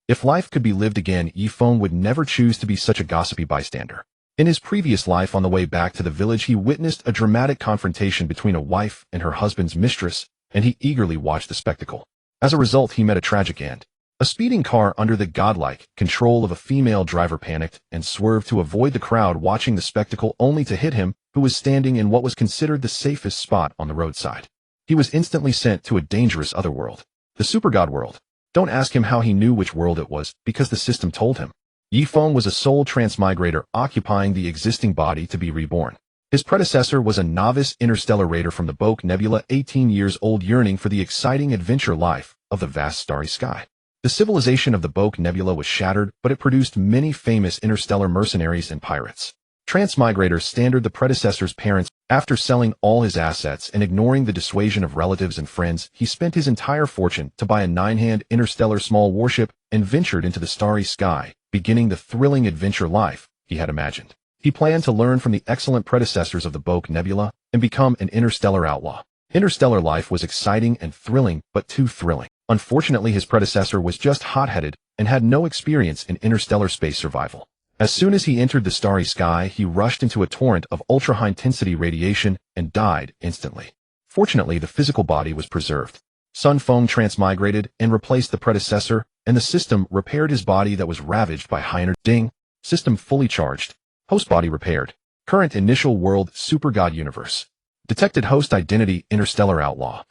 If life could be lived again, Yifeng would never choose to be such a gossipy bystander. In his previous life, on the way back to the village, he witnessed a dramatic confrontation between a wife and her husband's mistress, and he eagerly watched the spectacle. As a result, he met a tragic end. A speeding car under the godlike control of a female driver panicked and swerved to avoid the crowd watching the spectacle, only to hit him, who was standing in what was considered the safest spot on the roadside. He was instantly sent to a dangerous other world, the super god world. Don't ask him how he knew which world it was, because the system told him. Yifeng was a soul transmigrator occupying the existing body to be reborn. His predecessor was a novice interstellar raider from the Boke Nebula, 18 years old, yearning for the exciting adventure life of the vast starry sky. The civilization of the Boke Nebula was shattered, but it produced many famous interstellar mercenaries and pirates. Transmigrator standard the predecessor's parents. After selling all his assets and ignoring the dissuasion of relatives and friends, he spent his entire fortune to buy a 9-hand interstellar small warship and ventured into the starry sky, beginning the thrilling adventure life he had imagined. He planned to learn from the excellent predecessors of the Boke Nebula and become an interstellar outlaw. Interstellar life was exciting and thrilling, but too thrilling. Unfortunately, his predecessor was just hot-headed and had no experience in interstellar space survival. As soon as he entered the starry sky, he rushed into a torrent of ultra-high-intensity radiation and died instantly. Fortunately, the physical body was preserved. Sun Feng transmigrated and replaced the predecessor, and the system repaired his body that was ravaged by high energy. Ding! System fully charged. Host body repaired. Current initial world super god universe. Detected host identity interstellar outlaw.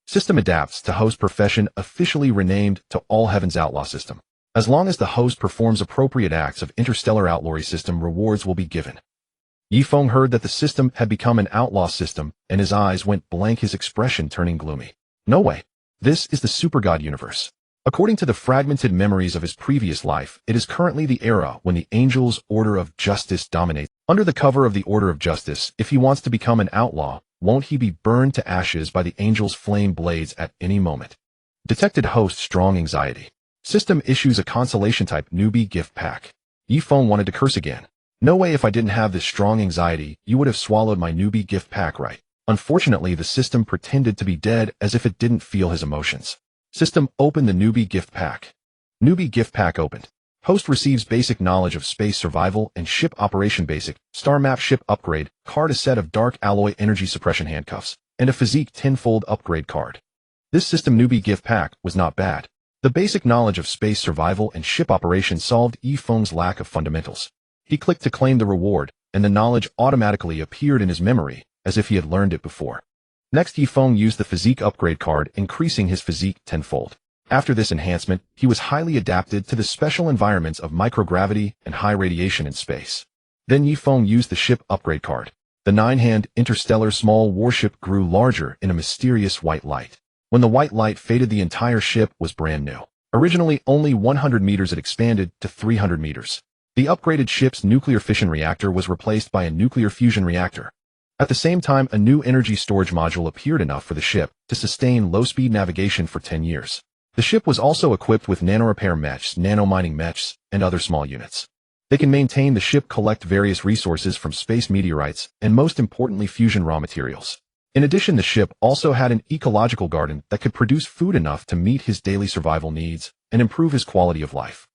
System adapts to host profession, officially renamed to All Heavens Outlaw System. As long as the host performs appropriate acts of interstellar outlawry, system rewards will be given. Yifeng heard that the system had become an outlaw system, and his eyes went blank, his expression turning gloomy. No way. This is the super god universe. According to the fragmented memories of his previous life, it is currently the era when the Angel's Order of Justice dominates. Under the cover of the Order of Justice, if he wants to become an outlaw, won't he be burned to ashes by the Angel's flame blades at any moment? Detected host strong anxiety. System issues a consolation-type newbie gift pack. Yifeng wanted to curse again. No way, if I didn't have this strong anxiety, you would have swallowed my newbie gift pack, right? Unfortunately, the system pretended to be dead as if it didn't feel his emotions. System opened the newbie gift pack. Newbie gift pack opened. Host receives basic knowledge of space survival and ship operation, basic, star map ship upgrade, card, a set of dark alloy energy suppression handcuffs, and a physique 10-fold upgrade card. This system newbie gift pack was not bad. The basic knowledge of space survival and ship operation solved Yifeng's lack of fundamentals. He clicked to claim the reward, and the knowledge automatically appeared in his memory, as if he had learned it before. Next, Yifeng used the physique upgrade card, increasing his physique 10-fold. After this enhancement, he was highly adapted to the special environments of microgravity and high radiation in space. Then Yifeng used the ship upgrade card. The 9-hand interstellar small warship grew larger in a mysterious white light. When the white light faded, the entire ship was brand new. Originally only 100 meters, it expanded to 300 meters. The upgraded ship's nuclear fission reactor was replaced by a nuclear fusion reactor. At the same time, a new energy storage module appeared, enough for the ship to sustain low-speed navigation for 10 years. The ship was also equipped with nano-repair mechs, nano-mining mechs, and other small units. They can maintain the ship, collect various resources from space meteorites, and most importantly, fusion raw materials. In addition, the ship also had an ecological garden that could produce food enough to meet his daily survival needs and improve his quality of life.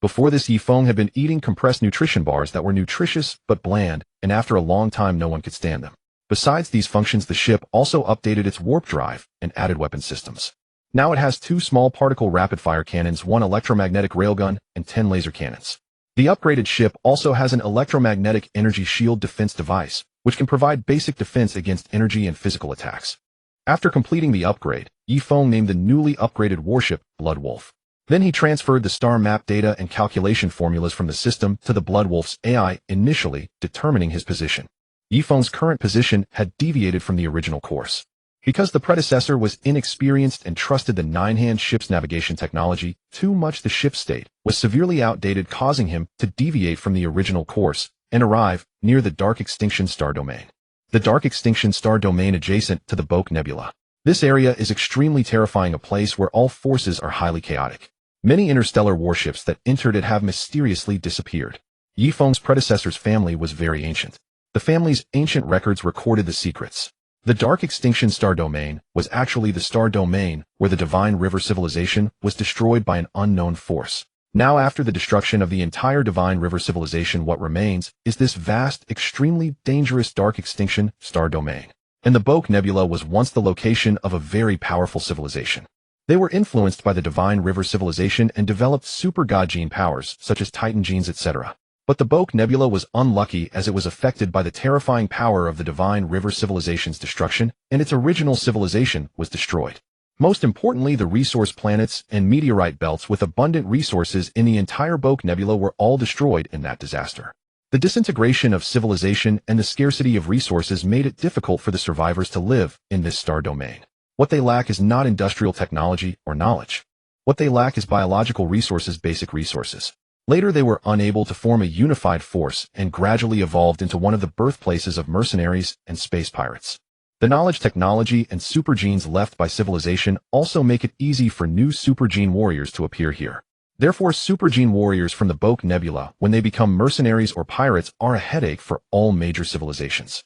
Before this, Yifeng had been eating compressed nutrition bars that were nutritious but bland, and after a long time no one could stand them. Besides these functions, the ship also updated its warp drive and added weapon systems. Now it has 2 small particle rapid-fire cannons, 1 electromagnetic railgun, and 10 laser cannons. The upgraded ship also has an electromagnetic energy shield defense device, which can provide basic defense against energy and physical attacks. After completing the upgrade, Yifeng named the newly upgraded warship Blood Wolf. Then he transferred the star map data and calculation formulas from the system to the Blood Wolf's AI, initially determining his position. Yifeng's current position had deviated from the original course. Because the predecessor was inexperienced and trusted the 9-hand ship's navigation technology too much, the ship's state was severely outdated, causing him to deviate from the original course and arrive near the Dark Extinction Star Domain. The Dark Extinction Star Domain adjacent to the Boke Nebula. This area is extremely terrifying, a place where all forces are highly chaotic. Many interstellar warships that entered it have mysteriously disappeared. Yifeng's predecessor's family was very ancient. The family's ancient records recorded the secrets. The Dark Extinction Star Domain was actually the star domain where the Divine River civilization was destroyed by an unknown force. Now after the destruction of the entire Divine River civilization, what remains is this vast, extremely dangerous dark extinction star domain. And the Boke Nebula was once the location of a very powerful civilization. They were influenced by the Divine River civilization and developed super god gene powers, such as Titan genes, etc. But the Boke Nebula was unlucky as it was affected by the terrifying power of the Divine River civilization's destruction, and its original civilization was destroyed. Most importantly, the resource planets and meteorite belts with abundant resources in the entire Boke Nebula were all destroyed in that disaster. The disintegration of civilization and the scarcity of resources made it difficult for the survivors to live in this star domain. What they lack is not industrial technology or knowledge. What they lack is biological resources, basic resources. Later they were unable to form a unified force and gradually evolved into one of the birthplaces of mercenaries and space pirates. The knowledge, technology, and super genes left by civilization also make it easy for new super gene warriors to appear here. Therefore, super gene warriors from the Boke Nebula, when they become mercenaries or pirates, are a headache for all major civilizations.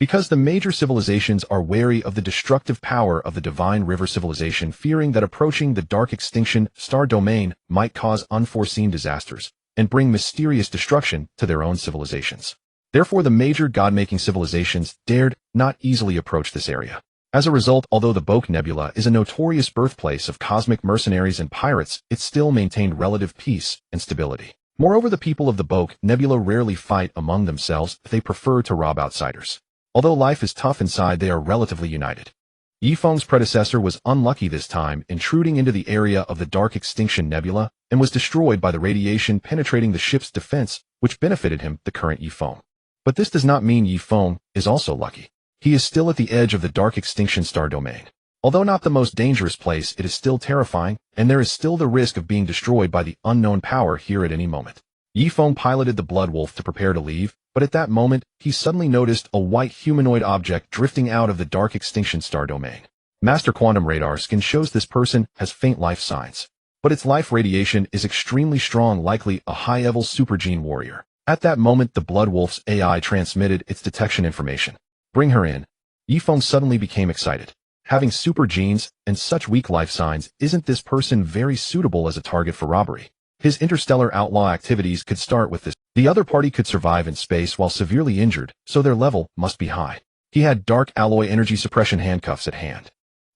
Because the major civilizations are wary of the destructive power of the Divine River civilization, fearing that approaching the dark extinction star domain might cause unforeseen disasters and bring mysterious destruction to their own civilizations. Therefore, the major god-making civilizations dared not easily approach this area. As a result, although the Boke Nebula is a notorious birthplace of cosmic mercenaries and pirates, it still maintained relative peace and stability. Moreover, the people of the Boke Nebula rarely fight among themselves; they prefer to rob outsiders. Although life is tough inside, they are relatively united. Yifeng's predecessor was unlucky this time, intruding into the area of the Dark Extinction Nebula, and was destroyed by the radiation penetrating the ship's defense, which benefited him, the current Yifeng. But this does not mean Yifeng is also lucky. He is still at the edge of the Dark Extinction star domain. Although not the most dangerous place, it is still terrifying, and there is still the risk of being destroyed by the unknown power here at any moment. Yifeng piloted the Blood Wolf to prepare to leave, but at that moment, he suddenly noticed a white humanoid object drifting out of the Dark Extinction star domain. Master Quantum Radar skin shows this person has faint life signs, but its life radiation is extremely strong, likely a high-level super gene warrior. At that moment, the Blood Wolf's AI transmitted its detection information. Bring her in. Yifeng suddenly became excited. Having super genes and such weak life signs, isn't this person very suitable as a target for robbery? His interstellar outlaw activities could start with this. The other party could survive in space while severely injured, so their level must be high. He had dark alloy energy suppression handcuffs at hand.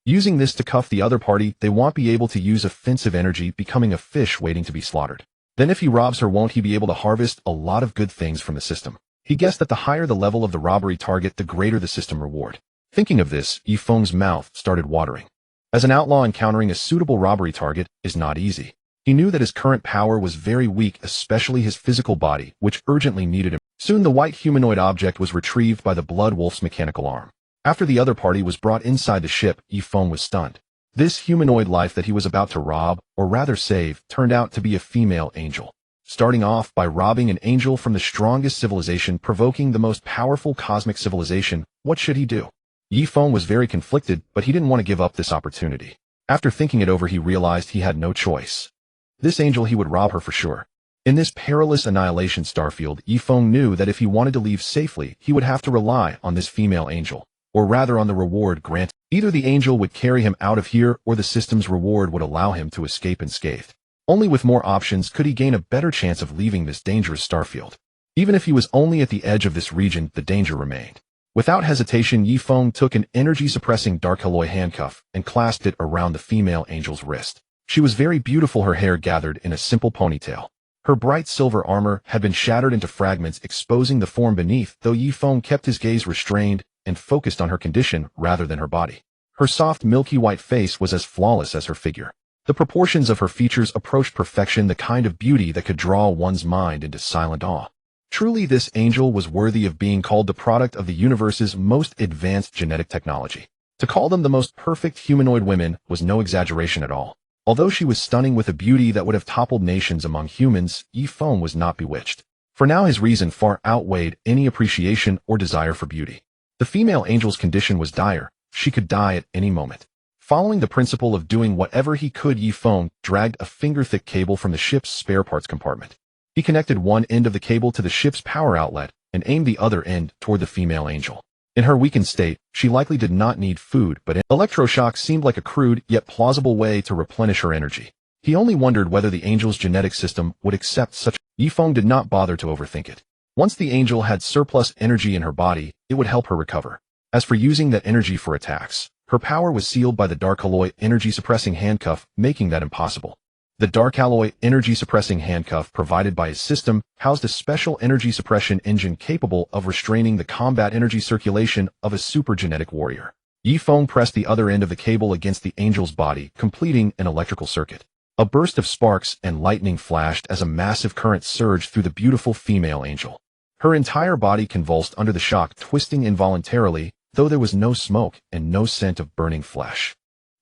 Using this to cuff the other party, they won't be able to use offensive energy, becoming a fish waiting to be slaughtered. Then if he robs her, won't he be able to harvest a lot of good things from the system? He guessed that the higher the level of the robbery target, the greater the system reward. Thinking of this, Yifeng's mouth started watering. As an outlaw, encountering a suitable robbery target is not easy. He knew that his current power was very weak, especially his physical body, which urgently needed him. Soon the white humanoid object was retrieved by the Blood Wolf's mechanical arm. After the other party was brought inside the ship, Yifeng was stunned. This humanoid life that he was about to rob, or rather save, turned out to be a female angel. Starting off by robbing an angel from the strongest civilization, provoking the most powerful cosmic civilization, what should he do? Yifeng was very conflicted, but he didn't want to give up this opportunity. After thinking it over, he realized he had no choice. This angel, he would rob her for sure. In this perilous annihilation starfield, Yifeng knew that if he wanted to leave safely, he would have to rely on this female angel, or rather on the reward granted. Either the angel would carry him out of here, or the system's reward would allow him to escape unscathed. Only with more options could he gain a better chance of leaving this dangerous starfield. Even if he was only at the edge of this region, the danger remained. Without hesitation, Yifeng took an energy-suppressing dark alloy handcuff and clasped it around the female angel's wrist. She was very beautiful, her hair gathered in a simple ponytail. Her bright silver armor had been shattered into fragments, exposing the form beneath, though Yifeng kept his gaze restrained and focused on her condition rather than her body. Her soft, milky white face was as flawless as her figure. The proportions of her features approached perfection, the kind of beauty that could draw one's mind into silent awe. Truly, this angel was worthy of being called the product of the universe's most advanced genetic technology. To call them the most perfect humanoid women was no exaggeration at all. Although she was stunning with a beauty that would have toppled nations among humans, Yifeng was not bewitched. For now his reason far outweighed any appreciation or desire for beauty. The female angel's condition was dire. She could die at any moment. Following the principle of doing whatever he could, Yifeng dragged a finger-thick cable from the ship's spare parts compartment. He connected one end of the cable to the ship's power outlet and aimed the other end toward the female angel. In her weakened state, she likely did not need food, but electroshock seemed like a crude yet plausible way to replenish her energy. He only wondered whether the angel's genetic system would accept such. Yifeng did not bother to overthink it. Once the angel had surplus energy in her body, it would help her recover. As for using that energy for attacks, her power was sealed by the dark alloy energy-suppressing handcuff, making that impossible. The dark alloy energy-suppressing handcuff provided by his system housed a special energy suppression engine capable of restraining the combat energy circulation of a supergenetic warrior. Yifeng pressed the other end of the cable against the angel's body, completing an electrical circuit. A burst of sparks and lightning flashed as a massive current surged through the beautiful female angel. Her entire body convulsed under the shock, twisting involuntarily, though there was no smoke and no scent of burning flesh.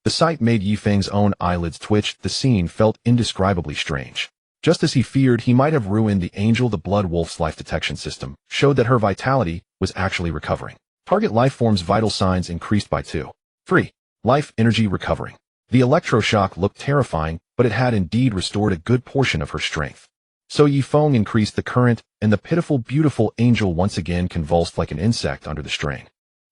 The sight made Yifeng's own eyelids twitch. The scene felt indescribably strange. Just as he feared he might have ruined the angel, the blood wolf's life detection system showed that her vitality was actually recovering. Target lifeform's vital signs increased by 2. 3. Life energy recovering. The electroshock looked terrifying, but it had indeed restored a good portion of her strength. So Yifeng increased the current, and the pitiful, beautiful angel once again convulsed like an insect under the strain.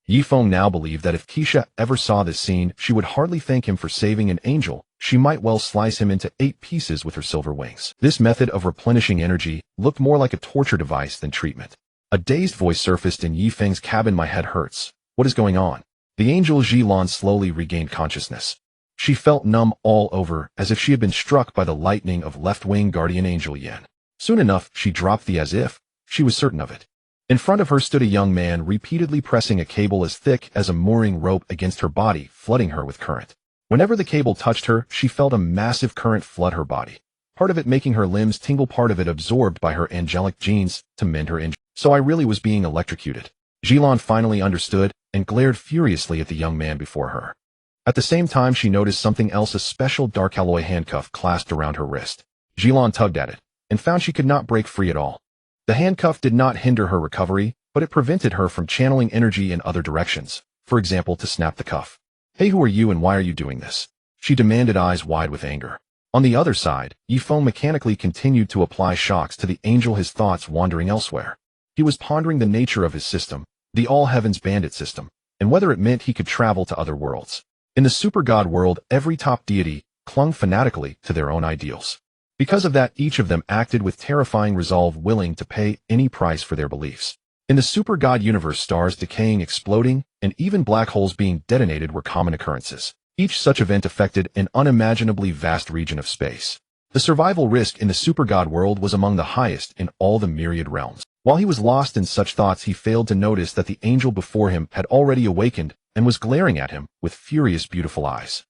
Yifeng now believed that if Keisha ever saw this scene, she would hardly thank him for saving an angel. She might well slice him into 8 pieces with her silver wings. This method of replenishing energy looked more like a torture device than treatment. A dazed voice surfaced in Yifeng's cabin. My head hurts. What is going on? The angel Jilan slowly regained consciousness. She felt numb all over, as if she had been struck by the lightning of left-wing guardian angel Yen. Soon enough, she dropped the as if. She was certain of it. In front of her stood a young man, repeatedly pressing a cable as thick as a mooring rope against her body, flooding her with current. Whenever the cable touched her, she felt a massive current flood her body, part of it making her limbs tingle, part of it absorbed by her angelic genes to mend her injury. So I really was being electrocuted. Jilan finally understood and glared furiously at the young man before her. At the same time, she noticed something else, a special dark alloy handcuff clasped around her wrist. Jilan tugged at it and found she could not break free at all. The handcuff did not hinder her recovery, but it prevented her from channeling energy in other directions, for example, to snap the cuff. Hey, who are you and why are you doing this? She demanded, eyes wide with anger. On the other side, Yifeng mechanically continued to apply shocks to the angel, his thoughts wandering elsewhere. He was pondering the nature of his system, the All Heavens Bandit system, and whether it meant he could travel to other worlds. In the super god world, every top deity clung fanatically to their own ideals. Because of that, each of them acted with terrifying resolve, willing to pay any price for their beliefs. In the super god universe, stars decaying, exploding, and even black holes being detonated were common occurrences. Each such event affected an unimaginably vast region of space. The survival risk in the super god world was among the highest in all the myriad realms. While he was lost in such thoughts, he failed to notice that the angel before him had already awakened and was glaring at him with furious, beautiful eyes.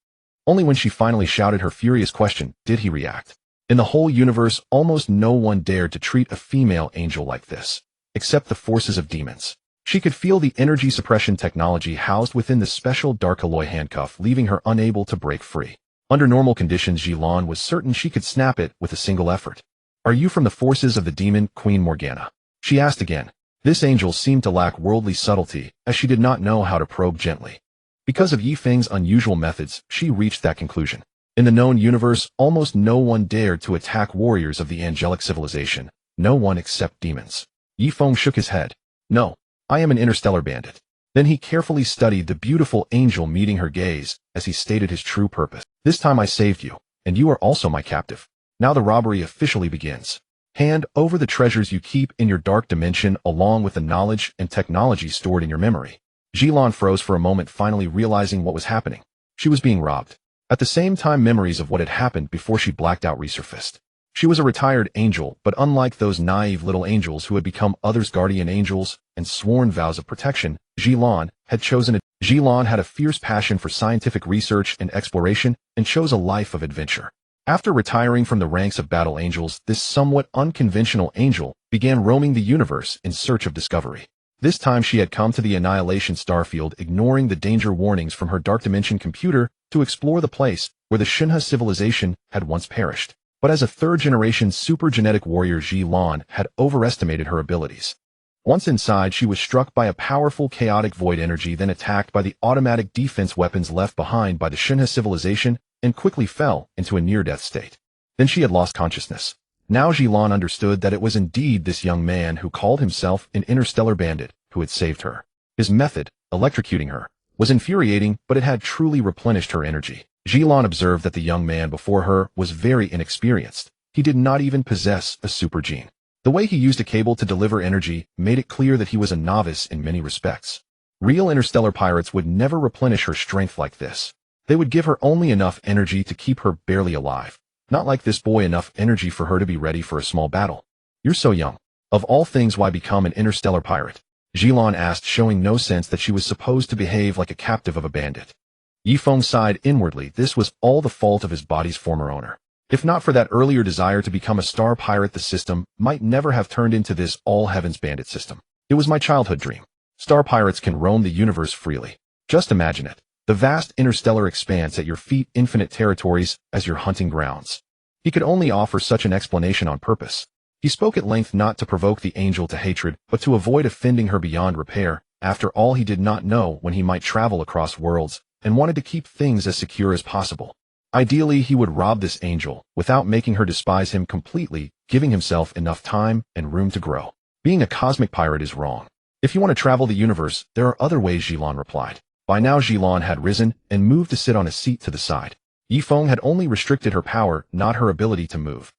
Only when she finally shouted her furious question did he react. In the whole universe, almost no one dared to treat a female angel like this, except the forces of demons. She could feel the energy suppression technology housed within the special dark alloy handcuff, leaving her unable to break free. Under normal conditions, Jilan was certain she could snap it with a single effort. Are you from the forces of the demon, Queen Morgana? She asked again. This angel seemed to lack worldly subtlety, as she did not know how to probe gently. Because of Yifeng's unusual methods, she reached that conclusion. In the known universe, almost no one dared to attack warriors of the angelic civilization, no one except demons. Yifeng shook his head. No, I am an interstellar bandit. Then he carefully studied the beautiful angel meeting her gaze as he stated his true purpose. This time I saved you, and you are also my captive. Now the robbery officially begins. Hand over the treasures you keep in your dark dimension along with the knowledge and technology stored in your memory. Jilan froze for a moment, finally realizing what was happening. She was being robbed. At the same time, memories of what had happened before she blacked out resurfaced. She was a retired angel, but unlike those naive little angels who had become others' guardian angels and sworn vows of protection, Jilan had a fierce passion for scientific research and exploration and chose a life of adventure. After retiring from the ranks of battle angels, this somewhat unconventional angel began roaming the universe in search of discovery. This time she had come to the Annihilation Starfield, ignoring the danger warnings from her dark dimension computer, to explore the place where the Shinha civilization had once perished. But as a third-generation super-genetic warrior, Jilan had overestimated her abilities. Once inside, she was struck by a powerful chaotic void energy, then attacked by the automatic defense weapons left behind by the Shinha civilization, and quickly fell into a near-death state. Then she had lost consciousness. Now Jilan understood that it was indeed this young man who called himself an interstellar bandit who had saved her. His method, electrocuting her, was infuriating, but it had truly replenished her energy. Jilan observed that the young man before her was very inexperienced. He did not even possess a super gene. The way he used a cable to deliver energy made it clear that he was a novice in many respects. Real interstellar pirates would never replenish her strength like this. They would give her only enough energy to keep her barely alive. Not like this boy enough energy for her to be ready for a small battle. You're so young. Of all things, why become an interstellar pirate? Jilan asked, showing no sense that she was supposed to behave like a captive of a bandit. Yifeng sighed inwardly. This was all the fault of his body's former owner. If not for that earlier desire to become a star pirate, the system might never have turned into this all-heavens bandit system. It was my childhood dream. Star pirates can roam the universe freely. Just imagine it. The vast interstellar expanse at your feet, infinite territories as your hunting grounds. He could only offer such an explanation on purpose. He spoke at length not to provoke the angel to hatred, but to avoid offending her beyond repair. After all, he did not know when he might travel across worlds, and wanted to keep things as secure as possible. Ideally, he would rob this angel, without making her despise him completely, giving himself enough time and room to grow. Being a cosmic pirate is wrong. If you want to travel the universe, there are other ways, Jilan replied. By now Jilan had risen and moved to sit on a seat to the side. Yifeng had only restricted her power, not her ability to move.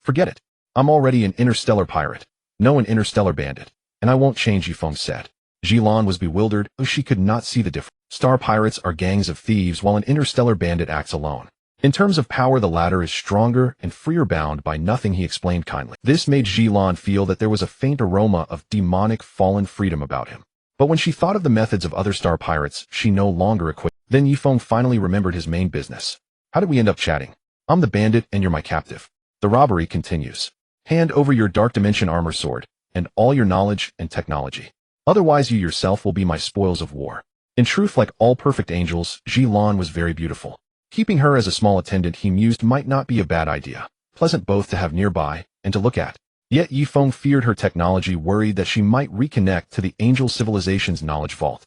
Forget it. I'm already an interstellar pirate. No, an interstellar bandit. And I won't change, Yifeng said. Jilan was bewildered, as she could not see the difference. Star pirates are gangs of thieves, while an interstellar bandit acts alone. In terms of power, the latter is stronger and freer, bound by nothing, he explained kindly. This made Jilan feel that there was a faint aroma of demonic fallen freedom about him. But when she thought of the methods of other star pirates, she no longer equated. Then Yifeng finally remembered his main business. How did we end up chatting? I'm the bandit and you're my captive. The robbery continues. Hand over your dark dimension armor sword, and all your knowledge and technology. Otherwise you yourself will be my spoils of war. In truth, like all perfect angels, Jilan was very beautiful. Keeping her as a small attendant, he mused, might not be a bad idea. Pleasant both to have nearby and to look at. Yet Yifeng feared her technology, worried that she might reconnect to the angel civilization's knowledge vault.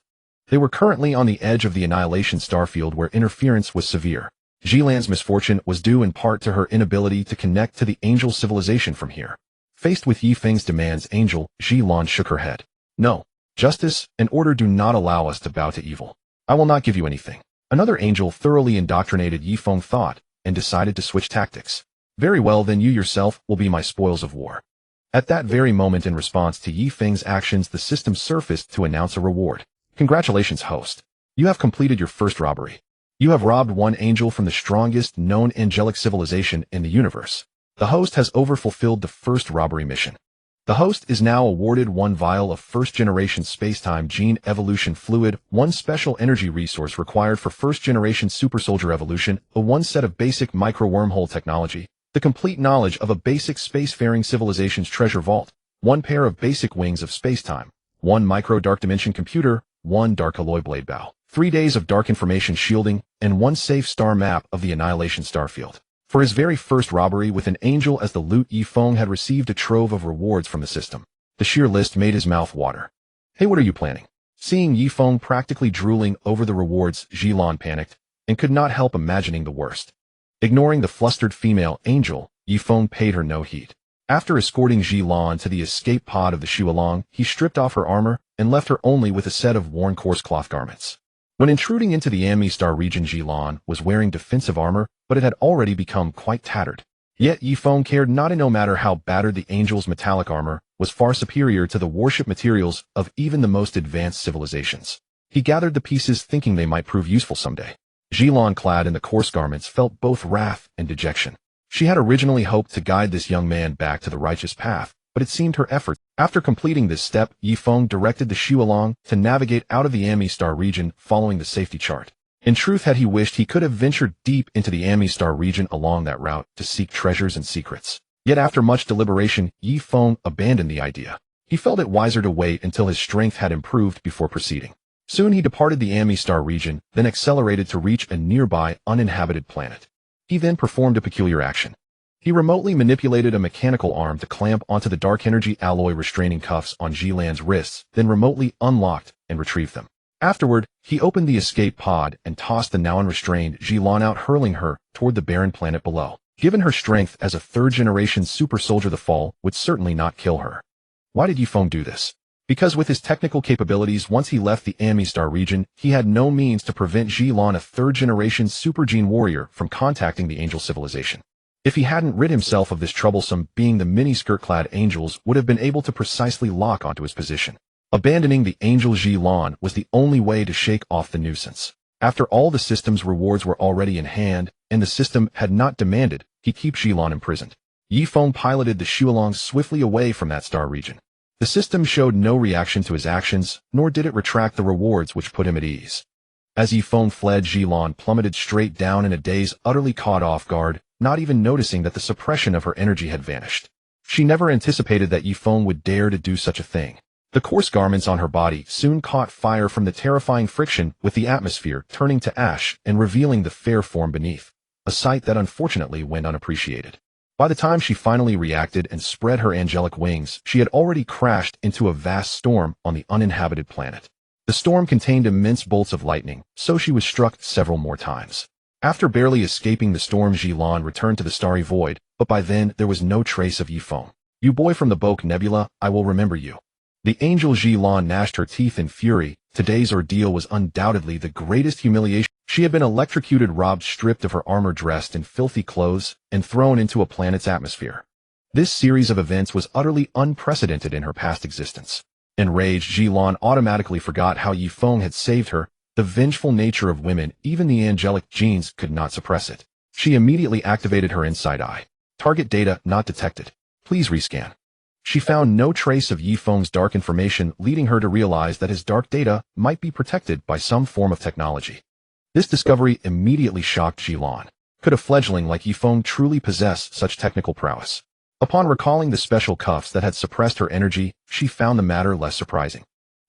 They were currently on the edge of the annihilation starfield, where interference was severe. Jilan's misfortune was due in part to her inability to connect to the angel civilization from here. Faced with Yifeng's demands, Jilan shook her head. No. Justice and order do not allow us to bow to evil. I will not give you anything. Another angel thoroughly indoctrinated, Yifeng thought, and decided to switch tactics. Very well, then you yourself will be my spoils of war. At that very moment, in response to Yifeng's actions, the system surfaced to announce a reward. Congratulations, host. You have completed your first robbery. You have robbed one angel from the strongest known angelic civilization in the universe. The host has overfulfilled the first robbery mission. The host is now awarded 1 vial of first-generation spacetime gene evolution fluid, 1 special energy resource required for first-generation super soldier evolution, a 1 set of basic micro-wormhole technology, the complete knowledge of a basic spacefaring civilization's treasure vault, 1 pair of basic wings of spacetime, 1 micro-dark dimension computer, 1 dark alloy blade bow, 3 days of dark information shielding, and 1 safe star map of the annihilation starfield. For his very first robbery with an angel as the loot, Yifeng had received a trove of rewards from the system. The sheer list made his mouth water. Hey, what are you planning? Seeing Yifeng practically drooling over the rewards, Jilan panicked, and could not help imagining the worst. Ignoring the flustered female angel, Yifeng paid her no heed. After escorting Jilan to the escape pod of the Shualong, he stripped off her armor and left her only with a set of worn coarse cloth garments. When intruding into the Ami Star region, Jilan was wearing defensive armor, but it had already become quite tattered. Yet Yifeng cared not, and no matter how battered, the angel's metallic armor was far superior to the warship materials of even the most advanced civilizations. He gathered the pieces, thinking they might prove useful someday. Jilan, clad in the coarse garments, felt both wrath and dejection. She had originally hoped to guide this young man back to the righteous path, but it seemed her efforts. After completing this step, Yifeng directed the Shualong to navigate out of the Ami Star region, following the safety chart. In truth, had he wished, he could have ventured deep into the Ami Star region along that route to seek treasures and secrets. Yet after much deliberation, Yifeng abandoned the idea. He felt it wiser to wait until his strength had improved before proceeding. Soon he departed the Ami Star region, then accelerated to reach a nearby uninhabited planet. He then performed a peculiar action. He remotely manipulated a mechanical arm to clamp onto the dark energy alloy restraining cuffs on Jilan's wrists, then remotely unlocked and retrieved them. Afterward, he opened the escape pod and tossed the now unrestrained Jilan out, hurling her toward the barren planet below. Given her strength as a third-generation super soldier, the fall would certainly not kill her. Why did Yifeng do this? Because with his technical capabilities, once he left the Star region, he had no means to prevent Ji-Lan, a third-generation super gene warrior, from contacting the angel civilization. If he hadn't rid himself of this troublesome being, the mini-skirt-clad angels would have been able to precisely lock onto his position. Abandoning the angel Ji-Lan was the only way to shake off the nuisance. After all, the system's rewards were already in hand, and the system had not demanded he keep Ji-Lan imprisoned. Yi-Feng piloted the Shuolong swiftly away from that star region. The system showed no reaction to his actions, nor did it retract the rewards which put him at ease. As Yi-Feng fled, Ji-Lan plummeted straight down in a daze, utterly caught off guard, not even noticing that the suppression of her energy had vanished. She never anticipated that Yi-Feng would dare to do such a thing. The coarse garments on her body soon caught fire from the terrifying friction with the atmosphere, turning to ash and revealing the fair form beneath, a sight that unfortunately went unappreciated. By the time she finally reacted and spread her angelic wings, she had already crashed into a vast storm on the uninhabited planet. The storm contained immense bolts of lightning, so she was struck several more times. After barely escaping the storm, Ji-Lan returned to the starry void, but by then there was no trace of Yi-Feng. "You boy from the Boke Nebula, I will remember you." The angel Ji-Lan gnashed her teeth in fury. Today's ordeal was undoubtedly the greatest humiliation. She had been electrocuted, robbed, stripped of her armor, dressed in filthy clothes, and thrown into a planet's atmosphere. This series of events was utterly unprecedented in her past existence. Enraged, Ji-Lan automatically forgot how Yi-Feng had saved her. The vengeful nature of women, even the angelic genes, could not suppress it. She immediately activated her inside eye. Target data not detected. Please rescan. She found no trace of Yi-Feng's dark information, leading her to realize that his dark data might be protected by some form of technology. This discovery immediately shocked Ji-Lan. Could a fledgling like Yi-Feng truly possess such technical prowess? Upon recalling the special cuffs that had suppressed her energy, she found the matter less surprising.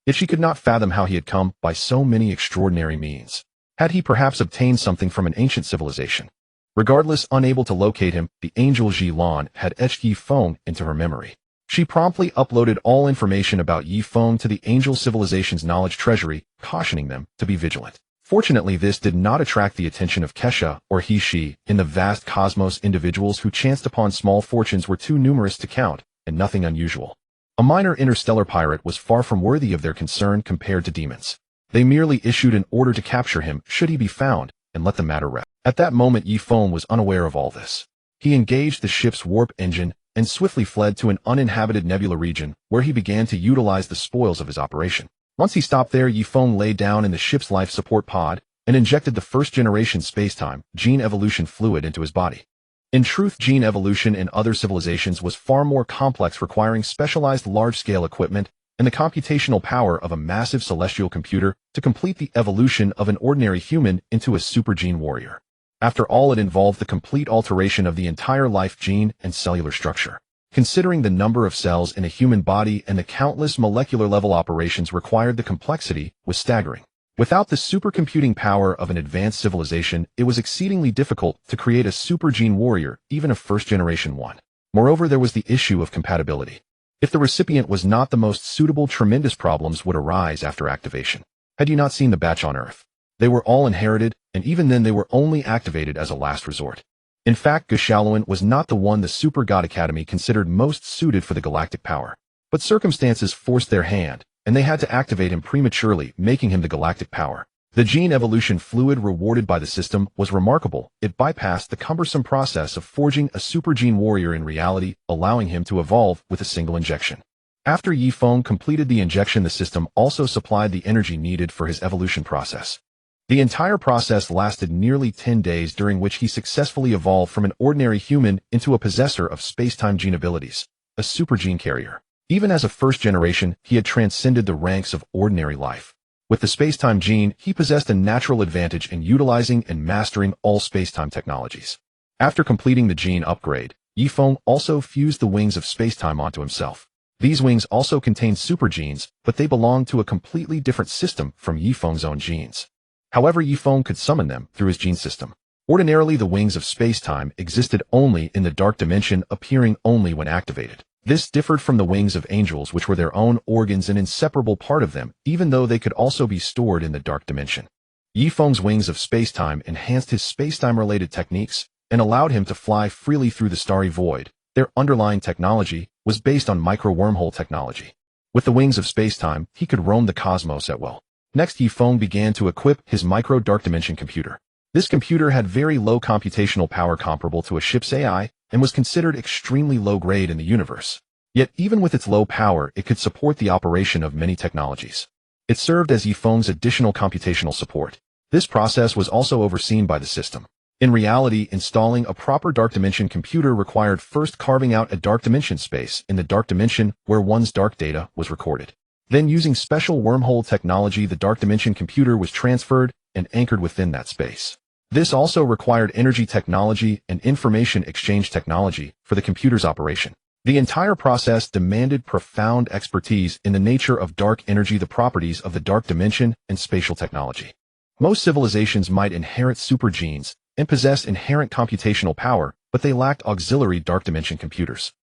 Yet she could not fathom how he had come by so many extraordinary means. Had he perhaps obtained something from an ancient civilization? Regardless, unable to locate him, the angel Ji-Lan had etched Yi-Feng into her memory. She promptly uploaded all information about Yi-Feng to the angel civilization's knowledge treasury, cautioning them to be vigilant. Fortunately, this did not attract the attention of Kesha or He-She. In the vast cosmos, individuals who chanced upon small fortunes were too numerous to count, and nothing unusual. A minor interstellar pirate was far from worthy of their concern compared to demons. They merely issued an order to capture him should he be found, and let the matter rest. At that moment, Yi-Feng was unaware of all this. He engaged the ship's warp engine and swiftly fled to an uninhabited nebula region, where he began to utilize the spoils of his operation. Once he stopped there, Yi-Feng lay down in the ship's life support pod and injected the first-generation spacetime gene evolution fluid into his body. In truth, gene evolution in other civilizations was far more complex, requiring specialized large-scale equipment and the computational power of a massive celestial computer to complete the evolution of an ordinary human into a super gene warrior. After all, it involved the complete alteration of the entire life gene and cellular structure. Considering the number of cells in a human body and the countless molecular-level operations required, the complexity was staggering. Without the supercomputing power of an advanced civilization, it was exceedingly difficult to create a super gene warrior, even a first-generation one. Moreover, there was the issue of compatibility. If the recipient was not the most suitable, tremendous problems would arise after activation. Had you not seen the batch on Earth? They were all inherited, and even then they were only activated as a last resort. In fact, Geshaluan was not the one the Super God Academy considered most suited for the galactic power. But circumstances forced their hand, and they had to activate him prematurely, making him the galactic power. The gene evolution fluid rewarded by the system was remarkable. It bypassed the cumbersome process of forging a super gene warrior in reality, allowing him to evolve with a single injection. After Yi-Feng completed the injection, the system also supplied the energy needed for his evolution process. The entire process lasted nearly 10 days, during which he successfully evolved from an ordinary human into a possessor of space-time gene abilities, a super gene carrier. Even as a first generation, he had transcended the ranks of ordinary life. With the space-time gene, he possessed a natural advantage in utilizing and mastering all space-time technologies. After completing the gene upgrade, Yi-Feng also fused the wings of space-time onto himself. These wings also contained super genes, but they belonged to a completely different system from Yi-Feng's own genes. However, Yi-Feng could summon them through his gene system. Ordinarily, the wings of space-time existed only in the dark dimension, appearing only when activated. This differed from the wings of angels, which were their own organs, an inseparable part of them, even though they could also be stored in the dark dimension. Yi-Feng's wings of space-time enhanced his space-time-related techniques and allowed him to fly freely through the starry void. Their underlying technology was based on micro-wormhole technology. With the wings of space-time, he could roam the cosmos at will. Next, Yifeng began to equip his micro-dark dimension computer. This computer had very low computational power comparable to a ship's AI and was considered extremely low-grade in the universe. Yet even with its low power, it could support the operation of many technologies. It served as Yifeng's additional computational support. This process was also overseen by the system. In reality, installing a proper dark dimension computer required first carving out a dark dimension space in the dark dimension where one's dark data was recorded. Then using special wormhole technology, the dark dimension computer was transferred and anchored within that space. This also required energy technology and information exchange technology for the computer's operation. The entire process demanded profound expertise in the nature of dark energy, the properties of the dark dimension, and spatial technology. Most civilizations might inherit supergenes and possess inherent computational power, but they lacked auxiliary dark dimension computers.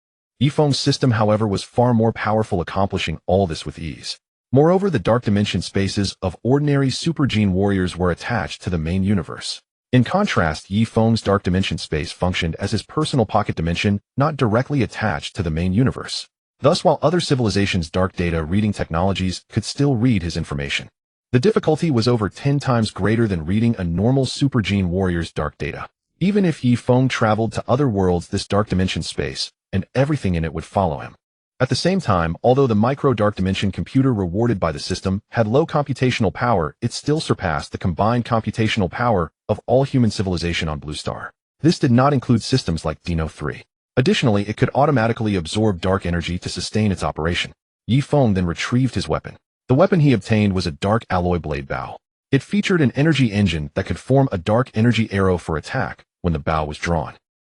Yifeng's system, however, was far more powerful, accomplishing all this with ease. Moreover, the dark dimension spaces of ordinary supergene warriors were attached to the main universe. In contrast, Yifeng's dark dimension space functioned as his personal pocket dimension, not directly attached to the main universe. Thus, while other civilizations' dark data reading technologies could still read his information, the difficulty was over 10 times greater than reading a normal supergene warrior's dark data. Even if Yifeng traveled to other worlds, this dark dimension space and everything in it would follow him. At the same time, although the micro-dark dimension computer rewarded by the system had low computational power, it still surpassed the combined computational power of all human civilization on Blue Star. This did not include systems like Dino 3. Additionally, it could automatically absorb dark energy to sustain its operation. Yifeng then retrieved his weapon. The weapon he obtained was a dark alloy blade bow. It featured an energy engine that could form a dark energy arrow for attack when the bow was drawn.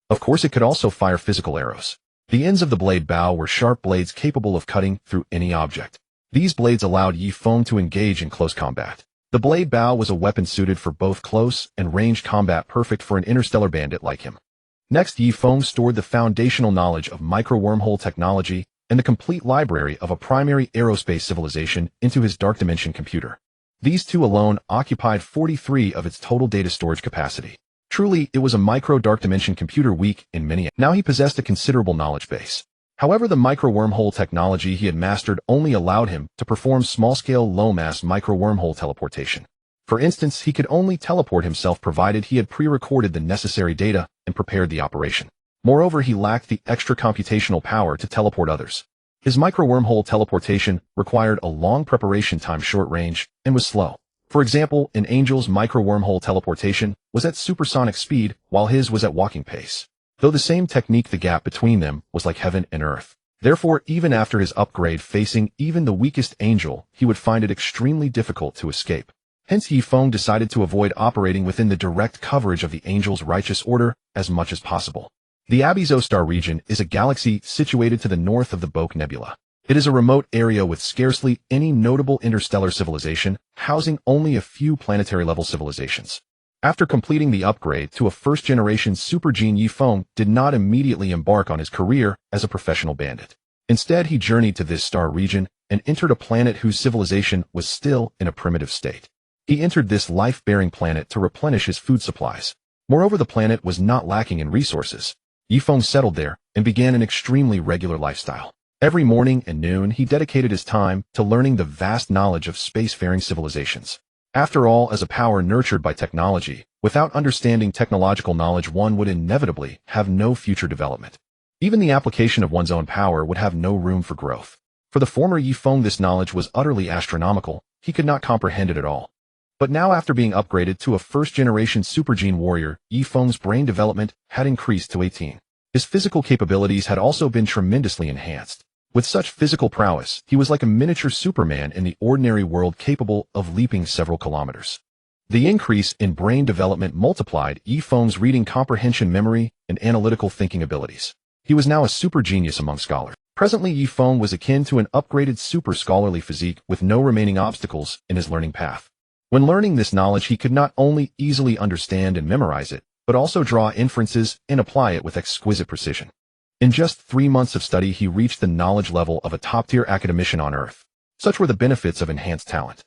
Of course, it could also fire physical arrows. The ends of the blade bow were sharp blades capable of cutting through any object. These blades allowed Yifeng to engage in close combat. The blade bow was a weapon suited for both close and ranged combat, perfect for an interstellar bandit like him. Next, Yifeng stored the foundational knowledge of micro-wormhole technology and the complete library of a primary aerospace civilization into his dark dimension computer. These two alone occupied 43 of its total data storage capacity. Truly, it was a micro-dark dimension computer weak in many. Now he possessed a considerable knowledge base. However, the micro-wormhole technology he had mastered only allowed him to perform small-scale, low-mass micro-wormhole teleportation. For instance, he could only teleport himself provided he had pre-recorded the necessary data and prepared the operation. Moreover, he lacked the extra computational power to teleport others. His micro-wormhole teleportation required a long preparation time, short range, and was slow. For example, an angel's micro-wormhole teleportation was at supersonic speed, while his was at walking pace. Though the same technique, the gap between them was like heaven and earth. Therefore, even after his upgrade, facing even the weakest angel, he would find it extremely difficult to escape. Hence, Yifeng decided to avoid operating within the direct coverage of the angel's righteous order as much as possible. The Abyzo Star region is a galaxy situated to the north of the Boke Nebula. It is a remote area with scarcely any notable interstellar civilization, housing only a few planetary-level civilizations. After completing the upgrade to a first-generation supergene, Yifeng did not immediately embark on his career as a professional bandit. Instead, he journeyed to this star region and entered a planet whose civilization was still in a primitive state. He entered this life-bearing planet to replenish his food supplies. Moreover, the planet was not lacking in resources. Yifeng settled there and began an extremely regular lifestyle. Every morning and noon, he dedicated his time to learning the vast knowledge of spacefaring civilizations. After all, as a power nurtured by technology, without understanding technological knowledge, one would inevitably have no future development. Even the application of one's own power would have no room for growth. For the former Yifeng, this knowledge was utterly astronomical. He could not comprehend it at all. But now, after being upgraded to a first-generation supergene warrior, Yifeng's brain development had increased to 18. His physical capabilities had also been tremendously enhanced. With such physical prowess, he was like a miniature Superman in the ordinary world, capable of leaping several kilometers. The increase in brain development multiplied Yifeng's reading comprehension, memory, and analytical thinking abilities. He was now a super genius among scholars. Presently, Yifeng was akin to an upgraded super scholarly physique with no remaining obstacles in his learning path. When learning this knowledge, he could not only easily understand and memorize it, but also draw inferences and apply it with exquisite precision. In just 3 months of study, he reached the knowledge level of a top-tier academician on Earth. Such were the benefits of enhanced talent.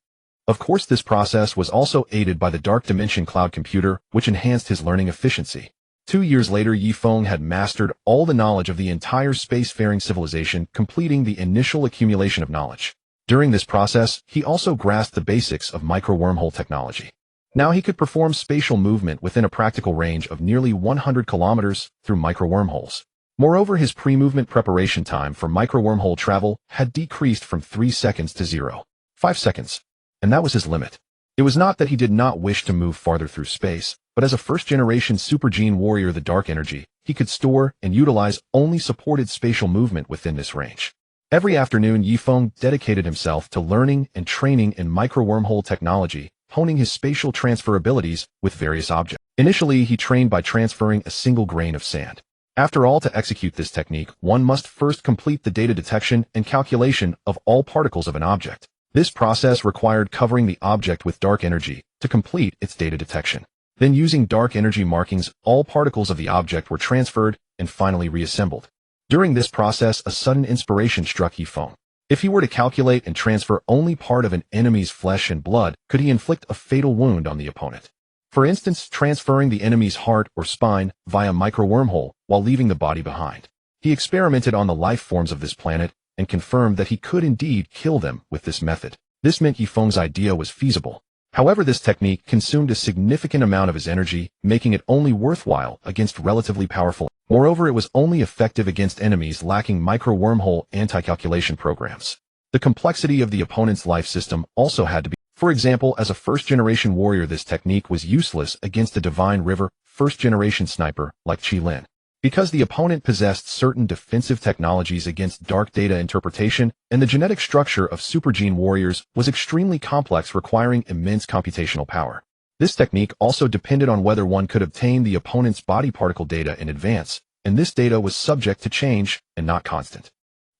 Of course, this process was also aided by the Dark Dimension Cloud computer, which enhanced his learning efficiency. 2 years later, Yifeng had mastered all the knowledge of the entire spacefaring civilization, completing the initial accumulation of knowledge. During this process, he also grasped the basics of micro-wormhole technology. Now he could perform spatial movement within a practical range of nearly 100 kilometers through micro-wormholes. Moreover, his pre-movement preparation time for micro-wormhole travel had decreased from 3 seconds to 0.5 seconds. And that was his limit. It was not that he did not wish to move farther through space, but as a first-generation super-gene warrior, the dark energy, he could store and utilize only supported spatial movement within this range. Every afternoon, Yifeng dedicated himself to learning and training in micro-wormhole technology, honing his spatial transfer abilities with various objects. Initially, he trained by transferring a single grain of sand. After all, to execute this technique, one must first complete the data detection and calculation of all particles of an object. This process required covering the object with dark energy to complete its data detection. Then, using dark energy markings, all particles of the object were transferred and finally reassembled. During this process, a sudden inspiration struck Yifeng. If he were to calculate and transfer only part of an enemy's flesh and blood, could he inflict a fatal wound on the opponent? For instance, transferring the enemy's heart or spine via micro-wormhole while leaving the body behind. He experimented on the life forms of this planet and confirmed that he could indeed kill them with this method. This meant Yifeng's idea was feasible. However, this technique consumed a significant amount of his energy, making it only worthwhile against relatively powerful. Moreover, it was only effective against enemies lacking micro-wormhole anti-calculation programs. The complexity of the opponent's life system also had to be. For example, as a first-generation warrior, this technique was useless against a Divine River first-generation sniper like Qilin. Because the opponent possessed certain defensive technologies against dark data interpretation, and the genetic structure of super-gene warriors was extremely complex, requiring immense computational power. This technique also depended on whether one could obtain the opponent's body particle data in advance, and this data was subject to change and not constant.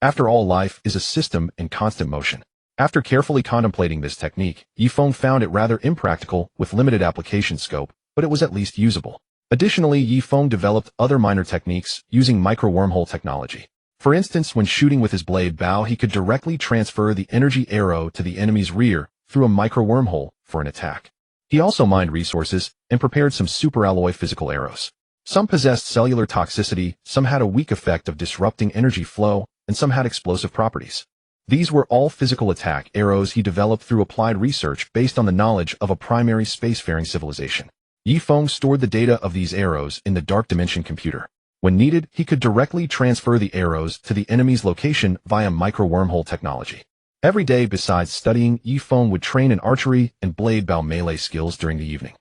After all, life is a system in constant motion. After carefully contemplating this technique, Yifeng found it rather impractical with limited application scope, but it was at least usable. Additionally, Yifeng developed other minor techniques using micro-wormhole technology. For instance, when shooting with his blade bow, he could directly transfer the energy arrow to the enemy's rear through a micro-wormhole for an attack. He also mined resources and prepared some superalloy physical arrows. Some possessed cellular toxicity, some had a weak effect of disrupting energy flow, and some had explosive properties. These were all physical attack arrows he developed through applied research based on the knowledge of a primary spacefaring civilization. Yifeng stored the data of these arrows in the Dark Dimension computer. When needed, he could directly transfer the arrows to the enemy's location via micro-wormhole technology. Every day, besides studying, Yifeng would train in archery and blade bow melee skills during the evening.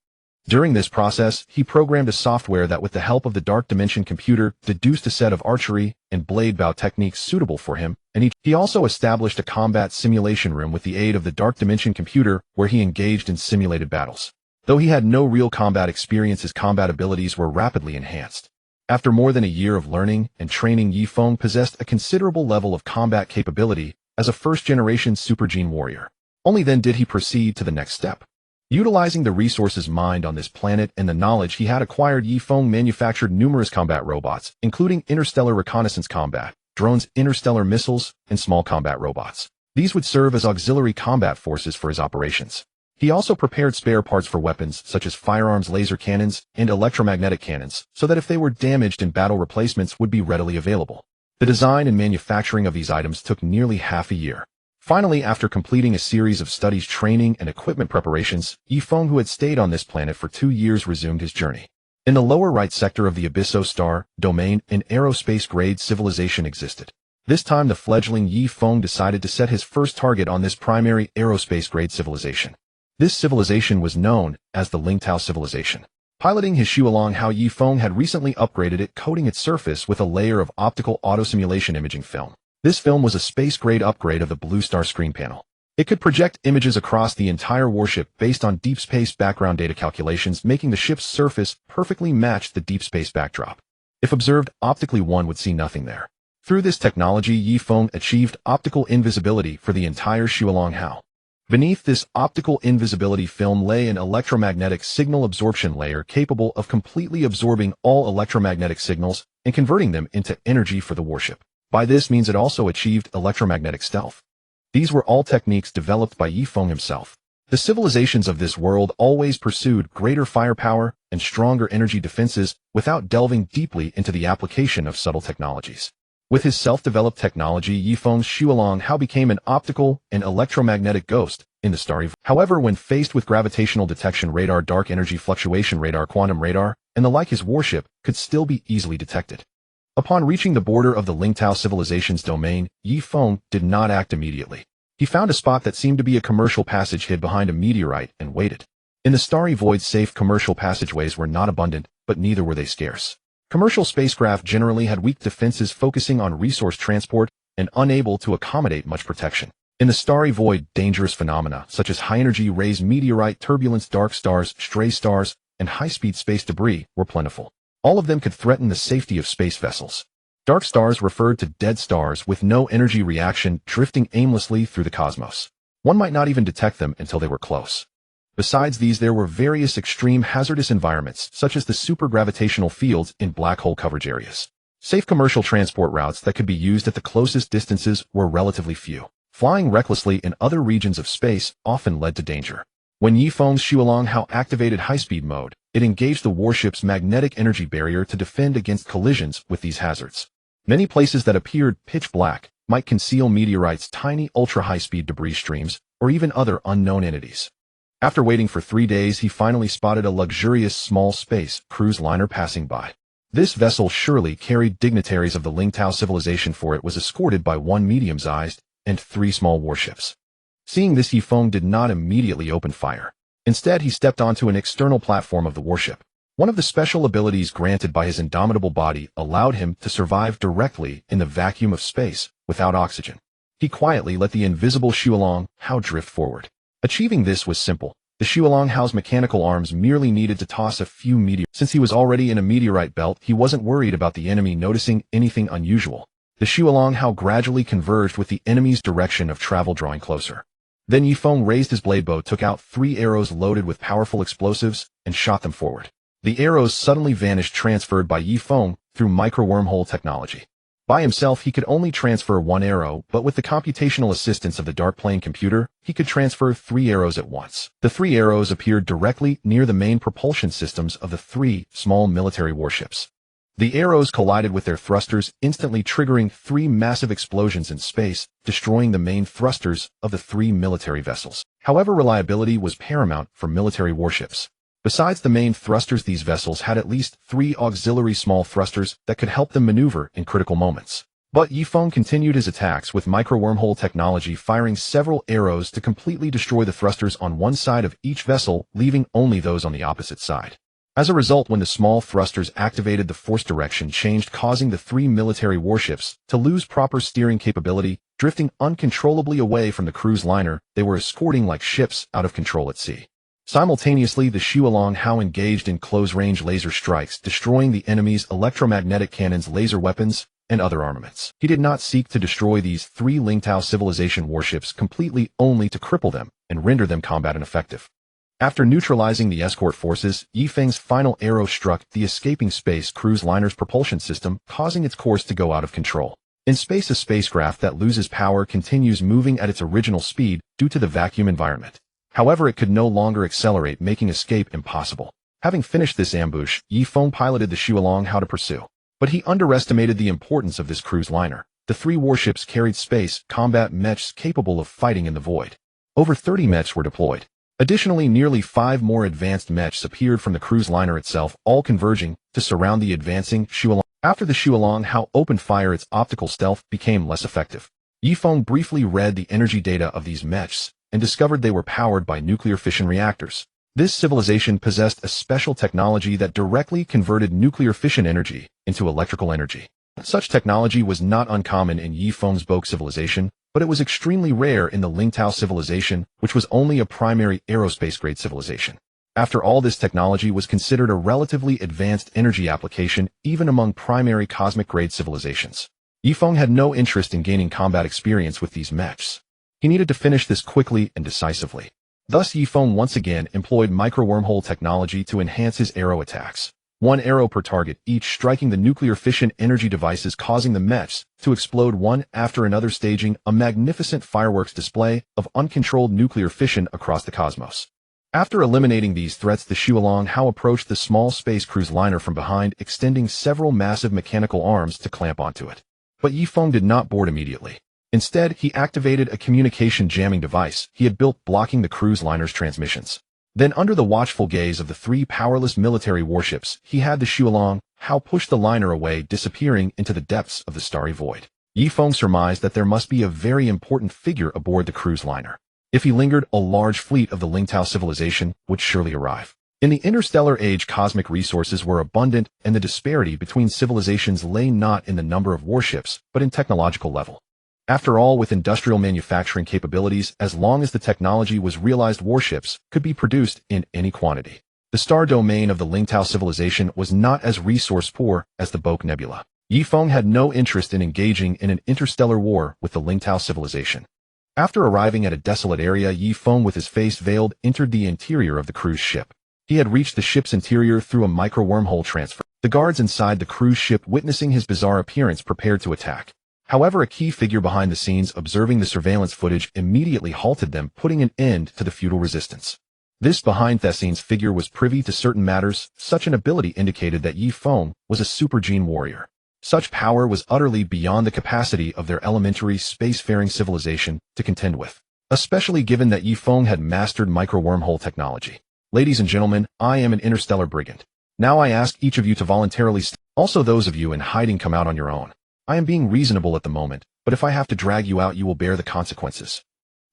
During this process, he programmed a software that, with the help of the Dark Dimension computer, deduced a set of archery and blade bow techniques suitable for him, and he also established a combat simulation room with the aid of the Dark Dimension computer where he engaged in simulated battles. Though he had no real combat experience, his combat abilities were rapidly enhanced. After more than a year of learning and training, Yifeng possessed a considerable level of combat capability as a first-generation super-gene warrior. Only then did he proceed to the next step. Utilizing the resources mined on this planet and the knowledge he had acquired, Yifeng manufactured numerous combat robots, including interstellar reconnaissance combat, drones, interstellar missiles, and small combat robots. These would serve as auxiliary combat forces for his operations. He also prepared spare parts for weapons such as firearms, laser cannons, and electromagnetic cannons, so that if they were damaged in battle, replacements would be readily available. The design and manufacturing of these items took nearly half a year. Finally, after completing a series of studies, training, and equipment preparations, Yifeng, who had stayed on this planet for 2 years, resumed his journey. In the lower right sector of the Abysso star domain, an aerospace-grade civilization existed. This time, the fledgling Yifeng decided to set his first target on this primary aerospace-grade civilization. This civilization was known as the Lingtao civilization. Piloting his Xuelong Hao, Yifeng had recently upgraded it, coating its surface with a layer of optical auto-simulation imaging film. This film was a space-grade upgrade of the Blue Star screen panel. It could project images across the entire warship based on deep space background data calculations, making the ship's surface perfectly match the deep space backdrop. If observed optically, one would see nothing there. Through this technology, Yifeng achieved optical invisibility for the entire Xuelong Hao. Beneath this optical invisibility film lay an electromagnetic signal absorption layer capable of completely absorbing all electromagnetic signals and converting them into energy for the warship. By this means, it also achieved electromagnetic stealth. These were all techniques developed by Yifeng himself. The civilizations of this world always pursued greater firepower and stronger energy defenses without delving deeply into the application of subtle technologies. With his self-developed technology, Yifeng's Xuelong Hao became an optical and electromagnetic ghost in the starry void. However, when faced with gravitational detection radar, dark energy fluctuation radar, quantum radar, and the like, his warship could still be easily detected. Upon reaching the border of the Lingtao civilization's domain, Yifeng did not act immediately. He found a spot that seemed to be a commercial passage hid behind a meteorite and waited. In the starry void, safe commercial passageways were not abundant, but neither were they scarce. Commercial spacecraft generally had weak defenses, focusing on resource transport and unable to accommodate much protection. In the starry void, dangerous phenomena such as high-energy rays, meteorite turbulence, dark stars, stray stars, and high-speed space debris were plentiful. All of them could threaten the safety of space vessels. Dark stars referred to dead stars with no energy reaction drifting aimlessly through the cosmos. One might not even detect them until they were close. Besides these, there were various extreme hazardous environments, such as the supergravitational fields in black hole coverage areas. Safe commercial transport routes that could be used at the closest distances were relatively few. Flying recklessly in other regions of space often led to danger. When Yifeng's Xuelong Hao activated high-speed mode, it engaged the warship's magnetic energy barrier to defend against collisions with these hazards. Many places that appeared pitch black might conceal meteorites, tiny ultra-high-speed debris streams, or even other unknown entities. After waiting for 3 days, he finally spotted a luxurious small space cruise liner passing by. This vessel surely carried dignitaries of the Lingtao civilization, for it was escorted by 1 medium-sized and 3 small warships. Seeing this, Yifeng did not immediately open fire. Instead, he stepped onto an external platform of the warship. One of the special abilities granted by his indomitable body allowed him to survive directly in the vacuum of space without oxygen. He quietly let the invisible Xuelong Hao drift forward. Achieving this was simple. The Xuelong Hao's mechanical arms merely needed to toss a few meteorites. Since he was already in a meteorite belt, he wasn't worried about the enemy noticing anything unusual. The Xuelong Hao gradually converged with the enemy's direction of travel, drawing closer. Then Yifeng raised his blade bow, took out 3 arrows loaded with powerful explosives, and shot them forward. The arrows suddenly vanished, transferred by Yifeng through micro-wormhole technology. By himself, he could only transfer 1 arrow, but with the computational assistance of the Dark Plane computer, he could transfer 3 arrows at once. The 3 arrows appeared directly near the main propulsion systems of the 3 small military warships. The arrows collided with their thrusters, instantly triggering 3 massive explosions in space, destroying the main thrusters of the 3 military vessels. However, reliability was paramount for military warships. Besides the main thrusters, these vessels had at least 3 auxiliary small thrusters that could help them maneuver in critical moments. But Yifeng continued his attacks with micro-wormhole technology, firing several arrows to completely destroy the thrusters on one side of each vessel, leaving only those on the opposite side. As a result, when the small thrusters activated, the force direction changed, causing the 3 military warships to lose proper steering capability, drifting uncontrollably away from the cruise liner they were escorting like ships out of control at sea. Simultaneously, the Xuelong Hao engaged in close-range laser strikes, destroying the enemy's electromagnetic cannons, laser weapons, and other armaments. He did not seek to destroy these 3 Lingtao civilization warships completely, only to cripple them and render them combat ineffective. After neutralizing the escort forces, Yifeng's final arrow struck the escaping space cruise liner's propulsion system, causing its course to go out of control. In space, a spacecraft that loses power continues moving at its original speed due to the vacuum environment. However, it could no longer accelerate, making escape impossible. Having finished this ambush, Yifeng piloted the Xuelong Hao to pursue. But he underestimated the importance of this cruise liner. The 3 warships carried space combat mechs capable of fighting in the void. Over 30 mechs were deployed. Additionally, nearly 5 more advanced mechs appeared from the cruise liner itself, all converging to surround the advancing Xuelong. After the Xuelong Hao opened fire, its optical stealth became less effective. Yifeng briefly read the energy data of these mechs and discovered they were powered by nuclear fission reactors. This civilization possessed a special technology that directly converted nuclear fission energy into electrical energy. Such technology was not uncommon in Yifeng's Boke civilization, but it was extremely rare in the Lingtao civilization, which was only a primary aerospace-grade civilization. After all, this technology was considered a relatively advanced energy application even among primary cosmic-grade civilizations. Yifeng had no interest in gaining combat experience with these mechs. He needed to finish this quickly and decisively. Thus, Yifeng once again employed micro-wormhole technology to enhance his arrow attacks. one arrow per target, each striking the nuclear fission energy devices, causing the mechs to explode one after another, staging a magnificent fireworks display of uncontrolled nuclear fission across the cosmos. After eliminating these threats, the Shualong Hao approached the small space cruise liner from behind, extending several massive mechanical arms to clamp onto it. But Yifeng did not board immediately. Instead, he activated a communication jamming device he had built, blocking the cruise liner's transmissions. Then, under the watchful gaze of the three powerless military warships, he had the Shualong Hao push the liner away, disappearing into the depths of the starry void. Yifeng surmised that there must be a very important figure aboard the cruise liner. If he lingered, a large fleet of the Lingtao civilization would surely arrive. In the interstellar age, cosmic resources were abundant, and the disparity between civilizations lay not in the number of warships, but in technological level. After all, with industrial manufacturing capabilities, as long as the technology was realized, warships could be produced in any quantity. The star domain of the Lingtao civilization was not as resource-poor as the Boke Nebula. Yifeng had no interest in engaging in an interstellar war with the Lingtao civilization. After arriving at a desolate area, Yifeng, with his face veiled, entered the interior of the cruise ship. He had reached the ship's interior through a micro-wormhole transfer. The guards inside the cruise ship, witnessing his bizarre appearance, prepared to attack. However, a key figure behind the scenes, observing the surveillance footage, immediately halted them, putting an end to the futile resistance. This behind-the-scenes figure was privy to certain matters. Such an ability indicated that Yifeng was a super-gene warrior. Such power was utterly beyond the capacity of their elementary spacefaring civilization to contend with, especially given that Yifeng had mastered micro-wormhole technology. Ladies and gentlemen, I am an interstellar brigand. Now I ask each of you to voluntarily also those of you in hiding, come out on your own. I am being reasonable at the moment, but if I have to drag you out, you will bear the consequences.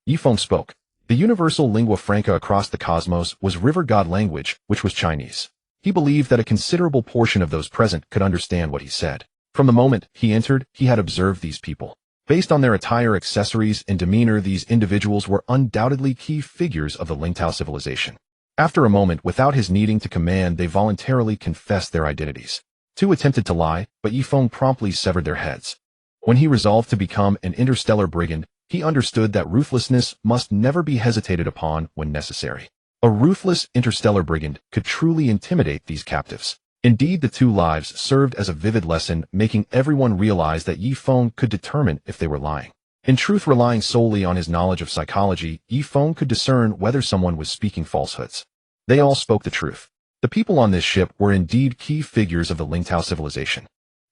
Yifeng spoke. The universal lingua franca across the cosmos was river god language, which was Chinese. He believed that a considerable portion of those present could understand what he said. From the moment he entered, he had observed these people. Based on their attire, accessories, and demeanor, these individuals were undoubtedly key figures of the Lingtao civilization. After a moment, without his needing to command, they voluntarily confessed their identities. Two attempted to lie, but Yifeng promptly severed their heads. When he resolved to become an interstellar brigand, he understood that ruthlessness must never be hesitated upon when necessary. A ruthless interstellar brigand could truly intimidate these captives. Indeed, the two lives served as a vivid lesson, making everyone realize that Yifeng could determine if they were lying. In truth, relying solely on his knowledge of psychology, Yifeng could discern whether someone was speaking falsehoods. They all spoke the truth. The people on this ship were indeed key figures of the Lingtao civilization.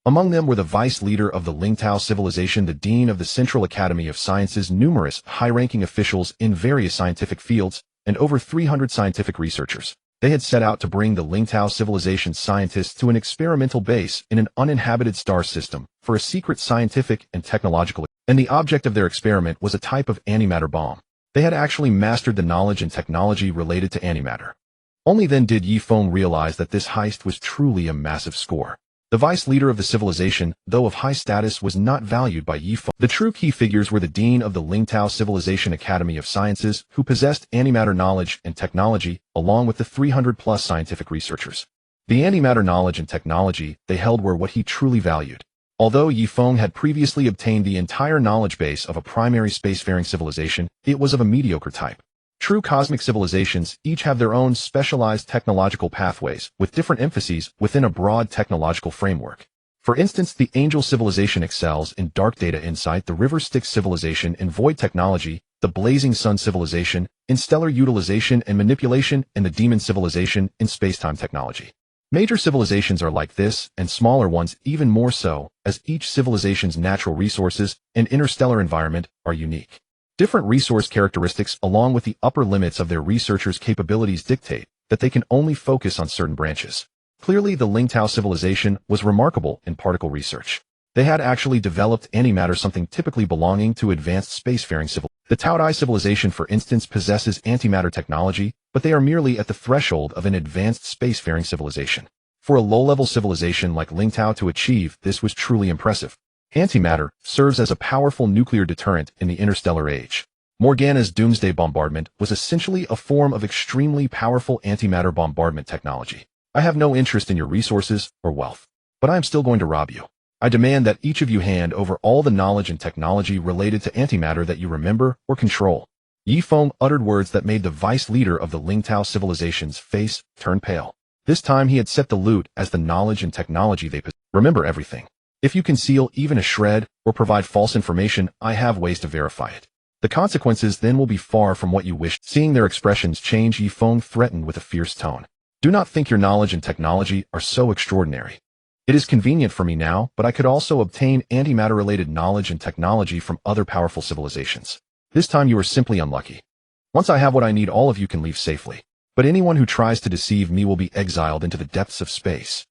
Among them were the vice leader of the Lingtao civilization, the dean of the Central Academy of Sciences, numerous high-ranking officials in various scientific fields, and over 300 scientific researchers. They had set out to bring the Lingtao civilization's scientists to an experimental base in an uninhabited star system for a secret scientific and technological, and the object of their experiment was a type of antimatter bomb. They had actually mastered the knowledge and technology related to antimatter. Only then did Yifeng realize that this heist was truly a massive score. The vice leader of the civilization, though of high status, was not valued by Yifeng. The true key figures were the dean of the Lingtao Civilization Academy of Sciences, who possessed antimatter knowledge and technology, along with the 300-plus scientific researchers. The antimatter knowledge and technology they held were what he truly valued. Although Yifeng had previously obtained the entire knowledge base of a primary spacefaring civilization, it was of a mediocre type. True cosmic civilizations each have their own specialized technological pathways, with different emphases within a broad technological framework. For instance, the Angel civilization excels in dark data insight, the River Styx civilization in void technology, the Blazing Sun civilization in stellar utilization and manipulation, and the Demon civilization in spacetime technology. Major civilizations are like this, and smaller ones even more so, as each civilization's natural resources and interstellar environment are unique. Different resource characteristics, along with the upper limits of their researchers' capabilities, dictate that they can only focus on certain branches. Clearly, the Lingtao civilization was remarkable in particle research. They had actually developed antimatter, something typically belonging to advanced spacefaring civilizations. The Taodai civilization, for instance, possesses antimatter technology, but they are merely at the threshold of an advanced spacefaring civilization. For a low-level civilization like Lingtao to achieve this was truly impressive. Antimatter serves as a powerful nuclear deterrent in the interstellar age. Morgana's doomsday bombardment was essentially a form of extremely powerful antimatter bombardment technology. I have no interest in your resources or wealth, but I am still going to rob you. I demand that each of you hand over all the knowledge and technology related to antimatter that you remember or control. Yifeng uttered words that made the vice leader of the Lingtao civilization's face turn pale. This time he had set the loot as the knowledge and technology they possess. Remember everything. If you conceal even a shred or provide false information, I have ways to verify it. The consequences then will be far from what you wished. Seeing their expressions change, Yifeng threatened with a fierce tone. Do not think your knowledge and technology are so extraordinary. It is convenient for me now, but I could also obtain antimatter-related knowledge and technology from other powerful civilizations. This time you are simply unlucky. Once I have what I need, all of you can leave safely. But anyone who tries to deceive me will be exiled into the depths of space.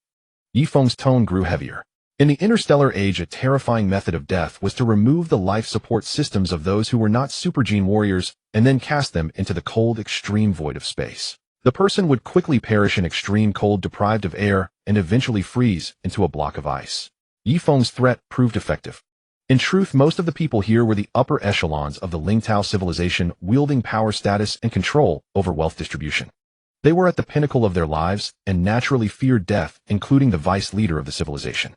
Yifeng's tone grew heavier. In the interstellar age, a terrifying method of death was to remove the life support systems of those who were not supergene warriors and then cast them into the cold, extreme void of space. The person would quickly perish in extreme cold, deprived of air, and eventually freeze into a block of ice. Yifeng's threat proved effective. In truth, most of the people here were the upper echelons of the Lingtao civilization, wielding power, status, and control over wealth distribution. They were at the pinnacle of their lives and naturally feared death, including the vice leader of the civilization.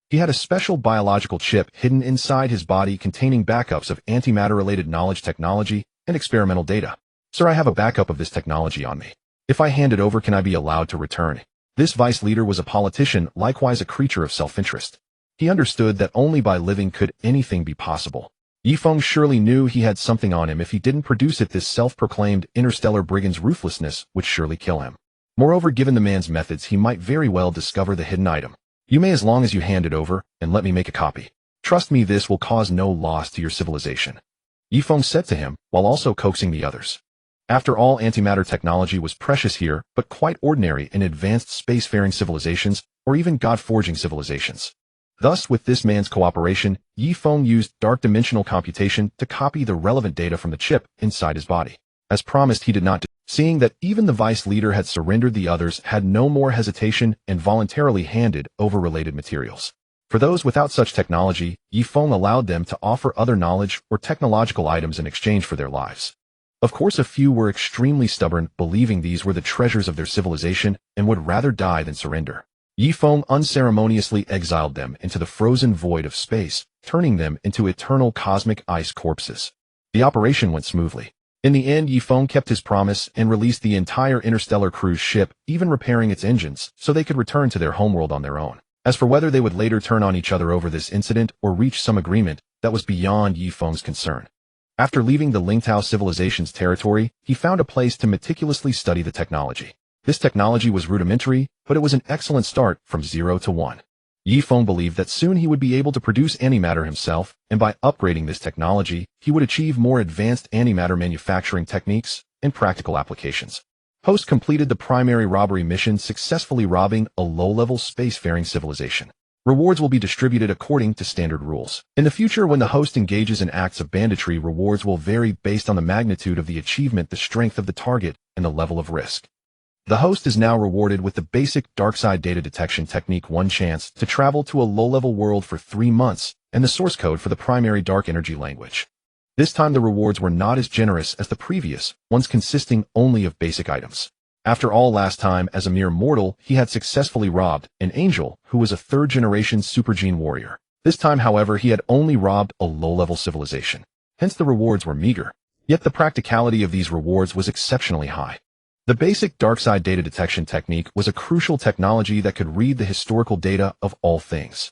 He had a special biological chip hidden inside his body containing backups of antimatter-related knowledge, technology, and experimental data. Sir, I have a backup of this technology on me. If I hand it over, can I be allowed to return? This vice leader was a politician, likewise a creature of self-interest. He understood that only by living could anything be possible. Yifeng surely knew he had something on him. If he didn't produce it, this self-proclaimed interstellar brigand's ruthlessness would surely kill him. Moreover, given the man's methods, he might very well discover the hidden item. You may, as long as you hand it over, and let me make a copy. Trust me, this will cause no loss to your civilization. Yifeng said to him, while also coaxing the others. After all, antimatter technology was precious here, but quite ordinary in advanced spacefaring civilizations, or even god-forging civilizations. Thus, with this man's cooperation, Yifeng used dark dimensional computation to copy the relevant data from the chip inside his body. As promised, he did not. Seeing that even the vice leader had surrendered, the others had no more hesitation and voluntarily handed over related materials. For those without such technology, Yifeng allowed them to offer other knowledge or technological items in exchange for their lives. Of course, a few were extremely stubborn, believing these were the treasures of their civilization and would rather die than surrender. Yifeng unceremoniously exiled them into the frozen void of space, turning them into eternal cosmic ice corpses. The operation went smoothly. In the end, Yifeng kept his promise and released the entire interstellar cruise ship, even repairing its engines, so they could return to their homeworld on their own. As for whether they would later turn on each other over this incident or reach some agreement, that was beyond Yifeng's concern. After leaving the Lingtao civilization's territory, he found a place to meticulously study the technology. This technology was rudimentary, but it was an excellent start from 0 to 1. Yifeng believed that soon he would be able to produce antimatter himself, and by upgrading this technology, he would achieve more advanced antimatter manufacturing techniques and practical applications. Host completed the primary robbery mission, successfully robbing a low-level spacefaring civilization. Rewards will be distributed according to standard rules. In the future, when the host engages in acts of banditry, rewards will vary based on the magnitude of the achievement, the strength of the target, and the level of risk. The host is now rewarded with the basic darkside data detection technique, one chance to travel to a low-level world for 3 months, and the source code for the primary dark energy language. This time the rewards were not as generous as the previous ones, consisting only of basic items. After all, last time, as a mere mortal, he had successfully robbed an angel who was a third-generation supergene warrior. This time, however, he had only robbed a low-level civilization. Hence the rewards were meager. Yet the practicality of these rewards was exceptionally high. The basic darkside data detection technique was a crucial technology that could read the historical data of all things.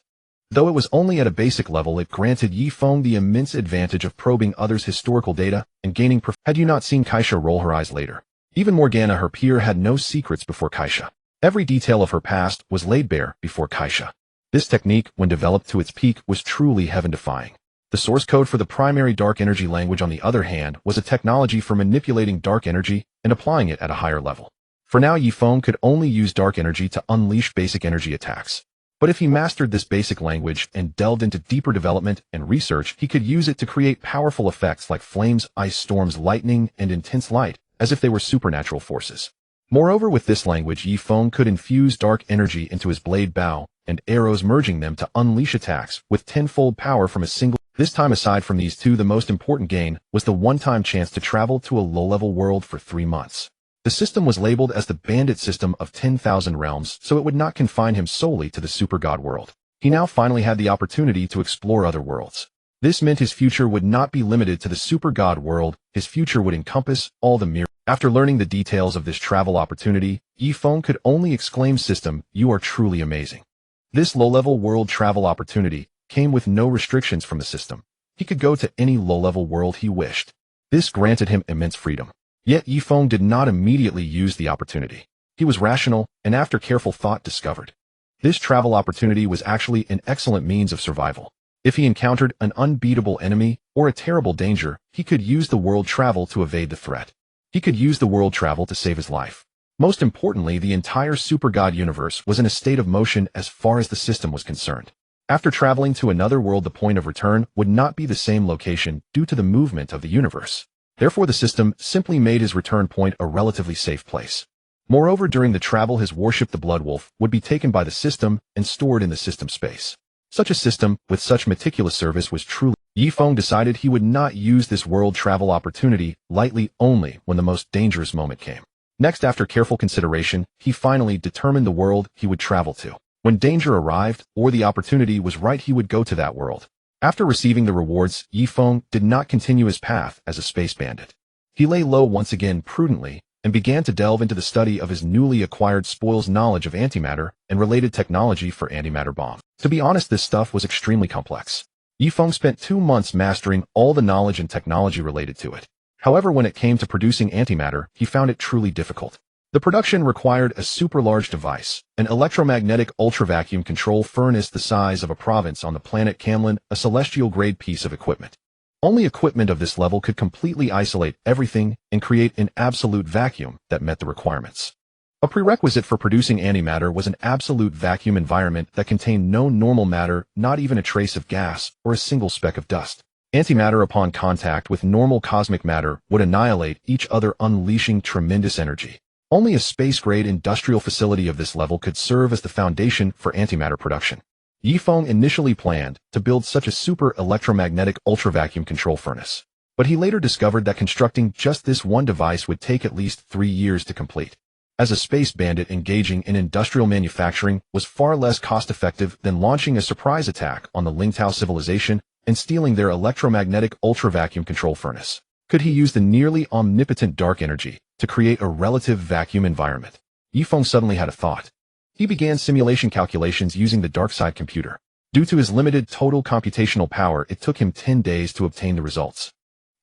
Though it was only at a basic level, it granted Yifeng the immense advantage of probing others' historical data and gaining Had you not seen Kaisha roll her eyes later? Even Morgana, her peer, had no secrets before Kaisha. Every detail of her past was laid bare before Kaisha. This technique, when developed to its peak, was truly heaven-defying. The source code for the primary dark energy language, on the other hand, was a technology for manipulating dark energy and applying it at a higher level. For now, Yifeng could only use dark energy to unleash basic energy attacks. But if he mastered this basic language and delved into deeper development and research, he could use it to create powerful effects like flames, ice storms, lightning, and intense light, as if they were supernatural forces. Moreover, with this language, Yifeng could infuse dark energy into his blade bow and arrows, merging them to unleash attacks with tenfold power from a single. This time, aside from these two, the most important gain was the one-time chance to travel to a low-level world for 3 months. The system was labeled as the Bandit System of 10,000 Realms, so it would not confine him solely to the super god world. He now finally had the opportunity to explore other worlds. This meant his future would not be limited to the super god world. His future would encompass all the After learning the details of this travel opportunity, Yifeng could only exclaim, "System, you are truly amazing." This low-level world travel opportunity came with no restrictions from the system. He could go to any low-level world he wished. This granted him immense freedom. Yet Yifeng did not immediately use the opportunity. He was rational, and after careful thought discovered this travel opportunity was actually an excellent means of survival. If he encountered an unbeatable enemy or a terrible danger, he could use the world travel to evade the threat. He could use the world travel to save his life. Most importantly, the entire super god universe was in a state of motion as far as the system was concerned. After traveling to another world, the point of return would not be the same location due to the movement of the universe. Therefore, the system simply made his return point a relatively safe place. Moreover, during the travel, his warship, the Blood Wolf, would be taken by the system and stored in the system space. Such a system, with such meticulous service, was truly... Yifeng decided he would not use this world travel opportunity lightly only when the most dangerous moment came. Next, after careful consideration, he finally determined the world he would travel to. When danger arrived, or the opportunity was right, he would go to that world. After receiving the rewards, Yifeng did not continue his path as a space bandit. He lay low once again prudently, and began to delve into the study of his newly acquired spoils knowledge of antimatter and related technology for antimatter bomb. To be honest, this stuff was extremely complex. Yifeng spent 2 months mastering all the knowledge and technology related to it. However, when it came to producing antimatter, he found it truly difficult. The production required a super large device, an electromagnetic ultra-vacuum control furnace the size of a province on the planet Camlin, a celestial-grade piece of equipment. Only equipment of this level could completely isolate everything and create an absolute vacuum that met the requirements. A prerequisite for producing antimatter was an absolute vacuum environment that contained no normal matter, not even a trace of gas or a single speck of dust. Antimatter upon contact with normal cosmic matter would annihilate each other, unleashing tremendous energy. Only a space-grade industrial facility of this level could serve as the foundation for antimatter production. Yifeng initially planned to build such a super electromagnetic ultra-vacuum control furnace, but he later discovered that constructing just this one device would take at least 3 years to complete. As a space bandit, engaging in industrial manufacturing was far less cost-effective than launching a surprise attack on the Lingtao civilization and stealing their electromagnetic ultra-vacuum control furnace. Could he use the nearly omnipotent dark energy to create a relative vacuum environment? Yifeng suddenly had a thought. He began simulation calculations using the dark side computer. Due to his limited total computational power, it took him 10 days to obtain the results.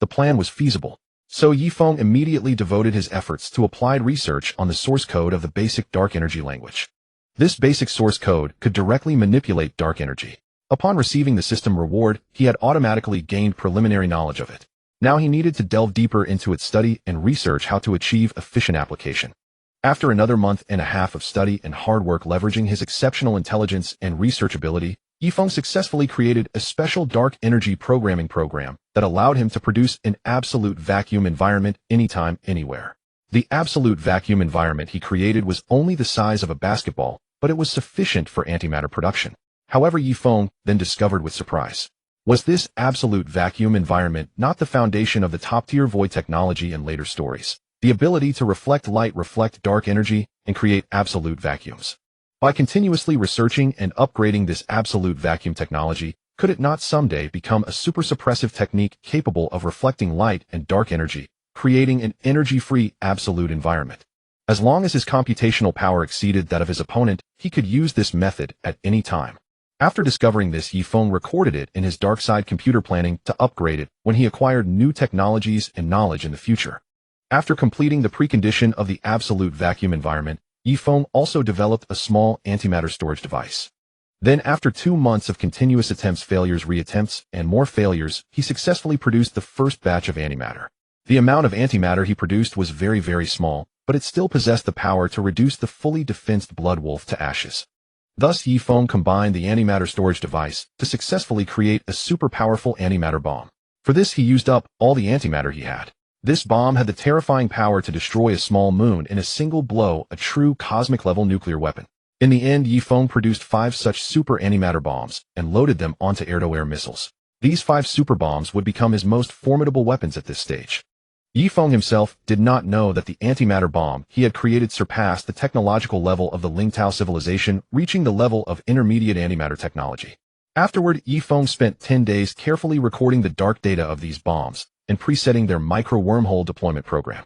The plan was feasible, so Yifeng immediately devoted his efforts to applied research on the source code of the basic dark energy language. This basic source code could directly manipulate dark energy. Upon receiving the system reward, he had automatically gained preliminary knowledge of it. Now he needed to delve deeper into its study and research how to achieve efficient application. After another month and a half of study and hard work leveraging his exceptional intelligence and research ability, Yifeng successfully created a special dark energy programming program that allowed him to produce an absolute vacuum environment anytime, anywhere. The absolute vacuum environment he created was only the size of a basketball, but it was sufficient for antimatter production. However, Yifeng then discovered with surprise. Was this absolute vacuum environment not the foundation of the top-tier void technology in later stories? The ability to reflect light, reflect dark energy, and create absolute vacuums. By continuously researching and upgrading this absolute vacuum technology, could it not someday become a super suppressive technique capable of reflecting light and dark energy, creating an energy-free absolute environment? As long as his computational power exceeded that of his opponent, he could use this method at any time. After discovering this, Yifeng recorded it in his dark side computer, planning to upgrade it when he acquired new technologies and knowledge in the future. After completing the precondition of the absolute vacuum environment, Yifeng also developed a small antimatter storage device. Then, after 2 months of continuous attempts, failures, reattempts, and more failures, he successfully produced the first batch of antimatter. The amount of antimatter he produced was very, very small, but it still possessed the power to reduce the fully defensed Blood Wolf to ashes. Thus, Yifeng combined the antimatter storage device to successfully create a super powerful antimatter bomb. For this, he used up all the antimatter he had. This bomb had the terrifying power to destroy a small moon in a single blow, a true cosmic-level nuclear weapon. In the end, Yifeng produced 5 such super antimatter bombs and loaded them onto air-to-air missiles. These 5 super bombs would become his most formidable weapons at this stage. Yifeng himself did not know that the antimatter bomb he had created surpassed the technological level of the Lingtao civilization, reaching the level of intermediate antimatter technology. Afterward, Yifeng spent 10 days carefully recording the dark data of these bombs and presetting their micro-wormhole deployment program.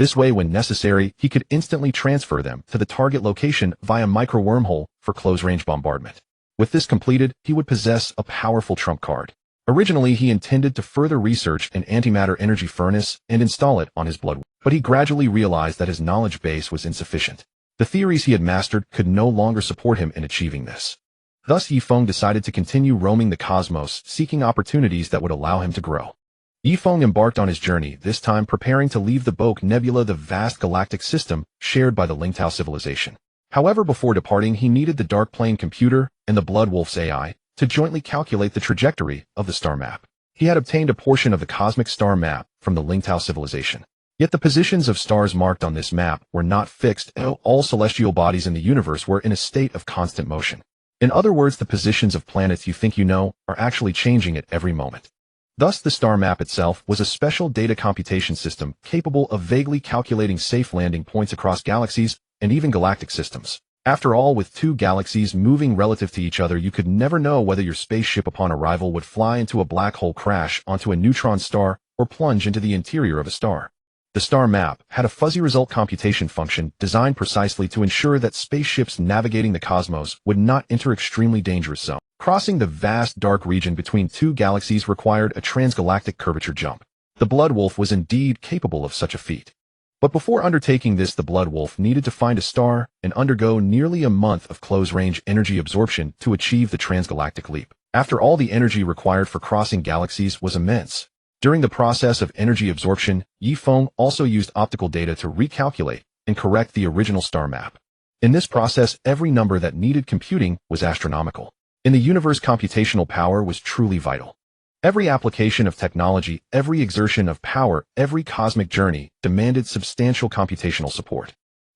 This way, when necessary, he could instantly transfer them to the target location via micro-wormhole for close-range bombardment. With this completed, he would possess a powerful trump card. Originally, he intended to further research an antimatter energy furnace and install it on his blood, but he gradually realized that his knowledge base was insufficient. The theories he had mastered could no longer support him in achieving this. Thus, Yifeng decided to continue roaming the cosmos, seeking opportunities that would allow him to grow. Yifeng embarked on his journey, this time preparing to leave the Boke Nebula, the vast galactic system shared by the Lingtao civilization. However, before departing, he needed the Dark Plane computer and the Blood Wolf's AI to jointly calculate the trajectory of the star map. He had obtained a portion of the cosmic star map from the Lingtao civilization. Yet the positions of stars marked on this map were not fixed, and all celestial bodies in the universe were in a state of constant motion. In other words, the positions of planets you think you know are actually changing at every moment. Thus, the star map itself was a special data computation system capable of vaguely calculating safe landing points across galaxies and even galactic systems. After all, with two galaxies moving relative to each other, you could never know whether your spaceship upon arrival would fly into a black hole, crash onto a neutron star, or plunge into the interior of a star. The star map had a fuzzy result computation function designed precisely to ensure that spaceships navigating the cosmos would not enter extremely dangerous zones. Crossing the vast dark region between two galaxies required a transgalactic curvature jump. The Blood Wolf was indeed capable of such a feat. But before undertaking this, the Blood Wolf needed to find a star and undergo nearly a month of close-range energy absorption to achieve the transgalactic leap. After all, the energy required for crossing galaxies was immense. During the process of energy absorption, Yifeng also used optical data to recalculate and correct the original star map. In this process, every number that needed computing was astronomical. In the universe, computational power was truly vital. Every application of technology, every exertion of power, every cosmic journey demanded substantial computational support.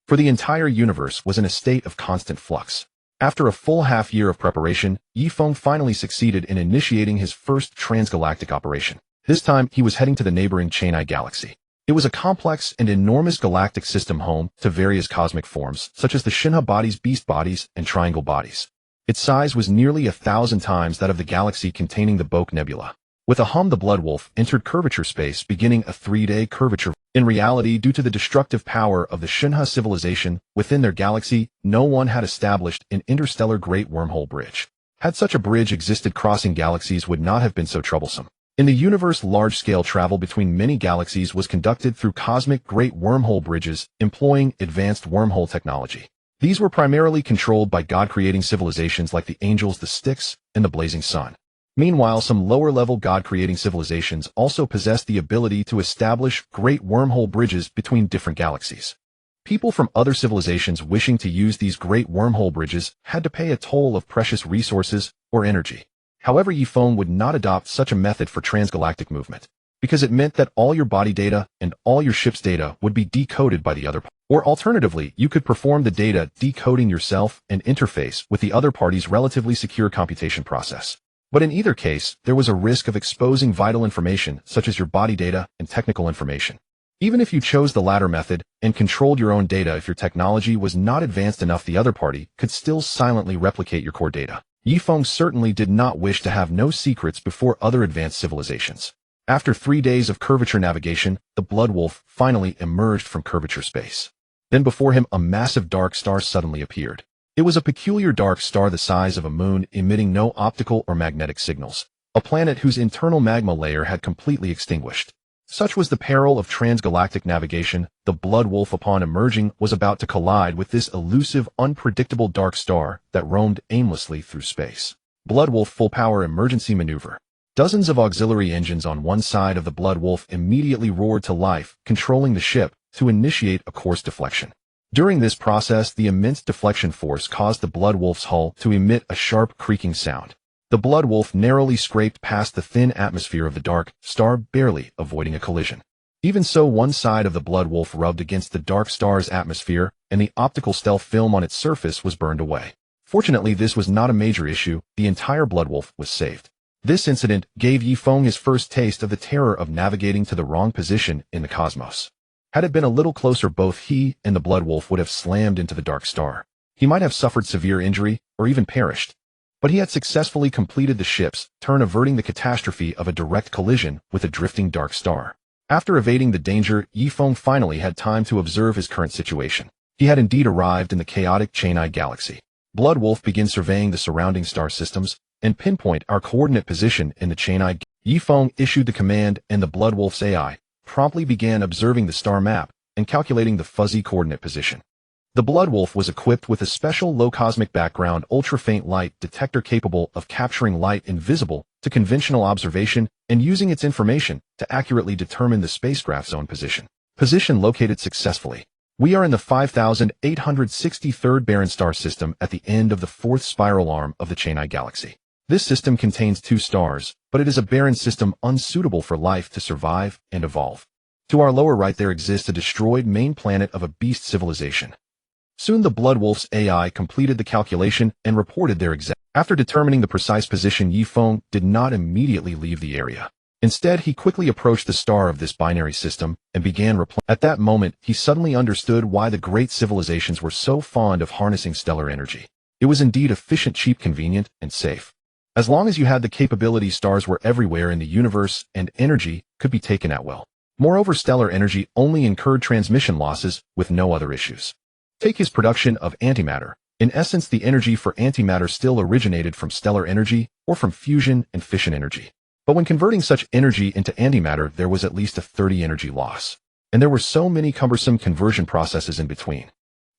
For the entire universe was in a state of constant flux. After a full half-year of preparation, Yifeng finally succeeded in initiating his first transgalactic operation. This time, he was heading to the neighboring Chang'e galaxy. It was a complex and enormous galactic system home to various cosmic forms, such as the Shinha bodies, beast bodies, and triangle bodies. Its size was nearly 1,000 times that of the galaxy containing the Boke Nebula. With a hum, the Blood Wolf entered curvature space, beginning a 3-day curvature. In reality, due to the destructive power of the Shinha civilization within their galaxy, no one had established an interstellar Great Wormhole bridge. Had such a bridge existed, crossing galaxies would not have been so troublesome. In the universe, large-scale travel between many galaxies was conducted through cosmic Great Wormhole bridges, employing advanced wormhole technology. These were primarily controlled by God-creating civilizations like the angels, the Styx, and the blazing sun. Meanwhile, some lower-level God-creating civilizations also possessed the ability to establish great wormhole bridges between different galaxies. People from other civilizations wishing to use these great wormhole bridges had to pay a toll of precious resources or energy. However, Yifeng would not adopt such a method for transgalactic movement, because it meant that all your body data and all your ship's data would be decoded by the other party. Or alternatively, you could perform the data decoding yourself and interface with the other party's relatively secure computation process. But in either case, there was a risk of exposing vital information such as your body data and technical information. Even if you chose the latter method and controlled your own data, if your technology was not advanced enough, the other party could still silently replicate your core data. Yifeng certainly did not wish to have no secrets before other advanced civilizations. After 3 days of curvature navigation, the Blood Wolf finally emerged from curvature space. Then before him, a massive dark star suddenly appeared. It was a peculiar dark star the size of a moon, emitting no optical or magnetic signals. A planet whose internal magma layer had completely extinguished. Such was the peril of transgalactic navigation. The Blood Wolf, upon emerging, was about to collide with this elusive, unpredictable dark star that roamed aimlessly through space. Blood Wolf full power emergency maneuver. Dozens of auxiliary engines on one side of the Blood Wolf immediately roared to life, controlling the ship to initiate a course deflection. During this process, the immense deflection force caused the Blood Wolf's hull to emit a sharp creaking sound. The Blood Wolf narrowly scraped past the thin atmosphere of the dark star, barely avoiding a collision. Even so, one side of the Blood Wolf rubbed against the dark star's atmosphere, and the optical stealth film on its surface was burned away. Fortunately, this was not a major issue. The entire Blood Wolf was saved. This incident gave Yifeng his first taste of the terror of navigating to the wrong position in the cosmos. Had it been a little closer, both he and the Blood Wolf would have slammed into the dark star. He might have suffered severe injury, or even perished. But he had successfully completed the ship's turn, averting the catastrophe of a direct collision with a drifting dark star. After evading the danger, Yifeng finally had time to observe his current situation. He had indeed arrived in the chaotic Chaineye Galaxy. Blood Wolf began surveying the surrounding star systems and pinpoint our coordinate position in the Chaineye. Yifeng issued the command, and the Blood Wolf's AI promptly began observing the star map and calculating the fuzzy coordinate position. The Blood Wolf was equipped with a special low-cosmic background ultra-faint light detector capable of capturing light invisible to conventional observation and using its information to accurately determine the spacecraft's own position. Position located successfully. We are in the 5863rd Barren star system at the end of the fourth spiral arm of the Chaineye Galaxy. This system contains 2 stars, but it is a barren system unsuitable for life to survive and evolve. To our lower right there exists a destroyed main planet of a beast civilization. Soon the Blood Wolf's AI completed the calculation and reported their exact. After determining the precise position, Yifeng did not immediately leave the area. Instead, he quickly approached the star of this binary system and began replying. At that moment, he suddenly understood why the great civilizations were so fond of harnessing stellar energy. It was indeed efficient, cheap, convenient, and safe. As long as you had the capability, stars were everywhere in the universe and energy could be taken at will. Moreover, stellar energy only incurred transmission losses with no other issues. Take his production of antimatter. In essence, the energy for antimatter still originated from stellar energy or from fusion and fission energy. But when converting such energy into antimatter, there was at least a 30 energy loss. And there were so many cumbersome conversion processes in between.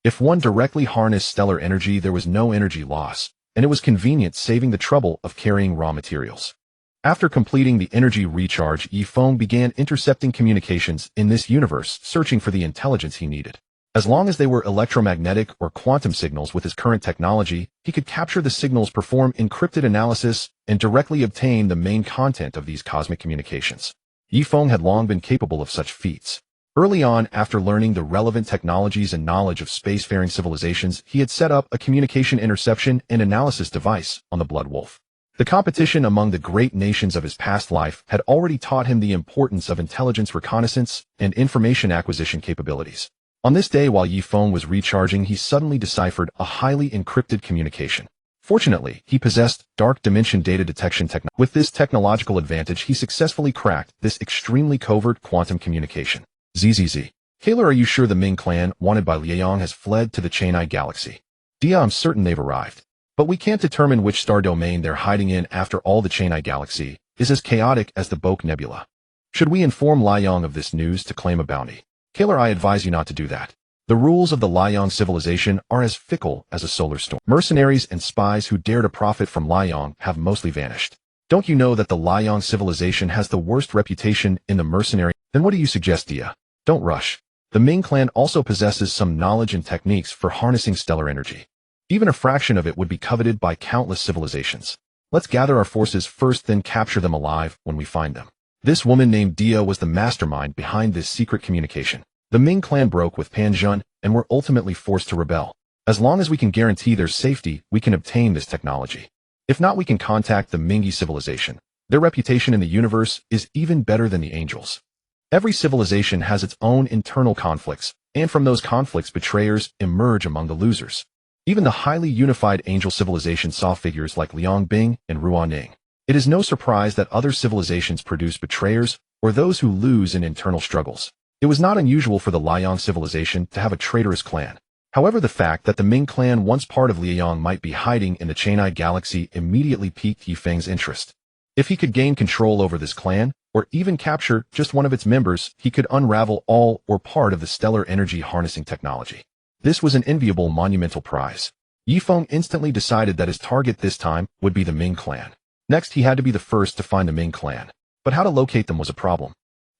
If one directly harnessed stellar energy, there was no energy loss, and it was convenient, saving the trouble of carrying raw materials. After completing the energy recharge, Yifeng began intercepting communications in this universe, searching for the intelligence he needed. As long as they were electromagnetic or quantum signals with his current technology, he could capture the signals, perform encrypted analysis, and directly obtain the main content of these cosmic communications. Yifeng had long been capable of such feats. Early on, after learning the relevant technologies and knowledge of spacefaring civilizations, he had set up a communication interception and analysis device on the Blood Wolf. The competition among the great nations of his past life had already taught him the importance of intelligence reconnaissance and information acquisition capabilities. On this day, while Yifeng was recharging, he suddenly deciphered a highly encrypted communication. Fortunately, he possessed dark dimension data detection technology. With this technological advantage, he successfully cracked this extremely covert quantum communication. ZZZ. Kayla, are you sure the Ming clan, wanted by Liang, has fled to the Chaineye Galaxy? Dia, I'm certain they've arrived. But we can't determine which star domain they're hiding in. After all, the Chaineye Galaxy is as chaotic as the Boke Nebula. Should we inform Liang of this news to claim a bounty? Kayla, I advise you not to do that. The rules of the Liang civilization are as fickle as a solar storm. Mercenaries and spies who dare to profit from Liang have mostly vanished. Don't you know that the Liang civilization has the worst reputation in the mercenary? Then what do you suggest, Dia? Don't rush. The Ming clan also possesses some knowledge and techniques for harnessing stellar energy. Even a fraction of it would be coveted by countless civilizations. Let's gather our forces first, then capture them alive when we find them. This woman named Dia was the mastermind behind this secret communication. The Ming clan broke with Pan Zhun and were ultimately forced to rebel. As long as we can guarantee their safety, we can obtain this technology. If not, we can contact the Mingi civilization. Their reputation in the universe is even better than the angels. Every civilization has its own internal conflicts, and from those conflicts, betrayers emerge among the losers. Even the highly unified angel civilization saw figures like Liang Bing and Ruan Ning. It is no surprise that other civilizations produce betrayers or those who lose in internal struggles. It was not unusual for the Liang civilization to have a traitorous clan. However, the fact that the Ming clan, once part of Liang, might be hiding in the Chaineye Galaxy immediately piqued Yifeng's interest. If he could gain control over this clan, or even capture just one of its members, he could unravel all or part of the stellar energy harnessing technology. This was an enviable, monumental prize. Yifeng instantly decided that his target this time would be the Ming clan. Next, he had to be the first to find the Ming clan. But how to locate them was a problem.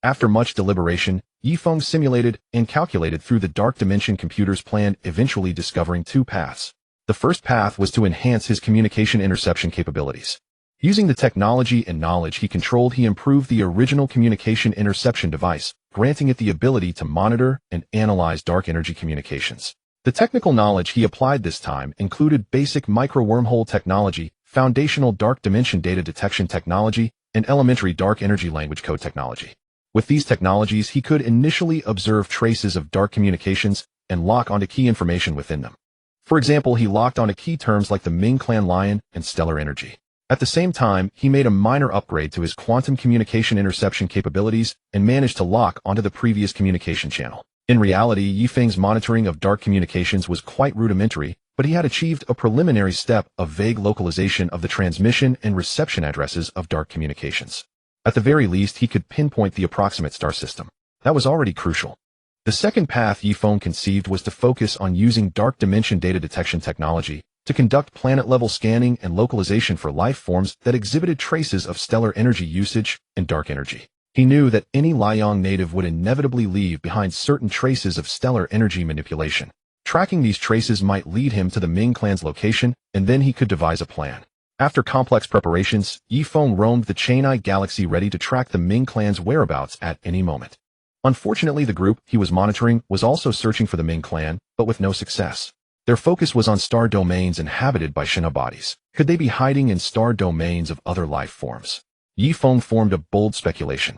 After much deliberation, Yifeng simulated and calculated through the dark dimension computer's plan, eventually discovering 2 paths. The first path was to enhance his communication interception capabilities. Using the technology and knowledge he controlled, he improved the original communication interception device, granting it the ability to monitor and analyze dark energy communications. The technical knowledge he applied this time included basic micro-wormhole technology, foundational dark dimension data detection technology, and elementary dark energy language code technology. With these technologies, he could initially observe traces of dark communications and lock onto key information within them. For example, he locked onto key terms like the Ming clan lion and stellar energy. At the same time, he made a minor upgrade to his quantum communication interception capabilities and managed to lock onto the previous communication channel. In reality, Yifeng's monitoring of dark communications was quite rudimentary, but he had achieved a preliminary step of vague localization of the transmission and reception addresses of dark communications. At the very least, he could pinpoint the approximate star system. That was already crucial. The second path Yifeng conceived was to focus on using dark dimension data detection technology to conduct planet-level scanning and localization for life forms that exhibited traces of stellar energy usage and dark energy. He knew that any Liang native would inevitably leave behind certain traces of stellar energy manipulation. Tracking these traces might lead him to the Ming clan's location, and then he could devise a plan. After complex preparations, Yifeng roamed the Chang'e galaxy ready to track the Ming clan's whereabouts at any moment. Unfortunately, the group he was monitoring was also searching for the Ming clan, but with no success. Their focus was on star domains inhabited by Shinha bodies. Could they be hiding in star domains of other life forms? Yifeng formed a bold speculation.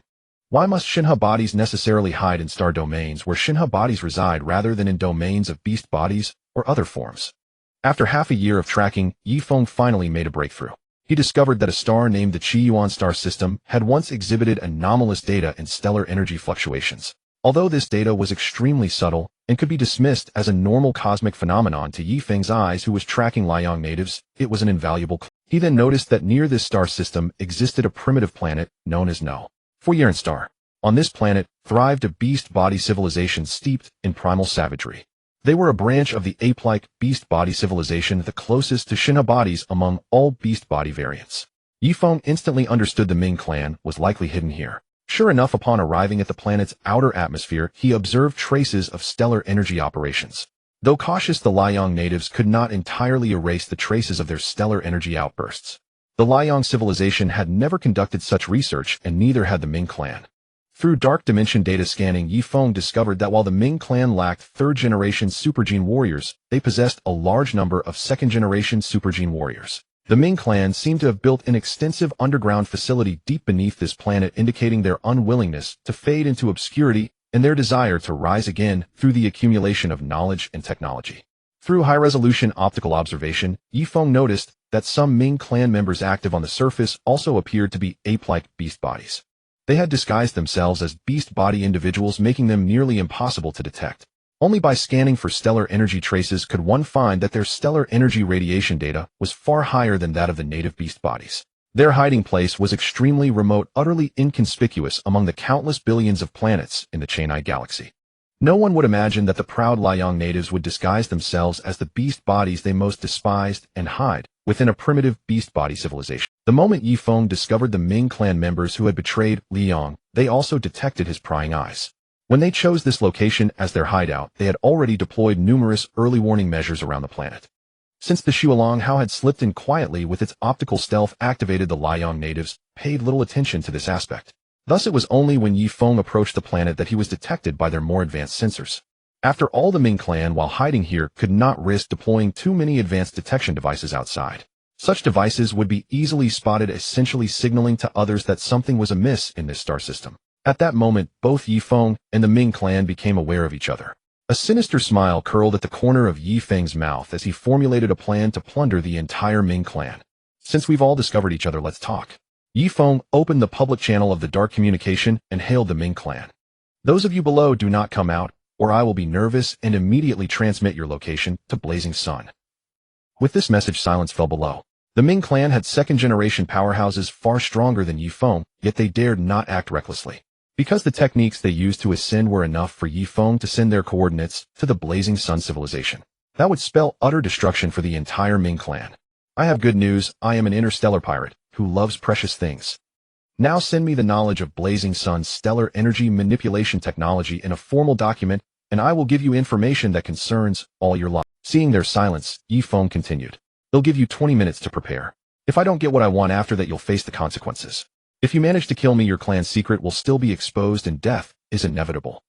Why must Shinha bodies necessarily hide in star domains where Shinha bodies reside rather than in domains of beast bodies or other forms? After half a year of tracking, Yifeng finally made a breakthrough. He discovered that a star named the Qiyuan star system had once exhibited anomalous data in stellar energy fluctuations. Although this data was extremely subtle and could be dismissed as a normal cosmic phenomenon to Yifeng's eyes, who was tracking Liang natives, it was an invaluable clue. He then noticed that near this star system existed a primitive planet known as No. Foyern star. On this planet thrived a beast body civilization steeped in primal savagery. They were a branch of the ape-like beast body civilization, the closest to Shinha bodies among all beast body variants. Yifeng instantly understood the Ming clan was likely hidden here. Sure enough, upon arriving at the planet's outer atmosphere, he observed traces of stellar energy operations. Though cautious, the Liang natives could not entirely erase the traces of their stellar energy outbursts. The Liang civilization had never conducted such research, and neither had the Ming clan. Through dark dimension data scanning, Yifeng discovered that while the Ming clan lacked third-generation supergene warriors, they possessed a large number of second-generation supergene warriors. The Ming clan seemed to have built an extensive underground facility deep beneath this planet, indicating their unwillingness to fade into obscurity and their desire to rise again through the accumulation of knowledge and technology. Through high-resolution optical observation, Yifeng noticed that some Ming clan members active on the surface also appeared to be ape-like beast bodies. They had disguised themselves as beast body individuals, making them nearly impossible to detect. Only by scanning for stellar energy traces could one find that their stellar energy radiation data was far higher than that of the native beast bodies. Their hiding place was extremely remote, utterly inconspicuous among the countless billions of planets in the Chang'e galaxy. No one would imagine that the proud Liang natives would disguise themselves as the beast bodies they most despised and hide within a primitive beast body civilization. The moment Yifeng discovered the Ming clan members who had betrayed Liang, they also detected his prying eyes. When they chose this location as their hideout, they had already deployed numerous early warning measures around the planet. Since the Xuelong Hao had slipped in quietly with its optical stealth activated, the Liang natives paid little attention to this aspect. Thus it was only when Yifeng approached the planet that he was detected by their more advanced sensors. After all, the Ming clan, while hiding here, could not risk deploying too many advanced detection devices outside. Such devices would be easily spotted, essentially signaling to others that something was amiss in this star system. At that moment, both Yifeng and the Ming clan became aware of each other. A sinister smile curled at the corner of Yifeng's mouth as he formulated a plan to plunder the entire Ming clan. Since we've all discovered each other, let's talk. Yifeng opened the public channel of the dark communication and hailed the Ming clan. Those of you below, do not come out, or I will be nervous and immediately transmit your location to Blazing Sun. With this message, silence fell below. The Ming clan had second-generation powerhouses far stronger than Yifeng, yet they dared not act recklessly. Because the techniques they used to ascend were enough for Yifeng to send their coordinates to the Blazing Sun civilization. That would spell utter destruction for the entire Ming clan. I have good news. I am an interstellar pirate who loves precious things. Now send me the knowledge of Blazing Sun's stellar energy manipulation technology in a formal document, and I will give you information that concerns all your life. Seeing their silence, Yifeng continued. They'll give you 20 minutes to prepare. If I don't get what I want after that, you'll face the consequences. If you manage to kill me, your clan's secret will still be exposed and death is inevitable.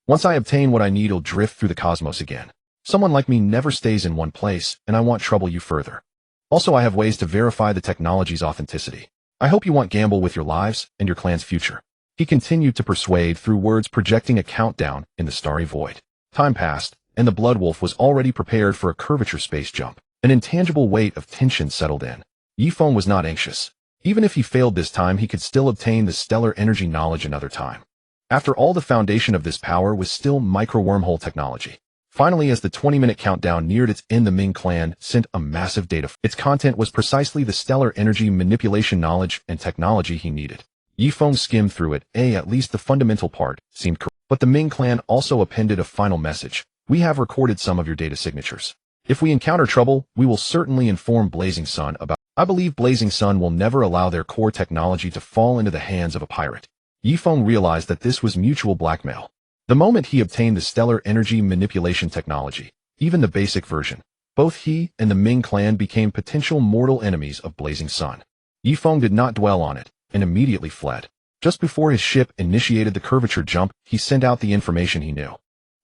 Once I obtain what I need, I'll drift through the cosmos again. Someone like me never stays in one place, and I won't trouble you further. Also, I have ways to verify the technology's authenticity. I hope you won't gamble with your lives and your clan's future. He continued to persuade through words projecting a countdown in the starry void. Time passed, and the Blood Wolf was already prepared for a curvature space jump. An intangible weight of tension settled in. Yifeng was not anxious. Even if he failed this time, he could still obtain the stellar energy knowledge another time. After all, the foundation of this power was still micro-wormhole technology. Finally, as the 20-minute countdown neared its end, the Ming clan sent a massive data. Its content was precisely the stellar energy manipulation knowledge and technology he needed. Yifeng skimmed through it. At least the fundamental part seemed correct. But the Ming clan also appended a final message. We have recorded some of your data signatures. If we encounter trouble, we will certainly inform Blazing Sun about. I believe Blazing Sun will never allow their core technology to fall into the hands of a pirate. Yifeng realized that this was mutual blackmail. The moment he obtained the stellar energy manipulation technology, even the basic version, both he and the Ming clan became potential mortal enemies of Blazing Sun. Yifeng did not dwell on it, and immediately fled. Just before his ship initiated the curvature jump, he sent out the information he knew.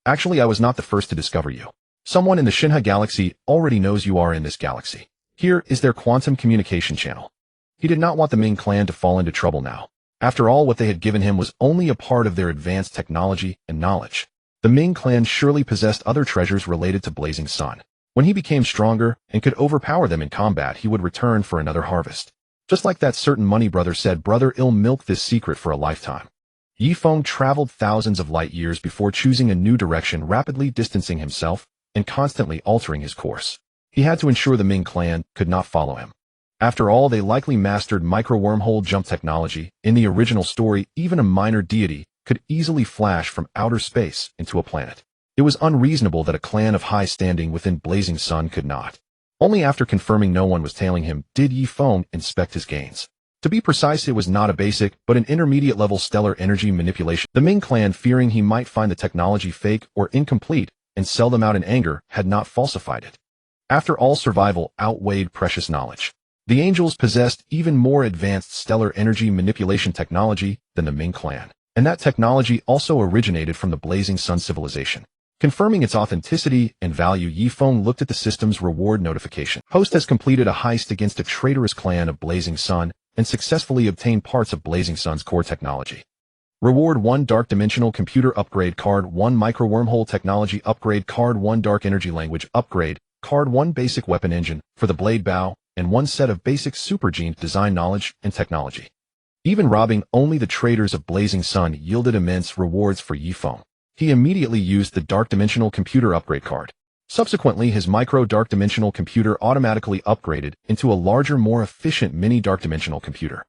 Actually, I was not the first to discover you. Someone in the Shinha galaxy already knows you are in this galaxy. Here is their quantum communication channel. He did not want the Ming clan to fall into trouble now. After all, what they had given him was only a part of their advanced technology and knowledge. The Ming clan surely possessed other treasures related to Blazing Sun. When he became stronger and could overpower them in combat, he would return for another harvest. Just like that certain money brother said, brother ill milk this secret for a lifetime. Yifeng traveled thousands of light years before choosing a new direction, rapidly distancing himself and constantly altering his course. He had to ensure the Ming clan could not follow him. After all, they likely mastered micro-wormhole jump technology. In the original story, even a minor deity could easily flash from outer space into a planet. It was unreasonable that a clan of high standing within Blazing Sun could not. Only after confirming no one was tailing him did Yifeng inspect his gains. To be precise, it was not a basic, but an intermediate-level stellar energy manipulation. The Ming clan, fearing he might find the technology fake or incomplete and sell them out in anger, had not falsified it. After all, survival outweighed precious knowledge. The angels possessed even more advanced stellar energy manipulation technology than the Ming clan, and that technology also originated from the Blazing Sun civilization. Confirming its authenticity and value, Yifeng looked at the system's reward notification. Host has completed a heist against a traitorous clan of Blazing Sun and successfully obtained parts of Blazing Sun's core technology. Reward: 1 Dark Dimensional Computer Upgrade Card, 1 Micro Wormhole Technology Upgrade Card, 1 Dark Energy Language Upgrade Card, 1 Basic Weapon Engine for the Blade Bow, and 1 set of basic super gene design knowledge and technology. Even robbing only the traders of Blazing Sun yielded immense rewards for Yifeng. He immediately used the Dark Dimensional Computer Upgrade card. Subsequently, his Micro Dark Dimensional Computer automatically upgraded into a larger, more efficient Mini Dark Dimensional Computer.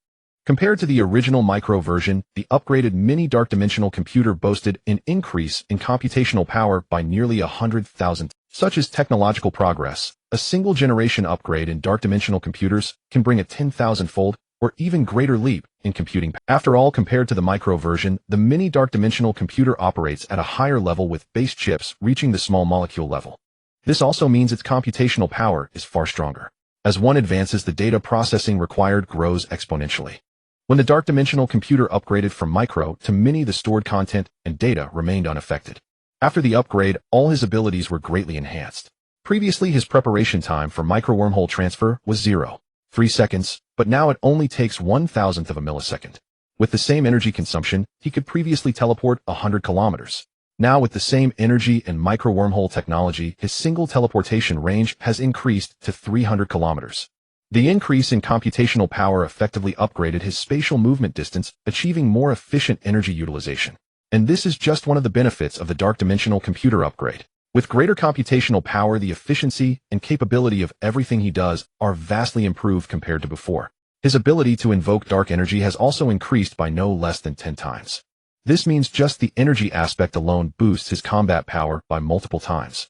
Compared to the original Micro version, the upgraded Mini Dark Dimensional Computer boasted an increase in computational power by nearly 100,000. Such as technological progress, a single generation upgrade in dark dimensional computers can bring a 10,000-fold or even greater leap in computing. After all, compared to the micro version, the mini dark dimensional computer operates at a higher level with base chips reaching the small molecule level. This also means its computational power is far stronger. As one advances, the data processing required grows exponentially. When the dark dimensional computer upgraded from micro to mini, the stored content and data remained unaffected. After the upgrade, all his abilities were greatly enhanced. Previously, his preparation time for micro-wormhole transfer was 0.3 seconds, but now it only takes 1,000th of a millisecond. With the same energy consumption, he could previously teleport 100 kilometers. Now, with the same energy and micro-wormhole technology, his single teleportation range has increased to 300 kilometers. The increase in computational power effectively upgraded his spatial movement distance, achieving more efficient energy utilization. And this is just one of the benefits of the dark dimensional computer upgrade. With greater computational power, the efficiency and capability of everything he does are vastly improved compared to before. His ability to invoke dark energy has also increased by no less than 10 times. This means just the energy aspect alone boosts his combat power by multiple times.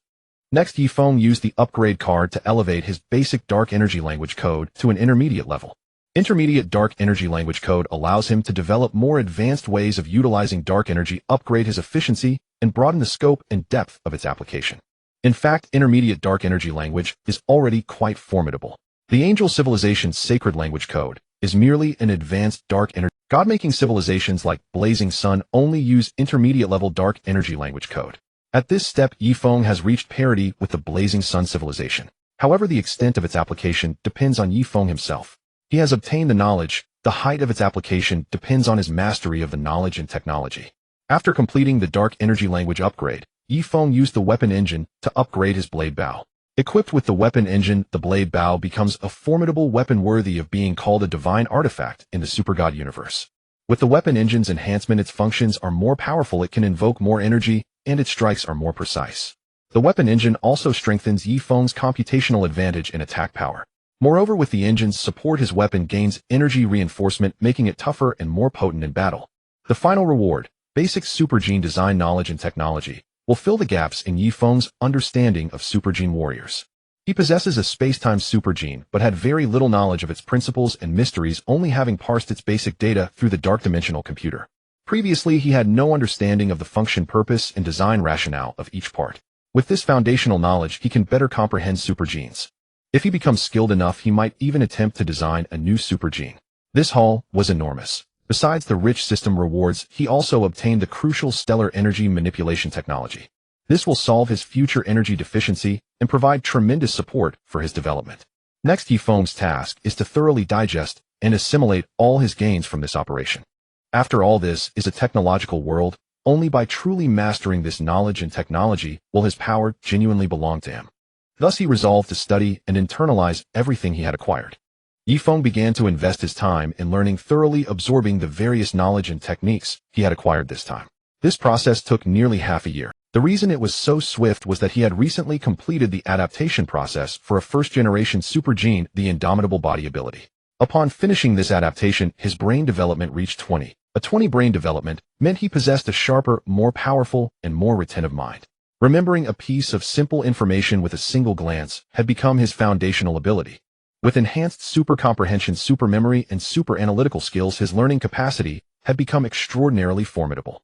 Next, Yifeng used the upgrade card to elevate his basic dark energy language code to an intermediate level. Intermediate dark energy language code allows him to develop more advanced ways of utilizing dark energy, upgrade his efficiency, and broaden the scope and depth of its application. In fact, intermediate dark energy language is already quite formidable. The Angel Civilization's sacred language code is merely an advanced dark energy. God-making civilizations like Blazing Sun only use intermediate-level dark energy language code. At this step, Yifeng has reached parity with the Blazing Sun civilization. However, the extent of its application depends on Yifeng himself. He has obtained the knowledge. The height of its application depends on his mastery of the knowledge and technology. After completing the dark energy language upgrade, Yifeng used the weapon engine to upgrade his blade bow. Equipped with the weapon engine, the blade bow becomes a formidable weapon worthy of being called a divine artifact in the supergod universe. With the weapon engine's enhancement, its functions are more powerful, it can invoke more energy, and its strikes are more precise. The weapon engine also strengthens Yifeng's computational advantage in attack power. Moreover, with the engine's support, his weapon gains energy reinforcement, making it tougher and more potent in battle. The final reward, basic super gene design knowledge and technology, will fill the gaps in Yifeng's understanding of super gene warriors. He possesses a space-time super gene, but had very little knowledge of its principles and mysteries, only having parsed its basic data through the dark dimensional computer. Previously, he had no understanding of the function, purpose, and design rationale of each part. With this foundational knowledge, he can better comprehend super genes. If he becomes skilled enough, he might even attempt to design a new super gene. This haul was enormous. Besides the rich system rewards, he also obtained the crucial stellar energy manipulation technology. This will solve his future energy deficiency and provide tremendous support for his development. Next, Yifeng's task is to thoroughly digest and assimilate all his gains from this operation. After all, this is a technological world. Only by truly mastering this knowledge and technology will his power genuinely belong to him. Thus, he resolved to study and internalize everything he had acquired. Yifeng began to invest his time in learning, thoroughly absorbing the various knowledge and techniques he had acquired this time. This process took nearly half a year. The reason it was so swift was that he had recently completed the adaptation process for a first-generation super gene, the indomitable body ability. Upon finishing this adaptation, his brain development reached 20. A 20 brain development meant he possessed a sharper, more powerful, and more retentive mind. Remembering a piece of simple information with a single glance had become his foundational ability. With enhanced super comprehension, super memory, and super analytical skills, his learning capacity had become extraordinarily formidable.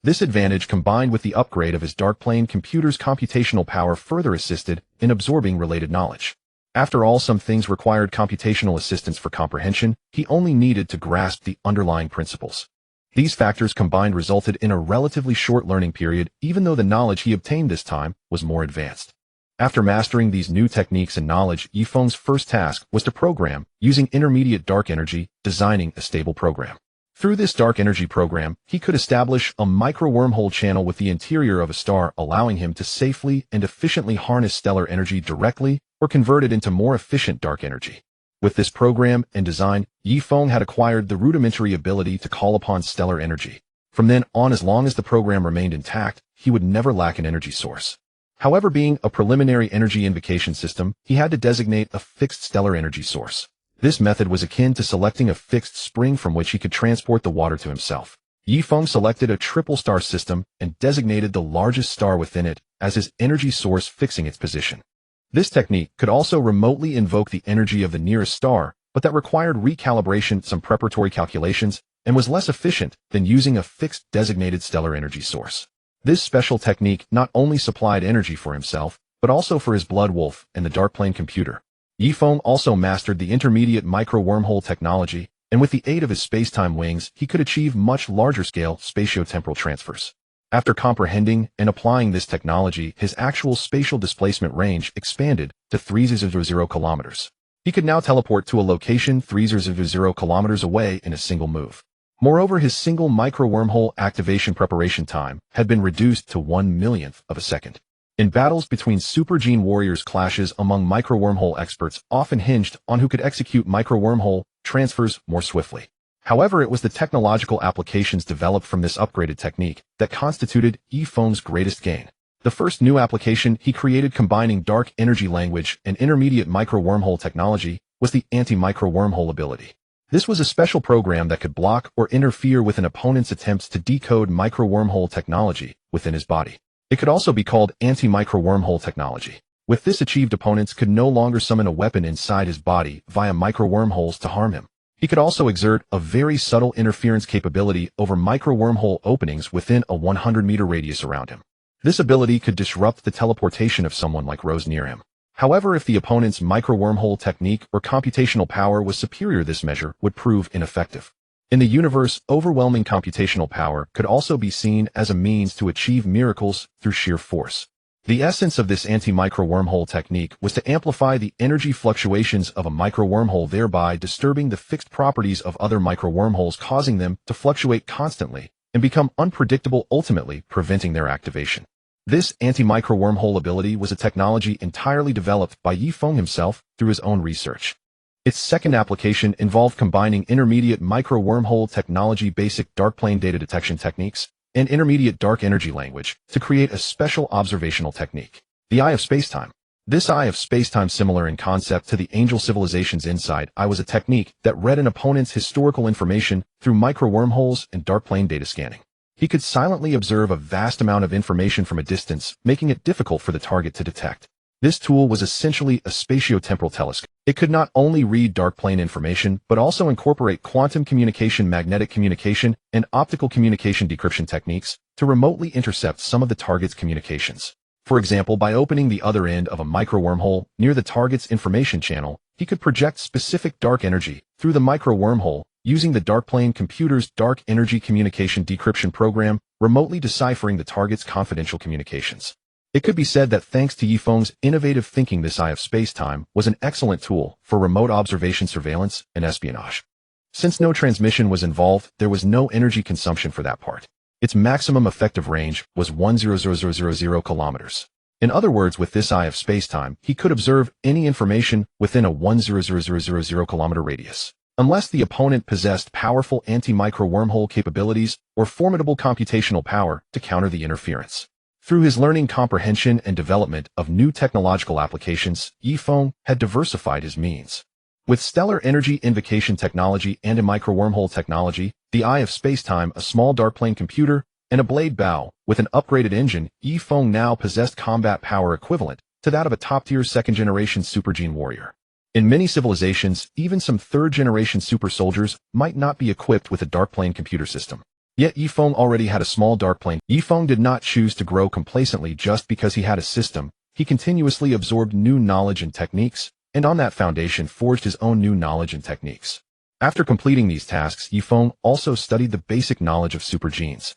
This advantage, combined with the upgrade of his dark plane computer's computational power, further assisted in absorbing related knowledge. After all, some things required computational assistance for comprehension. He only needed to grasp the underlying principles. These factors combined resulted in a relatively short learning period, even though the knowledge he obtained this time was more advanced. After mastering these new techniques and knowledge, Yifeng's first task was to program, using intermediate dark energy, designing a stable program. Through this dark energy program, he could establish a micro-wormhole channel with the interior of a star, allowing him to safely and efficiently harness stellar energy directly or convert it into more efficient dark energy. With this program and design, Yifeng had acquired the rudimentary ability to call upon stellar energy. From then on, as long as the program remained intact, he would never lack an energy source. However, being a preliminary energy invocation system, he had to designate a fixed stellar energy source. This method was akin to selecting a fixed spring from which he could transport the water to himself. Yifeng selected a triple star system and designated the largest star within it as his energy source, fixing its position. This technique could also remotely invoke the energy of the nearest star, but that required recalibration, some preparatory calculations, and was less efficient than using a fixed designated stellar energy source. This special technique not only supplied energy for himself, but also for his blood wolf and the dark plane computer. Yifeng also mastered the intermediate micro-wormhole technology, and with the aid of his space-time wings, he could achieve much larger-scale spatio-temporal transfers. After comprehending and applying this technology, his actual spatial displacement range expanded to 300 kilometers. He could now teleport to a location 300 kilometers away in a single move. Moreover, his single micro-wormhole activation preparation time had been reduced to 1/1,000,000th of a second. In battles between super gene warriors, clashes among micro-wormhole experts often hinged on who could execute micro-wormhole transfers more swiftly. However, it was the technological applications developed from this upgraded technique that constituted Yifeng's greatest gain. The first new application he created, combining dark energy language and intermediate micro-wormhole technology, was the anti-micro-wormhole ability. This was a special program that could block or interfere with an opponent's attempts to decode micro-wormhole technology within his body. It could also be called anti-micro-wormhole technology. With this achieved, opponents could no longer summon a weapon inside his body via micro-wormholes to harm him. He could also exert a very subtle interference capability over micro-wormhole openings within a 100-meter radius around him. This ability could disrupt the teleportation of someone like Rose near him. However, if the opponent's micro-wormhole technique or computational power was superior, this measure would prove ineffective. In the universe, overwhelming computational power could also be seen as a means to achieve miracles through sheer force. The essence of this anti-micro-wormhole technique was to amplify the energy fluctuations of a micro-wormhole, thereby disturbing the fixed properties of other micro-wormholes, causing them to fluctuate constantly and become unpredictable, ultimately preventing their activation. This anti-micro wormhole ability was a technology entirely developed by Yifeng himself through his own research. Its second application involved combining intermediate micro wormhole technology, basic dark plane data detection techniques, and intermediate dark energy language to create a special observational technique, the Eye of Spacetime. This Eye of Spacetime, similar in concept to the Angel Civilization's Inside Eye, was a technique that read an opponent's historical information through micro wormholes and dark plane data scanning. He could silently observe a vast amount of information from a distance, making it difficult for the target to detect. This tool was essentially a spatiotemporal telescope. It could not only read dark plane information, but also incorporate quantum communication, magnetic communication, and optical communication decryption techniques to remotely intercept some of the target's communications. For example, by opening the other end of a micro wormhole near the target's information channel, he could project specific dark energy through the micro wormhole using the dark plane computer's dark energy communication decryption program, remotely deciphering the target's confidential communications. It could be said that thanks to Yifeng's innovative thinking, this Eye of Spacetime was an excellent tool for remote observation, surveillance, and espionage. Since no transmission was involved, there was no energy consumption for that part. Its maximum effective range was 1,000,000 kilometers. In other words, with this Eye of Spacetime, he could observe any information within a 1,000,000 kilometer radius, unless the opponent possessed powerful anti-micro wormhole capabilities or formidable computational power to counter the interference. Through his learning, comprehension, and development of new technological applications, Yifeng had diversified his means. With stellar energy invocation technology and a micro wormhole technology, the Eye of Spacetime, a small dark plane computer, and a blade bow with an upgraded engine, Yifeng now possessed combat power equivalent to that of a top-tier second-generation supergene warrior. In many civilizations, even some third-generation super soldiers might not be equipped with a dark plane computer system. Yet Yifeng already had a small dark plane. Yifeng did not choose to grow complacently just because he had a system. He continuously absorbed new knowledge and techniques, and on that foundation forged his own new knowledge and techniques. After completing these tasks, Yifeng also studied the basic knowledge of supergenes.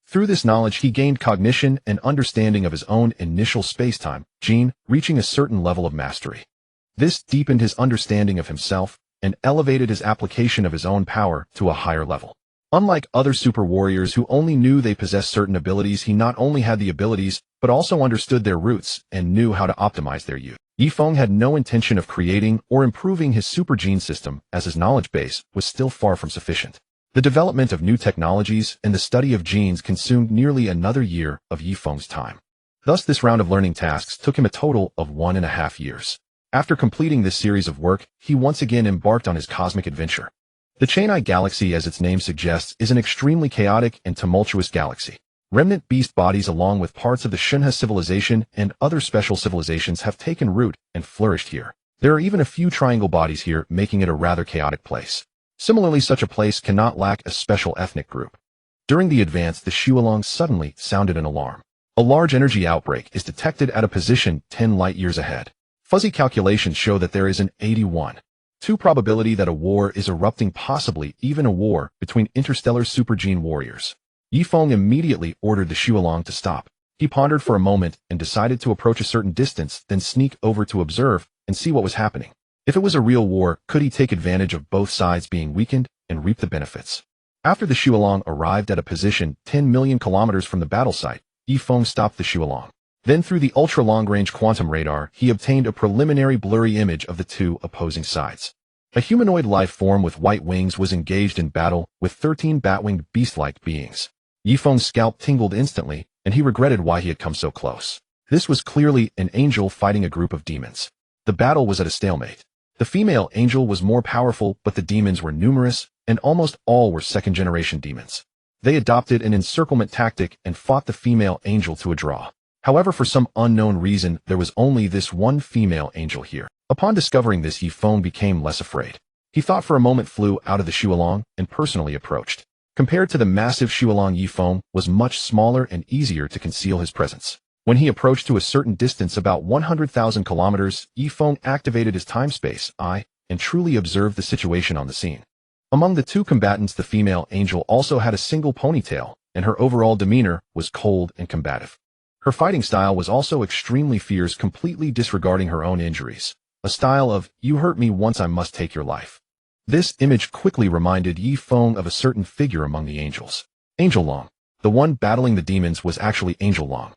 Through this knowledge, he gained cognition and understanding of his own initial spacetime gene, reaching a certain level of mastery. This deepened his understanding of himself and elevated his application of his own power to a higher level. Unlike other super warriors who only knew they possessed certain abilities, he not only had the abilities, but also understood their roots and knew how to optimize their use. Yifeng had no intention of creating or improving his super gene system, as his knowledge base was still far from sufficient. The development of new technologies and the study of genes consumed nearly another year of Yifeng's time. Thus, this round of learning tasks took him a total of 1.5 years. After completing this series of work, he once again embarked on his cosmic adventure. The Chang'e Galaxy, as its name suggests, is an extremely chaotic and tumultuous galaxy. Remnant beast bodies along with parts of the Shunhe civilization and other special civilizations have taken root and flourished here. There are even a few triangle bodies here, making it a rather chaotic place. Similarly, such a place cannot lack a special ethnic group. During the advance, the Shualong suddenly sounded an alarm. A large energy outbreak is detected at a position 10 light-years ahead. Fuzzy calculations show that there is an 81.2 probability that a war is erupting, possibly even a war between interstellar supergene warriors. Yifeng immediately ordered the Shualong to stop. He pondered for a moment and decided to approach a certain distance, then sneak over to observe and see what was happening. If it was a real war, could he take advantage of both sides being weakened and reap the benefits? After the Shualong arrived at a position 10 million kilometers from the battle site, Yifeng stopped the Shualong. Then through the ultra-long-range quantum radar, he obtained a preliminary blurry image of the two opposing sides. A humanoid life form with white wings was engaged in battle with 13 bat-winged beast-like beings. Yifeng's scalp tingled instantly, and he regretted why he had come so close. This was clearly an angel fighting a group of demons. The battle was at a stalemate. The female angel was more powerful, but the demons were numerous, and almost all were second-generation demons. They adopted an encirclement tactic and fought the female angel to a draw. However, for some unknown reason, there was only this one female angel here. Upon discovering this, Yifeng became less afraid. He thought for a moment, flew out of the Shualong, and personally approached. Compared to the massive Shualong, Yifeng was much smaller and easier to conceal his presence. When he approached to a certain distance, about 100,000 kilometers, Yifeng activated his time-space eye and truly observed the situation on the scene. Among the two combatants, the female angel also had a single ponytail, and her overall demeanor was cold and combative. Her fighting style was also extremely fierce, completely disregarding her own injuries. A style of, "You hurt me once, I must take your life." This image quickly reminded Yifeng of a certain figure among the angels. Angel Long. The one battling the demons was actually Angel Long.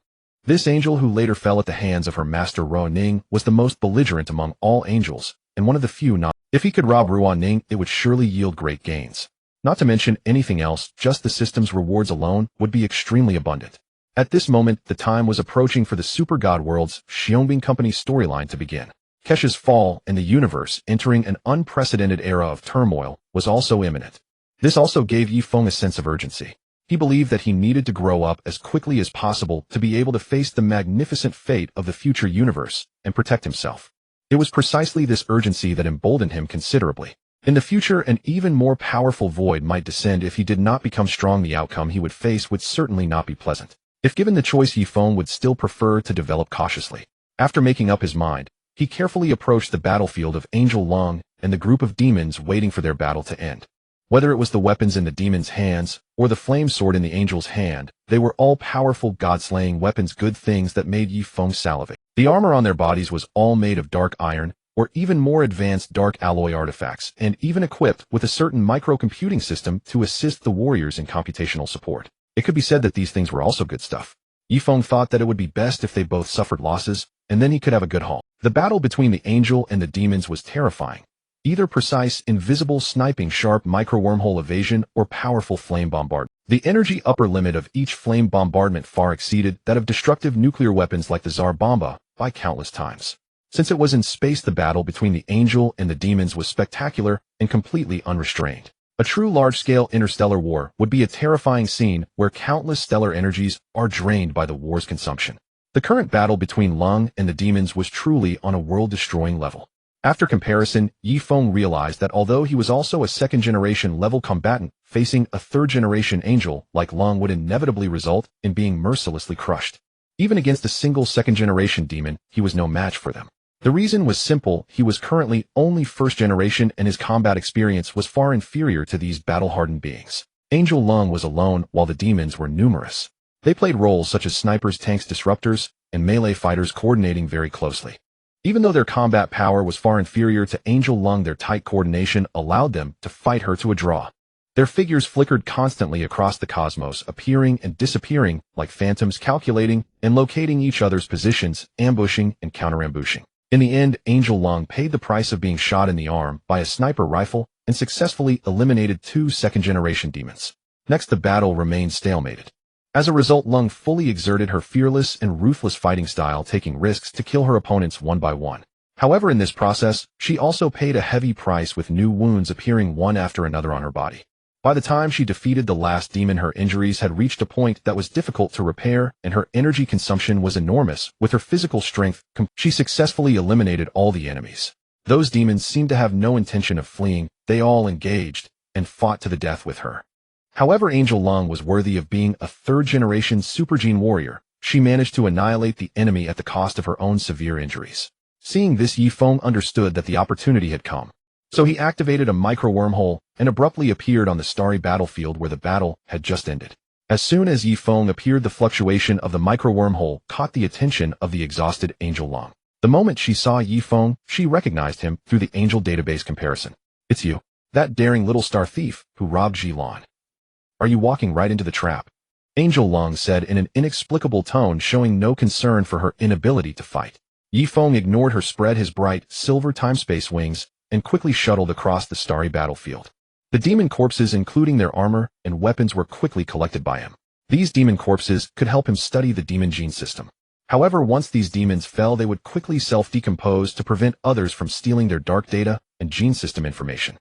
This angel, who later fell at the hands of her master Ruo Ning, was the most belligerent among all angels, and one of the few not. If he could rob Ruo Ning, it would surely yield great gains. Not to mention anything else, just the system's rewards alone would be extremely abundant. At this moment, the time was approaching for the Super God World's Xiaobing Company's storyline to begin. Kesha's fall and the universe entering an unprecedented era of turmoil was also imminent. This also gave Yifeng a sense of urgency. He believed that he needed to grow up as quickly as possible to be able to face the magnificent fate of the future universe and protect himself. It was precisely this urgency that emboldened him considerably. In the future, an even more powerful void might descend if he did not become strong. The outcome he would face would certainly not be pleasant. If given the choice, Yifeng would still prefer to develop cautiously. After making up his mind, he carefully approached the battlefield of Angel Lung and the group of demons waiting for their battle to end. Whether it was the weapons in the demon's hands or the flame sword in the angel's hand, they were all powerful god-slaying weapons, good things that made Yifeng salivate. The armor on their bodies was all made of dark iron or even more advanced dark alloy artifacts, and even equipped with a certain microcomputing system to assist the warriors in computational support. It could be said that these things were also good stuff. Yifeng thought that it would be best if they both suffered losses, and then he could have a good haul. The battle between the angel and the demons was terrifying. Either precise, invisible sniping, sharp micro-wormhole evasion, or powerful flame bombardment. The energy upper limit of each flame bombardment far exceeded that of destructive nuclear weapons like the Tsar Bomba by countless times. Since it was in space, the battle between the angel and the demons was spectacular and completely unrestrained. A true large-scale interstellar war would be a terrifying scene where countless stellar energies are drained by the war's consumption. The current battle between Lung and the demons was truly on a world-destroying level. After comparison, Yifeng realized that although he was also a second-generation level combatant, facing a third-generation angel like Lung would inevitably result in being mercilessly crushed. Even against a single second-generation demon, he was no match for them. The reason was simple: he was currently only first-generation and his combat experience was far inferior to these battle-hardened beings. Angel Lung was alone while the demons were numerous. They played roles such as snipers, tanks, disruptors, and melee fighters, coordinating very closely. Even though their combat power was far inferior to Angel Lung, their tight coordination allowed them to fight her to a draw. Their figures flickered constantly across the cosmos, appearing and disappearing like phantoms, calculating and locating each other's positions, ambushing and counter-ambushing. In the end, Angel Lung paid the price of being shot in the arm by a sniper rifle and successfully eliminated 2 second-generation demons. Next, the battle remained stalemated. As a result, Lung fully exerted her fearless and ruthless fighting style, taking risks to kill her opponents one by one. However, in this process, she also paid a heavy price, with new wounds appearing one after another on her body. By the time she defeated the last demon, her injuries had reached a point that was difficult to repair, and her energy consumption was enormous. With her physical strength, she successfully eliminated all the enemies. Those demons seemed to have no intention of fleeing. They all engaged and fought to the death with her. However, Angel Lung was worthy of being a third-generation supergene warrior. She managed to annihilate the enemy at the cost of her own severe injuries. Seeing this, Yifeng understood that the opportunity had come. So he activated a micro-wormhole and abruptly appeared on the starry battlefield where the battle had just ended. As soon as Yifeng appeared, the fluctuation of the micro-wormhole caught the attention of the exhausted Angel Lung. The moment she saw Yifeng, she recognized him through the angel database comparison. "It's you, that daring little star thief who robbed Jilan. Are you walking right into the trap?" Angel Lung said in an inexplicable tone, showing no concern for her inability to fight. Yifeng ignored her, spread his bright silver time-space wings, and quickly shuttled across the starry battlefield. The demon corpses, including their armor and weapons, were quickly collected by him. These demon corpses could help him study the demon gene system. However, once these demons fell, they would quickly self-decompose to prevent others from stealing their dark data and gene system information.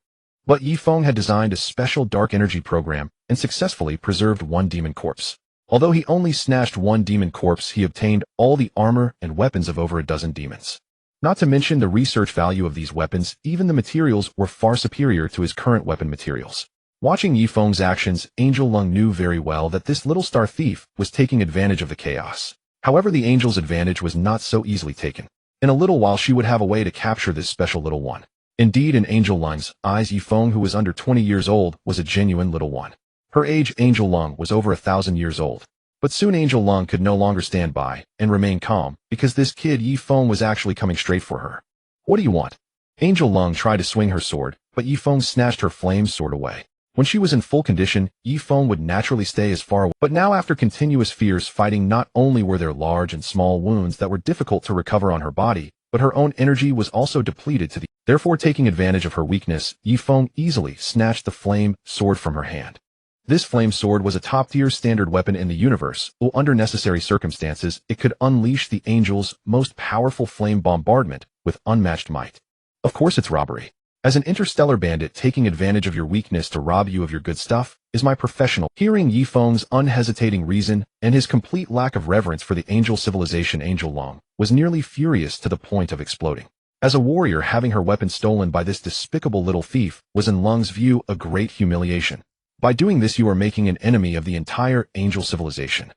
But Yifeng had designed a special dark energy program and successfully preserved one demon corpse. Although he only snatched one demon corpse, he obtained all the armor and weapons of over a dozen demons. Not to mention the research value of these weapons, even the materials were far superior to his current weapon materials. Watching Yifeng's actions, Angel Lung knew very well that this little star thief was taking advantage of the chaos. However, the angel's advantage was not so easily taken. In a little while, she would have a way to capture this special little one. Indeed, in Angel Lung's eyes, Yifeng, who was under 20 years old, was a genuine little one. Her age, Angel Lung, was over 1,000 years old. But soon Angel Lung could no longer stand by and remain calm, because this kid Yifeng was actually coming straight for her. "What do you want?" Angel Lung tried to swing her sword, but Yifeng snatched her flame sword away. When she was in full condition, Yifeng would naturally stay as far away. But now after continuous fierce fighting, not only were there large and small wounds that were difficult to recover on her body, but her own energy was also depleted to the. Therefore, taking advantage of her weakness, Yifeng easily snatched the flame sword from her hand. This flame sword was a top-tier standard weapon in the universe, or under necessary circumstances, it could unleash the angel's most powerful flame bombardment with unmatched might. Of course it's robbery. As an interstellar bandit, taking advantage of your weakness to rob you of your good stuff is my professional. Hearing Yifeng's unhesitating reason and his complete lack of reverence for the angel civilization, Angel Long was nearly furious to the point of exploding. As a warrior, having her weapon stolen by this despicable little thief was in Lung's view a great humiliation. By doing this, you are making an enemy of the entire angel civilization.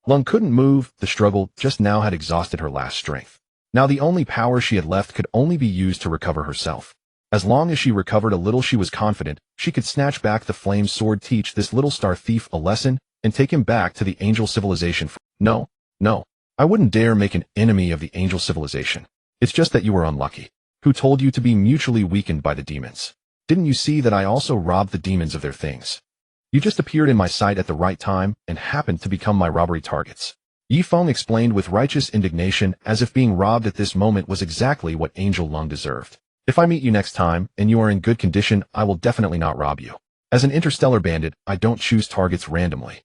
Lung couldn't move. The struggle just now had exhausted her last strength. Now the only power she had left could only be used to recover herself. As long as she recovered a little, she was confident she could snatch back the flame sword, teach this little star thief a lesson, and take him back to the angel civilization. No, I wouldn't dare make an enemy of the angel civilization. It's just that you were unlucky. Who told you to be mutually weakened by the demons? Didn't you see that I also robbed the demons of their things? You just appeared in my sight at the right time and happened to become my robbery targets. Yifeng explained with righteous indignation, as if being robbed at this moment was exactly what Angel Lung deserved. If I meet you next time, and you are in good condition, I will definitely not rob you. As an interstellar bandit, I don't choose targets randomly.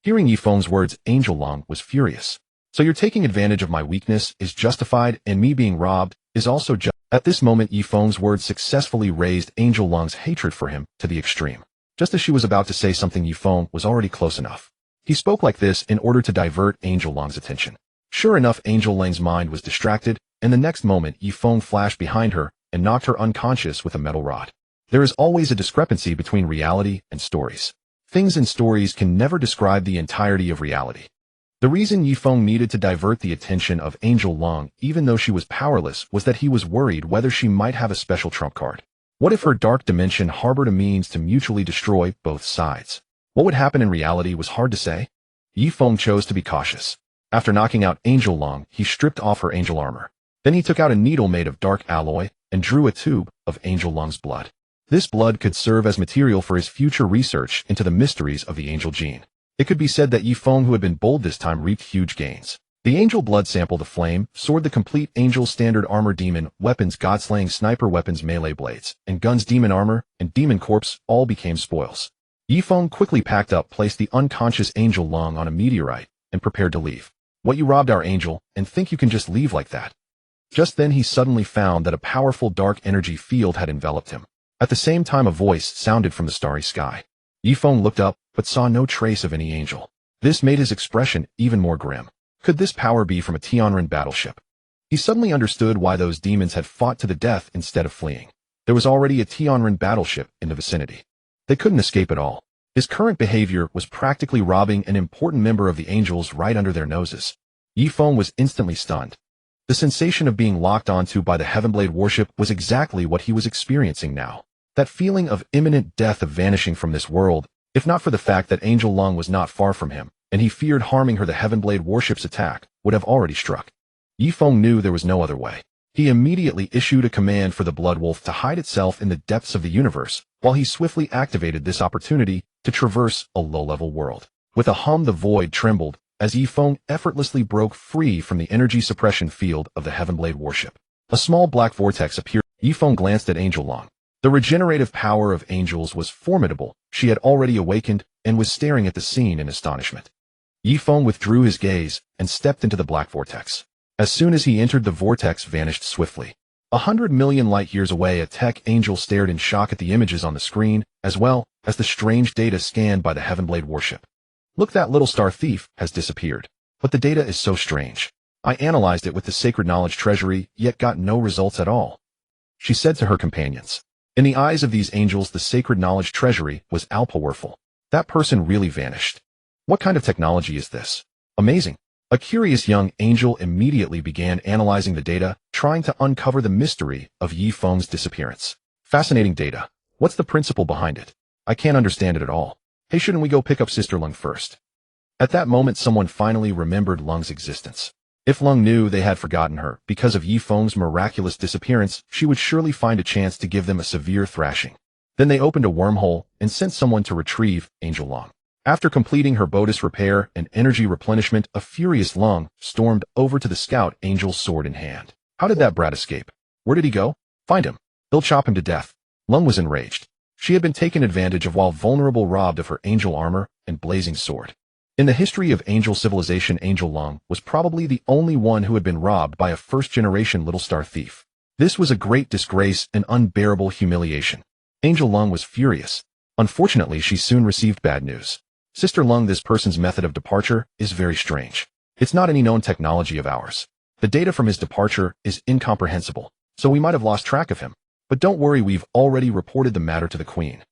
Hearing Yifeng's words, Angel Lung was furious. So you're taking advantage of my weakness is justified, and me being robbed is also just. At this moment, Yifeng's words successfully raised Angel Lung's hatred for him to the extreme. Just as she was about to say something, Yifeng was already close enough. He spoke like this in order to divert Angel Lung's attention. Sure enough, Angel Lung's mind was distracted, and the next moment, Yifeng flashed behind her and knocked her unconscious with a metal rod. There is always a discrepancy between reality and stories. Things in stories can never describe the entirety of reality. The reason Yifeng needed to divert the attention of Angel Lung, even though she was powerless, was that he was worried whether she might have a special trump card. What if her dark dimension harbored a means to mutually destroy both sides? What would happen in reality was hard to say. Yifeng chose to be cautious. After knocking out Angel Lung, he stripped off her angel armor. Then he took out a needle made of dark alloy and drew a tube of Angel Lung's blood. This blood could serve as material for his future research into the mysteries of the angel gene. It could be said that Yifeng, who had been bold this time, reaped huge gains. The angel blood sample, the flame sword, the complete angel standard armor, demon weapons, god-slaying sniper weapons, melee blades, and guns, demon armor, and demon corpse all became spoils. Yifeng quickly packed up, placed the unconscious Angel Lung on a meteorite, and prepared to leave. What, you robbed our angel, and think you can just leave like that? Just then he suddenly found that a powerful dark energy field had enveloped him. At the same time, a voice sounded from the starry sky. Yifeng looked up, but saw no trace of any angel. This made his expression even more grim. Could this power be from a Tianren battleship? He suddenly understood why those demons had fought to the death instead of fleeing. There was already a Tianren battleship in the vicinity. They couldn't escape at all. His current behavior was practically robbing an important member of the angels right under their noses. Yifeng was instantly stunned. The sensation of being locked onto by the Heavenblade warship was exactly what he was experiencing now. That feeling of imminent death, of vanishing from this world, if not for the fact that Angel Lung was not far from him, and he feared harming her, the Heavenblade warship's attack would have already struck. Yifeng knew there was no other way. He immediately issued a command for the Blood Wolf to hide itself in the depths of the universe, while he swiftly activated this opportunity to traverse a low-level world. With a hum, the void trembled as Yifeng effortlessly broke free from the energy suppression field of the Heavenblade warship. A small black vortex appeared. Yifeng glanced at Angel Lung. The regenerative power of angels was formidable. She had already awakened and was staring at the scene in astonishment. Yifeng withdrew his gaze and stepped into the black vortex. As soon as he entered, the vortex vanished swiftly. 100 million light-years away, a tech angel stared in shock at the images on the screen, as well as the strange data scanned by the Heavenblade warship. Look, that little star thief has disappeared. But the data is so strange. I analyzed it with the Sacred Knowledge Treasury, yet got no results at all, she said to her companions. In the eyes of these angels, the Sacred Knowledge Treasury was all-powerful. That person really vanished. What kind of technology is this? Amazing. A curious young angel immediately began analyzing the data, trying to uncover the mystery of Yifeng's disappearance. Fascinating data. What's the principle behind it? I can't understand it at all. Hey, shouldn't we go pick up Sister Lung first? At that moment, someone finally remembered Lung's existence. If Lung knew they had forgotten her because of Yifeng's miraculous disappearance, she would surely find a chance to give them a severe thrashing. Then they opened a wormhole and sent someone to retrieve Angel Lung. After completing her Bodis repair and energy replenishment, a furious Lung stormed over to the scout, Angel's sword in hand. How did that brat escape? Where did he go? Find him. They'll chop him to death. Lung was enraged. She had been taken advantage of while vulnerable, robbed of her angel armor and blazing sword. In the history of angel civilization, Angel Lung was probably the only one who had been robbed by a first-generation little star thief. This was a great disgrace and unbearable humiliation. Angel Lung was furious. Unfortunately, she soon received bad news. Sister Lung, this person's method of departure is very strange. It's not any known technology of ours. The data from his departure is incomprehensible, so we might have lost track of him. But don't worry, we've already reported the matter to the Queen.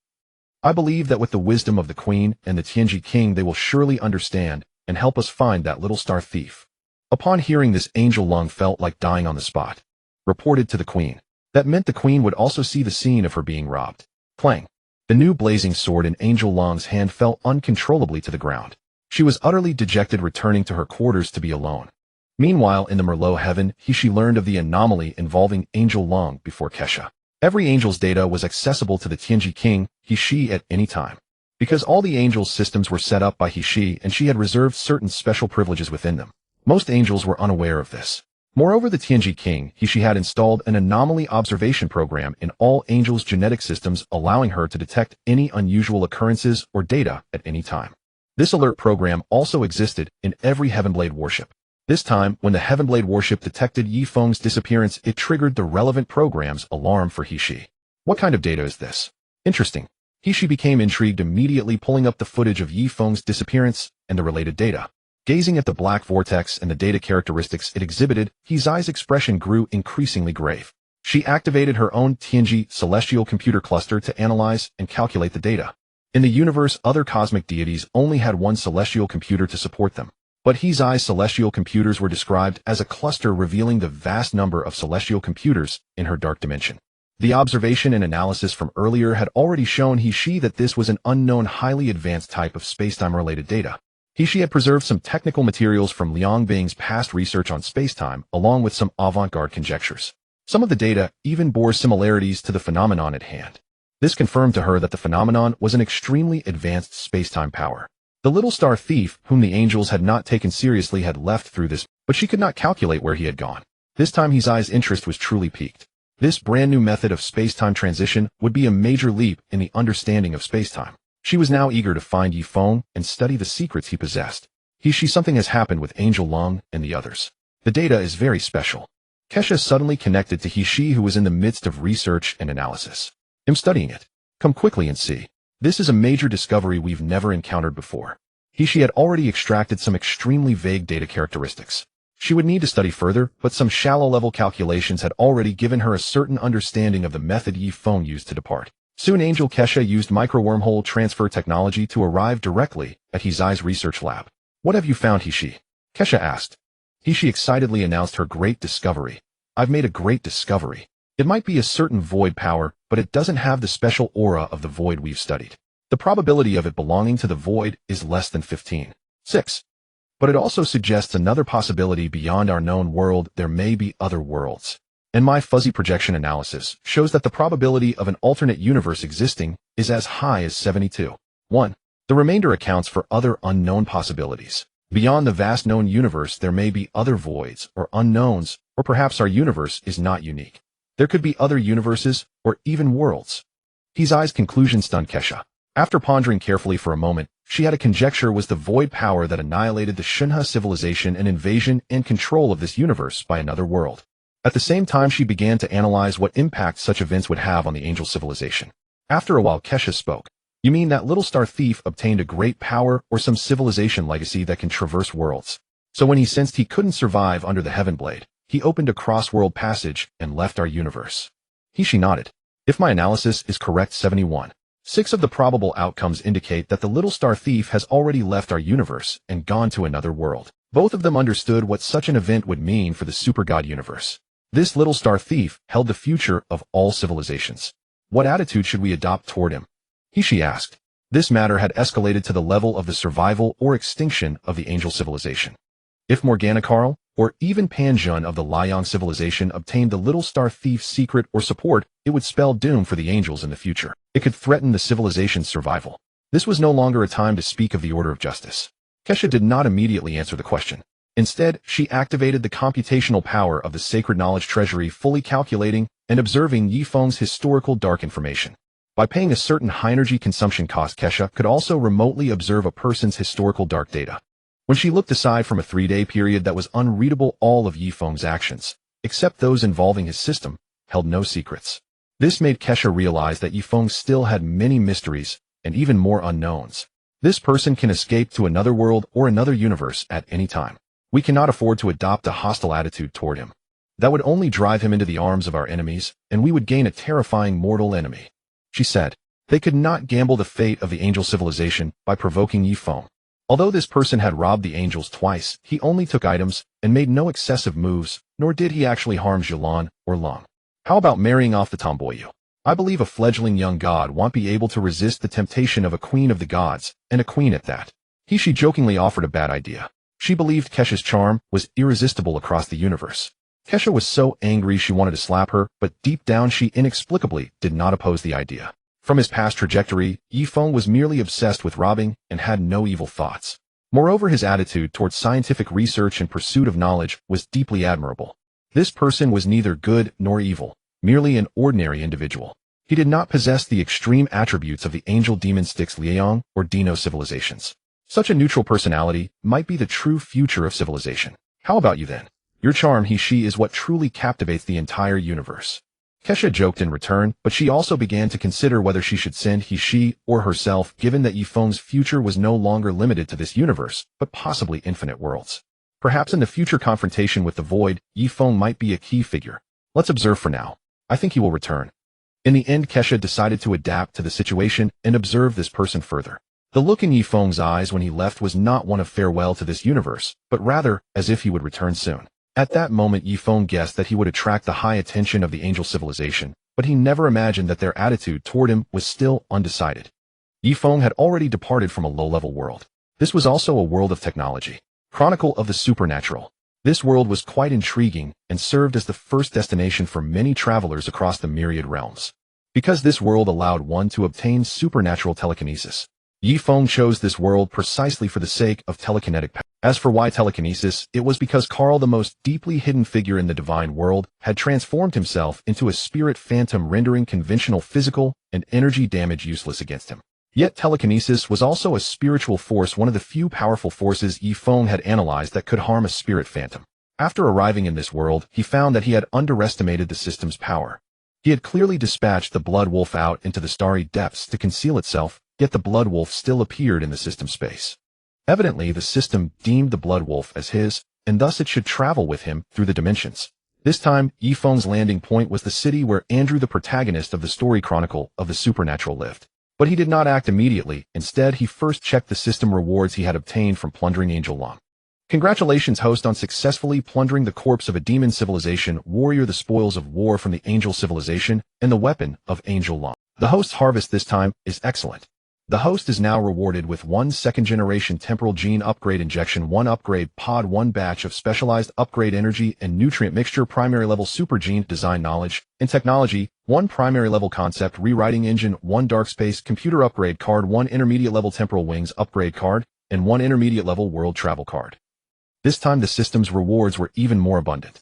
I believe that with the wisdom of the Queen and the Tianji King, they will surely understand and help us find that little star thief. Upon hearing this, Angel Lung felt like dying on the spot. Reported to the Queen. That meant the Queen would also see the scene of her being robbed. Clang. The new blazing sword in Angel Lung's hand fell uncontrollably to the ground. She was utterly dejected, returning to her quarters to be alone. Meanwhile, in the Merlot heaven, she learned of the anomaly involving Angel Lung before Kesha. Every angel's data was accessible to the Tianji King, he at any time. Because all the angels' systems were set up by he and she had reserved certain special privileges within them. Most angels were unaware of this. Moreover, the Tianji King, he had installed an anomaly observation program in all angels' genetic systems, allowing her to detect any unusual occurrences or data at any time. This alert program also existed in every Heavenblade warship. This time, when the Heavenblade warship detected Yi Feng's disappearance, it triggered the relevant program's alarm for he. What kind of data is this? Interesting. He became intrigued, immediately pulling up the footage of Yi Feng's disappearance and the related data. Gazing at the black vortex and the data characteristics it exhibited, his eyes' expression grew increasingly grave. She activated her own Tianji celestial computer cluster to analyze and calculate the data. In the universe, other cosmic deities only had one celestial computer to support them. But his celestial computers were described as a cluster, revealing the vast number of celestial computers in her dark dimension. The observation and analysis from earlier had already shown he that this was an unknown, highly advanced type of spacetime-related data. He had preserved some technical materials from Liang Bing's past research on spacetime, along with some avant-garde conjectures. Some of the data even bore similarities to the phenomenon at hand. This confirmed to her that the phenomenon was an extremely advanced spacetime power. The little star thief, whom the angels had not taken seriously, had left through this, but she could not calculate where he had gone. This time his interest was truly piqued. This brand new method of spacetime transition would be a major leap in the understanding of spacetime. She was now eager to find Yi Feng and study the secrets he possessed. Something has happened with Angel Lung and the others. The data is very special. Kesha suddenly connected to he who was in the midst of research and analysis. I'm studying it. Come quickly and see. This is a major discovery we've never encountered before. He had already extracted some extremely vague data characteristics. She would need to study further, but some shallow-level calculations had already given her a certain understanding of the method Yi Feng used to depart. Soon Angel Kesha used micro-wormhole transfer technology to arrive directly at his research lab. What have you found, He? Kesha asked. He excitedly announced her great discovery. I've made a great discovery. It might be a certain void power, but it doesn't have the special aura of the void we've studied. The probability of it belonging to the void is less than 15.6. But it also suggests another possibility beyond our known world. There may be other worlds. And my fuzzy projection analysis shows that the probability of an alternate universe existing is as high as 72.1. The remainder accounts for other unknown possibilities. Beyond the vast known universe, there may be other voids or unknowns, or perhaps our universe is not unique. There could be other universes or even worlds. His conclusion stunned Kesha. After pondering carefully for a moment, she had a conjecture was the void power that annihilated the Shunha civilization and invasion and control of this universe by another world. At the same time, she began to analyze what impact such events would have on the angel civilization. After a while, Kesha spoke. You mean that little star thief obtained a great power or some civilization legacy that can traverse worlds? So when he sensed he couldn't survive under the Heavenblade, he opened a cross-world passage and left our universe. She nodded. If my analysis is correct, 71.6 of the probable outcomes indicate that the little star thief has already left our universe and gone to another world. Both of them understood what such an event would mean for the super god universe. This little star thief held the future of all civilizations. What attitude should we adopt toward him? She asked. This matter had escalated to the level of the survival or extinction of the angel civilization. If Morgana Carl, or even Panjun of the Liang civilization obtained the Little Star Thief's secret or support, it would spell doom for the angels in the future. It could threaten the civilization's survival. This was no longer a time to speak of the order of justice. Kesha did not immediately answer the question. Instead, she activated the computational power of the sacred knowledge treasury, fully calculating and observing Yifeng's historical dark information. By paying a certain high-energy consumption cost, Kesha could also remotely observe a person's historical dark data. When she looked aside from a 3-day period that was unreadable, all of Yifeng's actions, except those involving his system, held no secrets. This made Kesha realize that Yifeng still had many mysteries and even more unknowns. This person can escape to another world or another universe at any time. We cannot afford to adopt a hostile attitude toward him. That would only drive him into the arms of our enemies, and we would gain a terrifying mortal enemy. She said. They could not gamble the fate of the angel civilization by provoking Yifeng. Although this person had robbed the angels twice, he only took items and made no excessive moves, nor did he actually harm Zhilan or Long. How about marrying off the tomboyu? I believe a fledgling young god won't be able to resist the temptation of a queen of the gods, and a queen at that. She jokingly offered a bad idea. She believed Kesha's charm was irresistible across the universe. Kesha was so angry she wanted to slap her, but deep down she inexplicably did not oppose the idea. From his past trajectory, Yifeng was merely obsessed with robbing and had no evil thoughts. Moreover, his attitude towards scientific research and pursuit of knowledge was deeply admirable. This person was neither good nor evil, merely an ordinary individual. He did not possess the extreme attributes of the angel demon Styx Liang or Dino civilizations. Such a neutral personality might be the true future of civilization. How about you then? Your charm, she is what truly captivates the entire universe. Kesha joked in return, but she also began to consider whether she should send she or herself, given that Yifeng's future was no longer limited to this universe, but possibly infinite worlds. Perhaps in the future confrontation with the void, Yifeng might be a key figure. Let's observe for now. I think he will return. In the end, Kesha decided to adapt to the situation and observe this person further. The look in Yifeng's eyes when he left was not one of farewell to this universe, but rather as if he would return soon. At that moment, Yifeng guessed that he would attract the high attention of the angel civilization, but he never imagined that their attitude toward him was still undecided. Yifeng had already departed from a low-level world. This was also a world of technology. Chronicle of the Supernatural. This world was quite intriguing and served as the first destination for many travelers across the myriad realms. Because this world allowed one to obtain supernatural telekinesis. Yifeng chose this world precisely for the sake of telekinetic power. As for why telekinesis, it was because Carl, the most deeply hidden figure in the divine world, had transformed himself into a spirit phantom, rendering conventional physical and energy damage useless against him. Yet telekinesis was also a spiritual force, one of the few powerful forces Yifeng had analyzed that could harm a spirit phantom. After arriving in this world, he found that he had underestimated the system's power. He had clearly dispatched the Blood Wolf out into the starry depths to conceal itself, yet the Blood Wolf still appeared in the system space. Evidently, the system deemed the Blood Wolf as his, and thus it should travel with him through the dimensions. This time, Yifeng's landing point was the city where Andrew, the protagonist of the story Chronicle of the Supernatural, lived. But he did not act immediately. Instead, he first checked the system rewards he had obtained from plundering Angel Long. Congratulations, host, on successfully plundering the corpse of a demon civilization warrior, the spoils of war from the angel civilization, and the weapon of Angel Long. The host's harvest this time is excellent. The host is now rewarded with 1 second-generation temporal gene upgrade injection, 1 upgrade pod, 1 batch of specialized upgrade energy and nutrient mixture, primary level super gene design knowledge and technology, 1 primary level concept rewriting engine, 1 dark space computer upgrade card, 1 intermediate level temporal wings upgrade card, and 1 intermediate level world travel card. This time the system's rewards were even more abundant.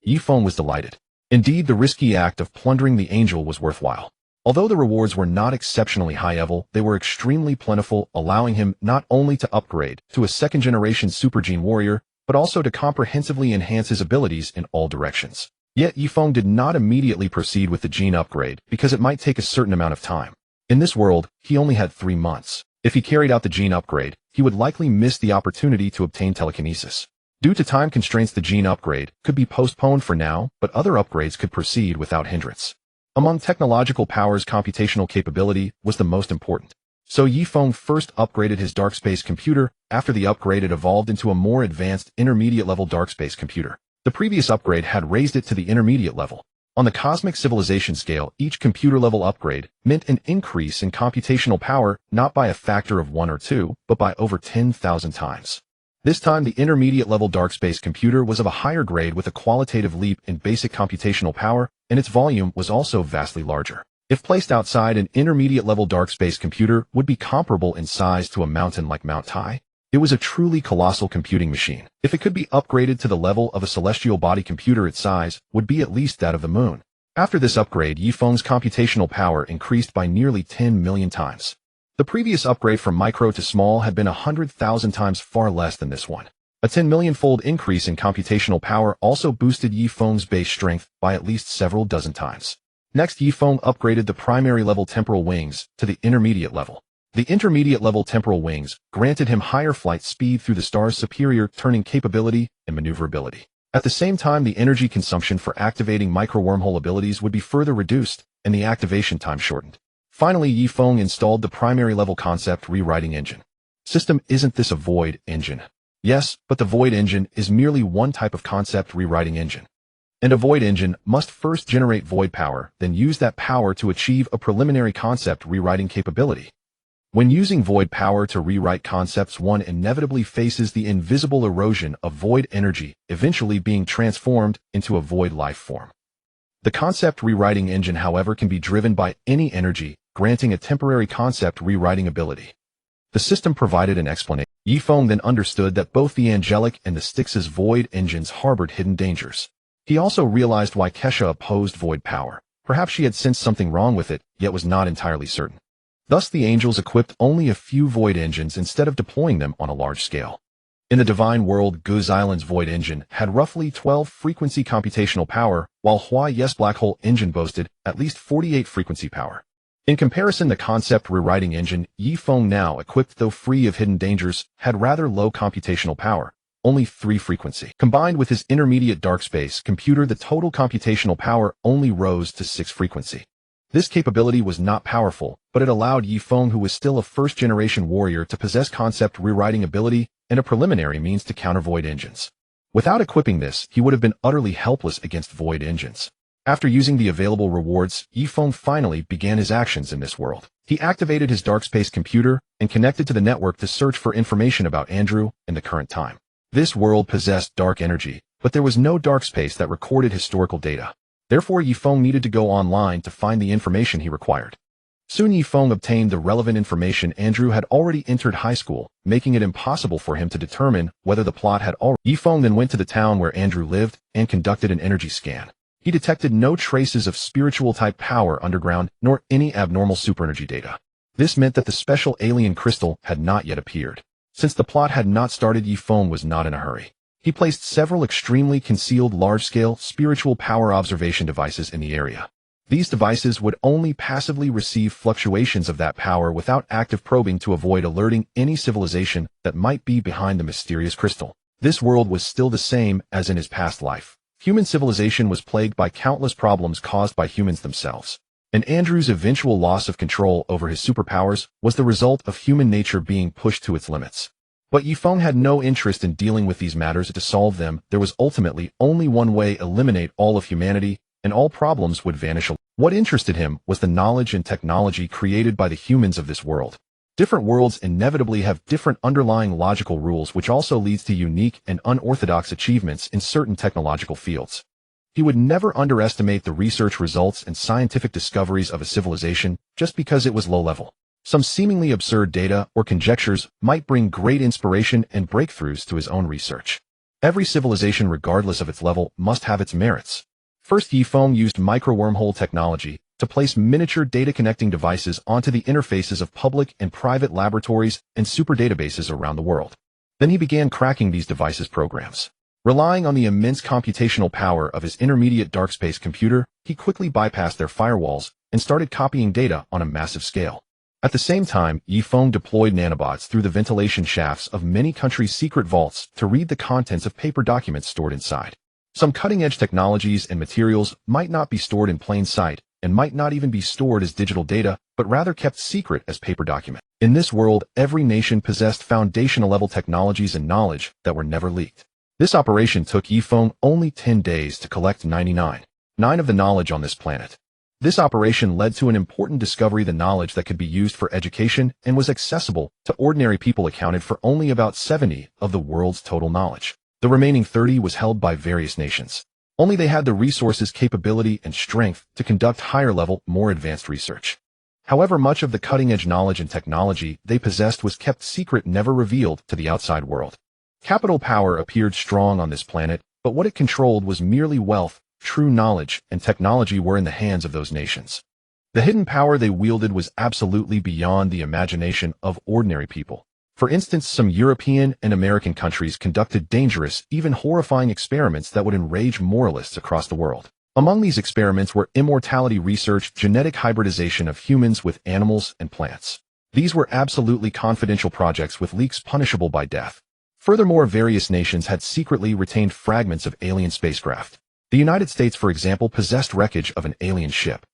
Yifeng was delighted. Indeed, the risky act of plundering the angel was worthwhile. Although the rewards were not exceptionally high-level, they were extremely plentiful, allowing him not only to upgrade to a second-generation super gene warrior, but also to comprehensively enhance his abilities in all directions. Yet Yifeng did not immediately proceed with the gene upgrade because it might take a certain amount of time. In this world, he only had 3 months. If he carried out the gene upgrade, he would likely miss the opportunity to obtain telekinesis. Due to time constraints, the gene upgrade could be postponed for now, but other upgrades could proceed without hindrance. Among technological powers, computational capability was the most important. So Yifeng first upgraded his dark space computer. After the upgrade, it evolved into a more advanced intermediate level dark space computer. The previous upgrade had raised it to the intermediate level. On the cosmic civilization scale, each computer level upgrade meant an increase in computational power, not by a factor of 1 or 2, but by over 10,000 times. This time, the intermediate-level dark space computer was of a higher grade with a qualitative leap in basic computational power, and its volume was also vastly larger. If placed outside, an intermediate-level dark space computer would be comparable in size to a mountain like Mount Tai. It was a truly colossal computing machine. If it could be upgraded to the level of a celestial body computer, its size would be at least that of the moon. After this upgrade, Yifeng's computational power increased by nearly 10 million times. The previous upgrade from micro to small had been 100,000 times far less than this one. A 10 million-fold increase in computational power also boosted Yifeng's base strength by at least several dozen times. Next, Yifeng upgraded the primary-level temporal wings to the intermediate level. The intermediate-level temporal wings granted him higher flight speed through the star's superior turning capability and maneuverability. At the same time, the energy consumption for activating micro-wormhole abilities would be further reduced, and the activation time shortened. Finally, Yifeng installed the primary-level concept rewriting engine. System, isn't this a void engine? Yes, but the void engine is merely one type of concept rewriting engine. And a void engine must first generate void power, then use that power to achieve a preliminary concept rewriting capability. When using void power to rewrite concepts, one inevitably faces the invisible erosion of void energy, eventually being transformed into a void life form. The concept rewriting engine, however, can be driven by any energy, granting a temporary concept rewriting ability. The system provided an explanation. Yifeng then understood that both the angelic and the Styx's void engines harbored hidden dangers. He also realized why Kesha opposed void power. Perhaps she had sensed something wrong with it, yet was not entirely certain. Thus, the angels equipped only a few void engines instead of deploying them on a large scale. In the divine world, Guz Island's void engine had roughly 12 frequency computational power, while Hua Yes black hole engine boasted at least 48 frequency power. In comparison, the concept rewriting engine, Yifeng, now equipped though free of hidden dangers, had rather low computational power, only 3 frequency. Combined with his intermediate dark space computer, the total computational power only rose to 6 frequency. This capability was not powerful, but it allowed Yifeng, who was still a first-generation warrior, to possess concept rewriting ability and a preliminary means to counter void engines. Without equipping this, he would have been utterly helpless against void engines. After using the available rewards, Yifeng finally began his actions in this world. He activated his dark space computer and connected to the network to search for information about Andrew in the current time. This world possessed dark energy, but there was no dark space that recorded historical data. Therefore, Yifeng needed to go online to find the information he required. Soon Yifeng obtained the relevant information. Andrew had already entered high school, making it impossible for him to determine whether the plot had already. Yifeng then went to the town where Andrew lived and conducted an energy scan. He detected no traces of spiritual-type power underground, nor any abnormal superenergy data. This meant that the special alien crystal had not yet appeared. Since the plot had not started, Yifeng was not in a hurry. He placed several extremely concealed large-scale spiritual power observation devices in the area. These devices would only passively receive fluctuations of that power without active probing to avoid alerting any civilization that might be behind the mysterious crystal. This world was still the same as in his past life. Human civilization was plagued by countless problems caused by humans themselves. And Andrew's eventual loss of control over his superpowers was the result of human nature being pushed to its limits. But Yifeng had no interest in dealing with these matters. To solve them, there was ultimately only one way: eliminate all of humanity, and all problems would vanish. What interested him was the knowledge and technology created by the humans of this world. Different worlds inevitably have different underlying logical rules, which also leads to unique and unorthodox achievements in certain technological fields. He would never underestimate the research results and scientific discoveries of a civilization just because it was low level. Some seemingly absurd data or conjectures might bring great inspiration and breakthroughs to his own research. Every civilization, regardless of its level, must have its merits. First, Yifeng used micro-wormhole technology to place miniature data-connecting devices onto the interfaces of public and private laboratories and super databases around the world. Then he began cracking these devices' programs. Relying on the immense computational power of his intermediate dark space computer, he quickly bypassed their firewalls and started copying data on a massive scale. At the same time, Yifeng deployed nanobots through the ventilation shafts of many countries' secret vaults to read the contents of paper documents stored inside. Some cutting-edge technologies and materials might not be stored in plain sight, and might not even be stored as digital data, but rather kept secret as paper documents. In this world, every nation possessed foundational-level technologies and knowledge that were never leaked. This operation took Yifeng only 10 days to collect 99 of the knowledge on this planet. This operation led to an important discovery: the knowledge that could be used for education and was accessible to ordinary people accounted for only about 70 of the world's total knowledge. The remaining 30 was held by various nations. Only they had the resources, capability, and strength to conduct higher-level, more advanced research. However, much of the cutting-edge knowledge and technology they possessed was kept secret, never revealed to the outside world. Capital power appeared strong on this planet, but what it controlled was merely wealth. True knowledge and technology were in the hands of those nations. The hidden power they wielded was absolutely beyond the imagination of ordinary people. For instance, some European and American countries conducted dangerous, even horrifying experiments that would enrage moralists across the world. Among these experiments were immortality research, genetic hybridization of humans with animals and plants. These were absolutely confidential projects with leaks punishable by death. Furthermore, various nations had secretly retained fragments of alien spacecraft. The United States, for example, possessed wreckage of an alien ship.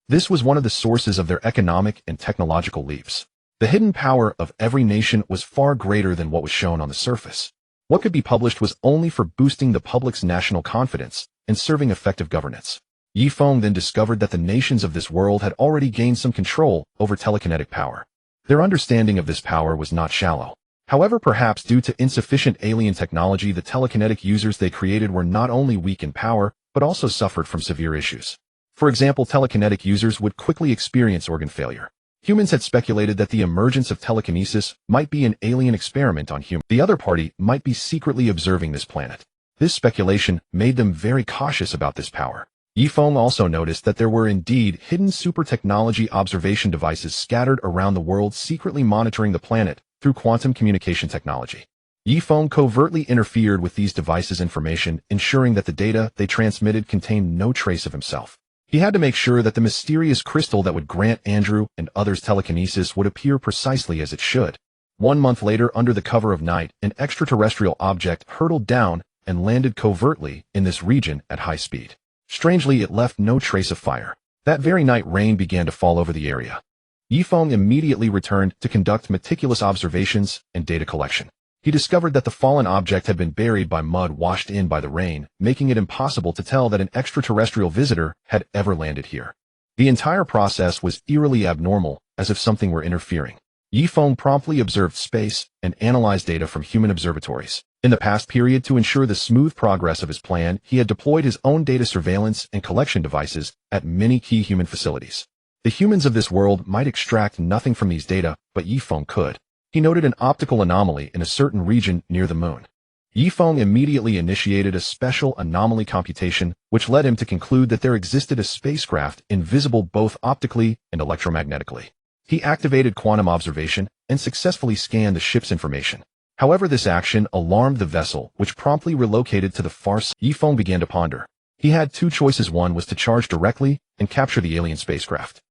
This was one of the sources of their economic and technological leaps. The hidden power of every nation was far greater than what was shown on the surface. What could be published was only for boosting the public's national confidence and serving effective governance. Yifeng then discovered that the nations of this world had already gained some control over telekinetic power. Their understanding of this power was not shallow. However, perhaps due to insufficient alien technology, the telekinetic users they created were not only weak in power, but also suffered from severe issues. For example, telekinetic users would quickly experience organ failure. Humans had speculated that the emergence of telekinesis might be an alien experiment on humans. The other party might be secretly observing this planet. This speculation made them very cautious about this power. Yifeng also noticed that there were indeed hidden super technology observation devices scattered around the world, secretly monitoring the planet through quantum communication technology. Yifeng covertly interfered with these devices' information, ensuring that the data they transmitted contained no trace of himself. He had to make sure that the mysterious crystal that would grant Andrew and others telekinesis would appear precisely as it should. 1 month later, under the cover of night, an extraterrestrial object hurtled down and landed covertly in this region at high speed. Strangely, it left no trace of fire. That very night, rain began to fall over the area. Yifeng immediately returned to conduct meticulous observations and data collection. He discovered that the fallen object had been buried by mud washed in by the rain, making it impossible to tell that an extraterrestrial visitor had ever landed here. The entire process was eerily abnormal, as if something were interfering. Yifeng promptly observed space and analyzed data from human observatories. In the past period, to ensure the smooth progress of his plan, he had deployed his own data surveillance and collection devices at many key human facilities. The humans of this world might extract nothing from these data, but Yifeng could. He noted an optical anomaly in a certain region near the moon. Yifeng immediately initiated a special anomaly computation, which led him to conclude that there existed a spacecraft invisible both optically and electromagnetically. He activated quantum observation and successfully scanned the ship's information. However, this action alarmed the vessel, which promptly relocated to the far side. Yifeng began to ponder. He had two choices. One was to charge directly and capture the alien spacecraft.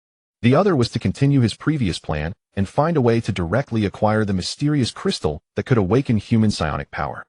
The other was to continue his previous plan and find a way to directly acquire the mysterious crystal that could awaken human psionic power.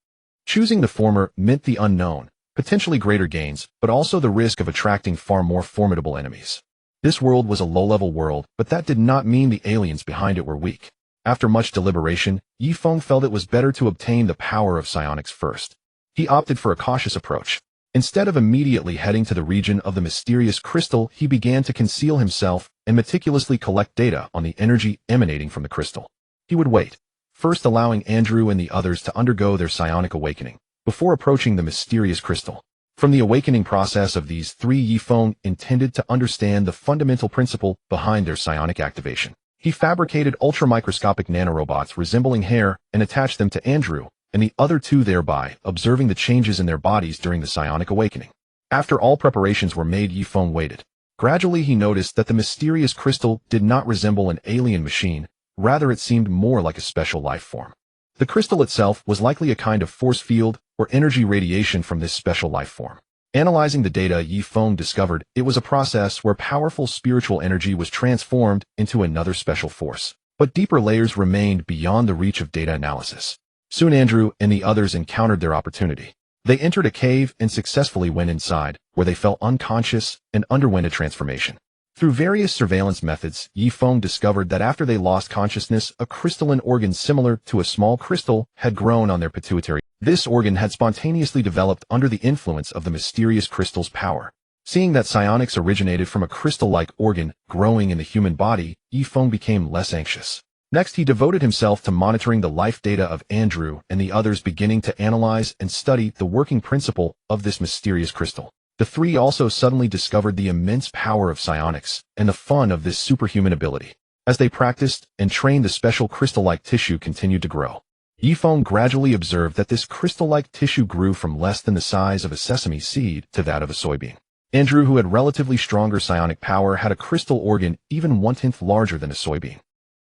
Choosing the former meant the unknown, potentially greater gains, but also the risk of attracting far more formidable enemies. This world was a low-level world, but that did not mean the aliens behind it were weak. After much deliberation, Yifeng felt it was better to obtain the power of psionics first. He opted for a cautious approach. Instead of immediately heading to the region of the mysterious crystal, he began to conceal himself and meticulously collect data on the energy emanating from the crystal. He would wait, first allowing Andrew and the others to undergo their psionic awakening, before approaching the mysterious crystal. From the awakening process of these three, Yifeng intended to understand the fundamental principle behind their psionic activation. He fabricated ultramicroscopic nanorobots resembling hair and attached them to Andrew and the other two, thereby observing the changes in their bodies during the psionic awakening. After all preparations were made, Yifeng waited. Gradually, he noticed that the mysterious crystal did not resemble an alien machine, rather it seemed more like a special life form. The crystal itself was likely a kind of force field or energy radiation from this special life form. Analyzing the data, Yifeng discovered it was a process where powerful spiritual energy was transformed into another special force. But deeper layers remained beyond the reach of data analysis. Soon Andrew and the others encountered their opportunity. They entered a cave and successfully went inside, where they fell unconscious and underwent a transformation. Through various surveillance methods, Yifeng discovered that after they lost consciousness, a crystalline organ similar to a small crystal had grown on their pituitary. This organ had spontaneously developed under the influence of the mysterious crystal's power. Seeing that psionics originated from a crystal-like organ growing in the human body, Yifeng became less anxious. Next, he devoted himself to monitoring the life data of Andrew and the others, beginning to analyze and study the working principle of this mysterious crystal. The three also suddenly discovered the immense power of psionics and the fun of this superhuman ability. As they practiced and trained, the special crystal-like tissue continued to grow. Yifeng gradually observed that this crystal-like tissue grew from less than the size of a sesame seed to that of a soybean. Andrew, who had relatively stronger psionic power, had a crystal organ even 1/10 larger than a soybean.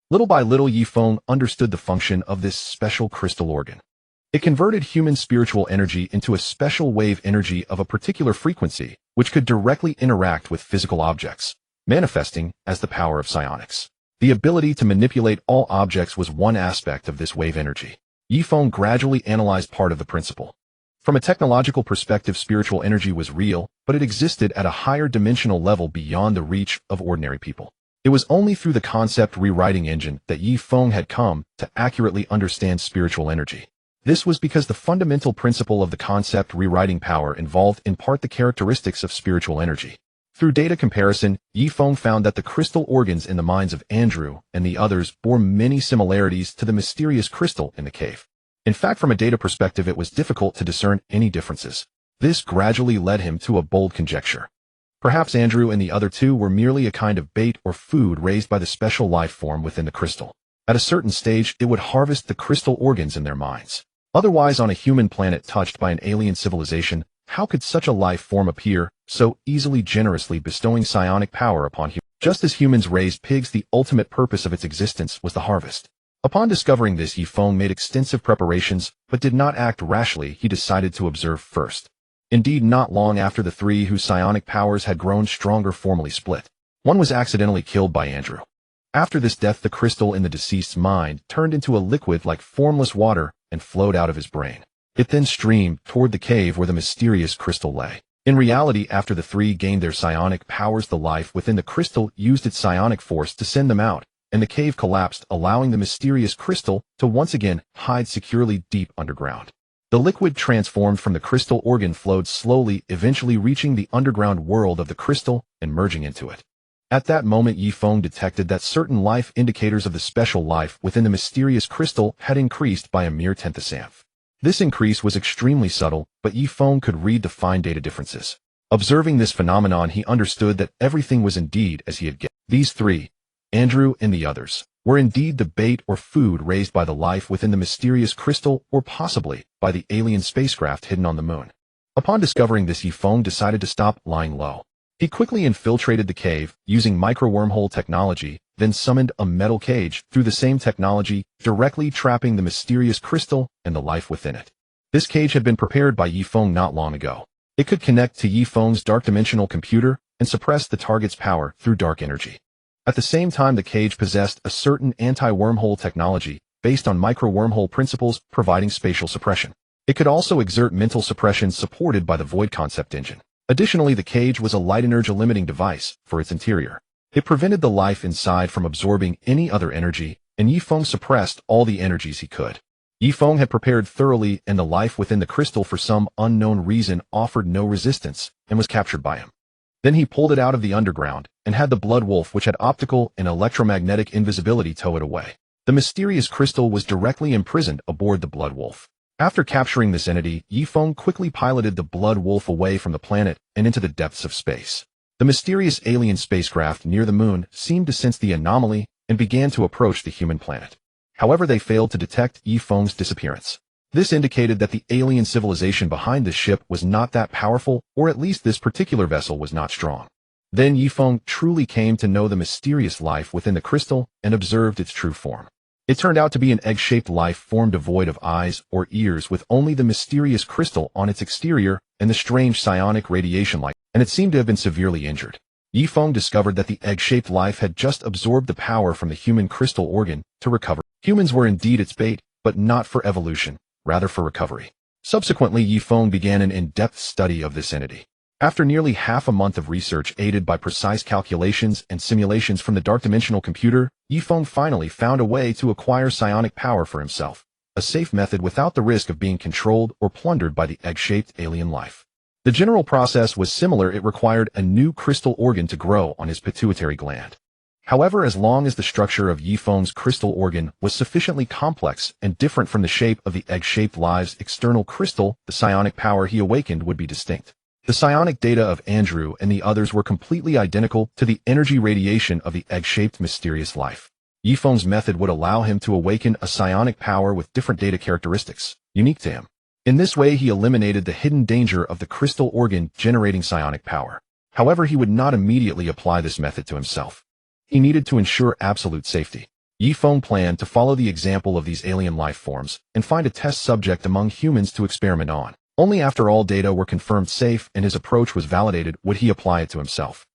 Little by little, Yifeng understood the function of this special crystal organ. It converted human spiritual energy into a special wave energy of a particular frequency, which could directly interact with physical objects, manifesting as the power of psionics. The ability to manipulate all objects was one aspect of this wave energy. Yifeng gradually analyzed part of the principle. From a technological perspective, spiritual energy was real, but it existed at a higher dimensional level beyond the reach of ordinary people. It was only through the concept rewriting engine that Yifeng had come to accurately understand spiritual energy. This was because the fundamental principle of the concept rewriting power involved in part the characteristics of spiritual energy. Through data comparison, Yifeng found that the crystal organs in the minds of Andrew and the others bore many similarities to the mysterious crystal in the cave. In fact, from a data perspective, it was difficult to discern any differences. This gradually led him to a bold conjecture. Perhaps Andrew and the other two were merely a kind of bait or food raised by the special life form within the crystal. At a certain stage, it would harvest the crystal organs in their minds. Otherwise, on a human planet touched by an alien civilization, how could such a life form appear so easily, generously bestowing psionic power upon humans? Just as humans raised pigs, the ultimate purpose of its existence was the harvest. Upon discovering this, Yifeng made extensive preparations, but did not act rashly. He decided to observe first. Indeed, not long after the three whose psionic powers had grown stronger formally split. One was accidentally killed by Andrew. After this death, the crystal in the deceased's mind turned into a liquid like formless water and flowed out of his brain. It then streamed toward the cave where the mysterious crystal lay. In reality, after the three gained their psionic powers, the life within the crystal used its psionic force to send them out, and the cave collapsed, allowing the mysterious crystal to once again hide securely deep underground. The liquid transformed from the crystal organ flowed slowly, eventually reaching the underground world of the crystal and merging into it. At that moment, Yifeng detected that certain life indicators of the special life within the mysterious crystal had increased by a mere 1/10. This increase was extremely subtle, but Yifeng could read the fine data differences. Observing this phenomenon, he understood that everything was indeed as he had guessed. These three, Andrew and the others, were indeed the bait or food raised by the life within the mysterious crystal, or possibly by the alien spacecraft hidden on the moon. Upon discovering this, Yifeng decided to stop lying low. He quickly infiltrated the cave using micro-wormhole technology, then summoned a metal cage through the same technology, directly trapping the mysterious crystal and the life within it. This cage had been prepared by Yifeng not long ago. It could connect to Yifeng's dark dimensional computer and suppress the target's power through dark energy. At the same time, the cage possessed a certain anti-wormhole technology based on micro-wormhole principles, providing spatial suppression. It could also exert mental suppression supported by the void concept engine. Additionally, the cage was a light energy limiting device for its interior. It prevented the life inside from absorbing any other energy, and Yifeng suppressed all the energies he could. Yifeng had prepared thoroughly, and the life within the crystal for some unknown reason offered no resistance and was captured by him. Then he pulled it out of the underground and had the blood wolf, which had optical and electromagnetic invisibility, tow it away. The mysterious crystal was directly imprisoned aboard the blood wolf. After capturing this entity, Yifeng quickly piloted the blood wolf away from the planet and into the depths of space. The mysterious alien spacecraft near the moon seemed to sense the anomaly and began to approach the human planet. However, they failed to detect Yifeng's disappearance. This indicated that the alien civilization behind this ship was not that powerful, or at least this particular vessel was not strong. Then Yifeng truly came to know the mysterious life within the crystal and observed its true form. It turned out to be an egg-shaped life form devoid of eyes or ears, with only the mysterious crystal on its exterior and the strange psionic radiation light, and it seemed to have been severely injured. Yifeng discovered that the egg-shaped life had just absorbed the power from the human crystal organ to recover. Humans were indeed its bait, but not for evolution, rather for recovery. Subsequently, Yifeng began an in-depth study of this entity. After nearly half a month of research aided by precise calculations and simulations from the dark dimensional computer, Yifeng finally found a way to acquire psionic power for himself, a safe method without the risk of being controlled or plundered by the egg-shaped alien life. The general process was similar. It required a new crystal organ to grow on his pituitary gland. However, as long as the structure of Yifeng's crystal organ was sufficiently complex and different from the shape of the egg-shaped live's external crystal, the psionic power he awakened would be distinct. The psionic data of Andrew and the others were completely identical to the energy radiation of the egg-shaped mysterious life. Yifeng's method would allow him to awaken a psionic power with different data characteristics, unique to him. In this way, he eliminated the hidden danger of the crystal organ generating psionic power. However, he would not immediately apply this method to himself. He needed to ensure absolute safety. Yifeng planned to follow the example of these alien life forms and find a test subject among humans to experiment on. Only after all data were confirmed safe and his approach was validated would he apply it to himself.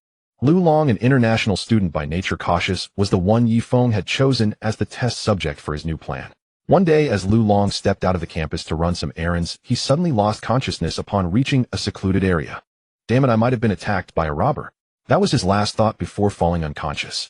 Lu Long, an international student by nature cautious, was the one Yifeng had chosen as the test subject for his new plan. One day, as Lu Long stepped out of the campus to run some errands, he suddenly lost consciousness upon reaching a secluded area. Damn it, I might have been attacked by a robber. That was his last thought before falling unconscious.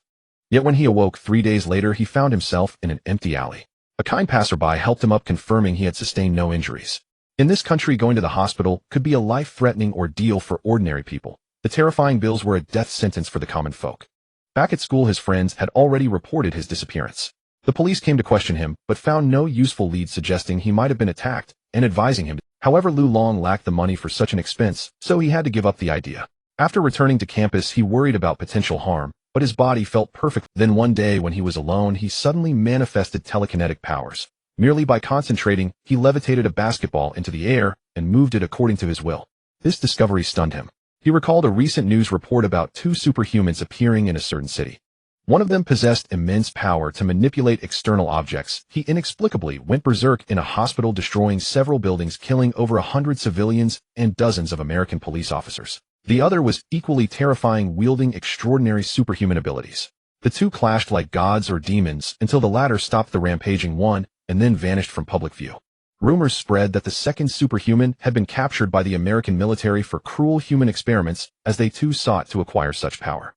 Yet when he awoke 3 days later, he found himself in an empty alley. A kind passerby helped him up, confirming he had sustained no injuries. In this country, going to the hospital could be a life-threatening ordeal for ordinary people. The terrifying bills were a death sentence for the common folk. Back at school, his friends had already reported his disappearance. The police came to question him, but found no useful lead suggesting he might have been attacked, and advising him. However, Lu Long lacked the money for such an expense, so he had to give up the idea. After returning to campus, he worried about potential harm, but his body felt perfect. Then one day, when he was alone, he suddenly manifested telekinetic powers. Merely by concentrating, he levitated a basketball into the air and moved it according to his will. This discovery stunned him. He recalled a recent news report about 2 superhumans appearing in a certain city. One of them possessed immense power to manipulate external objects. He inexplicably went berserk in a hospital, destroying several buildings, killing over 100 civilians and dozens of American police officers. The other was equally terrifying, wielding extraordinary superhuman abilities. The two clashed like gods or demons until the latter stopped the rampaging one and then vanished from public view. Rumors spread that the second superhuman had been captured by the American military for cruel human experiments, as they too sought to acquire such power.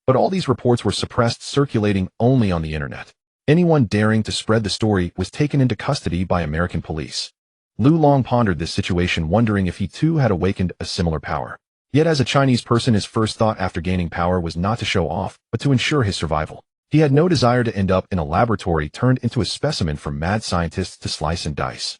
But all these reports were suppressed, circulating only on the internet. Anyone daring to spread the story was taken into custody by American police. Lu Long pondered this situation, wondering if he too had awakened a similar power. Yet as a Chinese person, his first thought after gaining power was not to show off, but to ensure his survival. He had no desire to end up in a laboratory turned into a specimen for mad scientists to slice and dice.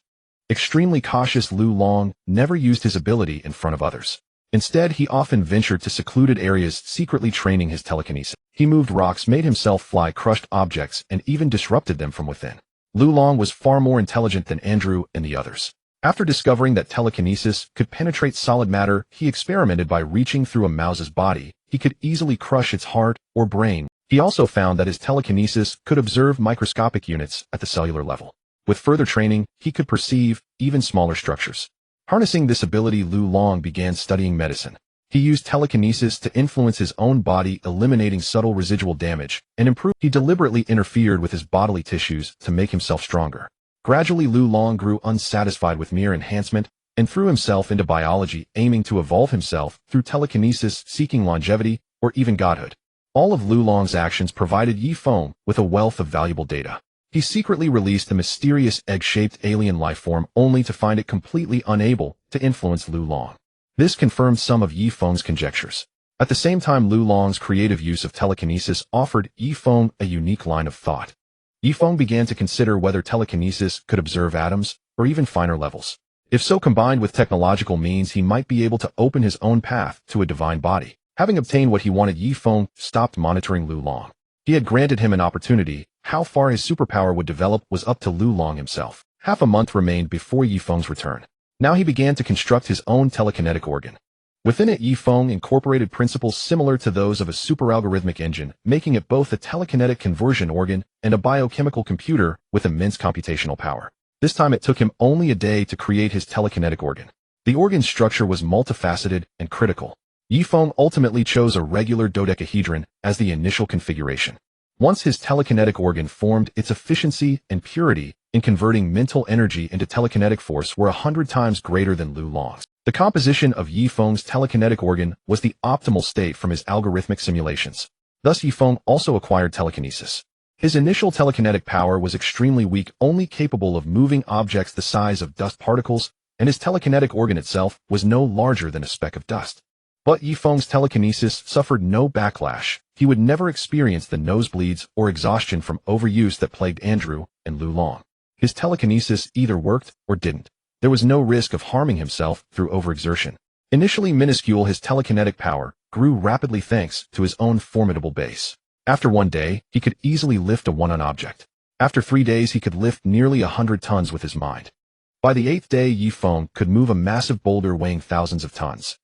Extremely cautious, Lu Long never used his ability in front of others. Instead, he often ventured to secluded areas, secretly training his telekinesis. He moved rocks, made himself fly, crushed objects, and even disrupted them from within. Lu Long was far more intelligent than Andrew and the others. After discovering that telekinesis could penetrate solid matter, he experimented by reaching through a mouse's body. He could easily crush its heart or brain. He also found that his telekinesis could observe microscopic units at the cellular level. With further training, he could perceive even smaller structures. Harnessing this ability, Lu Long began studying medicine. He used telekinesis to influence his own body, eliminating subtle residual damage, and improve. He deliberately interfered with his bodily tissues to make himself stronger. Gradually, Lu Long grew unsatisfied with mere enhancement and threw himself into biology, aiming to evolve himself through telekinesis, seeking longevity or even godhood. All of Lu Long's actions provided Yifeng with a wealth of valuable data. He secretly released the mysterious egg-shaped alien life form, only to find it completely unable to influence Lu Long. This confirmed some of Yifeng's conjectures. At the same time, Lu Long's creative use of telekinesis offered Yifeng a unique line of thought. Yifeng began to consider whether telekinesis could observe atoms or even finer levels. If so, combined with technological means, he might be able to open his own path to a divine body. Having obtained what he wanted, Yifeng stopped monitoring Lu Long. He had granted him an opportunity. How far his superpower would develop was up to Lu Long himself. Half a month remained before Yifeng's return. Now he began to construct his own telekinetic organ. Within it, Yifeng incorporated principles similar to those of a super-algorithmic engine, making it both a telekinetic conversion organ and a biochemical computer with immense computational power. This time it took him only a day to create his telekinetic organ. The organ's structure was multifaceted and critical. Yifeng ultimately chose a regular dodecahedron as the initial configuration. Once his telekinetic organ formed, its efficiency and purity in converting mental energy into telekinetic force were 100 times greater than Lu Long's. The composition of Yifeng's telekinetic organ was the optimal state from his algorithmic simulations. Thus, Yifeng also acquired telekinesis. His initial telekinetic power was extremely weak, only capable of moving objects the size of dust particles and his telekinetic organ itself was no larger than a speck of dust. But Yifeng's telekinesis suffered no backlash. He would never experience the nosebleeds or exhaustion from overuse that plagued Andrew and Lu Long. His telekinesis either worked or didn't. There was no risk of harming himself through overexertion. Initially minuscule, his telekinetic power grew rapidly thanks to his own formidable base. After one day, he could easily lift a one-on object. After 3 days, he could lift nearly 100 tons with his mind. By the 8th day, Yifeng could move a massive boulder weighing thousands of tons.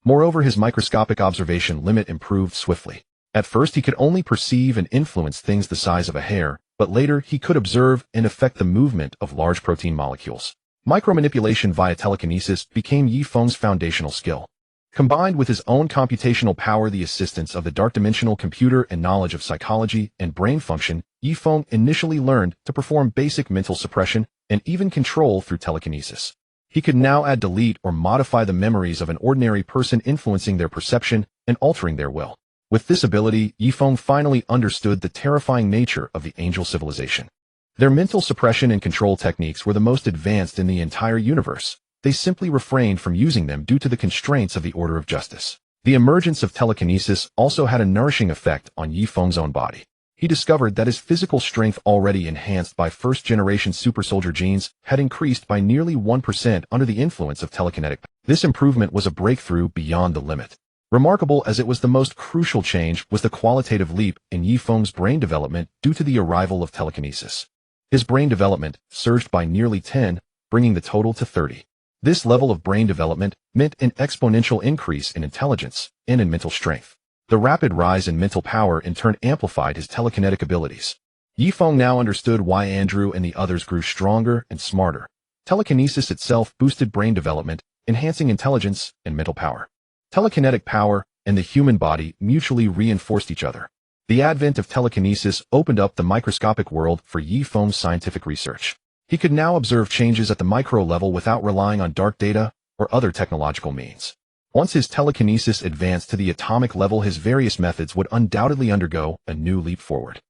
Moreover, his microscopic observation limit improved swiftly. At first, he could only perceive and influence things the size of a hair, but later he could observe and affect the movement of large protein molecules. Micromanipulation via telekinesis became Yifeng's foundational skill. Combined with his own computational power, the assistance of the dark-dimensional computer, and knowledge of psychology and brain function, Yifeng initially learned to perform basic mental suppression and even control through telekinesis. He could now add, delete, or modify the memories of an ordinary person, influencing their perception and altering their will. With this ability, Yifeng finally understood the terrifying nature of the angel civilization. Their mental suppression and control techniques were the most advanced in the entire universe. They simply refrained from using them due to the constraints of the order of justice. The emergence of telekinesis also had a nourishing effect on Yifeng's own body. He discovered that his physical strength, already enhanced by first-generation super-soldier genes, had increased by nearly 1% under the influence of telekinetic power. This improvement was a breakthrough beyond the limit. Remarkable as it was, the most crucial change was the qualitative leap in Yifeng's brain development due to the arrival of telekinesis. His brain development surged by nearly 10, bringing the total to 30. This level of brain development meant an exponential increase in intelligence and in mental strength. The rapid rise in mental power in turn amplified his telekinetic abilities. Yifeng now understood why Andrew and the others grew stronger and smarter. Telekinesis itself boosted brain development, enhancing intelligence and mental power. Telekinetic power and the human body mutually reinforced each other. The advent of telekinesis opened up the microscopic world for Yifeng's scientific research. He could now observe changes at the micro level without relying on dark data or other technological means. Once his telekinesis advanced to the atomic level, his various methods would undoubtedly undergo a new leap forward.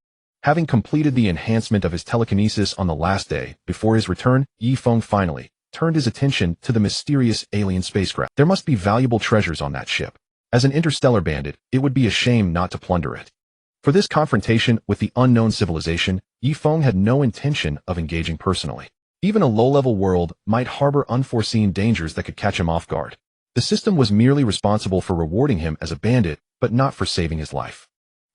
Having completed the enhancement of his telekinesis on the last day before his return, Yifeng finally turned his attention to the mysterious alien spacecraft. There must be valuable treasures on that ship. As an interstellar bandit, it would be a shame not to plunder it. For this confrontation with the unknown civilization, Yifeng had no intention of engaging personally. Even a low-level world might harbor unforeseen dangers that could catch him off guard. The system was merely responsible for rewarding him as a bandit, but not for saving his life.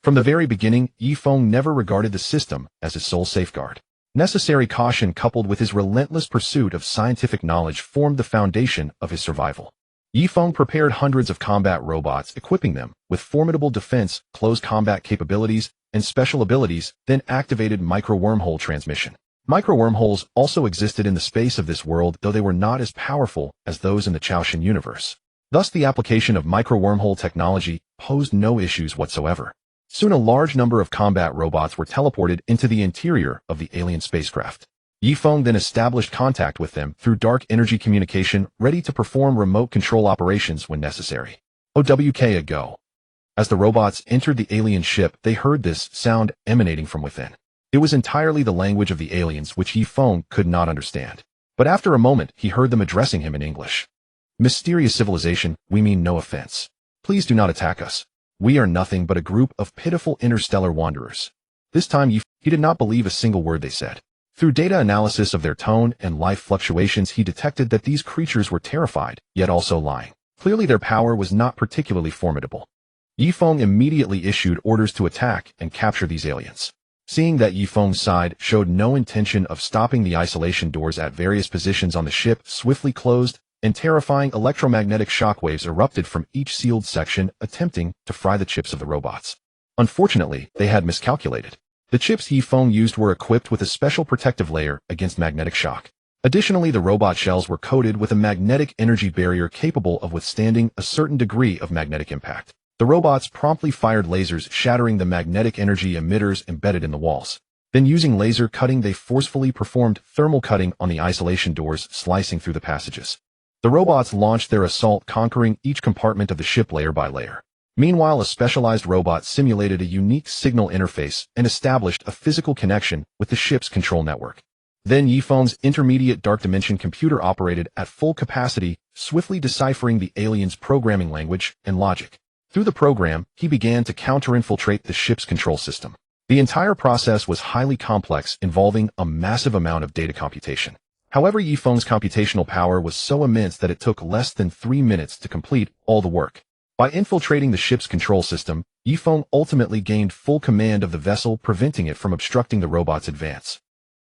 From the very beginning, Yifeng never regarded the system as his sole safeguard. Necessary caution coupled with his relentless pursuit of scientific knowledge formed the foundation of his survival. Yifeng prepared hundreds of combat robots, equipping them with formidable defense, close combat capabilities, and special abilities, then activated micro-wormhole transmission. Micro-wormholes also existed in the space of this world, though they were not as powerful as those in the Chaoshin universe. Thus, the application of micro-wormhole technology posed no issues whatsoever. Soon a large number of combat robots were teleported into the interior of the alien spacecraft. Yifeng then established contact with them through dark energy communication, ready to perform remote control operations when necessary. OWK go. As the robots entered the alien ship, they heard this sound emanating from within. It was entirely the language of the aliens, which Yifeng could not understand. But after a moment, he heard them addressing him in English. Mysterious civilization, we mean no offense. Please do not attack us. We are nothing but a group of pitiful interstellar wanderers. This time he did not believe a single word they said. Through data analysis of their tone and life fluctuations, he detected that these creatures were terrified, yet also lying. Clearly their power was not particularly formidable. Yifeng immediately issued orders to attack and capture these aliens. Seeing that Yifeng's side showed no intention of stopping, the isolation doors at various positions on the ship swiftly closed, and terrifying electromagnetic shockwaves erupted from each sealed section, attempting to fry the chips of the robots. Unfortunately, they had miscalculated. The chips Yifeng used were equipped with a special protective layer against magnetic shock. Additionally, the robot shells were coated with a magnetic energy barrier capable of withstanding a certain degree of magnetic impact. The robots promptly fired lasers, shattering the magnetic energy emitters embedded in the walls. Then, using laser cutting, they forcefully performed thermal cutting on the isolation doors, slicing through the passages. The robots launched their assault, conquering each compartment of the ship layer by layer. Meanwhile, a specialized robot simulated a unique signal interface and established a physical connection with the ship's control network. Then Yifeng's intermediate dark dimension computer operated at full capacity, swiftly deciphering the aliens' programming language and logic. Through the program, he began to counter-infiltrate the ship's control system. The entire process was highly complex, involving a massive amount of data computation. However, Yifeng's computational power was so immense that it took less than 3 minutes to complete all the work. By infiltrating the ship's control system, Yifeng ultimately gained full command of the vessel, preventing it from obstructing the robot's advance.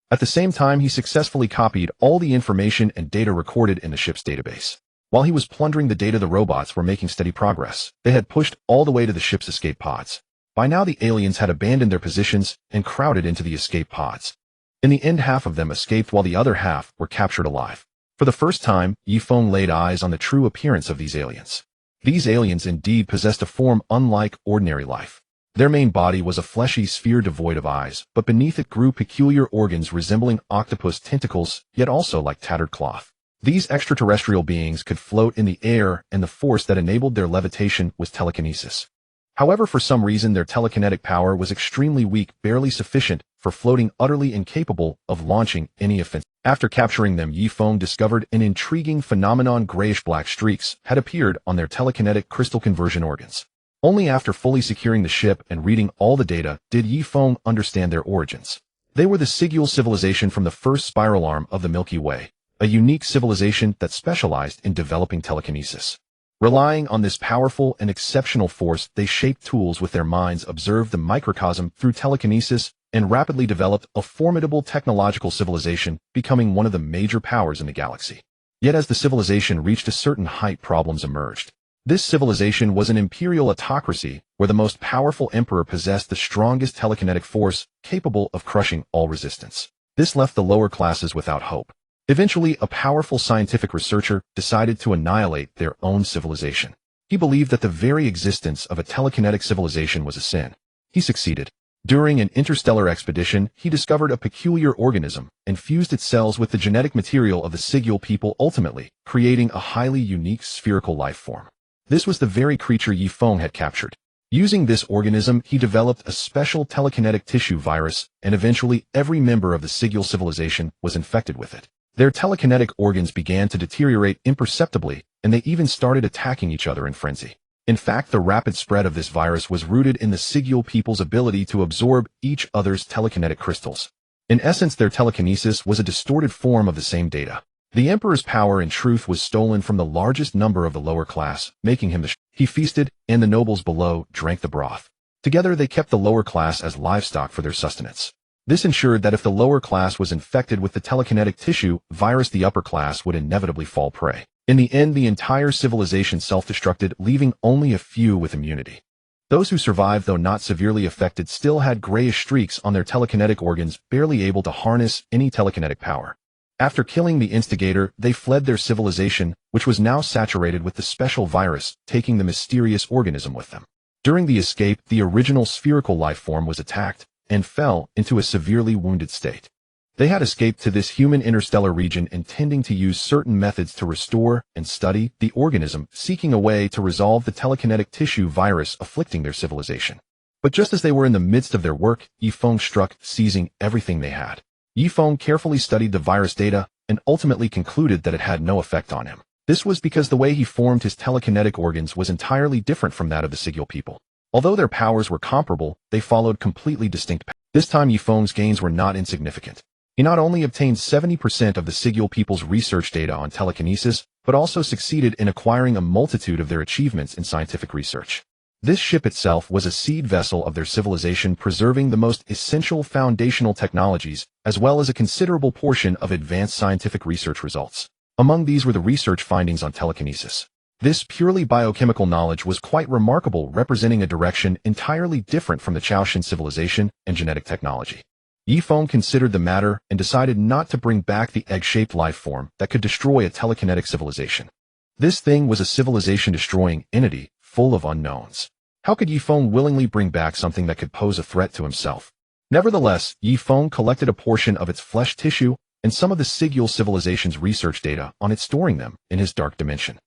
At the same time, he successfully copied all the information and data recorded in the ship's database. While he was plundering the data, the robots were making steady progress. They had pushed all the way to the ship's escape pods. By now, the aliens had abandoned their positions and crowded into the escape pods. In the end, half of them escaped while the other half were captured alive. For the first time, Yifeng laid eyes on the true appearance of these aliens. These aliens indeed possessed a form unlike ordinary life. Their main body was a fleshy sphere devoid of eyes, but beneath it grew peculiar organs resembling octopus tentacles, yet also like tattered cloth. These extraterrestrial beings could float in the air, and the force that enabled their levitation was telekinesis. However, for some reason, their telekinetic power was extremely weak, barely sufficient for floating, utterly incapable of launching any offense. After capturing them, Yifeng discovered an intriguing phenomenon: grayish-black streaks had appeared on their telekinetic crystal conversion organs. Only after fully securing the ship and reading all the data did Yifeng understand their origins. They were the Sigil civilization from the first spiral arm of the Milky Way, a unique civilization that specialized in developing telekinesis. Relying on this powerful and exceptional force, they shaped tools with their minds, observed the microcosm through telekinesis, and rapidly developed a formidable technological civilization, becoming one of the major powers in the galaxy. Yet as the civilization reached a certain height, problems emerged. This civilization was an imperial autocracy where the most powerful emperor possessed the strongest telekinetic force, capable of crushing all resistance. This left the lower classes without hope. Eventually, a powerful scientific researcher decided to annihilate their own civilization. He believed that the very existence of a telekinetic civilization was a sin. He succeeded. During an interstellar expedition, he discovered a peculiar organism and fused its cells with the genetic material of the Sigil people, ultimately creating a highly unique spherical life form. This was the very creature Yifeng had captured. Using this organism, he developed a special telekinetic tissue virus, and eventually every member of the Sigil civilization was infected with it. Their telekinetic organs began to deteriorate imperceptibly, and they even started attacking each other in frenzy. In fact, the rapid spread of this virus was rooted in the Sigil people's ability to absorb each other's telekinetic crystals. In essence, their telekinesis was a distorted form of the same data. The emperor's power, in truth, was stolen from the largest number of the lower class, making him he feasted, and the nobles below drank the broth. Together they kept the lower class as livestock for their sustenance. This ensured that if the lower class was infected with the telekinetic tissue virus, the upper class would inevitably fall prey. In the end, the entire civilization self-destructed, leaving only a few with immunity. Those who survived, though not severely affected, still had grayish streaks on their telekinetic organs, barely able to harness any telekinetic power. After killing the instigator, they fled their civilization, which was now saturated with the special virus, taking the mysterious organism with them. During the escape, the original spherical life form was attacked and fell into a severely wounded state. They had escaped to this human interstellar region, intending to use certain methods to restore and study the organism, seeking a way to resolve the telekinetic tissue virus afflicting their civilization. But just as they were in the midst of their work, Yifeng struck, seizing everything they had. Yifeng carefully studied the virus data and ultimately concluded that it had no effect on him. This was because the way he formed his telekinetic organs was entirely different from that of the Sigil people. Although their powers were comparable, they followed completely distinct paths. This time Yifeng's gains were not insignificant. He not only obtained 70% of the Sigil people's research data on telekinesis, but also succeeded in acquiring a multitude of their achievements in scientific research. This ship itself was a seed vessel of their civilization, preserving the most essential foundational technologies, as well as a considerable portion of advanced scientific research results. Among these were the research findings on telekinesis. This purely biochemical knowledge was quite remarkable, representing a direction entirely different from the Chaoshan civilization and genetic technology. Yifeng considered the matter and decided not to bring back the egg-shaped life form that could destroy a telekinetic civilization. This thing was a civilization-destroying entity, full of unknowns. How could Yifeng willingly bring back something that could pose a threat to himself? Nevertheless, Yifeng collected a portion of its flesh tissue and some of the Sigil civilization's research data on it, storing them in his dark dimension.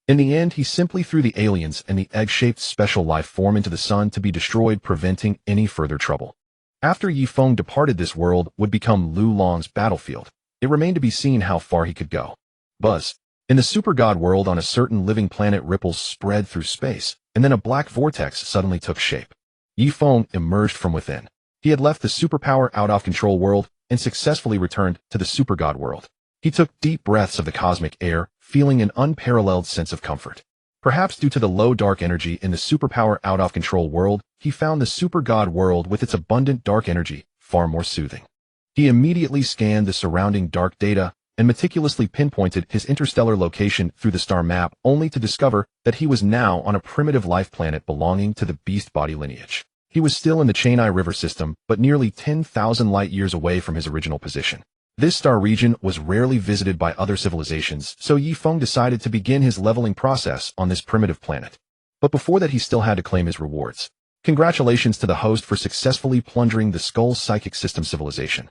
In the end, he simply threw the aliens and the egg-shaped special life form into the sun to be destroyed, preventing any further trouble. After Yifeng departed this world would become Lu Long's battlefield. It remained to be seen how far he could go. Buzz. In the super god world on a certain living planet, ripples spread through space, and then a black vortex suddenly took shape. Yifeng emerged from within. He had left the superpower out of control world and successfully returned to the super god world. He took deep breaths of the cosmic air, feeling an unparalleled sense of comfort. Perhaps due to the low dark energy in the superpower out of control world, he found the super god world with its abundant dark energy far more soothing. He immediately scanned the surrounding dark data and meticulously pinpointed his interstellar location through the star map, only to discover that he was now on a primitive life planet belonging to the beast body lineage. He was still in the Chang'ai River system, but nearly 10,000 light-years away from his original position. This star region was rarely visited by other civilizations, so Yifeng decided to begin his leveling process on this primitive planet. But before that, he still had to claim his rewards. Congratulations to the host for successfully plundering the Skull Psychic System civilization.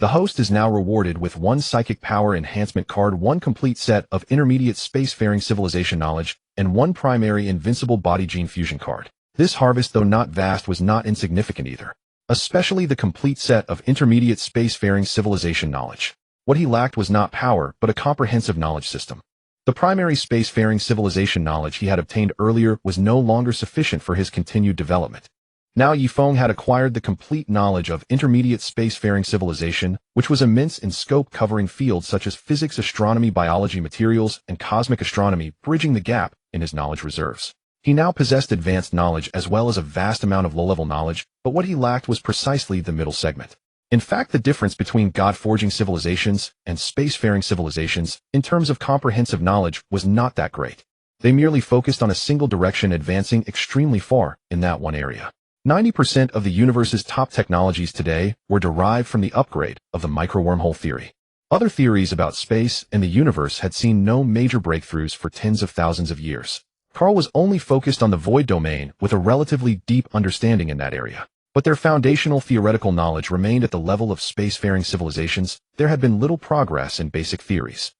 The host is now rewarded with 1 Psychic Power Enhancement card, 1 complete set of Intermediate Spacefaring Civilization knowledge, and 1 primary Invincible Body Gene Fusion card. This harvest, though not vast, was not insignificant either. Especially the complete set of Intermediate Spacefaring Civilization knowledge. What he lacked was not power, but a comprehensive knowledge system. The primary Spacefaring Civilization knowledge he had obtained earlier was no longer sufficient for his continued development. Now Yifeng had acquired the complete knowledge of Intermediate Spacefaring Civilization, which was immense in scope, covering fields such as physics, astronomy, biology, materials, and cosmic astronomy, bridging the gap in his knowledge reserves. He now possessed advanced knowledge as well as a vast amount of low-level knowledge, but what he lacked was precisely the middle segment. In fact, the difference between God-forging civilizations and spacefaring civilizations, in terms of comprehensive knowledge, was not that great. They merely focused on a single direction, advancing extremely far in that one area. 90% of the universe's top technologies today were derived from the upgrade of the micro-wormhole theory. Other theories about space and the universe had seen no major breakthroughs for tens of thousands of years. Carl was only focused on the void domain with a relatively deep understanding in that area. But their foundational theoretical knowledge remained at the level of spacefaring civilizations. There had been little progress in basic theories.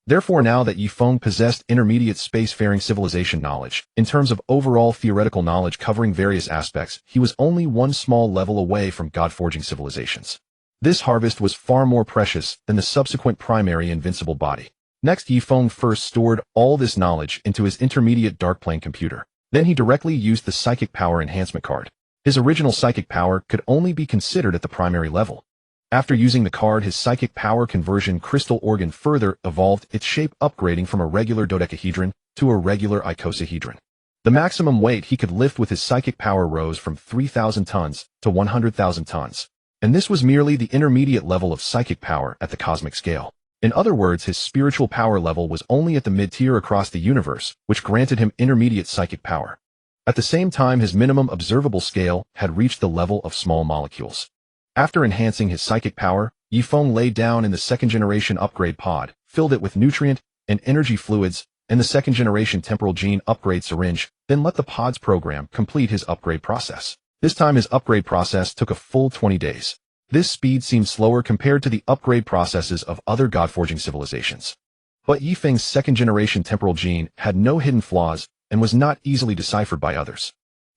Therefore, now that Yifeng possessed intermediate spacefaring civilization knowledge, in terms of overall theoretical knowledge covering various aspects, he was only 1 small level away from God-forging civilizations. This harvest was far more precious than the subsequent primary invincible body. Next, Yifeng first stored all this knowledge into his intermediate dark plane computer. Then he directly used the Psychic Power Enhancement card. His original psychic power could only be considered at the primary level. After using the card, his psychic power conversion crystal organ further evolved its shape, upgrading from a regular dodecahedron to a regular icosahedron. The maximum weight he could lift with his psychic power rose from 3,000 tons to 100,000 tons. And this was merely the intermediate level of psychic power at the cosmic scale. In other words, his spiritual power level was only at the mid-tier across the universe, which granted him intermediate psychic power. At the same time, his minimum observable scale had reached the level of small molecules. After enhancing his psychic power, Yifeng lay down in the second-generation upgrade pod, filled it with nutrient and energy fluids, and the second-generation temporal gene upgrade syringe, then let the pod's program complete his upgrade process. This time his upgrade process took a full 20 days. This speed seemed slower compared to the upgrade processes of other God-forging civilizations. But Yifeng's second-generation temporal gene had no hidden flaws and was not easily deciphered by others.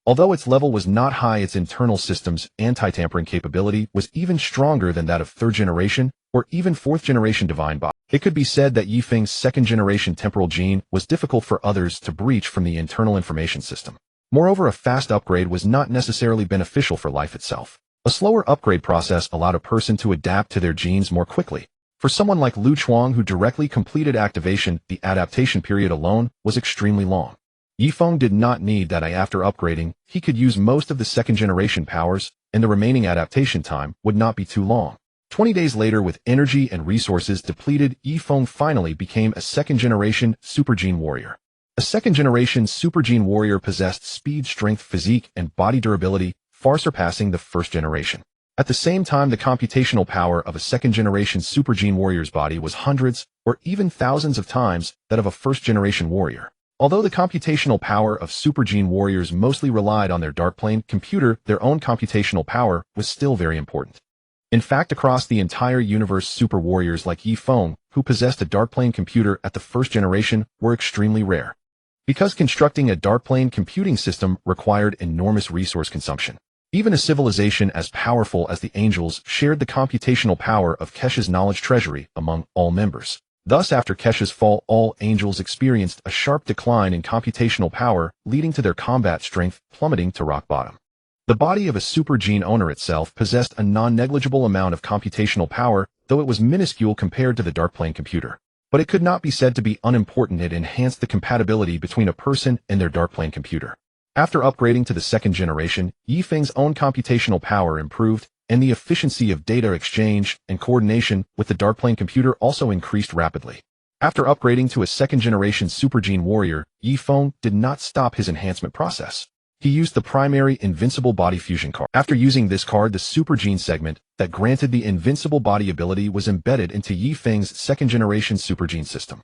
Although its level was not high, its internal system's anti-tampering capability was even stronger than that of third-generation or even fourth-generation divine body. It could be said that Yifeng's second-generation temporal gene was difficult for others to breach from the internal information system. Moreover, a fast upgrade was not necessarily beneficial for life itself. A slower upgrade process allowed a person to adapt to their genes more quickly. For someone like Lu Chuang, who directly completed activation, the adaptation period alone was extremely long. Yifeng did not need that. After upgrading, he could use most of the second-generation powers, and the remaining adaptation time would not be too long. 20 days later, with energy and resources depleted, Yifeng finally became a second-generation Super Gene Warrior. A second-generation Super Gene Warrior possessed speed, strength, physique, and body durability, far surpassing the first generation. At the same time, the computational power of a second-generation Super Gene Warrior's body was hundreds or even thousands of times that of a first-generation warrior. Although the computational power of Super Gene Warriors mostly relied on their dark plane computer, their own computational power was still very important. In fact, across the entire universe, super warriors like Yifeng, who possessed a dark plane computer at the first generation, were extremely rare. Because constructing a dark plane computing system required enormous resource consumption. Even a civilization as powerful as the angels shared the computational power of Kesha's knowledge treasury among all members. Thus, after Kesha's fall, all angels experienced a sharp decline in computational power, leading to their combat strength plummeting to rock bottom. The body of a super gene owner itself possessed a non-negligible amount of computational power, though it was minuscule compared to the Darkplane computer. But it could not be said to be unimportant. It enhanced the compatibility between a person and their Darkplane computer. After upgrading to the second generation, Yifeng's own computational power improved, and the efficiency of data exchange and coordination with the Darkplane computer also increased rapidly. After upgrading to a second-generation Super Gene Warrior, Yifeng did not stop his enhancement process. He used the primary Invincible Body Fusion card. After using this card, the Super Gene segment that granted the Invincible Body ability was embedded into Yifeng's second-generation Super Gene system.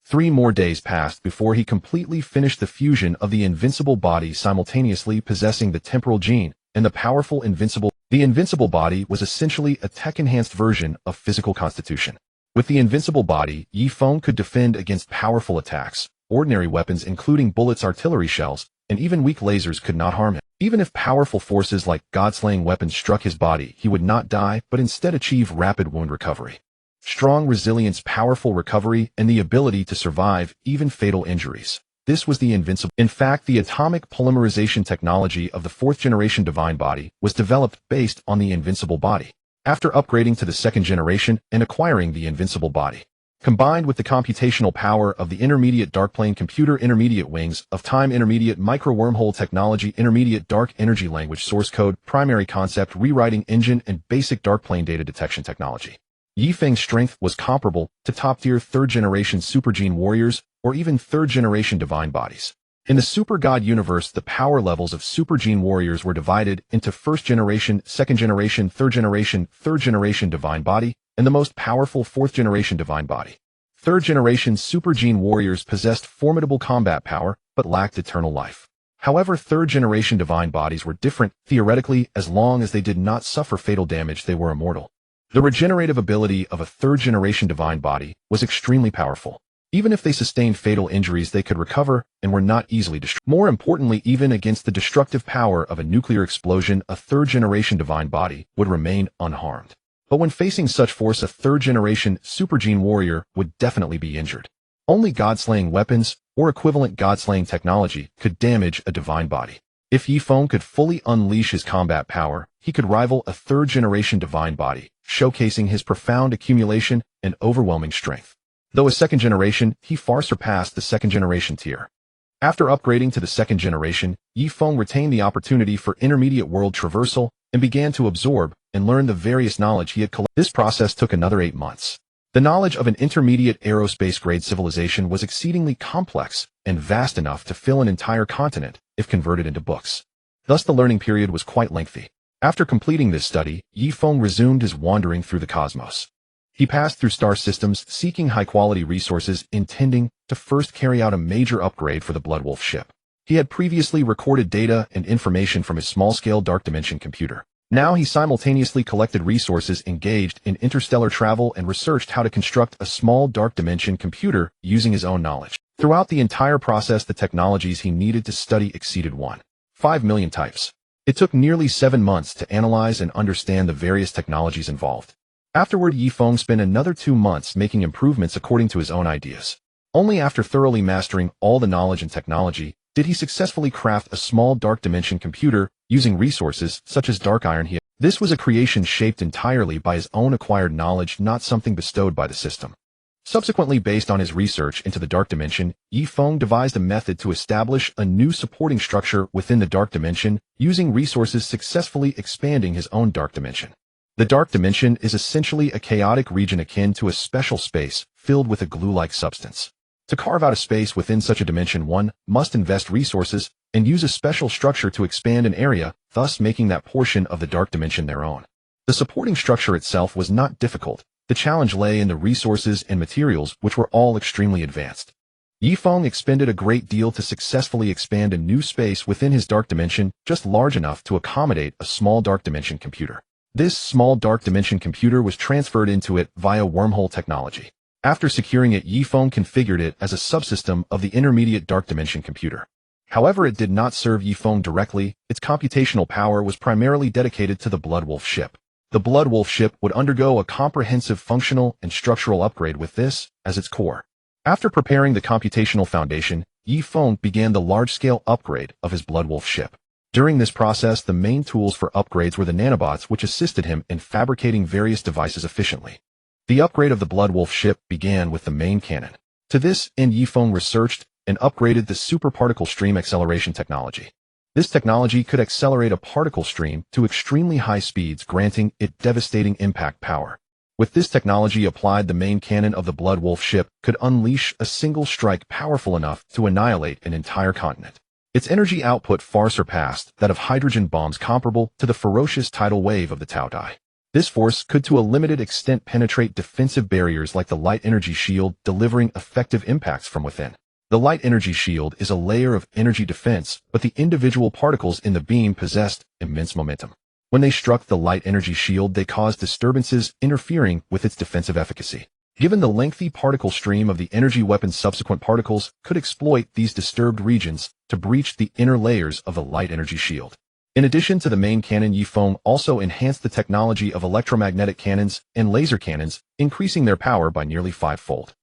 3 more days passed before he completely finished the fusion of the Invincible Body, simultaneously possessing the Temporal Gene and the powerful Invincible. The Invincible Body was essentially a tech-enhanced version of physical constitution. With the Invincible Body, Yifeng could defend against powerful attacks. Ordinary weapons including bullets, artillery shells, and even weak lasers could not harm him. Even if powerful forces like God-slaying weapons struck his body, he would not die, but instead achieve rapid wound recovery. Strong resilience, powerful recovery, and the ability to survive even fatal injuries. This was the Invincible. In fact, the atomic polymerization technology of the 4th-generation Divine Body was developed based on the Invincible Body. After upgrading to the 2nd generation and acquiring the Invincible Body, combined with the computational power of the Intermediate Darkplane computer, Intermediate Wings of Time, Intermediate Micro Wormhole technology, Intermediate Dark Energy Language Source Code, Primary Concept Rewriting Engine, and Basic Darkplane Data Detection Technology, Yifeng's strength was comparable to top-tier 3rd-generation Super Gene Warriors or even 3rd-generation Divine Bodies. In the Super God universe, the power levels of Super Gene Warriors were divided into 1st-generation, 2nd-generation, 3rd-generation, 3rd-generation Divine Body, and the most powerful 4th-generation Divine Body. 3rd-generation Super Gene Warriors possessed formidable combat power, but lacked eternal life. However, 3rd-generation Divine Bodies were different. Theoretically, as long as they did not suffer fatal damage, they were immortal. The regenerative ability of a 3rd-generation Divine Body was extremely powerful. Even if they sustained fatal injuries, they could recover and were not easily destroyed. More importantly, even against the destructive power of a nuclear explosion, a 3rd-generation Divine Body would remain unharmed. But when facing such force, a 3rd-generation Super Gene Warrior would definitely be injured. Only God-slaying weapons or equivalent God-slaying technology could damage a Divine Body. If Yifeng could fully unleash his combat power, he could rival a 3rd-generation Divine Body, showcasing his profound accumulation and overwhelming strength. Though a 2nd generation, he far surpassed the 2nd generation tier. After upgrading to the 2nd generation, Yifeng retained the opportunity for intermediate world traversal and began to absorb and learn the various knowledge he had collected. This process took another 8 months. The knowledge of an intermediate aerospace-grade civilization was exceedingly complex and vast enough to fill an entire continent if converted into books. Thus, the learning period was quite lengthy. After completing this study, Yifeng resumed his wandering through the cosmos. He passed through star systems seeking high-quality resources, intending to first carry out a major upgrade for the Bloodwolf ship. He had previously recorded data and information from his small-scale dark dimension computer. Now he simultaneously collected resources, engaged in interstellar travel, and researched how to construct a small dark dimension computer using his own knowledge. Throughout the entire process, the technologies he needed to study exceeded 1.5 million types. It took nearly 7 months to analyze and understand the various technologies involved. Afterward, Yifeng spent another 2 months making improvements according to his own ideas. Only after thoroughly mastering all the knowledge and technology did he successfully craft a small dark dimension computer using resources such as dark iron. This was a creation shaped entirely by his own acquired knowledge, not something bestowed by the system. Subsequently, based on his research into the dark dimension, Yifeng devised a method to establish a new supporting structure within the dark dimension, using resources, successfully expanding his own dark dimension. The dark dimension is essentially a chaotic region akin to a special space filled with a glue-like substance. To carve out a space within such a dimension, one must invest resources and use a special structure to expand an area, thus making that portion of the dark dimension their own. The supporting structure itself was not difficult. The challenge lay in the resources and materials, which were all extremely advanced. Yifeng expended a great deal to successfully expand a new space within his dark dimension, just large enough to accommodate a small dark dimension computer. This small dark dimension computer was transferred into it via wormhole technology. After securing it, Yifeng configured it as a subsystem of the intermediate dark dimension computer. However, it did not serve Yifeng directly. Its computational power was primarily dedicated to the Blood Wolf ship. The Blood Wolf ship would undergo a comprehensive functional and structural upgrade with this as its core. After preparing the computational foundation, Yifeng began the large-scale upgrade of his Blood Wolf ship. During this process, the main tools for upgrades were the nanobots which assisted him in fabricating various devices efficiently. The upgrade of the Blood Wolf ship began with the main cannon. To this end, Yifeng researched and upgraded the superparticle stream acceleration technology. This technology could accelerate a particle stream to extremely high speeds, granting it devastating impact power. With this technology applied, the main cannon of the Blood Wolf ship could unleash a single strike powerful enough to annihilate an entire continent. Its energy output far surpassed that of hydrogen bombs, comparable to the ferocious tidal wave of the Tao Dai. This force could to a limited extent penetrate defensive barriers like the light energy shield, delivering effective impacts from within. The light energy shield is a layer of energy defense, but the individual particles in the beam possessed immense momentum. When they struck the light energy shield, they caused disturbances, interfering with its defensive efficacy. Given the lengthy particle stream of the energy weapon's subsequent particles could exploit these disturbed regions to breach the inner layers of the light energy shield. In addition to the main cannon, Yifeng also enhanced the technology of electromagnetic cannons and laser cannons, increasing their power by nearly fivefold.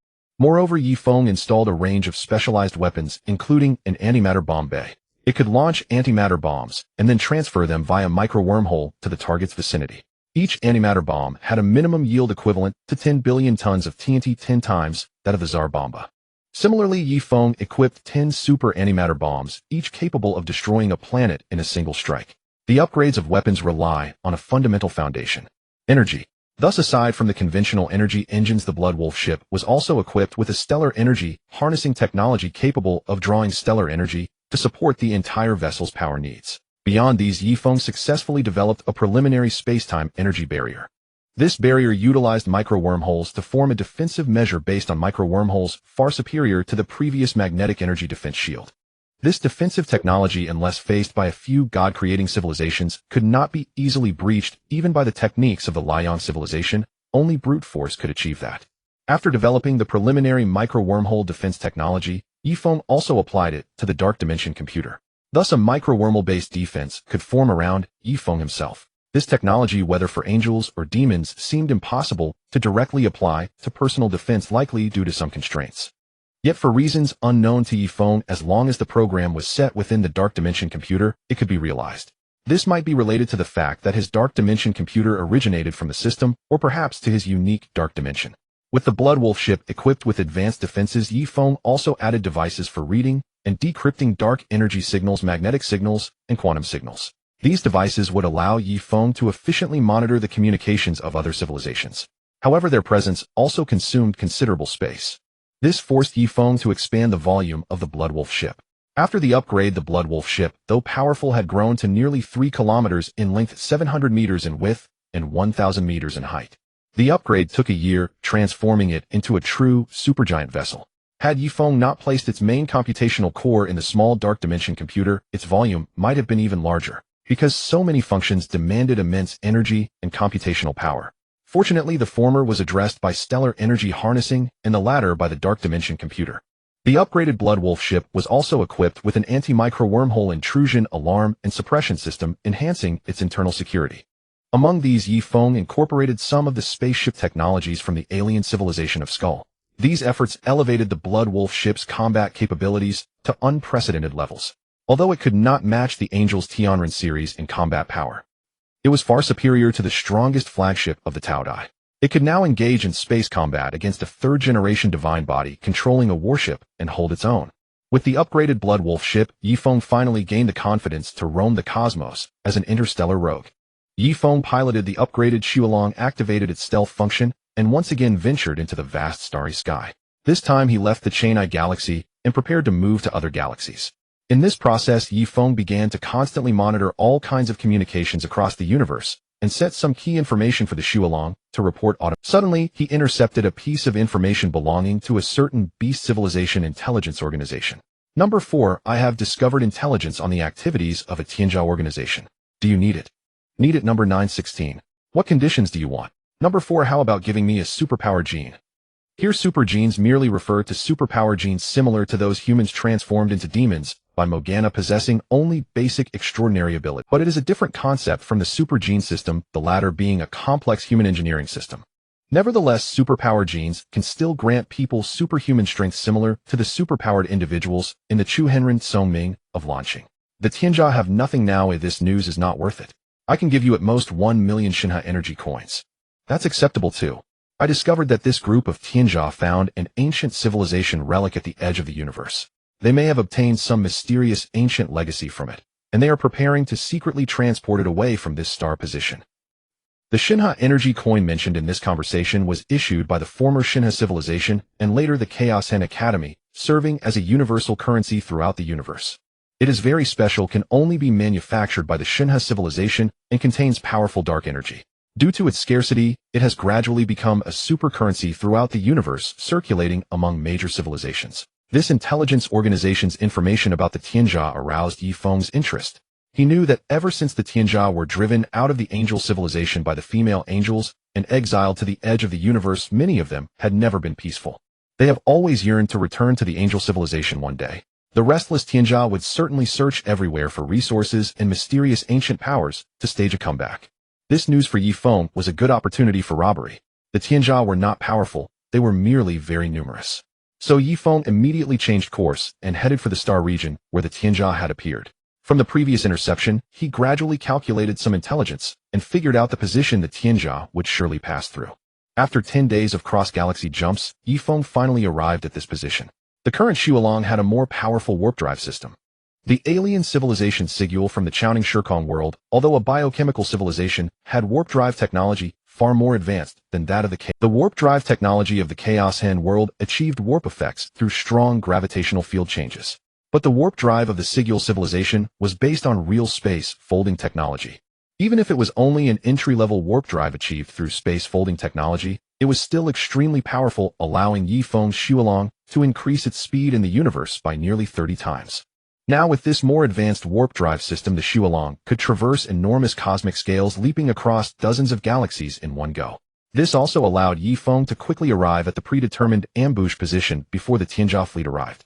Moreover, Yifeng installed a range of specialized weapons, including an antimatter bomb bay. It could launch antimatter bombs and then transfer them via micro-wormhole to the target's vicinity. Each antimatter bomb had a minimum yield equivalent to 10 billion tons of TNT, 10 times that of the Tsar Bomba. Similarly, Yifeng equipped 10 super antimatter bombs, each capable of destroying a planet in a single strike. The upgrades of weapons rely on a fundamental foundation: energy. Thus, aside from the conventional energy engines, the Blood Wolf ship was also equipped with a stellar energy harnessing technology capable of drawing stellar energy to support the entire vessel's power needs. Beyond these, Yifeng successfully developed a preliminary space-time energy barrier. This barrier utilized micro-wormholes to form a defensive measure based on micro-wormholes far superior to the previous magnetic energy defense shield. This defensive technology, unless faced by a few god-creating civilizations, could not be easily breached even by the techniques of the Lion civilization. Only brute force could achieve that. After developing the preliminary micro-wormhole defense technology, Yifeng also applied it to the Dark Dimension computer. Thus, a micro-wormhole-based defense could form around Yifeng himself. This technology, whether for angels or demons, seemed impossible to directly apply to personal defense, likely due to some constraints. Yet for reasons unknown to Yifeng, as long as the program was set within the Dark Dimension computer, it could be realized. This might be related to the fact that his Dark Dimension computer originated from the system, or perhaps to his unique Dark Dimension. With the Blood Wolf ship equipped with advanced defenses, Yifeng also added devices for reading and decrypting dark energy signals, magnetic signals, and quantum signals. These devices would allow Yifeng to efficiently monitor the communications of other civilizations. However, their presence also consumed considerable space. This forced Yifeng to expand the volume of the Blood Wolf ship. After the upgrade, the Blood Wolf ship, though powerful, had grown to nearly 3 kilometers in length, 700 meters in width, and 1,000 meters in height. The upgrade took a year, transforming it into a true supergiant vessel. Had Yifeng not placed its main computational core in the small Dark Dimension computer, its volume might have been even larger, because so many functions demanded immense energy and computational power. Fortunately, the former was addressed by stellar energy harnessing and the latter by the Dark Dimension computer. The upgraded Blood Wolf ship was also equipped with an anti-micro-wormhole intrusion, alarm, and suppression system, enhancing its internal security. Among these, Yifeng incorporated some of the spaceship technologies from the alien civilization of Skull. These efforts elevated the Blood Wolf ship's combat capabilities to unprecedented levels. Although it could not match the Angel's Tianren series in combat power, it was far superior to the strongest flagship of the Tao Dai. It could now engage in space combat against a third-generation divine body controlling a warship and hold its own. With the upgraded Blood Wolf ship, Yifeng finally gained the confidence to roam the cosmos as an interstellar rogue. Yifeng piloted the upgraded Xuelong, activated its stealth function, and once again ventured into the vast starry sky. This time he left the Chang'e galaxy and prepared to move to other galaxies. In this process, Yifeng began to constantly monitor all kinds of communications across the universe and set some key information for the Xuelong to report Suddenly, he intercepted a piece of information belonging to a certain beast civilization intelligence organization. Number 4. I have discovered intelligence on the activities of a Tianzhou organization. Do you need it? Need it. Number 916. What conditions do you want? Number 4. How about giving me a superpower gene? Here, super genes merely refer to superpower genes similar to those humans transformed into demons by Morgana possessing only basic extraordinary ability. But it is a different concept from the super gene system, the latter being a complex human engineering system. Nevertheless, superpower genes can still grant people superhuman strength similar to the superpowered individuals in the Chuhenren Songming of Lanqing. The Tianjia have nothing now, and this news is not worth it. I can give you at most 1 million Shinha energy coins. That's acceptable too. I discovered that this group of Tianjia found an ancient civilization relic at the edge of the universe. They may have obtained some mysterious ancient legacy from it, and they are preparing to secretly transport it away from this star position. The Shinha energy coin mentioned in this conversation was issued by the former Shinha civilization and later the Chaos Hen Academy, serving as a universal currency throughout the universe. It is very special, can only be manufactured by the Shinha civilization, and contains powerful dark energy. Due to its scarcity, it has gradually become a super currency throughout the universe, circulating among major civilizations. This intelligence organization's information about the Tianjia aroused Yi Feng's interest. He knew that ever since the Tianjia were driven out of the angel civilization by the female angels and exiled to the edge of the universe, many of them had never been peaceful. They have always yearned to return to the angel civilization one day. The restless Tianjia would certainly search everywhere for resources and mysterious ancient powers to stage a comeback. This news for Yi Feng was a good opportunity for robbery. The Tianjia were not powerful, they were merely very numerous. So Yi Feng immediately changed course and headed for the star region where the Tianjia had appeared. From the previous interception, he gradually calculated some intelligence and figured out the position the Tianjia would surely pass through. After 10 days of cross-galaxy jumps, Yi Feng finally arrived at this position. The current Shuolong had a more powerful warp drive system. The alien civilization Sigul from the Chowning Shirkong world, although a biochemical civilization, had warp drive technology far more advanced than that of the warp drive technology of the Chaos Hen world achieved warp effects through strong gravitational field changes. But the warp drive of the Sigul civilization was based on real space folding technology. Even if it was only an entry-level warp drive achieved through space folding technology, it was still extremely powerful, allowing Yi Feng's Shuolong to increase its speed in the universe by nearly 30 times. Now with this more advanced warp drive system, the Shuolong could traverse enormous cosmic scales, leaping across dozens of galaxies in one go. This also allowed Yi Feng to quickly arrive at the predetermined ambush position before the Tianjia fleet arrived.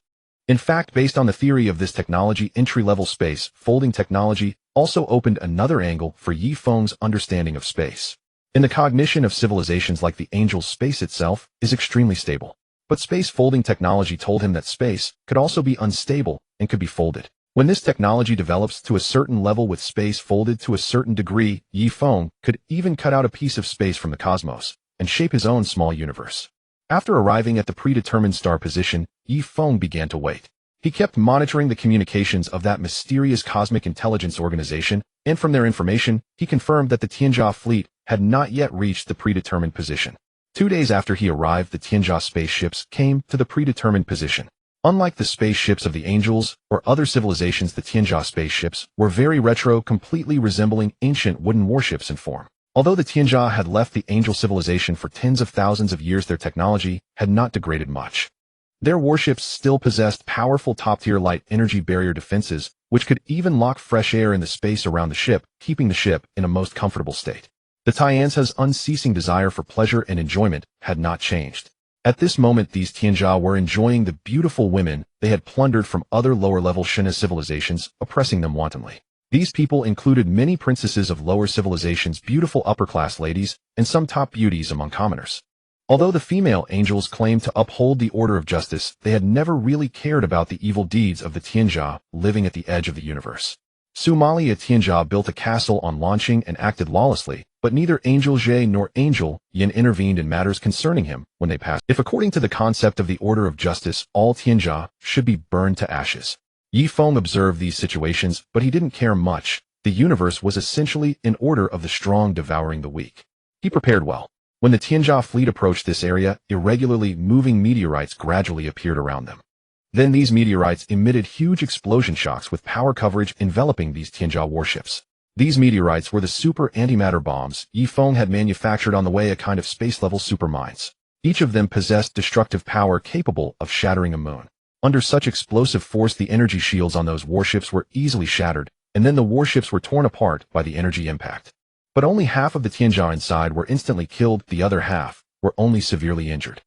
In fact, based on the theory of this technology, entry-level space folding technology also opened another angle for Yi Feng's understanding of space. In the cognition of civilizations like the angels, space itself is extremely stable. But space folding technology told him that space could also be unstable and could be folded. When this technology develops to a certain level with space folded to a certain degree, Yi Feng could even cut out a piece of space from the cosmos and shape his own small universe. After arriving at the predetermined star position, Yi Feng began to wait. He kept monitoring the communications of that mysterious cosmic intelligence organization, and from their information, he confirmed that the Tianjia fleet had not yet reached the predetermined position. 2 days after he arrived, the Tianjia spaceships came to the predetermined position. Unlike the spaceships of the angels or other civilizations, the Tianjia spaceships were very retro, completely resembling ancient wooden warships in form. Although the Tianjia had left the angel civilization for tens of thousands of years, their technology had not degraded much. Their warships still possessed powerful top-tier light energy barrier defenses, which could even lock fresh air in the space around the ship, keeping the ship in a most comfortable state. The Tianjia's unceasing desire for pleasure and enjoyment had not changed. At this moment, these Tianjia were enjoying the beautiful women they had plundered from other lower-level Shinha civilizations, oppressing them wantonly. These people included many princesses of lower civilizations, beautiful upper-class ladies, and some top beauties among commoners. Although the female angels claimed to uphold the order of justice, they had never really cared about the evil deeds of the Tianjia living at the edge of the universe. Sumali, a Tianjia, built a castle on launching and acted lawlessly, but neither Angel Jie nor Angel Yin intervened in matters concerning him when they passed. If according to the concept of the order of justice, all Tianjia should be burned to ashes. Yi Feng observed these situations, but he didn't care much. The universe was essentially in order of the strong devouring the weak. He prepared well. When the Tianjia fleet approached this area, irregularly moving meteorites gradually appeared around them. Then these meteorites emitted huge explosion shocks with power coverage enveloping these Tianjia warships. These meteorites were the super antimatter bombs Yi Feng had manufactured on the way, a kind of space-level supermines. Each of them possessed destructive power capable of shattering a moon. Under such explosive force, the energy shields on those warships were easily shattered, and then the warships were torn apart by the energy impact. But only half of the Tianjia inside were instantly killed, the other half were only severely injured.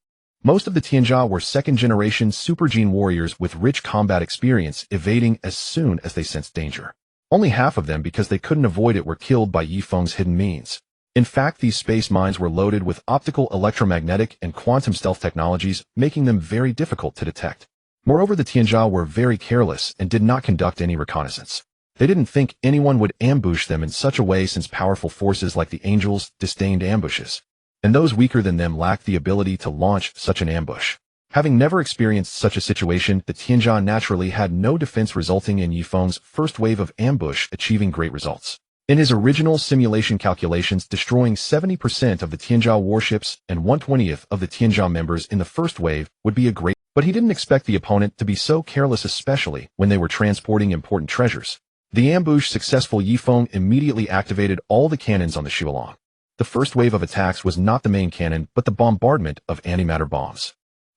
Most of the Tianjia were second-generation super gene warriors with rich combat experience, evading as soon as they sensed danger. Only half of them, because they couldn't avoid it, were killed by Yifeng's hidden means. In fact, these space mines were loaded with optical, electromagnetic, and quantum stealth technologies, making them very difficult to detect. Moreover, the Tianjia were very careless and did not conduct any reconnaissance. They didn't think anyone would ambush them in such a way, since powerful forces like the angels disdained ambushes, and those weaker than them lacked the ability to launch such an ambush. Having never experienced such a situation, the Tianjia naturally had no defense, resulting in Yifeng's first wave of ambush achieving great results. In his original simulation calculations, destroying 70% of the Tianjia warships and 1/20th of the Tianjia members in the first wave would be a great, but he didn't expect the opponent to be so careless, especially when they were transporting important treasures. The ambush successful, Yifeng immediately activated all the cannons on the Shualong. The first wave of attacks was not the main cannon, but the bombardment of antimatter bombs.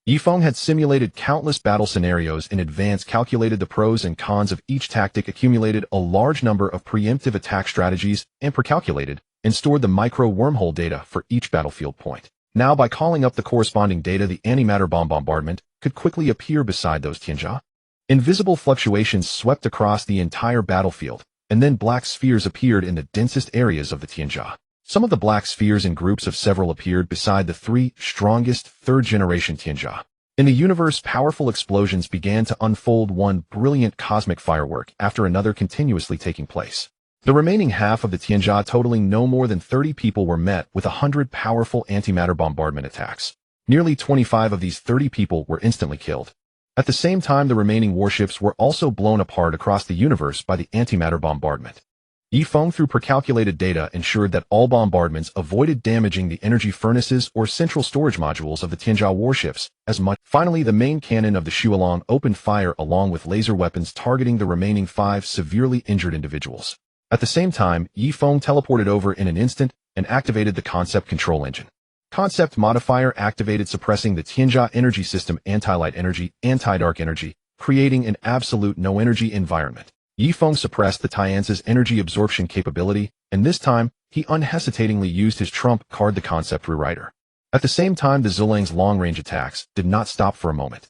Yifeng had simulated countless battle scenarios in advance, calculated the pros and cons of each tactic, accumulated a large number of preemptive attack strategies, and precalculated and stored the micro-wormhole data for each battlefield point. Now, by calling up the corresponding data, the antimatter bomb bombardment could quickly appear beside those Tianjia. Invisible fluctuations swept across the entire battlefield, and then black spheres appeared in the densest areas of the Tianjia. Some of the black spheres in groups of several appeared beside the three strongest third-generation Tianjia. In the universe, powerful explosions began to unfold, one brilliant cosmic firework after another continuously taking place. The remaining half of the Tianjia, totaling no more than 30 people, were met with 100 powerful antimatter bombardment attacks. Nearly 25 of these 30 people were instantly killed. At the same time, the remaining warships were also blown apart across the universe by the antimatter bombardment. Yifeng, through precalculated data, ensured that all bombardments avoided damaging the energy furnaces or central storage modules of the Tianjia warships as much. Finally, the main cannon of the Shualong opened fire along with laser weapons, targeting the remaining 5 severely injured individuals. At the same time, Yifeng teleported over in an instant and activated the concept control engine. Concept modifier activated, suppressing the Tianjia energy system anti-light energy, anti-dark energy, creating an absolute no-energy environment. Yifeng suppressed the Tianzi's energy absorption capability, and this time, he unhesitatingly used his trump card, the concept rewriter. At the same time, the Zilang's long-range attacks did not stop for a moment.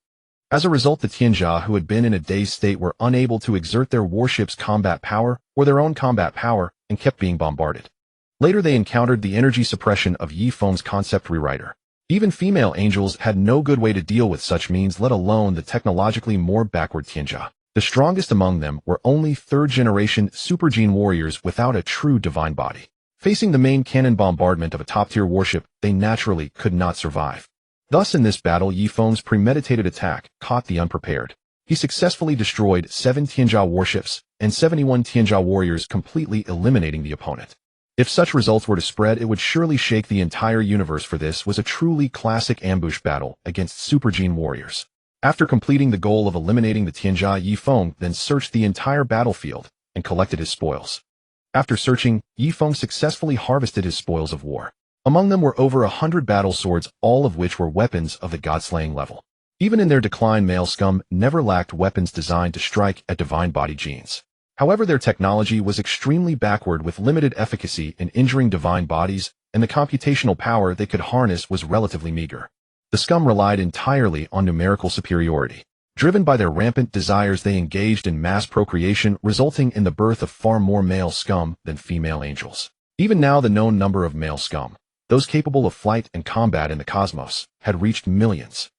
As a result, the Tianjia, who had been in a dazed state, were unable to exert their warship's combat power or their own combat power and kept being bombarded. Later, they encountered the energy suppression of Yifeng's concept rewriter. Even female angels had no good way to deal with such means, let alone the technologically more backward Tianjia. The strongest among them were only third-generation super gene warriors without a true divine body. Facing the main cannon bombardment of a top-tier warship, they naturally could not survive. Thus, in this battle, Yifeng's premeditated attack caught the unprepared. He successfully destroyed 7 Tianjia warships and 71 Tianjia warriors, completely eliminating the opponent. If such results were to spread, it would surely shake the entire universe, for this was a truly classic ambush battle against super gene warriors. After completing the goal of eliminating the Tianjia, Yifeng then searched the entire battlefield and collected his spoils. After searching, Yifeng successfully harvested his spoils of war. Among them were over 100 battle swords, all of which were weapons of the god-slaying level. Even in their decline, male scum never lacked weapons designed to strike at divine body genes. However, their technology was extremely backward, with limited efficacy in injuring divine bodies, and the computational power they could harness was relatively meager. The scum relied entirely on numerical superiority. Driven by their rampant desires, they engaged in mass procreation, resulting in the birth of far more male scum than female angels. Even now, the known number of male scum, those capable of flight and combat in the cosmos, had reached millions.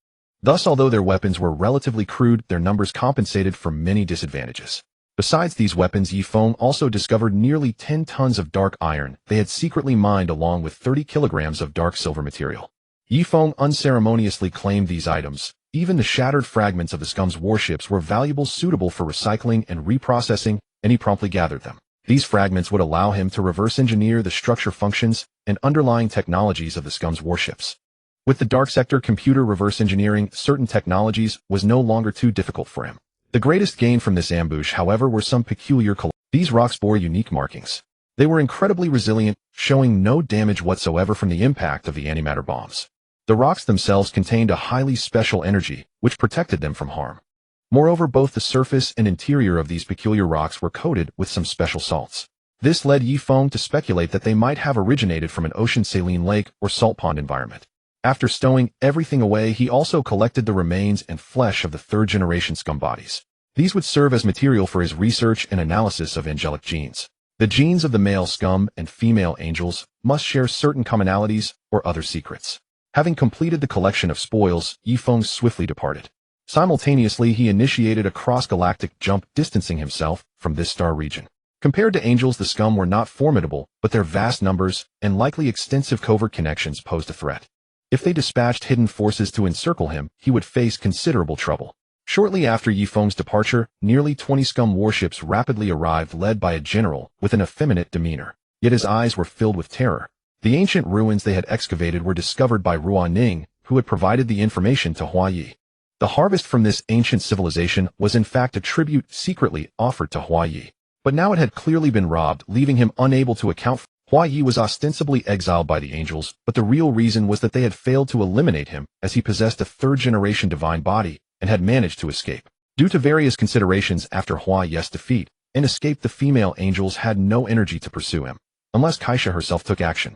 Thus, although their weapons were relatively crude, their numbers compensated for many disadvantages. Besides these weapons, Yifeng also discovered nearly 10 tons of dark iron they had secretly mined, along with 30 kilograms of dark silver material. Yifeng unceremoniously claimed these items. Even the shattered fragments of the scum's warships were valuable, suitable for recycling and reprocessing, and he promptly gathered them. These fragments would allow him to reverse engineer the structure, functions, and underlying technologies of the scum's warships. With the dark sector computer reverse engineering certain technologies was no longer too difficult for him. The greatest gain from this ambush, however, were some peculiar These rocks bore unique markings. They were incredibly resilient, showing no damage whatsoever from the impact of the antimatter bombs. The rocks themselves contained a highly special energy, which protected them from harm. Moreover, both the surface and interior of these peculiar rocks were coated with some special salts. This led Yifeng to speculate that they might have originated from an ocean saline lake or salt pond environment. After stowing everything away, he also collected the remains and flesh of the third-generation scum bodies. Ththese would serve as material for his research and analysis of angelic genes. The genes of the male scum and female angels must share certain commonalities or other secrets. Having completed the collection of spoils, Yifeng swiftly departed. Simultaneously, he initiated a cross-galactic jump, distancing himself from this star region. Compared to angels, the scum were not formidable, but their vast numbers and likely extensive covert connections posed a threat. If they dispatched hidden forces to encircle him, he would face considerable trouble. Shortly after Yifeng's departure, nearly 20 scum warships rapidly arrived, led by a general with an effeminate demeanor. Yet his eyes were filled with terror. The ancient ruins they had excavated were discovered by Ruan Ning, who had provided the information to Hua Yi. The harvest from this ancient civilization was in fact a tribute secretly offered to Hua Yi. But now it had clearly been robbed, leaving him unable to account for it. Hua Yi was ostensibly exiled by the angels, but the real reason was that they had failed to eliminate him, as he possessed a third-generation divine body and had managed to escape. Due to various considerations after Hua Yi's defeat and escape, the female angels had no energy to pursue him, unless Kaisha herself took action.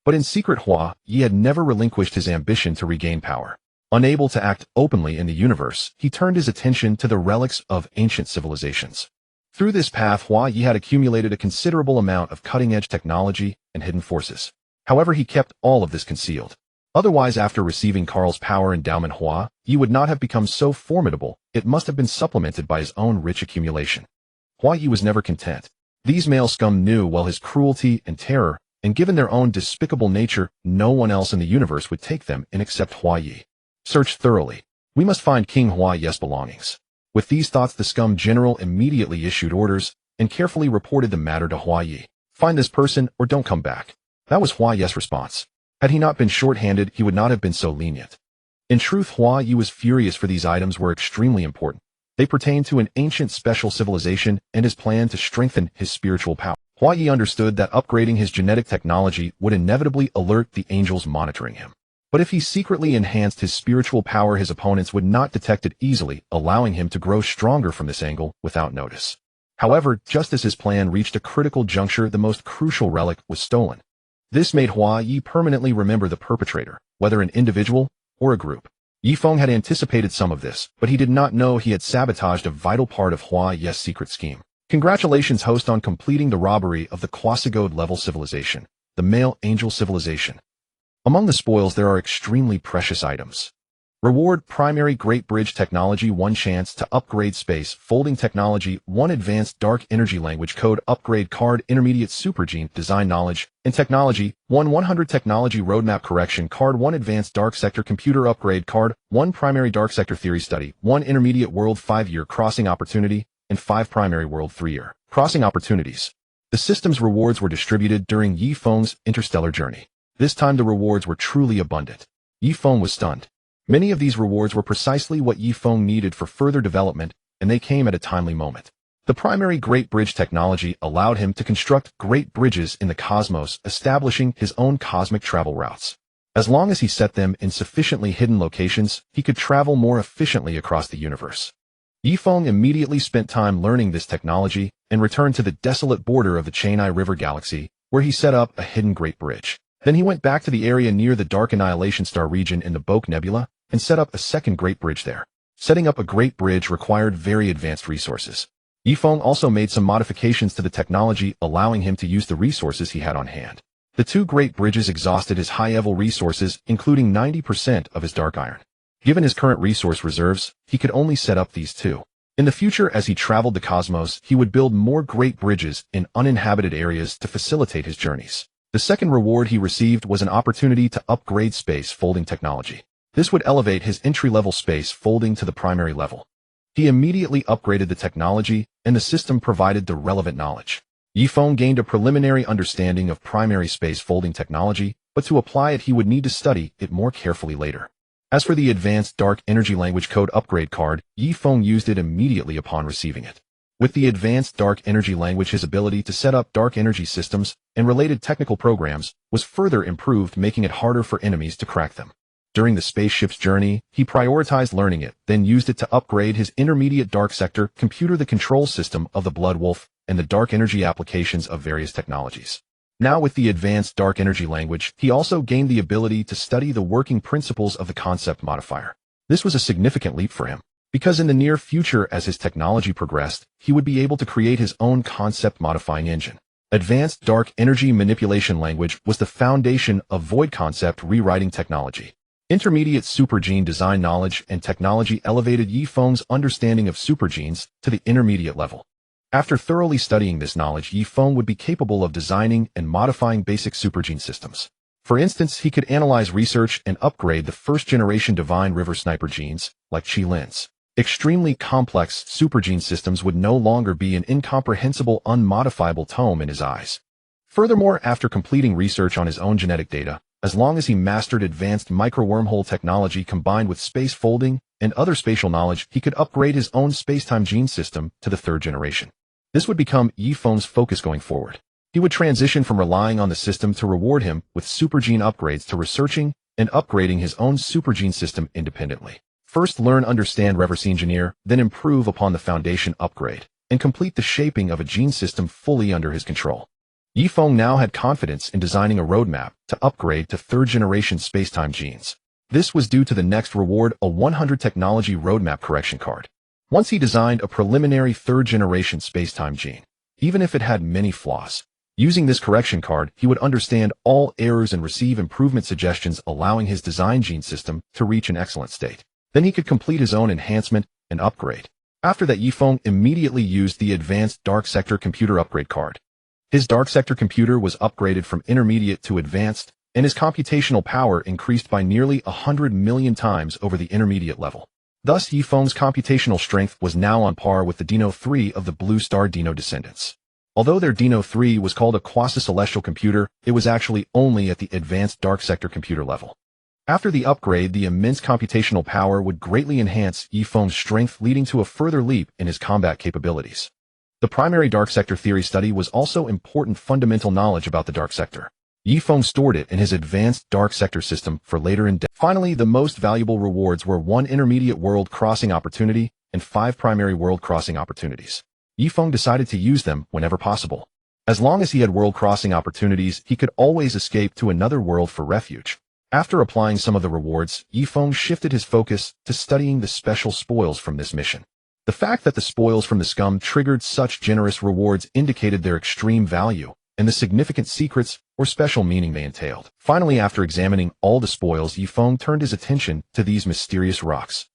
But in secret, Hua Yi had never relinquished his ambition to regain power. Unable to act openly in the universe, he turned his attention to the relics of ancient civilizations. Through this path, Hua Yi had accumulated a considerable amount of cutting-edge technology and hidden forces. However, he kept all of this concealed. Otherwise, after receiving Karl's power endowment, Hua Yi would not have become so formidable. It must have been supplemented by his own rich accumulation. Hua Yi was never content. These male scum knew well his cruelty and terror, and given their own despicable nature, no one else in the universe would take them in except Hua Yi. Search thoroughly. We must find King Hua Yi's belongings. With these thoughts, the scum general immediately issued orders and carefully reported the matter to Hua Yi. Find this person or don't come back. That was Hua Yi's response. Had he not been short-handed, he would not have been so lenient. In truth, Hua Yi was furious, for these items were extremely important. They pertained to an ancient special civilization and his plan to strengthen his spiritual power. Hua Yi understood that upgrading his genetic technology would inevitably alert the angels monitoring him. But if he secretly enhanced his spiritual power, his opponents would not detect it easily, allowing him to grow stronger from this angle without notice. However, just as his plan reached a critical juncture, the most crucial relic was stolen. This made Hua Yi permanently remember the perpetrator, whether an individual or a group. Yifeng had anticipated some of this, but he did not know he had sabotaged a vital part of Hua Yi's secret scheme. Congratulations, host, on completing the robbery of the Quasagode-level civilization, the male angel civilization. Among the spoils there are extremely precious items. Reward: primary Great Bridge technology, 1 chance to upgrade space folding technology, 1 advanced dark energy language code upgrade card, intermediate supergene design knowledge and technology, 100 technology roadmap correction card, 1 advanced dark sector computer upgrade card, 1 primary dark sector theory study, 1 intermediate world 5-year crossing opportunity, and 5 primary world 3-year crossing opportunities. The system's rewards were distributed during Yifeng's interstellar journey. This time the rewards were truly abundant. Yifeng was stunned. Many of these rewards were precisely what Yifeng needed for further development, and they came at a timely moment. The primary Great Bridge technology allowed him to construct great bridges in the cosmos, establishing his own cosmic travel routes. As long as he set them in sufficiently hidden locations, he could travel more efficiently across the universe. Yifeng immediately spent time learning this technology and returned to the desolate border of the Chang'ai River Galaxy, where he set up a hidden Great Bridge. Then he went back to the area near the Dark Annihilation Star region in the Boke Nebula and set up a second Great Bridge there. Setting up a Great Bridge required very advanced resources. Yifeng also made some modifications to the technology, allowing him to use the resources he had on hand. The 2 Great Bridges exhausted his high-level resources, including 90% of his dark iron. Given his current resource reserves, he could only set up these 2. In the future, as he traveled the cosmos, he would build more Great Bridges in uninhabited areas to facilitate his journeys. The second reward he received was an opportunity to upgrade space folding technology. This would elevate his entry-level space folding to the primary level. He immediately upgraded the technology, and the system provided the relevant knowledge. Yifeng gained a preliminary understanding of primary space folding technology, but to apply it he would need to study it more carefully later. As for the advanced dark energy language code upgrade card, Yifeng used it immediately upon receiving it. With the advanced dark energy language, his ability to set up dark energy systems and related technical programs was further improved, making it harder for enemies to crack them. During the spaceship's journey, he prioritized learning it, then used it to upgrade his intermediate dark sector computer, the control system of the Blood Wolf, and the dark energy applications of various technologies. Now with the advanced dark energy language, he also gained the ability to study the working principles of the concept modifier. This was a significant leap for him, because in the near future as his technology progressed, he would be able to create his own concept modifying engine. Advanced dark energy manipulation language was the foundation of void concept rewriting technology. Intermediate supergene design knowledge and technology elevated Yifeng's understanding of supergenes to the intermediate level. After thoroughly studying this knowledge, Yifeng would be capable of designing and modifying basic supergene systems. For instance, he could analyze research and upgrade the first-generation Divine River Sniper genes, like Qi Lin's. Extremely complex supergene systems would no longer be an incomprehensible, unmodifiable tome in his eyes. Furthermore, after completing research on his own genetic data, as long as he mastered advanced micro-wormhole technology combined with space folding and other spatial knowledge, he could upgrade his own space-time gene system to the third generation. This would become Yifeng's focus going forward. He would transition from relying on the system to reward him with supergene upgrades to researching and upgrading his own supergene system independently. First learn, understand, reverse engineer, then improve upon the foundation upgrade, and complete the shaping of a gene system fully under his control. Yifeng now had confidence in designing a roadmap to upgrade to third-generation space-time genes. This was due to the next reward, a 100 technology roadmap correction card. Once he designed a preliminary third-generation space-time gene, even if it had many flaws. Using this correction card, he would understand all errors and receive improvement suggestions, allowing his design gene system to reach an excellent state. Then he could complete his own enhancement and upgrade. After that, Yifeng immediately used the advanced Dark Sector computer upgrade card. His Dark Sector computer was upgraded from intermediate to advanced, and his computational power increased by nearly 100 million times over the intermediate level. Thus, Yifeng's computational strength was now on par with the Dino 3 of the Blue Star Dino descendants. Although their Dino 3 was called a quasi-celestial computer, it was actually only at the advanced Dark Sector computer level. After the upgrade, the immense computational power would greatly enhance Yifeng's strength, leading to a further leap in his combat capabilities. The primary Dark Sector theory study was also important fundamental knowledge about the Dark Sector. Yifeng stored it in his advanced Dark Sector system for later in depth. Finally, the most valuable rewards were 1 intermediate world crossing opportunity and 5 primary world crossing opportunities. Yifeng decided to use them whenever possible. As long as he had world crossing opportunities, he could always escape to another world for refuge. After applying some of the rewards, Yifeng shifted his focus to studying the special spoils from this mission. The fact that the spoils from the scum triggered such generous rewards indicated their extreme value and the significant secrets or special meaning they entailed. Finally, after examining all the spoils, Yifeng turned his attention to these mysterious rocks.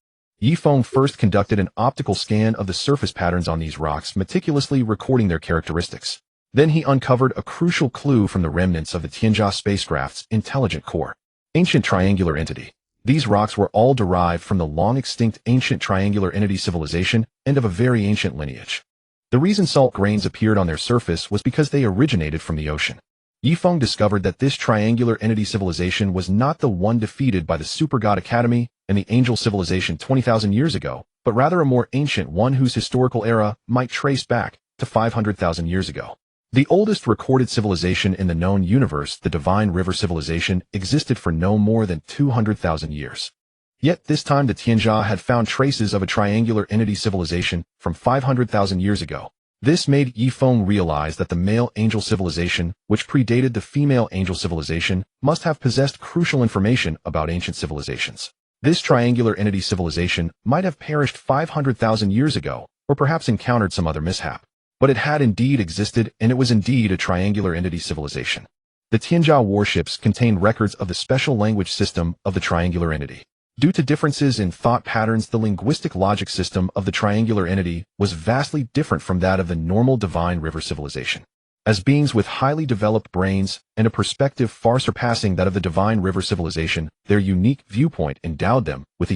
Yifeng first conducted an optical scan of the surface patterns on these rocks, meticulously recording their characteristics. Then he uncovered a crucial clue from the remnants of the Tianjia spacecraft's intelligent core. Ancient triangular entity. These rocks were all derived from the long-extinct ancient triangular entity civilization and of a very ancient lineage. The reason salt grains appeared on their surface was because they originated from the ocean. Yifeng discovered that this triangular entity civilization was not the one defeated by the Super God Academy and the Angel civilization 20,000 years ago, but rather a more ancient one whose historical era might trace back to 500,000 years ago. The oldest recorded civilization in the known universe, the Divine River civilization, existed for no more than 200,000 years. Yet this time the Tianjia had found traces of a triangular entity civilization from 500,000 years ago. This made Yifeng realize that the male angel civilization, which predated the female angel civilization, must have possessed crucial information about ancient civilizations. This triangular entity civilization might have perished 500,000 years ago, or perhaps encountered some other mishap. But it had indeed existed, and it was indeed a triangular entity civilization. The Tianjia warships contained records of the special language system of the triangular entity. Due to differences in thought patterns, the linguistic logic system of the triangular entity was vastly different from that of the normal Divine River civilization. As beings with highly developed brains and a perspective far surpassing that of the Divine River civilization, their unique viewpoint endowed them with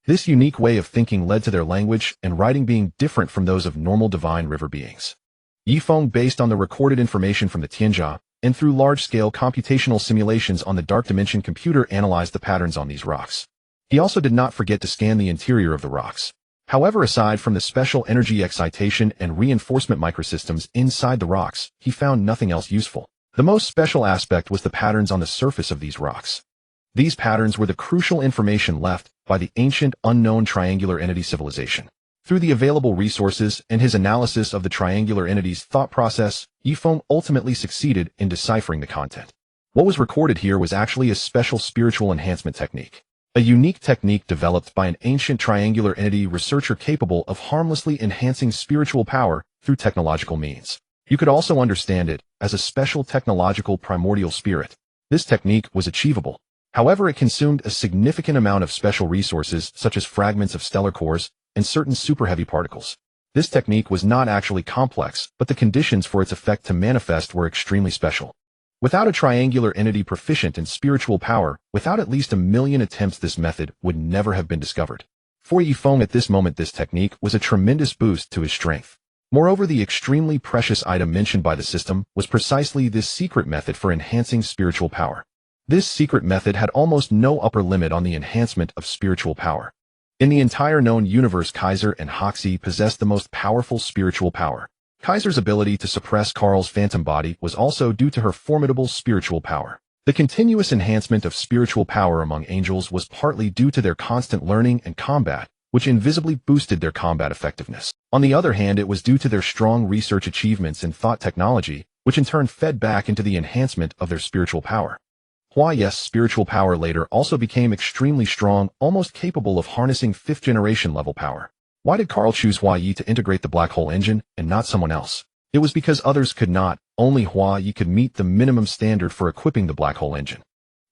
This unique way of thinking led to their language and writing being different from those of normal Divine River beings. Yifeng, based on the recorded information from the Tianjia, and through large-scale computational simulations on the Dark Dimension computer, analyzed the patterns on these rocks. He also did not forget to scan the interior of the rocks. However, aside from the special energy excitation and reinforcement microsystems inside the rocks, he found nothing else useful. The most special aspect was the patterns on the surface of these rocks. These patterns were the crucial information left by the ancient unknown triangular entity civilization. Through the available resources and his analysis of the triangular entity's thought process, Yifeng ultimately succeeded in deciphering the content. What was recorded here was actually a special spiritual enhancement technique. A unique technique developed by an ancient triangular entity researcher capable of harmlessly enhancing spiritual power through technological means. You could also understand it as a special technological primordial spirit. This technique was achievable. However, it consumed a significant amount of special resources such as fragments of stellar cores and certain super-heavy particles. This technique was not actually complex, but the conditions for its effect to manifest were extremely special. Without a triangular entity proficient in spiritual power, without at least 1,000,000 attempts, this method would never have been discovered. For Yifeng at this moment, this technique was a tremendous boost to his strength. Moreover, the extremely precious item mentioned by the system was precisely this secret method for enhancing spiritual power. This secret method had almost no upper limit on the enhancement of spiritual power. In the entire known universe, Kaiser and Hoxie possessed the most powerful spiritual power. Kaiser's ability to suppress Karl's phantom body was also due to her formidable spiritual power. The continuous enhancement of spiritual power among angels was partly due to their constant learning and combat, which invisibly boosted their combat effectiveness. On the other hand, it was due to their strong research achievements in thought technology, which in turn fed back into the enhancement of their spiritual power. Hua-Yes' spiritual power later also became extremely strong, almost capable of harnessing 5th-generation level power. Why did Karl choose Hua-Yi to integrate the black hole engine and not someone else? It was because others could not. Only Hua-Yi could meet the minimum standard for equipping the black hole engine.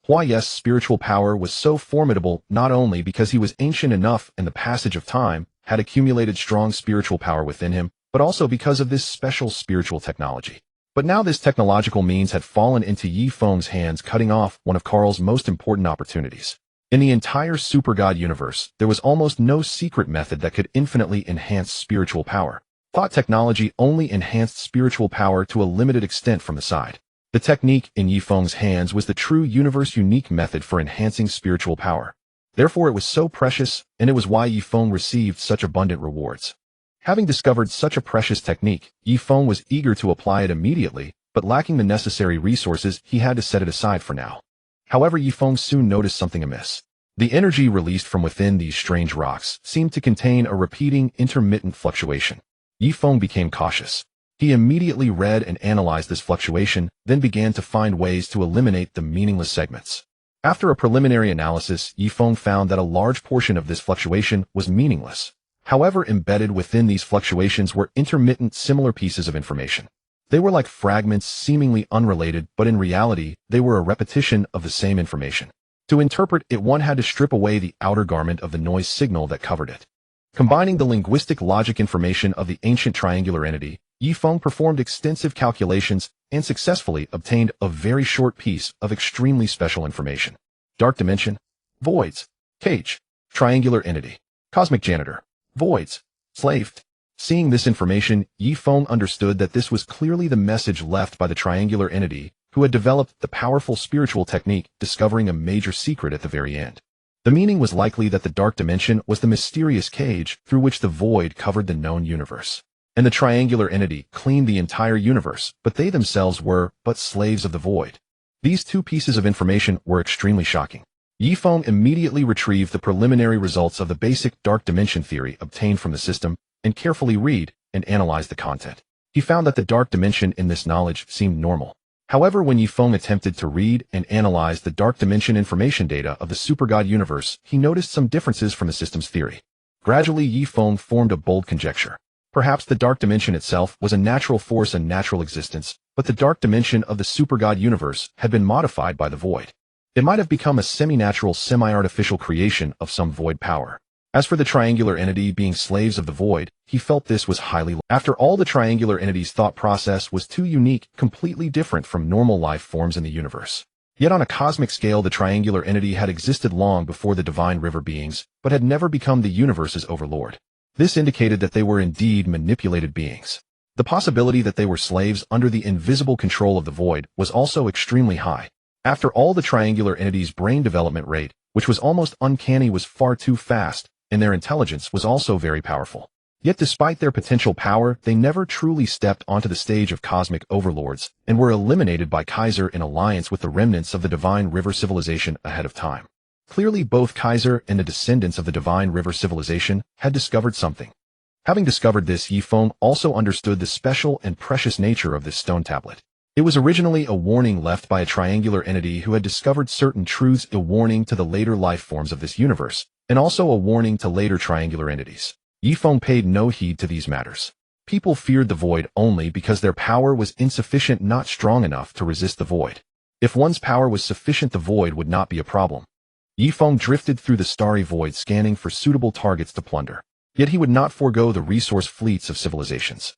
Hua-Yes' spiritual power was so formidable not only because he was ancient enough and the passage of time had accumulated strong spiritual power within him, but also because of this special spiritual technology. But now this technological means had fallen into Yifeng's hands, cutting off one of Karl's most important opportunities. In the entire Super God universe, there was almost no secret method that could infinitely enhance spiritual power. Thought technology only enhanced spiritual power to a limited extent from the side. The technique in Yifeng's hands was the true universe-unique method for enhancing spiritual power. Therefore, it was so precious, and it was why Yifeng received such abundant rewards. Having discovered such a precious technique, Yifeng was eager to apply it immediately, but lacking the necessary resources, he had to set it aside for now. However, Yifeng soon noticed something amiss. The energy released from within these strange rocks seemed to contain a repeating, intermittent fluctuation. Yifeng became cautious. He immediately read and analyzed this fluctuation, then began to find ways to eliminate the meaningless segments. After a preliminary analysis, Yifeng found that a large portion of this fluctuation was meaningless. However, embedded within these fluctuations were intermittent, similar pieces of information. They were like fragments seemingly unrelated, but in reality, they were a repetition of the same information. To interpret it, one had to strip away the outer garment of the noise signal that covered it. Combining the linguistic logic information of the ancient triangular entity, Yifeng performed extensive calculations and successfully obtained a very short piece of extremely special information. Dark dimension, voids, cage, triangular entity, cosmic janitor, voids, slaved. Seeing this information, Yifeng understood that this was clearly the message left by the triangular entity, who had developed the powerful spiritual technique, discovering a major secret at the very end. The meaning was likely that the dark dimension was the mysterious cage through which the void covered the known universe. And the triangular entity cleaned the entire universe, but they themselves were but slaves of the void. These two pieces of information were extremely shocking. Yifeng immediately retrieved the preliminary results of the basic dark dimension theory obtained from the system and carefully read and analyze the content. He found that the dark dimension in this knowledge seemed normal. However, when Yifeng attempted to read and analyze the dark dimension information data of the Super God universe, he noticed some differences from the system's theory. Gradually, Yifeng formed a bold conjecture. Perhaps the dark dimension itself was a natural force and natural existence, but the dark dimension of the Super God universe had been modified by the void. It might have become a semi-natural, semi-artificial creation of some void power. As for the triangular entity being slaves of the void, he felt this was highly. After all, the triangular entity's thought process was too unique, completely different from normal life forms in the universe. Yet on a cosmic scale, the triangular entity had existed long before the divine river beings, but had never become the universe's overlord. This indicated that they were indeed manipulated beings. The possibility that they were slaves under the invisible control of the void was also extremely high. After all, the triangular entity's brain development rate, which was almost uncanny, was far too fast, and their intelligence was also very powerful. Yet despite their potential power, they never truly stepped onto the stage of cosmic overlords and were eliminated by Kaiser in alliance with the remnants of the Divine River civilization ahead of time. Clearly, both Kaiser and the descendants of the Divine River civilization had discovered something. Having discovered this, Yifeng also understood the special and precious nature of this stone tablet. It was originally a warning left by a triangular entity who had discovered certain truths, a warning to the later life forms of this universe, and also a warning to later triangular entities. Yifeng paid no heed to these matters. People feared the void only because their power was insufficient, not strong enough to resist the void. If one's power was sufficient, the void would not be a problem. Yifeng drifted through the starry void, scanning for suitable targets to plunder. Yet he would not forego the resource fleets of civilizations.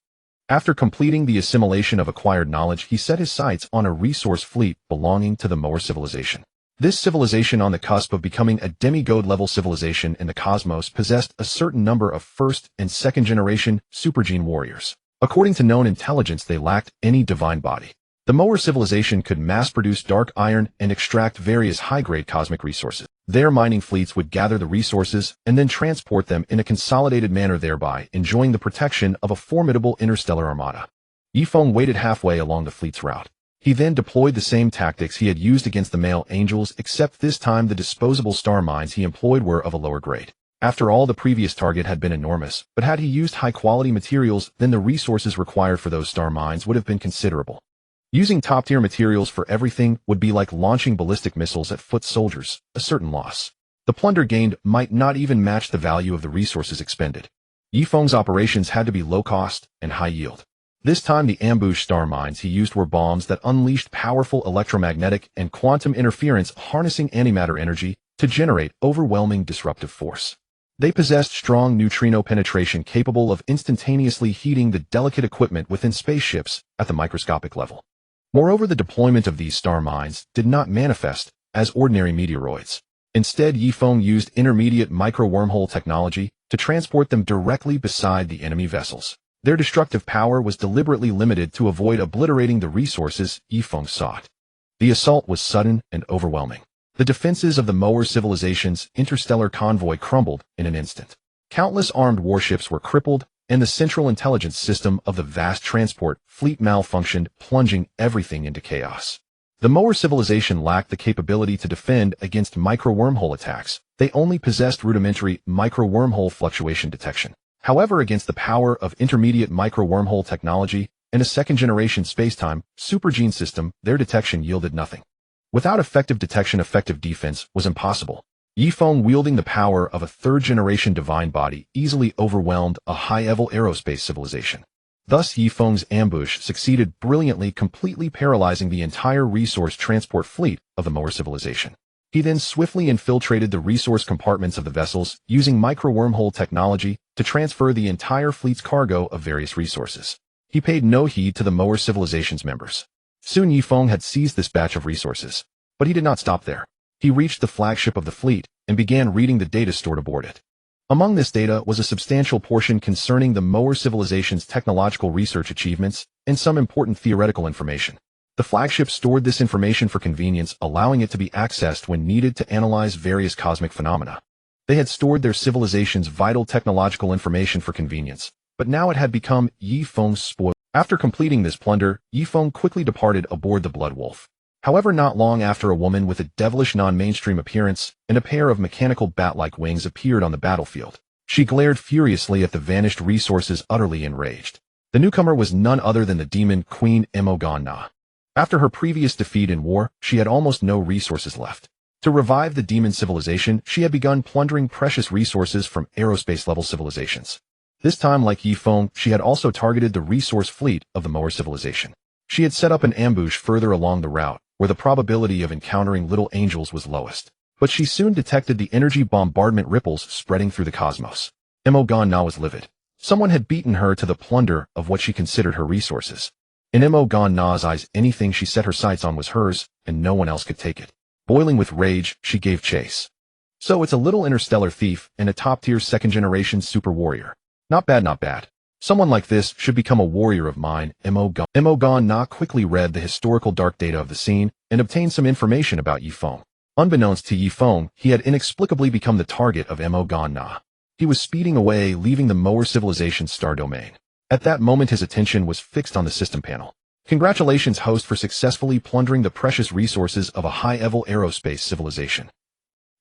After completing the assimilation of acquired knowledge, he set his sights on a resource fleet belonging to the Moer civilization. This civilization, on the cusp of becoming a demigod-level civilization in the cosmos, possessed a certain number of first- and second-generation supergene warriors. According to known intelligence, they lacked any divine body. The Moer civilization could mass-produce dark iron and extract various high-grade cosmic resources. Their mining fleets would gather the resources and then transport them in a consolidated manner, thereby enjoying the protection of a formidable interstellar armada. Yifeng waited halfway along the fleet's route. He then deployed the same tactics he had used against the male angels, except this time the disposable star mines he employed were of a lower grade. After all, the previous target had been enormous, but had he used high-quality materials, then the resources required for those star mines would have been considerable. Using top-tier materials for everything would be like launching ballistic missiles at foot soldiers, a certain loss. The plunder gained might not even match the value of the resources expended. Yifeng's operations had to be low-cost and high-yield. This time, the ambush star mines he used were bombs that unleashed powerful electromagnetic and quantum interference, harnessing antimatter energy to generate overwhelming disruptive force. They possessed strong neutrino penetration, capable of instantaneously heating the delicate equipment within spaceships at the microscopic level. Moreover, the deployment of these star mines did not manifest as ordinary meteoroids. Instead, Yifeng used intermediate micro-wormhole technology to transport them directly beside the enemy vessels. Their destructive power was deliberately limited to avoid obliterating the resources Yifeng sought. The assault was sudden and overwhelming. The defenses of the Moer civilization's interstellar convoy crumbled in an instant. Countless armed warships were crippled, and the central intelligence system of the vast transport fleet malfunctioned, plunging everything into chaos. The Moer civilization lacked the capability to defend against micro-wormhole attacks. They only possessed rudimentary micro-wormhole fluctuation detection. However, against the power of intermediate micro-wormhole technology and a second-generation spacetime supergene system, their detection yielded nothing. Without effective detection, effective defense was impossible. Yifeng, wielding the power of a third-generation divine body, easily overwhelmed a high-level aerospace civilization. Thus, Yifeng's ambush succeeded brilliantly, completely paralyzing the entire resource transport fleet of the Moer civilization. He then swiftly infiltrated the resource compartments of the vessels, using micro-wormhole technology to transfer the entire fleet's cargo of various resources. He paid no heed to the Moer civilization's members. Soon Yifeng had seized this batch of resources. But he did not stop there. He reached the flagship of the fleet and began reading the data stored aboard it. Among this data was a substantial portion concerning the Moer civilization's technological research achievements and some important theoretical information. The flagship stored this information for convenience, allowing it to be accessed when needed to analyze various cosmic phenomena. They had stored their civilization's vital technological information for convenience, but now it had become Yifeng's spoil. After completing this plunder, Yifeng quickly departed aboard the Blood Wolf. However, not long after, a woman with a devilish non-mainstream appearance and a pair of mechanical bat-like wings appeared on the battlefield. She glared furiously at the vanished resources, utterly enraged. The newcomer was none other than the demon Queen Imogan. After her previous defeat in war, she had almost no resources left. To revive the demon civilization, she had begun plundering precious resources from aerospace-level civilizations. This time, like Yifeng, she had also targeted the resource fleet of the Moer civilization. She had set up an ambush further along the route, where the probability of encountering little angels was lowest. But she soon detected the energy bombardment ripples spreading through the cosmos. Imogan was livid. Someone had beaten her to the plunder of what she considered her resources. In Imogan's eyes, anything she set her sights on was hers, and no one else could take it. Boiling with rage, she gave chase. So it's a little interstellar thief and a top-tier second-generation super warrior. Not bad, not bad. Someone like this should become a warrior of mine. Imogan quickly read the historical dark data of the scene and obtained some information about Yifeng. Unbeknownst to Yifeng, he had inexplicably become the target of Imogan. He was speeding away, leaving the Moer civilization's star domain. At that moment, his attention was fixed on the system panel. Congratulations, host, for successfully plundering the precious resources of a high-level aerospace civilization.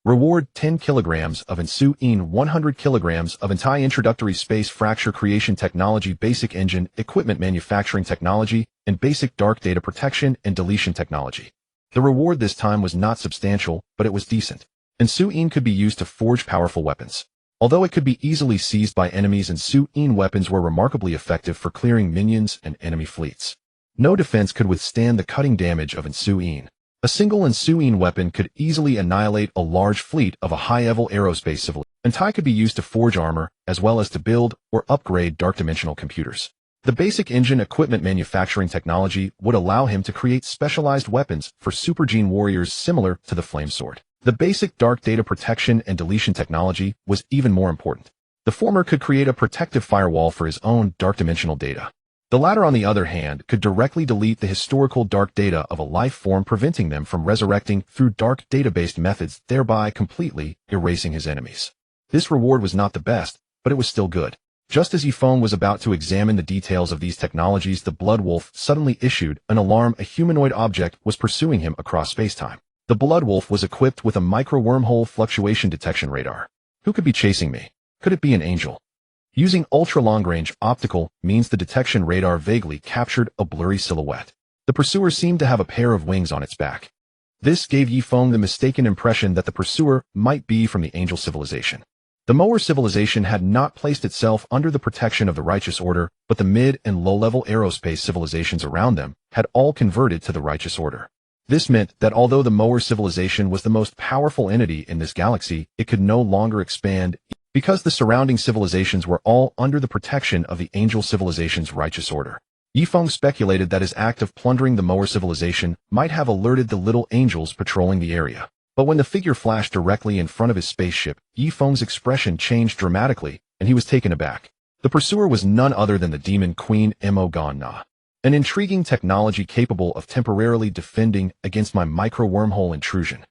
Reward 10 kilograms of Insu-in 100 kilograms of anti-introductory space fracture creation technology, basic engine, equipment manufacturing technology, and basic dark data protection and deletion technology. The reward this time was not substantial, but it was decent. Insu-in could be used to forge powerful weapons. Although it could be easily seized by enemies, Insu-in weapons were remarkably effective for clearing minions and enemy fleets. No defense could withstand the cutting damage of Insu-in. A single Insu-in weapon could easily annihilate a large fleet of a high-level aerospace civilization. Antai could be used to forge armor, as well as to build or upgrade dark-dimensional computers. The basic engine equipment manufacturing technology would allow him to create specialized weapons for super-gene warriors similar to the Flame Sword. The basic dark data protection and deletion technology was even more important. The former could create a protective firewall for his own dark-dimensional data. The latter, on the other hand, could directly delete the historical dark data of a life form, preventing them from resurrecting through dark data-based methods, thereby completely erasing his enemies. This reward was not the best, but it was still good. Just as Yifeng was about to examine the details of these technologies, the Blood Wolf suddenly issued an alarm. A humanoid object was pursuing him across space-time. The Blood Wolf was equipped with a micro-wormhole fluctuation detection radar. Who could be chasing me? Could it be an angel? Using ultra-long-range optical means, the detection radar vaguely captured a blurry silhouette. The pursuer seemed to have a pair of wings on its back. This gave Yifeng the mistaken impression that the pursuer might be from the angel civilization. The Mower civilization had not placed itself under the protection of the Righteous Order, but the mid- and low-level aerospace civilizations around them had all converted to the Righteous Order. This meant that although the Mower civilization was the most powerful entity in this galaxy, it could no longer expand because the surrounding civilizations were all under the protection of the Angel civilization's Righteous Order. Yifeng speculated that his act of plundering the Mower civilization might have alerted the little angels patrolling the area. But when the figure flashed directly in front of his spaceship, Yifeng's expression changed dramatically, and he was taken aback. The pursuer was none other than the demon Queen Mo Gan-na, an intriguing technology capable of temporarily defending against my micro-wormhole intrusion.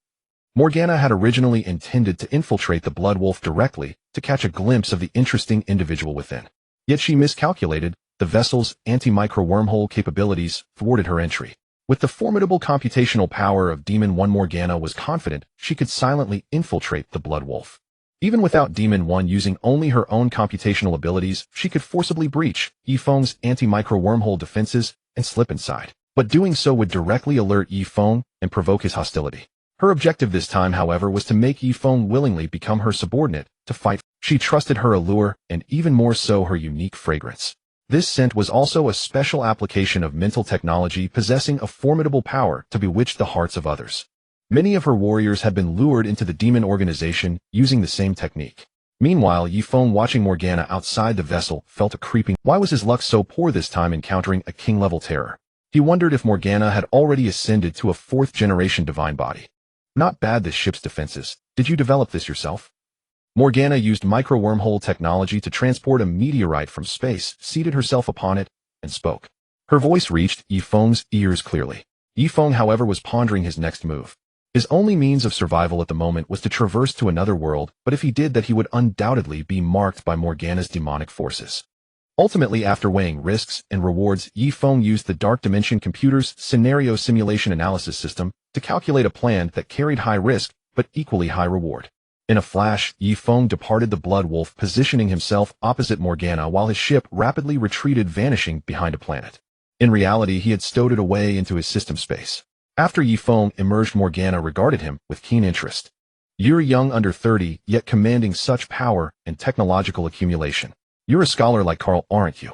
Morgana had originally intended to infiltrate the Blood Wolf directly to catch a glimpse of the interesting individual within. Yet she miscalculated. The vessel's anti-micro-wormhole capabilities thwarted her entry. With the formidable computational power of Demon 1, Morgana was confident she could silently infiltrate the Blood Wolf. Even without Demon 1 using only her own computational abilities, she could forcibly breach Yifeng's anti-micro-wormhole defenses and slip inside. But doing so would directly alert Yifeng and provoke his hostility. Her objective this time, however, was to make Yifeng willingly become her subordinate to fight. She trusted her allure, and even more so her unique fragrance. This scent was also a special application of mental technology possessing a formidable power to bewitch the hearts of others. Many of her warriors had been lured into the demon organization using the same technique. Meanwhile, Yifeng, watching Morgana outside the vessel, felt a creeping. Why was his luck so poor this time, encountering a king-level terror? He wondered if Morgana had already ascended to a 4th-generation divine body. Not bad, this ship's defenses. Did you develop this yourself? Morgana used micro-wormhole technology to transport a meteorite from space, seated herself upon it, and spoke. Her voice reached Yifeng's ears clearly. Yifeng, however, was pondering his next move. His only means of survival at the moment was to traverse to another world, but if he did that, he would undoubtedly be marked by Morgana's demonic forces. Ultimately, after weighing risks and rewards, Yifeng used the Dark Dimension Computer's scenario simulation analysis system to calculate a plan that carried high risk but equally high reward. In a flash, Yifeng departed the Blood Wolf, positioning himself opposite Morgana while his ship rapidly retreated, vanishing behind a planet. In reality, he had stowed it away into his system space. After Yifeng emerged, Morgana regarded him with keen interest. You're young, under 30, yet commanding such power and technological accumulation. You're a scholar like Carl, aren't you?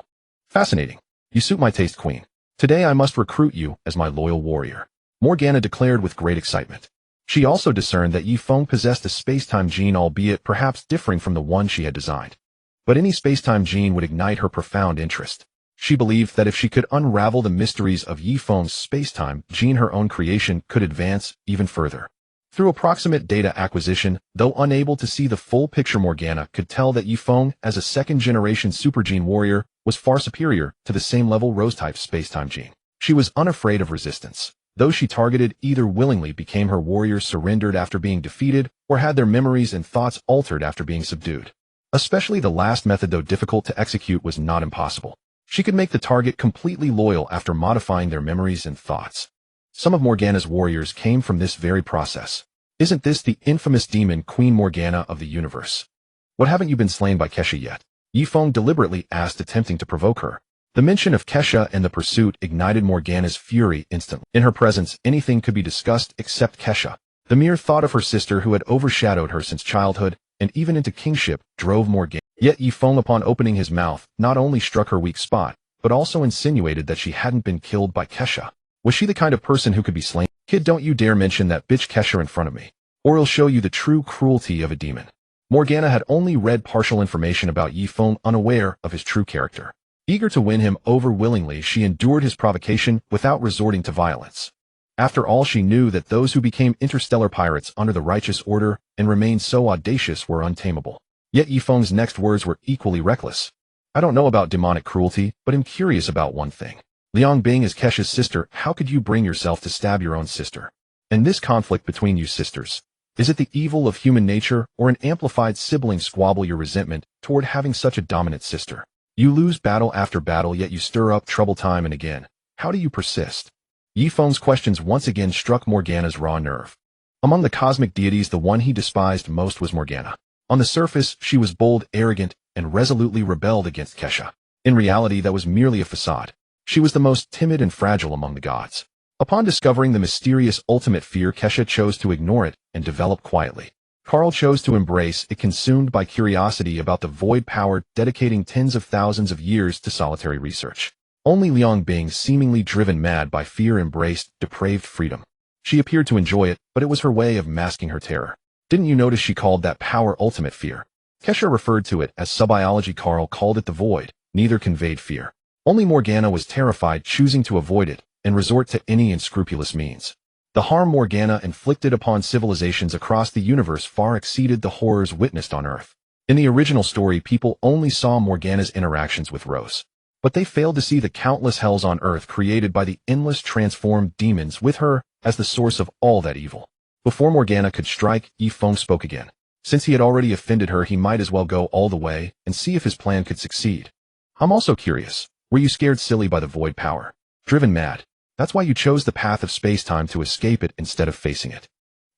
Fascinating. You suit my taste, Queen. Today I must recruit you as my loyal warrior, Morgana declared with great excitement. She also discerned that Yifeng possessed a space-time gene, albeit perhaps differing from the one she had designed. But any space-time gene would ignite her profound interest. She believed that if she could unravel the mysteries of Yifeng's space-time gene, her own creation could advance even further. Through approximate data acquisition, though unable to see the full picture, Morgana could tell that Yifeng, as a 2nd-generation supergene warrior, was far superior to the same-level Rose-type space-time gene. She was unafraid of resistance. Those she targeted either willingly became her warriors, surrendered after being defeated, or had their memories and thoughts altered after being subdued. Especially the last method, though difficult to execute, was not impossible. She could make the target completely loyal after modifying their memories and thoughts. Some of Morgana's warriors came from this very process. Isn't this the infamous demon Queen Morgana of the universe? What, haven't you been slain by Kesha yet? Yifeng deliberately asked, attempting to provoke her. The mention of Kesha and the pursuit ignited Morgana's fury instantly. In her presence, anything could be discussed except Kesha. The mere thought of her sister, who had overshadowed her since childhood and even into kingship, drove Morgana. Yet Yifeng, upon opening his mouth, not only struck her weak spot, but also insinuated that she hadn't been killed by Kesha. Was she the kind of person who could be slain? Kid, don't you dare mention that bitch Kesha in front of me, or I'll show you the true cruelty of a demon. Morgana had only read partial information about Yifeng, unaware of his true character. Eager to win him over willingly, she endured his provocation without resorting to violence. After all, she knew that those who became interstellar pirates under the righteous order and remained so audacious were untamable. Yet Yifeng's next words were equally reckless. I don't know about demonic cruelty, but I'm curious about one thing. Liang Bing is Kesha's sister. How could you bring yourself to stab your own sister? And this conflict between you sisters, is it the evil of human nature or an amplified sibling squabble, your resentment toward having such a dominant sister? You lose battle after battle, yet you stir up trouble time and again. How do you persist? Yifeng's questions once again struck Morgana's raw nerve. Among the cosmic deities, the one he despised most was Morgana. On the surface, she was bold, arrogant, and resolutely rebelled against Kesha. In reality, that was merely a facade. She was the most timid and fragile among the gods. Upon discovering the mysterious ultimate fear, Kesha chose to ignore it and develop quietly. Carl chose to embrace it, consumed by curiosity about the void power, dedicating tens of thousands of years to solitary research. Only Liang Bing, seemingly driven mad by fear, embraced depraved freedom. She appeared to enjoy it, but it was her way of masking her terror. Didn't you notice she called that power ultimate fear? Kesha referred to it as subbiology. Carl called it the void. Neither conveyed fear. Only Morgana was terrified, choosing to avoid it and resort to any unscrupulous means. The harm Morgana inflicted upon civilizations across the universe far exceeded the horrors witnessed on Earth. In the original story, people only saw Morgana's interactions with Rose, but they failed to see the countless hells on Earth created by the endless transformed demons, with her as the source of all that evil. Before Morgana could strike, Yifeng spoke again. Since he had already offended her, he might as well go all the way and see if his plan could succeed. I'm also curious. Were you scared silly by the void power? Driven mad? That's why you chose the path of space-time, to escape it instead of facing it.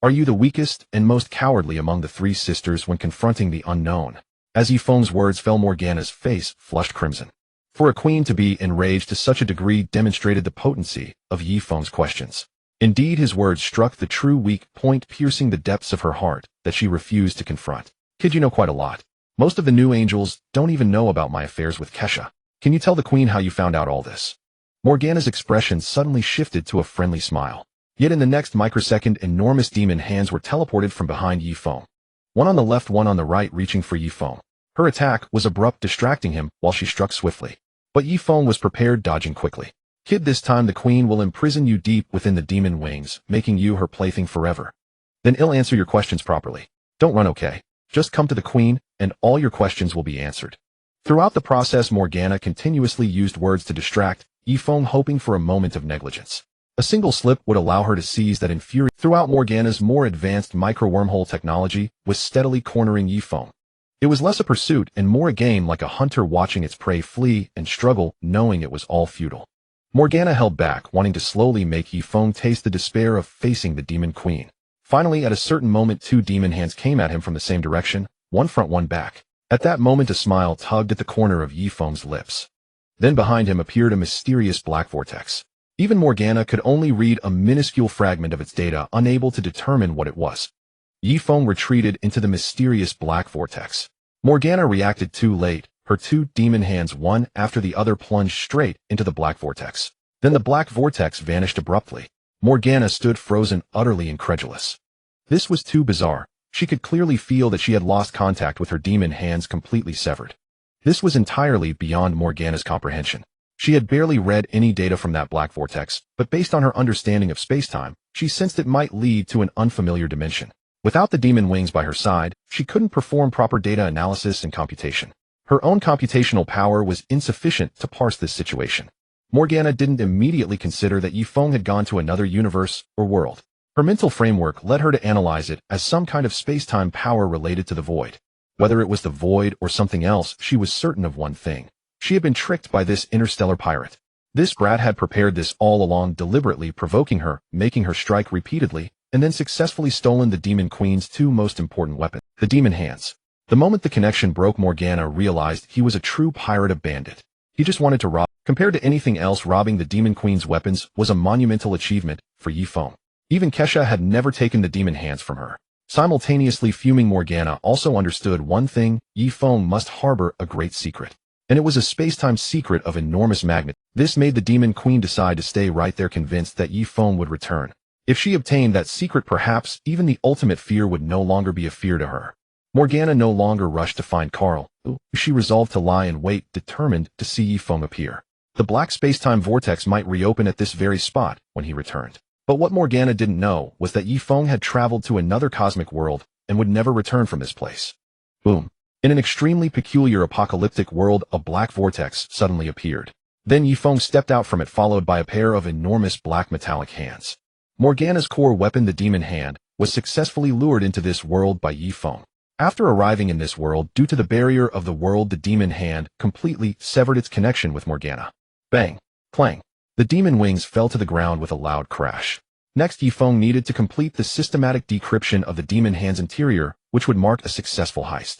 Are you the weakest and most cowardly among the three sisters when confronting the unknown? As Yifeng's words fell, Morgana's face flushed crimson. For a queen to be enraged to such a degree demonstrated the potency of Yifeng's questions. Indeed, his words struck the true weak point, piercing the depths of her heart that she refused to confront. Kid, you know quite a lot. Most of the new angels don't even know about my affairs with Kesha. Can you tell the queen how you found out all this? Morgana's expression suddenly shifted to a friendly smile. Yet in the next microsecond, enormous demon hands were teleported from behind Yifeng. One on the left, one on the right, reaching for Yifeng. Her attack was abrupt, distracting him while she struck swiftly. But Yifeng was prepared, dodging quickly. Kid, this time the queen will imprison you deep within the demon wings, making you her plaything forever. Then I'll answer your questions properly. Don't run, okay? Just come to the queen, and all your questions will be answered. Throughout the process, Morgana continuously used words to distract Yifeng, hoping for a moment of negligence. A single slip would allow her to seize that infuriating. Throughout, Morgana's more advanced micro-wormhole technology was steadily cornering Yifeng. It was less a pursuit and more a game, like a hunter watching its prey flee and struggle, knowing it was all futile. Morgana held back, wanting to slowly make Yifeng taste the despair of facing the demon queen. Finally, at a certain moment, two demon hands came at him from the same direction, one front, one back. At that moment, a smile tugged at the corner of Yifeng's lips. Then behind him appeared a mysterious black vortex. Even Morgana could only read a minuscule fragment of its data, unable to determine what it was. Yifeng retreated into the mysterious black vortex. Morgana reacted too late. Her two demon hands, one after the other, plunged straight into the black vortex. Then the black vortex vanished abruptly. Morgana stood frozen, utterly incredulous. This was too bizarre. She could clearly feel that she had lost contact with her demon hands, completely severed. This was entirely beyond Morgana's comprehension. She had barely read any data from that black vortex, but based on her understanding of space-time, she sensed it might lead to an unfamiliar dimension. Without the demon wings by her side, she couldn't perform proper data analysis and computation. Her own computational power was insufficient to parse this situation. Morgana didn't immediately consider that Yifeng had gone to another universe or world. Her mental framework led her to analyze it as some kind of space-time power related to the void. Whether it was the void or something else, she was certain of one thing. She had been tricked by this interstellar pirate. This brat had prepared this all along, deliberately provoking her, making her strike repeatedly, and then successfully stolen the Demon Queen's two most important weapons, the Demon Hands. The moment the connection broke, Morgana realized he was a true pirate, a bandit. He just wanted to rob. Compared to anything else, robbing the Demon Queen's weapons was a monumental achievement for Yifeng. Even Kesha had never taken the Demon Hands from her. Simultaneously fuming, Morgana also understood one thing: Yifeng must harbor a great secret. And it was a space-time secret of enormous magnitude. This made the Demon Queen decide to stay right there, convinced that Yifeng would return. If she obtained that secret, perhaps even the ultimate fear would no longer be a fear to her. Morgana no longer rushed to find Carl. She resolved to lie in wait, determined to see Yifeng appear. The black space-time vortex might reopen at this very spot when he returned. But what Morgana didn't know was that Yifeng had traveled to another cosmic world and would never return from this place. Boom. In an extremely peculiar apocalyptic world, a black vortex suddenly appeared. Then Yifeng stepped out from it, followed by a pair of enormous black metallic hands. Morgana's core weapon, the Demon Hand, was successfully lured into this world by Yifeng. After arriving in this world, due to the barrier of the world, the Demon Hand completely severed its connection with Morgana. Bang! Clang! The demon wings fell to the ground with a loud crash. Next, Yifeng needed to complete the systematic decryption of the Demon Hand's interior, which would mark a successful heist.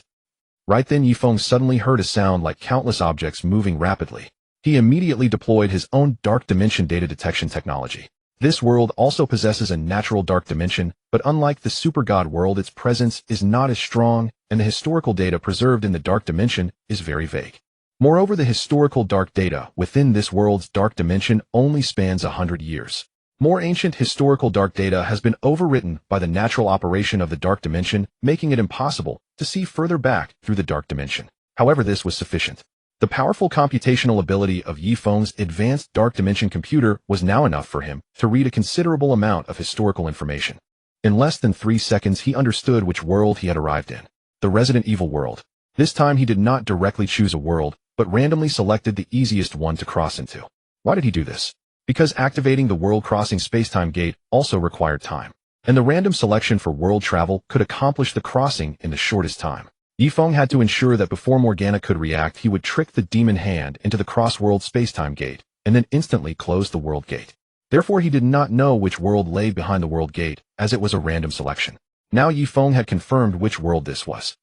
Right then, Yifeng suddenly heard a sound like countless objects moving rapidly. He immediately deployed his own dark dimension data detection technology. This world also possesses a natural dark dimension, but unlike the super god world, its presence is not as strong, and the historical data preserved in the dark dimension is very vague. Moreover, the historical dark data within this world's dark dimension only spans 100 years. More ancient historical dark data has been overwritten by the natural operation of the dark dimension, making it impossible to see further back through the dark dimension. However, this was sufficient. The powerful computational ability of Yifeng's advanced dark dimension computer was now enough for him to read a considerable amount of historical information. In less than 3 seconds, he understood which world he had arrived in. The Resident Evil world. This time he did not directly choose a world, but randomly selected the easiest one to cross into. Why did he do this? Because activating the world-crossing spacetime gate also required time, and the random selection for world travel could accomplish the crossing in the shortest time. Yifeng had to ensure that before Morgana could react, he would trick the Demon Hand into the cross-world spacetime gate, and then instantly close the world gate. Therefore, he did not know which world lay behind the world gate, as it was a random selection. Now Yifeng had confirmed which world this was.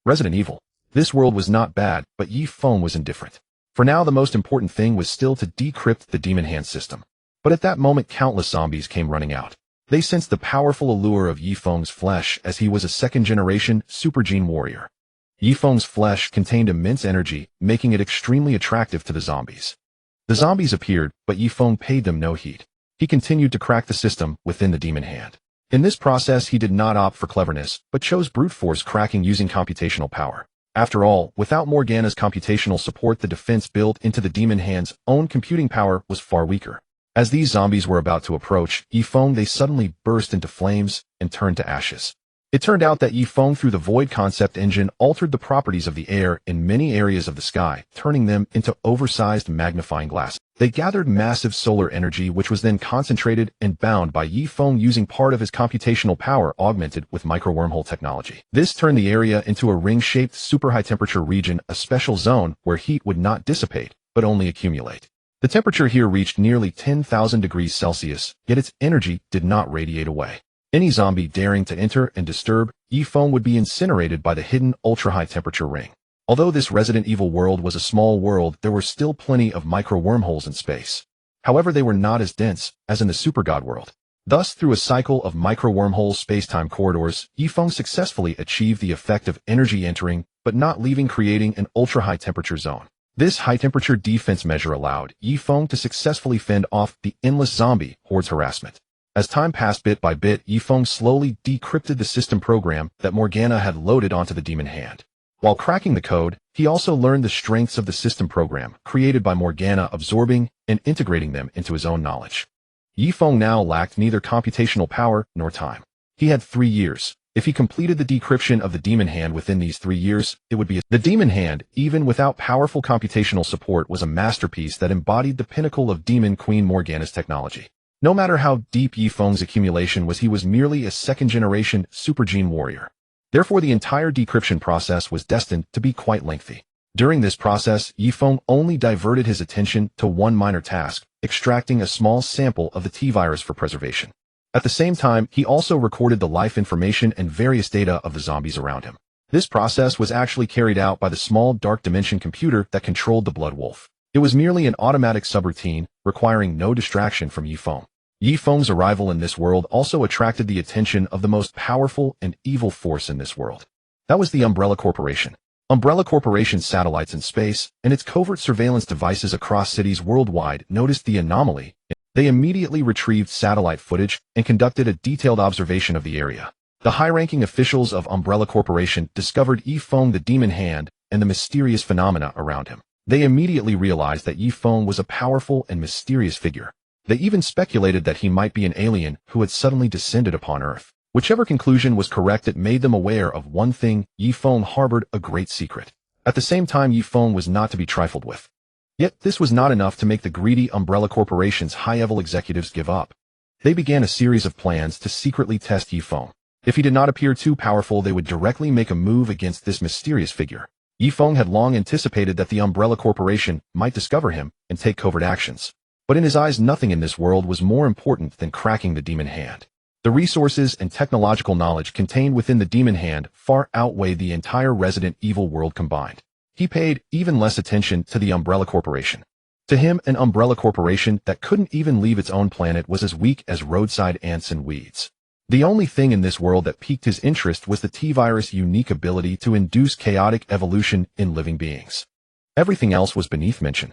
Resident Evil. This world was not bad, but Yifeng was indifferent. For now, the most important thing was still to decrypt the Demon Hand system. But at that moment, countless zombies came running out. They sensed the powerful allure of Yifeng's flesh, as he was a second-generation super gene warrior. Yifeng's flesh contained immense energy, making it extremely attractive to the zombies. The zombies appeared, but Yifeng paid them no heed. He continued to crack the system within the Demon Hand. In this process, he did not opt for cleverness, but chose brute force cracking using computational power. After all, without Morgana's computational support, the defense built into the Demon Hand's own computing power was far weaker. As these zombies were about to approach Yifeng, they suddenly burst into flames and turned to ashes. It turned out that Yifeng, through the Void Concept Engine, altered the properties of the air in many areas of the sky, turning them into oversized magnifying glass. They gathered massive solar energy, which was then concentrated and bound by Yifeng using part of his computational power augmented with micro-wormhole technology. This turned the area into a ring-shaped super high-temperature region, a special zone where heat would not dissipate, but only accumulate. The temperature here reached nearly 10,000 degrees Celsius, yet its energy did not radiate away. Any zombie daring to enter and disturb Yifeng would be incinerated by the hidden ultra-high temperature ring. Although this Resident Evil world was a small world, there were still plenty of micro-wormholes in space. However, they were not as dense as in the Super God world. Thus, through a cycle of micro-wormhole space-time corridors, Yifeng successfully achieved the effect of energy entering, but not leaving, creating an ultra-high temperature zone. This high-temperature defense measure allowed Yifeng to successfully fend off the endless zombie horde's harassment. As time passed, bit by bit, Yifeng slowly decrypted the system program that Morgana had loaded onto the Demon Hand. While cracking the code, he also learned the strengths of the system program created by Morgana, absorbing and integrating them into his own knowledge. Yifeng now lacked neither computational power nor time. He had 3 years. If he completed the decryption of the Demon Hand within these 3 years, it would be the Demon Hand, even without powerful computational support, was a masterpiece that embodied the pinnacle of Demon Queen Morgana's technology. No matter how deep Yifeng's accumulation was, he was merely a second-generation super gene warrior. Therefore, the entire decryption process was destined to be quite lengthy. During this process, Yifeng only diverted his attention to one minor task, extracting a small sample of the T-virus for preservation. At the same time, he also recorded the life information and various data of the zombies around him. This process was actually carried out by the small dark dimension computer that controlled the Blood Wolf. It was merely an automatic subroutine, requiring no distraction from Yifeng. Yifeng's arrival in this world also attracted the attention of the most powerful and evil force in this world. That was the Umbrella Corporation. Umbrella Corporation's satellites in space and its covert surveillance devices across cities worldwide noticed the anomaly. They immediately retrieved satellite footage and conducted a detailed observation of the area. The high-ranking officials of Umbrella Corporation discovered Yifeng the Demon Hand and the mysterious phenomena around him. They immediately realized that Yifeng was a powerful and mysterious figure. They even speculated that he might be an alien who had suddenly descended upon Earth. Whichever conclusion was correct, it made them aware of one thing: Yifeng harbored a great secret. At the same time, Yifeng was not to be trifled with. Yet this was not enough to make the greedy Umbrella Corporation's high-level executives give up. They began a series of plans to secretly test Yifeng. If he did not appear too powerful, they would directly make a move against this mysterious figure. Yifeng had long anticipated that the Umbrella Corporation might discover him and take covert actions. But in his eyes, nothing in this world was more important than cracking the Demon Hand. The resources and technological knowledge contained within the Demon Hand far outweighed the entire Resident Evil world combined. He paid even less attention to the Umbrella Corporation. To him, an Umbrella Corporation that couldn't even leave its own planet was as weak as roadside ants and weeds. The only thing in this world that piqued his interest was the T-Virus' unique ability to induce chaotic evolution in living beings. Everything else was beneath mention.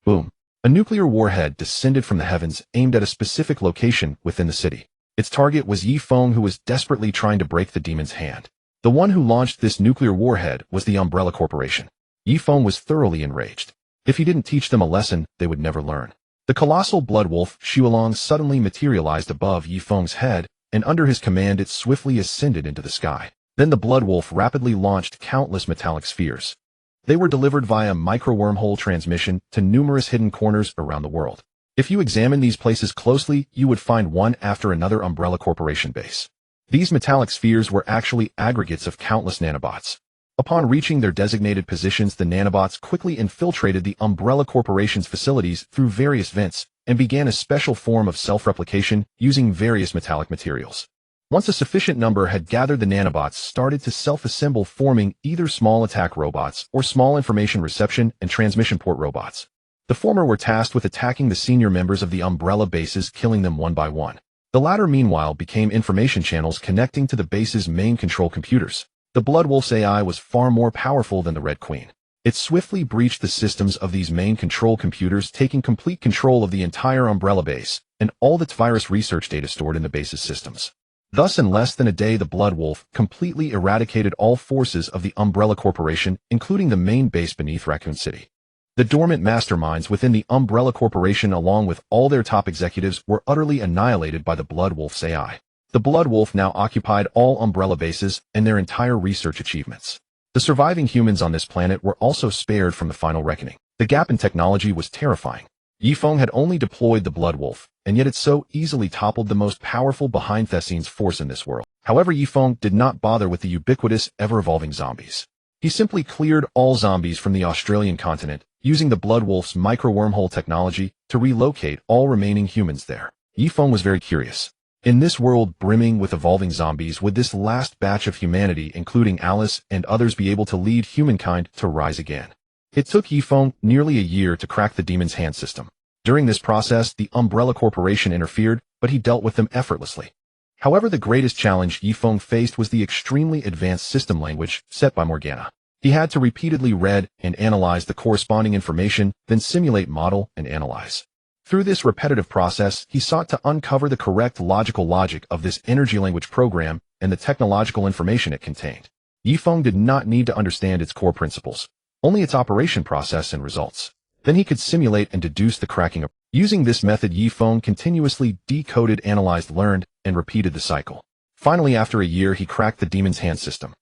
Boom. A nuclear warhead descended from the heavens, aimed at a specific location within the city. Its target was Yifeng, who was desperately trying to break the demon's hand. The one who launched this nuclear warhead was the Umbrella Corporation. Yifeng was thoroughly enraged. If he didn't teach them a lesson, they would never learn. The colossal blood wolf, Shuolong, suddenly materialized above Yifeng's head, and under his command it swiftly ascended into the sky. Then the blood wolf rapidly launched countless metallic spheres. They were delivered via micro-wormhole transmission to numerous hidden corners around the world. If you examine these places closely, you would find one after another Umbrella Corporation base. These metallic spheres were actually aggregates of countless nanobots. Upon reaching their designated positions, the nanobots quickly infiltrated the Umbrella Corporation's facilities through various vents and began a special form of self-replication using various metallic materials. Once a sufficient number had gathered, the nanobots started to self-assemble, forming either small attack robots or small information reception and transmission port robots. The former were tasked with attacking the senior members of the Umbrella bases, killing them one by one. The latter, meanwhile, became information channels connecting to the base's main control computers. The Blood Wolf's AI was far more powerful than the Red Queen. It swiftly breached the systems of these main control computers, taking complete control of the entire Umbrella base and all its virus research data stored in the base's systems. Thus, in less than a day, the Blood Wolf completely eradicated all forces of the Umbrella Corporation, including the main base beneath Raccoon City. The dormant masterminds within the Umbrella Corporation, along with all their top executives, were utterly annihilated by the Blood Wolf's AI. The Blood Wolf now occupied all Umbrella bases and their entire research achievements. The surviving humans on this planet were also spared from the final reckoning. The gap in technology was terrifying. Yifeng had only deployed the Blood Wolf, and yet it so easily toppled the most powerful behind the scenes force in this world. However, Yifeng did not bother with the ubiquitous, ever-evolving zombies. He simply cleared all zombies from the Australian continent, using the Blood Wolf's micro-wormhole technology to relocate all remaining humans there. Yifeng was very curious. In this world brimming with evolving zombies, would this last batch of humanity, including Alice and others, be able to lead humankind to rise again? It took Yifeng nearly a year to crack the Demon's Hand system. During this process, the Umbrella Corporation interfered, but he dealt with them effortlessly. However, the greatest challenge Yifeng faced was the extremely advanced system language set by Morgana. He had to repeatedly read and analyze the corresponding information, then simulate, model, and analyze. Through this repetitive process, he sought to uncover the correct logical logic of this energy language program and the technological information it contained. Yifeng did not need to understand its core principles, only its operation process and results. Then he could simulate and deduce the cracking. Using this method, Yifeng continuously decoded, analyzed, learned, and repeated the cycle. Finally, after a year, he cracked the Demon's Hand system.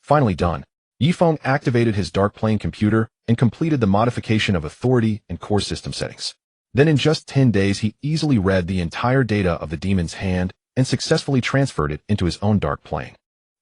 Finally done, Yifeng activated his Dark Plane computer and completed the modification of authority and core system settings. Then in just 10 days, he easily read the entire data of the Demon's Hand and successfully transferred it into his own Dark Plane.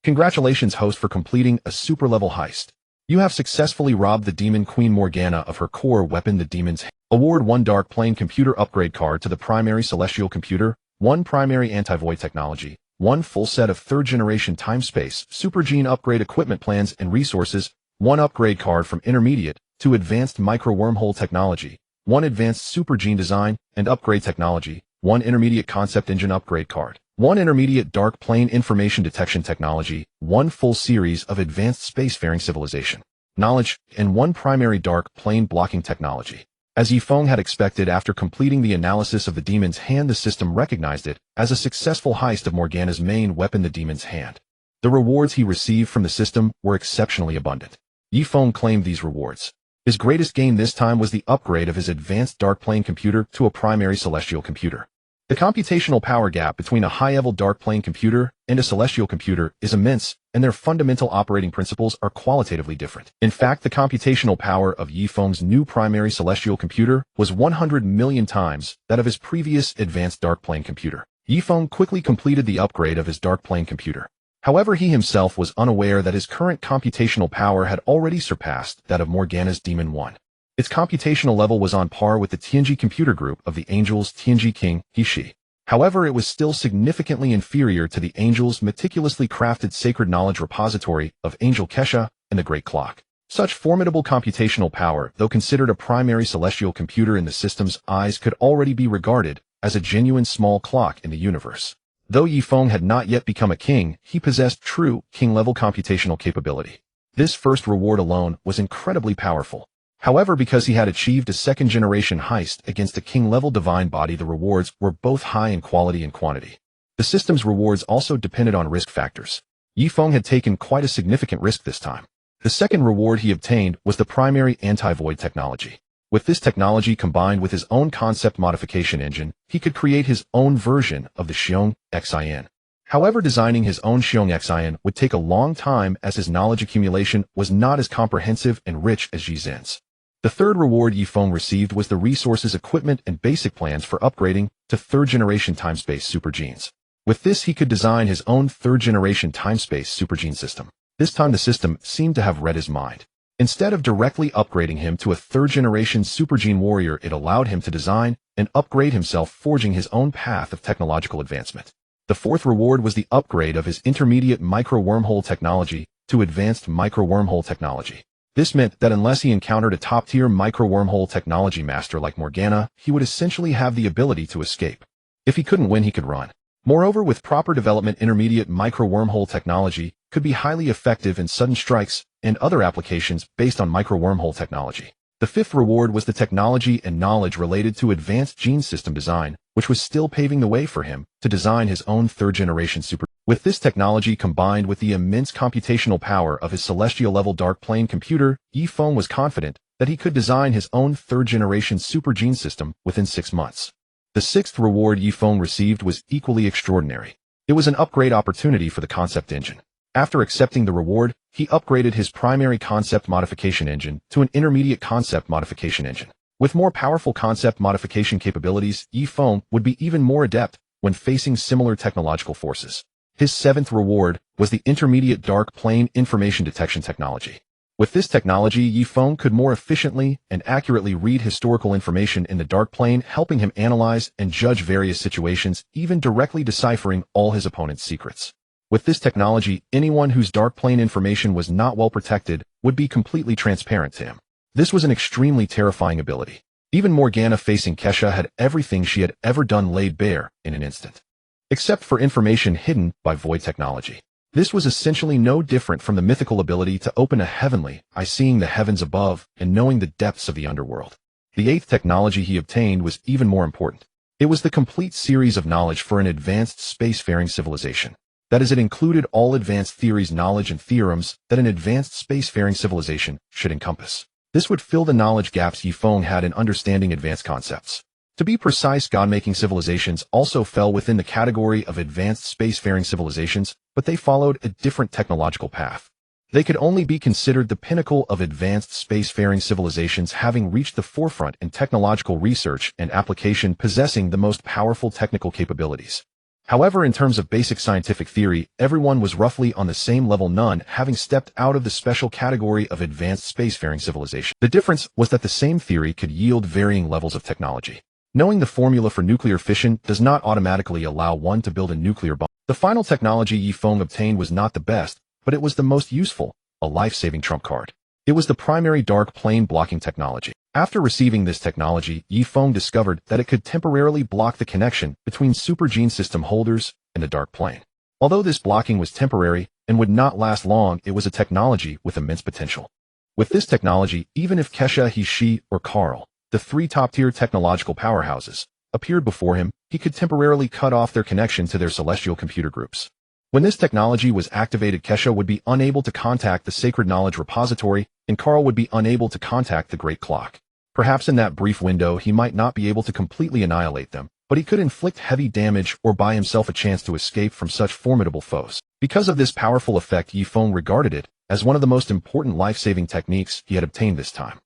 Congratulations, host, for completing a super-level heist. You have successfully robbed the Demon Queen Morgana of her core weapon, the Demon's Hand. Award 1 Dark Plane computer upgrade card to the primary celestial computer, 1 primary anti-void technology, 1 full set of third-generation time-space, super-gene upgrade equipment plans and resources, 1 upgrade card from intermediate to advanced micro-wormhole technology, 1 advanced super-gene design and upgrade technology, 1 intermediate concept engine upgrade card, 1 intermediate dark plane information detection technology, 1 full series of advanced spacefaring civilization knowledge, and 1 primary dark plane blocking technology. As Yifeng had expected, after completing the analysis of the demon's hand, the system recognized it as a successful heist of Morgana's main weapon, the demon's hand. The rewards he received from the system were exceptionally abundant. Yifeng claimed these rewards. His greatest gain this time was the upgrade of his advanced dark plane computer to a primary celestial computer. The computational power gap between a high-level dark plane computer and a celestial computer is immense, and their fundamental operating principles are qualitatively different. In fact, the computational power of Yifeng's new primary celestial computer was 100 million times that of his previous advanced dark plane computer. Yifeng quickly completed the upgrade of his dark plane computer. However, he himself was unaware that his current computational power had already surpassed that of Morgana's Demon 1. Its computational level was on par with the Tianji computer group of the Angels Tianji King Hishi. However, it was still significantly inferior to the Angels' meticulously crafted sacred knowledge repository of Angel Kesha and the Great Clock. Such formidable computational power, though considered a primary celestial computer in the system's eyes, could already be regarded as a genuine small clock in the universe. Though Yifeng had not yet become a king, he possessed true king-level computational capability. This first reward alone was incredibly powerful. However, because he had achieved a second-generation heist against a king-level divine body, the rewards were both high in quality and quantity. The system's rewards also depended on risk factors. Yifeng had taken quite a significant risk this time. The second reward he obtained was the primary anti-void technology. With this technology combined with his own concept modification engine, he could create his own version of the Xiong Xin. However, designing his own Xiong Xin would take a long time, as his knowledge accumulation was not as comprehensive and rich as Jizen's. The third reward Yifeng received was the resources, equipment, and basic plans for upgrading to third-generation time-space supergenes. With this, he could design his own third-generation time-space supergene system. This time the system seemed to have read his mind. Instead of directly upgrading him to a third-generation supergene warrior, it allowed him to design and upgrade himself, forging his own path of technological advancement. The fourth reward was the upgrade of his intermediate micro-wormhole technology to advanced micro-wormhole technology. This meant that unless he encountered a top-tier micro-wormhole technology master like Morgana, he would essentially have the ability to escape. If he couldn't win, he could run. Moreover, with proper development, intermediate micro-wormhole technology could be highly effective in sudden strikes and other applications based on micro-wormhole technology. The fifth reward was the technology and knowledge related to advanced gene system design, which was still paving the way for him to design his own third-generation super. With this technology combined with the immense computational power of his celestial-level dark plane computer, Yifeng was confident that he could design his own third-generation super gene system within 6 months. The sixth reward Yifeng received was equally extraordinary. It was an upgrade opportunity for the concept engine. After accepting the reward, he upgraded his primary concept modification engine to an intermediate concept modification engine. With more powerful concept modification capabilities, Yifeng would be even more adept when facing similar technological forces. His seventh reward was the intermediate dark plane information detection technology. With this technology, Yifeng could more efficiently and accurately read historical information in the dark plane, helping him analyze and judge various situations, even directly deciphering all his opponent's secrets. With this technology, anyone whose dark plane information was not well protected would be completely transparent to him. This was an extremely terrifying ability. Even Morgana facing Kesha had everything she had ever done laid bare in an instant, except for information hidden by void technology. This was essentially no different from the mythical ability to open a heavenly eye, seeing the heavens above and knowing the depths of the underworld. The eighth technology he obtained was even more important. It was the complete series of knowledge for an advanced spacefaring civilization. That is, it included all advanced theories, knowledge, and theorems that an advanced spacefaring civilization should encompass. This would fill the knowledge gaps Yifeng had in understanding advanced concepts. To be precise, god-making civilizations also fell within the category of advanced spacefaring civilizations, but they followed a different technological path. They could only be considered the pinnacle of advanced spacefaring civilizations, having reached the forefront in technological research and application, possessing the most powerful technical capabilities. However, in terms of basic scientific theory, everyone was roughly on the same level, none having stepped out of the special category of advanced spacefaring civilization. The difference was that the same theory could yield varying levels of technology. Knowing the formula for nuclear fission does not automatically allow one to build a nuclear bomb. The final technology Yifeng obtained was not the best, but it was the most useful, a life-saving trump card. It was the primary dark plane blocking technology. After receiving this technology, Yifeng discovered that it could temporarily block the connection between super gene system holders and the dark plane. Although this blocking was temporary and would not last long, it was a technology with immense potential. With this technology, even if Kesha, He, or Carl, the three top-tier technological powerhouses, appeared before him, he could temporarily cut off their connection to their celestial computer groups. When this technology was activated, Kesha would be unable to contact the Sacred Knowledge Repository, and Carl would be unable to contact the Great Clock. Perhaps in that brief window he might not be able to completely annihilate them, but he could inflict heavy damage or buy himself a chance to escape from such formidable foes. Because of this powerful effect, Yifeng regarded it as one of the most important life-saving techniques he had obtained this time.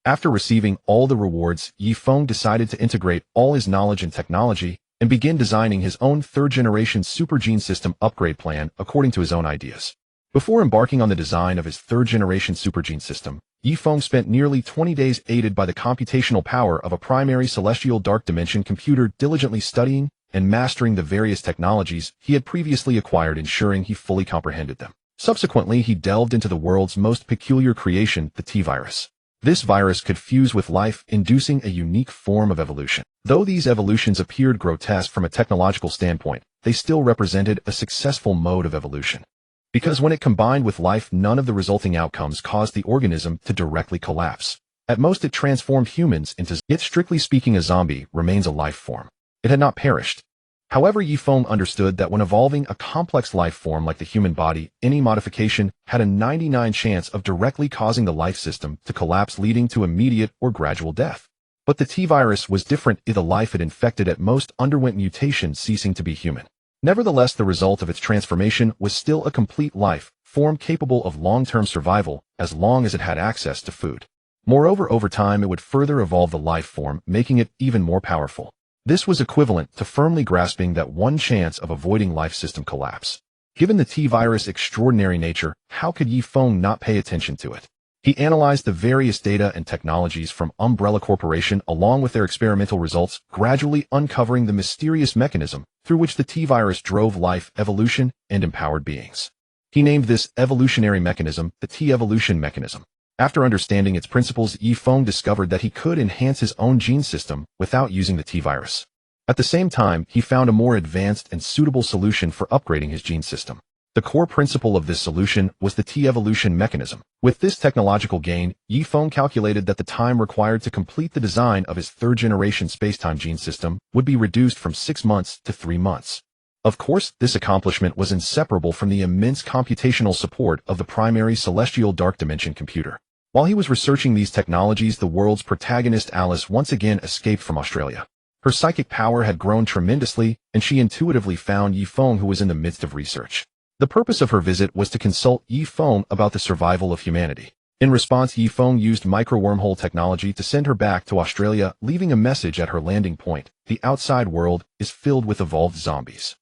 After receiving all the rewards, Yifeng decided to integrate all his knowledge and technology and begin designing his own third-generation super gene system upgrade plan according to his own ideas. Before embarking on the design of his third-generation super gene system, Yifeng spent nearly 20 days aided by the computational power of a primary celestial dark dimension computer diligently studying and mastering the various technologies he had previously acquired, ensuring he fully comprehended them. Subsequently, he delved into the world's most peculiar creation, the T-virus. This virus could fuse with life, inducing a unique form of evolution. Though these evolutions appeared grotesque from a technological standpoint, they still represented a successful mode of evolution. Because when it combined with life, none of the resulting outcomes caused the organism to directly collapse. At most, it transformed humans into, yet strictly speaking, a zombie remains a life form. It had not perished. However, Yifeng understood that when evolving a complex life form like the human body, any modification had a 99% chance of directly causing the life system to collapse, leading to immediate or gradual death. But the T-virus was different. The life it infected at most underwent mutation, ceasing to be human. Nevertheless, the result of its transformation was still a complete life form capable of long-term survival as long as it had access to food. Moreover, over time it would further evolve the life form, making it even more powerful. This was equivalent to firmly grasping that one chance of avoiding life system collapse. Given the T-virus' extraordinary nature, how could Yifeng not pay attention to it? He analyzed the various data and technologies from Umbrella Corporation along with their experimental results, gradually uncovering the mysterious mechanism through which the T-virus drove life, evolution, and empowered beings. He named this evolutionary mechanism the T-evolution mechanism. After understanding its principles, Yifeng discovered that he could enhance his own gene system without using the T-virus. At the same time, he found a more advanced and suitable solution for upgrading his gene system. The core principle of this solution was the T-evolution mechanism. With this technological gain, Yifeng calculated that the time required to complete the design of his third-generation spacetime gene system would be reduced from 6 months to 3 months. Of course, this accomplishment was inseparable from the immense computational support of the primary celestial dark dimension computer. While he was researching these technologies, the world's protagonist Alice once again escaped from Australia. Her psychic power had grown tremendously, and she intuitively found Yifeng, who was in the midst of research. The purpose of her visit was to consult Yifeng about the survival of humanity. In response, Yifeng used micro-wormhole technology to send her back to Australia, leaving a message at her landing point: the outside world is filled with evolved zombies.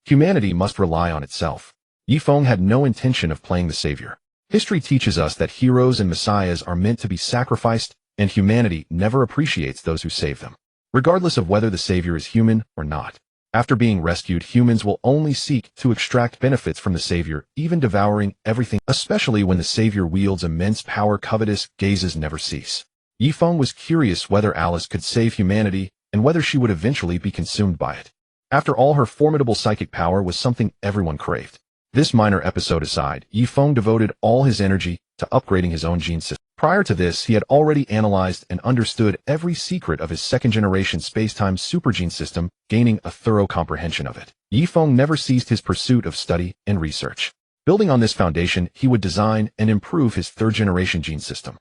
Humanity must rely on itself. Yifeng had no intention of playing the savior. History teaches us that heroes and messiahs are meant to be sacrificed, and humanity never appreciates those who save them, regardless of whether the savior is human or not. After being rescued, humans will only seek to extract benefits from the savior, even devouring everything, especially when the savior wields immense power. Covetous gazes never cease. Yifeng was curious whether Alice could save humanity and whether she would eventually be consumed by it. After all, her formidable psychic power was something everyone craved. This minor episode aside, Yifeng devoted all his energy to upgrading his own gene system. Prior to this, he had already analyzed and understood every secret of his second-generation spacetime supergene system, gaining a thorough comprehension of it. Yifeng never ceased his pursuit of study and research. Building on this foundation, he would design and improve his third-generation gene system.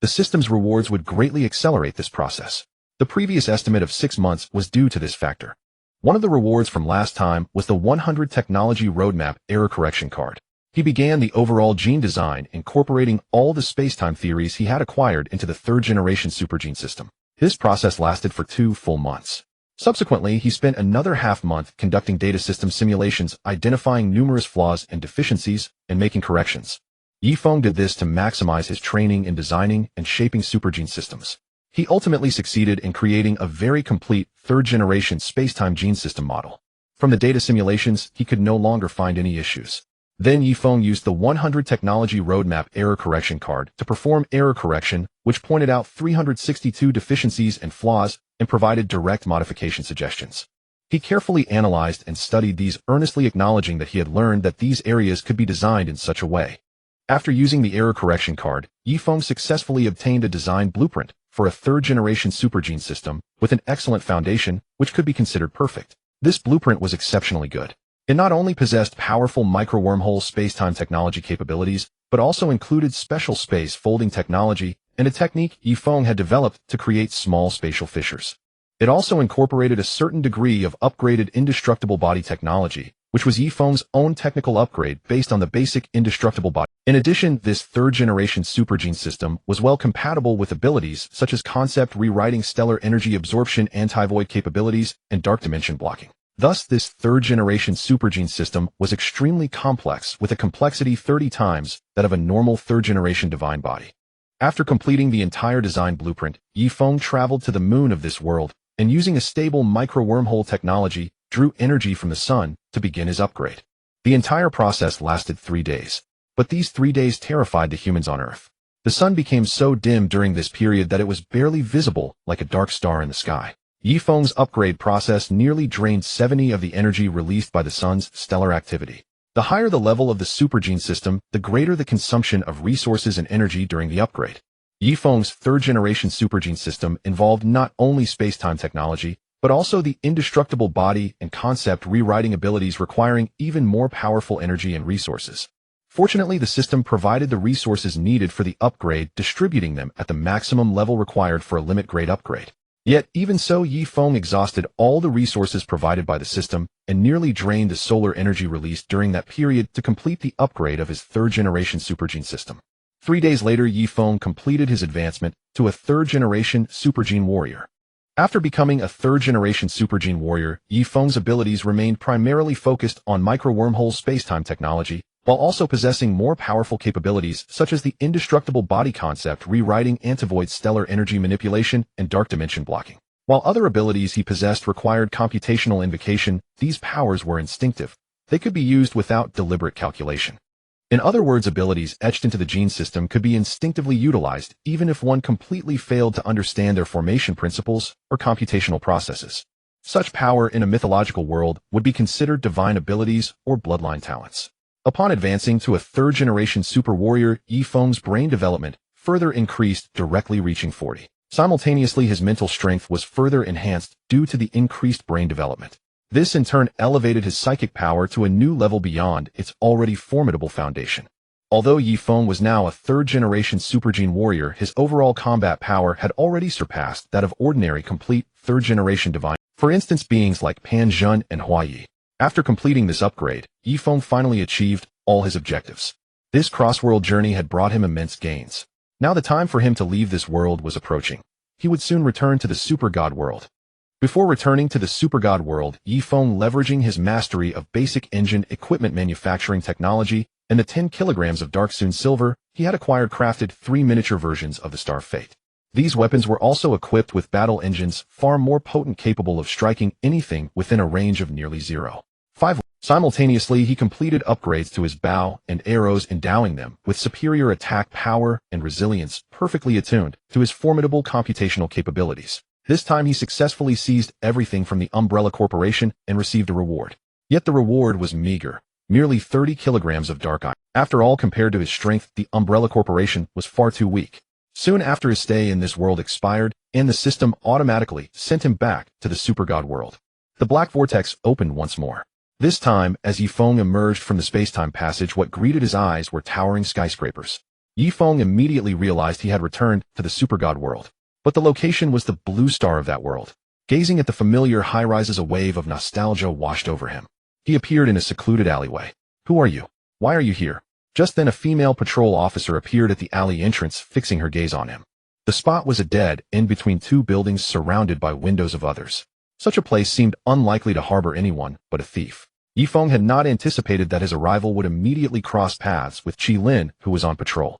The system's rewards would greatly accelerate this process. The previous estimate of 6 months was due to this factor. One of the rewards from last time was the 100 Technology Roadmap Error Correction Card. He began the overall gene design, incorporating all the spacetime theories he had acquired into the third-generation supergene system. This process lasted for 2 full months. Subsequently, he spent another half-month conducting data system simulations, identifying numerous flaws and deficiencies, and making corrections. Yifeng did this to maximize his training in designing and shaping supergene systems. He ultimately succeeded in creating a very complete third-generation space-time gene system model. From the data simulations, he could no longer find any issues. Then Yifeng used the 100 Technology Roadmap Error Correction card to perform error correction, which pointed out 362 deficiencies and flaws and provided direct modification suggestions. He carefully analyzed and studied these, earnestly acknowledging that he had learned that these areas could be designed in such a way. After using the error correction card, Yifeng successfully obtained a design blueprint for a third-generation supergene system with an excellent foundation, which could be considered perfect. This blueprint was exceptionally good. It not only possessed powerful micro-wormhole space-time technology capabilities, but also included special space folding technology and a technique Yifeng had developed to create small spatial fissures. It also incorporated a certain degree of upgraded indestructible body technology, which was Yifeng's own technical upgrade based on the basic indestructible body. In addition, this third-generation supergene system was well compatible with abilities such as concept rewriting, stellar energy absorption, anti-void capabilities, and dark dimension blocking. Thus, this third-generation supergene system was extremely complex, with a complexity 30 times that of a normal third-generation divine body. After completing the entire design blueprint, Yifeng traveled to the moon of this world, and using a stable micro-wormhole technology, drew energy from the sun to begin his upgrade. The entire process lasted 3 days. But these 3 days terrified the humans on Earth. The sun became so dim during this period that it was barely visible, like a dark star in the sky. Yifeng's upgrade process nearly drained 70 of the energy released by the sun's stellar activity. The higher the level of the supergene system, the greater the consumption of resources and energy during the upgrade. Yifeng's third-generation supergene system involved not only space-time technology, but also the indestructible body and concept rewriting abilities requiring even more powerful energy and resources. Fortunately, the system provided the resources needed for the upgrade, distributing them at the maximum level required for a limit-grade upgrade. Yet, even so, Yifeng exhausted all the resources provided by the system and nearly drained the solar energy released during that period to complete the upgrade of his third-generation supergene system. 3 days later, Yifeng completed his advancement to a third-generation supergene warrior. After becoming a third-generation supergene warrior, Yifeng's abilities remained primarily focused on micro-wormhole space-time technology, while also possessing more powerful capabilities such as the indestructible body concept rewriting, anti-void stellar energy manipulation, and dark dimension blocking. While other abilities he possessed required computational invocation, these powers were instinctive. They could be used without deliberate calculation. In other words, abilities etched into the gene system could be instinctively utilized, even if one completely failed to understand their formation principles or computational processes. Such power in a mythological world would be considered divine abilities or bloodline talents. Upon advancing to a third-generation super warrior, Yifeng's brain development further increased, directly reaching 40. Simultaneously, his mental strength was further enhanced due to the increased brain development. This in turn elevated his psychic power to a new level beyond its already formidable foundation. Although Yifeng was now a third-generation supergene warrior, his overall combat power had already surpassed that of ordinary complete third-generation divine. For instance, beings like Pan Zhun and Huayi. After completing this upgrade, Yifeng finally achieved all his objectives. This cross-world journey had brought him immense gains. Now the time for him to leave this world was approaching. He would soon return to the Super God world. Before returning to the Super God world, Yifeng, leveraging his mastery of basic engine equipment manufacturing technology and the 10 kilograms of Dark Sun silver, he had crafted 3 miniature versions of the Star of Fate. These weapons were also equipped with battle engines far more potent, capable of striking anything within a range of nearly 0.5. Simultaneously, he completed upgrades to his bow and arrows, endowing them with superior attack power and resilience, perfectly attuned to his formidable computational capabilities. This time he successfully seized everything from the Umbrella Corporation and received a reward. Yet the reward was meager, merely 30 kilograms of dark iron. After all, compared to his strength, the Umbrella Corporation was far too weak. Soon after his stay in this world expired, and the system automatically sent him back to the Super God world. The Black Vortex opened once more. This time, as Yifeng emerged from the space-time passage, what greeted his eyes were towering skyscrapers. Yifeng immediately realized he had returned to the Super God world. But the location was the blue star of that world. Gazing at the familiar high-rises, a wave of nostalgia washed over him. He appeared in a secluded alleyway. "Who are you? Why are you here?" Just then a female patrol officer appeared at the alley entrance, fixing her gaze on him. The spot was a dead end between 2 buildings surrounded by windows of others. Such a place seemed unlikely to harbor anyone but a thief. Yifeng had not anticipated that his arrival would immediately cross paths with Qi Lin, who was on patrol.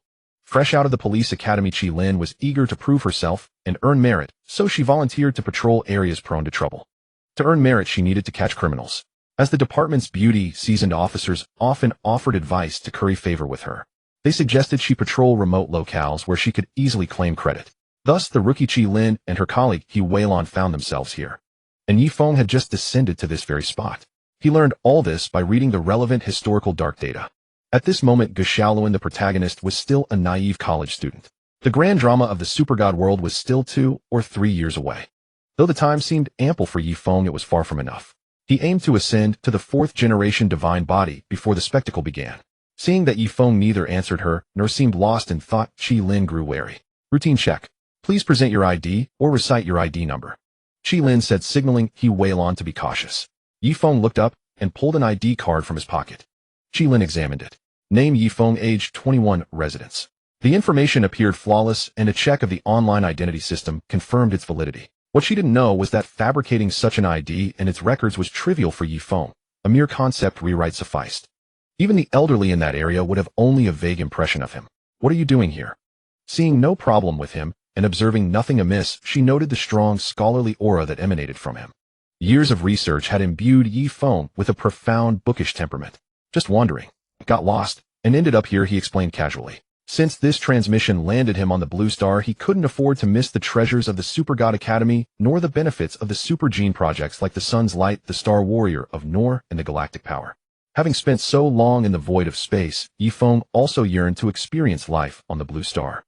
Fresh out of the police academy, Chi Lin was eager to prove herself and earn merit, so she volunteered to patrol areas prone to trouble. To earn merit, she needed to catch criminals. As the department's seasoned officers often offered advice to curry favor with her. They suggested she patrol remote locales where she could easily claim credit. Thus, the rookie Chi Lin and her colleague He Weilon found themselves here. And Yifeng had just descended to this very spot. He learned all this by reading the relevant historical dark data. At this moment, Ge Xiaoluan, the protagonist, was still a naive college student. The grand drama of the supergod world was still 2 or 3 years away. Though the time seemed ample for Yifeng, it was far from enough. He aimed to ascend to the 4th-generation divine body before the spectacle began. Seeing that Yifeng neither answered her nor seemed lost in thought, Chi Lin grew wary. Routine check. Please present your ID or recite your ID number. Chi Lin said, signaling He Weilon to be cautious. Yifeng looked up and pulled an ID card from his pocket. Chi Lin examined it. Name Yifeng, age 21, residence. The information appeared flawless, and a check of the online identity system confirmed its validity. What she didn't know was that fabricating such an ID and its records was trivial for Yifeng. A mere concept rewrite sufficed. Even the elderly in that area would have only a vague impression of him. What are you doing here? Seeing no problem with him, and observing nothing amiss, she noted the strong scholarly aura that emanated from him. Years of research had imbued Yifeng with a profound bookish temperament. Just wandering. Got lost, and ended up here, he explained casually. Since this transmission landed him on the Blue Star, he couldn't afford to miss the treasures of the Super God Academy, nor the benefits of the Super Gene projects like the Sun's Light, the Star Warrior of Nor, and the Galactic Power. Having spent so long in the void of space, Yifeng also yearned to experience life on the Blue Star.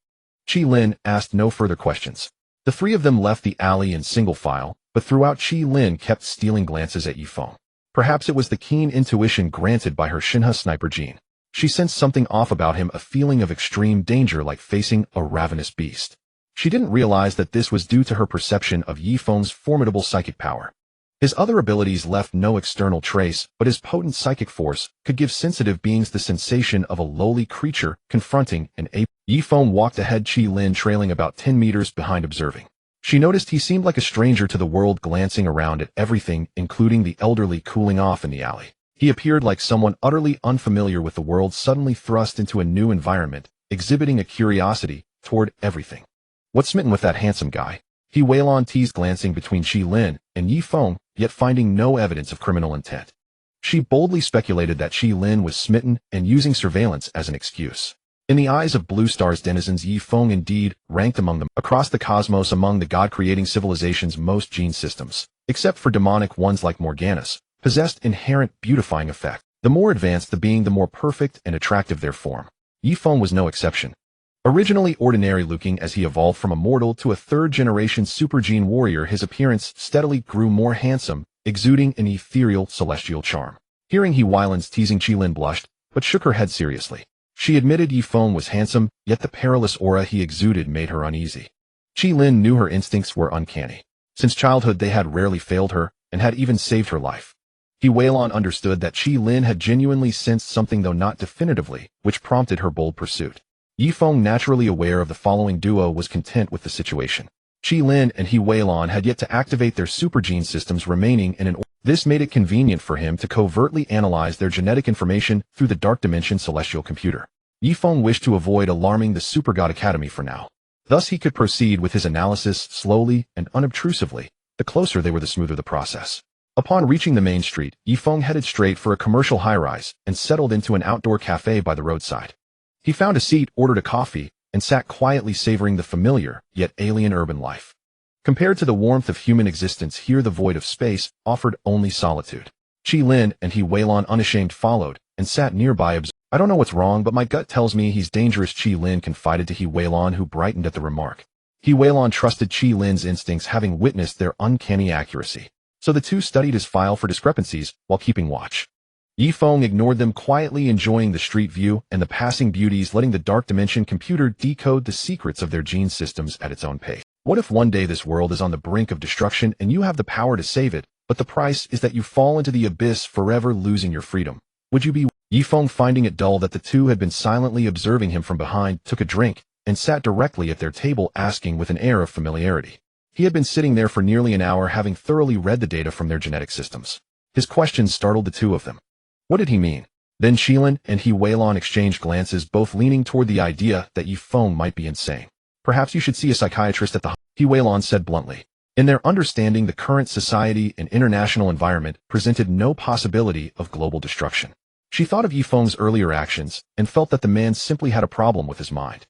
Chi Lin asked no further questions. The three of them left the alley in single file, but throughout Chi Lin kept stealing glances at Yifeng. Perhaps it was the keen intuition granted by her Shinha sniper gene. She sensed something off about him, a feeling of extreme danger like facing a ravenous beast. She didn't realize that this was due to her perception of Yifeng's formidable psychic power. His other abilities left no external trace, but his potent psychic force could give sensitive beings the sensation of a lowly creature confronting an ape. Yifeng walked ahead, Chi Lin trailing about 10 meters behind, observing. She noticed he seemed like a stranger to the world, glancing around at everything, including the elderly cooling off in the alley. He appeared like someone utterly unfamiliar with the world, suddenly thrust into a new environment, exhibiting a curiosity toward everything. What's smitten with that handsome guy? He Weilon teased, glancing between Chi Lin and Yifeng, yet finding no evidence of criminal intent. She boldly speculated that Chi Lin was smitten and using surveillance as an excuse. In the eyes of Blue Star's denizens, Yifeng indeed ranked among them. Across the cosmos, among the god-creating civilizations, most gene systems, except for demonic ones like Morganus, possessed inherent beautifying effect. The more advanced the being, the more perfect and attractive their form. Yifeng was no exception. Originally ordinary-looking, as he evolved from a mortal to a 3rd-generation super gene warrior, his appearance steadily grew more handsome, exuding an ethereal, celestial charm. Hearing He Weilon's teasing, Chi Lin blushed, but shook her head seriously. She admitted Yifeng was handsome, yet the perilous aura he exuded made her uneasy. Chi Lin knew her instincts were uncanny. Since childhood they had rarely failed her, and had even saved her life. He Weilon understood that Chi Lin had genuinely sensed something, though not definitively, which prompted her bold pursuit. Yifeng, naturally aware of the following duo, was content with the situation. Chi Lin and He Weilon had yet to activate their super gene systems, remaining in an order. This made it convenient for him to covertly analyze their genetic information through the Dark Dimension celestial computer. Yifeng wished to avoid alarming the Super God Academy for now. Thus he could proceed with his analysis slowly and unobtrusively. The closer they were, the smoother the process. Upon reaching the main street, Yifeng headed straight for a commercial high-rise and settled into an outdoor cafe by the roadside. He found a seat, ordered a coffee, and sat quietly, savoring the familiar, yet alien urban life. Compared to the warmth of human existence here, the void of space offered only solitude. Chi Lin and He Weilon, unashamed, followed, and sat nearby. I don't know what's wrong, but my gut tells me he's dangerous, Chi Lin confided to He Weilon, who brightened at the remark. He Weilon trusted Chi Lin's instincts, having witnessed their uncanny accuracy. So the two studied his file for discrepancies while keeping watch. Yifeng ignored them, quietly enjoying the street view and the passing beauties, letting the Dark Dimension computer decode the secrets of their gene systems at its own pace. What if one day this world is on the brink of destruction and you have the power to save it, but the price is that you fall into the abyss, forever losing your freedom? Would you be? Yifeng, finding it dull that the two had been silently observing him from behind, took a drink and sat directly at their table, asking with an air of familiarity. He had been sitting there for nearly an hour, having thoroughly read the data from their genetic systems. His questions startled the two of them. What did he mean? Then Qilin and He Weilon exchanged glances, both leaning toward the idea that Yi Feng might be insane. Perhaps you should see a psychiatrist at the He Weilon said bluntly. In their understanding, the current society and international environment presented no possibility of global destruction. She thought of Yi Feng's earlier actions and felt that the man simply had a problem with his mind.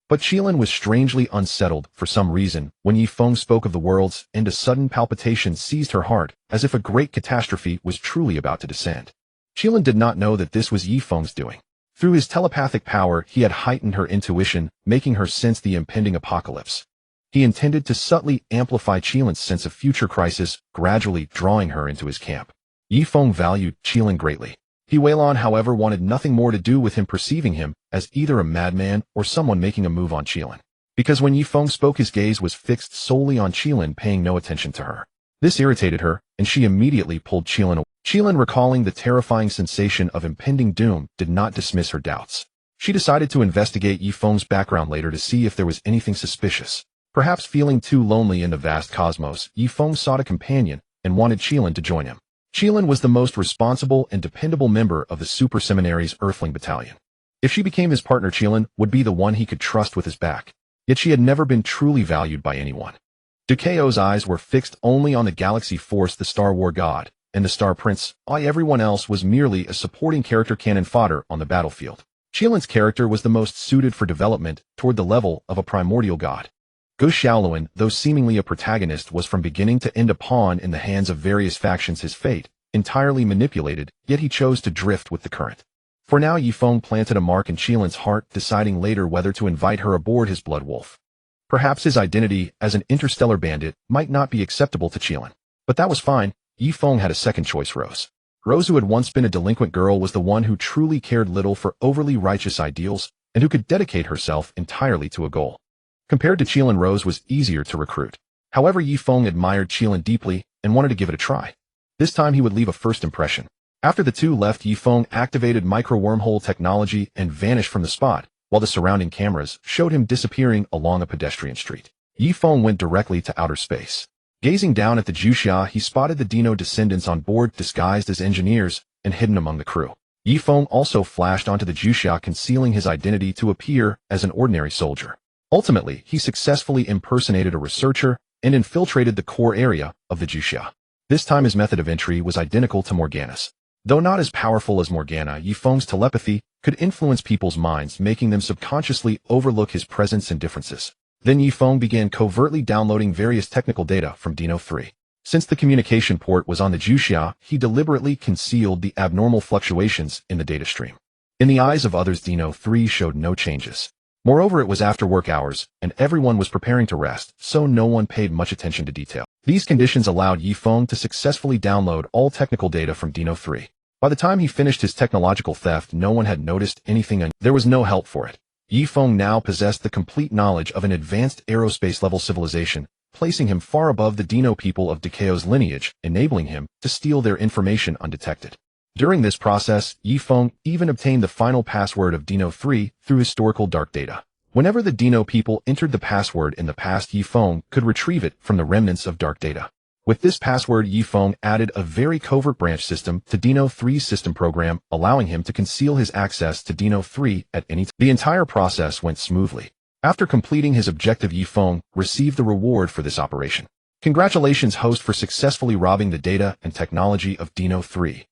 But Qilin was strangely unsettled for some reason when Yi Feng spoke of the worlds, and a sudden palpitation seized her heart, as if a great catastrophe was truly about to descend. Qilin did not know that this was Yi Feng's doing. Through his telepathic power, he had heightened her intuition, making her sense the impending apocalypse. He intended to subtly amplify Qilin's sense of future crisis, gradually drawing her into his camp. Yi Feng valued Qilin greatly. He Weilon, however, wanted nothing more to do with him, perceiving him as either a madman or someone making a move on Qilin. Because when Yi Feng spoke, his gaze was fixed solely on Qilin, paying no attention to her. This irritated her, and she immediately pulled Qilin away. Qilin, recalling the terrifying sensation of impending doom, did not dismiss her doubts. She decided to investigate Yi Feng's background later to see if there was anything suspicious. Perhaps feeling too lonely in the vast cosmos, Yi Feng sought a companion and wanted Qilin to join him. Qilin was the most responsible and dependable member of the Super Seminary's Earthling Battalion. If she became his partner, Qilin would be the one he could trust with his back. Yet she had never been truly valued by anyone. Dukeo's eyes were fixed only on the galaxy force, the Star War God, and the Star Prince. Everyone else was merely a supporting character, cannon fodder on the battlefield. Qilin's character was the most suited for development toward the level of a primordial god. Gu Xiaoluan, though seemingly a protagonist, was from beginning to end a pawn in the hands of various factions, his fate entirely manipulated, yet he chose to drift with the current. For now, Yi Feng planted a mark in Qilin's heart, deciding later whether to invite her aboard his blood wolf. Perhaps his identity as an interstellar bandit might not be acceptable to Qilin. But that was fine. Yi Feng had a second choice, Rose. Rose, who had once been a delinquent girl, was the one who truly cared little for overly righteous ideals and who could dedicate herself entirely to a goal. Compared to Qilin, Rose was easier to recruit. However, Yi Feng admired Qilin deeply and wanted to give it a try. This time he would leave a first impression. After the two left, Yi Feng activated micro-wormhole technology and vanished from the spot, while the surrounding cameras showed him disappearing along a pedestrian street. Yi Feng went directly to outer space. Gazing down at the Juxia, he spotted the Dino descendants on board, disguised as engineers and hidden among the crew. Yi Feng also flashed onto the Juxia, concealing his identity to appear as an ordinary soldier. Ultimately, he successfully impersonated a researcher and infiltrated the core area of the Juxia. This time his method of entry was identical to Morgana's. Though not as powerful as Morgana, Yi Feng's telepathy could influence people's minds, making them subconsciously overlook his presence and differences. Then Yi Feng began covertly downloading various technical data from Dino 3. Since the communication port was on the Juxia, he deliberately concealed the abnormal fluctuations in the data stream. In the eyes of others, Dino 3 showed no changes. Moreover, it was after work hours, and everyone was preparing to rest, so no one paid much attention to detail. These conditions allowed Yi Feng to successfully download all technical data from Dino 3. By the time he finished his technological theft, no one had noticed anything, and there was no help for it. Yi Feng now possessed the complete knowledge of an advanced aerospace-level civilization, placing him far above the Dino people of Dukeo's lineage, enabling him to steal their information undetected. During this process, Yi Feng even obtained the final password of Dino 3 through historical dark data. Whenever the Dino people entered the password in the past, Yi Feng could retrieve it from the remnants of dark data. With this password, Yi Feng added a very covert branch system to Dino 3's system program, allowing him to conceal his access to Dino 3 at any time. The entire process went smoothly. After completing his objective, Yi Feng received the reward for this operation. Congratulations, host, for successfully robbing the data and technology of Dino 3.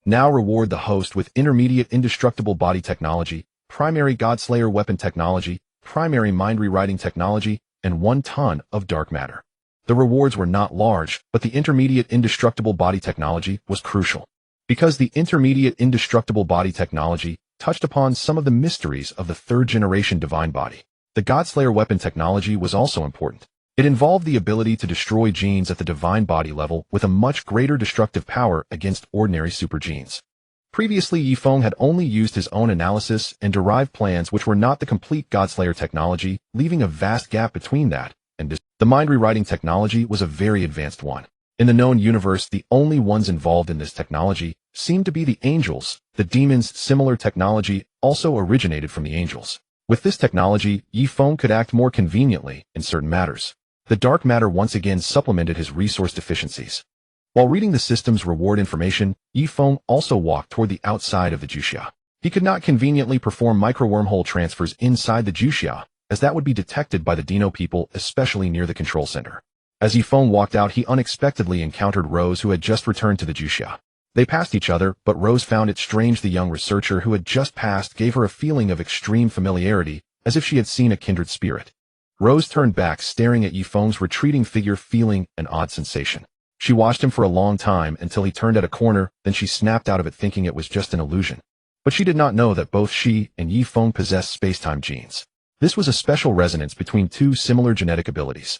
Now reward the host with intermediate indestructible body technology, primary Godslayer weapon technology, primary mind rewriting technology, and 1 ton of dark matter. The rewards were not large, but the intermediate indestructible body technology was crucial. Because the intermediate indestructible body technology touched upon some of the mysteries of the third-generation divine body. The Godslayer weapon technology was also important. It involved the ability to destroy genes at the divine body level with a much greater destructive power against ordinary super genes. Previously, Yi Feng had only used his own analysis and derived plans which were not the complete Godslayer technology, leaving a vast gap between that and this. The mind rewriting technology was a very advanced one. In the known universe, the only ones involved in this technology seemed to be the angels. The demons' similar technology also originated from the angels. With this technology, Yi Feng could act more conveniently in certain matters. The dark matter once again supplemented his resource deficiencies. While reading the system's reward information, Yifeng also walked toward the outside of the Juxia. He could not conveniently perform micro-wormhole transfers inside the Juxia, as that would be detected by the Dino people, especially near the control center. As Yifeng walked out, he unexpectedly encountered Rose, who had just returned to the Juxia. They passed each other, but Rose found it strange the young researcher who had just passed gave her a feeling of extreme familiarity, as if she had seen a kindred spirit. Rose turned back, staring at Yifeng's retreating figure, feeling an odd sensation. She watched him for a long time until he turned at a corner, then she snapped out of it thinking it was just an illusion. But she did not know that both she and Yifeng possessed space-time genes. This was a special resonance between two similar genetic abilities.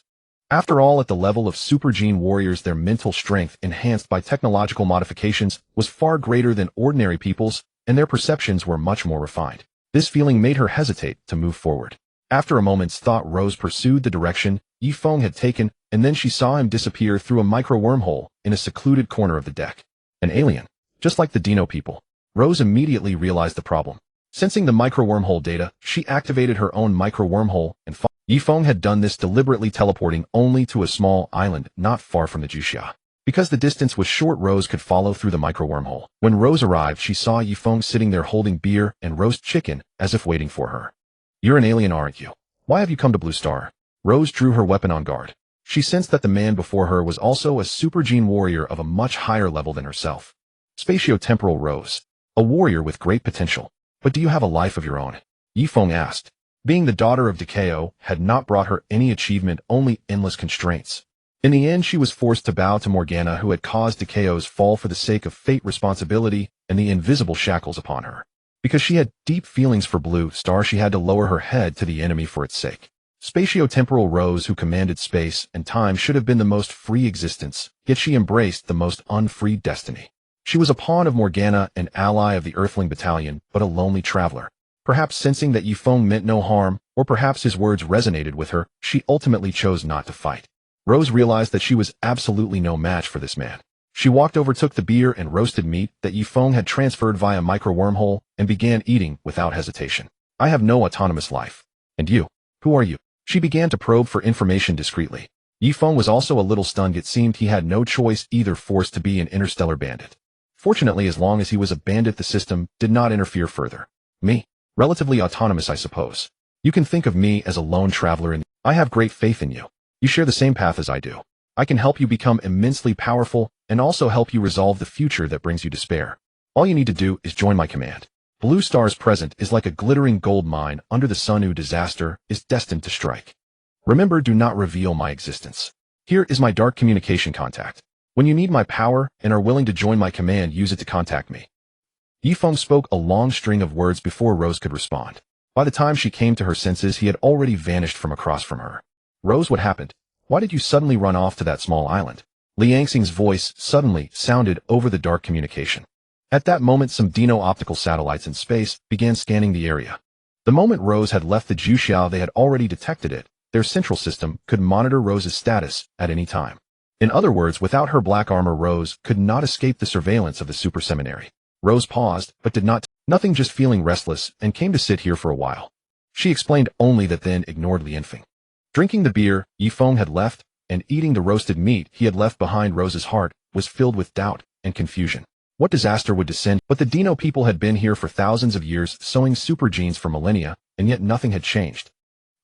After all, at the level of super gene warriors, their mental strength, enhanced by technological modifications, was far greater than ordinary people's, and their perceptions were much more refined. This feeling made her hesitate to move forward. After a moment's thought, Rose pursued the direction Yifeng had taken, and then she saw him disappear through a micro-wormhole in a secluded corner of the deck. An alien, just like the Dino people. Rose immediately realized the problem. Sensing the micro-wormhole data, she activated her own micro-wormhole and Yifeng had done this deliberately, teleporting only to a small island not far from the Juxia. Because the distance was short, Rose could follow through the micro-wormhole. When Rose arrived, she saw Yifeng sitting there holding beer and roast chicken, as if waiting for her. "You're an alien, aren't you? Why have you come to Blue Star?" Rose drew her weapon on guard. She sensed that the man before her was also a super gene warrior of a much higher level than herself. Spatio-temporal Rose. A warrior with great potential. "But do you have a life of your own?" Yifeng asked. Being the daughter of Decao had not brought her any achievement, only endless constraints. In the end, she was forced to bow to Morgana, who had caused Decao's fall for the sake of fate, responsibility, and the invisible shackles upon her. Because she had deep feelings for Blue Star, she had to lower her head to the enemy for its sake. Spatio-temporal Rose, who commanded space and time, should have been the most free existence, yet she embraced the most unfree destiny. She was a pawn of Morgana, an ally of the Earthling Battalion, but a lonely traveler. Perhaps sensing that Yifeng meant no harm, or perhaps his words resonated with her, she ultimately chose not to fight. Rose realized that she was absolutely no match for this man. She walked over, took the beer and roasted meat that Yifeng had transferred via micro-wormhole, and began eating without hesitation. "I have no autonomous life. And you? Who are you?" She began to probe for information discreetly. Yifeng was also a little stunned. It seemed he had no choice, either forced to be an interstellar bandit. Fortunately, as long as he was a bandit, the system did not interfere further. "Me? Relatively autonomous, I suppose. You can think of me as a lone traveler, and I have great faith in you. You share the same path as I do. I can help you become immensely powerful and also help you resolve the future that brings you despair. All you need to do is join my command. Blue Star's present is like a glittering gold mine under the sun whose disaster is destined to strike. Remember, do not reveal my existence. Here is my dark communication contact. When you need my power and are willing to join my command, use it to contact me." Yifeng spoke a long string of words before Rose could respond. By the time she came to her senses, he had already vanished from across from her. "Rose, what happened? Why did you suddenly run off to that small island?" Liangxing's voice suddenly sounded over the dark communication. At that moment, some Dino optical satellites in space began scanning the area. The moment Rose had left the Juxia, they had already detected it. Their central system could monitor Rose's status at any time. In other words, without her black armor, Rose could not escape the surveillance of the super seminary. Rose paused, but did not nothing, just feeling restless, and came to sit here for a while. She explained only that, then ignored Liangxing. Drinking the beer Yifeng had left, and eating the roasted meat he had left behind, Rose's heart was filled with doubt and confusion. What disaster would descend? But the Dino people had been here for thousands of years, sowing super genes for millennia, and yet nothing had changed.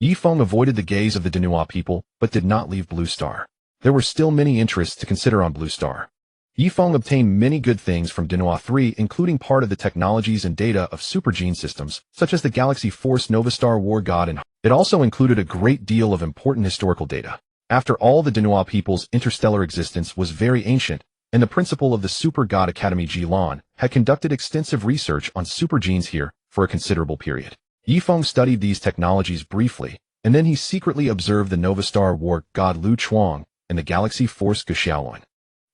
Yifeng avoided the gaze of the Dinois people, but did not leave Blue Star. There were still many interests to consider on Blue Star. Yifeng obtained many good things from Dinois 3, including part of the technologies and data of super gene systems, such as the Galaxy Force, Novastar, War God, and it also included a great deal of important historical data. After all, the Dinois people's interstellar existence was very ancient, and the principal of the Super God Academy, Jilon, had conducted extensive research on super genes here for a considerable period. Yifeng studied these technologies briefly, and then he secretly observed the Novastar War God Lu Chuang and the Galaxy Force Ge Xiaolun.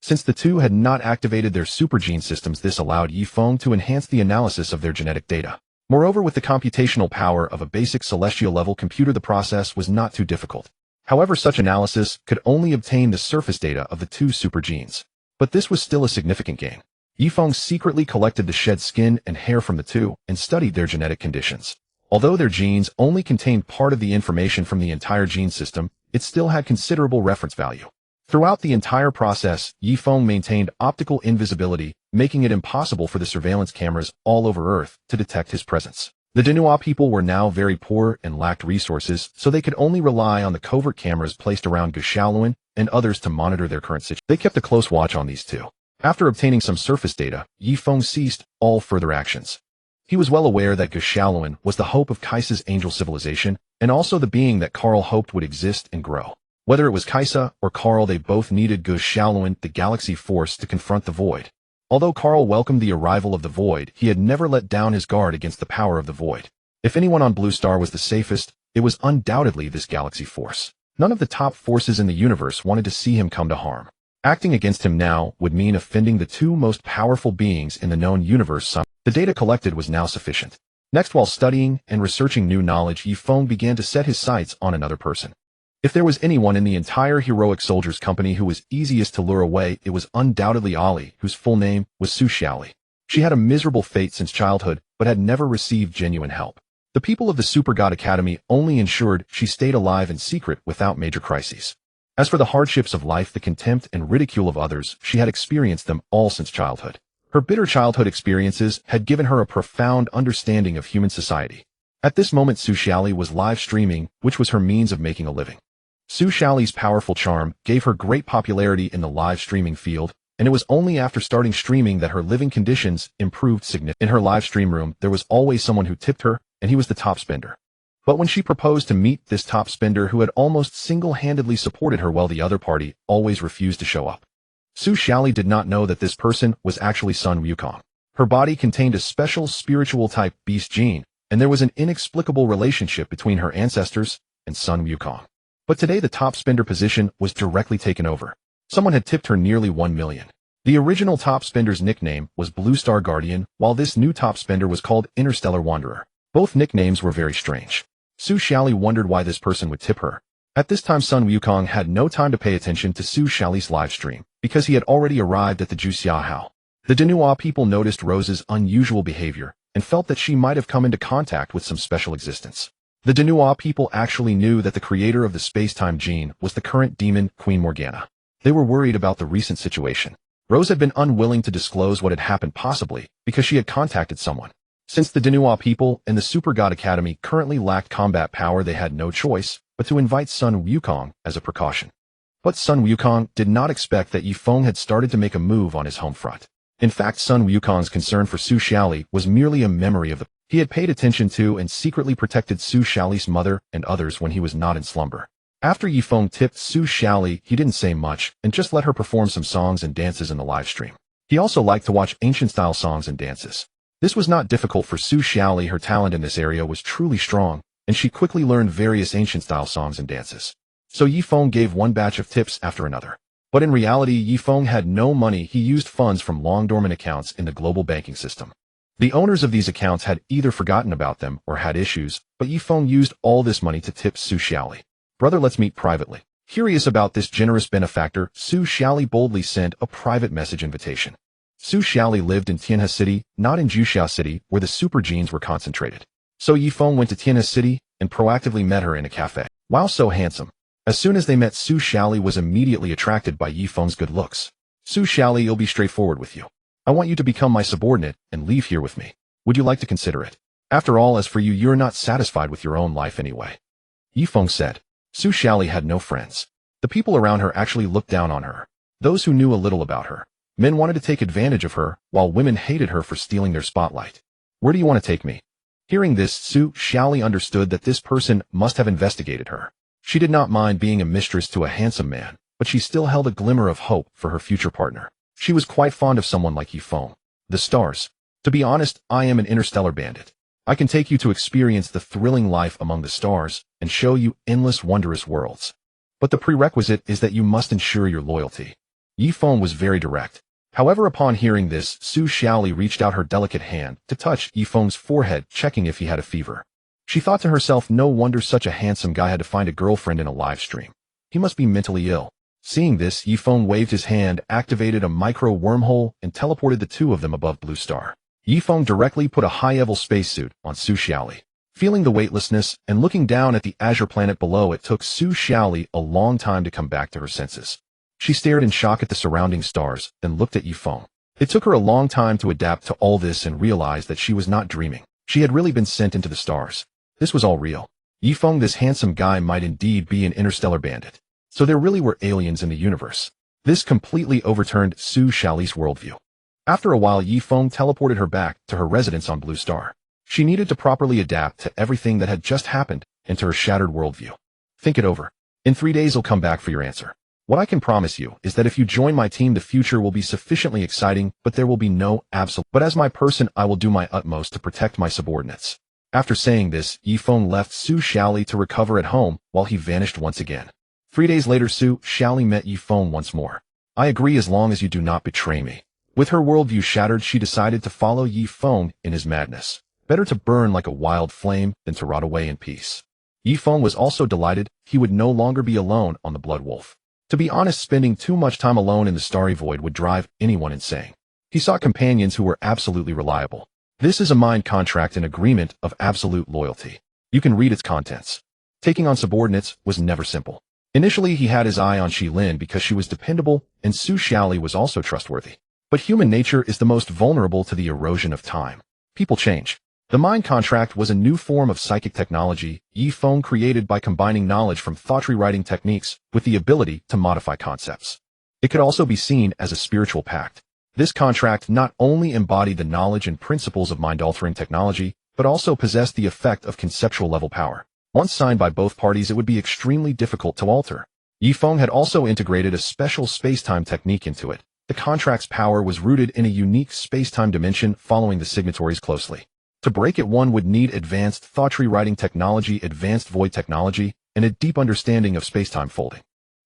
Since the two had not activated their super gene systems, this allowed Yifeng to enhance the analysis of their genetic data. Moreover, with the computational power of a basic celestial-level computer, the process was not too difficult. However, such analysis could only obtain the surface data of the two super genes. But this was still a significant gain. Yifeng secretly collected the shed skin and hair from the two and studied their genetic conditions. Although their genes only contained part of the information from the entire gene system, it still had considerable reference value. Throughout the entire process, Yifeng maintained optical invisibility, making it impossible for the surveillance cameras all over Earth to detect his presence. The Denua people were now very poor and lacked resources, so they could only rely on the covert cameras placed around Geshaluan and others to monitor their current situation. They kept a close watch on these two. After obtaining some surface data, Yifeng ceased all further actions. He was well aware that Geshaluan was the hope of Kaisa's angel civilization, and also the being that Karl hoped would exist and grow. Whether it was Kaisa or Karl, they both needed Geshaluan, the galaxy force, to confront the void. Although Karl welcomed the arrival of the void, he had never let down his guard against the power of the void. If anyone on Blue Star was the safest, it was undoubtedly this galaxy force. None of the top forces in the universe wanted to see him come to harm. Acting against him now would mean offending the two most powerful beings in the known universe. The data collected was now sufficient. Next, while studying and researching new knowledge, Yifeng began to set his sights on another person. If there was anyone in the entire heroic soldiers company who was easiest to lure away, it was undoubtedly Ali, whose full name was Su Xiaoli. She had a miserable fate since childhood, but had never received genuine help. The people of the Super God Academy only ensured she stayed alive in secret without major crises. As for the hardships of life, the contempt and ridicule of others, she had experienced them all since childhood. Her bitter childhood experiences had given her a profound understanding of human society. At this moment, Su Xiaoli was live streaming, which was her means of making a living. Su Xiaoli's powerful charm gave her great popularity in the live streaming field, and it was only after starting streaming that her living conditions improved significantly. In her live stream room, there was always someone who tipped her, and he was the top spender. But when she proposed to meet this top spender who had almost single-handedly supported her while the other party always refused to show up, Su Xiaoli did not know that this person was actually Sun Wukong. Her body contained a special spiritual-type beast gene, and there was an inexplicable relationship between her ancestors and Sun Wukong. But today the top spender position was directly taken over. Someone had tipped her nearly 1 million. The original top spender's nickname was Blue Star Guardian, while this new top spender was called Interstellar Wanderer. Both nicknames were very strange. Su Xiaoli wondered why this person would tip her. At this time, Sun Wukong had no time to pay attention to Su Xiaoli's live stream, because he had already arrived at the Juxia Hao. The Denua people noticed Rose's unusual behavior, and felt that she might have come into contact with some special existence. The Denua people actually knew that the creator of the space-time gene was the current demon, Queen Morgana. They were worried about the recent situation. Rose had been unwilling to disclose what had happened, possibly because she had contacted someone. Since the Denua people and the Super God Academy currently lacked combat power, they had no choice but to invite Sun Wukong as a precaution. But Sun Wukong did not expect that Yifeng had started to make a move on his home front. In fact, Sun Wukong's concern for Su Xiaoli was merely a memory of the he had paid attention to and secretly protected Su Xiaoli's mother and others when he was not in slumber. After Yifeng tipped Su Xiaoli, he didn't say much and just let her perform some songs and dances in the live stream. He also liked to watch ancient-style songs and dances. This was not difficult for Su Xiaoli. Her talent in this area was truly strong, and she quickly learned various ancient-style songs and dances. So Yifeng gave one batch of tips after another. But in reality, Yifeng had no money. He used funds from long-dormant accounts in the global banking system. The owners of these accounts had either forgotten about them or had issues, but Yifeng used all this money to tip Su Xiaoli. Brother, let's meet privately. Curious about this generous benefactor, Su Xiaoli boldly sent a private message invitation. Su Xiaoli lived in Tianhe City, not in Juxia City, where the super genes were concentrated. So Yifeng went to Tianhe City and proactively met her in a cafe. Wow, so handsome. As soon as they met, Su Xiaoli was immediately attracted by Yifeng's good looks. Su Xiaoli, I'll be straightforward with you. I want you to become my subordinate and leave here with me. Would you like to consider it? After all, as for you, you're not satisfied with your own life anyway. Yifeng said. Su Xiaoli had no friends. The people around her actually looked down on her. Those who knew a little about her. Men wanted to take advantage of her, while women hated her for stealing their spotlight. Where do you want to take me? Hearing this, Su Xiaoli understood that this person must have investigated her. She did not mind being a mistress to a handsome man, but she still held a glimmer of hope for her future partner. She was quite fond of someone like Yifeng. The stars. To be honest, I am an interstellar bandit. I can take you to experience the thrilling life among the stars and show you endless wondrous worlds. But the prerequisite is that you must ensure your loyalty. Yifeng was very direct. However, upon hearing this, Su Xiaoli reached out her delicate hand to touch Yifeng's forehead, checking if he had a fever. She thought to herself, no wonder such a handsome guy had to find a girlfriend in a live stream. He must be mentally ill. Seeing this, Yifeng waved his hand, activated a micro wormhole, and teleported the two of them above Blue Star. Yifeng directly put a high-level spacesuit on Su Xiaoli. Feeling the weightlessness and looking down at the azure planet below, it took Su Xiaoli a long time to come back to her senses. She stared in shock at the surrounding stars, then looked at Yifeng. It took her a long time to adapt to all this and realize that she was not dreaming. She had really been sent into the stars. This was all real. Yifeng, this handsome guy, might indeed be an interstellar bandit. So there really were aliens in the universe. This completely overturned Su Xiaoli's worldview. After a while, Yifeng teleported her back to her residence on Blue Star. She needed to properly adapt to everything that had just happened and to her shattered worldview. Think it over. In 3 days, I'll come back for your answer. What I can promise you is that if you join my team, the future will be sufficiently exciting, but there will be no absolute. But as my person, I will do my utmost to protect my subordinates. After saying this, Yifeng left Su Xiaoli to recover at home while he vanished once again. 3 days later, Su Xiaoli met Yifeng once more. I agree as long as you do not betray me. With her worldview shattered, she decided to follow Yifeng in his madness. Better to burn like a wild flame than to rot away in peace. Yifeng was also delighted he would no longer be alone on the Blood Wolf. To be honest, spending too much time alone in the starry void would drive anyone insane. He sought companions who were absolutely reliable. This is a mind contract, an agreement of absolute loyalty. You can read its contents. Taking on subordinates was never simple. Initially, he had his eye on Shilin because she was dependable and Su Xiaoli was also trustworthy. But human nature is the most vulnerable to the erosion of time. People change. The mind contract was a new form of psychic technology Yifeng created by combining knowledge from thought rewriting techniques with the ability to modify concepts. It could also be seen as a spiritual pact. This contract not only embodied the knowledge and principles of mind-altering technology, but also possessed the effect of conceptual level power. Once signed by both parties, it would be extremely difficult to alter. Yifeng had also integrated a special space-time technique into it. The contract's power was rooted in a unique space-time dimension following the signatories closely. To break it, one would need advanced thought rewriting technology, advanced void technology, and a deep understanding of space-time folding.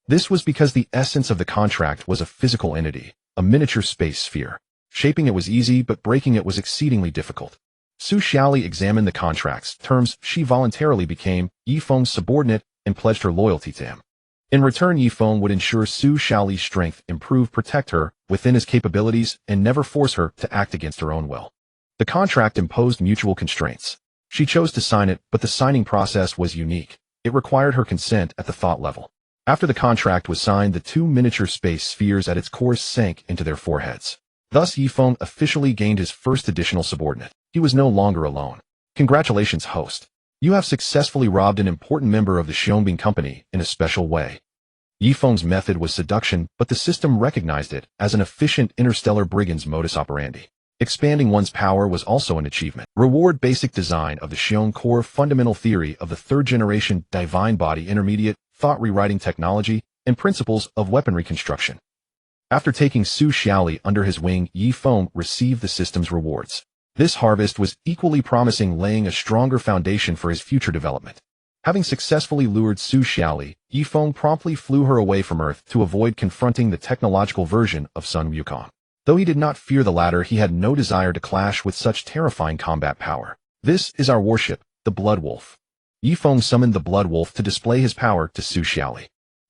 This was because the essence of the contract was a physical entity, a miniature space sphere. Shaping it was easy, but breaking it was exceedingly difficult. Su Xiaoli examined the contract's terms. She voluntarily became Yifeng's subordinate and pledged her loyalty to him. In return, Yifeng would ensure Su Xiaoli's strength, improve, protect her within his capabilities, and never force her to act against her own will. The contract imposed mutual constraints. She chose to sign it, but the signing process was unique. It required her consent at the thought level. After the contract was signed, the two miniature space spheres at its core sank into their foreheads. Thus, Yifeng officially gained his first additional subordinate. He was no longer alone. Congratulations, host. You have successfully robbed an important member of the Xiongbing Company in a special way. Yifeng's method was seduction, but the system recognized it as an efficient interstellar brigand's modus operandi. Expanding one's power was also an achievement. Reward basic design of the Xiong core fundamental theory of the third-generation divine body intermediate thought rewriting technology and principles of weaponry construction. After taking Su Xiaoli under his wing, Yifeng received the system's rewards. This harvest was equally promising, laying a stronger foundation for his future development. Having successfully lured Su Xiaoli, Yifeng promptly flew her away from Earth to avoid confronting the technological version of Sun Wukong. Though he did not fear the latter, he had no desire to clash with such terrifying combat power. This is our warship, the Blood Wolf. Yifeng summoned the Blood Wolf to display his power to Su Xiaoli.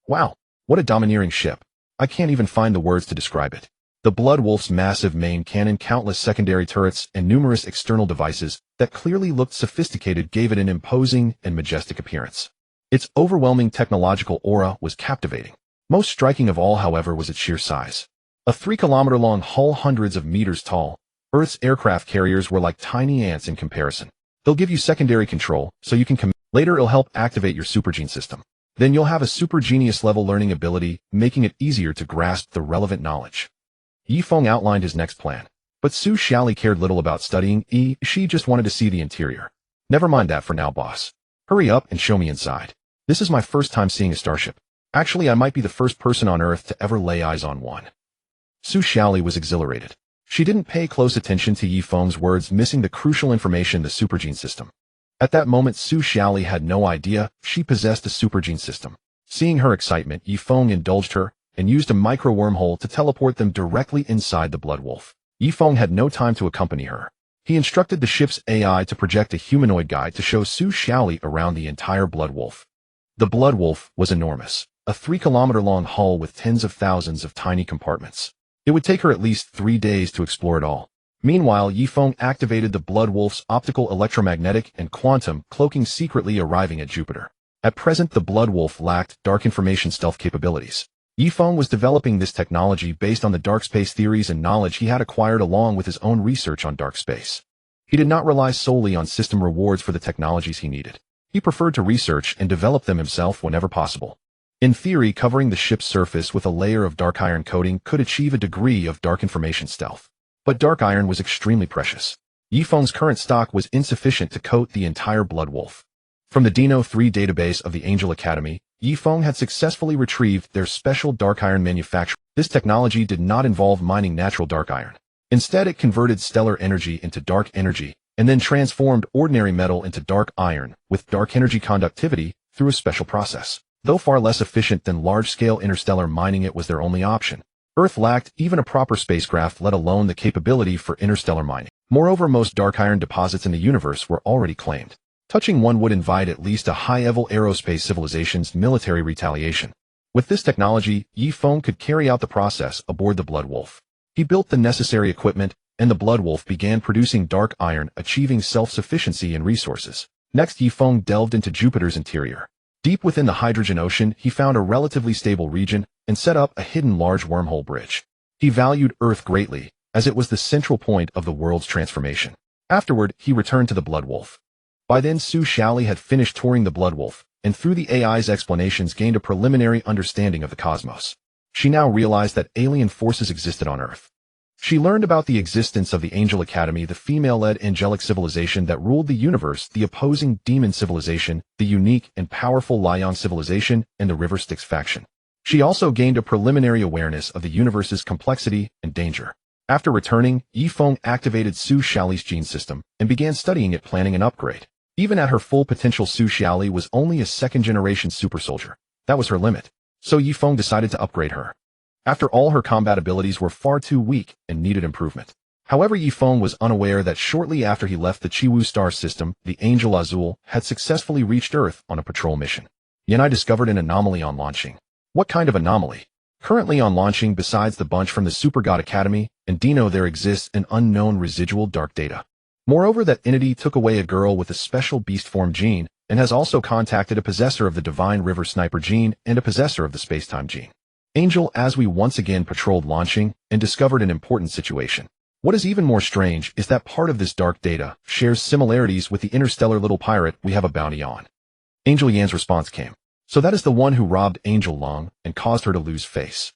Wow, what a domineering ship. I can't even find the words to describe it. The Blood Wolf's massive main cannon, countless secondary turrets, and numerous external devices that clearly looked sophisticated gave it an imposing and majestic appearance. Its overwhelming technological aura was captivating. Most striking of all, however, was its sheer size. A 3-kilometer-long hull, hundreds of meters tall, Earth's aircraft carriers were like tiny ants in comparison. They'll give you secondary control, so you can later it'll help activate your supergene system. Then you'll have a super genius level learning ability, making it easier to grasp the relevant knowledge. Yifeng outlined his next plan. But Su Xiaoli cared little about studying. She just wanted to see the interior. Never mind that for now, boss. Hurry up and show me inside. This is my first time seeing a starship. Actually, I might be the first person on Earth to ever lay eyes on one. Su Xiaoli was exhilarated. She didn't pay close attention to Yifeng's words, missing the crucial information, the supergene system. At that moment, Su Xiaoli had no idea she possessed a supergene system. Seeing her excitement, Yifeng indulged her and used a micro-wormhole to teleport them directly inside the Blood Wolf. Yifeng had no time to accompany her. He instructed the ship's AI to project a humanoid guide to show Su Xiaoli around the entire Blood Wolf. The Blood Wolf was enormous, a 3-kilometer-long hull with tens of thousands of tiny compartments. It would take her at least 3 days to explore it all. Meanwhile, Yifeng activated the Blood Wolf's optical, electromagnetic, and quantum cloaking, secretly arriving at Jupiter. At present, the Blood Wolf lacked dark information stealth capabilities. Yifeng was developing this technology based on the dark space theories and knowledge he had acquired along with his own research on dark space. He did not rely solely on system rewards for the technologies he needed. He preferred to research and develop them himself whenever possible. In theory, covering the ship's surface with a layer of dark iron coating could achieve a degree of dark information stealth. But dark iron was extremely precious. Yifeng's current stock was insufficient to coat the entire Blood Wolf. From the Dino 3 database of the Angel Academy, Yifeng had successfully retrieved their special dark iron manufacture. This technology did not involve mining natural dark iron. Instead, it converted stellar energy into dark energy, and then transformed ordinary metal into dark iron with dark energy conductivity through a special process. Though far less efficient than large-scale interstellar mining, it was their only option. Earth lacked even a proper spacecraft, let alone the capability for interstellar mining. Moreover, most dark iron deposits in the universe were already claimed. Touching one would invite at least a high-level aerospace civilization's military retaliation. With this technology, Yifeng could carry out the process aboard the Blood Wolf. He built the necessary equipment, and the Blood Wolf began producing dark iron, achieving self-sufficiency in resources. Next, Yifeng delved into Jupiter's interior. Deep within the hydrogen ocean, he found a relatively stable region and set up a hidden large wormhole bridge. He valued Earth greatly, as it was the central point of the world's transformation. Afterward, he returned to the Blood Wolf. By then, Su Xiaoli had finished touring the Blood Wolf, and through the AI's explanations gained a preliminary understanding of the cosmos. She now realized that alien forces existed on Earth. She learned about the existence of the Angel Academy, the female-led angelic civilization that ruled the universe, the opposing demon civilization, the unique and powerful Liang civilization, and the River Styx faction. She also gained a preliminary awareness of the universe's complexity and danger. After returning, Yifeng activated Su Xiaoli's gene system and began studying it, planning an upgrade. Even at her full potential, Su Xiaoli was only a second-generation super soldier. That was her limit. So Yifeng decided to upgrade her. After all, her combat abilities were far too weak and needed improvement. However, Yifeng was unaware that shortly after he left the Chiwu star system, the Angel Azul had successfully reached Earth on a patrol mission. Yanai discovered an anomaly on launching. What kind of anomaly? Currently on launching, besides the bunch from the Super God Academy and Dino, there exists an unknown residual dark data. Moreover, that entity took away a girl with a special beast form gene and has also contacted a possessor of the Divine River Sniper gene and a possessor of the Spacetime gene. Angel, as we once again patrolled launching and discovered an important situation. What is even more strange is that part of this dark data shares similarities with the interstellar little pirate we have a bounty on. Angel Yan's response came. So that is the one who robbed Angel Long and caused her to lose face.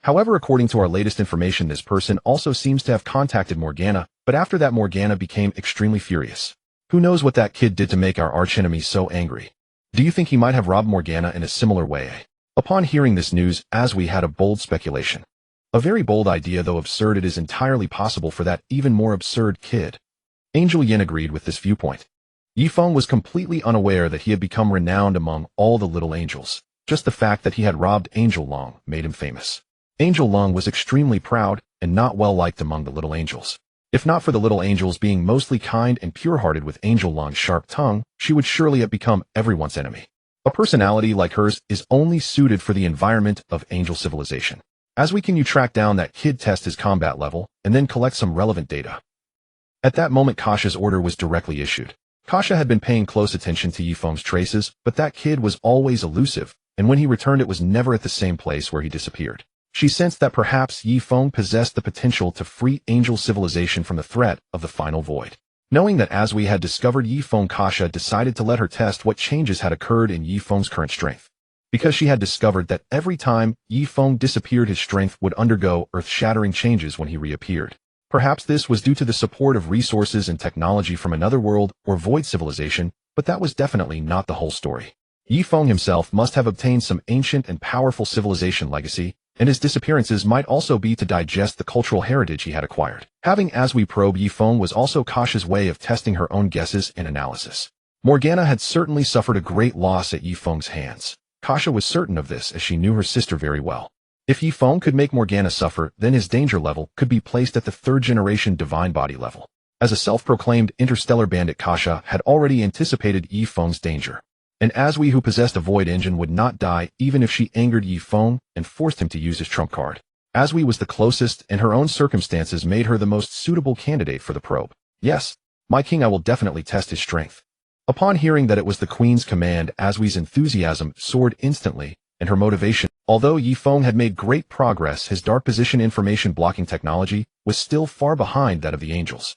However, according to our latest information, this person also seems to have contacted Morgana, but after that Morgana became extremely furious. Who knows what that kid did to make our archenemy so angry? Do you think he might have robbed Morgana in a similar way? Upon hearing this news, Asui had a bold speculation. A very bold idea, though absurd. It is entirely possible for that even more absurd kid. Angel Yin agreed with this viewpoint. Yifeng was completely unaware that he had become renowned among all the little angels. Just the fact that he had robbed Angel Long made him famous. Angel Long was extremely proud and not well liked among the little angels. If not for the little angels being mostly kind and pure-hearted with Angel Long's sharp tongue, she would surely have become everyone's enemy. A personality like hers is only suited for the environment of angel civilization. Asui, can you track down that kid, test his combat level, and then collect some relevant data? At that moment, Kasha's order was directly issued. Kasha had been paying close attention to Yifeng's traces, but that kid was always elusive, and when he returned it was never at the same place where he disappeared. She sensed that perhaps Yifeng possessed the potential to free angel civilization from the threat of the final void. Knowing that Asui had discovered Yifeng, Kasha decided to let her test what changes had occurred in Yifeng's current strength. Because she had discovered that every time Yifeng disappeared, his strength would undergo earth-shattering changes when he reappeared. Perhaps this was due to the support of resources and technology from another world or void civilization, but that was definitely not the whole story. Yifeng himself must have obtained some ancient and powerful civilization legacy, and his disappearances might also be to digest the cultural heritage he had acquired. Having Asui probe Yifeng was also Kasha's way of testing her own guesses and analysis. Morgana had certainly suffered a great loss at Yifeng's hands. Kasha was certain of this as she knew her sister very well. If Yifeng could make Morgana suffer, then his danger level could be placed at the third-generation divine body level. As a self-proclaimed interstellar bandit, Kasha had already anticipated Yifeng's danger. And Asui, who possessed a void engine, would not die even if she angered Yifeng and forced him to use his trump card. Asui was the closest, and her own circumstances made her the most suitable candidate for the probe. Yes, my king, I will definitely test his strength. Upon hearing that it was the queen's command, Asui's enthusiasm soared instantly, and her motivation Although Yifeng had made great progress, his dark position information blocking technology was still far behind that of the angels.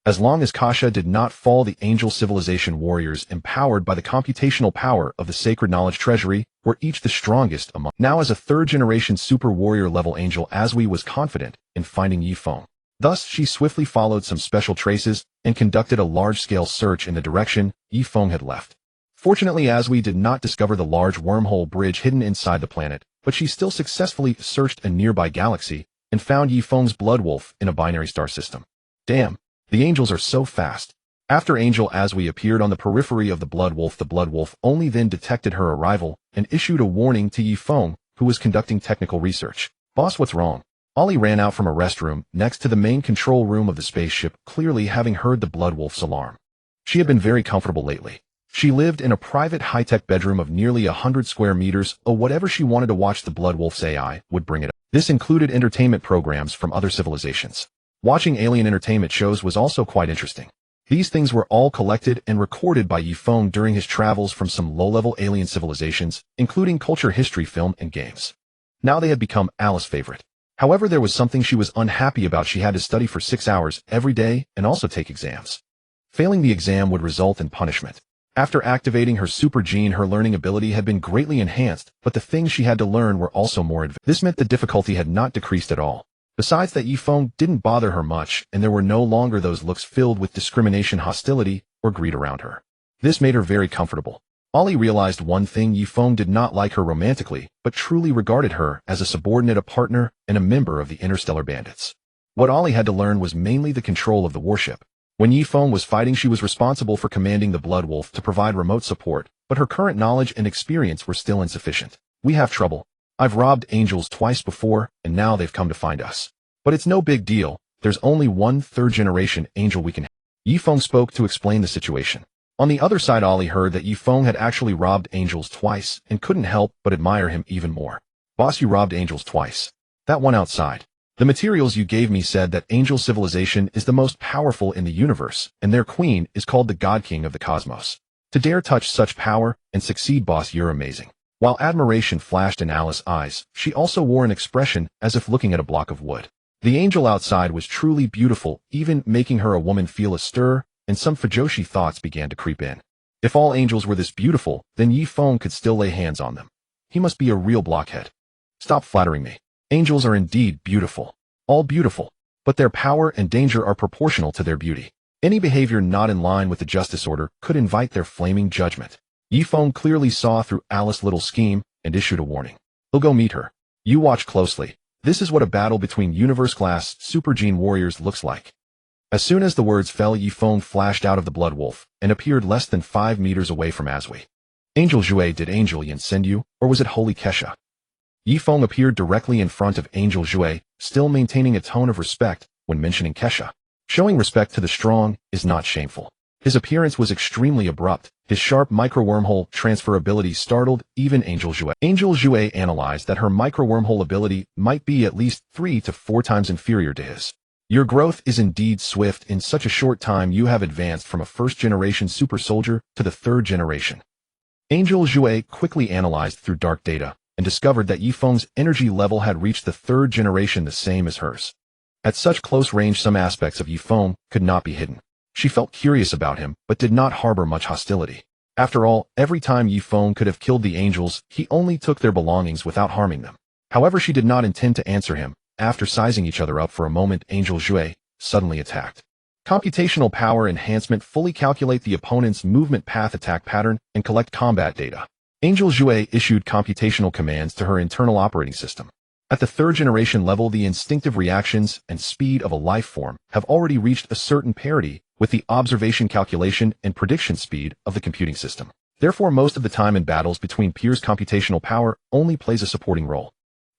As long as Kasha did not fall, the angel civilization warriors empowered by the computational power of the sacred knowledge treasury were each the strongest among. Now as a third-generation super warrior level angel, Asui was confident in finding Yifeng. Thus, she swiftly followed some special traces and conducted a large-scale search in the direction Yifeng had left. Fortunately, Asui did not discover the large wormhole bridge hidden inside the planet, but she still successfully searched a nearby galaxy and found Yifeng's blood wolf in a binary star system. Damn, the angels are so fast. After Angel Asui appeared on the periphery of the blood wolf only then detected her arrival and issued a warning to Yifeng, who was conducting technical research. Boss, what's wrong? Ollie ran out from a restroom next to the main control room of the spaceship, clearly having heard the blood wolf's alarm. She had been very comfortable lately. She lived in a private high-tech bedroom of nearly 100 square meters, or whatever she wanted to watch the blood wolf's AI would bring it up. This included entertainment programs from other civilizations. Watching alien entertainment shows was also quite interesting. These things were all collected and recorded by Yifeng during his travels from some low-level alien civilizations, including culture, history, film, and games. Now they had become Alice's favorite. However, there was something she was unhappy about. She had to study for 6 hours every day and also take exams. Failing the exam would result in punishment. After activating her super gene, her learning ability had been greatly enhanced, but the things she had to learn were also more advanced. This meant the difficulty had not decreased at all. Besides that, Yifeng didn't bother her much, and there were no longer those looks filled with discrimination, hostility, or greed around her. This made her very comfortable. Ollie realized one thing: Yifeng did not like her romantically, but truly regarded her as a subordinate, a partner, and a member of the Interstellar Bandits. What Ollie had to learn was mainly the control of the warship. When Yifeng was fighting, she was responsible for commanding the Blood Wolf to provide remote support, but her current knowledge and experience were still insufficient. We have trouble. I've robbed angels twice before, and now they've come to find us. But it's no big deal. There's only one third-generation angel we can have. Yifeng spoke to explain the situation. On the other side, Ollie heard that Yifeng had actually robbed angels twice and couldn't help but admire him even more. Boss, you robbed angels twice. That one outside. The materials you gave me said that angel civilization is the most powerful in the universe, and their queen is called the God King of the cosmos. To dare touch such power and succeed, boss, you're amazing. While admiration flashed in Alice's eyes, she also wore an expression as if looking at a block of wood. The angel outside was truly beautiful, even making her a woman feel a stir, and some fujoshi thoughts began to creep in. If all angels were this beautiful, then Yifeng could still lay hands on them. He must be a real blockhead. Stop flattering me. Angels are indeed beautiful. All beautiful. But their power and danger are proportional to their beauty. Any behavior not in line with the justice order could invite their flaming judgment. Yifeng clearly saw through Alice's little scheme and issued a warning. He'll go meet her. You watch closely. This is what a battle between universe-class super gene warriors looks like. As soon as the words fell, Yifeng flashed out of the Blood Wolf and appeared less than 5 meters away from Asui. Angel Jue, did Angel Yin send you, or was it Holy Kesha? Yifeng appeared directly in front of Angel Jue, still maintaining a tone of respect when mentioning Kesha. Showing respect to the strong is not shameful. His appearance was extremely abrupt. His sharp micro-wormhole transfer ability startled even Angel Jue. Angel Jue analyzed that her micro-wormhole ability might be at least 3 to 4 times inferior to his. Your growth is indeed swift. In such a short time you have advanced from a first-generation super soldier to the third generation. Angel Jue quickly analyzed through dark data and discovered that Yifeng's energy level had reached the third generation, the same as hers. At such close range, some aspects of Yifeng could not be hidden. She felt curious about him, but did not harbor much hostility. After all, every time Yifeng could have killed the angels, he only took their belongings without harming them. However, she did not intend to answer him. After sizing each other up for a moment, Angel Jue suddenly attacked. Computational power enhancement: fully calculate the opponent's movement path, attack pattern, and collect combat data. Angel Jue issued computational commands to her internal operating system. At the third generation level, the instinctive reactions and speed of a life form have already reached a certain parity with the observation, calculation, and prediction speed of the computing system. Therefore, most of the time in battles between peers, computational power only plays a supporting role.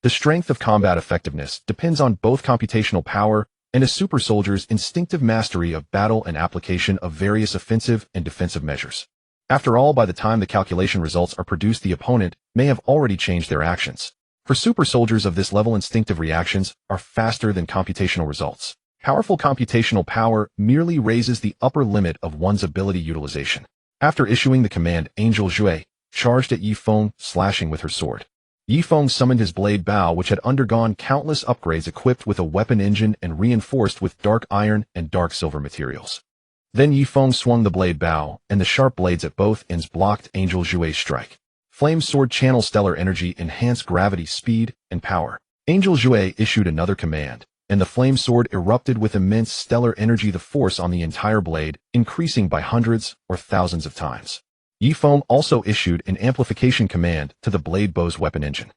The strength of combat effectiveness depends on both computational power and a super soldier's instinctive mastery of battle and application of various offensive and defensive measures. After all, by the time the calculation results are produced, the opponent may have already changed their actions. For super soldiers of this level, instinctive reactions are faster than computational results. Powerful computational power merely raises the upper limit of one's ability utilization. After issuing the command, Angel Jue charged at Yifeng, slashing with her sword. Yifeng summoned his blade bow, which had undergone countless upgrades, equipped with a weapon engine and reinforced with dark iron and dark silver materials. Then Yifeng swung the blade bow, and the sharp blades at both ends blocked Angel Jue's strike. Flame Sword channel stellar energy, enhanced gravity, speed, and power. Angel Jue issued another command, and the Flame Sword erupted with immense stellar energy, the force on the entire blade increasing by hundreds or thousands of times. Yifeng also issued an amplification command to the blade bow's weapon engine.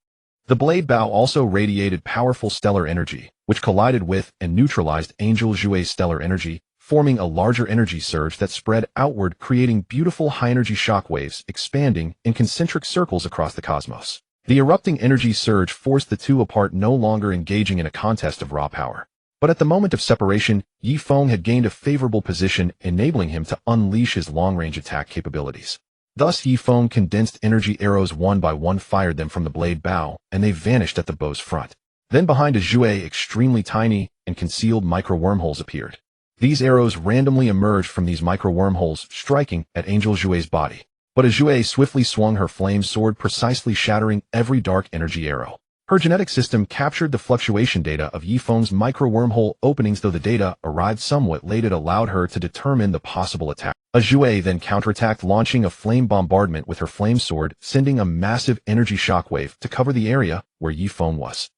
The blade bow also radiated powerful stellar energy, which collided with and neutralized Angel Jue's stellar energy, forming a larger energy surge that spread outward, creating beautiful high-energy shockwaves expanding in concentric circles across the cosmos. The erupting energy surge forced the two apart, no longer engaging in a contest of raw power. But at the moment of separation, Yifeng had gained a favorable position, enabling him to unleash his long-range attack capabilities. Thus, Yifeng condensed energy arrows one by one, fired them from the blade bow, and they vanished at the bow's front. Then behind a Jue, extremely tiny and concealed micro-wormholes appeared. These arrows randomly emerged from these micro-wormholes, striking at Angel Jue's body. But a Jue swiftly swung her flame sword, precisely shattering every dark energy arrow. Her genetic system captured the fluctuation data of Yifeng's micro-wormhole openings. Though the data arrived somewhat late, it allowed her to determine the possible attack. A Jue then counterattacked, launching a flame bombardment with her flame sword, sending a massive energy shockwave to cover the area where Yifeng was.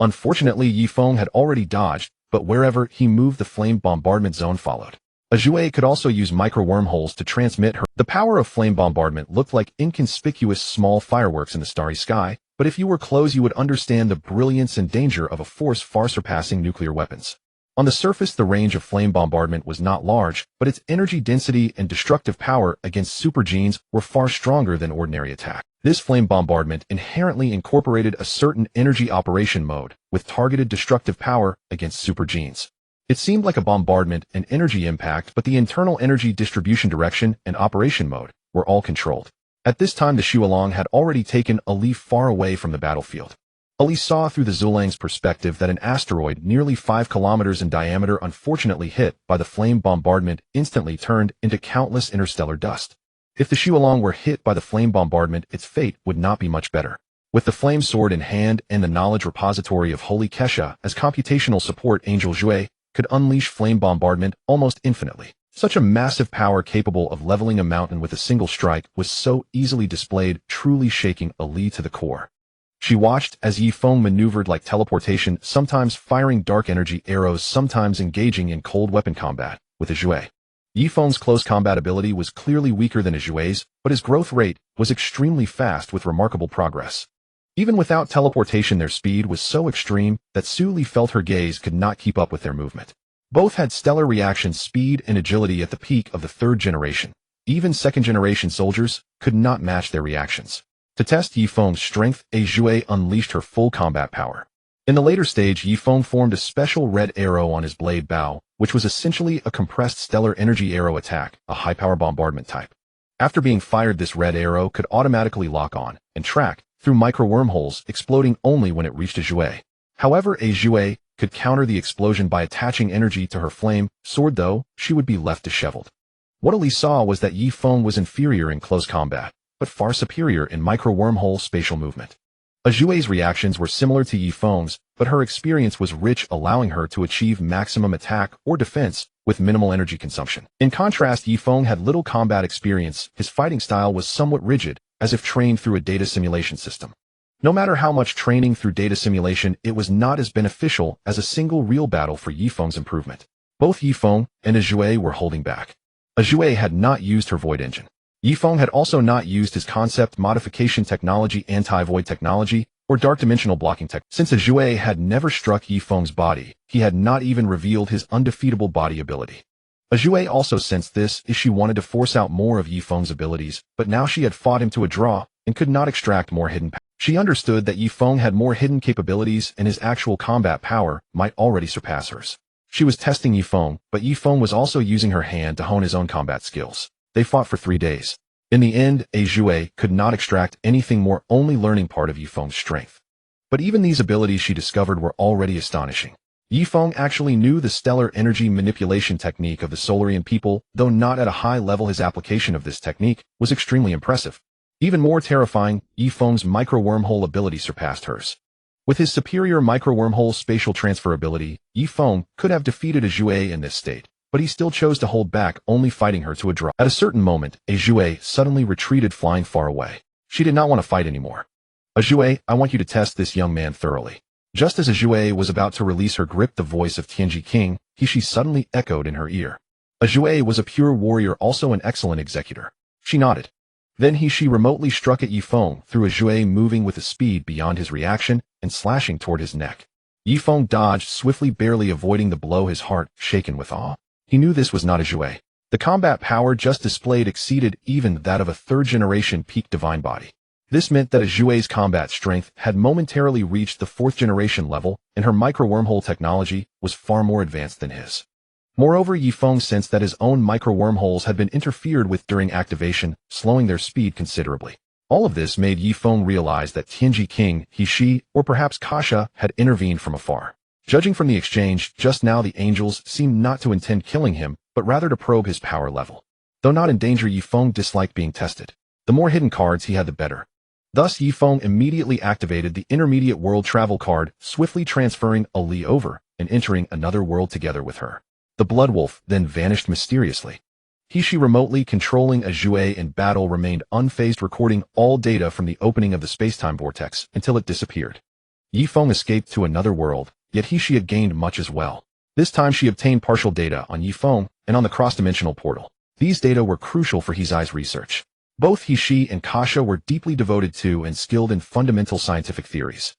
Unfortunately, Yifeng had already dodged, but wherever he moved, the flame bombardment zone followed. A Jue could also use micro-wormholes to transmit her. The power of flame bombardment looked like inconspicuous small fireworks in the starry sky, but if you were close, you would understand the brilliance and danger of a force far surpassing nuclear weapons. On the surface, the range of flame bombardment was not large, but its energy density and destructive power against super genes were far stronger than ordinary attack. This flame bombardment inherently incorporated a certain energy operation mode, with targeted destructive power against super genes. It seemed like a bombardment and energy impact, but the internal energy distribution direction and operation mode were all controlled. At this time, the Shualong had already taken a leaf far away from the battlefield. Ali saw through the Zulang's perspective that an asteroid nearly 5 kilometers in diameter, unfortunately hit by the flame bombardment, instantly turned into countless interstellar dust. If the Shualong were hit by the flame bombardment, its fate would not be much better. With the flame sword in hand and the knowledge repository of Holy Kesha as computational support, Angel Jue could unleash flame bombardment almost infinitely. Such a massive power, capable of leveling a mountain with a single strike, was so easily displayed, truly shaking Ali to the core. She watched as Yifeng maneuvered like teleportation, sometimes firing dark energy arrows, sometimes engaging in cold weapon combat with a Jue. Yifeng's close combat ability was clearly weaker than a Jue's, but his growth rate was extremely fast, with remarkable progress. Even without teleportation, their speed was so extreme that Su Li felt her gaze could not keep up with their movement. Both had stellar reaction speed and agility at the peak of the 3rd generation. Even 2nd generation soldiers could not match their reactions. To test Yifeng's strength, a Jue unleashed her full combat power. In the later stage, Yifeng formed a special red arrow on his blade bow, which was essentially a compressed stellar energy arrow attack, a high-power bombardment type. After being fired, this red arrow could automatically lock on and track through micro-wormholes, exploding only when it reached a Jue. However, a Jue could counter the explosion by attaching energy to her flame sword, though she would be left disheveled. What Ali saw was that Yifeng was inferior in close combat, but far superior in micro-wormhole spatial movement. A Jue's reactions were similar to Yifeng's, but her experience was rich, allowing her to achieve maximum attack or defense with minimal energy consumption. In contrast, Yifeng had little combat experience. His fighting style was somewhat rigid, as if trained through a data simulation system. No matter how much training through data simulation, it was not as beneficial as a single real battle for Yifeng's improvement. Both Yifeng and a Jue were holding back. A Jue had not used her void engine. Yifeng had also not used his concept modification technology, anti-void technology, or dark dimensional blocking tech. Since a Jue had never struck Yifeng's body, he had not even revealed his undefeatable body ability. A Jue also sensed this, as she wanted to force out more of Yifeng's abilities, but now she had fought him to a draw and could not extract more hidden power. She understood that Yifeng had more hidden capabilities, and his actual combat power might already surpass hers. She was testing Yifeng, but Yifeng was also using her hand to hone his own combat skills. They fought for 3 days. In the end, a Jue could not extract anything more, only learning part of Yifeng's strength. But even these abilities she discovered were already astonishing. Yifeng actually knew the stellar energy manipulation technique of the Solarian people, though not at a high level. His application of this technique was extremely impressive. Even more terrifying, Yifeng's micro-wormhole ability surpassed hers. With his superior micro-wormhole spatial transferability, Yifeng could have defeated a Zhui in this state, but he still chose to hold back, only fighting her to a draw. At a certain moment, a Zhui suddenly retreated, flying far away. She did not want to fight anymore. A Zhui, I want you to test this young man thoroughly. Just as a Zhui was about to release her grip, the voice of Tianji King, she suddenly echoed in her ear. A Zhui was a pure warrior, also an excellent executor. She nodded. Then she remotely struck at Yifeng through a Zhui, moving with a speed beyond his reaction and slashing toward his neck. Yifeng dodged swiftly, barely avoiding the blow, his heart shaken with awe. He knew this was not a Zhui. The combat power just displayed exceeded even that of a third-generation peak divine body. This meant that a Zhui's combat strength had momentarily reached the fourth-generation level, and her micro-wormhole technology was far more advanced than his. Moreover, Yifeng sensed that his own micro-wormholes had been interfered with during activation, slowing their speed considerably. All of this made Yifeng realize that Tianji King, she, or perhaps Kasha, had intervened from afar. Judging from the exchange just now, the angels seemed not to intend killing him, but rather to probe his power level. Though not in danger, Yifeng disliked being tested. The more hidden cards he had, the better. Thus, Yifeng immediately activated the intermediate world travel card, swiftly transferring Ali over and entering another world together with her. The Blood Wolf then vanished mysteriously. She, remotely controlling a Zhui in battle, remained unfazed, recording all data from the opening of the spacetime vortex until it disappeared. Yifeng escaped to another world, yet she had gained much as well. This time she obtained partial data on Yifeng and on the cross-dimensional portal. These data were crucial for Hizai's research. Both she and Kasha were deeply devoted to and skilled in fundamental scientific theories.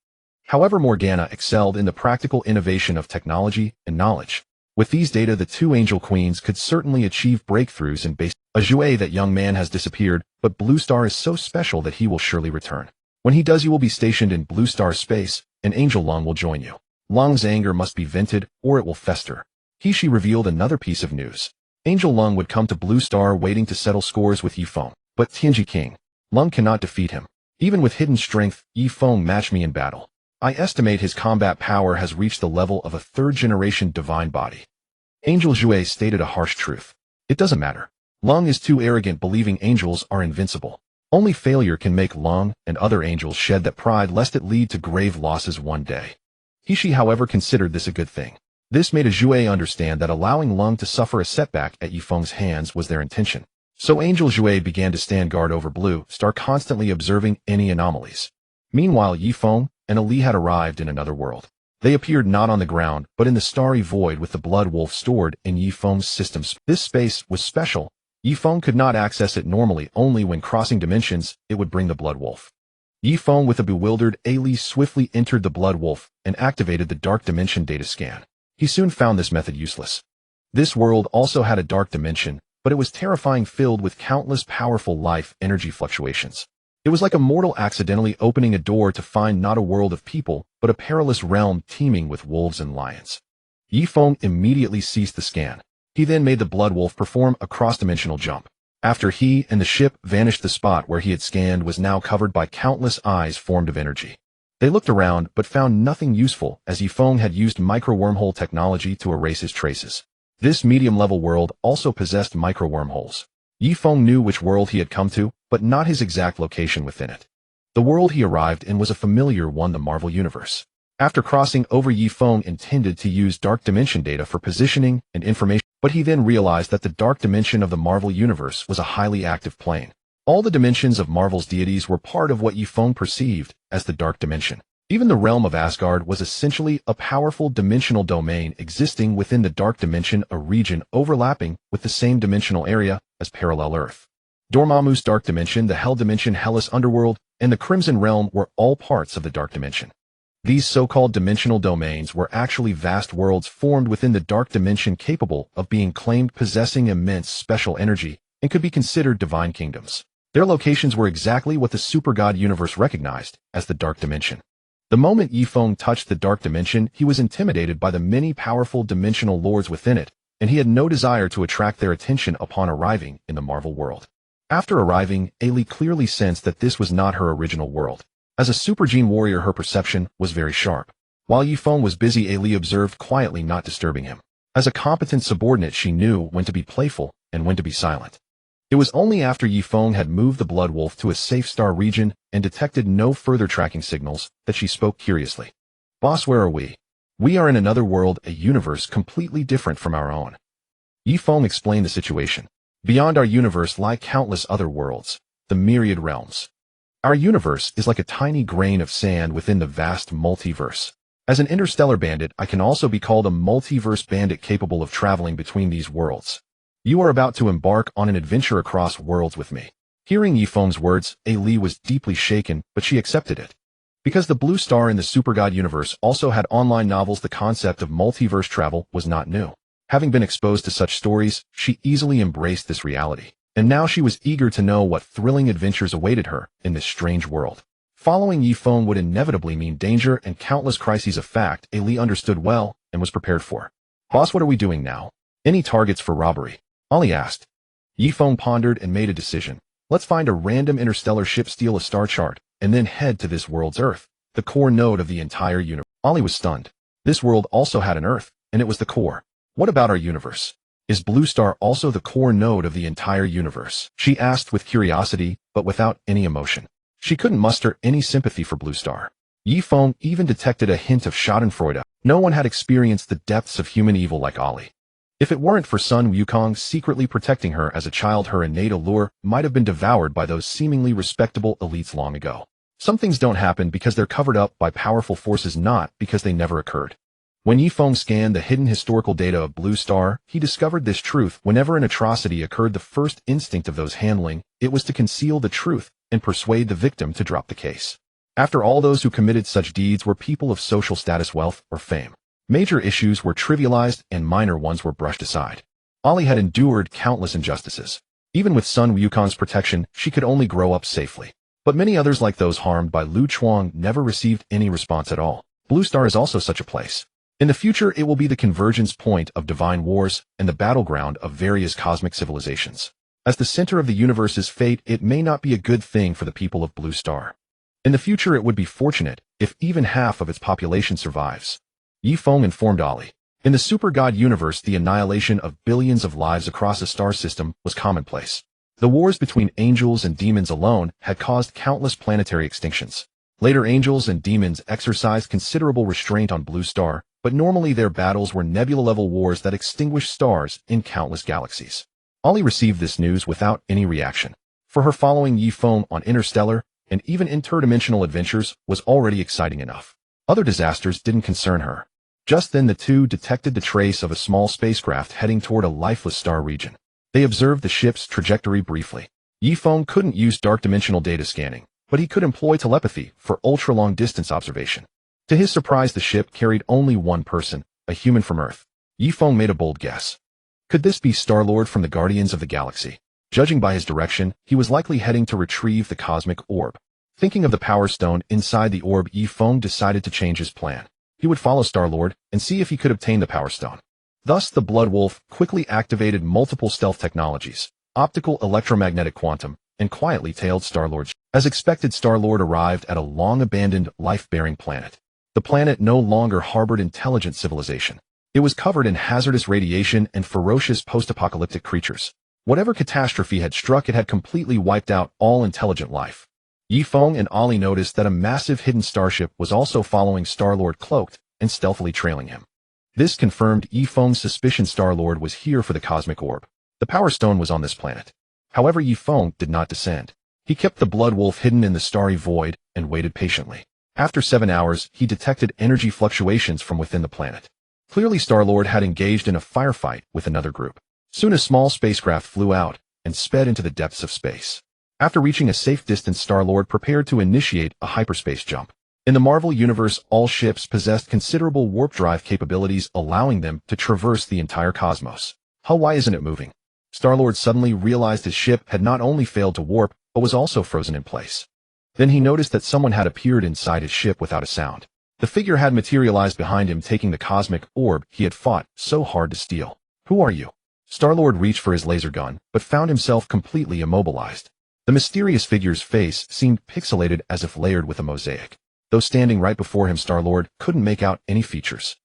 However, Morgana excelled in the practical innovation of technology and knowledge. With these data, the two angel queens could certainly achieve breakthroughs in base. A Zhui, that young man has disappeared, but Blue Star is so special that he will surely return. When he does, you will be stationed in Blue Star's space, and Angel Lung will join you. Lung's anger must be vented, or it will fester. She revealed another piece of news. Angel Lung would come to Blue Star, waiting to settle scores with Yifeng. But Tianji King, Lung cannot defeat him. Even with hidden strength, Yifeng matched me in battle. I estimate his combat power has reached the level of a third-generation divine body. Angel Zhui stated a harsh truth. It doesn't matter. Lung is too arrogant, believing angels are invincible. Only failure can make Lung and other angels shed that pride, lest it lead to grave losses one day. She, however, considered this a good thing. This made a Zhui understand that allowing Lung to suffer a setback at Yifeng's hands was their intention. So Angel Zhui began to stand guard over Blue Star, constantly observing any anomalies. Meanwhile, Yifeng and Ali had arrived in another world. They appeared not on the ground, but in the starry void, with the Blood Wolf stored in Yifeng's systems. This space was special. Yifeng could not access it normally, only when crossing dimensions it would bring the Blood Wolf. Yifeng, with a bewildered Ali, swiftly entered the Blood Wolf and activated the Dark Dimension data scan. He soon found this method useless. This world also had a dark dimension, but it was terrifying, filled with countless powerful life energy fluctuations. It was like a mortal accidentally opening a door to find not a world of people, but a perilous realm teeming with wolves and lions. Yifeng immediately ceased the scan. He then made the Blood Wolf perform a cross-dimensional jump. After he and the ship vanished, the spot where he had scanned was now covered by countless eyes formed of energy. They looked around, but found nothing useful, as Yifeng had used micro-wormhole technology to erase his traces. This medium-level world also possessed micro-wormholes. Yifeng knew which world he had come to, but not his exact location within it. The world he arrived in was a familiar one, the Marvel Universe. After crossing over, Yifeng intended to use Dark Dimension data for positioning and information, but he then realized that the Dark Dimension of the Marvel Universe was a highly active plane. All the dimensions of Marvel's deities were part of what Yifeng perceived as the Dark Dimension. Even the realm of Asgard was essentially a powerful dimensional domain existing within the Dark Dimension, a region overlapping with the same dimensional area as parallel Earth. Dormammu's Dark Dimension, the Hell Dimension, Hellas Underworld, and the Crimson Realm were all parts of the Dark Dimension. These so-called dimensional domains were actually vast worlds formed within the Dark Dimension, capable of being claimed possessing immense special energy and could be considered divine kingdoms. Their locations were exactly what the Supergod universe recognized as the Dark Dimension. The moment Yifeng touched the Dark Dimension, he was intimidated by the many powerful dimensional lords within it, and he had no desire to attract their attention upon arriving in the Marvel world. After arriving, Ali clearly sensed that this was not her original world. As a super-gene warrior, her perception was very sharp. While Yifeng was busy, Ali observed quietly, not disturbing him. As a competent subordinate, she knew when to be playful and when to be silent. It was only after Yifeng had moved the Blood Wolf to a safe star region and detected no further tracking signals that she spoke curiously. Boss, where are we? We are in another world, a universe completely different from our own. Yifeng explained the situation. Beyond our universe lie countless other worlds, the myriad realms. Our universe is like a tiny grain of sand within the vast multiverse. As an interstellar bandit, I can also be called a multiverse bandit capable of traveling between these worlds. You are about to embark on an adventure across worlds with me. Hearing Yifeng's words, Li was deeply shaken, but she accepted it. Because the Blue Star in the Super God universe also had online novels, the concept of multiverse travel was not new. Having been exposed to such stories, she easily embraced this reality. And now she was eager to know what thrilling adventures awaited her in this strange world. Following Yifeng would inevitably mean danger and countless crises, of fact Li understood well and was prepared for. Boss, what are we doing now? Any targets for robbery? Ali asked. Yifeng pondered and made a decision. Let's find a random interstellar ship, steal a star chart, and then head to this world's Earth, the core node of the entire universe. Ali was stunned. This world also had an Earth, and it was the core. What about our universe? Is Blue Star also the core node of the entire universe? She asked with curiosity, but without any emotion. She couldn't muster any sympathy for Blue Star. Yifeng even detected a hint of schadenfreude. No one had experienced the depths of human evil like Ali. If it weren't for Sun Wukong secretly protecting her as a child, her innate allure might have been devoured by those seemingly respectable elites long ago. Some things don't happen because they're covered up by powerful forces, not because they never occurred. When Yifeng scanned the hidden historical data of Blue Star, he discovered this truth. Whenever an atrocity occurred, the first instinct of those handling it was to conceal the truth and persuade the victim to drop the case. After all, those who committed such deeds were people of social status, wealth, or fame. Major issues were trivialized and minor ones were brushed aside. Ali had endured countless injustices. Even with Sun Wukong's protection, she could only grow up safely. But many others, like those harmed by Lu Chuang, never received any response at all. Blue Star is also such a place. In the future, it will be the convergence point of divine wars and the battleground of various cosmic civilizations. As the center of the universe's fate, it may not be a good thing for the people of Blue Star. In the future, it would be fortunate if even half of its population survives. Yifeng informed Ali. In the Super God universe, the annihilation of billions of lives across a star system was commonplace. The wars between angels and demons alone had caused countless planetary extinctions. Later, angels and demons exercised considerable restraint on Blue Star, but normally their battles were nebula-level wars that extinguished stars in countless galaxies. Ali received this news without any reaction. For her, following Yifeng on interstellar and even interdimensional adventures was already exciting enough. Other disasters didn't concern her. Just then, the two detected the trace of a small spacecraft heading toward a lifeless star region. They observed the ship's trajectory briefly. Yifeng couldn't use dark dimensional data scanning, but he could employ telepathy for ultra-long distance observation. To his surprise, the ship carried only one person, a human from Earth. Yifeng made a bold guess. Could this be Star-Lord from the Guardians of the Galaxy? Judging by his direction, he was likely heading to retrieve the cosmic orb. Thinking of the Power Stone inside the orb, Yifeng decided to change his plan. He would follow Star-Lord and see if he could obtain the Power Stone. Thus, the Blood Wolf quickly activated multiple stealth technologies, optical, electromagnetic, quantum, and quietly tailed Star-Lord. As expected, Star-Lord arrived at a long-abandoned, life-bearing planet. The planet no longer harbored intelligent civilization. It was covered in hazardous radiation and ferocious post-apocalyptic creatures. Whatever catastrophe had struck, it had completely wiped out all intelligent life. Yifeng and Ali noticed that a massive hidden starship was also following Star-Lord, cloaked and stealthily trailing him. This confirmed Yifeng's suspicion. Star-Lord was here for the cosmic orb. The Power Stone was on this planet. However, Yifeng did not descend. He kept the Blood Wolf hidden in the starry void and waited patiently. After 7 hours, he detected energy fluctuations from within the planet. Clearly, Star-Lord had engaged in a firefight with another group. Soon, a small spacecraft flew out and sped into the depths of space. After reaching a safe distance, Star-Lord prepared to initiate a hyperspace jump. In the Marvel Universe, all ships possessed considerable warp drive capabilities, allowing them to traverse the entire cosmos. Why isn't it moving? Star-Lord suddenly realized his ship had not only failed to warp, but was also frozen in place. Then he noticed that someone had appeared inside his ship without a sound. The figure had materialized behind him, taking the cosmic orb he had fought so hard to steal. Who are you? Star-Lord reached for his laser gun, but found himself completely immobilized. The mysterious figure's face seemed pixelated, as if layered with a mosaic. Though standing right before him, Star-Lord couldn't make out any features.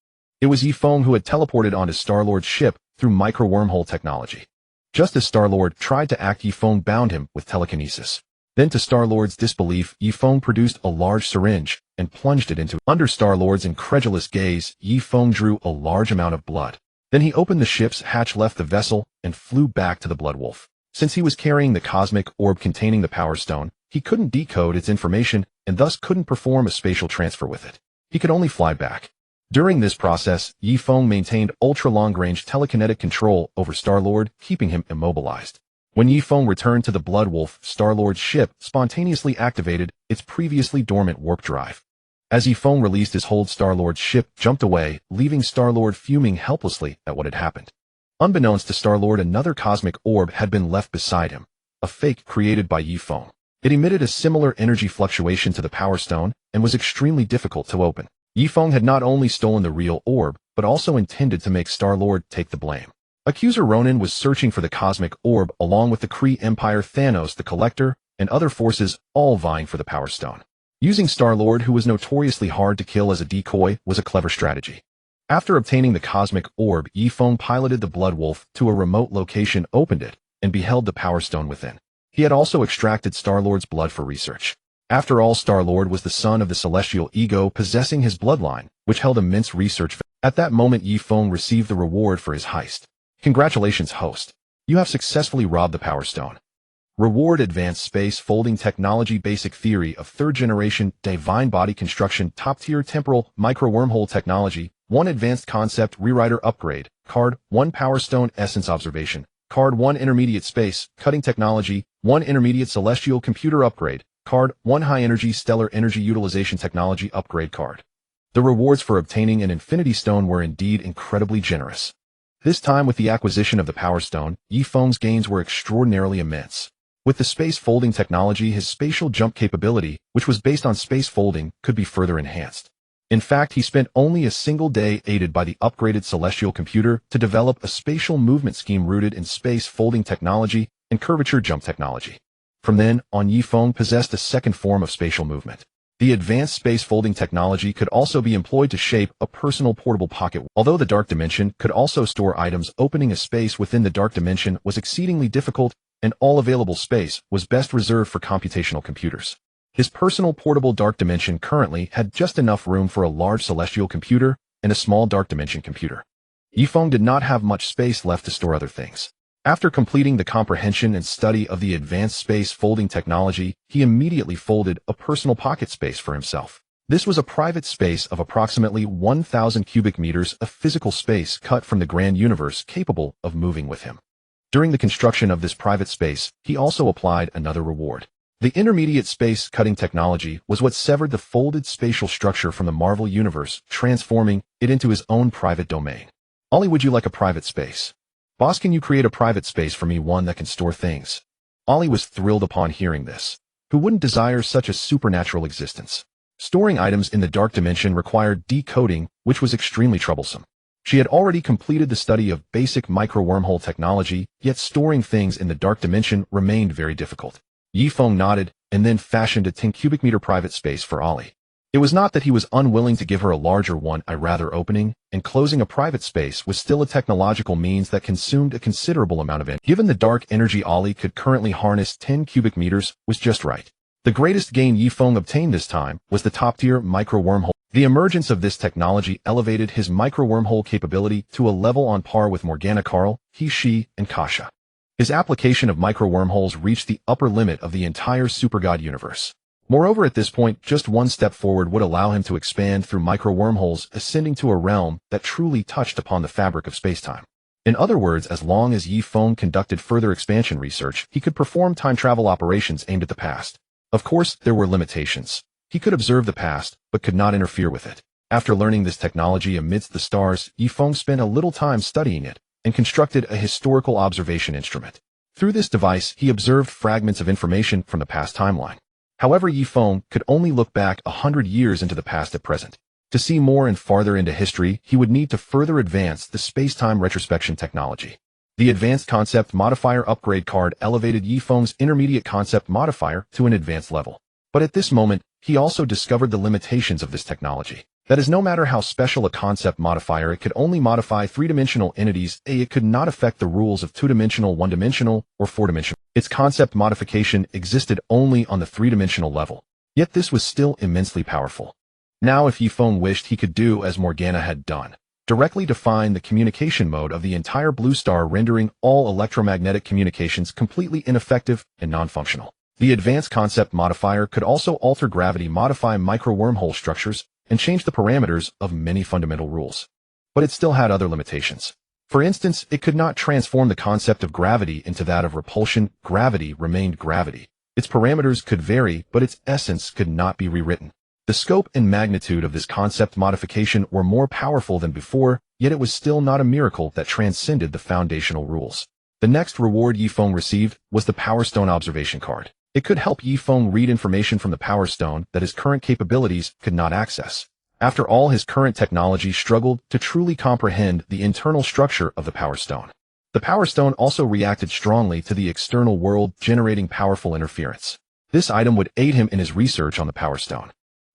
It was Yifeng, who had teleported onto Star-Lord's ship through micro-wormhole technology. Just as Star-Lord tried to act, Yi-Feng bound him with telekinesis. Then, to Star-Lord's disbelief, Yi-Feng produced a large syringe and plunged it into. Under Star-Lord's incredulous gaze, Yi-Feng drew a large amount of blood. Then he opened the ship's hatch, left the vessel, and flew back to the Blood Wolf. Since he was carrying the cosmic orb containing the Power Stone, he couldn't decode its information and thus couldn't perform a spatial transfer with it. He could only fly back. During this process, Yi-Feng maintained ultra-long-range telekinetic control over Star-Lord, keeping him immobilized. When Yi-Feng returned to the Blood Wolf, Star-Lord's ship spontaneously activated its previously dormant warp drive. As Yi-Feng released his hold, Star-Lord's ship jumped away, leaving Star-Lord fuming helplessly at what had happened. Unbeknownst to Star-Lord, another cosmic orb had been left beside him, a fake created by Yi-Feng. It emitted a similar energy fluctuation to the Power Stone and was extremely difficult to open. Yi-Feng had not only stolen the real orb, but also intended to make Star-Lord take the blame. Accuser Ronan was searching for the cosmic orb along with the Kree Empire, Thanos the Collector, and other forces, all vying for the Power Stone. Using Star-Lord, who was notoriously hard to kill, as a decoy was a clever strategy. After obtaining the cosmic orb, Yi-Feng piloted the Blood Wolf to a remote location, opened it, and beheld the Power Stone within. He had also extracted Star-Lord's blood for research. After all, Star-Lord was the son of the celestial ego, possessing his bloodline, which held immense research value. At that moment, Yi-Feng received the reward for his heist. Congratulations, host. You have successfully robbed the Power Stone. Reward: Advanced Space Folding Technology, Basic Theory of 3rd Generation Divine Body Construction, Top-Tier Temporal Micro Wormhole Technology, 1 Advanced Concept Rewriter Upgrade, Card 1 Power Stone Essence Observation, Card 1 Intermediate Space Cutting Technology, 1 Intermediate Celestial Computer Upgrade, Card 1 High Energy Stellar Energy Utilization Technology Upgrade Card. The rewards for obtaining an Infinity Stone were indeed incredibly generous. This time, with the acquisition of the Power Stone, Yi-Feng's gains were extraordinarily immense. With the space folding technology, his spatial jump capability, which was based on space folding, could be further enhanced. In fact, he spent only a single day, aided by the upgraded celestial computer, to develop a spatial movement scheme rooted in space folding technology and curvature jump technology. From then on, Yi-Feng possessed a second form of spatial movement. The advanced space folding technology could also be employed to shape a personal portable pocket. Although the dark dimension could also store items, opening a space within the dark dimension was exceedingly difficult, and all available space was best reserved for computational computers. His personal portable dark dimension currently had just enough room for a large celestial computer and a small dark dimension computer. Yi-Feng did not have much space left to store other things. After completing the comprehension and study of the advanced space folding technology, he immediately folded a personal pocket space for himself. This was a private space of approximately 1,000 cubic meters of physical space cut from the grand universe, capable of moving with him. During the construction of this private space, he also applied another reward. The intermediate space cutting technology was what severed the folded spatial structure from the Marvel Universe, transforming it into his own private domain. Ollie, would you like a private space? Boss, can you create a private space for me, one that can store things? Ollie was thrilled upon hearing this. Who wouldn't desire such a supernatural existence? Storing items in the dark dimension required decoding, which was extremely troublesome. She had already completed the study of basic micro-wormhole technology, yet storing things in the dark dimension remained very difficult. Yi-Feng nodded, and then fashioned a 10 cubic meter private space for Ollie. It was not that he was unwilling to give her a larger one, rather opening and closing a private space was still a technological means that consumed a considerable amount of energy. Given the dark energy Ollie could currently harness, 10 cubic meters was just right. The greatest gain Yi-Feng obtained this time was the top-tier micro-wormhole. The emergence of this technology elevated his micro-wormhole capability to a level on par with Morgana Carl, He-She, and Kasha. His application of micro-wormholes reached the upper limit of the entire supergod universe. Moreover, at this point, just one step forward would allow him to expand through micro-wormholes, ascending to a realm that truly touched upon the fabric of spacetime. In other words, as long as Yi-Feng conducted further expansion research, he could perform time travel operations aimed at the past. Of course, there were limitations. He could observe the past, but could not interfere with it. After learning this technology amidst the stars, Yi-Feng spent a little time studying it and constructed a historical observation instrument. Through this device, he observed fragments of information from the past timeline. However, Yi-Feng could only look back 100 years into the past at present. To see more and farther into history, he would need to further advance the space-time retrospection technology. The Advanced Concept Modifier Upgrade card elevated Yi-Feng's Intermediate Concept Modifier to an advanced level. But at this moment, he also discovered the limitations of this technology. That is, no matter how special a concept modifier, it could only modify three-dimensional entities. It could not affect the rules of two-dimensional, one-dimensional, or four-dimensional. Its concept modification existed only on the three-dimensional level. Yet this was still immensely powerful. Now, if Yifeng wished, he could do as Morgana had done. Directly define the communication mode of the entire blue star, rendering all electromagnetic communications completely ineffective and non-functional. The advanced concept modifier could also alter gravity, modify micro-wormhole structures, and change the parameters of many fundamental rules. But it still had other limitations. For instance, it could not transform the concept of gravity into that of repulsion. Gravity remained gravity. Its parameters could vary, but its essence could not be rewritten. The scope and magnitude of this concept modification were more powerful than before, yet it was still not a miracle that transcended the foundational rules. The next reward Yifeng received was the Power Stone Observation Card. It could help Yifeng read information from the Power Stone that his current capabilities could not access. After all, his current technology struggled to truly comprehend the internal structure of the Power Stone. The Power Stone also reacted strongly to the external world, generating powerful interference. This item would aid him in his research on the Power Stone.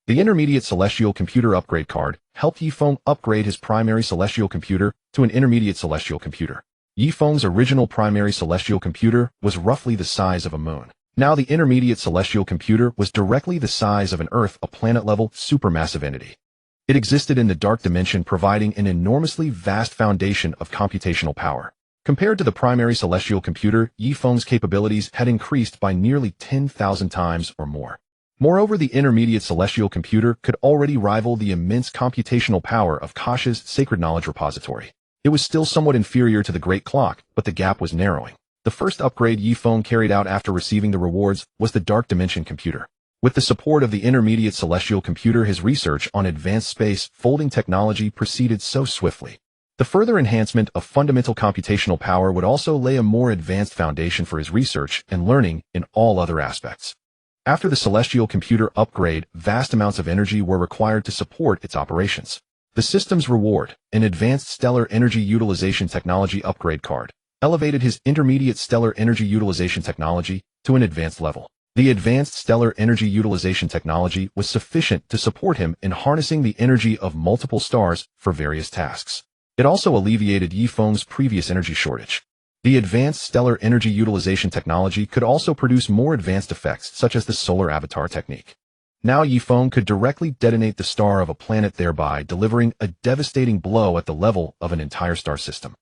The Intermediate Celestial Computer Upgrade Card helped Yifeng upgrade his primary celestial computer to an intermediate celestial computer. Yifeng's original primary celestial computer was roughly the size of a moon. Now the intermediate celestial computer was directly the size of an Earth, a planet-level supermassive entity. It existed in the dark dimension, providing an enormously vast foundation of computational power. Compared to the primary celestial computer, Yifeng's capabilities had increased by nearly 10,000 times or more. Moreover, the intermediate celestial computer could already rival the immense computational power of Kasha's Sacred Knowledge Repository. It was still somewhat inferior to the Great Clock, but the gap was narrowing. The first upgrade Yifeng carried out after receiving the rewards was the Dark Dimension Computer. With the support of the intermediate celestial computer, his research on advanced space folding technology proceeded so swiftly. The further enhancement of fundamental computational power would also lay a more advanced foundation for his research and learning in all other aspects. After the celestial computer upgrade, vast amounts of energy were required to support its operations. The system's reward, an advanced stellar energy utilization technology upgrade card, elevated his intermediate stellar energy utilization technology to an advanced level. The advanced stellar energy utilization technology was sufficient to support him in harnessing the energy of multiple stars for various tasks. It also alleviated Yifeng's previous energy shortage. The advanced stellar energy utilization technology could also produce more advanced effects, such as the solar avatar technique. Now Yifeng could directly detonate the star of a planet, thereby delivering a devastating blow at the level of an entire star system.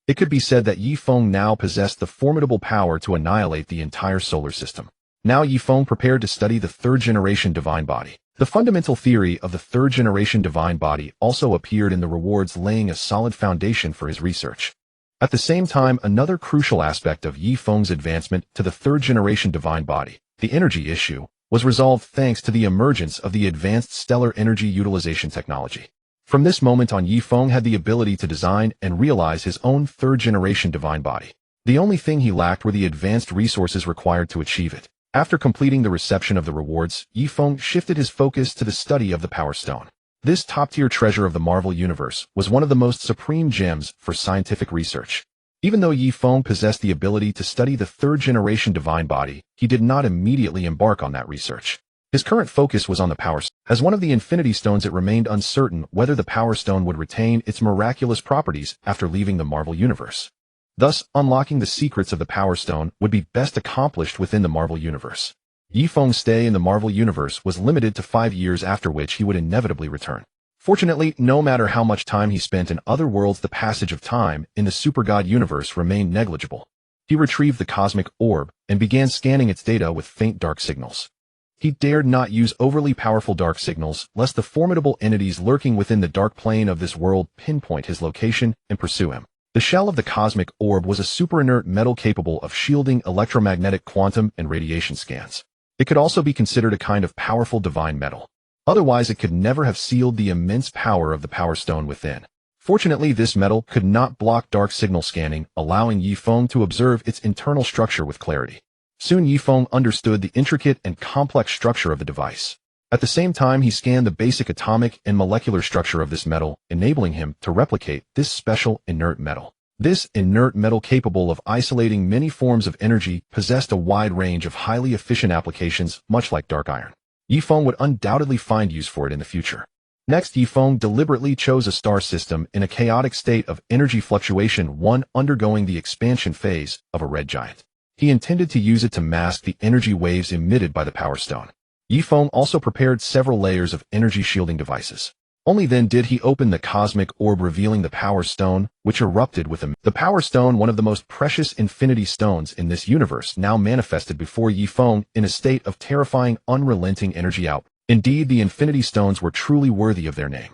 It could be said that Yifeng now possessed the formidable power to annihilate the entire solar system. Now Yifeng prepared to study the third-generation divine body. The fundamental theory of the third-generation divine body also appeared in the rewards, laying a solid foundation for his research. At the same time, another crucial aspect of Yifeng's advancement to the third-generation divine body, the energy issue, was resolved thanks to the emergence of the advanced stellar energy utilization technology. From this moment on, Yifeng had the ability to design and realize his own third-generation divine body. The only thing he lacked were the advanced resources required to achieve it. After completing the reception of the rewards, Yifeng shifted his focus to the study of the Power Stone. This top-tier treasure of the Marvel Universe was one of the most supreme gems for scientific research. Even though Yifeng possessed the ability to study the third-generation divine body, he did not immediately embark on that research. His current focus was on the Power Stone. As one of the Infinity Stones, it remained uncertain whether the Power Stone would retain its miraculous properties after leaving the Marvel Universe. Thus, unlocking the secrets of the Power Stone would be best accomplished within the Marvel Universe. Yifeng's stay in the Marvel Universe was limited to 5 years, after which he would inevitably return. Fortunately, no matter how much time he spent in other worlds, the passage of time in the Super God universe remained negligible. He retrieved the cosmic orb and began scanning its data with faint dark signals. He dared not use overly powerful dark signals, lest the formidable entities lurking within the dark plane of this world pinpoint his location and pursue him. The shell of the cosmic orb was a super-inert metal capable of shielding electromagnetic, quantum, and radiation scans. It could also be considered a kind of powerful divine metal. Otherwise, it could never have sealed the immense power of the Power Stone within. Fortunately, this metal could not block dark signal scanning, allowing Yifeng to observe its internal structure with clarity. Soon Yifeng understood the intricate and complex structure of the device. At the same time, he scanned the basic atomic and molecular structure of this metal, enabling him to replicate this special inert metal. This inert metal, capable of isolating many forms of energy, possessed a wide range of highly efficient applications, much like dark iron. Yifeng would undoubtedly find use for it in the future. Next, Yifeng deliberately chose a star system in a chaotic state of energy fluctuation, one undergoing the expansion phase of a red giant. He intended to use it to mask the energy waves emitted by the Power Stone. Yifeng also prepared several layers of energy shielding devices. Only then did he open the cosmic orb, revealing the Power Stone, which erupted with him. The Power Stone, one of the most precious infinity stones in this universe, now manifested before Yifeng in a state of terrifying, unrelenting energy output. Indeed, the Infinity Stones were truly worthy of their name.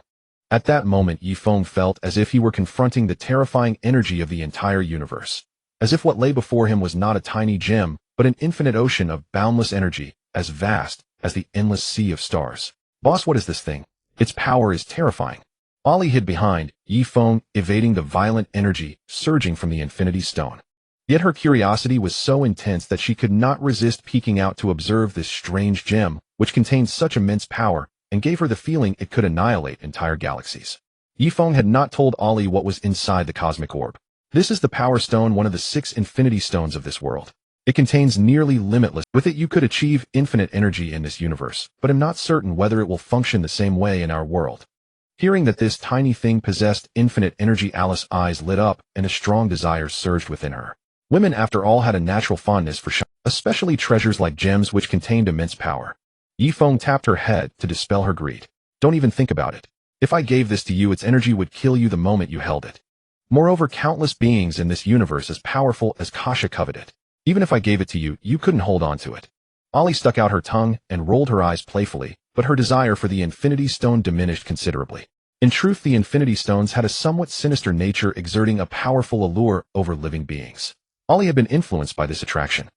At that moment, Yifeng felt as if he were confronting the terrifying energy of the entire universe. As if what lay before him was not a tiny gem, but an infinite ocean of boundless energy, as vast as the endless sea of stars. Boss, what is this thing? Its power is terrifying. Ollie hid behind Yifeng, evading the violent energy surging from the Infinity Stone. Yet her curiosity was so intense that she could not resist peeking out to observe this strange gem, which contained such immense power and gave her the feeling it could annihilate entire galaxies. Yifeng had not told Ollie what was inside the cosmic orb. This is the Power Stone, one of the 6 Infinity Stones of this world. It contains nearly limitless. With it you could achieve infinite energy in this universe, but I'm not certain whether it will function the same way in our world. Hearing that this tiny thing possessed infinite energy, Alice's eyes lit up and a strong desire surged within her. Women, after all, had a natural fondness for especially treasures like gems which contained immense power. Yifeng tapped her head to dispel her greed. Don't even think about it. If I gave this to you, its energy would kill you the moment you held it. Moreover, countless beings in this universe as powerful as Kasha covet it. Even if I gave it to you, you couldn't hold on to it. Ollie stuck out her tongue and rolled her eyes playfully, but her desire for the Infinity Stone diminished considerably. In truth, the Infinity Stones had a somewhat sinister nature, exerting a powerful allure over living beings. Ollie had been influenced by this attraction.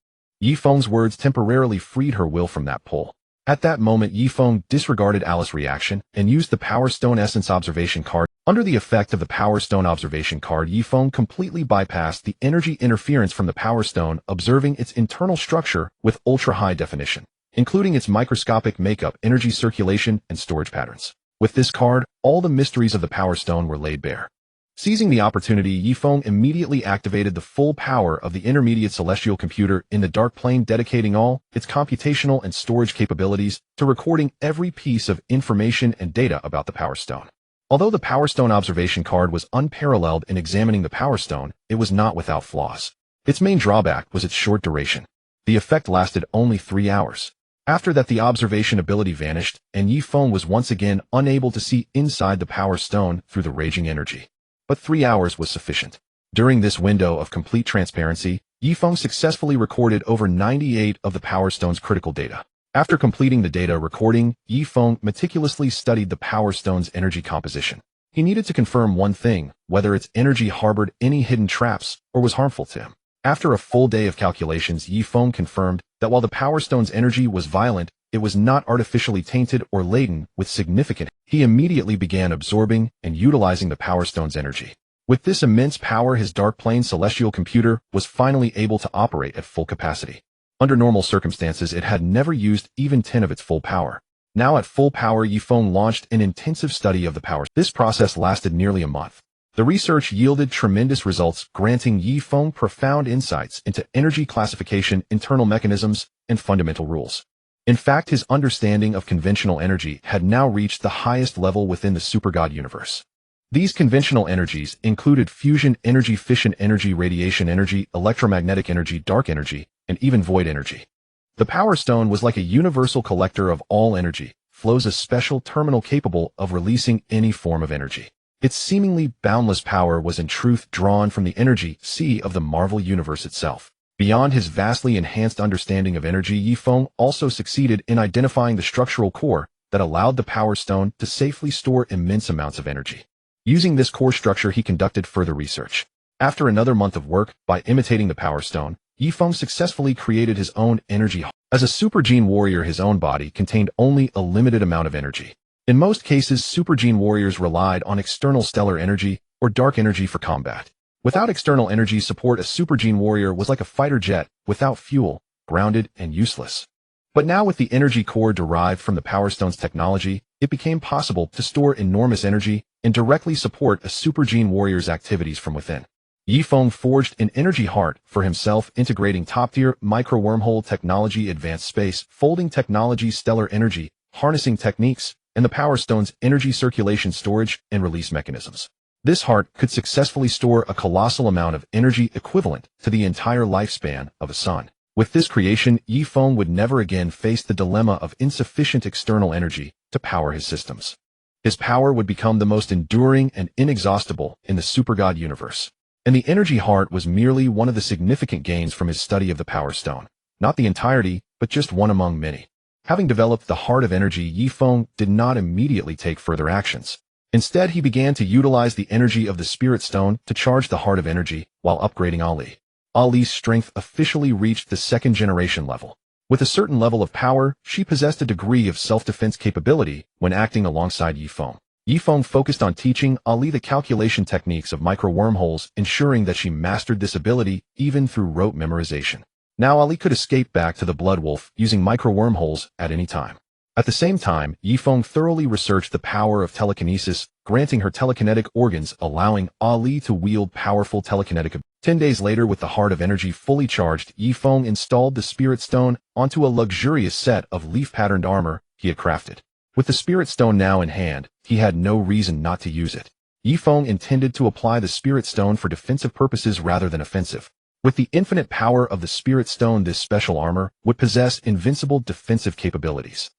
Yifeng's words temporarily freed her will from that pull. At that moment, Yifeng disregarded Alice's reaction and used the Power Stone Essence Observation card. Under the effect of the Power Stone Observation card, Yifeng completely bypassed the energy interference from the Power Stone, observing its internal structure with ultra-high definition, including its microscopic makeup, energy circulation, and storage patterns. With this card, all the mysteries of the Power Stone were laid bare. Seizing the opportunity, Yifeng immediately activated the full power of the intermediate celestial computer in the dark plane, dedicating all its computational and storage capabilities to recording every piece of information and data about the Power Stone. Although the Power Stone Observation card was unparalleled in examining the Power Stone, it was not without flaws. Its main drawback was its short duration. The effect lasted only 3 hours. After that, the observation ability vanished, and Yifeng was once again unable to see inside the Power Stone through the raging energy. But 3 hours was sufficient. During this window of complete transparency, Yifeng successfully recorded over 98 of the Power Stone's critical data. After completing the data recording, Yifeng meticulously studied the Power Stone's energy composition. He needed to confirm one thing, whether its energy harbored any hidden traps or was harmful to him. After a full day of calculations, Yifeng confirmed that while the Power Stone's energy was violent, it was not artificially tainted or laden with significant. He immediately began absorbing and utilizing the Power Stone's energy. With this immense power, his dark plane celestial computer was finally able to operate at full capacity. Under normal circumstances, it had never used even 10 of its full power. Now at full power, Yifeng launched an intensive study of the power. This process lasted nearly a month. The research yielded tremendous results, granting Yifeng profound insights into energy classification, internal mechanisms, and fundamental rules. In fact, his understanding of conventional energy had now reached the highest level within the supergod universe. These conventional energies included fusion energy, fission energy, radiation energy, electromagnetic energy, dark energy, and even void energy. The Power Stone was like a universal collector of all energy, flows a special terminal capable of releasing any form of energy. Its seemingly boundless power was in truth drawn from the energy sea of the Marvel Universe itself. Beyond his vastly enhanced understanding of energy, Yifeng also succeeded in identifying the structural core that allowed the Power Stone to safely store immense amounts of energy. Using this core structure, he conducted further research. After another month of work, by imitating the Power Stone, Yifeng successfully created his own energy. As a super gene warrior, his own body contained only a limited amount of energy. In most cases, super gene warriors relied on external stellar energy or dark energy for combat. Without external energy support, a super gene warrior was like a fighter jet without fuel, grounded and useless. But now with the energy core derived from the Power Stone's technology, it became possible to store enormous energy and directly support a super gene warrior's activities from within. Yifeng forged an energy heart for himself, integrating top-tier micro-wormhole technology, advanced space, folding technology, stellar energy, harnessing techniques, and the Power Stone's energy circulation storage and release mechanisms. This heart could successfully store a colossal amount of energy equivalent to the entire lifespan of a sun. With this creation, Yifeng would never again face the dilemma of insufficient external energy to power his systems. His power would become the most enduring and inexhaustible in the supergod universe. And the energy heart was merely one of the significant gains from his study of the Power Stone. Not the entirety, but just one among many. Having developed the heart of energy, Yifeng did not immediately take further actions. Instead, he began to utilize the energy of the Spirit Stone to charge the heart of energy while upgrading Ali. Ali's strength officially reached the second-generation level. With a certain level of power, she possessed a degree of self-defense capability when acting alongside Yifeng. Yifeng focused on teaching Ali the calculation techniques of micro-wormholes, ensuring that she mastered this ability even through rote memorization. Now Ali could escape back to the Blood Wolf using micro-wormholes at any time. At the same time, Yifeng thoroughly researched the power of telekinesis, granting her telekinetic organs, allowing Ali to wield powerful telekinetic abilities. 10 days later, with the heart of energy fully charged, Yifeng installed the Spirit Stone onto a luxurious set of leaf-patterned armor he had crafted. With the Spirit Stone now in hand, he had no reason not to use it. Yifeng intended to apply the Spirit Stone for defensive purposes rather than offensive. With the infinite power of the Spirit Stone, this special armor would possess invincible defensive capabilities.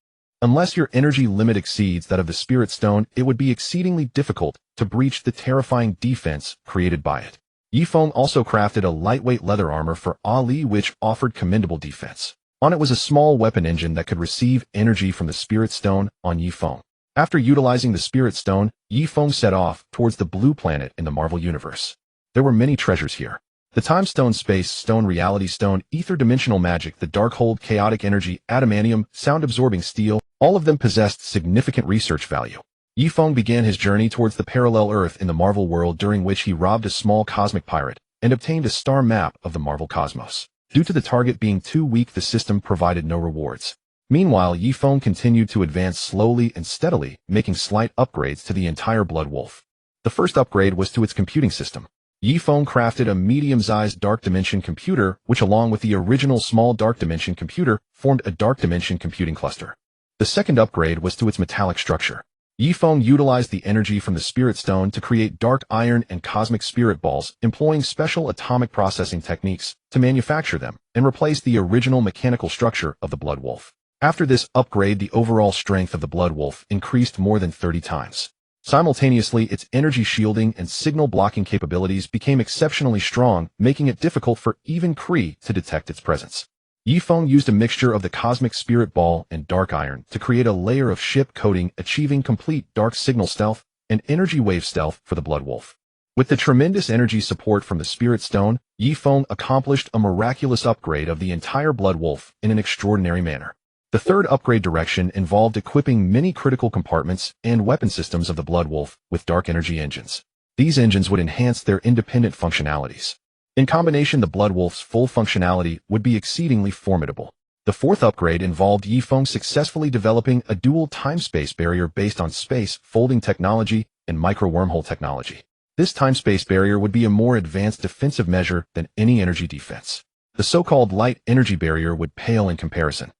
Unless your energy limit exceeds that of the Spirit Stone, it would be exceedingly difficult to breach the terrifying defense created by it. Yifeng also crafted a lightweight leather armor for Ali which offered commendable defense. On it was a small weapon engine that could receive energy from the Spirit Stone on Yifeng. After utilizing the Spirit Stone, Yifeng set off towards the blue planet in the Marvel Universe. There were many treasures here. The Time Stone, Space Stone, Reality Stone, Ether Dimensional Magic, the Darkhold, Chaotic Energy, Adamantium, Sound-Absorbing Steel, all of them possessed significant research value. Yifeng began his journey towards the parallel Earth in the Marvel world, during which he robbed a small cosmic pirate and obtained a star map of the Marvel cosmos. Due to the target being too weak, the system provided no rewards. Meanwhile, Yifeng continued to advance slowly and steadily, making slight upgrades to the entire Blood Wolf. The first upgrade was to its computing system. Yifeng crafted a medium-sized dark dimension computer, which along with the original small dark dimension computer, formed a dark dimension computing cluster. The second upgrade was to its metallic structure. Yifeng utilized the energy from the Spirit Stone to create dark iron and cosmic spirit balls, employing special atomic processing techniques to manufacture them and replace the original mechanical structure of the Blood Wolf. After this upgrade, the overall strength of the Blood Wolf increased more than 30 times. Simultaneously, its energy shielding and signal blocking capabilities became exceptionally strong, making it difficult for even Kree to detect its presence. Yifeng used a mixture of the cosmic spirit ball and dark iron to create a layer of ship coating, achieving complete dark signal stealth and energy wave stealth for the Blood Wolf. With the tremendous energy support from the Spirit Stone, Yifeng accomplished a miraculous upgrade of the entire Blood Wolf in an extraordinary manner. The third upgrade direction involved equipping many critical compartments and weapon systems of the Blood Wolf with dark energy engines. These engines would enhance their independent functionalities. In combination, the Blood Wolf's full functionality would be exceedingly formidable. The fourth upgrade involved Yifeng successfully developing a dual time-space barrier based on space folding technology and micro-wormhole technology. This time-space barrier would be a more advanced defensive measure than any energy defense. The so-called light energy barrier would pale in comparison.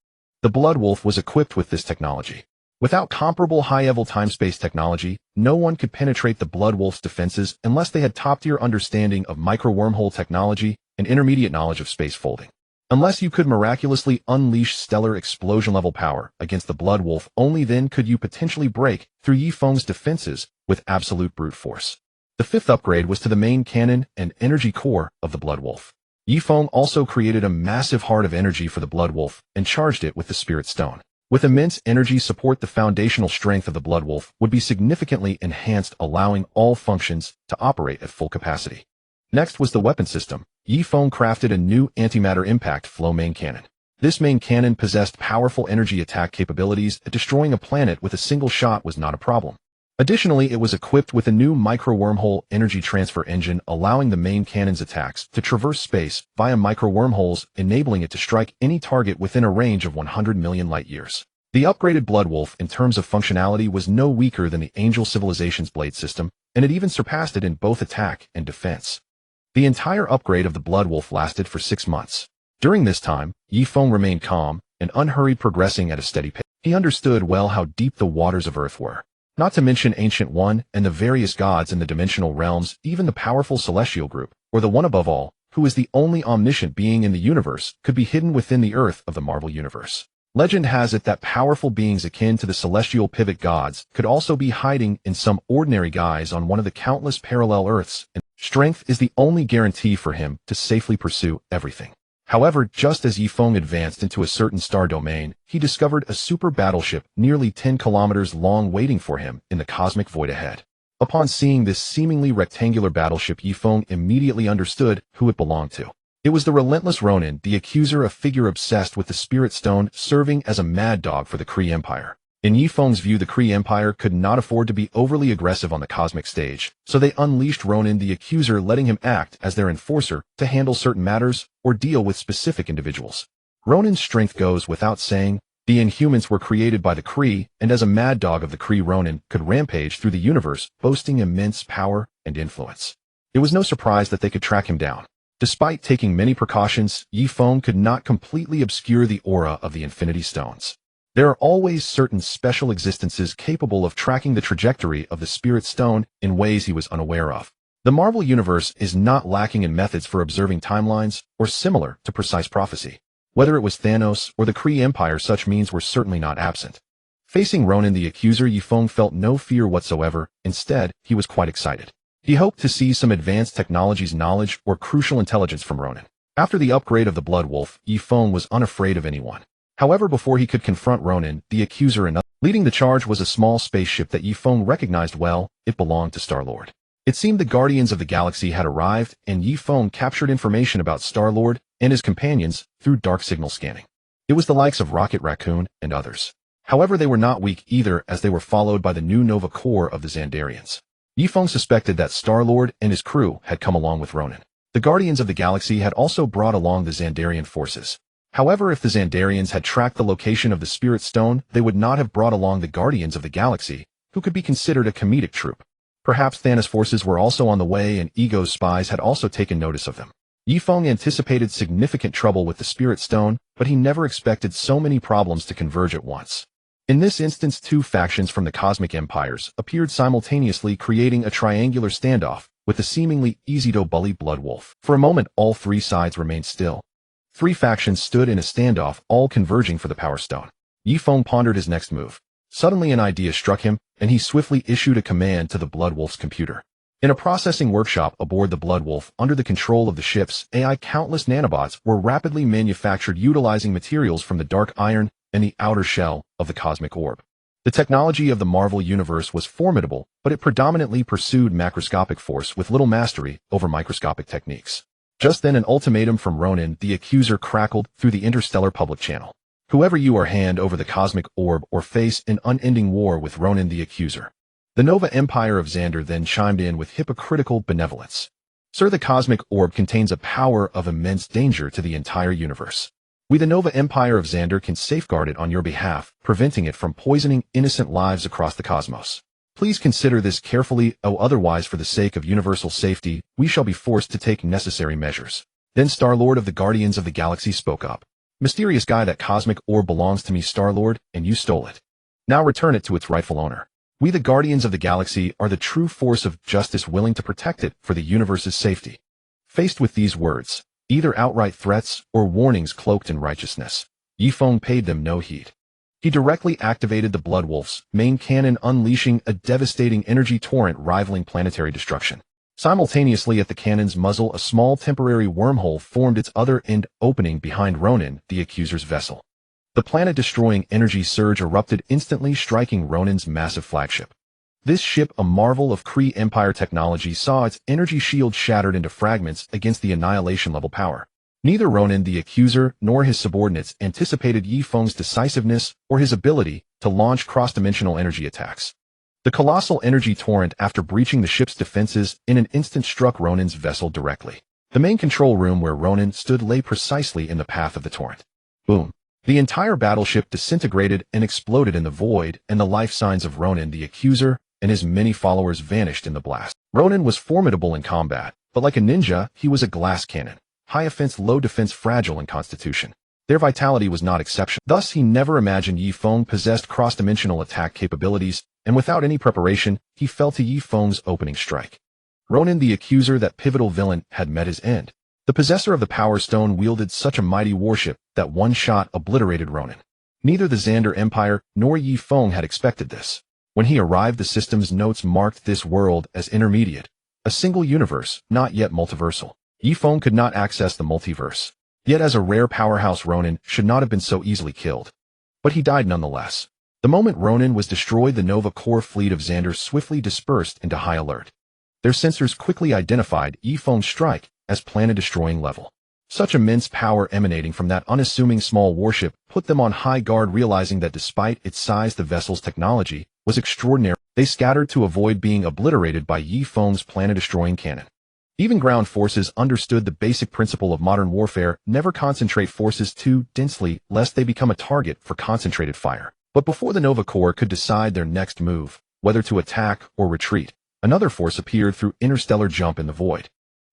The Blood Wolf was equipped with this technology. Without comparable high-level time-space technology, no one could penetrate the Blood Wolf's defenses unless they had top-tier understanding of micro-wormhole technology and intermediate knowledge of space folding. Unless you could miraculously unleash stellar explosion-level power against the Blood Wolf, only then could you potentially break through Yifeng's defenses with absolute brute force. The fifth upgrade was to the main cannon and energy core of the Blood Wolf. Yifeng also created a massive heart of energy for the Blood Wolf and charged it with the Spirit Stone. With immense energy support, the foundational strength of the Blood Wolf would be significantly enhanced, allowing all functions to operate at full capacity. Next was the weapon system. Yifeng crafted a new antimatter impact flow main cannon. This main cannon possessed powerful energy attack capabilities. Destroying a planet with a single shot was not a problem. Additionally, it was equipped with a new micro-wormhole energy transfer engine, allowing the main cannon's attacks to traverse space via micro-wormholes, enabling it to strike any target within a range of 100 million light-years. The upgraded Blood Wolf, in terms of functionality, was no weaker than the Angel Civilization's blade system, and it even surpassed it in both attack and defense. The entire upgrade of the Blood Wolf lasted for 6 months. During this time, Yifeng remained calm and unhurried, progressing at a steady pace. He understood well how deep the waters of Earth were. Not to mention Ancient One and the various gods in the dimensional realms, even the powerful celestial group, or the one above all, who is the only omniscient being in the universe, could be hidden within the Earth of the Marvel Universe. Legend has it that powerful beings akin to the celestial pivot gods could also be hiding in some ordinary guise on one of the countless parallel Earths, and strength is the only guarantee for him to safely pursue everything. However, just as Yifeng advanced into a certain star domain, he discovered a super battleship nearly 10 kilometers long waiting for him in the cosmic void ahead. Upon seeing this seemingly rectangular battleship, Yifeng immediately understood who it belonged to. It was the relentless Ronin, the accuser, a figure obsessed with the Spirit Stone, serving as a mad dog for the Kree Empire. In Yifeng's view, the Kree Empire could not afford to be overly aggressive on the cosmic stage, so they unleashed Ronin the Accuser, letting him act as their enforcer to handle certain matters or deal with specific individuals. Ronin's strength goes without saying. The Inhumans were created by the Kree, and as a mad dog of the Kree, Ronin could rampage through the universe, boasting immense power and influence. It was no surprise that they could track him down. Despite taking many precautions, Yifeng could not completely obscure the aura of the Infinity Stones. There are always certain special existences capable of tracking the trajectory of the Spirit Stone in ways he was unaware of. The Marvel Universe is not lacking in methods for observing timelines or similar to precise prophecy. Whether it was Thanos or the Kree Empire, such means were certainly not absent. Facing Ronin the Accuser, Yifeng felt no fear whatsoever. Instead, he was quite excited. He hoped to see some advanced technology's knowledge or crucial intelligence from Ronin. After the upgrade of the Blood Wolf, Yifeng was unafraid of anyone. However, before he could confront Ronin, the Accuser, leading the charge was a small spaceship that Yifeng recognized well. It belonged to Star-Lord. It seemed the Guardians of the Galaxy had arrived, and Yifeng captured information about Star-Lord and his companions through dark signal scanning. It was the likes of Rocket Raccoon and others. However, they were not weak either, as they were followed by the new Nova Corps of the Xandarians. Yifeng suspected that Star-Lord and his crew had come along with Ronin. The Guardians of the Galaxy had also brought along the Xandarian forces. However, if the Xandarians had tracked the location of the Spirit Stone, they would not have brought along the Guardians of the Galaxy, who could be considered a comedic troupe. Perhaps Thanos' forces were also on the way, and Ego's spies had also taken notice of them. Yifeng anticipated significant trouble with the Spirit Stone, but he never expected so many problems to converge at once. In this instance, two factions from the cosmic empires appeared simultaneously, creating a triangular standoff with the seemingly easy-to-bully Blood Wolf. For a moment, all three sides remained still. Three factions stood in a standoff, all converging for the Power Stone. Yifeng pondered his next move. Suddenly an idea struck him, and he swiftly issued a command to the Blood Wolf's computer. In a processing workshop aboard the Blood Wolf, under the control of the ship's AI, countless nanobots were rapidly manufactured utilizing materials from the dark iron and the outer shell of the cosmic orb. The technology of the Marvel Universe was formidable, but it predominantly pursued macroscopic force with little mastery over microscopic techniques. Just then, an ultimatum from Ronin the Accuser crackled through the interstellar public channel. Whoever you are, hand over the cosmic orb or face an unending war with Ronin the Accuser. The Nova Empire of Xandar then chimed in with hypocritical benevolence. Sir, the cosmic orb contains a power of immense danger to the entire universe. We, the Nova Empire of Xandar, can safeguard it on your behalf, preventing it from poisoning innocent lives across the cosmos. Please consider this carefully, otherwise for the sake of universal safety, we shall be forced to take necessary measures. Then Star-Lord of the Guardians of the Galaxy spoke up. Mysterious guy, that cosmic orb belongs to me, Star-Lord, and you stole it. Now return it to its rightful owner. We, the Guardians of the Galaxy, are the true force of justice, willing to protect it for the universe's safety. Faced with these words, either outright threats or warnings cloaked in righteousness, Yifeng paid them no heed. He directly activated the Blood Wolf's main cannon, unleashing a devastating energy torrent rivaling planetary destruction. Simultaneously at the cannon's muzzle, a small temporary wormhole formed its other end, opening behind Ronin the Accuser's vessel. The planet-destroying energy surge erupted instantly, striking Ronin's massive flagship. This ship, a marvel of Kree Empire technology, saw its energy shield shattered into fragments against the annihilation-level power. Neither Ronin the Accuser nor his subordinates anticipated Yifeng's decisiveness or his ability to launch cross-dimensional energy attacks. The colossal energy torrent, after breaching the ship's defenses, in an instant struck Ronin's vessel directly. The main control room where Ronin stood lay precisely in the path of the torrent. Boom. The entire battleship disintegrated and exploded in the void, and the life signs of Ronin the Accuser and his many followers vanished in the blast. Ronin was formidable in combat, but like a ninja, he was a glass cannon. High offense, low defense, fragile in constitution. Their vitality was not exceptional. Thus, he never imagined Yi Feng possessed cross-dimensional attack capabilities, and without any preparation, he fell to Yi Feng's opening strike. Ronan, the accuser, that pivotal villain, had met his end. The possessor of the Power Stone wielded such a mighty warship that one shot obliterated Ronan. Neither the Xander Empire nor Yi Feng had expected this. When he arrived, the system's notes marked this world as intermediate, a single universe, not yet multiversal. Yi Feng could not access the multiverse. Yet as a rare powerhouse, Ronan should not have been so easily killed. But he died nonetheless. The moment Ronan was destroyed, the Nova Corps fleet of Xander swiftly dispersed into high alert. Their sensors quickly identified Yi Feng's strike as planet-destroying level. Such immense power emanating from that unassuming small warship put them on high guard, realizing that despite its size, the vessel's technology was extraordinary. They scattered to avoid being obliterated by Yi Feng's planet-destroying cannon. Even ground forces understood the basic principle of modern warfare: never concentrate forces too densely, lest they become a target for concentrated fire. But before the Nova Corps could decide their next move, whether to attack or retreat, another force appeared through interstellar jump in the void.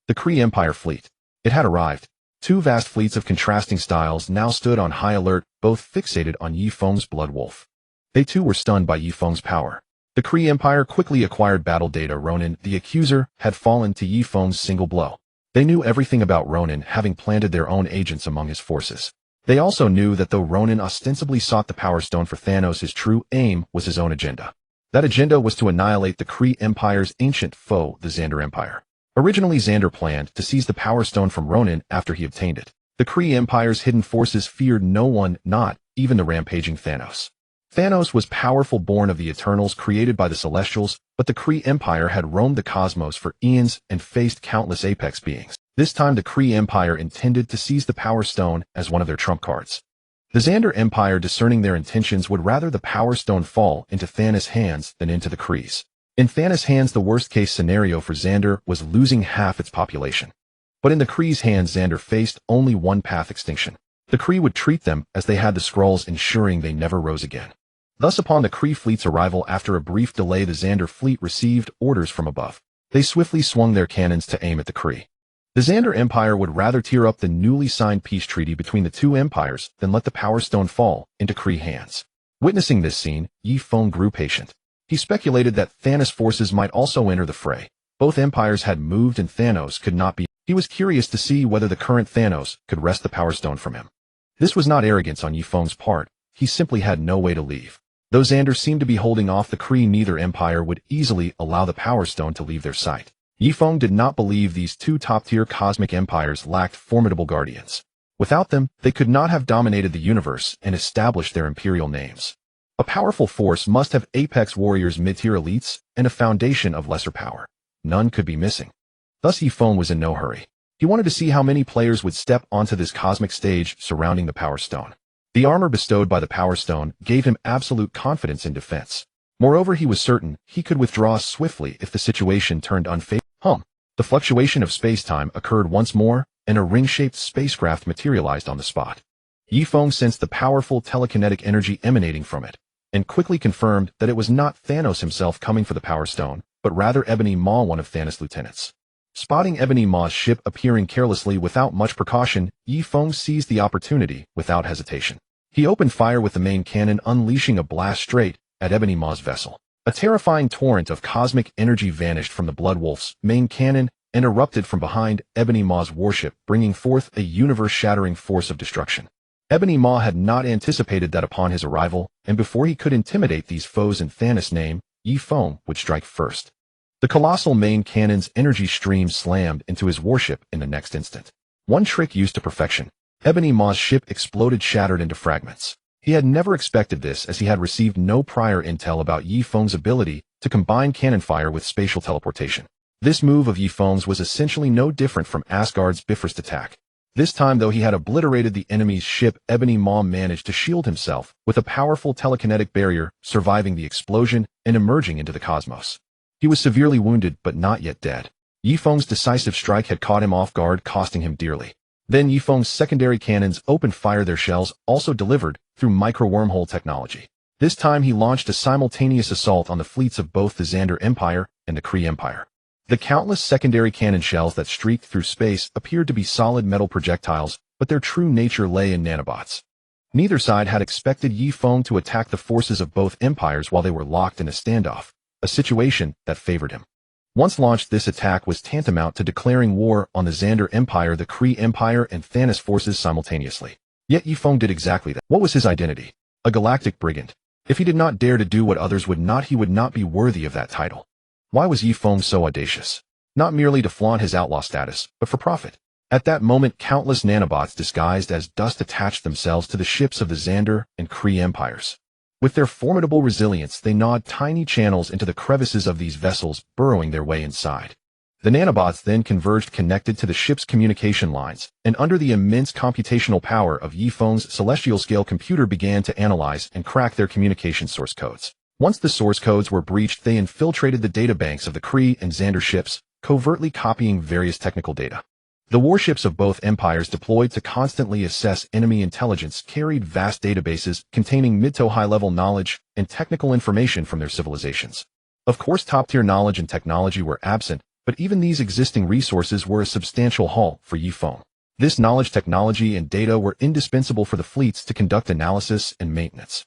The Kree Empire fleet. It had arrived. Two vast fleets of contrasting styles now stood on high alert, both fixated on Yi Feng's Blood Wolf. They too were stunned by Yi Feng's power. The Kree Empire quickly acquired battle data. Ronan, the accuser, had fallen to Yi Feng's single blow. They knew everything about Ronan, having planted their own agents among his forces. They also knew that though Ronan ostensibly sought the Power Stone for Thanos, his true aim was his own agenda. That agenda was to annihilate the Kree Empire's ancient foe, the Xander Empire. Originally, Xander planned to seize the Power Stone from Ronan after he obtained it. The Kree Empire's hidden forces feared no one, not even the rampaging Thanos. Thanos was powerful, born of the Eternals created by the Celestials, but the Kree Empire had roamed the cosmos for eons and faced countless apex beings. This time the Kree Empire intended to seize the Power Stone as one of their trump cards. The Xander Empire, discerning their intentions, would rather the Power Stone fall into Thanos' hands than into the Kree's. In Thanos' hands, the worst-case scenario for Xander was losing half its population. But in the Kree's hands, Xander faced only one path: extinction. The Kree would treat them as they had the Skrulls, ensuring they never rose again. Thus, upon the Kree fleet's arrival, after a brief delay, the Xander fleet received orders from above. They swiftly swung their cannons to aim at the Kree. The Xander Empire would rather tear up the newly signed peace treaty between the two empires than let the Power Stone fall into Kree hands. Witnessing this scene, Yi Feng grew patient. He speculated that Thanos' forces might also enter the fray. Both empires had moved and Thanos could not be. He was curious to see whether the current Thanos could wrest the Power Stone from him. This was not arrogance on Yi Feng's part. He simply had no way to leave. Though Xander seemed to be holding off the Kree, neither empire would easily allow the Power Stone to leave their sight. Yi Feng did not believe these two top-tier cosmic empires lacked formidable guardians. Without them, they could not have dominated the universe and established their imperial names. A powerful force must have apex warriors, mid-tier elites, and a foundation of lesser power. None could be missing. Thus, Yi Feng was in no hurry. He wanted to see how many players would step onto this cosmic stage surrounding the Power Stone. The armor bestowed by the Power Stone gave him absolute confidence in defense. Moreover, he was certain he could withdraw swiftly if the situation turned unfavorable. The fluctuation of space-time occurred once more, and a ring-shaped spacecraft materialized on the spot. Yi Feng sensed the powerful telekinetic energy emanating from it, and quickly confirmed that it was not Thanos himself coming for the Power Stone, but rather Ebony Maw, one of Thanos' lieutenants. Spotting Ebony Maw's ship appearing carelessly without much precaution, Yi Feng seized the opportunity without hesitation. He opened fire with the main cannon, unleashing a blast straight at Ebony Maw's vessel. A terrifying torrent of cosmic energy vanished from the Blood Wolf's main cannon and erupted from behind Ebony Maw's warship, bringing forth a universe-shattering force of destruction. Ebony Maw had not anticipated that upon his arrival, and before he could intimidate these foes in Thanos' name, Yi Feng would strike first. The colossal main cannon's energy stream slammed into his warship in the next instant. One trick used to perfection. Ebony Maw's ship exploded, shattered into fragments. He had never expected this, as he had received no prior intel about Yi Feng's ability to combine cannon fire with spatial teleportation. This move of Yi Feng's was essentially no different from Asgard's Bifrost attack. This time, though he had obliterated the enemy's ship, Ebony Maw managed to shield himself with a powerful telekinetic barrier, surviving the explosion and emerging into the cosmos. He was severely wounded, but not yet dead. Yi Feng's decisive strike had caught him off guard, costing him dearly. Then Yi Feng's secondary cannons opened fire, their shells also delivered through micro-wormhole technology. This time he launched a simultaneous assault on the fleets of both the Xander Empire and the Kree Empire. The countless secondary cannon shells that streaked through space appeared to be solid metal projectiles, but their true nature lay in nanobots. Neither side had expected Yi Feng to attack the forces of both empires while they were locked in a standoff, a situation that favored him. Once launched, this attack was tantamount to declaring war on the Xander Empire, the Kree Empire, and Thanos forces simultaneously. Yet Yi Feng did exactly that. What was his identity? A galactic brigand. If he did not dare to do what others would not, he would not be worthy of that title. Why was Yi Feng so audacious? Not merely to flaunt his outlaw status, but for profit. At that moment, countless nanobots disguised as dust attached themselves to the ships of the Xander and Kree empires. With their formidable resilience, they gnawed tiny channels into the crevices of these vessels, burrowing their way inside. The nanobots then converged, connected to the ship's communication lines, and under the immense computational power of Yi Feng's celestial-scale computer began to analyze and crack their communication source codes. Once the source codes were breached, they infiltrated the databanks of the Kree and Xander ships, covertly copying various technical data. The warships of both empires, deployed to constantly assess enemy intelligence, carried vast databases containing mid to high-level knowledge and technical information from their civilizations. Of course, top-tier knowledge and technology were absent, but even these existing resources were a substantial haul for Yi Feng. This knowledge, technology, and data were indispensable for the fleets to conduct analysis and maintenance.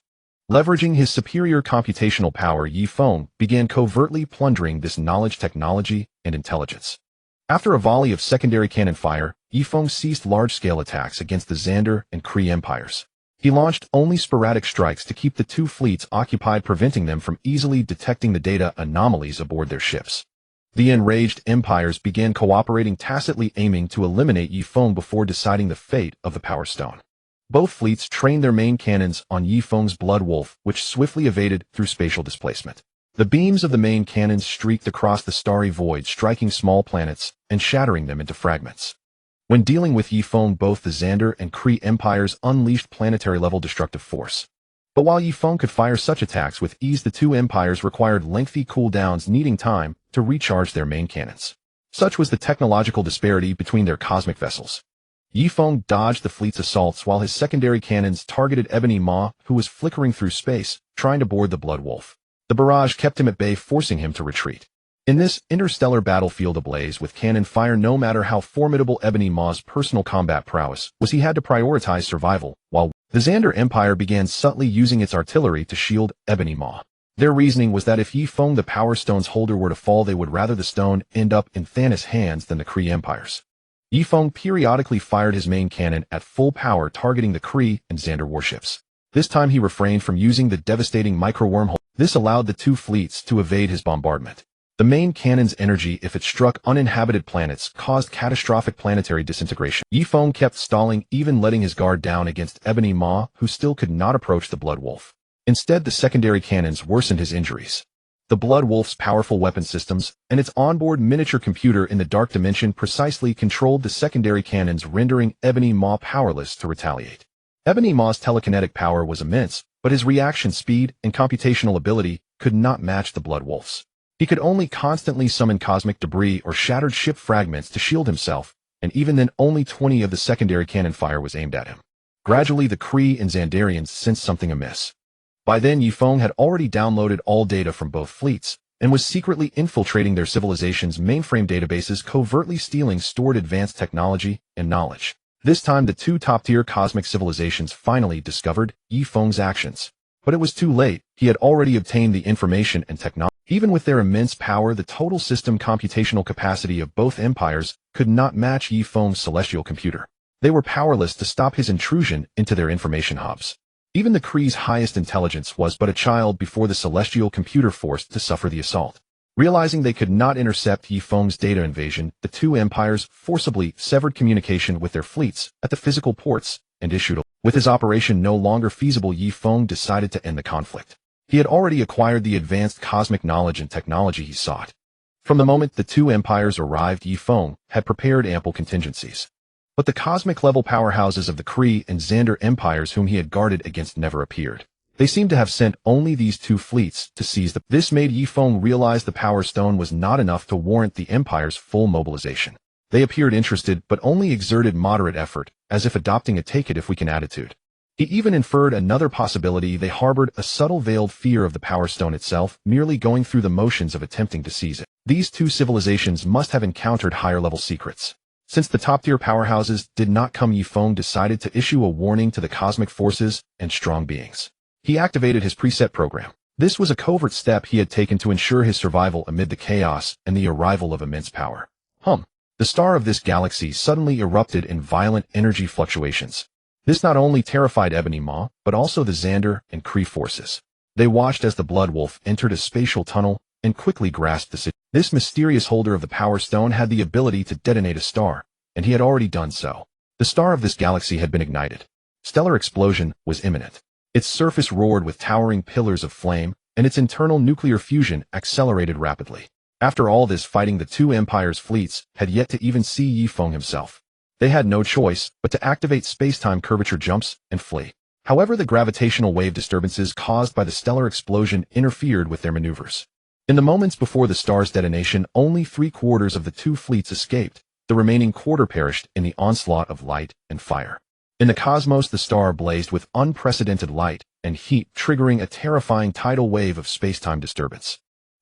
Leveraging his superior computational power, Yi Feng began covertly plundering this knowledge, technology, and intelligence. After a volley of secondary cannon fire, Yi Feng ceased large-scale attacks against the Xander and Kree empires. He launched only sporadic strikes to keep the two fleets occupied, preventing them from easily detecting the data anomalies aboard their ships. The enraged empires began cooperating, tacitly aiming to eliminate Yi Feng before deciding the fate of the Power Stone. Both fleets trained their main cannons on Yi Feng's Blood Wolf, which swiftly evaded through spatial displacement. The beams of the main cannons streaked across the starry void, striking small planets and shattering them into fragments. When dealing with Yi Feng, both the Xander and Kree empires unleashed planetary-level destructive force. But while Yi Feng could fire such attacks with ease, the two empires required lengthy cooldowns, needing time to recharge their main cannons. Such was the technological disparity between their cosmic vessels. Yi Feng dodged the fleet's assaults while his secondary cannons targeted Ebony Maw, who was flickering through space, trying to board the Blood Wolf. The barrage kept him at bay, forcing him to retreat. In this interstellar battlefield ablaze with cannon fire, no matter how formidable Ebony Maw's personal combat prowess was, he had to prioritize survival, while the Xander Empire began subtly using its artillery to shield Ebony Maw. Their reasoning was that if Yi Feng, the Power Stone's holder, were to fall, they would rather the stone end up in Thanos' hands than the Kree empires. Yi Feng periodically fired his main cannon at full power, targeting the Kree and Xander warships. This time he refrained from using the devastating micro-wormhole. This allowed the two fleets to evade his bombardment. The main cannon's energy, if it struck uninhabited planets, caused catastrophic planetary disintegration. Yi Feng kept stalling, even letting his guard down against Ebony Maw, who still could not approach the Blood Wolf. Instead, the secondary cannons worsened his injuries. The Blood Wolf's powerful weapon systems and its onboard miniature computer in the dark dimension precisely controlled the secondary cannons, rendering Ebony Maw powerless to retaliate. Ebony Maw's telekinetic power was immense, but his reaction speed and computational ability could not match the Blood Wolf's. He could only constantly summon cosmic debris or shattered ship fragments to shield himself, and even then only 20 of the secondary cannon fire was aimed at him. Gradually, the Kree and Xandarians sensed something amiss. By then, Yi Feng had already downloaded all data from both fleets, and was secretly infiltrating their civilization's mainframe databases, covertly stealing stored advanced technology and knowledge. This time, the two top-tier cosmic civilizations finally discovered Yi Feng's actions. But it was too late. He had already obtained the information and technology. Even with their immense power, the total system computational capacity of both empires could not match Yi Feng's celestial computer. They were powerless to stop his intrusion into their information hubs. Even the Kree's highest intelligence was but a child before the celestial computer forced to suffer the assault. Realizing they could not intercept Yi Feng's data invasion, the two empires forcibly severed communication with their fleets at the physical ports and issued a. With his operation no longer feasible, Yi Feng decided to end the conflict. He had already acquired the advanced cosmic knowledge and technology he sought. From the moment the two empires arrived, Yi Feng had prepared ample contingencies. But the cosmic-level powerhouses of the Kree and Xander empires whom he had guarded against never appeared. They seemed to have sent only these two fleets to seize the. This made Yi Feng realize the Power Stone was not enough to warrant the Empire's full mobilization. They appeared interested, but only exerted moderate effort, as if adopting a take-it-if-we-can attitude. He even inferred another possibility. They harbored a subtle veiled fear of the Power Stone itself, merely going through the motions of attempting to seize it. These two civilizations must have encountered higher-level secrets. Since the top-tier powerhouses did not come, Yifeng decided to issue a warning to the cosmic forces and strong beings. He activated his preset program. This was a covert step he had taken to ensure his survival amid the chaos and the arrival of immense power. The star of this galaxy suddenly erupted in violent energy fluctuations. This not only terrified Ebony Maw, but also the Xander and Kree forces. They watched as the Blood Wolf entered a spatial tunnel and quickly grasped the city. This mysterious holder of the Power Stone had the ability to detonate a star, and he had already done so. The star of this galaxy had been ignited. Stellar explosion was imminent. Its surface roared with towering pillars of flame, and its internal nuclear fusion accelerated rapidly. After all this fighting, the two Empire's fleets had yet to even see Yifeng himself. They had no choice but to activate space-time curvature jumps and flee. However, the gravitational wave disturbances caused by the stellar explosion interfered with their maneuvers. In the moments before the star's detonation, only 3/4 of the two fleets escaped. The remaining quarter perished in the onslaught of light and fire. In the cosmos, the star blazed with unprecedented light and heat, triggering a terrifying tidal wave of space-time disturbance.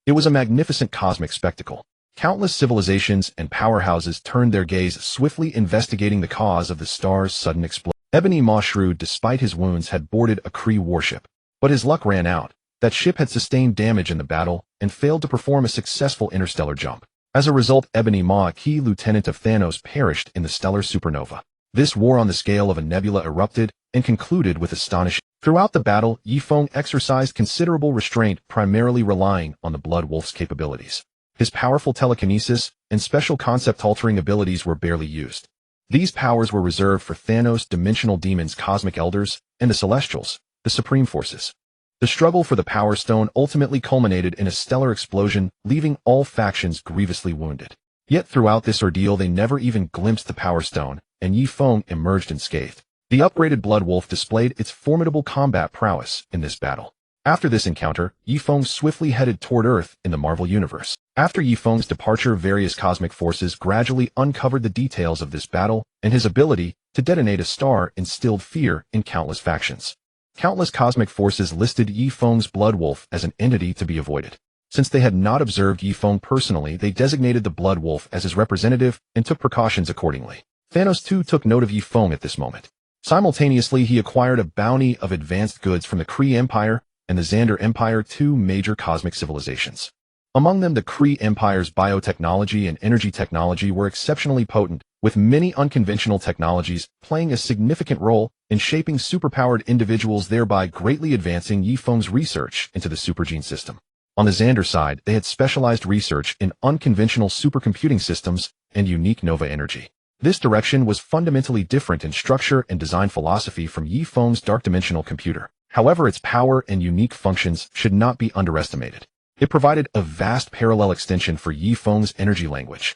It was a magnificent cosmic spectacle. Countless civilizations and powerhouses turned their gaze, swiftly investigating the cause of the star's sudden explosion. Ebony Maw Shrewd, despite his wounds, had boarded a Kree warship. But his luck ran out. That ship had sustained damage in the battle and failed to perform a successful interstellar jump. As a result, Ebony Maw, a key lieutenant of Thanos, perished in the stellar supernova. This war on the scale of a nebula erupted and concluded with astonishing. Throughout the battle, Yifeng exercised considerable restraint, primarily relying on the Blood Wolf's capabilities. His powerful telekinesis and special concept-altering abilities were barely used. These powers were reserved for Thanos' dimensional demons, cosmic elders, and the Celestials, the Supreme Forces. The struggle for the Power Stone ultimately culminated in a stellar explosion, leaving all factions grievously wounded. Yet throughout this ordeal, they never even glimpsed the Power Stone, and Yifeng emerged unscathed. The upgraded Blood Wolf displayed its formidable combat prowess in this battle. After this encounter, Yifeng swiftly headed toward Earth in the Marvel Universe. After Yifeng's departure, various cosmic forces gradually uncovered the details of this battle, and his ability to detonate a star instilled fear in countless factions. Countless cosmic forces listed Yifeng's Blood Wolf as an entity to be avoided. Since they had not observed Yifeng personally, they designated the Blood Wolf as his representative and took precautions accordingly. Thanos too took note of Yifeng at this moment. Simultaneously, he acquired a bounty of advanced goods from the Kree Empire and the Xander Empire, two major cosmic civilizations. Among them, the Kree Empire's biotechnology and energy technology were exceptionally potent, with many unconventional technologies playing a significant role in shaping superpowered individuals, thereby greatly advancing Yifeng's research into the supergene system. On the Xander side, they had specialized research in unconventional supercomputing systems and unique nova energy. This direction was fundamentally different in structure and design philosophy from Yifeng's dark dimensional computer. However, its power and unique functions should not be underestimated. It provided a vast parallel extension for Yifeng's energy language.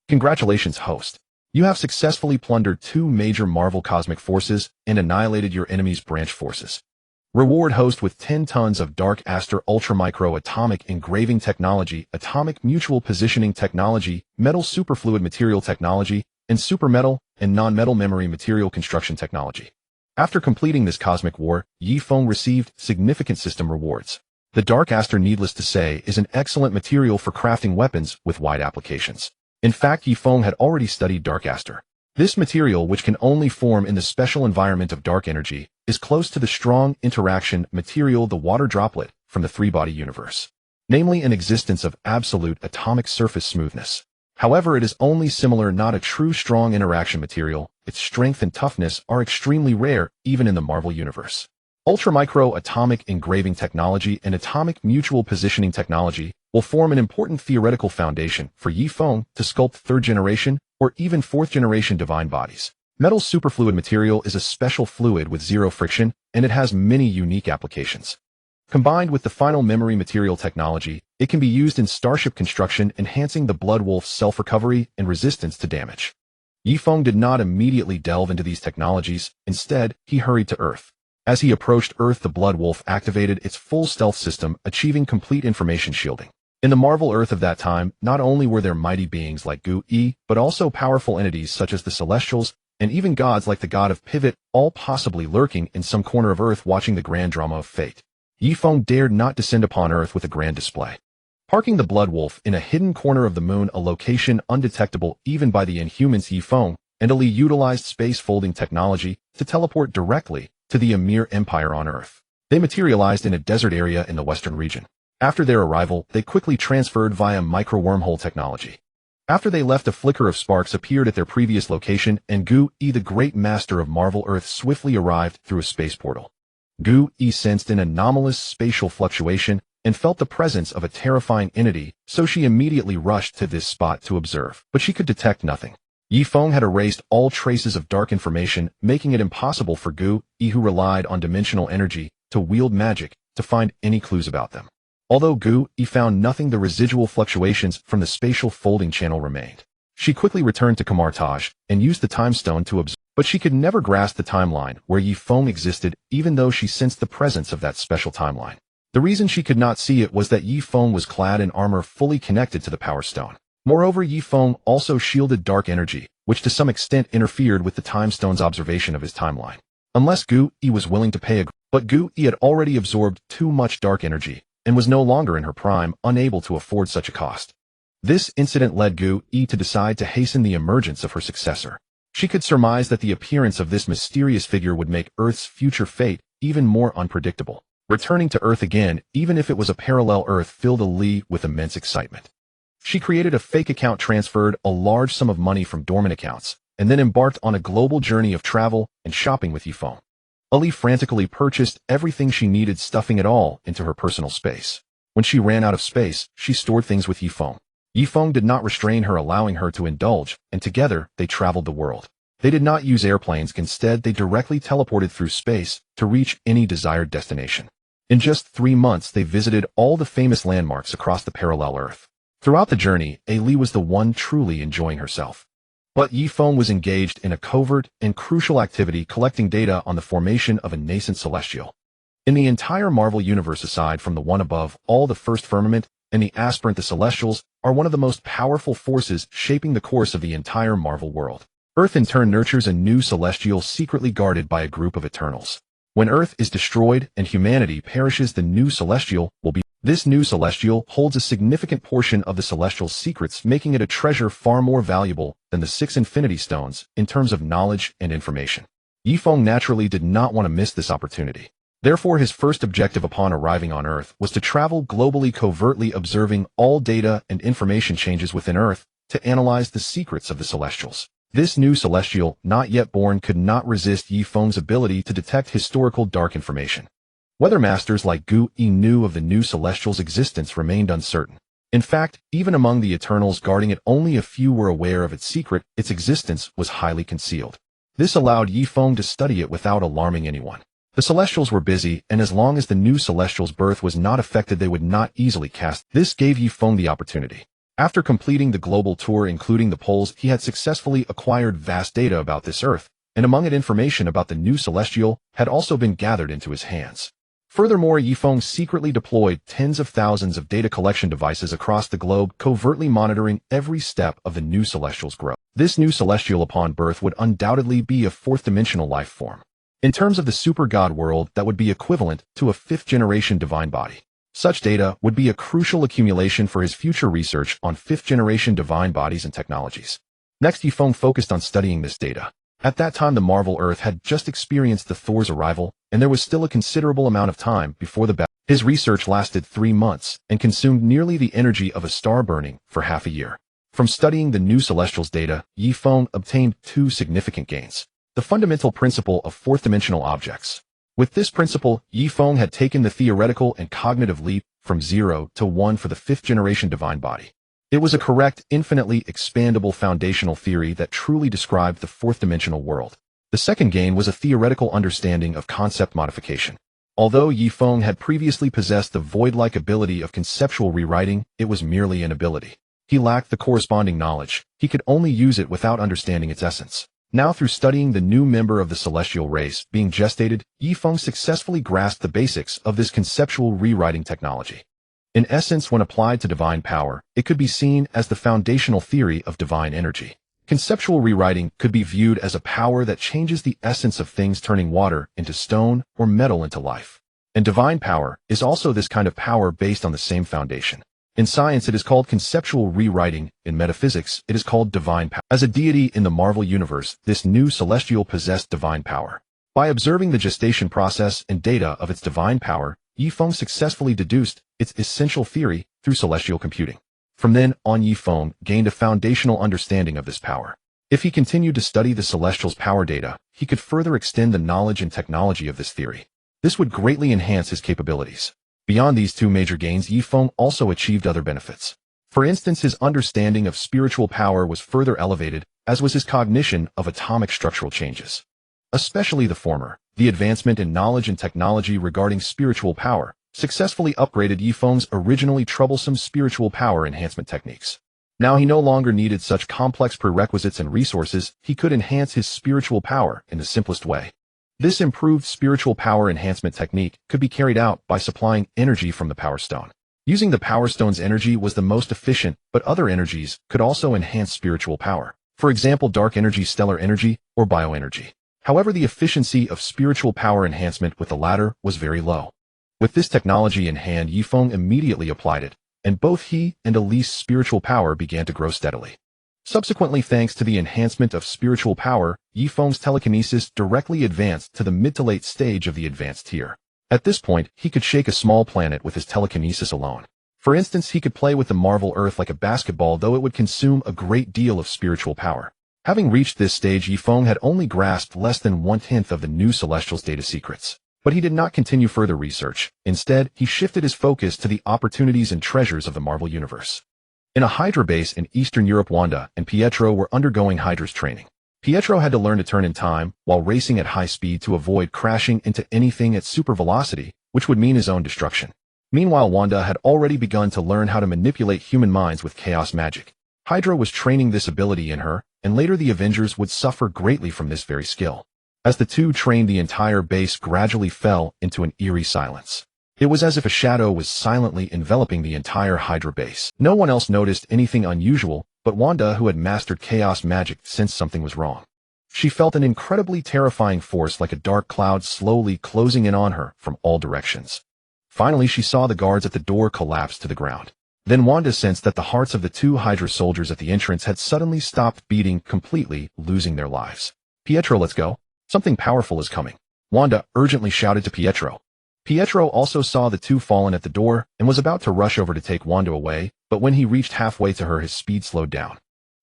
Congratulations, host. You have successfully plundered two major Marvel cosmic forces and annihilated your enemy's branch forces. Reward, host, with 10 tons of Dark Aster ultramicro atomic engraving technology, atomic mutual positioning technology, metal superfluid material technology, and supermetal and non-metal memory material construction technology. After completing this cosmic war, Yifeng received significant system rewards. The Dark Aster, needless to say, is an excellent material for crafting weapons with wide applications. In fact, Yifeng had already studied Dark Aster. This material, which can only form in the special environment of dark energy, is close to the strong interaction material, the water droplet, from the three-body universe, namely an existence of absolute atomic surface smoothness. However, it is only similar, not a true strong interaction material. Its strength and toughness are extremely rare, even in the Marvel Universe. Ultramicro atomic engraving technology and atomic mutual positioning technology will form an important theoretical foundation for Yifeng to sculpt third-generation or even fourth-generation divine bodies. Metal superfluid material is a special fluid with zero friction, and it has many unique applications. Combined with the final memory material technology, it can be used in starship construction, enhancing the Blood Wolf's self-recovery and resistance to damage. Yifeng did not immediately delve into these technologies. Instead, he hurried to Earth. As he approached Earth, the Blood Wolf activated its full stealth system, achieving complete information shielding. In the Marvel Earth of that time, not only were there mighty beings like Gu-E, but also powerful entities such as the Celestials, and even gods like the god of Pivot, all possibly lurking in some corner of Earth watching the grand drama of fate. Yifeng dared not descend upon Earth with a grand display. Parking the Blood Wolf in a hidden corner of the moon, a location undetectable even by the Inhumans, Yifeng and Ali utilized space folding technology to teleport directly to the Emir Empire on Earth. They materialized in a desert area in the western region. After their arrival, they quickly transferred via micro-wormhole technology. After they left, a flicker of sparks appeared at their previous location, and Gu-E, the great master of Marvel Earth, swiftly arrived through a space portal. Gu-E sensed an anomalous spatial fluctuation and felt the presence of a terrifying entity, so she immediately rushed to this spot to observe, but she could detect nothing. Yifeng had erased all traces of dark information, making it impossible for Gu-E, who relied on dimensional energy to wield magic, to find any clues about them. Although Gu-E found nothing, the residual fluctuations from the spatial folding channel remained. She quickly returned to Kamartaj and used the time stone to observe, but she could never grasp the timeline where Yifeng existed, even though she sensed the presence of that special timeline. The reason she could not see it was that Yifeng was clad in armor fully connected to the Power Stone. Moreover, Yifeng also shielded dark energy, which to some extent interfered with the Time Stone's observation of his timeline. Unless Gu-E was willing to pay but Gu-E had already absorbed too much dark energy and was no longer in her prime, unable to afford such a cost. This incident led Gu-E to decide to hasten the emergence of her successor. She could surmise that the appearance of this mysterious figure would make Earth's future fate even more unpredictable. Returning to Earth again, even if it was a parallel Earth, filled Ali with immense excitement. She created a fake account, transferred a large sum of money from dormant accounts, and then embarked on a global journey of travel and shopping with Yifeng. Ali frantically purchased everything she needed, stuffing it all into her personal space. When she ran out of space, she stored things with Yifeng. Yifeng did not restrain her, allowing her to indulge, and together they traveled the world. They did not use airplanes, instead they directly teleported through space to reach any desired destination. In just 3 months, they visited all the famous landmarks across the parallel Earth. Throughout the journey, Ali was the one truly enjoying herself. But Yifeng was engaged in a covert and crucial activity, collecting data on the formation of a nascent celestial. In the entire Marvel universe, aside from the one above, all the first firmament and the aspirant, the Celestials are one of the most powerful forces shaping the course of the entire Marvel world. Earth in turn nurtures a new celestial secretly guarded by a group of Eternals. When Earth is destroyed and humanity perishes, the new celestial will be. This new celestial holds a significant portion of the celestial's secrets, making it a treasure far more valuable than the 6 Infinity Stones in terms of knowledge and information. Yifeng naturally did not want to miss this opportunity. Therefore, his first objective upon arriving on Earth was to travel globally, covertly observing all data and information changes within Earth to analyze the secrets of the Celestials. This new celestial, not yet born, could not resist Yifeng's ability to detect historical dark information. Whether masters like Gu-E knew of the new celestial's existence remained uncertain. In fact, even among the Eternals guarding it, only a few were aware of its secret. Its existence was highly concealed. This allowed Yifeng to study it without alarming anyone. The Celestials were busy, and as long as the new celestial's birth was not affected, they would not easily cast. This gave Yifeng the opportunity. After completing the global tour, including the poles, he had successfully acquired vast data about this Earth, and among it information about the new celestial had also been gathered into his hands. Furthermore, Yifeng secretly deployed tens of thousands of data collection devices across the globe, covertly monitoring every step of the new celestial's growth. This new celestial upon birth would undoubtedly be a fourth-dimensional life form. In terms of the super god world, that would be equivalent to a fifth-generation divine body. Such data would be a crucial accumulation for his future research on fifth-generation divine bodies and technologies. Next, Yifeng focused on studying this data. At that time, the Marvel Earth had just experienced the Thor's arrival, and there was still a considerable amount of time before the battle. His research lasted 3 months and consumed nearly the energy of a star burning for half a year. From studying the new celestial's data, Yifeng obtained 2 significant gains. The fundamental principle of fourth-dimensional objects. With this principle, Yifeng had taken the theoretical and cognitive leap from 0 to 1 for the fifth-generation divine body. It was a correct, infinitely expandable foundational theory that truly described the fourth-dimensional world. The second gain was a theoretical understanding of concept modification. Although Yifeng had previously possessed the void-like ability of conceptual rewriting, it was merely an ability. He lacked the corresponding knowledge. He could only use it without understanding its essence. Now, through studying the new member of the celestial race being gestated, Yifeng successfully grasped the basics of this conceptual rewriting technology. In essence, when applied to divine power, it could be seen as the foundational theory of divine energy. Conceptual rewriting could be viewed as a power that changes the essence of things, turning water into stone or metal into life. And divine power is also this kind of power based on the same foundation. In science, it is called conceptual rewriting. In metaphysics, it is called divine power. As a deity in the Marvel universe, this new celestial possessed divine power. By observing the gestation process and data of its divine power, Yifeng successfully deduced its essential theory through celestial computing. From then on, Yifeng gained a foundational understanding of this power. If he continued to study the celestial's power data, he could further extend the knowledge and technology of this theory. This would greatly enhance his capabilities. Beyond these two major gains, Yifeng also achieved other benefits. For instance, his understanding of spiritual power was further elevated, as was his cognition of atomic structural changes. Especially the former, the advancement in knowledge and technology regarding spiritual power, successfully upgraded Yifeng's originally troublesome spiritual power enhancement techniques. Now he no longer needed such complex prerequisites and resources. He could enhance his spiritual power in the simplest way. This improved spiritual power enhancement technique could be carried out by supplying energy from the Power Stone. Using the Power Stone's energy was the most efficient, but other energies could also enhance spiritual power. For example, dark energy, stellar energy, or bioenergy. However, the efficiency of spiritual power enhancement with the latter was very low. With this technology in hand, Yifeng immediately applied it, and both he and Elise's spiritual power began to grow steadily. Subsequently, thanks to the enhancement of spiritual power, Yifeng's telekinesis directly advanced to the mid to late stage of the advanced tier. At this point, he could shake a small planet with his telekinesis alone. For instance, he could play with the Marvel Earth like a basketball, though it would consume a great deal of spiritual power. Having reached this stage, Yifeng had only grasped less than 1/10 of the new Celestial's data secrets. But he did not continue further research. Instead, he shifted his focus to the opportunities and treasures of the Marvel Universe. In a Hydra base in Eastern Europe, Wanda and Pietro were undergoing Hydra's training. Pietro had to learn to turn in time while racing at high speed to avoid crashing into anything at super velocity, which would mean his own destruction. Meanwhile, Wanda had already begun to learn how to manipulate human minds with chaos magic. Hydra was training this ability in her, and later the Avengers would suffer greatly from this very skill. As the two trained, the entire base gradually fell into an eerie silence. It was as if a shadow was silently enveloping the entire Hydra base. No one else noticed anything unusual, but Wanda, who had mastered chaos magic, sensed something was wrong. She felt an incredibly terrifying force like a dark cloud slowly closing in on her from all directions. Finally, she saw the guards at the door collapse to the ground. Then Wanda sensed that the hearts of the two Hydra soldiers at the entrance had suddenly stopped beating, completely losing their lives. "Pietro, let's go. Something powerful is coming," Wanda urgently shouted to Pietro. Pietro also saw the two fallen at the door and was about to rush over to take Wanda away, but when he reached halfway to her, his speed slowed down.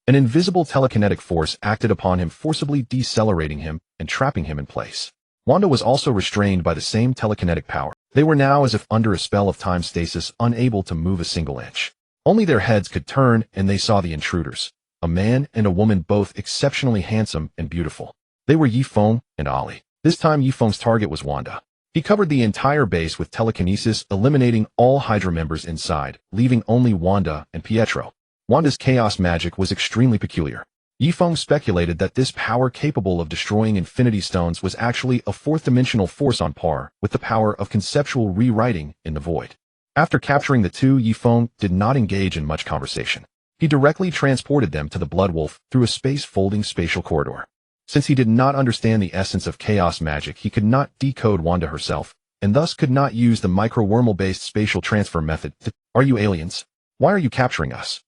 An invisible telekinetic force acted upon him, forcibly decelerating him and trapping him in place. Wanda was also restrained by the same telekinetic power. They were now as if under a spell of time stasis, unable to move a single inch. Only their heads could turn, and they saw the intruders, a man and a woman, both exceptionally handsome and beautiful. They were Yifeng and Ali. This time, Yifeng's target was Wanda. He covered the entire base with telekinesis, eliminating all Hydra members inside, leaving only Wanda and Pietro. Wanda's chaos magic was extremely peculiar. Yifeng speculated that this power, capable of destroying Infinity Stones, was actually a fourth-dimensional force on par with the power of conceptual rewriting in the void. After capturing the two, Yifeng did not engage in much conversation. He directly transported them to the Blood Wolf through a space-folding spatial corridor. Since he did not understand the essence of chaos magic, he could not decode Wanda herself, and thus could not use the micro-wormhole-based spatial transfer method. "Are you aliens? Why are you capturing us?"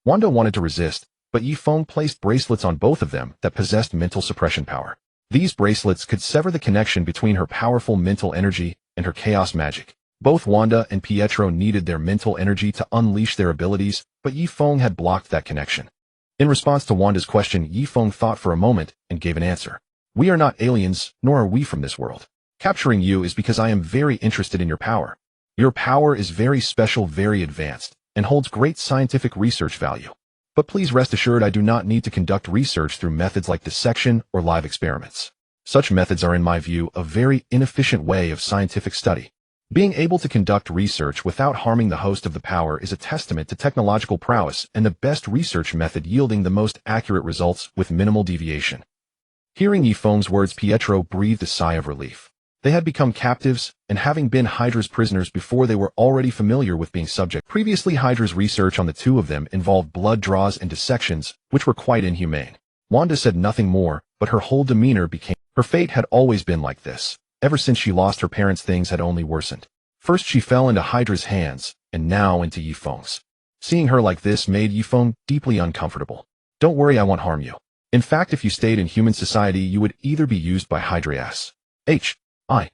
Wanda wanted to resist, but Yifeng placed bracelets on both of them that possessed mental suppression power. These bracelets could sever the connection between her powerful mental energy and her chaos magic. Both Wanda and Pietro needed their mental energy to unleash their abilities, but Yifeng had blocked that connection. In response to Wanda's question, Yifeng thought for a moment and gave an answer. "We are not aliens, nor are we from this world. Capturing you is because I am very interested in your power. Your power is very special, very advanced, and holds great scientific research value. But please rest assured, I do not need to conduct research through methods like dissection or live experiments. Such methods are, in my view, a very inefficient way of scientific study. Being able to conduct research without harming the host of the power is a testament to technological prowess and the best research method yielding the most accurate results with minimal deviation." Hearing Yifeng's words, Pietro breathed a sigh of relief. They had become captives, and having been Hydra's prisoners before, they were already familiar with being subject. Previously, Hydra's research on the two of them involved blood draws and dissections, which were quite inhumane. Wanda said nothing more, but her whole demeanor became... Her fate had always been like this. Ever since she lost her parents, things had only worsened. First she fell into Hydra's hands, and now into Yifeng's. Seeing her like this made Yifeng deeply uncomfortable. Don't worry, I won't harm you. In fact, if you stayed in human society, you would either be used by Hydraeus, H-I-E-L-D,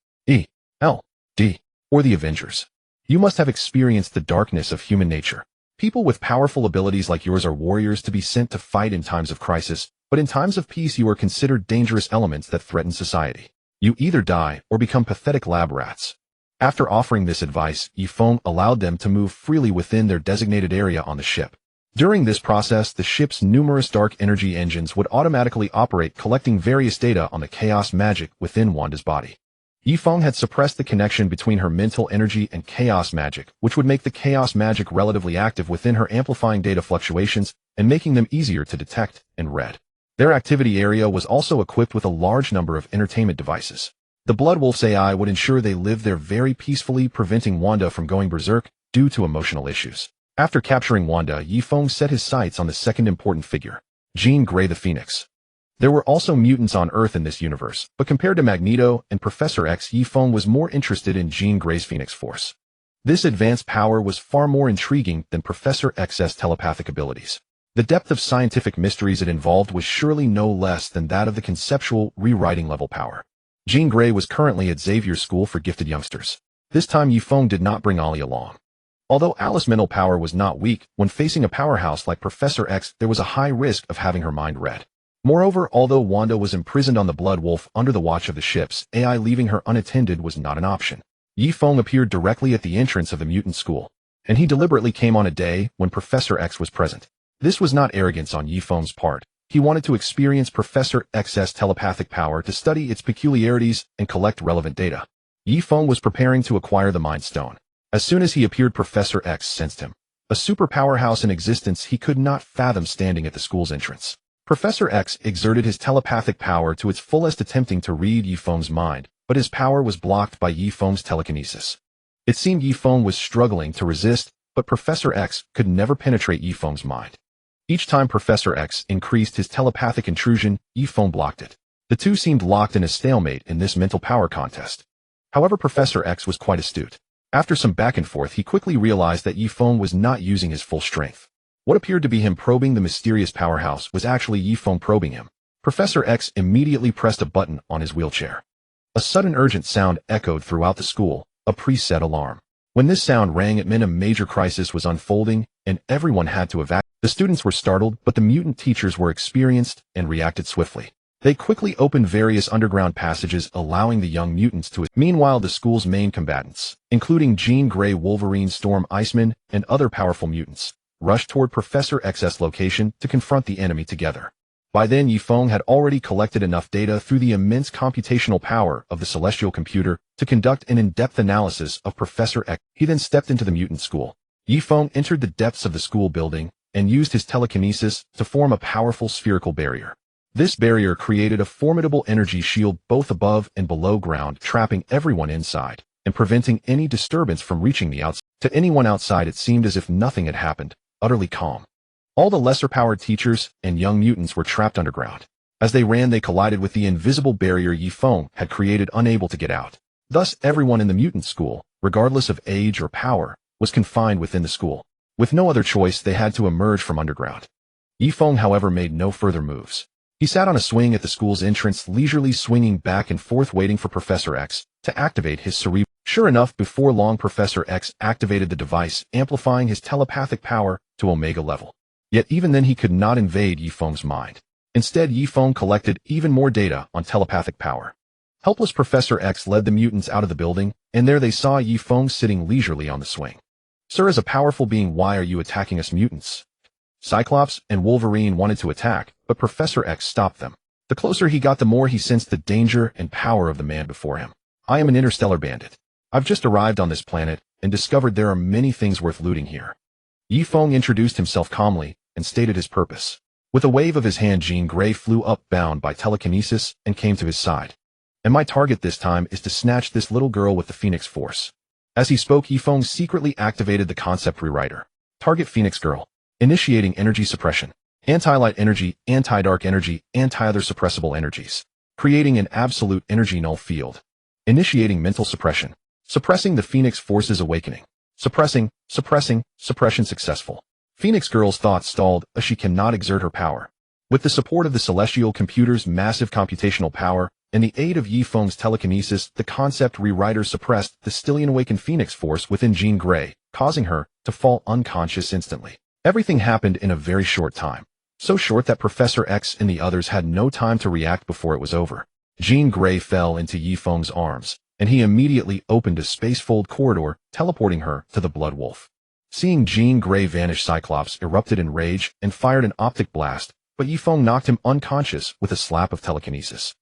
or the Avengers. You must have experienced the darkness of human nature. People with powerful abilities like yours are warriors to be sent to fight in times of crisis, but in times of peace you are considered dangerous elements that threaten society. You either die or become pathetic lab rats. After offering this advice, Yifeng allowed them to move freely within their designated area on the ship. During this process, the ship's numerous dark energy engines would automatically operate, collecting various data on the chaos magic within Wanda's body. Yifeng had suppressed the connection between her mental energy and chaos magic, which would make the chaos magic relatively active within her, amplifying data fluctuations and making them easier to detect and read. Their activity area was also equipped with a large number of entertainment devices. The Blood Wolf's AI would ensure they lived there very peacefully, preventing Wanda from going berserk due to emotional issues. After capturing Wanda, Yifeng set his sights on the second important figure, Jean Grey the Phoenix. There were also mutants on Earth in this universe, but compared to Magneto and Professor X, Yifeng was more interested in Jean Grey's Phoenix Force. This advanced power was far more intriguing than Professor X's telepathic abilities. The depth of scientific mysteries it involved was surely no less than that of the conceptual, rewriting level power. Jean Grey was currently at Xavier's School for Gifted Youngsters. This time Yifeng did not bring Ollie along. Although Alice's mental power was not weak, when facing a powerhouse like Professor X, there was a high risk of having her mind read. Moreover, although Wanda was imprisoned on the Blood Wolf under the watch of the ship's AI, leaving her unattended was not an option. Yifeng appeared directly at the entrance of the mutant school, and he deliberately came on a day when Professor X was present. This was not arrogance on Yifeng's part. He wanted to experience Professor X's telepathic power to study its peculiarities and collect relevant data. Yifeng was preparing to acquire the Mind Stone. As soon as he appeared, Professor X sensed him. A super powerhouse in existence, he could not fathom standing at the school's entrance. Professor X exerted his telepathic power to its fullest, attempting to read Yifeng's mind, but his power was blocked by Yifeng's telekinesis. It seemed Yifeng was struggling to resist, but Professor X could never penetrate Yifeng's mind. Each time Professor X increased his telepathic intrusion, Yifeng blocked it. The two seemed locked in a stalemate in this mental power contest. However, Professor X was quite astute. After some back and forth, he quickly realized that Yifeng was not using his full strength. What appeared to be him probing the mysterious powerhouse was actually Yifeng probing him. Professor X immediately pressed a button on his wheelchair. A sudden urgent sound echoed throughout the school, a preset alarm. When this sound rang, it meant a major crisis was unfolding, and everyone had to evacuate. The students were startled, but the mutant teachers were experienced and reacted swiftly. They quickly opened various underground passages, allowing the young mutants to escape. Meanwhile, the school's main combatants, including Jean Grey, Wolverine, Storm, Iceman, and other powerful mutants, rushed toward Professor X's location to confront the enemy together. By then, Yifeng had already collected enough data through the immense computational power of the celestial computer to conduct an in-depth analysis of Professor X. He then stepped into the mutant school. Yifeng entered the depths of the school building and used his telekinesis to form a powerful spherical barrier. This barrier created a formidable energy shield both above and below ground, trapping everyone inside and preventing any disturbance from reaching the outside. To anyone outside, it seemed as if nothing had happened, utterly calm. All the lesser-powered teachers and young mutants were trapped underground. As they ran, they collided with the invisible barrier Yifeng had created, unable to get out. Thus, everyone in the mutant school, regardless of age or power, was confined within the school. With no other choice, they had to emerge from underground. Yifeng, however, made no further moves. He sat on a swing at the school's entrance, leisurely swinging back and forth, waiting for Professor X to activate his cerebral. Sure enough, before long, Professor X activated the device, amplifying his telepathic power to Omega level. Yet even then, he could not invade Yifeng's mind. Instead, Yifeng collected even more data on telepathic power. Helpless Professor X led the mutants out of the building, and there they saw Yifeng sitting leisurely on the swing. "Sir, as a powerful being, why are you attacking us mutants?" Cyclops and Wolverine wanted to attack, but Professor X stopped them. The closer he got, the more he sensed the danger and power of the man before him. "I am an interstellar bandit. I've just arrived on this planet and discovered there are many things worth looting here." Yifeng introduced himself calmly and stated his purpose. With a wave of his hand, Jean Grey flew up, bound by telekinesis, and came to his side. "And my target this time is to snatch this little girl with the Phoenix Force." As he spoke, Yifeng secretly activated the concept rewriter. Target Phoenix Girl. Initiating energy suppression. Anti-light energy, anti-dark energy, anti-other suppressible energies. Creating an absolute energy null field. Initiating mental suppression. Suppressing the Phoenix Force's awakening. Suppression successful. Phoenix Girl's thoughts stalled as she cannot exert her power. With the support of the celestial computer's massive computational power and the aid of Yifeng's telekinesis, the concept rewriter suppressed the stillion-awakened Phoenix force within Jean Grey, causing her to fall unconscious instantly. Everything happened in a very short time. So short that Professor X and the others had no time to react before it was over. Jean Grey fell into Yifeng's arms, and he immediately opened a spacefold corridor, teleporting her to the Blood Wolf. Seeing Jean Grey vanish, Cyclops erupted in rage and fired an optic blast, but Yifeng knocked him unconscious with a slap of telekinesis.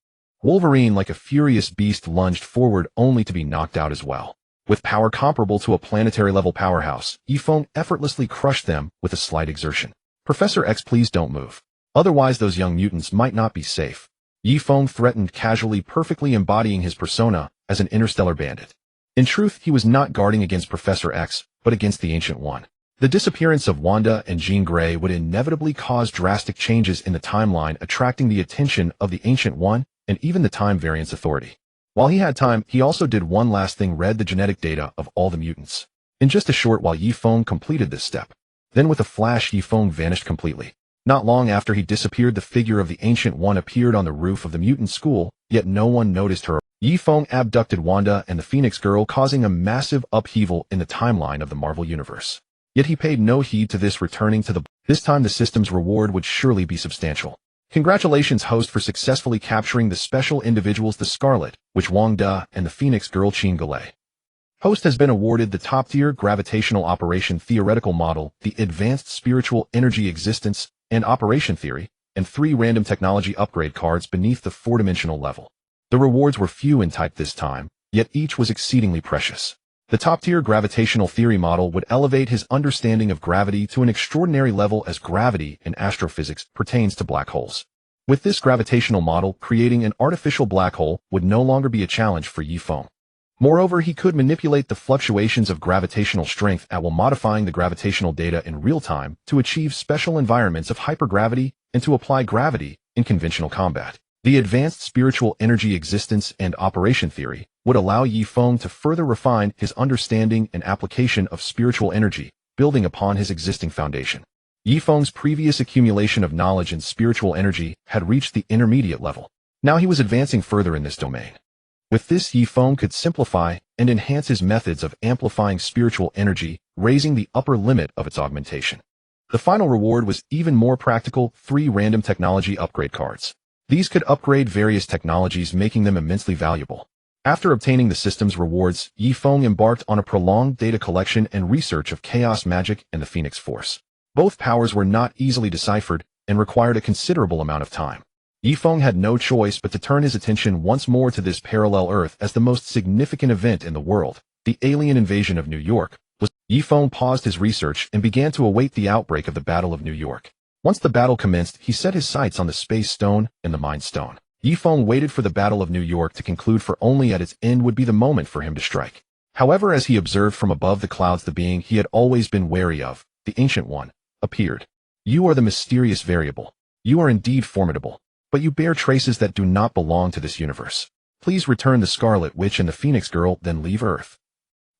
Wolverine, like a furious beast, lunged forward only to be knocked out as well. With power comparable to a planetary-level powerhouse, Yifeng effortlessly crushed them with a slight exertion. Professor X, please don't move. Otherwise those young mutants might not be safe. Yifeng threatened casually, perfectly embodying his persona as an interstellar bandit. In truth, he was not guarding against Professor X, but against the Ancient One. The disappearance of Wanda and Jean Grey would inevitably cause drastic changes in the timeline, attracting the attention of the Ancient One and even the Time Variance Authority. While he had time, he also did one last thing: read the genetic data of all the mutants. In just a short while, Yifeng completed this step. Then with a flash, Yifeng vanished completely. Not long after he disappeared, the figure of the Ancient One appeared on the roof of the mutant school, yet no one noticed her. Yifeng abducted Wanda and the Phoenix Girl, causing a massive upheaval in the timeline of the Marvel Universe. Yet he paid no heed to this, returning to this time the system's reward would surely be substantial. Congratulations, host, for successfully capturing the special individuals the Scarlet Witch Wong Da and the Phoenix Girl Qin Galei. Host has been awarded the top-tier Gravitational Operation Theoretical Model, the Advanced Spiritual Energy Existence and Operation Theory, and 3 random technology upgrade cards beneath the 4-dimensional level. The rewards were few in type this time, yet each was exceedingly precious. The top-tier gravitational theory model would elevate his understanding of gravity to an extraordinary level, as gravity in astrophysics pertains to black holes. With this gravitational model, creating an artificial black hole would no longer be a challenge for Yifeng. Moreover, he could manipulate the fluctuations of gravitational strength at will, modifying the gravitational data in real time to achieve special environments of hypergravity and to apply gravity in conventional combat. The Advanced Spiritual Energy Existence and Operation Theory would allow Yifeng to further refine his understanding and application of spiritual energy, building upon his existing foundation. Yifeng's previous accumulation of knowledge in spiritual energy had reached the intermediate level. Now he was advancing further in this domain. With this, Yifeng could simplify and enhance his methods of amplifying spiritual energy, raising the upper limit of its augmentation. The final reward was even more practical: 3 random technology upgrade cards. These could upgrade various technologies, making them immensely valuable. After obtaining the system's rewards, Yifeng embarked on a prolonged data collection and research of chaos magic and the Phoenix Force. Both powers were not easily deciphered and required a considerable amount of time. Yifeng had no choice but to turn his attention once more to this parallel Earth as the most significant event in the world. The alien invasion of New York was. Yifeng paused his research and began to await the outbreak of the Battle of New York. Once the battle commenced, he set his sights on the Space Stone and the Mind Stone. Yifeng waited for the Battle of New York to conclude, for only at its end would be the moment for him to strike. However, as he observed from above the clouds, the being he had always been wary of, the Ancient One, appeared. "You are the mysterious variable. You are indeed formidable, but you bear traces that do not belong to this universe. Please return the Scarlet Witch and the Phoenix Girl, then leave Earth."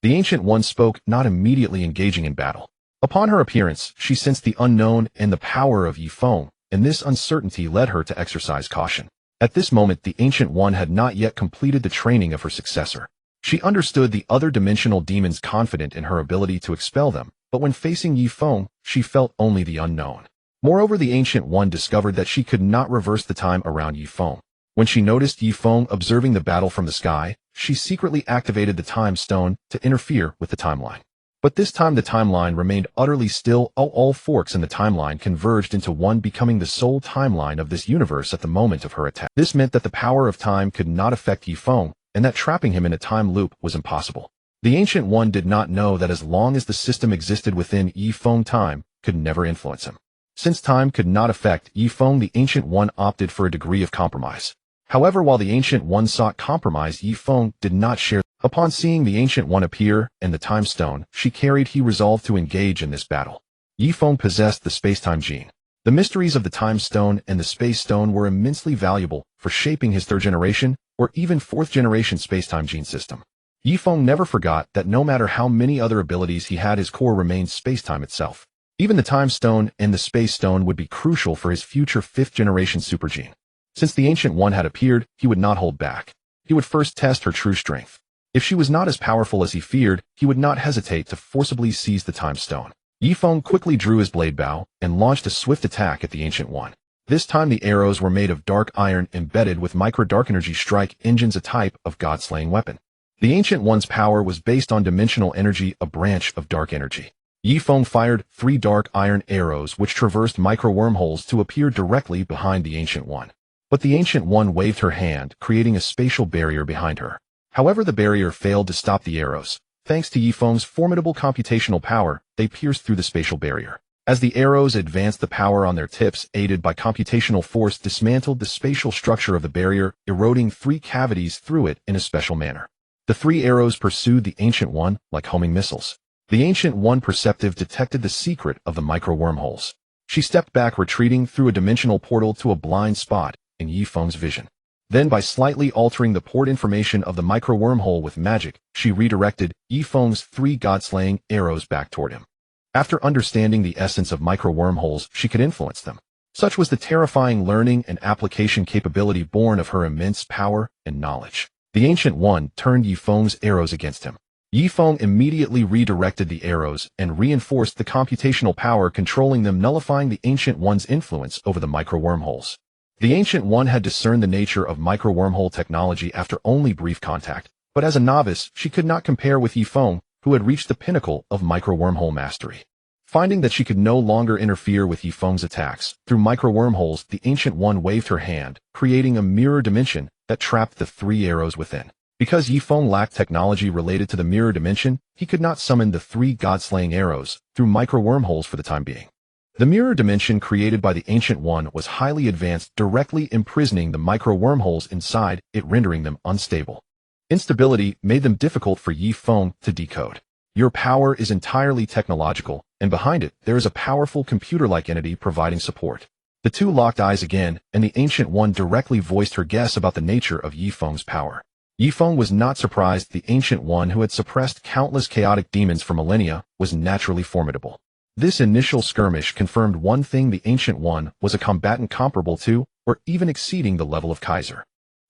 The Ancient One spoke, not immediately engaging in battle. Upon her appearance, she sensed the unknown and the power of Yifeng, and this uncertainty led her to exercise caution. At this moment, the Ancient One had not yet completed the training of her successor. She understood the other dimensional demons, confident in her ability to expel them, but when facing Yifeng, she felt only the unknown. Moreover, the Ancient One discovered that she could not reverse the time around Yifeng. When she noticed Yifeng observing the battle from the sky, she secretly activated the Time Stone to interfere with the timeline. But this time the timeline remained utterly still. All forks in the timeline converged into one, becoming the sole timeline of this universe at the moment of her attack. This meant that the power of time could not affect Yifeng, and that trapping him in a time loop was impossible. The Ancient One did not know that as long as the system existed within Yifeng, time could never influence him. Since time could not affect Yifeng, the Ancient One opted for a degree of compromise. However, while the Ancient One sought compromise, Yifeng did not share. Upon seeing the Ancient One appear and the Time Stone she carried, he resolved to engage in this battle. Yifeng possessed the space-time gene. The mysteries of the Time Stone and the Space Stone were immensely valuable for shaping his 3rd-generation or even 4th-generation space-time gene system. Yifeng never forgot that no matter how many other abilities he had, his core remained space-time itself. Even the Time Stone and the Space Stone would be crucial for his future 5th-generation super gene. Since the Ancient One had appeared, he would not hold back. He would first test her true strength. If she was not as powerful as he feared, he would not hesitate to forcibly seize the Time Stone. Yifeng quickly drew his blade bow and launched a swift attack at the Ancient One. This time the arrows were made of dark iron embedded with micro-dark energy strike engines, a type of god-slaying weapon. The Ancient One's power was based on dimensional energy, a branch of dark energy. Yifeng fired 3 dark iron arrows which traversed micro-wormholes to appear directly behind the Ancient One. But the Ancient One waved her hand, creating a spatial barrier behind her. However, the barrier failed to stop the arrows. Thanks to Yifeng's formidable computational power, they pierced through the spatial barrier. As the arrows advanced, the power on their tips, aided by computational force, dismantled the spatial structure of the barrier, eroding 3 cavities through it in a special manner. The 3 arrows pursued the Ancient One like homing missiles. The Ancient One, perceptive, detected the secret of the micro-wormholes. She stepped back, retreating through a dimensional portal to a blind spot in Yifeng's vision. Then, by slightly altering the port information of the micro-wormhole with magic, she redirected Yifeng's 3 god-slaying arrows back toward him. After understanding the essence of micro-wormholes, she could influence them. Such was the terrifying learning and application capability born of her immense power and knowledge. The Ancient One turned Yifeng's arrows against him. Yifeng immediately redirected the arrows and reinforced the computational power controlling them, nullifying the Ancient One's influence over the micro-wormholes. The Ancient One had discerned the nature of micro-wormhole technology after only brief contact, but as a novice, she could not compare with Yifeng, who had reached the pinnacle of micro-wormhole mastery. Finding that she could no longer interfere with Yifeng's attacks through micro-wormholes, the Ancient One waved her hand, creating a mirror dimension that trapped the 3 arrows within. Because Yifeng lacked technology related to the mirror dimension, he could not summon the 3 god-slaying arrows through micro-wormholes for the time being. The mirror dimension created by the Ancient One was highly advanced, directly imprisoning the micro-wormholes inside it, rendering them unstable. Instability made them difficult for Yifeng to decode. Your power is entirely technological, and behind it, there is a powerful computer-like entity providing support. The 2 locked eyes again, and the Ancient One directly voiced her guess about the nature of Yifeng's power. Yifeng was not surprised. The Ancient One, who had suppressed countless chaotic demons for millennia, was naturally formidable. This initial skirmish confirmed one thing: the Ancient One was a combatant comparable to, or even exceeding, the level of Kaiser.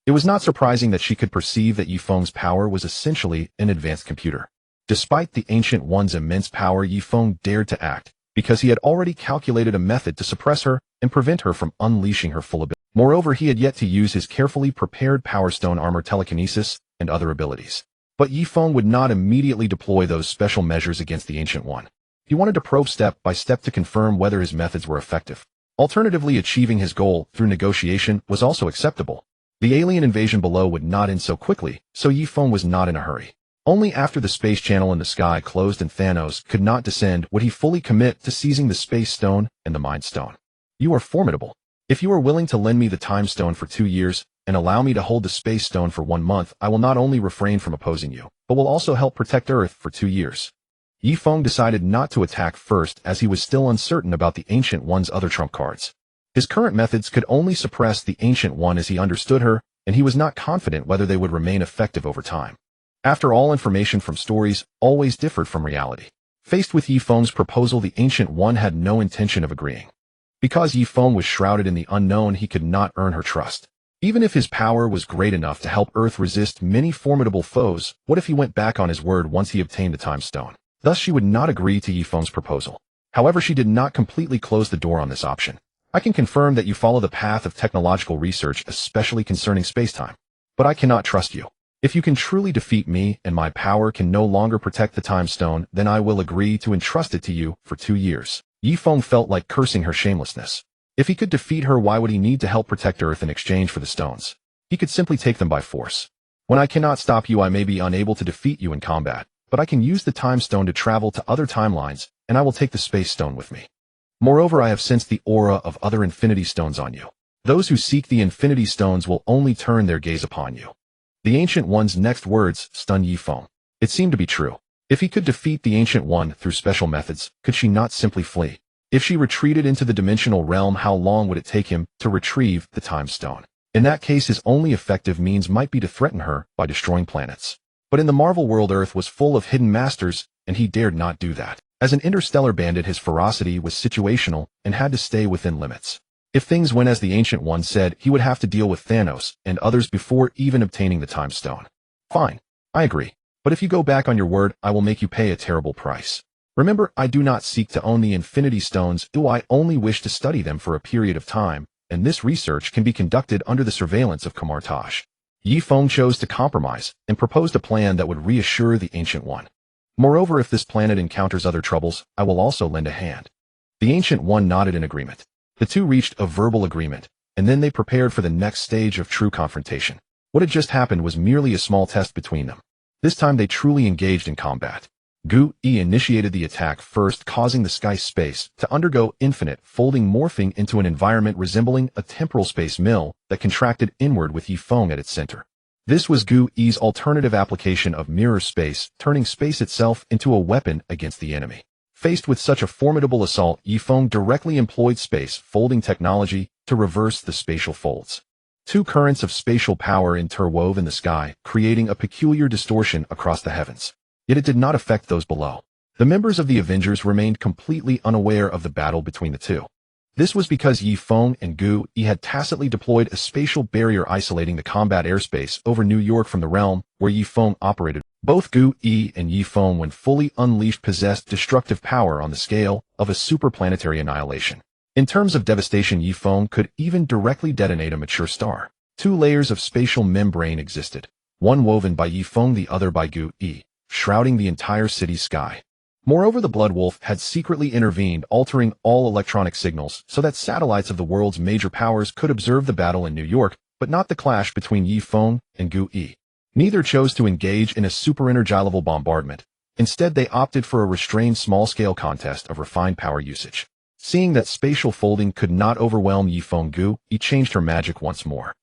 It was not surprising that she could perceive that Yifeng's power was essentially an advanced computer. Despite the Ancient One's immense power, Yifeng dared to act, because he had already calculated a method to suppress her and prevent her from unleashing her full ability. Moreover, he had yet to use his carefully prepared Power Stone armor, telekinesis, and other abilities. But Yifeng would not immediately deploy those special measures against the Ancient One. He wanted to probe step by step to confirm whether his methods were effective. Alternatively, achieving his goal through negotiation was also acceptable. The alien invasion below would not end so quickly, so Yifeng was not in a hurry. Only after the space channel in the sky closed and Thanos could not descend would he fully commit to seizing the Space Stone and the Mind Stone. You are formidable. If you are willing to lend me the Time Stone for 2 years, and allow me to hold the Space Stone for 1 month, I will not only refrain from opposing you, but will also help protect Earth for 2 years. Yifeng decided not to attack first, as he was still uncertain about the Ancient One's other trump cards. His current methods could only suppress the Ancient One as he understood her, and he was not confident whether they would remain effective over time. After all, information from stories always differed from reality. Faced with Yifeng's proposal, the Ancient One had no intention of agreeing. Because Yifeng was shrouded in the unknown, he could not earn her trust. Even if his power was great enough to help Earth resist many formidable foes, what if he went back on his word once he obtained the Time Stone? Thus, she would not agree to Yifeng's proposal. However, she did not completely close the door on this option. I can confirm that you follow the path of technological research, especially concerning spacetime. But I cannot trust you. If you can truly defeat me and my power can no longer protect the Time Stone, then I will agree to entrust it to you for 2 years. Yifeng felt like cursing her shamelessness. If he could defeat her, why would he need to help protect Earth in exchange for the stones? He could simply take them by force. When I cannot stop you, I may be unable to defeat you in combat, but I can use the Time Stone to travel to other timelines, and I will take the Space Stone with me. Moreover, I have sensed the aura of other Infinity Stones on you. Those who seek the Infinity Stones will only turn their gaze upon you. The Ancient One's next words stunned Yifeng. It seemed to be true. If he could defeat the Ancient One through special methods, could she not simply flee? If she retreated into the dimensional realm, how long would it take him to retrieve the Time Stone? In that case, his only effective means might be to threaten her by destroying planets. But in the Marvel world, Earth was full of hidden masters, and he dared not do that. As an interstellar bandit, his ferocity was situational and had to stay within limits. If things went as the Ancient One said, he would have to deal with Thanos and others before even obtaining the Time Stone. Fine, I agree. But if you go back on your word, I will make you pay a terrible price. Remember, I do not seek to own the Infinity Stones, I only wish to study them for a period of time, and this research can be conducted under the surveillance of Kamartaj. Yi Feng chose to compromise and proposed a plan that would reassure the Ancient One. Moreover, if this planet encounters other troubles, I will also lend a hand. The Ancient One nodded in agreement. The two reached a verbal agreement, and then they prepared for the next stage of true confrontation. What had just happened was merely a small test between them. This time they truly engaged in combat. Gu-Yi initiated the attack first, causing the sky space to undergo infinite folding, morphing into an environment resembling a temporal space mill that contracted inward with Yi Feng at its center. This was Gu-Yi's alternative application of mirror space, turning space itself into a weapon against the enemy. Faced with such a formidable assault, Yi Feng directly employed space folding technology to reverse the spatial folds. Two currents of spatial power interwove in the sky, creating a peculiar distortion across the heavens. Yet it did not affect those below. The members of the Avengers remained completely unaware of the battle between the two. This was because Yi Feng and Gu-Yi had tacitly deployed a spatial barrier isolating the combat airspace over New York from the realm where Yi Feng operated. Both Gu-Yi and Yi Feng, when fully unleashed, possessed destructive power on the scale of a superplanetary annihilation. In terms of devastation, Yi Feng could even directly detonate a mature star. Two layers of spatial membrane existed, one woven by Yi Feng, the other by Gu-Yi, shrouding the entire city's sky. Moreover, the Blood Wolf had secretly intervened, altering all electronic signals so that satellites of the world's major powers could observe the battle in New York, but not the clash between Yi Feng and Gu-Yi. Neither chose to engage in a super-energizable bombardment. Instead, they opted for a restrained small-scale contest of refined power usage. Seeing that spatial folding could not overwhelm Yi Feng, Gu-Yi changed her magic once more.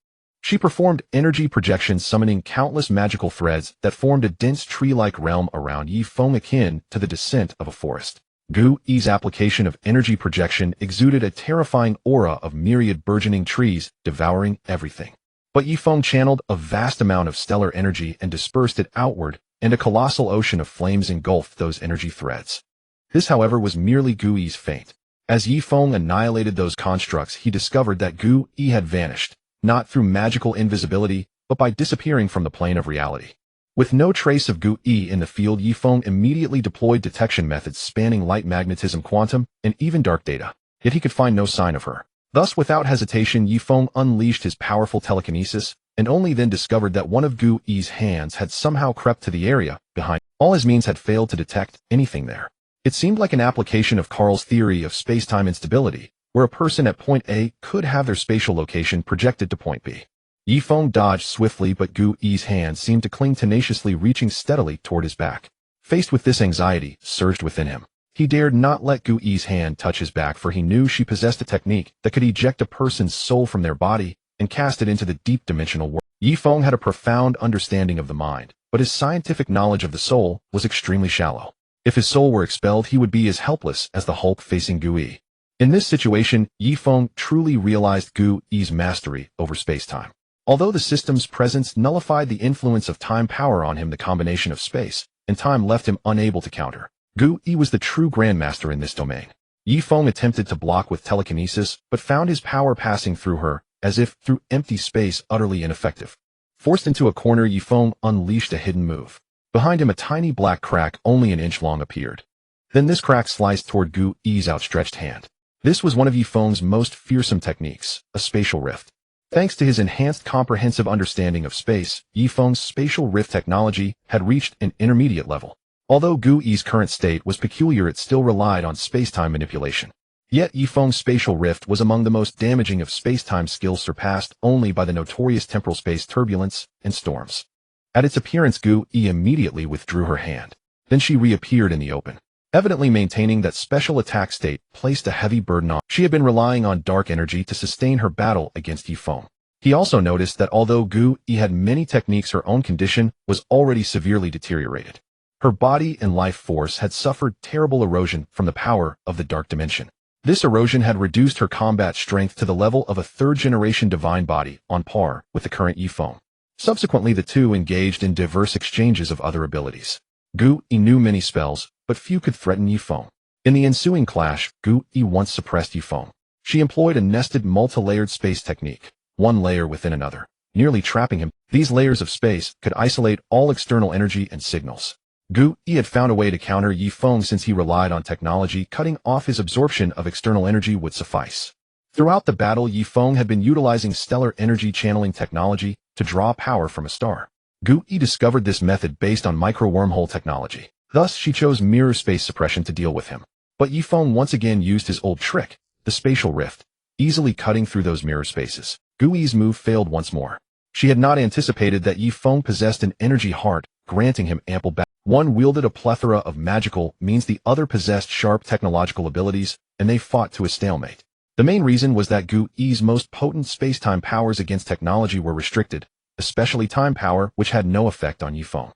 She performed energy projections, summoning countless magical threads that formed a dense tree-like realm around Yi Feng, akin to the descent of a forest. Gu-Yi's application of energy projection exuded a terrifying aura of myriad burgeoning trees, devouring everything. But Yi Feng channeled a vast amount of stellar energy and dispersed it outward, and a colossal ocean of flames engulfed those energy threads. This, however, was merely Gu-Yi's feint. As Yi Feng annihilated those constructs, he discovered that Gu-Yi had vanished, not through magical invisibility, but by disappearing from the plane of reality. With no trace of Gu-Yi in the field, Yi Feng immediately deployed detection methods spanning light, magnetism, quantum, and even dark data. Yet he could find no sign of her. Thus, without hesitation, Yi Feng unleashed his powerful telekinesis, and only then discovered that one of Gu-Yi's hands had somehow crept to the area behind. All his means had failed to detect anything there. It seemed like an application of Carl's theory of space-time instability, where a person at point A could have their spatial location projected to point B. Yi Feng dodged swiftly, but Gu-Yi's hand seemed to cling tenaciously, reaching steadily toward his back. Faced with this, anxiety surged within him. He dared not let Gu-Yi's hand touch his back, for he knew she possessed a technique that could eject a person's soul from their body and cast it into the deep dimensional world. Yi Feng had a profound understanding of the mind, but his scientific knowledge of the soul was extremely shallow. If his soul were expelled, he would be as helpless as the Hulk facing Gu-Yi. In this situation, Yi Feng truly realized Gu-Yi's mastery over space-time. Although the system's presence nullified the influence of time power on him, the combination of space and time left him unable to counter. Gu-Yi was the true grandmaster in this domain. Yi Feng attempted to block with telekinesis, but found his power passing through her, as if through empty space, utterly ineffective. Forced into a corner, Yi Feng unleashed a hidden move. Behind him, a tiny black crack only an inch long appeared. Then this crack sliced toward Gu-Yi's outstretched hand. This was one of Yi Feng's most fearsome techniques, a spatial rift. Thanks to his enhanced comprehensive understanding of space, Yi Feng's spatial rift technology had reached an intermediate level. Although Gu-Yi's current state was peculiar, it still relied on space-time manipulation. Yet Yi Feng's spatial rift was among the most damaging of space-time skills, surpassed only by the notorious temporal space turbulence and storms. At its appearance, Gu-Yi immediately withdrew her hand. Then she reappeared in the open. Evidently maintaining that special attack state placed a heavy burden on. She had been relying on dark energy to sustain her battle against Yi Feng. He also noticed that although Gu-Yi had many techniques, her own condition was already severely deteriorated. Her body and life force had suffered terrible erosion from the power of the dark dimension. This erosion had reduced her combat strength to the level of a third-generation divine body, on par with the current Yi Feng. Subsequently, the two engaged in diverse exchanges of other abilities. Gu Yi knew many spells, but few could threaten Yifeng. In the ensuing clash, Gu Yi once suppressed Yifeng. She employed a nested multi-layered space technique, one layer within another, nearly trapping him. These layers of space could isolate all external energy and signals. Gu Yi had found a way to counter Yifeng since he relied on technology. Cutting off his absorption of external energy would suffice. Throughout the battle, Yifeng had been utilizing stellar energy channeling technology to draw power from a star. Gu Yi discovered this method based on micro-wormhole technology. Thus, she chose mirror space suppression to deal with him. But Yifeng once again used his old trick, the spatial rift, easily cutting through those mirror spaces. Gu Yi's move failed once more. She had not anticipated that Yifeng possessed an energy heart, granting him ample balance. One wielded a plethora of magical means, the other possessed sharp technological abilities, and they fought to a stalemate. The main reason was that Gu Yi's most potent space-time powers against technology were restricted, especially time power, which had no effect on Yifeng.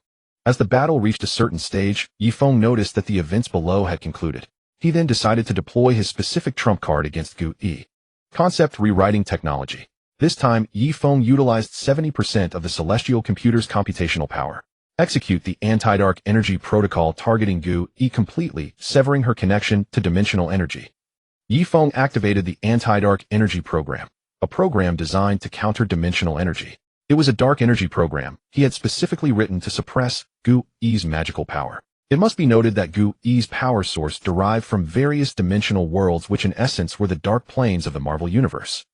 As the battle reached a certain stage, Yifeng noticed that the events below had concluded. He then decided to deploy his specific trump card against Gu Yi. Concept rewriting technology. This time, Yifeng utilized 70% of the celestial computer's computational power. Execute the anti-dark energy protocol targeting Gu Yi completely, severing her connection to dimensional energy. Yifeng activated the anti-dark energy program, a program designed to counter dimensional energy. It was a dark energy program he had specifically written to suppress Gu Yi's magical power. It must be noted that Gu Yi's power source derived from various dimensional worlds, which in essence were the dark planes of the Marvel Universe.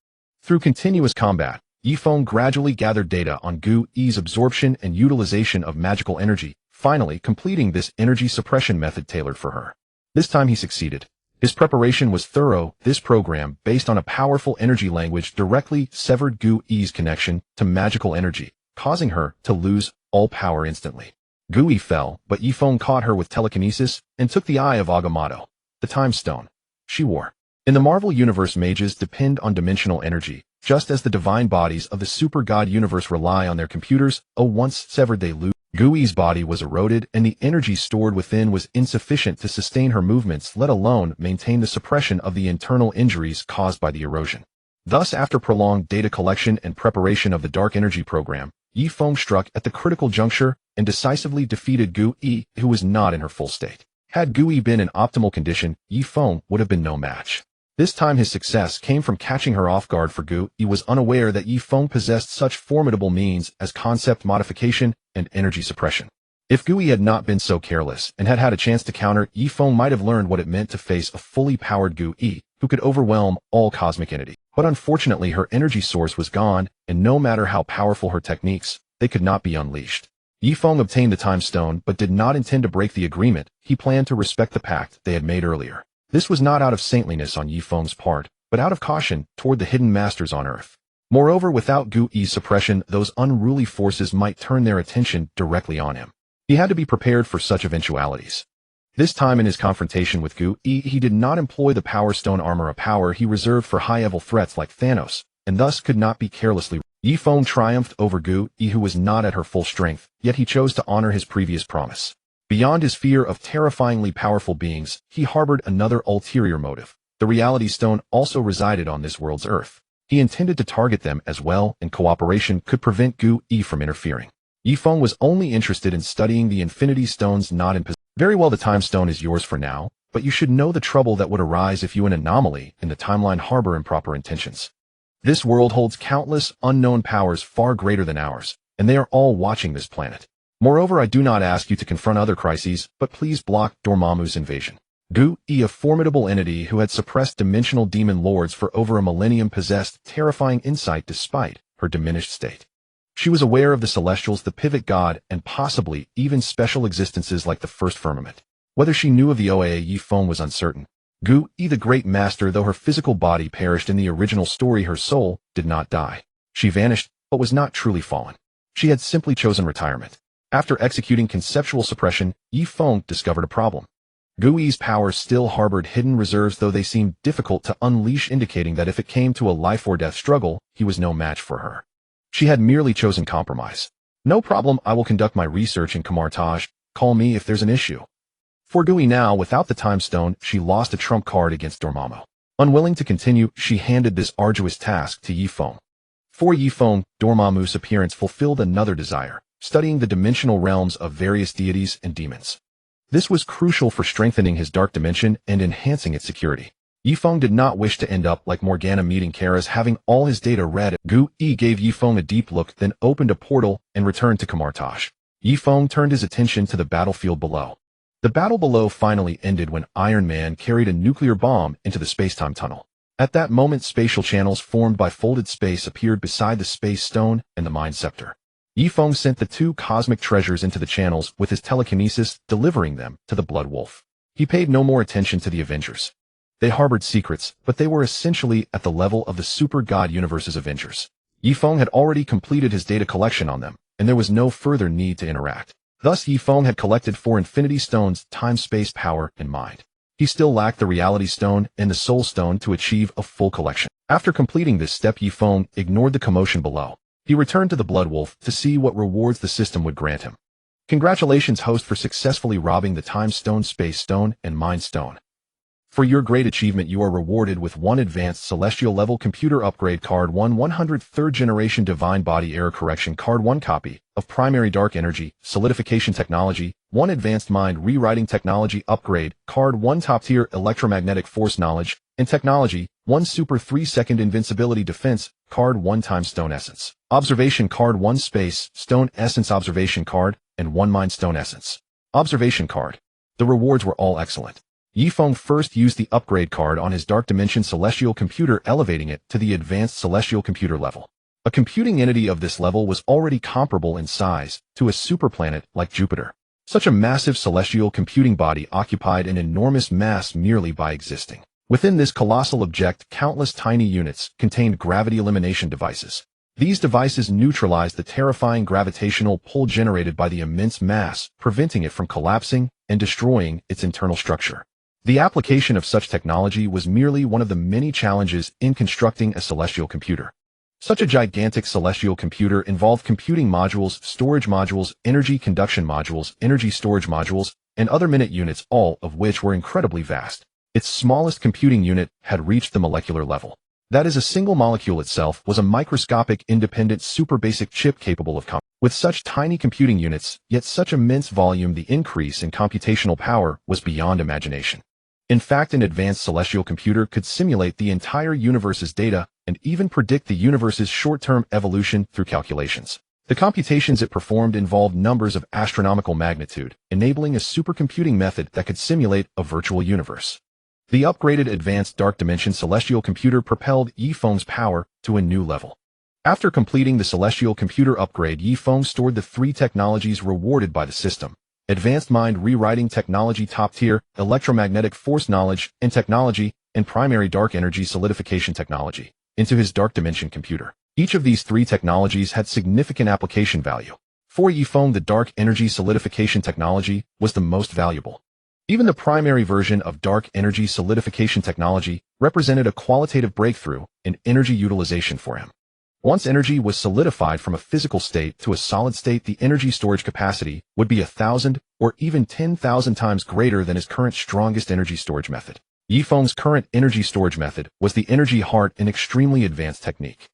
Through continuous combat, Yifeng gradually gathered data on Gu Yi's absorption and utilization of magical energy, finally completing this energy suppression method tailored for her. This time he succeeded. His preparation was thorough. This program, based on a powerful energy language, directly severed Gu Yi's connection to magical energy, causing her to lose all power instantly. Gu Yi fell, but Yifeng caught her with telekinesis and took the Eye of Agamotto, the time stone she wore. In the Marvel Universe, mages depend on dimensional energy, just as the divine bodies of the super god universe rely on their computers. Once severed, they lose. Gu Yi's body was eroded, and the energy stored within was insufficient to sustain her movements, let alone maintain the suppression of the internal injuries caused by the erosion. Thus, after prolonged data collection and preparation of the dark energy program, Yifeng struck at the critical juncture and decisively defeated Gu Yi, who was not in her full state. Had Gu Yi been in optimal condition, Yifeng would have been no match. This time his success came from catching her off guard, for Gu Yi was unaware that Yifeng possessed such formidable means as concept modification and energy suppression. If Gu Yi had not been so careless and had had a chance to counter, Yifeng might have learned what it meant to face a fully powered Gu Yi, who could overwhelm all cosmic entity. But unfortunately, her energy source was gone, and no matter how powerful her techniques, they could not be unleashed. Yifeng obtained the time stone, but did not intend to break the agreement. He planned to respect the pact they had made earlier. This was not out of saintliness on Yifeng's part, but out of caution toward the hidden masters on Earth. Moreover, without Gu Yi's suppression, those unruly forces might turn their attention directly on him. He had to be prepared for such eventualities. This time in his confrontation with Gu Yi, he did not employ the Power Stone armor, a power he reserved for high-level threats like Thanos, and thus could not be carelessly. Yifeng triumphed over Gu Yi, who was not at her full strength, yet he chose to honor his previous promise. Beyond his fear of terrifyingly powerful beings, he harbored another ulterior motive. The Reality Stone also resided on this world's Earth. He intended to target them as well, and cooperation could prevent Gu Yi from interfering. Yifeng was only interested in studying the Infinity Stones, not in possession. Very well, the Time Stone is yours for now, but you should know the trouble that would arise if you, an anomaly in the timeline, harbor improper intentions. This world holds countless unknown powers far greater than ours, and they are all watching this planet. Moreover, I do not ask you to confront other crises, but please block Dormammu's invasion. Gu Yi, a formidable entity who had suppressed dimensional demon lords for over a millennium, possessed terrifying insight despite her diminished state. She was aware of the Celestials, the pivot god, and possibly even special existences like the First Firmament. Whether she knew of the Oa Yifeng was uncertain. Gu Yi, the great master, though her physical body perished in the original story, her soul did not die. She vanished, but was not truly fallen. She had simply chosen retirement. After executing conceptual suppression, Yifeng discovered a problem. Gu Yi's powers still harbored hidden reserves, though they seemed difficult to unleash, indicating that if it came to a life-or-death struggle, he was no match for her. She had merely chosen compromise. No problem, I will conduct my research in Kamartaj. Call me if there's an issue. For Gu Yi now, without the Time Stone, she lost a trump card against Dormammu. Unwilling to continue, she handed this arduous task to Yifeng. For Yifeng, Dormammu's appearance fulfilled another desire, studying the dimensional realms of various deities and demons. This was crucial for strengthening his dark dimension and enhancing its security. Yifeng did not wish to end up like Morgana meeting Kara's having all his data read. Gu Yi gave Yifeng a deep look, then opened a portal and returned to Kamartaj. Yifeng turned his attention to the battlefield below. The battle below finally ended when Iron Man carried a nuclear bomb into the space-time tunnel. At that moment, spatial channels formed by folded space appeared beside the Space Stone and the Mind Scepter. Yifeng sent the two cosmic treasures into the channels with his telekinesis, delivering them to the Blood Wolf. He paid no more attention to the Avengers. They harbored secrets, but they were essentially at the level of the Super God Universe's Avengers. Yifeng had already completed his data collection on them, and there was no further need to interact. Thus, Yifeng had collected 4 Infinity Stones, time, space, power, and mind. He still lacked the Reality Stone and the Soul Stone to achieve a full collection. After completing this step, Yifeng ignored the commotion below. He returned to the Blood Wolf to see what rewards the system would grant him. Congratulations, host, for successfully robbing the Time Stone, Space Stone, and Mind Stone. For your great achievement, you are rewarded with 1 advanced celestial level computer upgrade card, 1 103rd generation divine body error correction card, 1 copy of primary dark energy solidification technology, 1 advanced mind rewriting technology upgrade card, 1 top tier electromagnetic force knowledge and technology, 1 super 3-second invincibility defense card, 1 time stone essence observation card, 1 space stone essence observation card, and 1 mind stone essence observation card. The rewards were all excellent. Yifeng first used the upgrade card on his Dark Dimension Celestial Computer, elevating it to the Advanced Celestial Computer level. A computing entity of this level was already comparable in size to a superplanet like Jupiter. Such a massive celestial computing body occupied an enormous mass merely by existing. Within this colossal object, countless tiny units contained gravity elimination devices. These devices neutralized the terrifying gravitational pull generated by the immense mass, preventing it from collapsing and destroying its internal structure. The application of such technology was merely one of the many challenges in constructing a celestial computer. Such a gigantic celestial computer involved computing modules, storage modules, energy conduction modules, energy storage modules, and other minute units, all of which were incredibly vast. Its smallest computing unit had reached the molecular level. That is, a single molecule itself was a microscopic, independent, super basic chip capable of computing. With such tiny computing units, yet such immense volume, the increase in computational power was beyond imagination. In fact, an advanced celestial computer could simulate the entire universe's data and even predict the universe's short-term evolution through calculations. The computations it performed involved numbers of astronomical magnitude, enabling a supercomputing method that could simulate a virtual universe. The upgraded Advanced Dark Dimension Celestial Computer propelled Yifeng's power to a new level. After completing the Celestial Computer upgrade, Yifeng stored the 3 technologies rewarded by the system: Advanced Mind Rewriting Technology, Top Tier Electromagnetic Force Knowledge and Technology, and Primary Dark Energy Solidification Technology, into his Dark Dimension computer. Each of these 3 technologies had significant application value. For Yifeng, the Dark Energy Solidification Technology was the most valuable. Even the primary version of Dark Energy Solidification Technology represented a qualitative breakthrough in energy utilization for him. Once energy was solidified from a physical state to a solid state, the energy storage capacity would be 1,000 or even 10,000 times greater than his current strongest energy storage method. Yifeng's current energy storage method was the energy heart, an extremely advanced technique.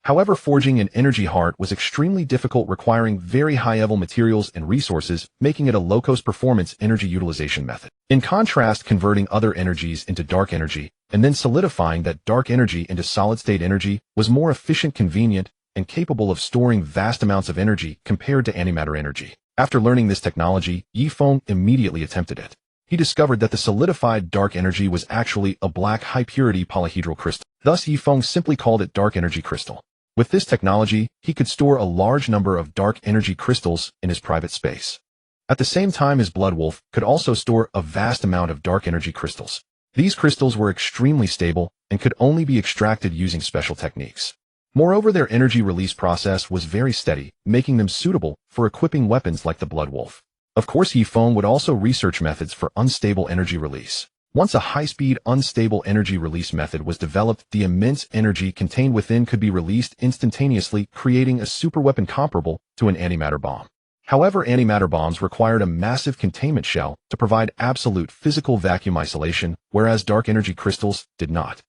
However, forging an energy heart was extremely difficult, requiring very high-level materials and resources, making it a low-cost performance energy utilization method. In contrast, converting other energies into dark energy and then solidifying that dark energy into solid-state energy was more efficient, convenient, and capable of storing vast amounts of energy compared to antimatter energy. After learning this technology, Yifeng immediately attempted it. He discovered that the solidified dark energy was actually a black high-purity polyhedral crystal. Thus, Yifeng simply called it Dark Energy Crystal. With this technology, he could store a large number of dark energy crystals in his private space. At the same time, his Blood Wolf could also store a vast amount of dark energy crystals. These crystals were extremely stable and could only be extracted using special techniques. Moreover, their energy release process was very steady, making them suitable for equipping weapons like the Blood Wolf. Of course, Yifeng would also research methods for unstable energy release. Once a high-speed, unstable energy release method was developed, the immense energy contained within could be released instantaneously, creating a superweapon comparable to an antimatter bomb. However, antimatter bombs required a massive containment shell to provide absolute physical vacuum isolation, whereas dark energy crystals did not.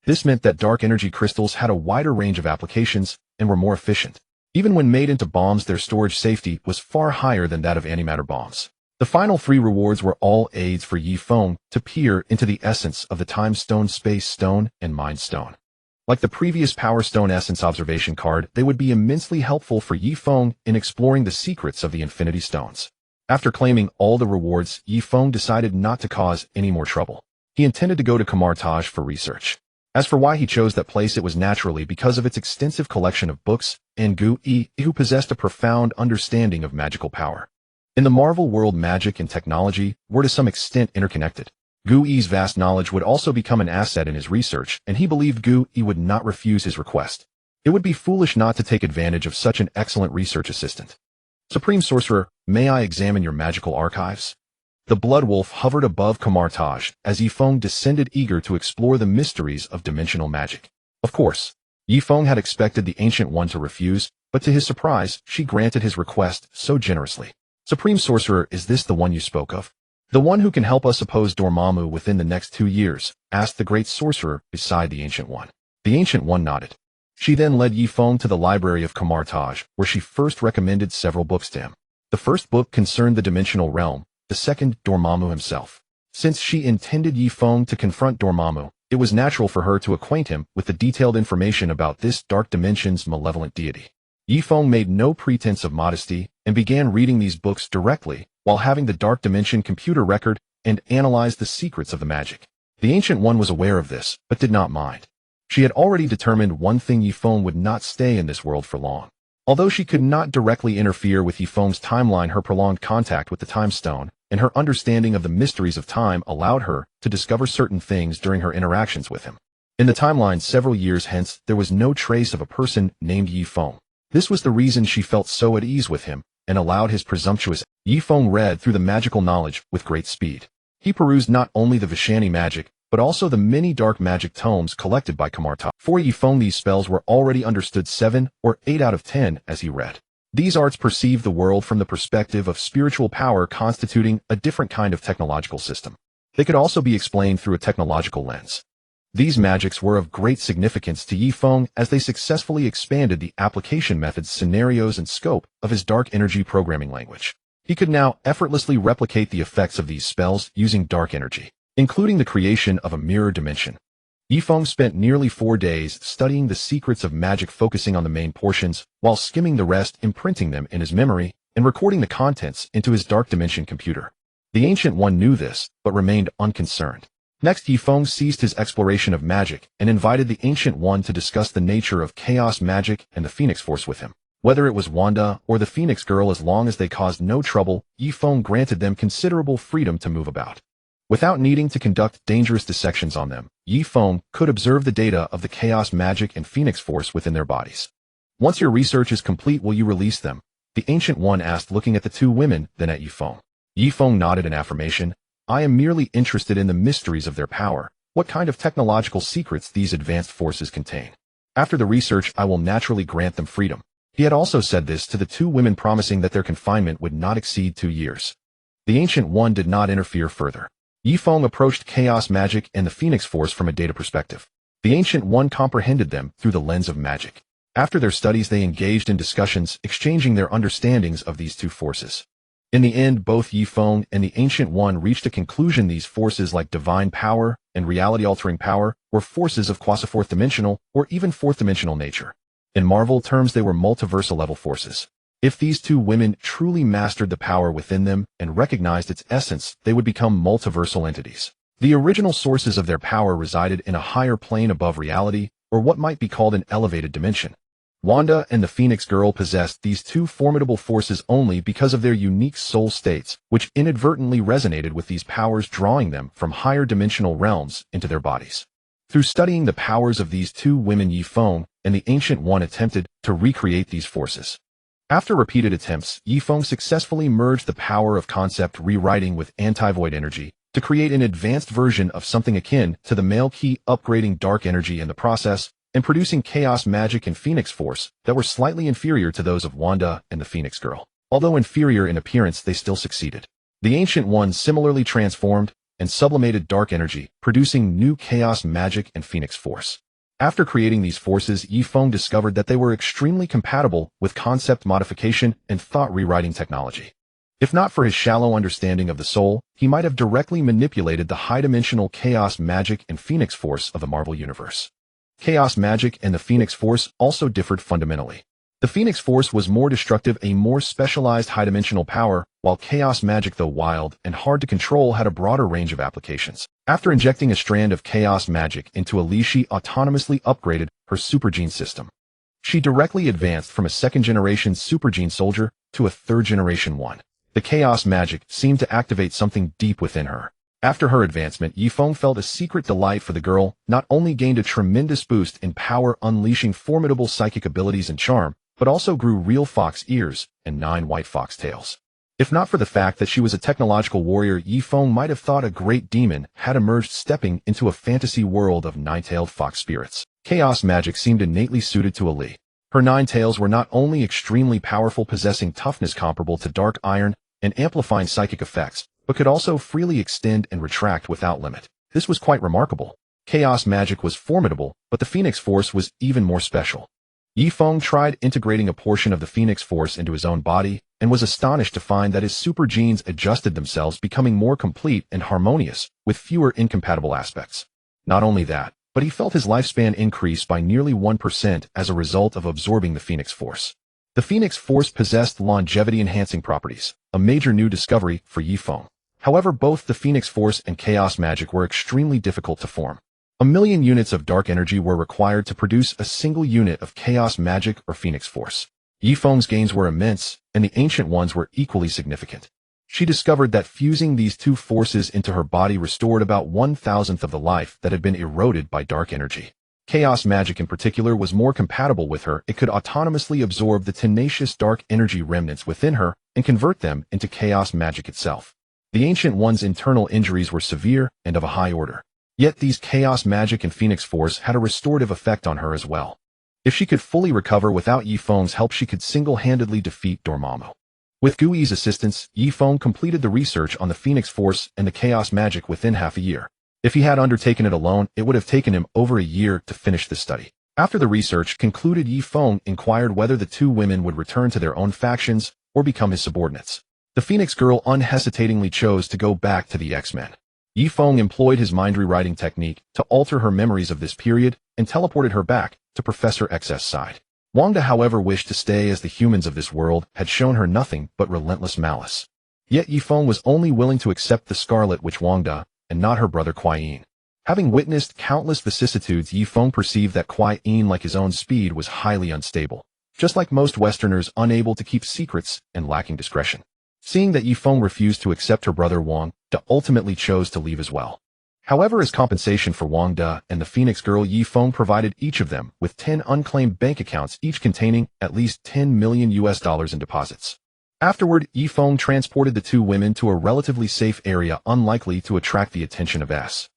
This meant that dark energy crystals had a wider range of applications and were more efficient. Even when made into bombs, their storage safety was far higher than that of antimatter bombs. The final 3 rewards were all aids for Yifeng to peer into the essence of the Time Stone, Space Stone, and Mind Stone. Like the previous Power Stone Essence observation card, they would be immensely helpful for Yifeng in exploring the secrets of the Infinity Stones. After claiming all the rewards, Yifeng decided not to cause any more trouble. He intended to go to Kamartaj for research. As for why he chose that place, it was naturally because of its extensive collection of books and Gu-Yi, who possessed a profound understanding of magical power. In the Marvel world, magic and technology were to some extent interconnected. Gu-Yi's vast knowledge would also become an asset in his research, and he believed Gu-Yi would not refuse his request. It would be foolish not to take advantage of such an excellent research assistant. Supreme Sorcerer, may I examine your magical archives? The Blood Wolf hovered above Kamartaj as Yifeng descended, eager to explore the mysteries of dimensional magic. Of course, Yifeng had expected the Ancient One to refuse, but to his surprise, she granted his request so generously. Supreme Sorcerer, is this the one you spoke of? The one who can help us oppose Dormammu within the next 2 years, asked the Great Sorcerer beside the Ancient One. The Ancient One nodded. She then led Yifeng to the library of Kamartaj, where she first recommended several books to him. The first book concerned the dimensional realm, the second, Dormammu himself. Since she intended Yifeng to confront Dormammu, it was natural for her to acquaint him with the detailed information about this dark dimension's malevolent deity. Yifeng made no pretense of modesty and began reading these books directly while having the Dark Dimension computer record and analyze the secrets of the magic. The Ancient One was aware of this, but did not mind. She had already determined one thing: Yifeng would not stay in this world for long. Although she could not directly interfere with Yifeng's timeline, her prolonged contact with the Time Stone and her understanding of the mysteries of time allowed her to discover certain things during her interactions with him. In the timeline several years hence, there was no trace of a person named Yifeng. This was the reason she felt so at ease with him and allowed his presumptuous. Yifeng read through the magical knowledge with great speed. He perused not only the Vishani magic, but also the many dark magic tomes collected by Kamartaj. For Yifeng, these spells were already understood 7 or 8 out of 10 as he read. These arts perceived the world from the perspective of spiritual power, constituting a different kind of technological system. They could also be explained through a technological lens. These magics were of great significance to Yifeng as they successfully expanded the application methods, scenarios, and scope of his dark energy programming language. He could now effortlessly replicate the effects of these spells using dark energy, including the creation of a mirror dimension. Yifeng spent nearly 4 days studying the secrets of magic, focusing on the main portions, while skimming the rest, imprinting them in his memory, and recording the contents into his dark dimension computer. The Ancient One knew this, but remained unconcerned. Next, Yifeng ceased his exploration of magic and invited the Ancient One to discuss the nature of chaos magic and the Phoenix Force with him. Whether it was Wanda or the Phoenix Girl, as long as they caused no trouble, Yifeng granted them considerable freedom to move about. Without needing to conduct dangerous dissections on them, Yifeng could observe the data of the chaos magic and Phoenix Force within their bodies. Once your research is complete, will you release them? The Ancient One asked, looking at the 2 women, then at Yifeng. Yifeng nodded in affirmation. I am merely interested in the mysteries of their power, what kind of technological secrets these advanced forces contain. After the research, I will naturally grant them freedom. He had also said this to the 2 women, promising that their confinement would not exceed 2 years. The Ancient One did not interfere further. Yifeng approached chaos magic and the Phoenix Force from a data perspective. The Ancient One comprehended them through the lens of magic. After their studies, they engaged in discussions, exchanging their understandings of these 2 forces. In the end, both Yifeng and the Ancient One reached a conclusion: these forces, like divine power and reality-altering power, were forces of quasi-fourth dimensional or even fourth-dimensional nature. In Marvel terms, they were multiversal-level forces. If these 2 women truly mastered the power within them and recognized its essence, they would become multiversal entities. The original sources of their power resided in a higher plane above reality, or what might be called an elevated dimension. Wanda and the Phoenix Girl possessed these 2 formidable forces only because of their unique soul states, which inadvertently resonated with these powers, drawing them from higher dimensional realms into their bodies. Through studying the powers of these 2 women, Yifeng and the Ancient One attempted to recreate these forces. After repeated attempts, Yifeng successfully merged the power of concept rewriting with anti-void energy to create an advanced version of something akin to the male key, upgrading dark energy in the process, and producing chaos magic and Phoenix Force that were slightly inferior to those of Wanda and the Phoenix Girl. Although inferior in appearance, they still succeeded. The Ancient One similarly transformed and sublimated dark energy, producing new chaos magic and Phoenix Force. After creating these forces, Yifeng discovered that they were extremely compatible with concept modification and thought rewriting technology. If not for his shallow understanding of the soul, he might have directly manipulated the high-dimensional chaos magic and phoenix force of the Marvel Universe. Chaos magic and the phoenix force also differed fundamentally. The phoenix force was more destructive, a more specialized high-dimensional power, while chaos magic, though wild and hard to control, had a broader range of applications. After injecting a strand of chaos magic into Li, she autonomously upgraded her supergene system. She directly advanced from a second-generation supergene soldier to a third-generation one. The chaos magic seemed to activate something deep within her. After her advancement, Yifeng felt a secret delight, for the girl not only gained a tremendous boost in power, unleashing formidable psychic abilities and charm, but also grew real fox ears and 9 white fox tails. If not for the fact that she was a technological warrior, Yifeng might have thought a great demon had emerged, stepping into a fantasy world of 9-tailed fox spirits. Chaos magic seemed innately suited to Li. Her 9 tails were not only extremely powerful, possessing toughness comparable to dark iron and amplifying psychic effects, but could also freely extend and retract without limit. This was quite remarkable. Chaos magic was formidable, but the Phoenix Force was even more special. Yifeng tried integrating a portion of the Phoenix Force into his own body, and was astonished to find that his super genes adjusted themselves, becoming more complete and harmonious, with fewer incompatible aspects. Not only that, but he felt his lifespan increase by nearly 1% as a result of absorbing the Phoenix Force. The Phoenix Force possessed longevity-enhancing properties, a major new discovery for Yifeng. However, both the Phoenix Force and Chaos Magic were extremely difficult to form. 1,000,000 units of dark energy were required to produce a single unit of Chaos Magic or Phoenix Force. Yifeng's gains were immense, and the ancient ones were equally significant. She discovered that fusing these two forces into her body restored about 1,000th of the life that had been eroded by dark energy. Chaos Magic in particular was more compatible with her. It could autonomously absorb the tenacious dark energy remnants within her and convert them into Chaos Magic itself. The Ancient One's internal injuries were severe and of a high order. Yet these Chaos Magic and Phoenix Force had a restorative effect on her as well. If she could fully recover without Yifeng's help, she could single-handedly defeat Dormammu. With Gui's assistance, Yifeng completed the research on the Phoenix Force and the Chaos Magic within half a year. If he had undertaken it alone, it would have taken him over a year to finish the study. After the research concluded, Yifeng inquired whether the two women would return to their own factions or become his subordinates. The Phoenix Girl unhesitatingly chose to go back to the X-Men. Yifeng employed his mind rewriting technique to alter her memories of this period and teleported her back to Professor X's side. Wanda, however, wished to stay, as the humans of this world had shown her nothing but relentless malice. Yet Yifeng was only willing to accept the Scarlet Witch Wanda, and not her brother Kuai-Yin. Having witnessed countless vicissitudes, Yifeng perceived that Kuai-Yin, like his own speed, was highly unstable, just like most Westerners, unable to keep secrets and lacking discretion. Seeing that Yifeng refused to accept her brother, Wanda ultimately chose to leave as well. However, as compensation for Wanda and the Phoenix Girl, Yifeng provided each of them with 10 unclaimed bank accounts, each containing at least $10 million in deposits. Afterward, Yifeng transported the two women to a relatively safe area, unlikely to attract the attention of S.H.I.E.L.D.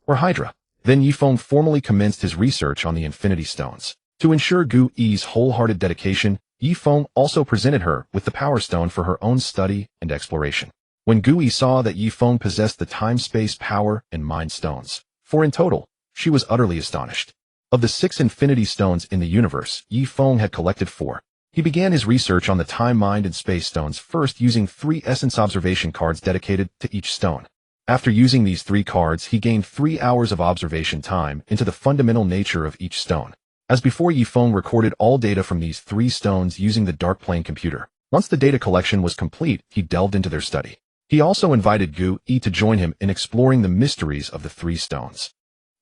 or Hydra. Then Yifeng formally commenced his research on the Infinity Stones. To ensure Gui's wholehearted dedication, Yifeng also presented her with the Power Stone for her own study and exploration. When Gui saw that Yifeng possessed the time-space power and mind stones, 4 in total, she was utterly astonished. Of the 6 Infinity Stones in the universe, Yifeng had collected 4. He began his research on the Time, Mind, and Space Stones, first using 3 Essence Observation cards dedicated to each stone. After using these 3 cards, he gained 3 hours of observation time into the fundamental nature of each stone. As before, Yifeng recorded all data from these 3 stones using the Dark Plane computer. Once the data collection was complete, he delved into their study. He also invited Gui to join him in exploring the mysteries of the 3 stones.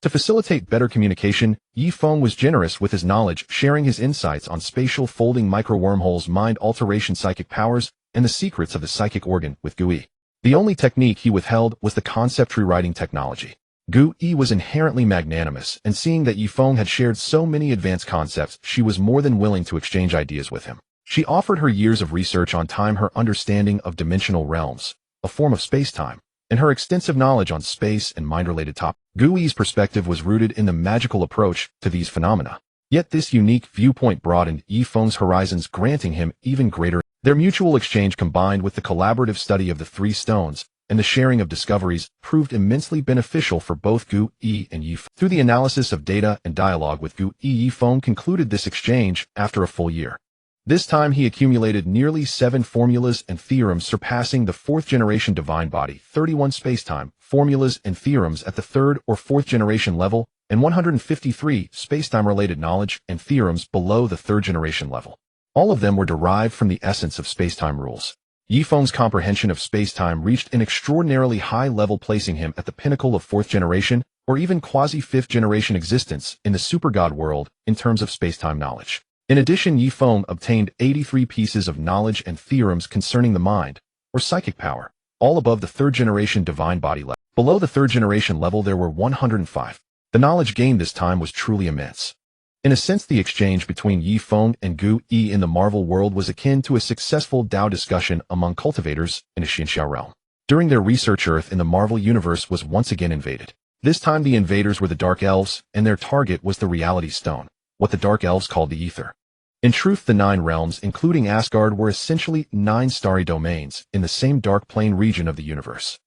To facilitate better communication, Yifeng was generous with his knowledge, sharing his insights on spatial folding micro-wormholes, mind alteration, psychic powers, and the secrets of the psychic organ with Gui. The only technique he withheld was the concept rewriting technology. Gui was inherently magnanimous, and seeing that Yifeng had shared so many advanced concepts, she was more than willing to exchange ideas with him. She offered her years of research on time, her understanding of dimensional realms, a form of space-time, and her extensive knowledge on space and mind-related topics. Gui's perspective was rooted in the magical approach to these phenomena. Yet this unique viewpoint broadened Yifeng's horizons, granting him even greater. Their mutual exchange, combined with the collaborative study of the 3 stones, and the sharing of discoveries proved immensely beneficial for both Gu Yi and Yifeng. Through the analysis of data and dialogue with Gu Yi, Yifeng concluded this exchange after a full year. This time he accumulated nearly 7 formulas and theorems surpassing the 4th generation divine body, 31 spacetime formulas and theorems at the 3rd or 4th generation level, and 153 spacetime related knowledge and theorems below the 3rd generation level. All of them were derived from the essence of spacetime rules. Yifeng's comprehension of spacetime reached an extraordinarily high level, placing him at the pinnacle of 4th generation or even quasi-5th generation existence in the super-god world in terms of spacetime knowledge. In addition, Yifeng obtained 83 pieces of knowledge and theorems concerning the mind, or psychic power, all above the 3rd generation divine body level. Below the 3rd generation level there were 105. The knowledge gained this time was truly immense. In a sense, the exchange between Yifeng and Gu Yi in the Marvel world was akin to a successful Tao discussion among cultivators in a Xinxiao realm. During their research, Earth in the Marvel universe was once again invaded. This time the invaders were the Dark Elves, and their target was the Reality Stone, what the Dark Elves called the Ether. In truth, the 9 realms, including Asgard, were essentially 9 starry domains in the same dark plane region of the universe.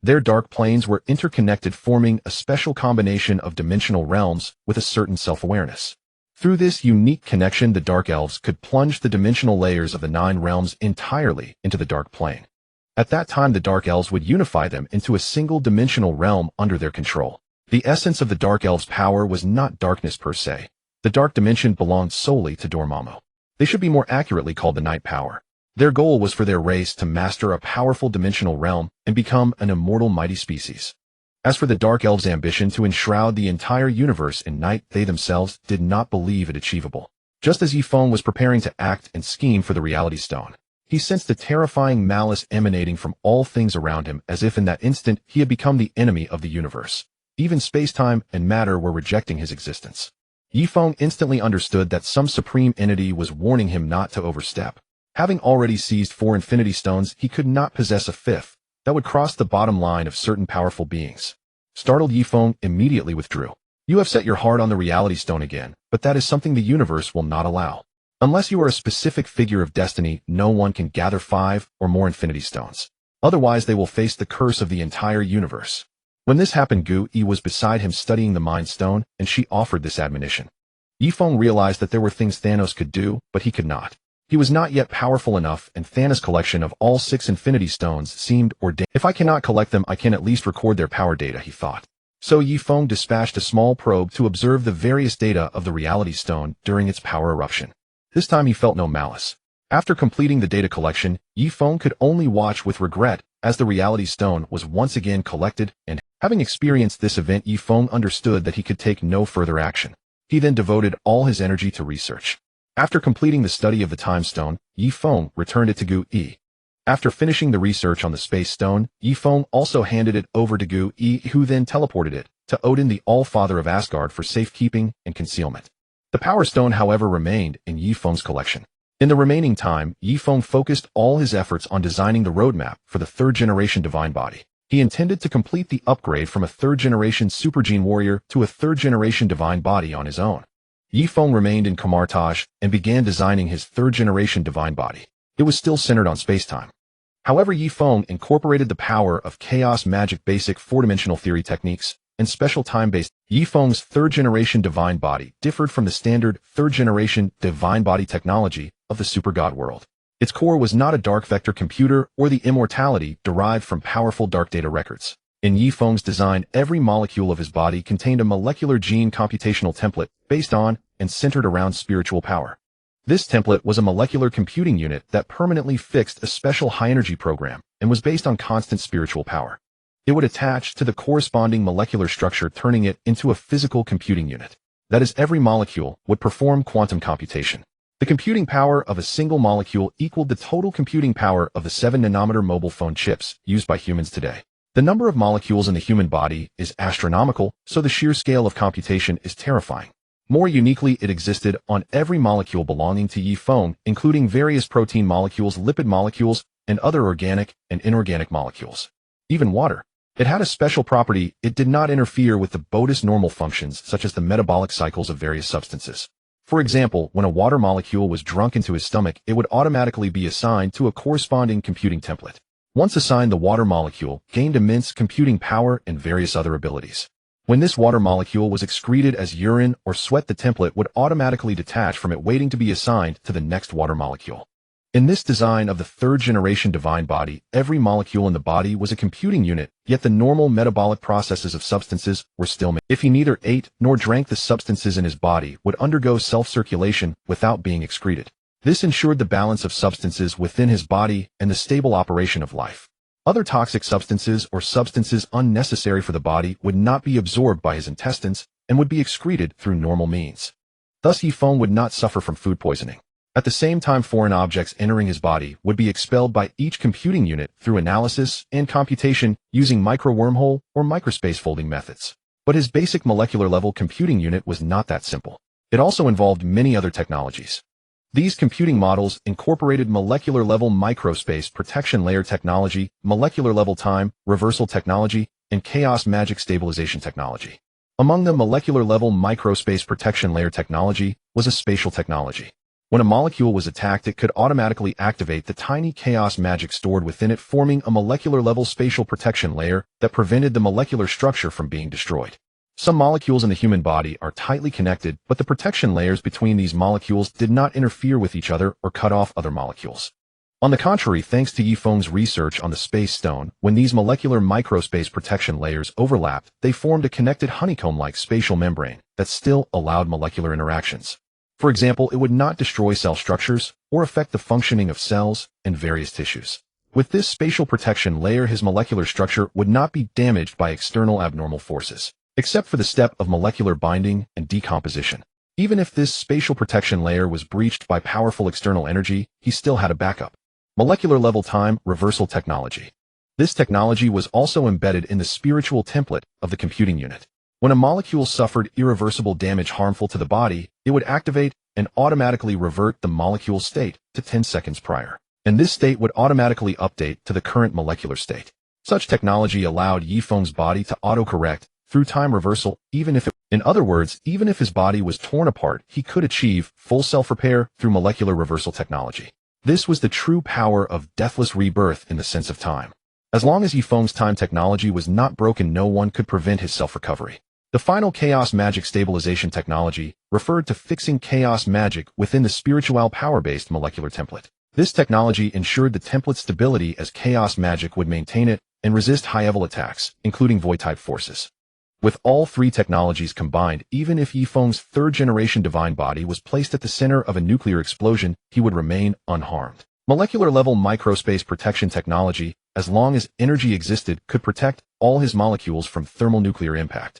Their dark planes were interconnected, forming a special combination of dimensional realms with a certain self-awareness. Through this unique connection, the Dark Elves could plunge the dimensional layers of the 9 realms entirely into the dark plane. At that time, the Dark Elves would unify them into a single dimensional realm under their control. The essence of the Dark Elves' power was not darkness per se. The dark dimension belonged solely to Dormammu. They should be more accurately called the Night Power. Their goal was for their race to master a powerful dimensional realm and become an immortal mighty species. As for the Dark Elves' ambition to enshroud the entire universe in night, they themselves did not believe it achievable. Just as Yifeng was preparing to act and scheme for the Reality Stone, he sensed a terrifying malice emanating from all things around him, as if in that instant he had become the enemy of the universe. Even space-time and matter were rejecting his existence. Yifeng instantly understood that some supreme entity was warning him not to overstep. Having already seized 4 Infinity Stones, he could not possess a 5th that would cross the bottom line of certain powerful beings. Startled, Yifeng immediately withdrew. You have set your heart on the Reality Stone again, but that is something the universe will not allow. Unless you are a specific figure of destiny, no one can gather 5 or more Infinity Stones. Otherwise, they will face the curse of the entire universe. When this happened, Gu Yi was beside him studying the Mind Stone, and she offered this admonition. Yifeng realized that there were things Thanos could do, but he could not. He was not yet powerful enough, and Thanos' collection of all 6 Infinity Stones seemed ordained. If I cannot collect them, I can at least record their power data, he thought. So Yifeng dispatched a small probe to observe the various data of the Reality Stone during its power eruption. This time he felt no malice. After completing the data collection, Yifeng could only watch with regret as the Reality Stone was once again collected, and having experienced this event, Yifeng understood that he could take no further action. He then devoted all his energy to research. After completing the study of the Time Stone, Yifeng returned it to Gu Yi. After finishing the research on the Space Stone, Yifeng also handed it over to Gu Yi, who then teleported it to Odin, the All-Father of Asgard, for safekeeping and concealment. The Power Stone, however, remained in Yifeng's collection. In the remaining time, Yifeng focused all his efforts on designing the roadmap for the 3rd generation divine body. He intended to complete the upgrade from a 3rd generation super gene warrior to a 3rd generation divine body on his own. Yifeng remained in Kamartaj and began designing his 3rd generation divine body. It was still centered on spacetime. However, Yifeng incorporated the power of chaos magic, basic 4-dimensional theory techniques, and special time-based. Yifeng's 3rd generation divine body differed from the standard 3rd generation divine body technology of the super god world. Its core was not a dark vector computer or the immortality derived from powerful dark data records. In Yifeng's design, every molecule of his body contained a molecular gene computational template based on and centered around spiritual power. This template was a molecular computing unit that permanently fixed a special high-energy program and was based on constant spiritual power. It would attach to the corresponding molecular structure, turning it into a physical computing unit. That is, every molecule would perform quantum computation. The computing power of a single molecule equaled the total computing power of the 7-nanometer mobile phone chips used by humans today. The number of molecules in the human body is astronomical, so the sheer scale of computation is terrifying. More uniquely, it existed on every molecule belonging to Yifeng, including various protein molecules, lipid molecules, and other organic and inorganic molecules. Even water. It had a special property: it did not interfere with the body's normal functions, such as the metabolic cycles of various substances. For example, when a water molecule was drunk into his stomach, it would automatically be assigned to a corresponding computing template. once assigned the water molecule, gained immense computing power and various other abilities. When this water molecule was excreted as urine or sweat, the template would automatically detach from it, waiting to be assigned to the next water molecule. In this design of the third-generation divine body, every molecule in the body was a computing unit, yet the normal metabolic processes of substances were still made. If he neither ate nor drank, the substances in his body would undergo self-circulation without being excreted. This ensured the balance of substances within his body and the stable operation of life. Other toxic substances or substances unnecessary for the body would not be absorbed by his intestines and would be excreted through normal means. Thus, Yifeng would not suffer from food poisoning. At the same time, foreign objects entering his body would be expelled by each computing unit through analysis and computation using micro-wormhole or microspace folding methods. But his basic molecular-level computing unit was not that simple. It also involved many other technologies. These computing models incorporated molecular-level microspace protection layer technology, molecular-level time reversal technology, and chaos magic stabilization technology. Among the molecular-level microspace protection layer technology was a spatial technology. When a molecule was attacked, it could automatically activate the tiny chaos magic stored within it, forming a molecular-level spatial protection layer that prevented the molecular structure from being destroyed. Some molecules in the human body are tightly connected, but the protection layers between these molecules did not interfere with each other or cut off other molecules. On the contrary, thanks to Yifeng's research on the space stone, when these molecular microspace protection layers overlapped, they formed a connected honeycomb-like spatial membrane that still allowed molecular interactions. For example, it would not destroy cell structures or affect the functioning of cells and various tissues. With this spatial protection layer, his molecular structure would not be damaged by external abnormal forces, except for the step of molecular binding and decomposition. Even if this spatial protection layer was breached by powerful external energy, he still had a backup. Molecular-level time reversal technology. This technology was also embedded in the spiritual template of the computing unit. When a molecule suffered irreversible damage harmful to the body, it would activate and automatically revert the molecule's state to 10 seconds prior, and this state would automatically update to the current molecular state. Such technology allowed Yifeng's body to autocorrect through time reversal, in other words, even if his body was torn apart, he could achieve full self-repair through molecular reversal technology. This was the true power of deathless rebirth in the sense of time. As long as Yifeng's time technology was not broken, no one could prevent his self-recovery. The final chaos magic stabilization technology referred to fixing chaos magic within the spiritual power-based molecular template. This technology ensured the template's stability as chaos magic would maintain it and resist high-level attacks, including void-type forces. With all three technologies combined, even if Yifeng's third-generation divine body was placed at the center of a nuclear explosion, he would remain unharmed. Molecular-level microspace protection technology, as long as energy existed, could protect all his molecules from thermonuclear impact.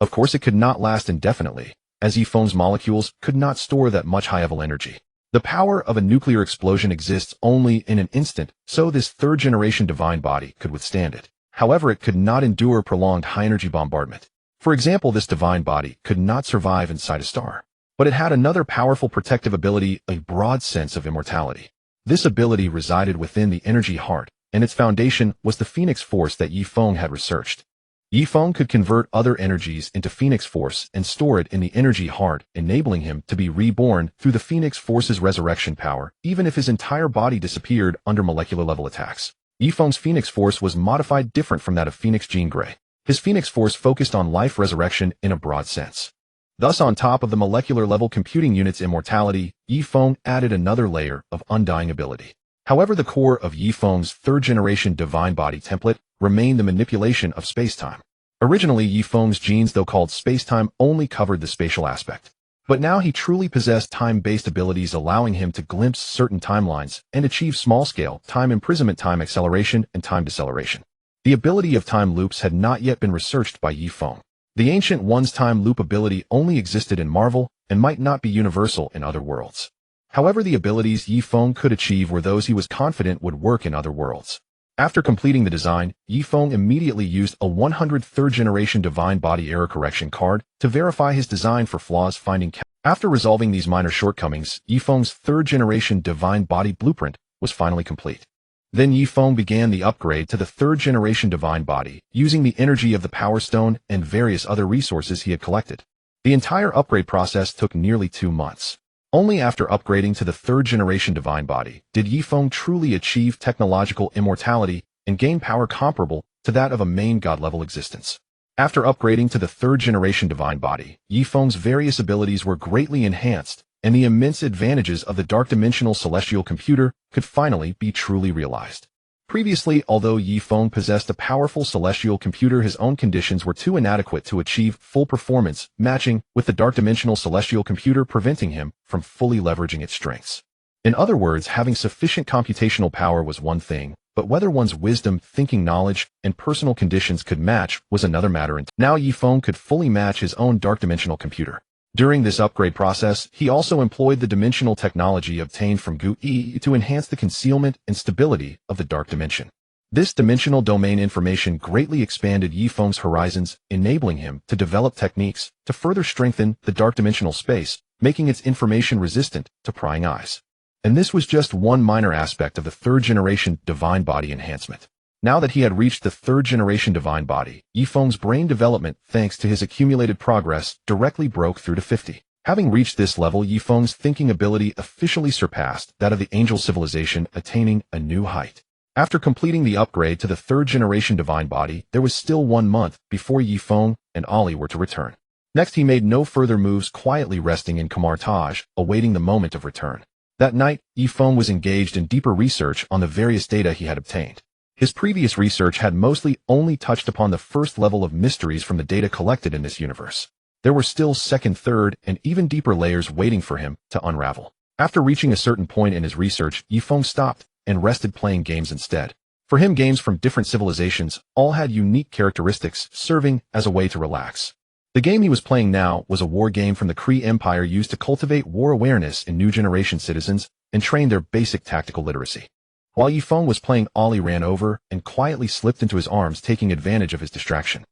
Of course, it could not last indefinitely, as Yifeng's molecules could not store that much high-level energy. The power of a nuclear explosion exists only in an instant, so this third-generation divine body could withstand it. However, it could not endure prolonged high-energy bombardment. For example, this divine body could not survive inside a star. But it had another powerful protective ability, a broad sense of immortality. This ability resided within the energy heart, and its foundation was the Phoenix Force that Yifeng had researched. Yifeng could convert other energies into Phoenix Force and store it in the energy heart, enabling him to be reborn through the Phoenix Force's resurrection power, even if his entire body disappeared under molecular-level attacks. Yifeng's Phoenix Force was modified different from that of Phoenix Jean Grey. His Phoenix Force focused on life resurrection in a broad sense. Thus, on top of the molecular-level computing unit's immortality, Yifeng added another layer of undying ability. However, the core of Yifeng's third-generation divine body template remained the manipulation of space-time. Originally, Yifeng's genes, though called space-time, only covered the spatial aspect. But now he truly possessed time-based abilities, allowing him to glimpse certain timelines and achieve small-scale time imprisonment, time acceleration, and time deceleration. The ability of time loops had not yet been researched by Yifeng. The Ancient One's time loop ability only existed in Marvel and might not be universal in other worlds. However, the abilities Yifeng could achieve were those he was confident would work in other worlds. After completing the design, Yifeng immediately used a 103rd generation divine body error correction card to verify his design for flaws, finding after resolving these minor shortcomings, Yifeng's third generation divine body blueprint was finally complete. Then Yifeng began the upgrade to the third generation divine body, using the energy of the Power Stone and various other resources he had collected. The entire upgrade process took nearly 2 months. Only after upgrading to the third generation divine body did Yifeng truly achieve technological immortality and gain power comparable to that of a main god-level existence. After upgrading to the third-generation divine body, Yifeng's various abilities were greatly enhanced, and the immense advantages of the dark-dimensional celestial computer could finally be truly realized. Previously, although Yifeng possessed a powerful celestial computer, his own conditions were too inadequate to achieve full performance, matching with the dark-dimensional celestial computer, preventing him from fully leveraging its strengths. In other words, having sufficient computational power was one thing, but whether one's wisdom, thinking knowledge, and personal conditions could match was another matter. Now Yifeng could fully match his own dark-dimensional computer. During this upgrade process, he also employed the dimensional technology obtained from Gu-E to enhance the concealment and stability of the dark dimension. This dimensional domain information greatly expanded Yifeng's horizons, enabling him to develop techniques to further strengthen the dark dimensional space, making its information resistant to prying eyes. And this was just one minor aspect of the third-generation divine body enhancement. Now that he had reached the third-generation divine body, Yifeng's brain development, thanks to his accumulated progress, directly broke through to 50. Having reached this level, Yifeng's thinking ability officially surpassed that of the angel civilization, attaining a new height. After completing the upgrade to the third-generation divine body, there was still 1 month before Yifeng and Ollie were to return. Next, he made no further moves, quietly resting in Kamartage, awaiting the moment of return. That night, Yifeng was engaged in deeper research on the various data he had obtained. His previous research had mostly only touched upon the first level of mysteries from the data collected in this universe. There were still second, third, and even deeper layers waiting for him to unravel. After reaching a certain point in his research, Yifeng stopped and rested, playing games instead. For him, games from different civilizations all had unique characteristics, serving as a way to relax. The game he was playing now was a war game from the Kree Empire used to cultivate war awareness in new generation citizens and train their basic tactical literacy. While Yifeng was playing, Ollie ran over and quietly slipped into his arms, taking advantage of his distraction.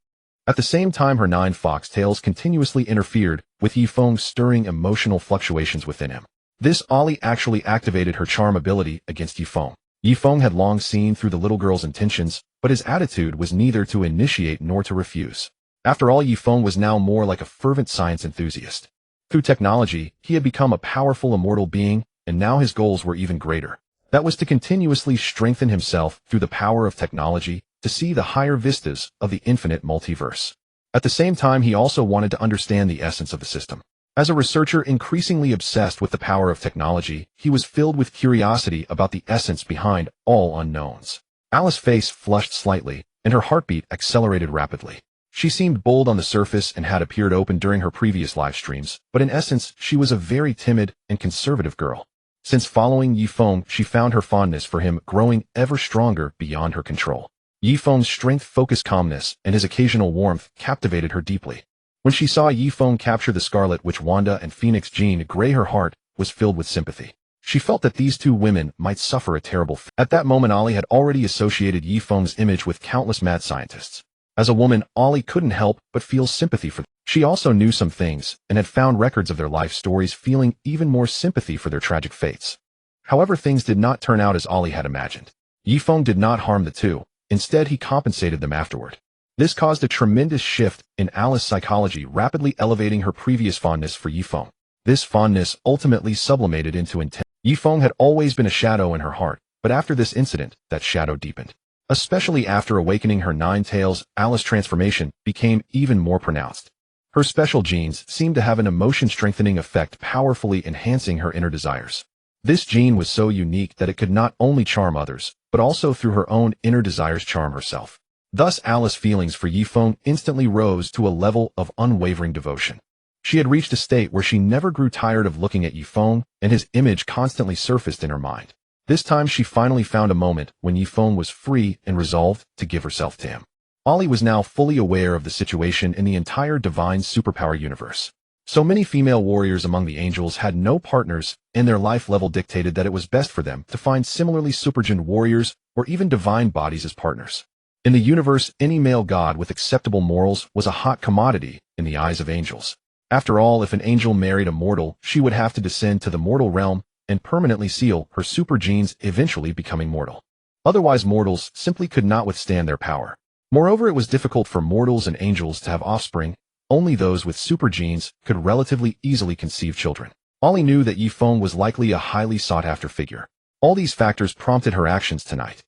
At the same time, her 9 foxtails continuously interfered with Yifeng's stirring emotional fluctuations within him. This Ollie actually activated her charm ability against Yifeng. Yifeng had long seen through the little girl's intentions, but his attitude was neither to initiate nor to refuse. After all, Yifeng was now more like a fervent science enthusiast. Through technology, he had become a powerful immortal being, and now his goals were even greater. That was to continuously strengthen himself through the power of technology to see the higher vistas of the infinite multiverse. At the same time, he also wanted to understand the essence of the system. As a researcher increasingly obsessed with the power of technology, he was filled with curiosity about the essence behind all unknowns. Alice's face flushed slightly, and her heartbeat accelerated rapidly. She seemed bold on the surface and had appeared open during her previous live streams, but in essence, she was a very timid and conservative girl. Since following Yifeng, she found her fondness for him growing ever stronger beyond her control. Yifeng's strength, focus, calmness, and his occasional warmth captivated her deeply. When she saw Yifeng capture the Scarlet Witch Wanda and Phoenix Jean Grey, her heart was filled with sympathy. She felt that these two women might suffer a terrible fate. At that moment, Ollie had already associated Yifeng's image with countless mad scientists. As a woman, Ollie couldn't help but feel sympathy for them. She also knew some things and had found records of their life stories, feeling even more sympathy for their tragic fates. However, things did not turn out as Ollie had imagined. Yifeng did not harm the two. Instead, he compensated them afterward. This caused a tremendous shift in Alice's psychology, rapidly elevating her previous fondness for Yifeng. This fondness ultimately sublimated into intent. Yifeng had always been a shadow in her heart, but after this incident, that shadow deepened. Especially after awakening her 9 tails, Alice's transformation became even more pronounced. Her special genes seemed to have an emotion-strengthening effect, powerfully enhancing her inner desires. This gene was so unique that it could not only charm others, but also through her own inner desires charm herself. Thus, Alice's feelings for Yifeng instantly rose to a level of unwavering devotion. She had reached a state where she never grew tired of looking at Yifeng, and his image constantly surfaced in her mind. This time, she finally found a moment when Yifeng was free and resolved to give herself to him. Ollie was now fully aware of the situation in the entire divine superpower universe. So many female warriors among the angels had no partners, and their life level dictated that it was best for them to find similarly supergene warriors or even divine bodies as partners. In the universe, any male god with acceptable morals was a hot commodity in the eyes of angels. After all, if an angel married a mortal, she would have to descend to the mortal realm and permanently seal her super genes, eventually becoming mortal. Otherwise, mortals simply could not withstand their power. Moreover, it was difficult for mortals and angels to have offspring. Only those with super genes could relatively easily conceive children. Ollie knew that Yifeng was likely a highly sought-after figure. All these factors prompted her actions tonight.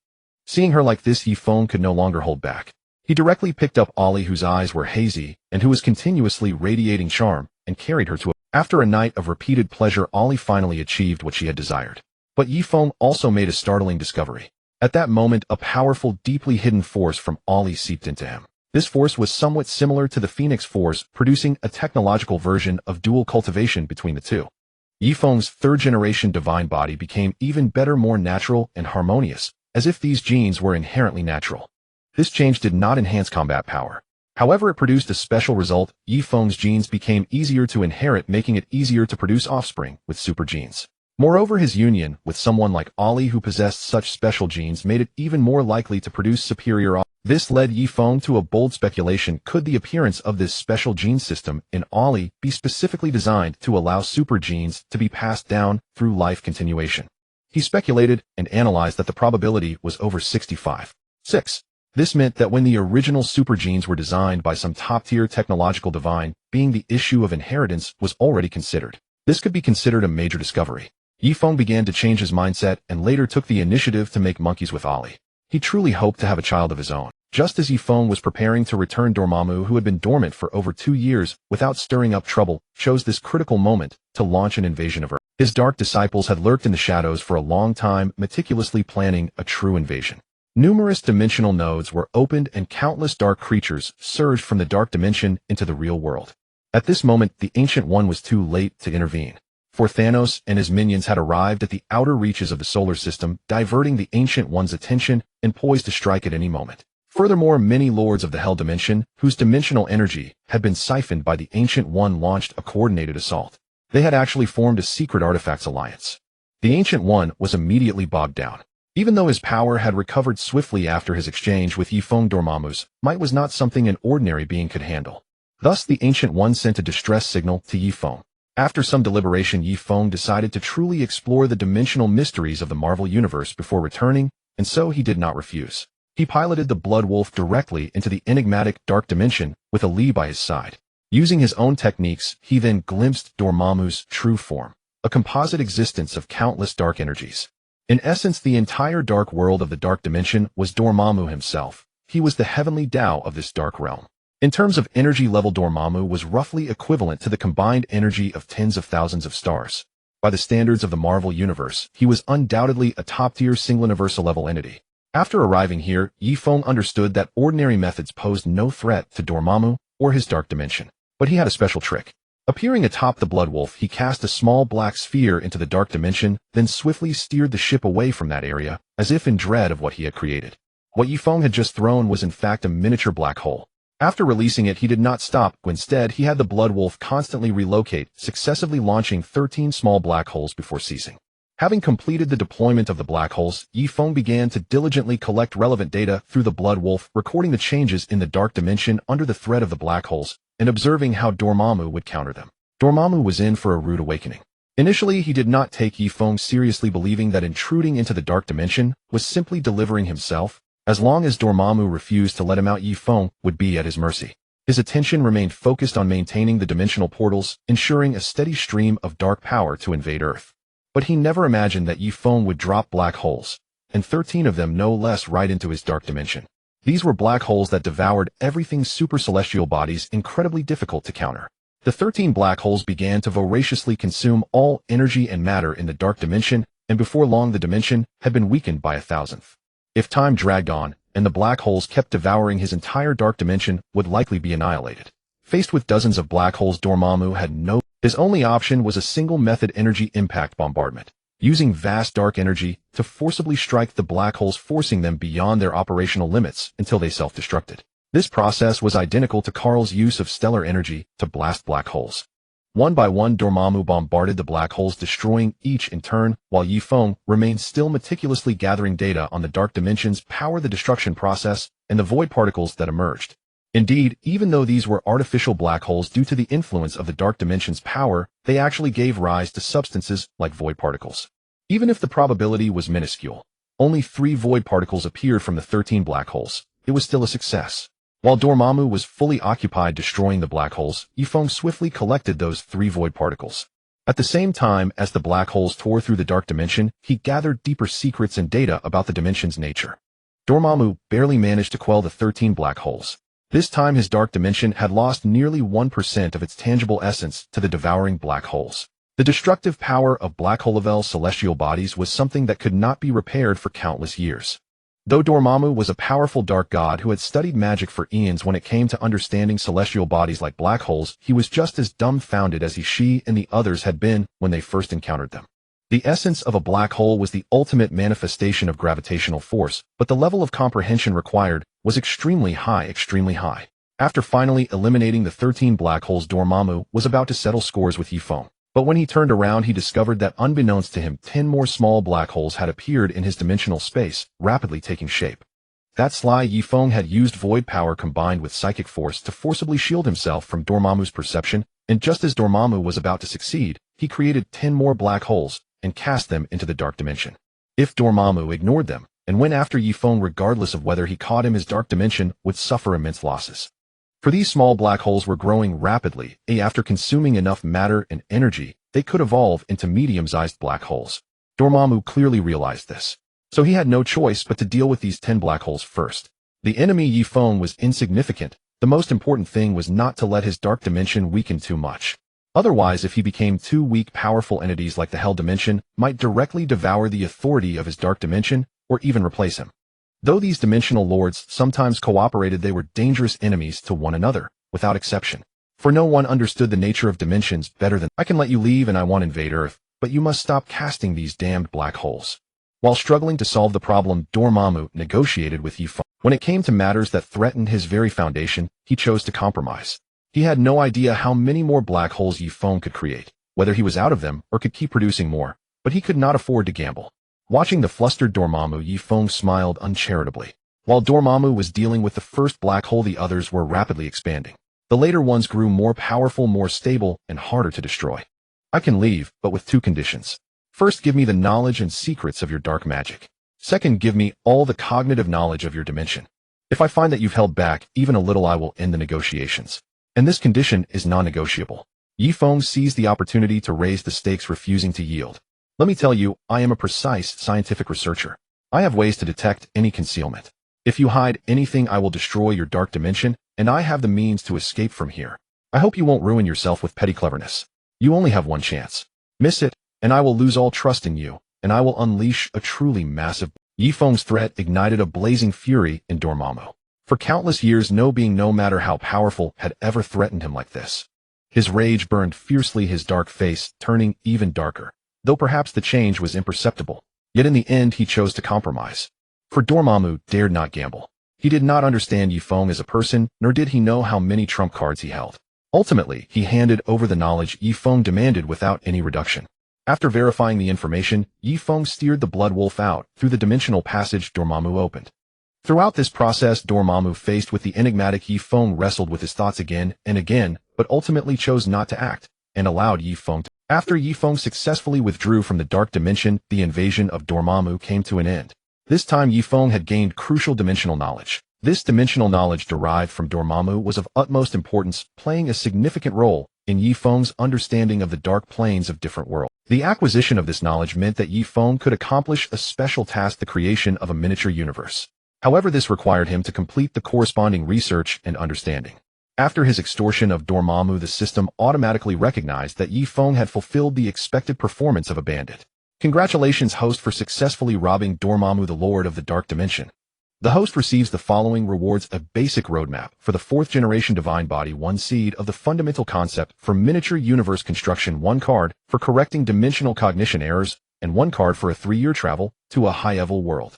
Seeing her like this, Yifeng could no longer hold back. He directly picked up Ollie, whose eyes were hazy and who was continuously radiating charm, and carried her to After a night of repeated pleasure, Ollie finally achieved what she had desired. But Yifeng also made a startling discovery. At that moment, a powerful, deeply hidden force from Ollie seeped into him. This force was somewhat similar to the Phoenix Force, producing a technological version of dual cultivation between the two. Yifeng's third-generation divine body became even better, more natural and harmonious, as if these genes were inherently natural. This change did not enhance combat power. However, it produced a special result. Yifeng's genes became easier to inherit, making it easier to produce offspring with super genes. Moreover, his union with someone like Ollie, who possessed such special genes, made it even more likely to produce superior offspring. This led Yifeng to a bold speculation: could the appearance of this special gene system in Ollie be specifically designed to allow super genes to be passed down through life continuation? He speculated and analyzed that the probability was over 65.6. This meant that when the original super genes were designed by some top-tier technological divine being, the issue of inheritance was already considered. This could be considered a major discovery. Yifeng began to change his mindset and later took the initiative to make monkeys with Ollie. He truly hoped to have a child of his own. Just as Yifeng was preparing to return, Dormammu, who had been dormant for over 2 years without stirring up trouble, chose this critical moment to launch an invasion of Earth. His dark disciples had lurked in the shadows for a long time, meticulously planning a true invasion. Numerous dimensional nodes were opened and countless dark creatures surged from the dark dimension into the real world. At this moment, the Ancient One was too late to intervene, for Thanos and his minions had arrived at the outer reaches of the solar system, diverting the Ancient One's attention and poised to strike at any moment. Furthermore, many lords of the Hell Dimension, whose dimensional energy had been siphoned by the Ancient One, launched a coordinated assault. They had actually formed a secret artifacts alliance. The Ancient One was immediately bogged down. Even though his power had recovered swiftly after his exchange with Yifeng, Dormammu's might was not something an ordinary being could handle. Thus, the Ancient One sent a distress signal to Yifeng. After some deliberation, Yifeng decided to truly explore the dimensional mysteries of the Marvel Universe before returning, and so he did not refuse. He piloted the Blood Wolf directly into the enigmatic Dark Dimension with Ali by his side. Using his own techniques, he then glimpsed Dormammu's true form, a composite existence of countless dark energies. In essence, the entire dark world of the Dark Dimension was Dormammu himself. He was the heavenly Tao of this dark realm. In terms of energy level, Dormammu was roughly equivalent to the combined energy of tens of thousands of stars. By the standards of the Marvel Universe, he was undoubtedly a top-tier single-universal level entity. After arriving here, Yifeng understood that ordinary methods posed no threat to Dormammu or his Dark Dimension. But he had a special trick. Appearing atop the Blood Wolf, he cast a small black sphere into the Dark Dimension, then swiftly steered the ship away from that area, as if in dread of what he had created. What Yifeng had just thrown was in fact a miniature black hole. After releasing it, he did not stop. Instead, he had the Blood Wolf constantly relocate, successively launching 13 small black holes before ceasing. Having completed the deployment of the black holes, Yifeng began to diligently collect relevant data through the Blood Wolf, recording the changes in the Dark Dimension under the threat of the black holes, and observing how Dormammu would counter them. Dormammu was in for a rude awakening. Initially, he did not take Yifeng seriously, believing that intruding into the Dark Dimension was simply delivering himself. As long as Dormammu refused to let him out, Yifeng would be at his mercy. His attention remained focused on maintaining the dimensional portals, ensuring a steady stream of dark power to invade Earth. But he never imagined that Yifeng would drop black holes, and 13 of them no less, right into his Dark Dimension. These were black holes that devoured everything super celestial bodies, incredibly difficult to counter. The 13 black holes began to voraciously consume all energy and matter in the Dark Dimension, and before long the dimension had been weakened by 1,000th. If time dragged on, and the black holes kept devouring, his entire Dark Dimension would likely be annihilated. Faced with dozens of black holes, Dormammu had no. His only option was a single method: energy impact bombardment. Using vast dark energy to forcibly strike the black holes, forcing them beyond their operational limits until they self-destructed. This process was identical to Karl's use of stellar energy to blast black holes. One by one, Dormammu bombarded the black holes, destroying each in turn, while Yifeng remained still, meticulously gathering data on the Dark Dimension's power, the destruction process, and the void particles that emerged. Indeed, even though these were artificial black holes due to the influence of the Dark Dimension's power, they actually gave rise to substances like void particles. Even if the probability was minuscule, only 3 void particles appeared from the 13 black holes. It was still a success. While Dormammu was fully occupied destroying the black holes, Yifeng swiftly collected those 3 void particles. At the same time as the black holes tore through the Dark Dimension, he gathered deeper secrets and data about the dimension's nature. Dormammu barely managed to quell the 13 black holes. This time his dark dimension had lost nearly 1% of its tangible essence to the devouring black holes. The destructive power of black hole level celestial bodies was something that could not be repaired for countless years. Though Dormammu was a powerful dark god who had studied magic for eons, when it came to understanding celestial bodies like black holes, he was just as dumbfounded as she and the others had been when they first encountered them. The essence of a black hole was the ultimate manifestation of gravitational force, but the level of comprehension required was extremely high. After finally eliminating the 13 black holes, Dormammu was about to settle scores with Yifeng. But when he turned around, he discovered that unbeknownst to him, 10 more small black holes had appeared in his dimensional space, rapidly taking shape. That sly Yifeng had used void power combined with psychic force to forcibly shield himself from Dormammu's perception, and just as Dormammu was about to succeed, he created 10 more black holes and cast them into the dark dimension. If Dormammu ignored them and went after Yifeng, regardless of whether he caught him, his dark dimension would suffer immense losses. For these small black holes were growing rapidly, and after consuming enough matter and energy, they could evolve into medium-sized black holes. Dormammu clearly realized this, so he had no choice but to deal with these 10 black holes first. The enemy Yifeng was insignificant. The most important thing was not to let his dark dimension weaken too much. Otherwise, if he became too weak, powerful entities like the Hell Dimension might directly devour the authority of his dark dimension or even replace him. Though these dimensional lords sometimes cooperated, they were dangerous enemies to one another, without exception. For no one understood the nature of dimensions better than, I can let you leave and I won't invade Earth, but you must stop casting these damned black holes. While struggling to solve the problem, Dormammu negotiated with Yifeng. When it came to matters that threatened his very foundation, he chose to compromise. He had no idea how many more black holes Yifeng could create, whether he was out of them or could keep producing more, but he could not afford to gamble. Watching the flustered Dormammu, Yifeng smiled uncharitably. While Dormammu was dealing with the first black hole, the others were rapidly expanding. The later ones grew more powerful, more stable, and harder to destroy. I can leave, but with two conditions. First, give me the knowledge and secrets of your dark magic. Second, give me all the cognitive knowledge of your dimension. If I find that you've held back even a little, I will end the negotiations. And this condition is non-negotiable. Yifeng seized the opportunity to raise the stakes, refusing to yield. Let me tell you, I am a precise scientific researcher. I have ways to detect any concealment. If you hide anything, I will destroy your dark dimension, and I have the means to escape from here. I hope you won't ruin yourself with petty cleverness. You only have one chance. Miss it, and I will lose all trust in you, and I will unleash a truly massive... Yifeng's threat ignited a blazing fury in Dormammu. For countless years, no being, no matter how powerful, had ever threatened him like this. His rage burned fiercely, his dark face turning even darker, though perhaps the change was imperceptible. Yet in the end, he chose to compromise. For Dormammu dared not gamble. He did not understand Yifeng as a person, nor did he know how many trump cards he held. Ultimately, he handed over the knowledge Yifeng demanded without any reduction. After verifying the information, Yifeng steered the Blood Wolf out through the dimensional passage Dormammu opened. Throughout this process, Dormammu, faced with the enigmatic Yifeng, wrestled with his thoughts again and again, but ultimately chose not to act, and allowed Yifeng to. After Yifeng successfully withdrew from the dark dimension, the invasion of Dormammu came to an end. This time Yifeng had gained crucial dimensional knowledge. This dimensional knowledge derived from Dormammu was of utmost importance, playing a significant role in Yifeng's understanding of the dark planes of different worlds. The acquisition of this knowledge meant that Yifeng could accomplish a special task, the creation of a miniature universe. However, this required him to complete the corresponding research and understanding. After his extortion of Dormammu, the system automatically recognized that Yifeng had fulfilled the expected performance of a bandit. Congratulations, host, for successfully robbing Dormammu, the Lord of the Dark Dimension. The host receives the following rewards: a basic roadmap for the 4th generation divine body, 1 seed of the fundamental concept for miniature universe construction, 1 card for correcting dimensional cognition errors, and 1 card for a 3-year travel to a high-level world.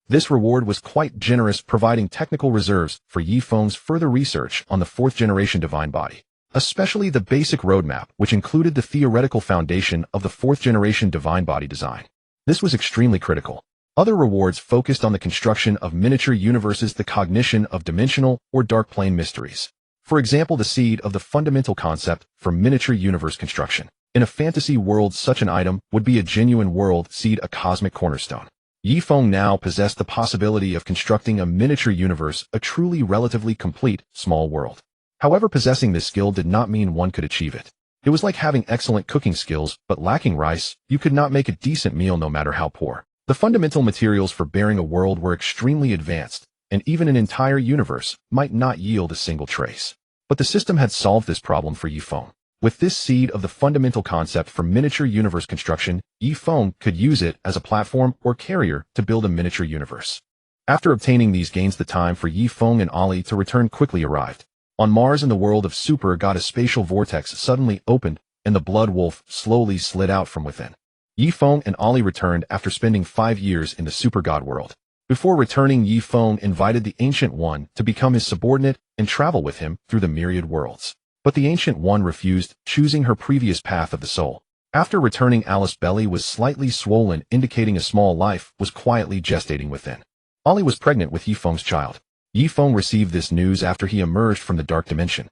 This reward was quite generous, providing technical reserves for Yifeng's further research on the 4th generation divine body, especially the basic roadmap, which included the theoretical foundation of the 4th generation divine body design. This was extremely critical. Other rewards focused on the construction of miniature universes, the cognition of dimensional or dark plane mysteries. For example, the seed of the fundamental concept for miniature universe construction. In a fantasy world, such an item would be a genuine world seed, a cosmic cornerstone. Yifeng now possessed the possibility of constructing a miniature universe, a truly relatively complete small world. However, possessing this skill did not mean one could achieve it. It was like having excellent cooking skills, but lacking rice. You could not make a decent meal no matter how poor. The fundamental materials for bearing a world were extremely advanced, and even an entire universe might not yield a single trace. But the system had solved this problem for Yifeng. With this seed of the fundamental concept for miniature universe construction, Yifeng could use it as a platform or carrier to build a miniature universe. After obtaining these gains, the time for Yifeng and Ollie to return quickly arrived. On Mars, in the world of Super God, a spatial vortex suddenly opened, and the blood wolf slowly slid out from within. Yifeng and Ollie returned after spending 5 years in the Super God world. Before returning, Yifeng invited the Ancient One to become his subordinate and travel with him through the myriad worlds. But the Ancient One refused, choosing her previous path of the soul. After returning, Alice's belly was slightly swollen, indicating a small life was quietly gestating within. Ollie was pregnant with Yifeng's child. Yifeng received this news after he emerged from the dark dimension.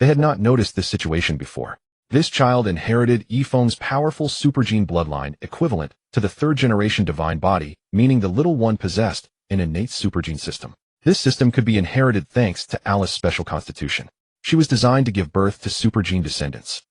They had not noticed this situation before. This child inherited Yifeng's powerful supergene bloodline, equivalent to the third-generation divine body, meaning the little one possessed an innate supergene system. This system could be inherited thanks to Alice's special constitution. She was designed to give birth to supergene descendants.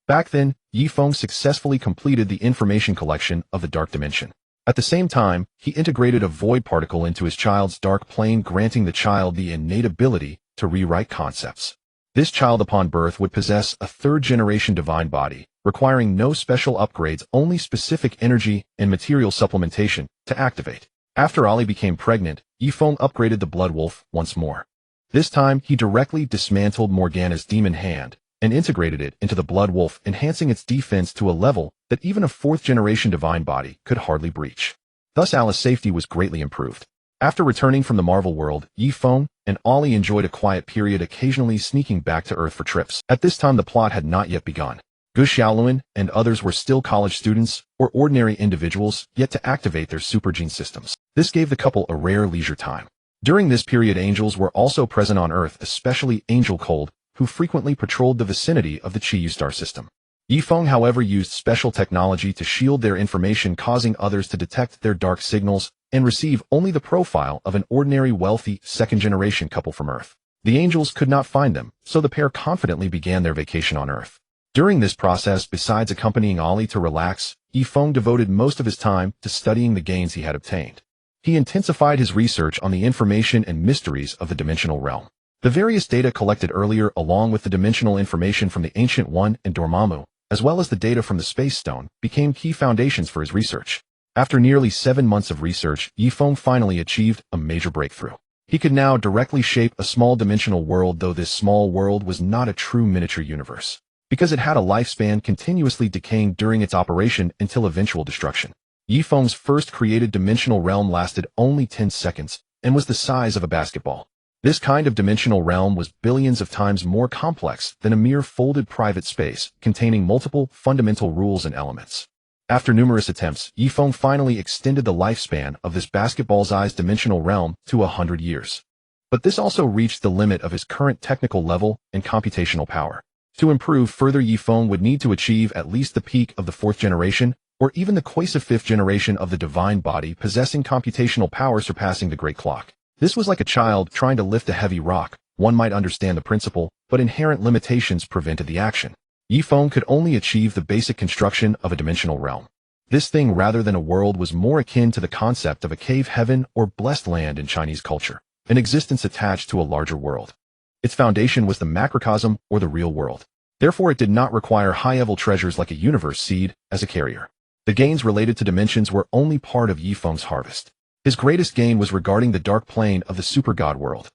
Back then, Yifeng successfully completed the information collection of the dark dimension. At the same time, he integrated a void particle into his child's dark plane, granting the child the innate ability to rewrite concepts. This child upon birth would possess a third-generation divine body, requiring no special upgrades, only specific energy and material supplementation to activate. After Ollie became pregnant, Yifeng upgraded the blood wolf once more. This time, he directly dismantled Morgana's demon hand and integrated it into the blood wolf, enhancing its defense to a level that even a fourth-generation divine body could hardly breach. Thus, Alice's safety was greatly improved. After returning from the Marvel world, Yifeng and Ollie enjoyed a quiet period, occasionally sneaking back to Earth for trips. At this time, the plot had not yet begun. Gu Xiaoluan and others were still college students or ordinary individuals yet to activate their supergene systems. This gave the couple a rare leisure time. During this period, angels were also present on Earth, especially Angel Cold, who frequently patrolled the vicinity of the Chiyu star system. Yifeng, however, used special technology to shield their information, causing others to detect their dark signals and receive only the profile of an ordinary wealthy second-generation couple from Earth. The angels could not find them, so the pair confidently began their vacation on Earth. During this process, besides accompanying Ollie to relax, Yifeng devoted most of his time to studying the gains he had obtained. He intensified his research on the information and mysteries of the dimensional realm. The various data collected earlier, along with the dimensional information from the Ancient One and Dormammu, as well as the data from the Space Stone, became key foundations for his research. After nearly 7 months of research, Yifeng finally achieved a major breakthrough. He could now directly shape a small dimensional world, though this small world was not a true miniature universe, because it had a lifespan continuously decaying during its operation until eventual destruction. Yifeng's first created dimensional realm lasted only 10 seconds and was the size of a basketball. This kind of dimensional realm was billions of times more complex than a mere folded private space containing multiple fundamental rules and elements. After numerous attempts, Yifeng finally extended the lifespan of this basketball-sized dimensional realm to 100 years. But this also reached the limit of his current technical level and computational power. To improve further, Yifeng would need to achieve at least the peak of the 4th generation, or even the cohesive 5th generation of the divine body, possessing computational power surpassing the Great Clock. This was like a child trying to lift a heavy rock. One might understand the principle, but inherent limitations prevented the action. Yifeng could only achieve the basic construction of a dimensional realm. This thing, rather than a world, was more akin to the concept of a cave heaven or blessed land in Chinese culture, an existence attached to a larger world. Its foundation was the macrocosm or the real world. Therefore, it did not require high-level treasures like a universe seed as a carrier. The gains related to dimensions were only part of Yifeng's harvest. His greatest gain was regarding the dark plane of the super god world.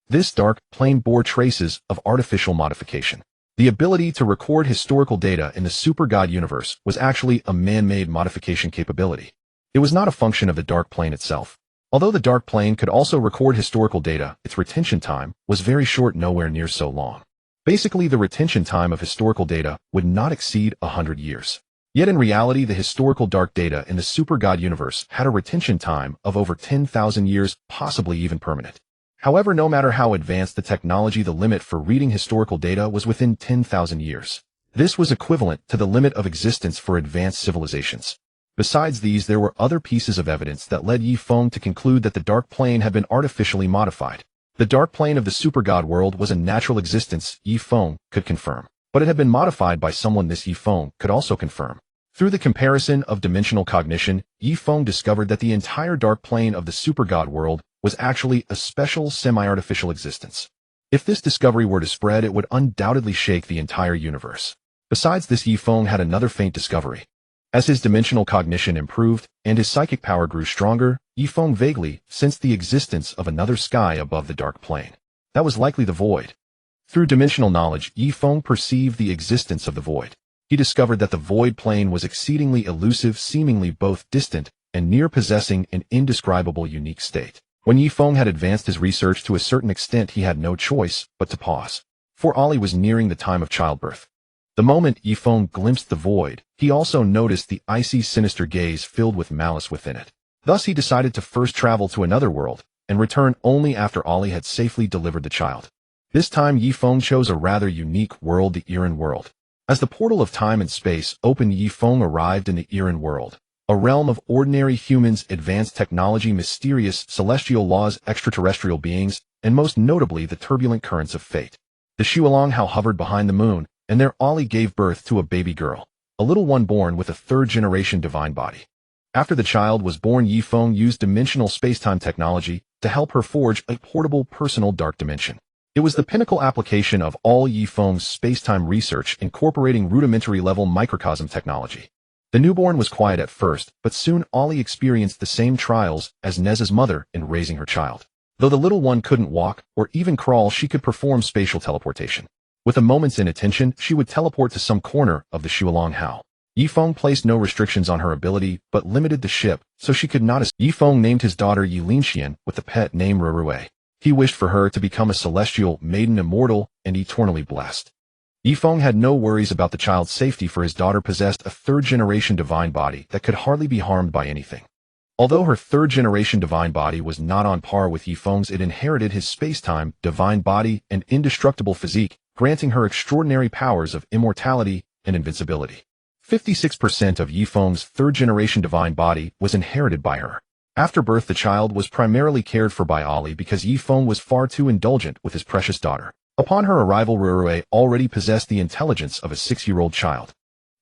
This dark plane bore traces of artificial modification. The ability to record historical data in the super god universe was actually a man-made modification capability. It was not a function of the dark plane itself. Although the dark plane could also record historical data, its retention time was very short, nowhere near so long. Basically, the retention time of historical data would not exceed 100 years. Yet in reality, the historical dark data in the super god universe had a retention time of over 10,000 years, possibly even permanent. However, no matter how advanced the technology, the limit for reading historical data was within 10,000 years. This was equivalent to the limit of existence for advanced civilizations. Besides these, there were other pieces of evidence that led Yifeng to conclude that the dark plane had been artificially modified. The dark plane of the super god world was a natural existence, Yifeng could confirm. But it had been modified by someone. This Yifeng could also confirm. Through the comparison of dimensional cognition, Yifeng discovered that the entire dark plane of the super-god world was actually a special semi-artificial existence. If this discovery were to spread, it would undoubtedly shake the entire universe. Besides this, Yifeng had another faint discovery. As his dimensional cognition improved and his psychic power grew stronger, Yifeng vaguely sensed the existence of another sky above the dark plane. That was likely the void. Through dimensional knowledge, Yifeng perceived the existence of the void. He discovered that the void plane was exceedingly elusive, seemingly both distant and near, possessing an indescribable unique state. When Yifeng had advanced his research to a certain extent, he had no choice but to pause. For Ollie was nearing the time of childbirth. The moment Yifeng glimpsed the void, he also noticed the icy, sinister gaze filled with malice within it. Thus he decided to first travel to another world and return only after Ollie had safely delivered the child. This time Yifeng chose a rather unique world, the Iran world. As the portal of time and space opened, Yifeng arrived in the Iran world, a realm of ordinary humans, advanced technology, mysterious celestial laws, extraterrestrial beings, and most notably the turbulent currents of fate. The Xuelonghao hovered behind the moon, and there Ollie gave birth to a baby girl, a little one born with a third-generation divine body. After the child was born, Yifeng used dimensional spacetime technology to help her forge a portable personal dark dimension. It was the pinnacle application of all Yifeng's spacetime research, incorporating rudimentary-level microcosm technology. The newborn was quiet at first, but soon Ollie experienced the same trials as Nez's mother in raising her child. Though the little one couldn't walk or even crawl, she could perform spatial teleportation. With a moment's inattention, she would teleport to some corner of the Xuelonghao. Yifeng placed no restrictions on her ability, but limited the ship so she could not escape. Yifeng named his daughter Yilinxian with the pet name Rurue. He wished for her to become a celestial maiden, immortal and eternally blessed. Yifeng had no worries about the child's safety, for his daughter possessed a third-generation divine body that could hardly be harmed by anything. Although her third-generation divine body was not on par with Yifeng's, it inherited his space-time, divine body, and indestructible physique, granting her extraordinary powers of immortality and invincibility. 56% of Yifeng's third-generation divine body was inherited by her. After birth, the child was primarily cared for by Ollie because Yifeng was far too indulgent with his precious daughter. Upon her arrival, Rurue already possessed the intelligence of a 6-year-old child.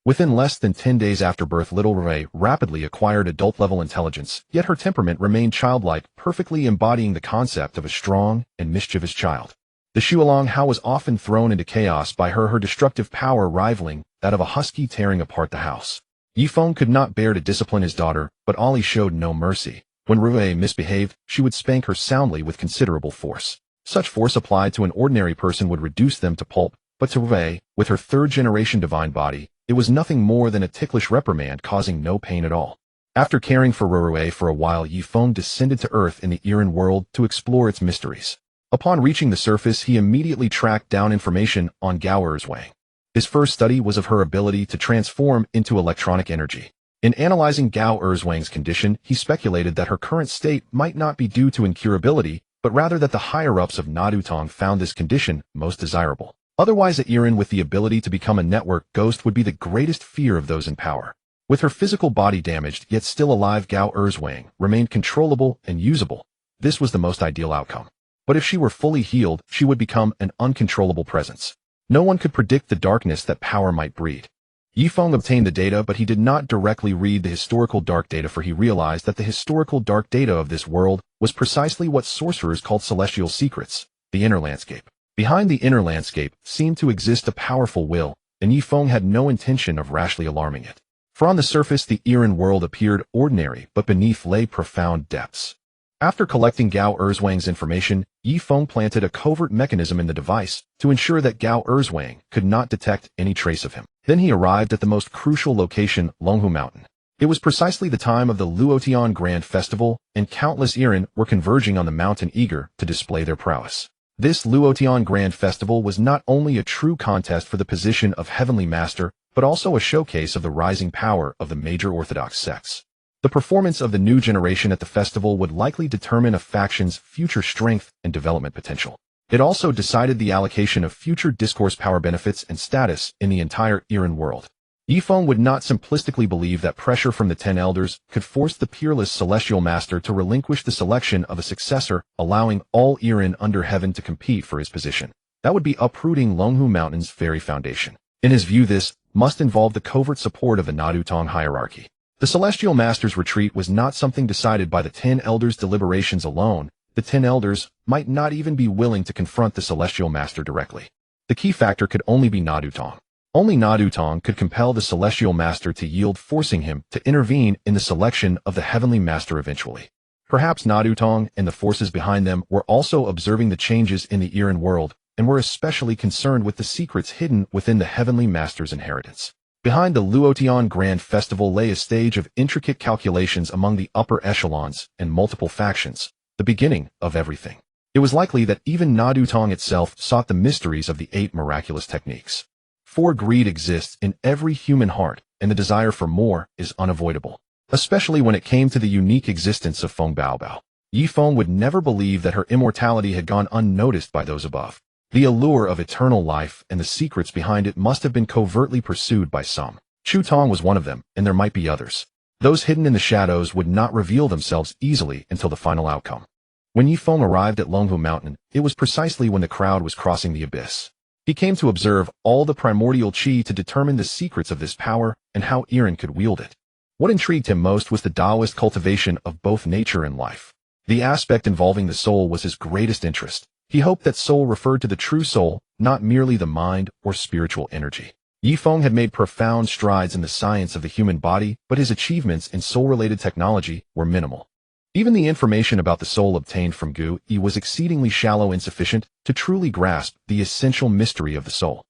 Within less than 10 days after birth, little Rurue rapidly acquired adult-level intelligence, yet her temperament remained childlike, perfectly embodying the concept of a strong and mischievous child. The Xuelonghao was often thrown into chaos by her destructive power rivaling that of a husky tearing apart the house. Yifeng could not bear to discipline his daughter, but Ollie showed no mercy. When Rurue misbehaved, she would spank her soundly with considerable force. Such force applied to an ordinary person would reduce them to pulp, but to Rurue, with her third-generation divine body, it was nothing more than a ticklish reprimand, causing no pain at all. After caring for Rurue for a while, Yifeng descended to Earth in the Iran world to explore its mysteries. Upon reaching the surface, he immediately tracked down information on Gao Erzwang. His first study was of her ability to transform into electronic energy. In analyzing Gao Erzwang's condition, he speculated that her current state might not be due to incurability, but rather that the higher-ups of Nadutong found this condition most desirable. Otherwise, a Iran with the ability to become a network ghost would be the greatest fear of those in power. With her physical body damaged, yet still alive, Gao Erzwang remained controllable and usable. This was the most ideal outcome. But if she were fully healed, she would become an uncontrollable presence. No one could predict the darkness that power might breed. Yifeng obtained the data, but he did not directly read the historical dark data, for he realized that the historical dark data of this world was precisely what sorcerers called celestial secrets, the inner landscape. Behind the inner landscape seemed to exist a powerful will, and Yifeng had no intention of rashly alarming it. For on the surface the Iran world appeared ordinary, but beneath lay profound depths. After collecting Gao Erzwang's information, Yifeng planted a covert mechanism in the device to ensure that Gao Erzwang could not detect any trace of him. Then he arrived at the most crucial location, Longhu Mountain. It was precisely the time of the Luotian Grand Festival, and countless Iran were converging on the mountain, eager to display their prowess. This Luotian Grand Festival was not only a true contest for the position of Heavenly Master, but also a showcase of the rising power of the major Orthodox sects. The performance of the new generation at the festival would likely determine a faction's future strength and development potential. It also decided the allocation of future discourse power benefits and status in the entire Iran world. Yifeng would not simplistically believe that pressure from the 10 elders could force the peerless celestial master to relinquish the selection of a successor, allowing all Iran under heaven to compete for his position. That would be uprooting Longhu Mountain's very foundation. In his view, this must involve the covert support of the Nadutong hierarchy. The Celestial Master's retreat was not something decided by the 10 Elders' deliberations alone. The 10 Elders might not even be willing to confront the Celestial Master directly. The key factor could only be Nadutong. Only Nadutong could compel the Celestial Master to yield, forcing him to intervene in the selection of the Heavenly Master eventually. Perhaps Nadutong and the forces behind them were also observing the changes in the Iran world and were especially concerned with the secrets hidden within the Heavenly Master's inheritance. Behind the Luotian Grand Festival lay a stage of intricate calculations among the upper echelons and multiple factions, the beginning of everything. It was likely that even Nadutong itself sought the mysteries of the 8 miraculous techniques. For greed exists in every human heart, and the desire for more is unavoidable, especially when it came to the unique existence of Feng Baobao. Yi Feng would never believe that her immortality had gone unnoticed by those above. The allure of eternal life and the secrets behind it must have been covertly pursued by some. Chu Tong was one of them, and there might be others. Those hidden in the shadows would not reveal themselves easily until the final outcome. When Yi Feng arrived at Longhu Mountain, it was precisely when the crowd was crossing the abyss. He came to observe all the primordial qi to determine the secrets of this power and how Iran could wield it. What intrigued him most was the Taoist cultivation of both nature and life. The aspect involving the soul was his greatest interest. He hoped that soul referred to the true soul, not merely the mind or spiritual energy. Yi Feng had made profound strides in the science of the human body, but his achievements in soul-related technology were minimal. Even the information about the soul obtained from Gu Yi was exceedingly shallow and insufficient to truly grasp the essential mystery of the soul.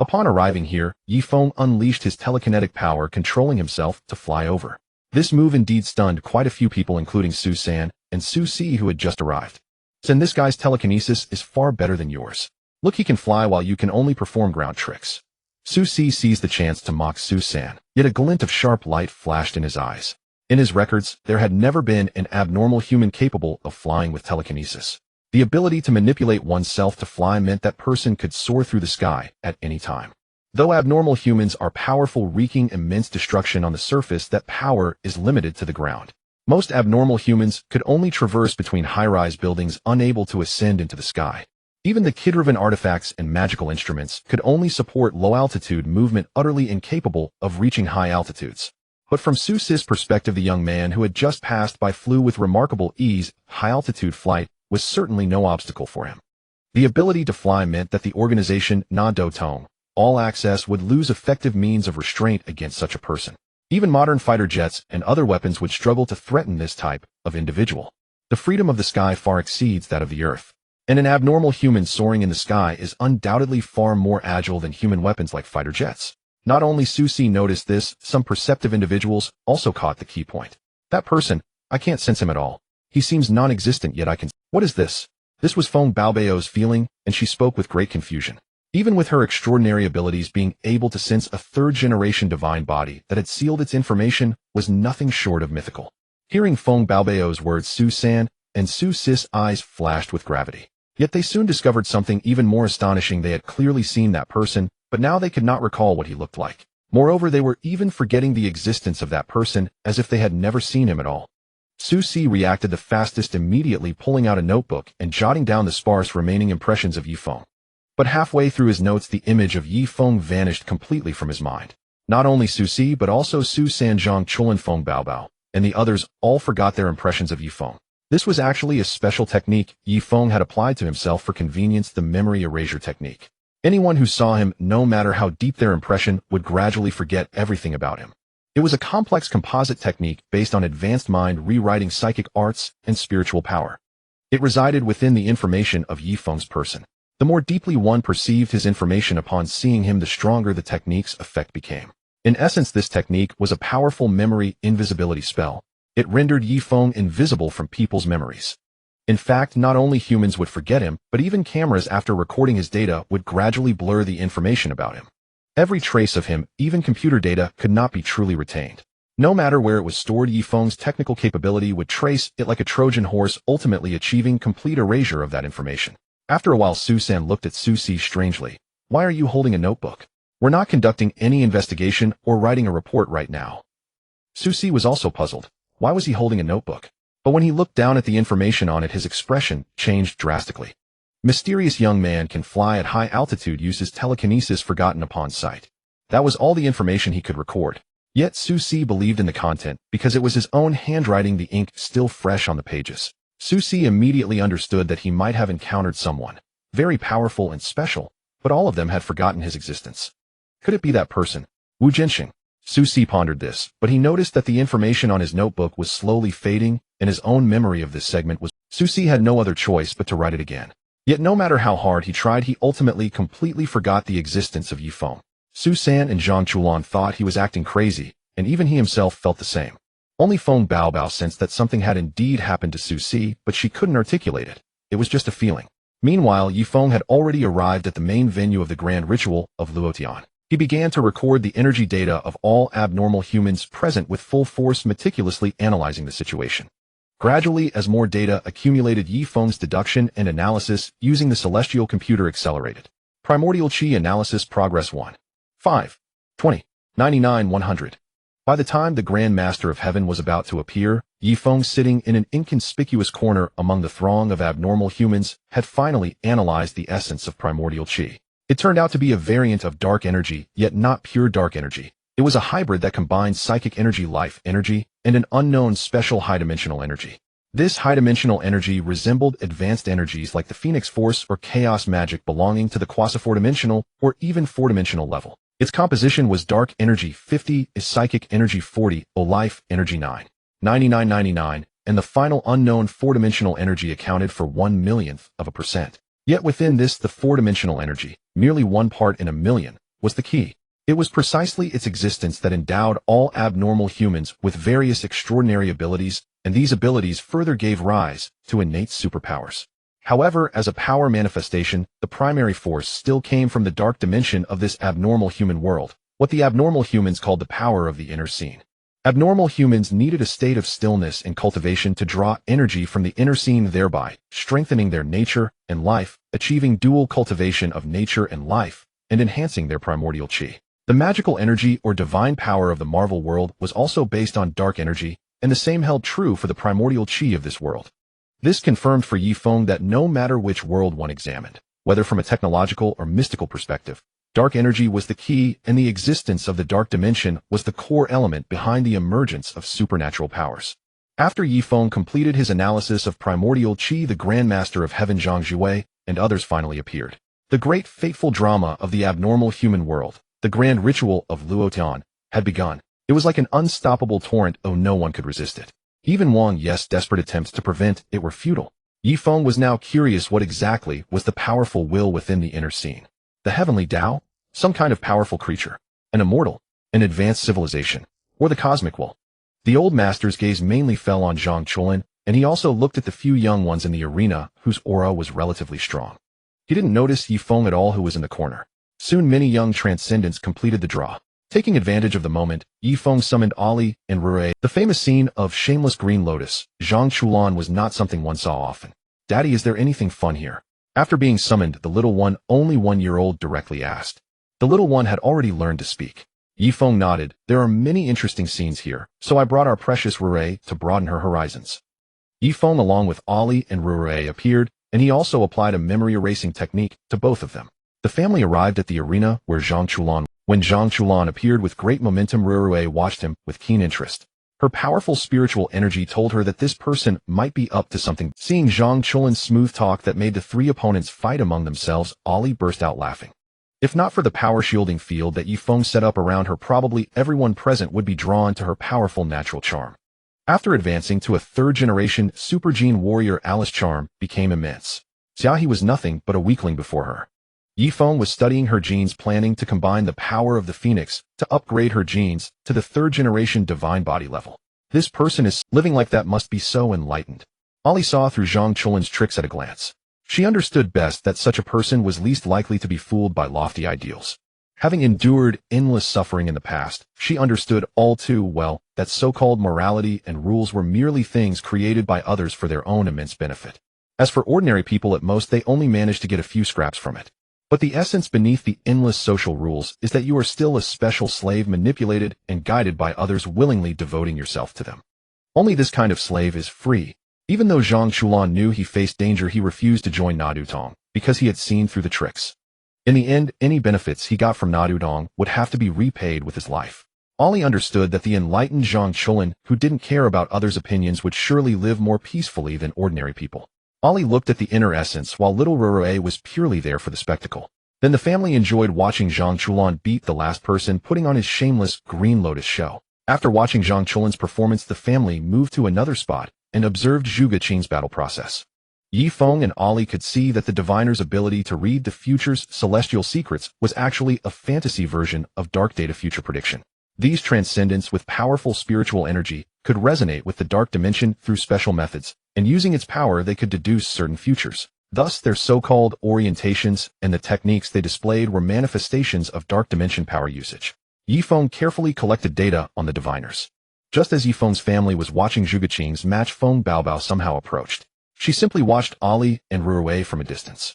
Upon arriving here, Yi Feng unleashed his telekinetic power, controlling himself to fly over. This move indeed stunned quite a few people, including Su San and Su Si, who had just arrived. "Sen, this guy's telekinesis is far better than yours. Look, he can fly while you can only perform ground tricks." Su Si seized the chance to mock Su San, yet a glint of sharp light flashed in his eyes. In his records, there had never been an abnormal human capable of flying with telekinesis. The ability to manipulate oneself to fly meant that person could soar through the sky at any time. Though abnormal humans are powerful, wreaking immense destruction on the surface, that power is limited to the ground. Most abnormal humans could only traverse between high-rise buildings, unable to ascend into the sky. Even the Kidrivan artifacts and magical instruments could only support low-altitude movement, utterly incapable of reaching high altitudes. But from Su Si's perspective, the young man who had just passed by flew with remarkable ease. High-altitude flight was certainly no obstacle for him. The ability to fly meant that the organization Na Do Tong, All Access, would lose effective means of restraint against such a person. Even modern fighter jets and other weapons would struggle to threaten this type of individual. The freedom of the sky far exceeds that of the earth, and an abnormal human soaring in the sky is undoubtedly far more agile than human weapons like fighter jets. Not only Su Si noticed this, some perceptive individuals also caught the key point. "That person, I can't sense him at all. He seems non-existent, yet I can..." "What is this?" This was Feng Baobao's feeling, and she spoke with great confusion. Even with her extraordinary abilities, being able to sense a third-generation divine body that had sealed its information was nothing short of mythical. Hearing Feng Baobao's words, Su San and Su Si's eyes flashed with gravity. Yet they soon discovered something even more astonishing. They had clearly seen that person, but now they could not recall what he looked like. Moreover, they were even forgetting the existence of that person, as if they had never seen him at all. Su Si reacted the fastest, immediately pulling out a notebook and jotting down the sparse remaining impressions of Yi Feng. But halfway through his notes, the image of Yi Feng vanished completely from his mind. Not only Su Si, but also Su San, Zhang Chul, and Feng Baobao, and the others all forgot their impressions of Yi Feng. This was actually a special technique Yi Feng had applied to himself for convenience, the memory erasure technique. Anyone who saw him, no matter how deep their impression, would gradually forget everything about him. It was a complex composite technique based on advanced mind rewriting, psychic arts, and spiritual power. It resided within the information of Yi Feng's person. The more deeply one perceived his information upon seeing him, the stronger the technique's effect became. In essence, this technique was a powerful memory invisibility spell. It rendered Yi Feng invisible from people's memories. In fact, not only humans would forget him, but even cameras, after recording his data, would gradually blur the information about him. Every trace of him, even computer data, could not be truly retained. No matter where it was stored, Yi Feng's technical capability would trace it like a Trojan horse, ultimately achieving complete erasure of that information. After a while, Su San looked at Su Si strangely. "Why are you holding a notebook? We're not conducting any investigation or writing a report right now." Su Si was also puzzled. Why was he holding a notebook? But when he looked down at the information on it, his expression changed drastically. "Mysterious young man can fly at high altitude, uses telekinesis, forgotten upon sight." That was all the information he could record. Yet Su Si believed in the content because it was his own handwriting, the ink still fresh on the pages. Su Si immediately understood that he might have encountered someone very powerful and special, but all of them had forgotten his existence. Could it be that person, Wu Jinxing? Su Si pondered this, but he noticed that the information on his notebook was slowly fading, and his own memory of this segment was. Su Si had no other choice but to write it again. Yet no matter how hard he tried, he ultimately completely forgot the existence of Yi Feng. Su San and Zhang Chulan thought he was acting crazy, and even he himself felt the same. Only Feng Baobao sensed that something had indeed happened to Su Si, but she couldn't articulate it. It was just a feeling. Meanwhile, Yi Feng had already arrived at the main venue of the grand ritual of Luotian. He began to record the energy data of all abnormal humans present with full force, meticulously analyzing the situation. Gradually, as more data accumulated, Yi Feng's deduction and analysis using the celestial computer accelerated. Primordial Qi Analysis Progress 1. 5. 20. 99. 100. By the time the Grand Master of Heaven was about to appear, Yi Feng, sitting in an inconspicuous corner among the throng of abnormal humans, had finally analyzed the essence of primordial qi. It turned out to be a variant of dark energy, yet not pure dark energy. It was a hybrid that combined psychic energy, life energy, and an unknown special high-dimensional energy. This high-dimensional energy resembled advanced energies like the Phoenix Force or chaos magic belonging to the quasi-4-dimensional or even 4-dimensional level. Its composition was dark energy 50, is psychic energy 40, O life energy 9. 9999, and the final unknown 4-dimensional energy accounted for 1/1,000,000%. Yet within this, the 4-dimensional energy, merely one part in a million, was the key. It was precisely its existence that endowed all abnormal humans with various extraordinary abilities, and these abilities further gave rise to innate superpowers. However, as a power manifestation, the primary force still came from the dark dimension of this abnormal human world, what the abnormal humans called the power of the inner scene. Abnormal humans needed a state of stillness and cultivation to draw energy from the inner scene, thereby strengthening their nature and life, achieving dual cultivation of nature and life, and enhancing their primordial qi. The magical energy or divine power of the Marvel world was also based on dark energy, and the same held true for the primordial qi of this world. This confirmed for Yi Feng that no matter which world one examined, whether from a technological or mystical perspective, dark energy was the key, and the existence of the dark dimension was the core element behind the emergence of supernatural powers. After Yi Feng completed his analysis of primordial qi, the Grand Master of Heaven Zhang Jue and others finally appeared. The great fateful drama of the abnormal human world, the grand ritual of Luotian, had begun. It was like an unstoppable torrent, no one could resist it. Even Wang Ye's desperate attempts to prevent it were futile. Yi Feng was now curious what exactly was the powerful will within the inner scene. The heavenly Tao? Some kind of powerful creature? An immortal? An advanced civilization? Or the cosmic will? The old master's gaze mainly fell on Zhang Chulan, and he also looked at the few young ones in the arena whose aura was relatively strong. He didn't notice Yi Feng at all, who was in the corner. Soon many young transcendents completed the draw. Taking advantage of the moment, Yi Feng summoned Ali and Rui. The famous scene of Shameless Green Lotus, Zhang Chulan, was not something one saw often. "Daddy, is there anything fun here?" After being summoned, the little one, only 1-year-old, directly asked. The little one had already learned to speak. Yi Feng nodded. "There are many interesting scenes here, so I brought our precious Rui to broaden her horizons." Yi Feng along with Ali and Rui appeared, and he also applied a memory erasing technique to both of them. The family arrived at the arena where Zhang Chulan. When Zhang Chulan appeared with great momentum, Rui watched him with keen interest. Her powerful spiritual energy told her that this person might be up to something. Seeing Zhang Chulan's smooth talk that made the three opponents fight among themselves, Ali burst out laughing. If not for the power shielding field that Yi Feng set up around her, probably everyone present would be drawn to her powerful natural charm. After advancing to a third-generation super gene warrior, Alice's charm became immense. Xiaohe was nothing but a weakling before her. Yi Feng was studying her genes, planning to combine the power of the Phoenix to upgrade her genes to the third-generation divine body level. This person is living like that, must be so enlightened. Ali saw through Zhang Chulan's tricks at a glance. She understood best that such a person was least likely to be fooled by lofty ideals. Having endured endless suffering in the past, she understood all too well that so-called morality and rules were merely things created by others for their own immense benefit. As for ordinary people, at most they only manage to get a few scraps from it. But the essence beneath the endless social rules is that you are still a special slave, manipulated and guided by others, willingly devoting yourself to them. Only this kind of slave is free. Even though Zhang Chulan knew he faced danger, he refused to join Nadu Tong because he had seen through the tricks. In the end, any benefits he got from Nadudong would have to be repaid with his life. Ollie understood that the enlightened Zhang Chulin, who didn't care about others' opinions, would surely live more peacefully than ordinary people. Ollie looked at the inner essence while little Rurue was purely there for the spectacle. Then the family enjoyed watching Zhang Chulin beat the last person putting on his shameless Green Lotus show. After watching Zhang Chulin's performance, the family moved to another spot and observed Zhuge Qing's battle process. Yi Feng and Ollie could see that the diviner's ability to read the future's celestial secrets was actually a fantasy version of dark data future prediction. These transcendents with powerful spiritual energy could resonate with the dark dimension through special methods, and using its power they could deduce certain futures. Thus, their so-called orientations and the techniques they displayed were manifestations of dark dimension power usage. Yi Feng carefully collected data on the diviners. Just as Yi Feng's family was watching Zhuge Qing's match, Feng Baobao somehow approached. She simply watched Ollie and Rurue from a distance.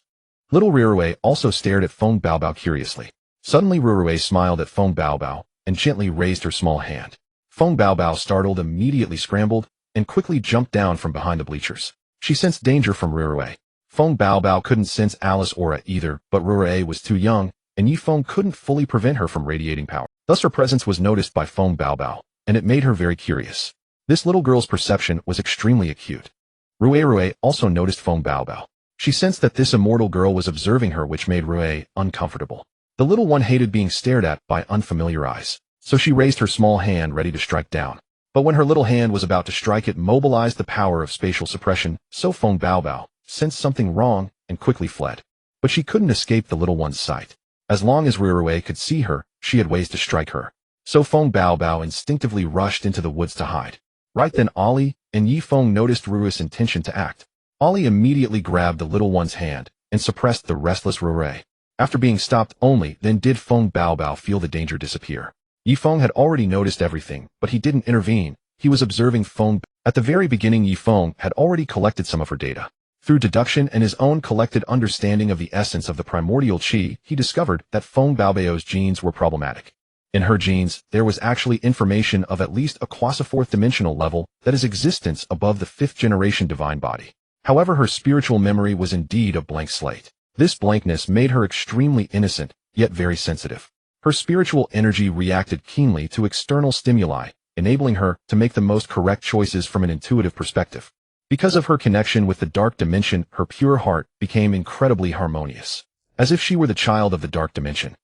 Little Rurue also stared at Feng Baobao curiously. Suddenly Rurue smiled at Feng Baobao and gently raised her small hand. Feng Baobao, startled, immediately scrambled and quickly jumped down from behind the bleachers. She sensed danger from Rurue. Feng Baobao couldn't sense Alice's aura either, but Rurue was too young, and Yi Feng couldn't fully prevent her from radiating power. Thus her presence was noticed by Feng Baobao, and it made her very curious. This little girl's perception was extremely acute. Rurue also noticed Feng Baobao. She sensed that this immortal girl was observing her, which made Rurue uncomfortable. The little one hated being stared at by unfamiliar eyes, so she raised her small hand ready to strike down. But when her little hand was about to strike, it mobilized the power of spatial suppression, so Feng Baobao sensed something wrong and quickly fled. But she couldn't escape the little one's sight. As long as Rurue could see her, she had ways to strike her. So Feng Baobao instinctively rushed into the woods to hide. Right then Ollie and Yi Feng noticed Rurue's intention to act. Ollie immediately grabbed the little one's hand and suppressed the restless Rurue. After being stopped only then did Feng Baobao feel the danger disappear. Yi Feng had already noticed everything, but he didn't intervene. He was observing Feng. At the very beginning, Yi Feng had already collected some of her data. Through deduction and his own collected understanding of the essence of the primordial qi, he discovered that Feng Baobao's genes were problematic. In her genes, there was actually information of at least a quasi-fourth dimensional level, that is existence above the fifth generation divine body. However, her spiritual memory was indeed a blank slate. This blankness made her extremely innocent, yet very sensitive. Her spiritual energy reacted keenly to external stimuli, enabling her to make the most correct choices from an intuitive perspective. Because of her connection with the dark dimension, her pure heart became incredibly harmonious, as if she were the child of the dark dimension.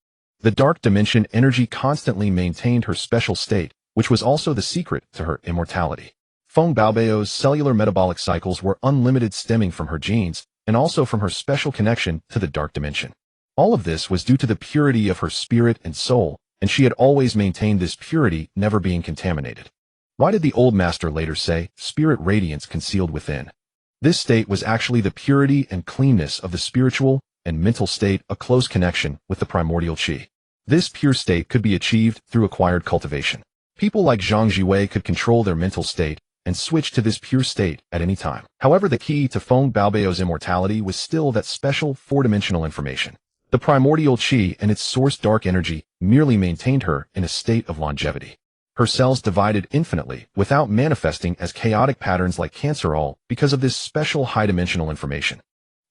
The dark dimension energy constantly maintained her special state, which was also the secret to her immortality. Feng Baobao's cellular metabolic cycles were unlimited, stemming from her genes, and also from her special connection to the dark dimension. All of this was due to the purity of her spirit and soul, and she had always maintained this purity, never being contaminated. Why did the old master later say, spirit radiance concealed within? This state was actually the purity and cleanness of the spiritual and mental state, a close connection with the primordial qi. This pure state could be achieved through acquired cultivation. People like Zhang Jiwei could control their mental state and switch to this pure state at any time. However, the key to Feng Baobao's immortality was still that special four-dimensional information. The primordial qi and its source dark energy merely maintained her in a state of longevity. Her cells divided infinitely without manifesting as chaotic patterns like cancer, all because of this special high-dimensional information.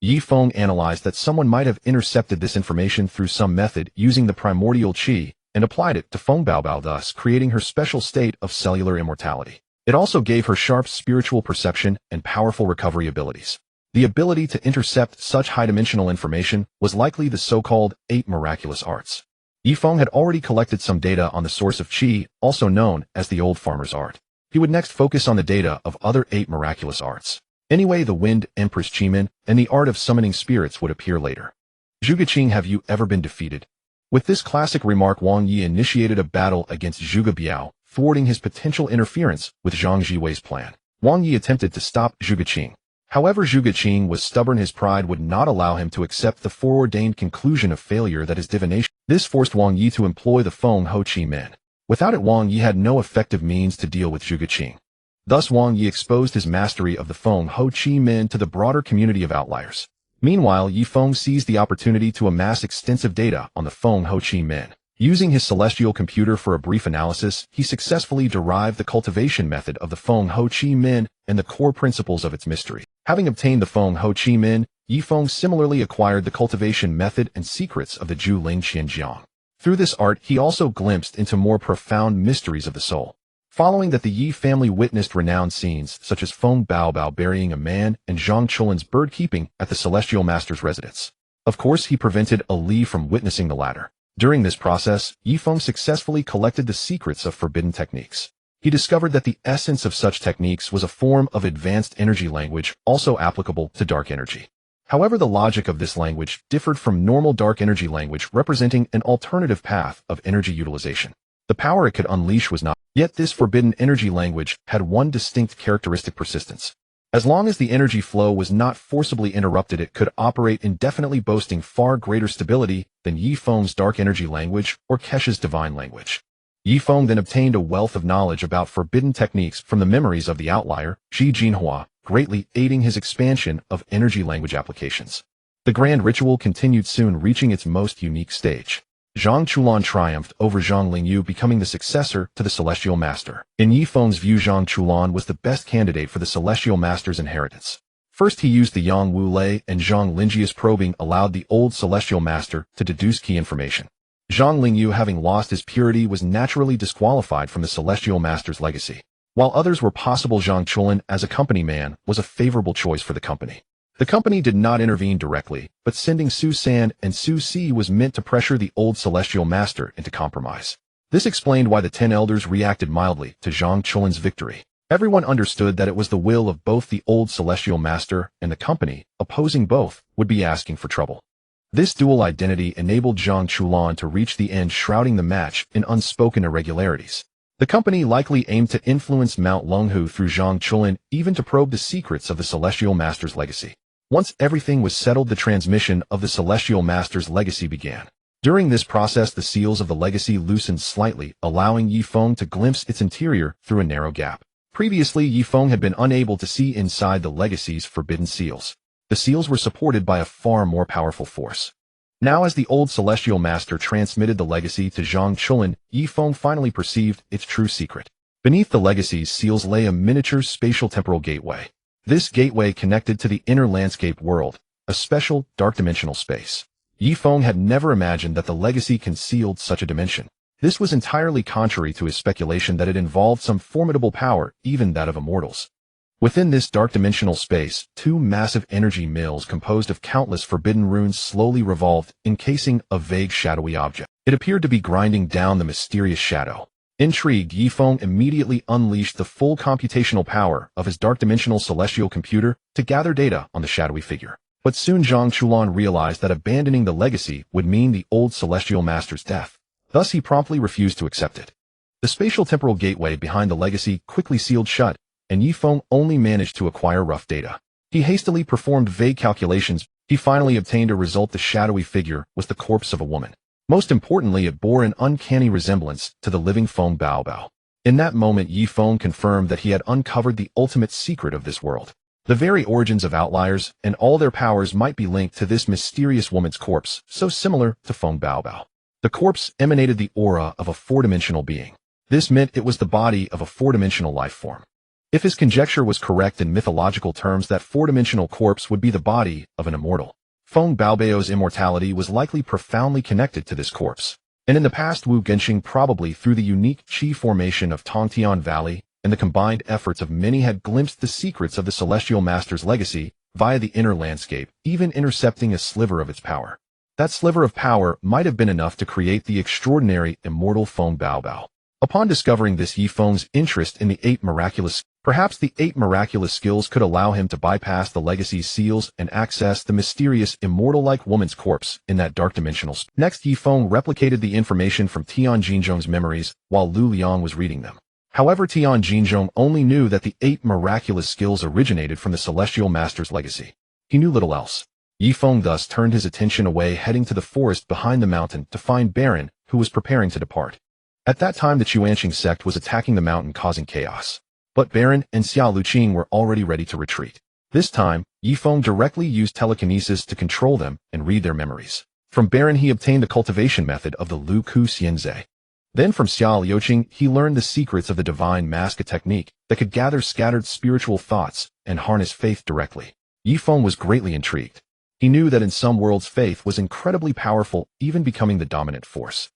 Yi Feng analyzed that someone might have intercepted this information through some method using the primordial qi and applied it to Feng Baobao, thus creating her special state of cellular immortality. It also gave her sharp spiritual perception and powerful recovery abilities. The ability to intercept such high-dimensional information was likely the so-called 8 miraculous arts. Yi Feng had already collected some data on the source of qi, also known as the old farmer's art. He would next focus on the data of other 8 miraculous arts. Anyway, the Wind Empress Qimen and the art of summoning spirits would appear later. Zhuge Qing, have you ever been defeated? With this classic remark, Wang Yi initiated a battle against Zhuge Biao, thwarting his potential interference with Zhang Jiwei's plan. Wang Yi attempted to stop Zhuge Qing. However, Zhuge Qing was stubborn. His pride would not allow him to accept the foreordained conclusion of failure, that is divination. This forced Wang Yi to employ the Feng Ho Chi Men. Without it, Wang Yi had no effective means to deal with Zhuge Qing. Thus, Wang Yi exposed his mastery of the Feng Ho Chi Men to the broader community of outliers. Meanwhile, Yi Feng seized the opportunity to amass extensive data on the Feng Ho Chi Men. Using his celestial computer for a brief analysis, he successfully derived the cultivation method of the Feng Ho Chi Men and the core principles of its mystery. Having obtained the Feng Ho Chi Men, Yifeng similarly acquired the cultivation method and secrets of the Zhu Ling Qianjiang. Through this art, he also glimpsed into more profound mysteries of the soul. Following that, the Yi family witnessed renowned scenes such as Feng Baobao burying a man and Zhang Chulin's bird keeping at the Celestial Master's residence. Of course, he prevented Ali from witnessing the latter. During this process, Yifeng successfully collected the secrets of forbidden techniques. He discovered that the essence of such techniques was a form of advanced energy language also applicable to dark energy. However, the logic of this language differed from normal dark energy language, representing an alternative path of energy utilization. The power it could unleash was not. Yet this forbidden energy language had one distinct characteristic: persistence. As long as the energy flow was not forcibly interrupted, it could operate indefinitely, boasting far greater stability than Yifeng's dark energy language or Kesha's divine language. Yifeng then obtained a wealth of knowledge about forbidden techniques from the memories of the outlier, Zhi Jinhua, greatly aiding his expansion of energy language applications. The grand ritual continued, soon reaching its most unique stage. Zhang Chulan triumphed over Zhang Lingyu, becoming the successor to the Celestial Master. In Yifeng's view, Zhang Chulan was the best candidate for the Celestial Master's inheritance. First, he used the Yang Wu Lei and Zhang Lingyi's probing allowed the old Celestial Master to deduce key information. Zhang Lingyu, having lost his purity, was naturally disqualified from the Celestial Master's legacy. While others were possible, Zhang Chulan, as a company man, was a favorable choice for the company. The company did not intervene directly, but sending Su San and Su Si was meant to pressure the old Celestial Master into compromise. This explained why the 10 elders reacted mildly to Zhang Chulin's victory. Everyone understood that it was the will of both the old Celestial Master and the company, opposing both, would be asking for trouble. This dual identity enabled Zhang Chulan to reach the end, shrouding the match in unspoken irregularities. The company likely aimed to influence Mount Lunghu through Zhang Chulin, even to probe the secrets of the Celestial Master's legacy. Once everything was settled, the transmission of the Celestial Master's legacy began. During this process, the seals of the legacy loosened slightly, allowing Yifeng to glimpse its interior through a narrow gap. Previously, Yifeng had been unable to see inside the legacy's forbidden seals. The seals were supported by a far more powerful force. Now, as the old Celestial Master transmitted the legacy to Zhang Chulin, Yifeng finally perceived its true secret. Beneath the legacy's seals lay a miniature spatial temporal gateway. This gateway connected to the inner landscape world, a special, dark-dimensional space. Yifeng had never imagined that the legacy concealed such a dimension. This was entirely contrary to his speculation that it involved some formidable power, even that of immortals. Within this dark-dimensional space, two massive energy mills composed of countless forbidden runes slowly revolved, encasing a vague shadowy object. It appeared to be grinding down the mysterious shadow. Intrigued, Yifeng immediately unleashed the full computational power of his dark-dimensional celestial computer to gather data on the shadowy figure. But soon Zhang Chulan realized that abandoning the legacy would mean the old Celestial Master's death. Thus, he promptly refused to accept it. The spatial temporal gateway behind the legacy quickly sealed shut, and Yifeng only managed to acquire rough data. He hastily performed vague calculations. He finally obtained a result: the shadowy figure was the corpse of a woman. Most importantly, it bore an uncanny resemblance to the living Feng Baobao. In that moment, Yifeng confirmed that he had uncovered the ultimate secret of this world. The very origins of outliers and all their powers might be linked to this mysterious woman's corpse, so similar to Feng Baobao. The corpse emanated the aura of a four-dimensional being. This meant it was the body of a four-dimensional life form. If his conjecture was correct in mythological terms, that four-dimensional corpse would be the body of an immortal. Feng Baobao's immortality was likely profoundly connected to this corpse. And in the past, Wu Genxing, probably through the unique Qi formation of Tongtian Valley and the combined efforts of many, had glimpsed the secrets of the Celestial Master's legacy via the inner landscape, even intercepting a sliver of its power. That sliver of power might have been enough to create the extraordinary immortal Feng Baobao. Upon discovering this, Yifeng's interest in the 8 miraculous Perhaps the 8 miraculous skills could allow him to bypass the legacy's seals and access the mysterious immortal-like woman's corpse in that dark-dimensional space. Next, Yifeng replicated the information from Tian Jinzhong's memories while Lu Liang was reading them. However, Tian Jinzhong only knew that the 8 miraculous skills originated from the Celestial Master's legacy. He knew little else. Yifeng thus turned his attention away, heading to the forest behind the mountain to find Baron, who was preparing to depart. At that time, the Chuanqing sect was attacking the mountain, causing chaos. But Baron and Xia Luqing were already ready to retreat. This time, Yifeng directly used telekinesis to control them and read their memories. From Baron, he obtained the cultivation method of the Lu Ku Xianzhe. Then from Xia Luqing, he learned the secrets of the divine mask, a technique that could gather scattered spiritual thoughts and harness faith directly. Yifeng was greatly intrigued. He knew that in some worlds faith was incredibly powerful, even becoming the dominant force.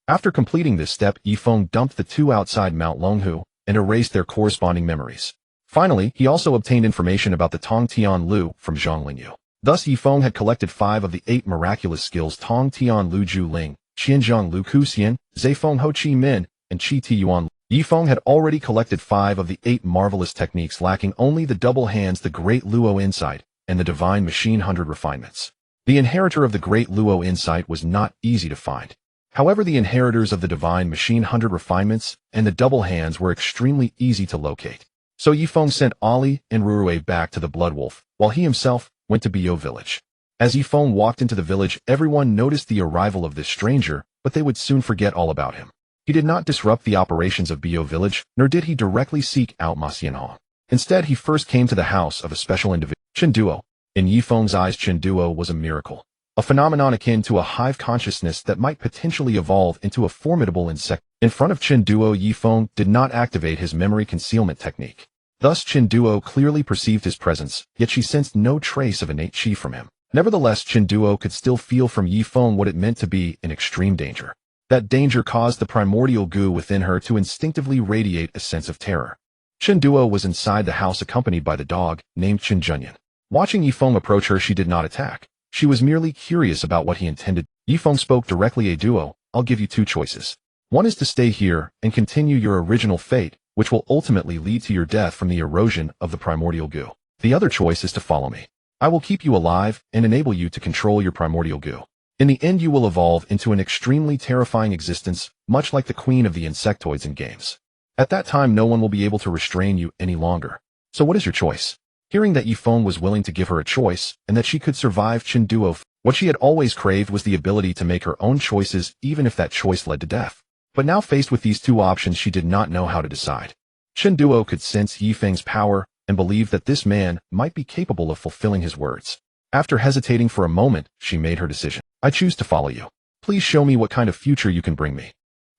After completing this step, Yifeng dumped the two outside Mount Longhu and erased their corresponding memories. Finally, he also obtained information about the Tong Tian Lu from Zhang Lingyu. Thus, Yifeng had collected 5 of the 8 miraculous skills Tong Tian Lu Ju Ling, Qianzhang Lu Kuxian, Zeifeng Ho Chi Min, and Qi Ti Yuan. Yifeng had already collected 5 of the 8 marvelous techniques, lacking only the double hands, the Great Luo Insight, and the Divine Machine 100 Refinements. The inheritor of the Great Luo Insight was not easy to find. However, the inheritors of the Divine Machine 100 Refinements and the double hands were extremely easy to locate. So Yifeng sent Ali and Rurue back to the Blood Wolf, while he himself went to Bio village. As Yifeng walked into the village, everyone noticed the arrival of this stranger, but they would soon forget all about him. He did not disrupt the operations of Bio village, nor did he directly seek out Ma Xianhong. Instead, he first came to the house of a special individual, Chen Duo. In Yifeng's eyes, Chen Duo was a miracle, a phenomenon akin to a hive consciousness that might potentially evolve into a formidable insect. In front of Chen Duo, Yifeng did not activate his memory concealment technique. Thus, Chen Duo clearly perceived his presence, yet she sensed no trace of innate chi from him. Nevertheless, Chen Duo could still feel from Yifeng what it meant to be in extreme danger. That danger caused the primordial goo within her to instinctively radiate a sense of terror. Chen Duo was inside the house accompanied by the dog, named Chen Junyan. Watching Yifeng approach her, she did not attack. She was merely curious about what he intended. Yifeng spoke directly. A Duo, I'll give you 2 choices. One is to stay here and continue your original fate, which will ultimately lead to your death from the erosion of the primordial goo. The other choice is to follow me. I will keep you alive and enable you to control your primordial goo. In the end, you will evolve into an extremely terrifying existence, much like the queen of the insectoids in games. At that time, no one will be able to restrain you any longer. So what is your choice? Hearing that Yifeng was willing to give her a choice, and that she could survive Chen Duo, what she had always craved was the ability to make her own choices, even if that choice led to death. But now faced with these 2 options, she did not know how to decide. Chen Duo could sense Yifeng's power and believed that this man might be capable of fulfilling his words. After hesitating for a moment, she made her decision. I choose to follow you. Please show me what kind of future you can bring me.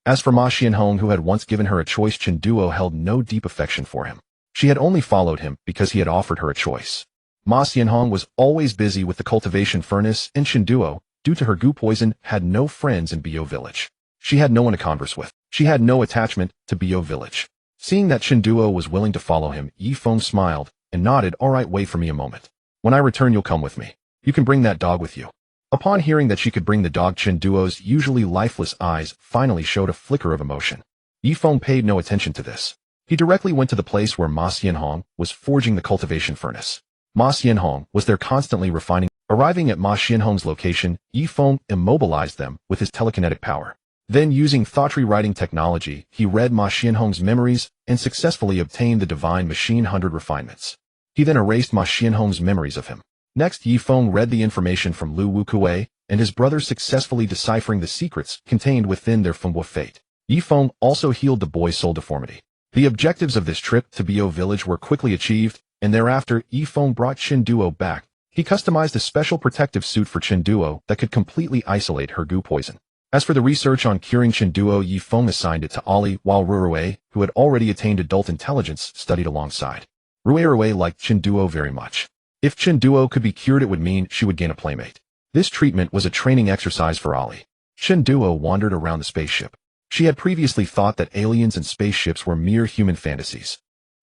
As for Ma Xianhong, who had once given her a choice, Chen Duo held no deep affection for him. She had only followed him because he had offered her a choice. Ma Xianhong was always busy with the cultivation furnace, and Chen Duo, due to her goo poison, had no friends in Bio village. She had no one to converse with. She had no attachment to Bio village. Seeing that Chen Duo was willing to follow him, Yifeng smiled and nodded. All right, wait for me a moment. When I return, you'll come with me. You can bring that dog with you. Upon hearing that she could bring the dog, Chen Duo's usually lifeless eyes finally showed a flicker of emotion. Yifeng paid no attention to this. He directly went to the place where Ma Xianhong was forging the cultivation furnace. Ma Xianhong was there constantly refining. Arriving at Ma Xianhong's location, Yifeng immobilized them with his telekinetic power. Then, using thought tree writing technology, he read Ma Xianhong's memories and successfully obtained the Divine Machine 100 Refinements. He then erased Ma Xianhong's memories of him. Next, Yifeng read the information from Lu Wukue and his brother, successfully deciphering the secrets contained within their Fengbo fate. Yifeng also healed the boy's soul deformity. The objectives of this trip to Bio village were quickly achieved, and thereafter, Yifeng brought Chen Duo back. He customized a special protective suit for Chen Duo that could completely isolate her goo poison. As for the research on curing Chen Duo, Yifeng assigned it to Ali, while Rurue, who had already attained adult intelligence, studied alongside. Rurue liked Chen Duo very much. If Chen Duo could be cured, it would mean she would gain a playmate. This treatment was a training exercise for Ali. Chen Duo wandered around the spaceship. She had previously thought that aliens and spaceships were mere human fantasies.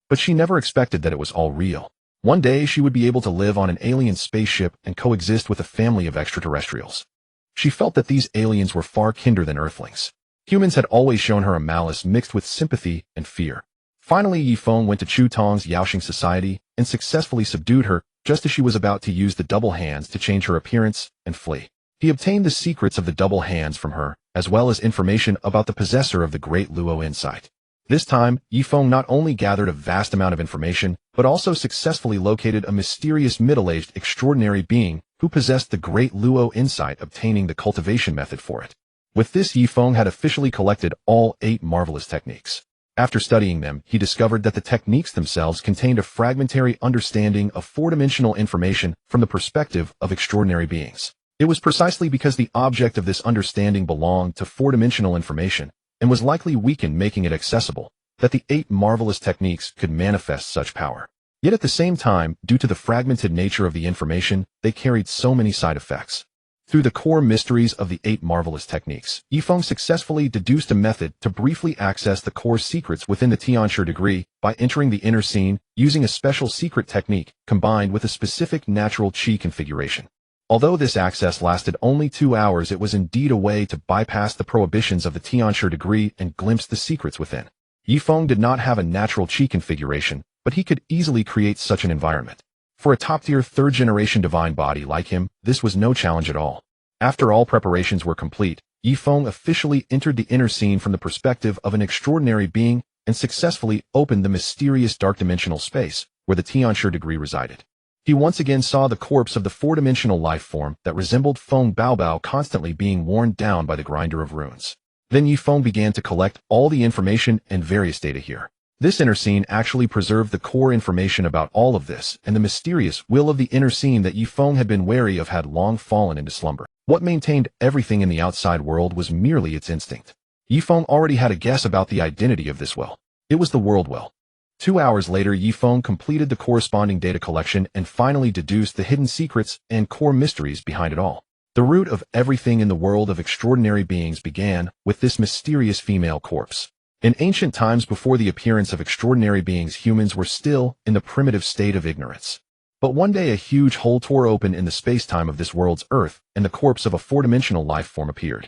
But she never expected that it was all real. One day she would be able to live on an alien spaceship and coexist with a family of extraterrestrials. She felt that these aliens were far kinder than Earthlings. Humans had always shown her a malice mixed with sympathy and fear. Finally, Yifeng went to Chu Tong's Yaoxing society and successfully subdued her, just as she was about to use the double hands to change her appearance and flee. He obtained the secrets of the double hands from her, as well as information about the possessor of the Great Luo Insight. This time, Yifeng not only gathered a vast amount of information, but also successfully located a mysterious middle-aged extraordinary being who possessed the Great Luo Insight, obtaining the cultivation method for it. With this, Yifeng had officially collected all 8 marvelous techniques. After studying them, he discovered that the techniques themselves contained a fragmentary understanding of 4-dimensional information from the perspective of extraordinary beings. It was precisely because the object of this understanding belonged to 4-dimensional information and was likely weakened, making it accessible, that the 8 marvelous techniques could manifest such power. Yet at the same time, due to the fragmented nature of the information, they carried so many side effects. Through the core mysteries of the 8 marvelous techniques, Yifeng successfully deduced a method to briefly access the core secrets within the Tianshi degree by entering the inner scene using a special secret technique combined with a specific natural qi configuration. Although this access lasted only 2 hours, it was indeed a way to bypass the prohibitions of the Tianshi degree and glimpse the secrets within. Yifeng did not have a natural qi configuration, but he could easily create such an environment. For a top-tier 3rd-generation divine body like him, this was no challenge at all. After all preparations were complete, Yifeng officially entered the inner scene from the perspective of an extraordinary being and successfully opened the mysterious dark-dimensional space where the Tianshi degree resided. He once again saw the corpse of the 4-dimensional life form that resembled Feng Baobao constantly being worn down by the grinder of runes. Then Yifeng began to collect all the information and various data here. This inner scene actually preserved the core information about all of this, and the mysterious will of the inner scene that Yifeng had been wary of had long fallen into slumber. What maintained everything in the outside world was merely its instinct. Yifeng already had a guess about the identity of this well. It was the world well. 2 hours later, Yifeng completed the corresponding data collection and finally deduced the hidden secrets and core mysteries behind it all. The root of everything in the world of extraordinary beings began with this mysterious female corpse. In ancient times before the appearance of extraordinary beings, humans were still in the primitive state of ignorance. But one day a huge hole tore open in the space-time of this world's Earth, and the corpse of a 4-dimensional life form appeared.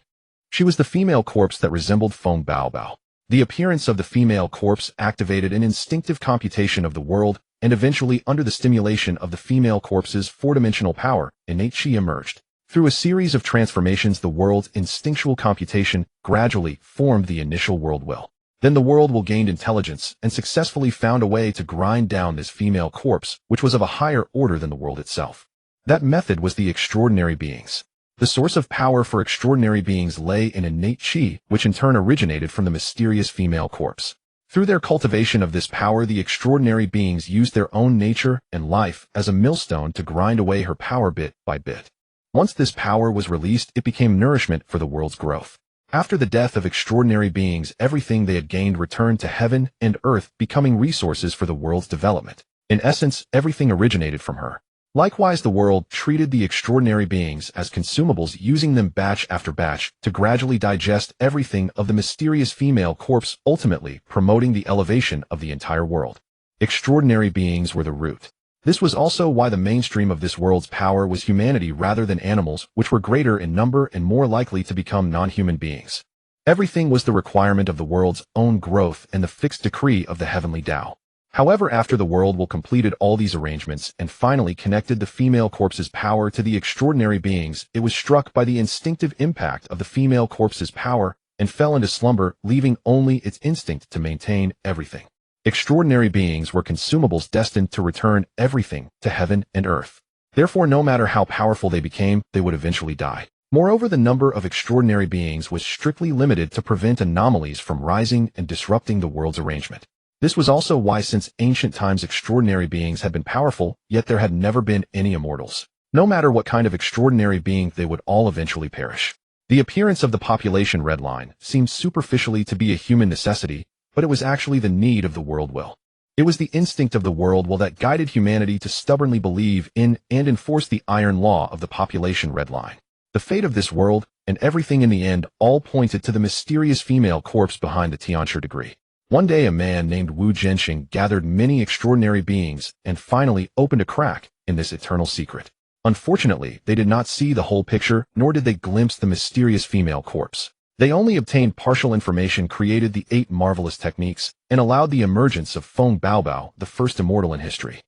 She was the female corpse that resembled Feng Baobao. The appearance of the female corpse activated an instinctive computation of the world, and eventually under the stimulation of the female corpse's 4-dimensional power, innate qi emerged. Through a series of transformations, the world's instinctual computation gradually formed the initial world will. Then the world will gained intelligence and successfully found a way to grind down this female corpse, which was of a higher order than the world itself. That method was the extraordinary beings. The source of power for extraordinary beings lay in innate qi, which in turn originated from the mysterious female corpse. Through their cultivation of this power, the extraordinary beings used their own nature and life as a millstone to grind away her power bit by bit. Once this power was released, it became nourishment for the world's growth. After the death of extraordinary beings, everything they had gained returned to heaven and earth, becoming resources for the world's development. In essence, everything originated from her. Likewise, the world treated the extraordinary beings as consumables, using them batch after batch to gradually digest everything of the mysterious female corpse, ultimately promoting the elevation of the entire world. Extraordinary beings were the root. This was also why the mainstream of this world's power was humanity rather than animals, which were greater in number and more likely to become non-human beings. Everything was the requirement of the world's own growth and the fixed decree of the heavenly Tao. However, after the world will completed all these arrangements and finally connected the female corpse's power to the extraordinary beings, it was struck by the instinctive impact of the female corpse's power and fell into slumber, leaving only its instinct to maintain everything. Extraordinary beings were consumables destined to return everything to heaven and earth. Therefore, no matter how powerful they became, they would eventually die. Moreover, the number of extraordinary beings was strictly limited to prevent anomalies from rising and disrupting the world's arrangement. This was also why since ancient times extraordinary beings had been powerful, yet there had never been any immortals. No matter what kind of extraordinary being, they would all eventually perish. The appearance of the population red line seemed superficially to be a human necessity, but it was actually the need of the world will. It was the instinct of the world will that guided humanity to stubbornly believe in and enforce the iron law of the population red line. The fate of this world, and everything in the end, all pointed to the mysterious female corpse behind the Tianshi degree. One day a man named Wu Jianxing gathered many extraordinary beings and finally opened a crack in this eternal secret. Unfortunately, they did not see the whole picture, nor did they glimpse the mysterious female corpse. They only obtained partial information, created the 8 marvelous techniques, and allowed the emergence of Feng Baobao, the first immortal in history.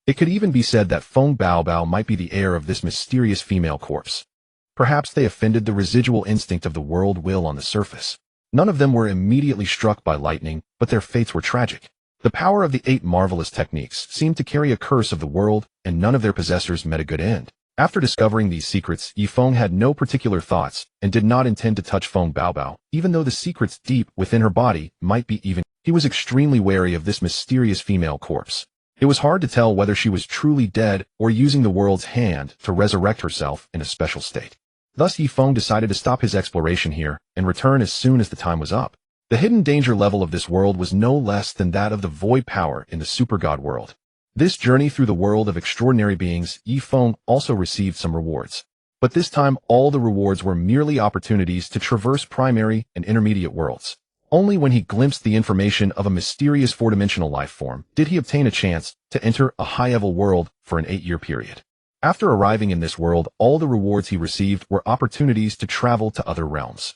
It could even be said that Feng Baobao might be the heir of this mysterious female corpse. Perhaps they offended the residual instinct of the world will on the surface. None of them were immediately struck by lightning, but their fates were tragic. The power of the 8 marvelous techniques seemed to carry a curse of the world, and none of their possessors met a good end. After discovering these secrets, Yifeng had no particular thoughts and did not intend to touch Feng Baobao, even though the secrets deep within her body might be even. He was extremely wary of this mysterious female corpse. It was hard to tell whether she was truly dead or using the world's hand to resurrect herself in a special state. Thus Yifeng decided to stop his exploration here and return as soon as the time was up. The hidden danger level of this world was no less than that of the void power in the super god world. This journey through the world of extraordinary beings, Yifeng also received some rewards. But this time, all the rewards were merely opportunities to traverse primary and intermediate worlds. Only when he glimpsed the information of a mysterious four-dimensional life form did he obtain a chance to enter a high-level world for an 8-year period. After arriving in this world, all the rewards he received were opportunities to travel to other realms.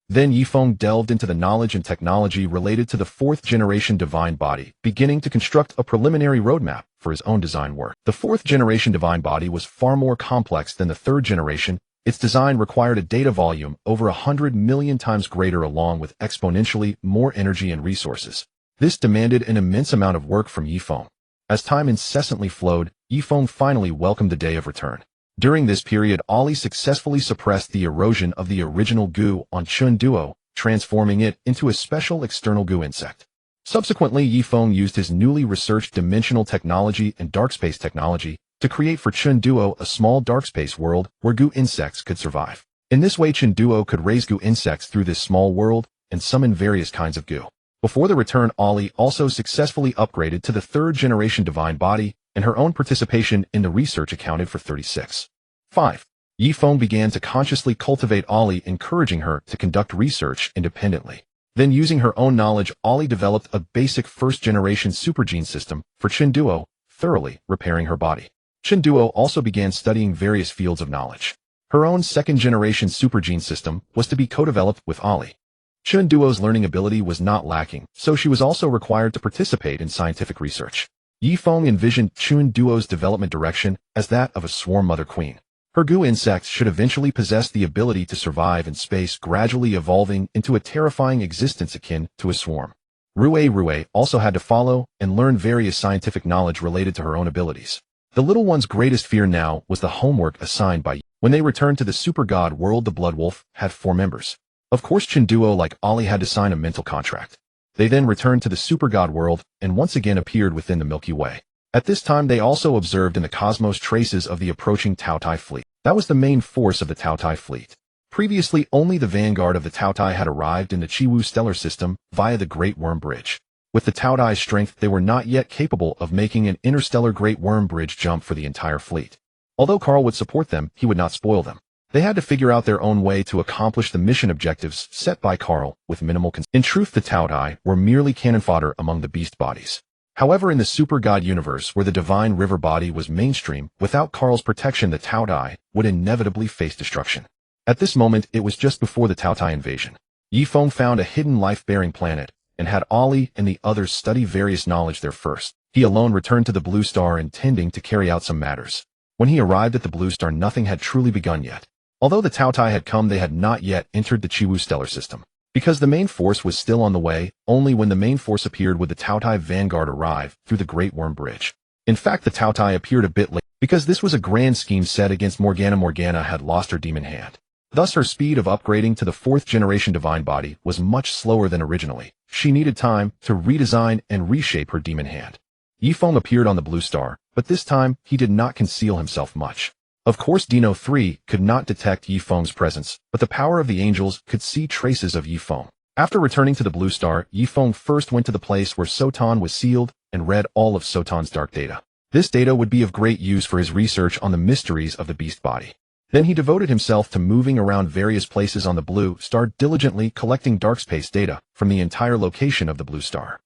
Then Yifeng delved into the knowledge and technology related to the 4th-generation divine body, beginning to construct a preliminary roadmap for his own design work. The 4th-generation divine body was far more complex than the 3rd generation. Its design required a data volume over 100 million times greater along with exponentially more energy and resources. This demanded an immense amount of work from Yifeng. As time incessantly flowed, Yifeng finally welcomed the day of return. During this period, Ollie successfully suppressed the erosion of the original goo on Chun Duo, transforming it into a special external goo insect. Subsequently, Yifeng used his newly researched dimensional technology and darkspace technology to create for Chun Duo a small darkspace world where goo insects could survive. In this way, Chun Duo could raise goo insects through this small world and summon various kinds of goo. Before the return, Ollie also successfully upgraded to the 3rd-generation divine body, and her own participation in the research accounted for 36. 5. Yifeng began to consciously cultivate Ollie, encouraging her to conduct research independently. Then, using her own knowledge, Ollie developed a basic 1st-generation supergene system for Chun Duo, thoroughly repairing her body. Chun Duo also began studying various fields of knowledge. Her own 2nd-generation supergene system was to be co-developed with Ollie. Chun Duo's learning ability was not lacking, so she was also required to participate in scientific research. Yifeng envisioned Chun Duo's development direction as that of a swarm mother queen. Her goo insects should eventually possess the ability to survive in space, gradually evolving into a terrifying existence akin to a swarm. Rue also had to follow and learn various scientific knowledge related to her own abilities. The little one's greatest fear now was the homework assigned by Yi. When they returned to the super god world, the Blood Wolf had 4 members. Of course, Chun Duo, like Ollie, had to sign a mental contract. They then returned to the super god world and once again appeared within the Milky Way. At this time, they also observed in the cosmos traces of the approaching Tao Tai fleet. That was the main force of the Tao Tai fleet. Previously, only the vanguard of the Tao Tai had arrived in the Chiwu stellar system via the Great Worm Bridge. With the Tao Tai's strength, they were not yet capable of making an interstellar Great Worm Bridge jump for the entire fleet. Although Carl would support them, he would not spoil them. They had to figure out their own way to accomplish the mission objectives set by Carl with minimal In truth, the Tao Tai were merely cannon fodder among the beast bodies. However, in the super god universe where the divine river body was mainstream, without Carl's protection, the Tao Tai would inevitably face destruction. At this moment, it was just before the Tao Tai invasion. Yifeng found a hidden life-bearing planet and had Ollie and the others study various knowledge there first. He alone returned to the Blue Star intending to carry out some matters. When he arrived at the Blue Star, nothing had truly begun yet. Although the Tao Tai had come, they had not yet entered the Chiwu stellar system. Because the main force was still on the way, only when the main force appeared would the Tao Tai vanguard arrive through the Great Worm Bridge. In fact, the Tao Tai appeared a bit late, because this was a grand scheme set against Morgana. Morgana had lost her demon hand. Thus, her speed of upgrading to the 4th-generation divine body was much slower than originally. She needed time to redesign and reshape her demon hand. Yifeng appeared on the Blue Star, but this time, he did not conceal himself much. Of course, Dino 3 could not detect Yifeng's presence, but the power of the angels could see traces of Yifeng. After returning to the Blue Star, Yifeng first went to the place where Sotan was sealed and read all of Sotan's dark data. This data would be of great use for his research on the mysteries of the beast body. Then he devoted himself to moving around various places on the Blue Star, diligently collecting darkspace data from the entire location of the Blue Star.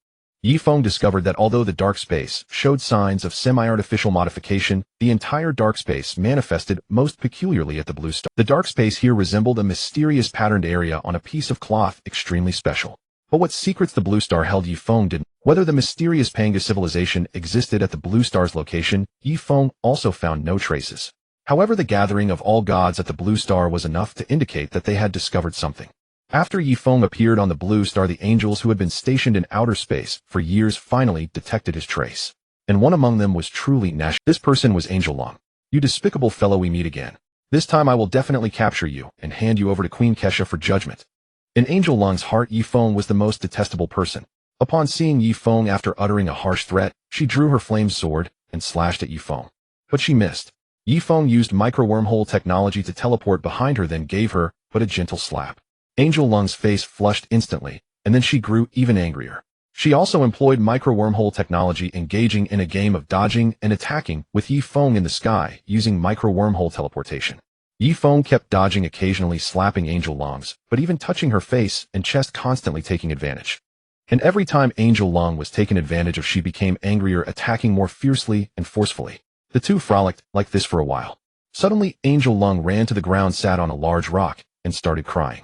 Yifeng discovered that although the dark space showed signs of semi-artificial modification, the entire dark space manifested most peculiarly at the Blue Star. The dark space here resembled a mysterious patterned area on a piece of cloth, extremely special. But what secrets the Blue Star held, Yifeng didn't. Whether the mysterious Panga civilization existed at the Blue Star's location, Yifeng also found no traces. However, the gathering of all gods at the Blue Star was enough to indicate that they had discovered something. After Yifeng appeared on the Blue Star, the angels who had been stationed in outer space for years finally detected his trace. And one among them was truly Nash. This person was Angel Long. "You despicable fellow, we meet again. This time I will definitely capture you and hand you over to Queen Kesha for judgment." In Angel Long's heart, Yifeng was the most detestable person. Upon seeing Yifeng after uttering a harsh threat, she drew her flame sword and slashed at Yifeng. But she missed. Yifeng used micro-wormhole technology to teleport behind her, then gave her but a gentle slap. Angel Lung's face flushed instantly, and then she grew even angrier. She also employed micro-wormhole technology, engaging in a game of dodging and attacking with Yifeng in the sky using micro-wormhole teleportation. Yifeng kept dodging, occasionally slapping Angel Long's, but even touching her face and chest, constantly taking advantage. And every time Angel Long was taken advantage of, she became angrier, attacking more fiercely and forcefully. The two frolicked like this for a while. Suddenly, Angel Long ran to the ground, sat on a large rock, and started crying.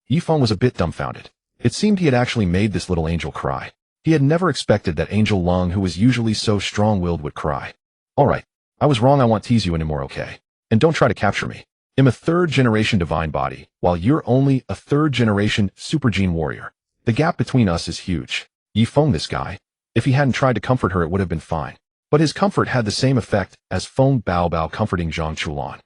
Yifeng was a bit dumbfounded. It seemed he had actually made this little angel cry. He had never expected that Angel Long, who was usually so strong-willed, would cry. "Alright, I was wrong. I won't tease you anymore, okay? And don't try to capture me. I'm a third-generation divine body, while you're only a third-generation super gene warrior. The gap between us is huge." Yifeng, this guy. If he hadn't tried to comfort her, it would have been fine. But his comfort had the same effect as Feng Baobao comforting Zhang Chulan.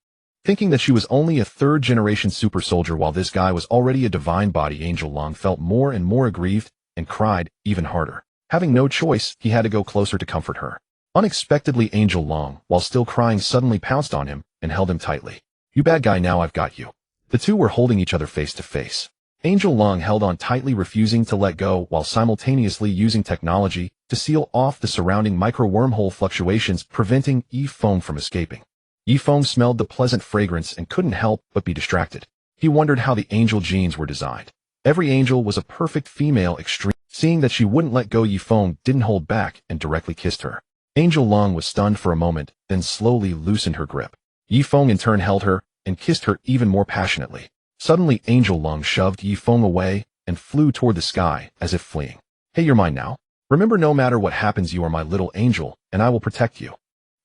Thinking that she was only a third-generation super soldier while this guy was already a divine body, Angel Long felt more and more aggrieved and cried even harder. Having no choice, he had to go closer to comfort her. Unexpectedly, Angel Long, while still crying, suddenly pounced on him and held him tightly. "You bad guy, now I've got you." The two were holding each other face to face. Angel Long held on tightly, refusing to let go, while simultaneously using technology to seal off the surrounding micro-wormhole fluctuations, preventing Yifeng from escaping. Yifeng smelled the pleasant fragrance and couldn't help but be distracted. He wondered how the angel genes were designed. Every angel was a perfect female extreme. Seeing that she wouldn't let go, Yifeng didn't hold back and directly kissed her. Angel Long was stunned for a moment, then slowly loosened her grip. Yifeng in turn held her and kissed her even more passionately. Suddenly, Angel Long shoved Yifeng away and flew toward the sky as if fleeing. "Hey, you're mine now. Remember, no matter what happens, you are my little angel, and I will protect you."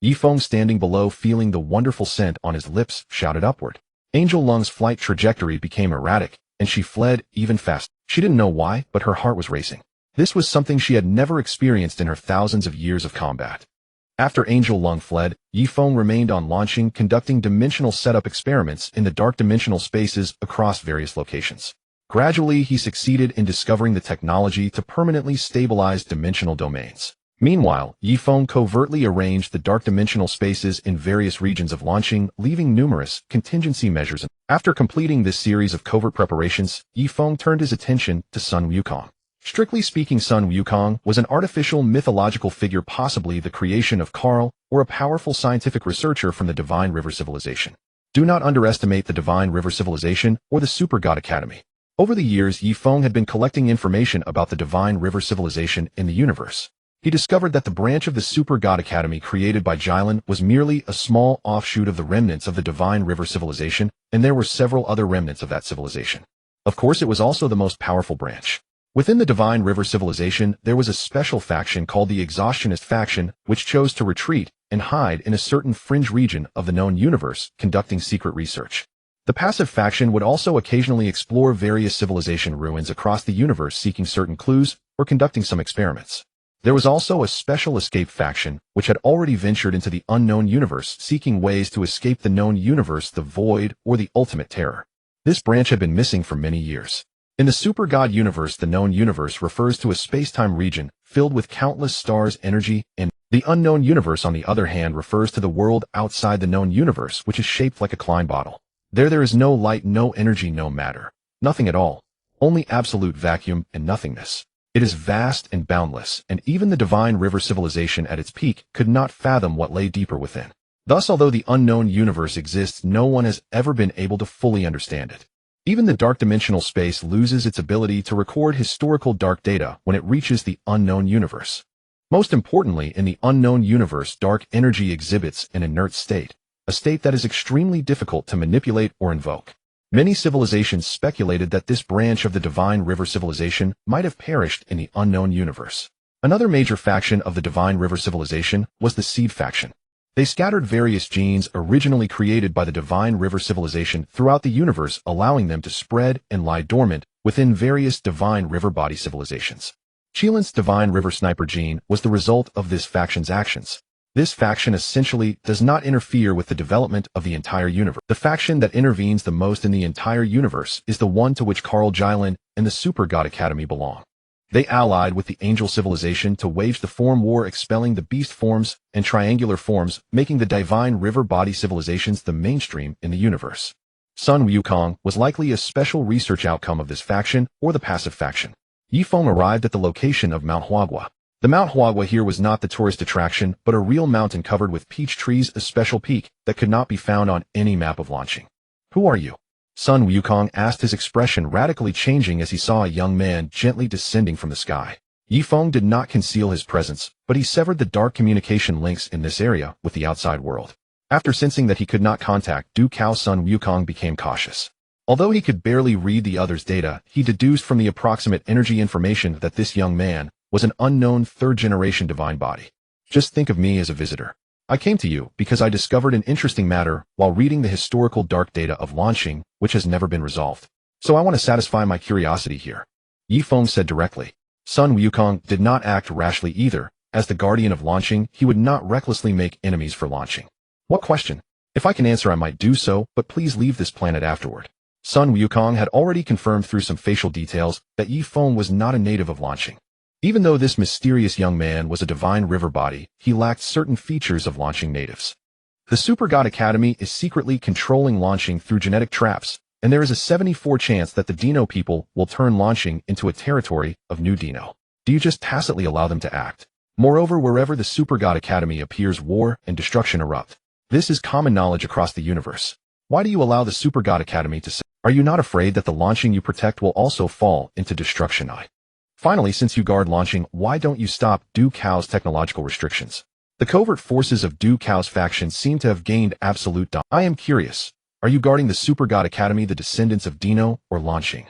Yifeng, standing below, feeling the wonderful scent on his lips, shouted upward. Angel Long's flight trajectory became erratic, and she fled even faster. She didn't know why, but her heart was racing. This was something she had never experienced in her thousands of years of combat. After Angel Long fled, Yifeng remained on launching, conducting dimensional setup experiments in the dark dimensional spaces across various locations. Gradually, he succeeded in discovering the technology to permanently stabilize dimensional domains. Meanwhile, Yifeng covertly arranged the dark dimensional spaces in various regions of launching, leaving numerous contingency measures. After completing this series of covert preparations, Yifeng turned his attention to Sun Wukong. Strictly speaking, Sun Wukong was an artificial mythological figure, possibly the creation of Karl, or a powerful scientific researcher from the Divine River Civilization. Do not underestimate the Divine River Civilization or the Super God Academy. Over the years, Yifeng had been collecting information about the Divine River Civilization in the universe. He discovered that the branch of the Super God Academy created by Jilin was merely a small offshoot of the remnants of the Divine River Civilization, and there were several other remnants of that civilization. Of course, it was also the most powerful branch. Within the Divine River Civilization, there was a special faction called the Exhaustionist faction, which chose to retreat and hide in a certain fringe region of the known universe, conducting secret research. The passive faction would also occasionally explore various civilization ruins across the universe, seeking certain clues or conducting some experiments. There was also a special escape faction, which had already ventured into the unknown universe, seeking ways to escape the known universe, the void, or the ultimate terror. This branch had been missing for many years. In the Super God universe, the known universe refers to a space-time region filled with countless stars, energy, and the unknown universe, on the other hand, refers to the world outside the known universe, which is shaped like a Klein bottle. There is no light, no energy, no matter. Nothing at all. Only absolute vacuum and nothingness. It is vast and boundless, and even the Divine River Civilization at its peak could not fathom what lay deeper within. Thus, although the unknown universe exists, no one has ever been able to fully understand it. Even the dark dimensional space loses its ability to record historical dark data when it reaches the unknown universe. Most importantly, in the unknown universe, dark energy exhibits an inert state, a state that is extremely difficult to manipulate or invoke. Many civilizations speculated that this branch of the Divine River Civilization might have perished in the unknown universe. Another major faction of the Divine River Civilization was the Seed faction. They scattered various genes originally created by the Divine River Civilization throughout the universe, allowing them to spread and lie dormant within various Divine River body civilizations. Chilin's Divine River Sniper gene was the result of this faction's actions. This faction essentially does not interfere with the development of the entire universe. The faction that intervenes the most in the entire universe is the one to which Karl Jilin and the Super God Academy belong. They allied with the Angel Civilization to wage the Form War, expelling the Beast forms and Triangular forms, making the Divine River body civilizations the mainstream in the universe. Sun Wukong was likely a special research outcome of this faction or the passive faction. Yifeng arrived at the location of Mount Huagua. The Mount Huagua here was not the tourist attraction, but a real mountain covered with peach trees, a special peak that could not be found on any map of launching. Who are you? Sun Wukong asked, his expression radically changing as he saw a young man gently descending from the sky. Yifeng did not conceal his presence, but he severed the dark communication links in this area with the outside world. After sensing that he could not contact Du Cao, Sun Wukong became cautious. Although he could barely read the other's data, he deduced from the approximate energy information that this young man was an unknown third-generation divine body. Just think of me as a visitor. I came to you because I discovered an interesting matter while reading the historical dark data of launching, which has never been resolved. So I want to satisfy my curiosity here. Yifeng said directly. Sun Wukong did not act rashly either. As the guardian of launching, he would not recklessly make enemies for launching. What question? If I can answer, I might do so, but please leave this planet afterward. Sun Wukong had already confirmed through some facial details that Yifeng was not a native of launching. Even though this mysterious young man was a divine river body, he lacked certain features of launching natives. The Super God Academy is secretly controlling launching through genetic traps, and there is a 74% chance that the Dino people will turn launching into a territory of new Dino. Do you just tacitly allow them to act? Moreover, wherever the Super God Academy appears, war and destruction erupt. This is common knowledge across the universe. Why do you allow the Super God Academy to say? Are you not afraid that the launching you protect will also fall into destruction? Finally, since you guard launching, why don't you stop Du Cao's technological restrictions? The covert forces of Du Cao's faction seem to have gained absolute dominance. I am curious. Are you guarding the Super God Academy, the descendants of Dino, or launching?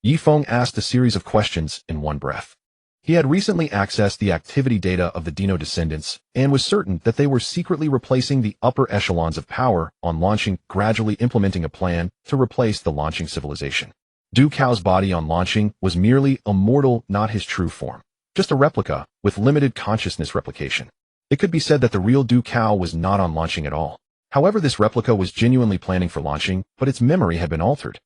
Yifeng asked a series of questions in one breath. He had recently accessed the activity data of the Dino descendants and was certain that they were secretly replacing the upper echelons of power on launching, gradually implementing a plan to replace the launching civilization. Du Cao's body on launching was merely a mortal, not his true form. Just a replica, with limited consciousness replication. It could be said that the real Du Cao was not on launching at all. However, this replica was genuinely planning for launching, but its memory had been altered.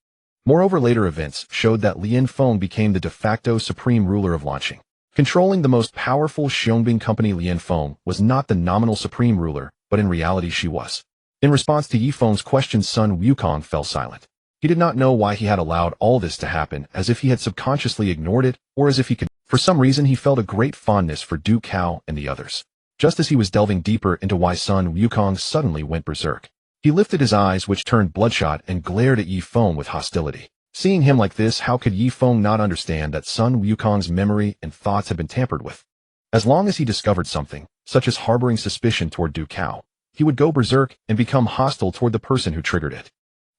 Moreover, later events showed that Lien Feng became the de facto supreme ruler of launching. Controlling the most powerful Xiongbing company, Lien Feng was not the nominal supreme ruler, but in reality she was. In response to Yifeng's questions, Sun Wukong fell silent. He did not know why he had allowed all this to happen, as if he had subconsciously ignored it, or as if he could. For some reason, he felt a great fondness for Du Cao and the others. Just as he was delving deeper into why Sun Wukong suddenly went berserk, he lifted his eyes, which turned bloodshot, and glared at Yifeng with hostility. Seeing him like this, how could Yifeng not understand that Sun Wukong's memory and thoughts had been tampered with? As long as he discovered something, such as harboring suspicion toward Du Cao, he would go berserk and become hostile toward the person who triggered it.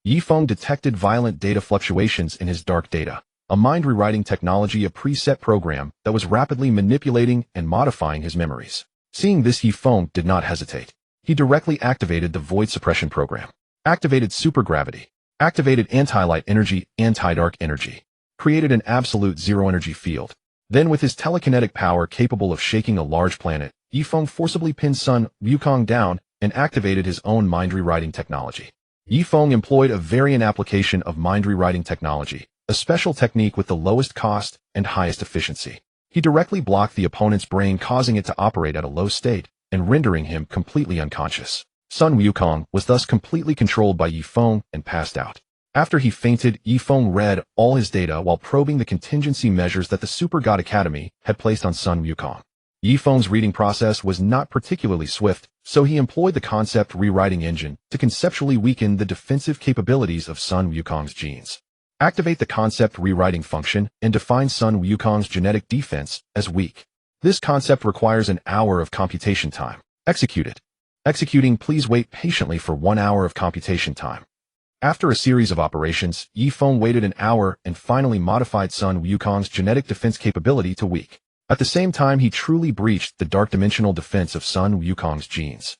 Yifeng detected violent data fluctuations in his dark data, a mind rewriting technology, a preset program that was rapidly manipulating and modifying his memories. Seeing this, Yifeng did not hesitate. He directly activated the void suppression program, activated supergravity, activated anti-light energy, anti-dark energy, created an absolute zero-energy field. Then, with his telekinetic power capable of shaking a large planet, Yifeng forcibly pinned Sun Wukong down and activated his own mind rewriting technology. Yifeng employed a variant application of mind rewriting technology, a special technique with the lowest cost and highest efficiency. He directly blocked the opponent's brain, causing it to operate at a low state and rendering him completely unconscious. Sun Wukong was thus completely controlled by Yifeng and passed out. After he fainted, Yifeng read all his data while probing the contingency measures that the Super God Academy had placed on Sun Wukong. Yifeng's reading process was not particularly swift, so he employed the concept rewriting engine to conceptually weaken the defensive capabilities of Sun Wukong's genes. Activate the concept rewriting function and define Sun Wukong's genetic defense as weak. This concept requires an hour of computation time. Execute it. Executing, please wait patiently for 1 hour of computation time. After a series of operations, Yifeng waited an hour and finally modified Sun Wukong's genetic defense capability to weak. At the same time, he truly breached the dark dimensional defense of Sun Wukong's genes.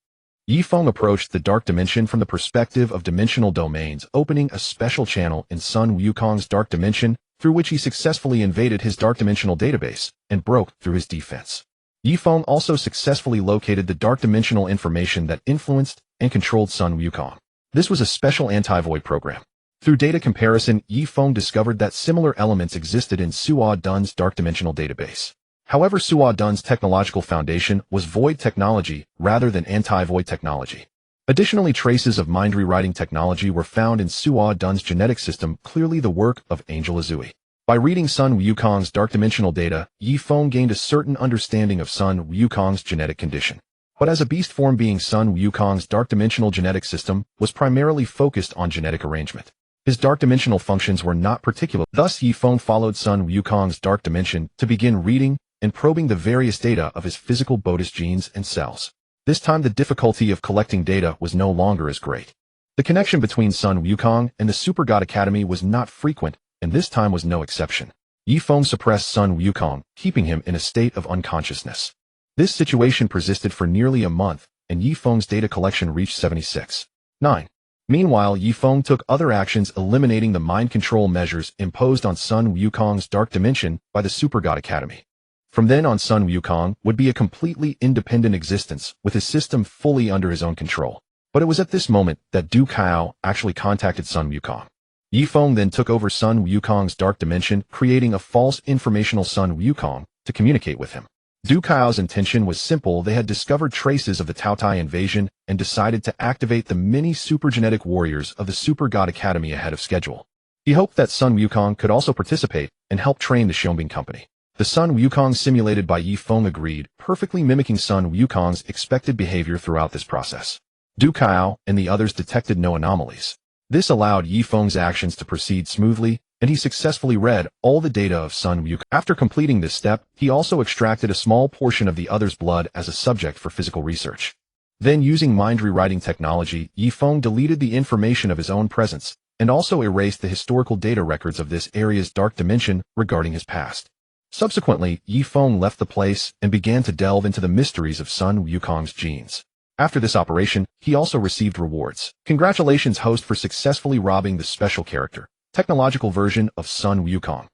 Yifeng approached the dark dimension from the perspective of dimensional domains, opening a special channel in Sun Wukong's dark dimension, through which he successfully invaded his dark dimensional database and broke through his defense. Yifeng also successfully located the dark dimensional information that influenced and controlled Sun Wukong. This was a special anti-void program. Through data comparison, Yifeng discovered that similar elements existed in Suo Dun's dark dimensional database. However, Suo Dun's technological foundation was void technology rather than anti-void technology. Additionally, traces of mind rewriting technology were found in Suo Dun's genetic system, clearly the work of Angel Azui. By reading Sun Wukong's dark dimensional data, Yifeng gained a certain understanding of Sun Wukong's genetic condition. But as a beast form being, Sun Wukong's dark dimensional genetic system was primarily focused on genetic arrangement. His dark dimensional functions were not particular. Thus, Yifeng followed Sun Wukong's dark dimension to begin reading and probing the various data of his physical Bodis genes and cells. This time the difficulty of collecting data was no longer as great. The connection between Sun Wukong and the Super God Academy was not frequent, and this time was no exception. Yifeng suppressed Sun Wukong, keeping him in a state of unconsciousness. This situation persisted for nearly a month, and Yifeng's data collection reached 76.9. Meanwhile, Yifeng took other actions, eliminating the mind control measures imposed on Sun Wukong's dark dimension by the Super God Academy. From then on, Sun Wukong would be a completely independent existence, with his system fully under his own control. But it was at this moment that Du Kao actually contacted Sun Wukong. Yifeng then took over Sun Wukong's dark dimension, creating a false informational Sun Wukong to communicate with him. Du Kao's intention was simple. They had discovered traces of the Taotai invasion and decided to activate the many supergenetic warriors of the Super God Academy ahead of schedule. He hoped that Sun Wukong could also participate and help train the Xiongbing Company. The Sun Wukong simulated by Yifeng agreed, perfectly mimicking Sun Wukong's expected behavior throughout this process. Du Kao and the others detected no anomalies. This allowed Yifeng's actions to proceed smoothly, and he successfully read all the data of Sun Wukong. After completing this step, he also extracted a small portion of the other's blood as a subject for physical research. Then, using mind rewriting technology, Yifeng deleted the information of his own presence, and also erased the historical data records of this area's dark dimension regarding his past. Subsequently, Yifeng left the place and began to delve into the mysteries of Sun Wukong's genes. After this operation, he also received rewards. Congratulations, host, for successfully robbing the special character, technological version of Sun Wukong.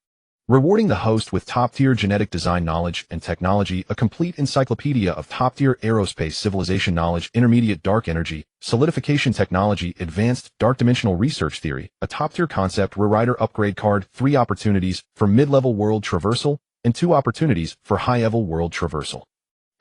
Rewarding the host with top-tier genetic design knowledge and technology, a complete encyclopedia of top-tier aerospace civilization knowledge, intermediate dark energy, solidification technology, advanced dark dimensional research theory, a top-tier concept rewriter upgrade card, 3 opportunities for mid-level world traversal, and 2 opportunities for high-level world traversal.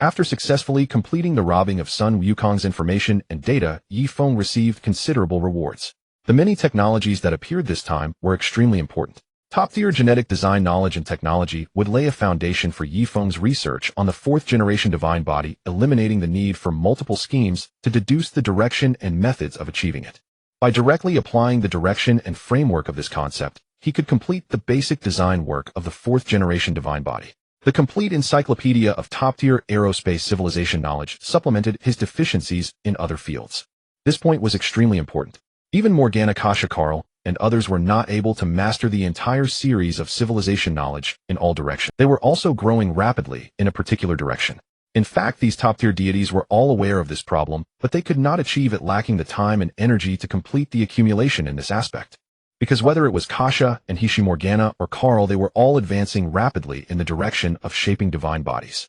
After successfully completing the robbing of Sun Wukong's information and data, Yifeng received considerable rewards. The many technologies that appeared this time were extremely important. Top-tier genetic design knowledge and technology would lay a foundation for Yifeng's research on the 4th-generation divine body, eliminating the need for multiple schemes to deduce the direction and methods of achieving it. By directly applying the direction and framework of this concept, he could complete the basic design work of the 4th-generation divine body. The complete encyclopedia of top-tier aerospace civilization knowledge supplemented his deficiencies in other fields. This point was extremely important. Even Morgana Kasha Karl and others were not able to master the entire series of civilization knowledge in all directions. They were also growing rapidly in a particular direction. In fact, these top-tier deities were all aware of this problem, but they could not achieve it, lacking the time and energy to complete the accumulation in this aspect. Because whether it was Kasha and Hishi Morgana or Karl, they were all advancing rapidly in the direction of shaping divine bodies.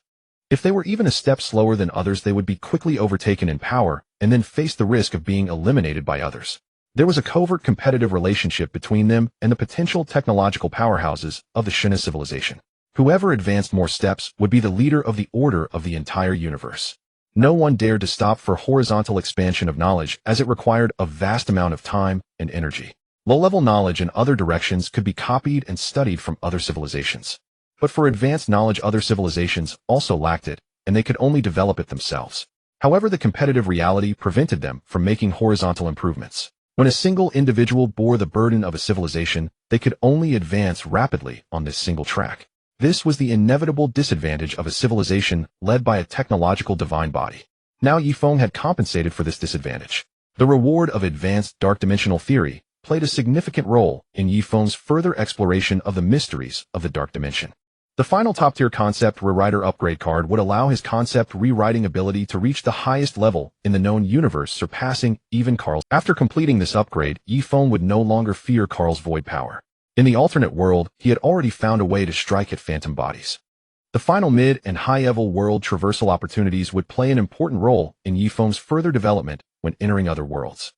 If they were even a step slower than others, they would be quickly overtaken in power and then face the risk of being eliminated by others. There was a covert competitive relationship between them and the potential technological powerhouses of the Shina civilization. Whoever advanced more steps would be the leader of the order of the entire universe. No one dared to stop for horizontal expansion of knowledge, as it required a vast amount of time and energy. Low-level knowledge in other directions could be copied and studied from other civilizations. But for advanced knowledge, other civilizations also lacked it, and they could only develop it themselves. However, the competitive reality prevented them from making horizontal improvements. When a single individual bore the burden of a civilization, they could only advance rapidly on this single track. This was the inevitable disadvantage of a civilization led by a technological divine body. Now Yifeng had compensated for this disadvantage. The reward of advanced dark dimensional theory played a significant role in Yifeng's further exploration of the mysteries of the dark dimension. The final top-tier concept rewriter upgrade card would allow his concept rewriting ability to reach the highest level in the known universe, surpassing even Karl's. After completing this upgrade, Yifeng would no longer fear Karl's void power. In the alternate world, he had already found a way to strike at phantom bodies. The final mid and high-level world traversal opportunities would play an important role in Yifeng's further development when entering other worlds.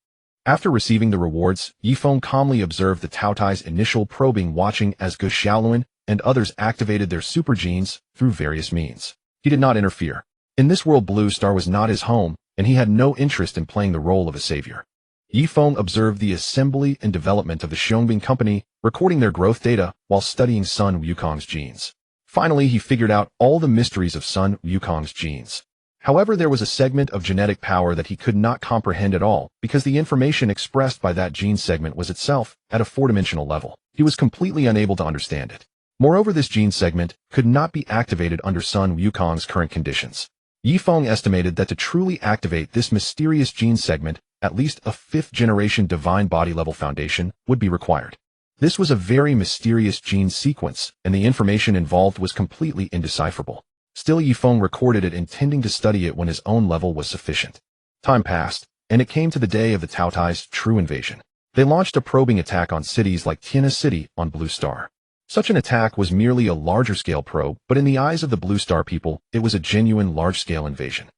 After receiving the rewards, Yifeng calmly observed the Taotai's initial probing, watching as Ge Xiaoluan and others activated their super genes through various means. He did not interfere. In this world, Blue Star was not his home, and he had no interest in playing the role of a savior. Yifeng observed the assembly and development of the Xiongbing company, recording their growth data while studying Sun Wukong's genes. Finally, he figured out all the mysteries of Sun Wukong's genes. However, there was a segment of genetic power that he could not comprehend at all because the information expressed by that gene segment was itself at a four-dimensional level. He was completely unable to understand it. Moreover, this gene segment could not be activated under Sun Wukong's current conditions. Yifeng estimated that to truly activate this mysterious gene segment, at least a fifth-generation divine body-level foundation would be required. This was a very mysterious gene sequence, and the information involved was completely indecipherable. Still, Yifeng recorded it, intending to study it when his own level was sufficient. Time passed, and it came to the day of the Taotai's true invasion. They launched a probing attack on cities like Tiana City on Blue Star. Such an attack was merely a larger-scale probe, but in the eyes of the Blue Star people, it was a genuine large-scale invasion.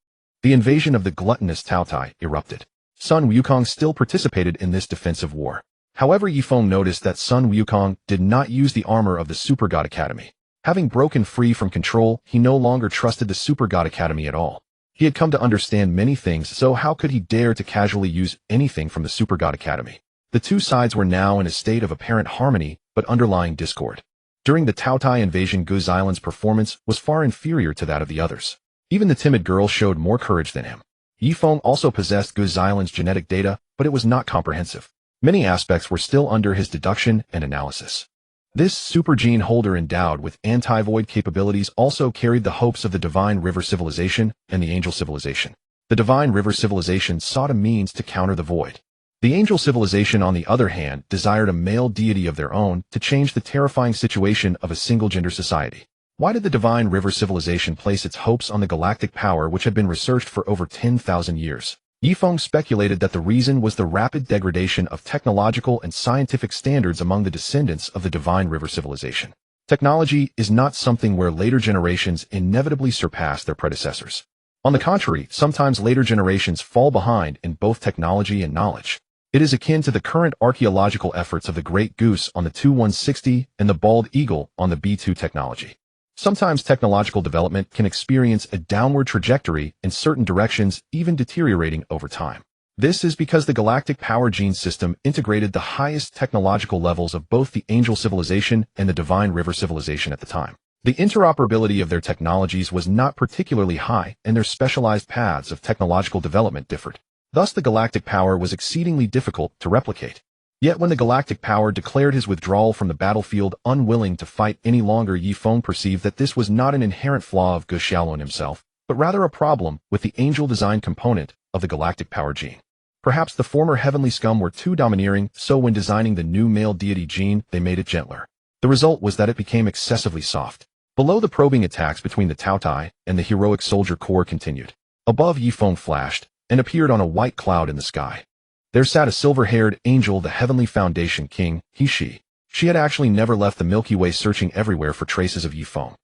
The invasion of the gluttonous Taotai erupted. Sun Wukong still participated in this defensive war. However, Yifeng noticed that Sun Wukong did not use the armor of the Super God Academy. Having broken free from control, he no longer trusted the Super God Academy at all. He had come to understand many things, so how could he dare to casually use anything from the Super God Academy? The two sides were now in a state of apparent harmony, but underlying discord. During the Taotai invasion, Guz Island's performance was far inferior to that of the others. Even the timid girl showed more courage than him. Yifeng also possessed Guz Island's genetic data, but it was not comprehensive. Many aspects were still under his deduction and analysis. This super gene holder endowed with anti-void capabilities also carried the hopes of the Divine River Civilization and the Angel Civilization. The Divine River Civilization sought a means to counter the void. The Angel Civilization, on the other hand, desired a male deity of their own to change the terrifying situation of a single-gender society. Why did the Divine River Civilization place its hopes on the galactic power which had been researched for over 10,000 years? Yifeng speculated that the reason was the rapid degradation of technological and scientific standards among the descendants of the Divine River Civilization. Technology is not something where later generations inevitably surpass their predecessors. On the contrary, sometimes later generations fall behind in both technology and knowledge. It is akin to the current archaeological efforts of the Great Goose on the Tu-160 and the Bald Eagle on the B2 technology. Sometimes technological development can experience a downward trajectory in certain directions, even deteriorating over time. This is because the galactic power gene system integrated the highest technological levels of both the Angel Civilization and the Divine River Civilization at the time. The interoperability of their technologies was not particularly high, and their specialized paths of technological development differed. Thus, the galactic power was exceedingly difficult to replicate. Yet when the galactic power declared his withdrawal from the battlefield, unwilling to fight any longer, Yifeng perceived that this was not an inherent flaw of Gu Xiaolun himself, but rather a problem with the angel design component of the galactic power gene. Perhaps the former heavenly scum were too domineering, so when designing the new male deity gene, they made it gentler. The result was that it became excessively soft. Below, the probing attacks between the Taotai and the heroic soldier corps continued. Above, Yifeng flashed and appeared on a white cloud in the sky. There sat a silver-haired angel, the Heavenly Foundation King, He-She. She had actually never left the Milky Way, searching everywhere for traces of Yifeng.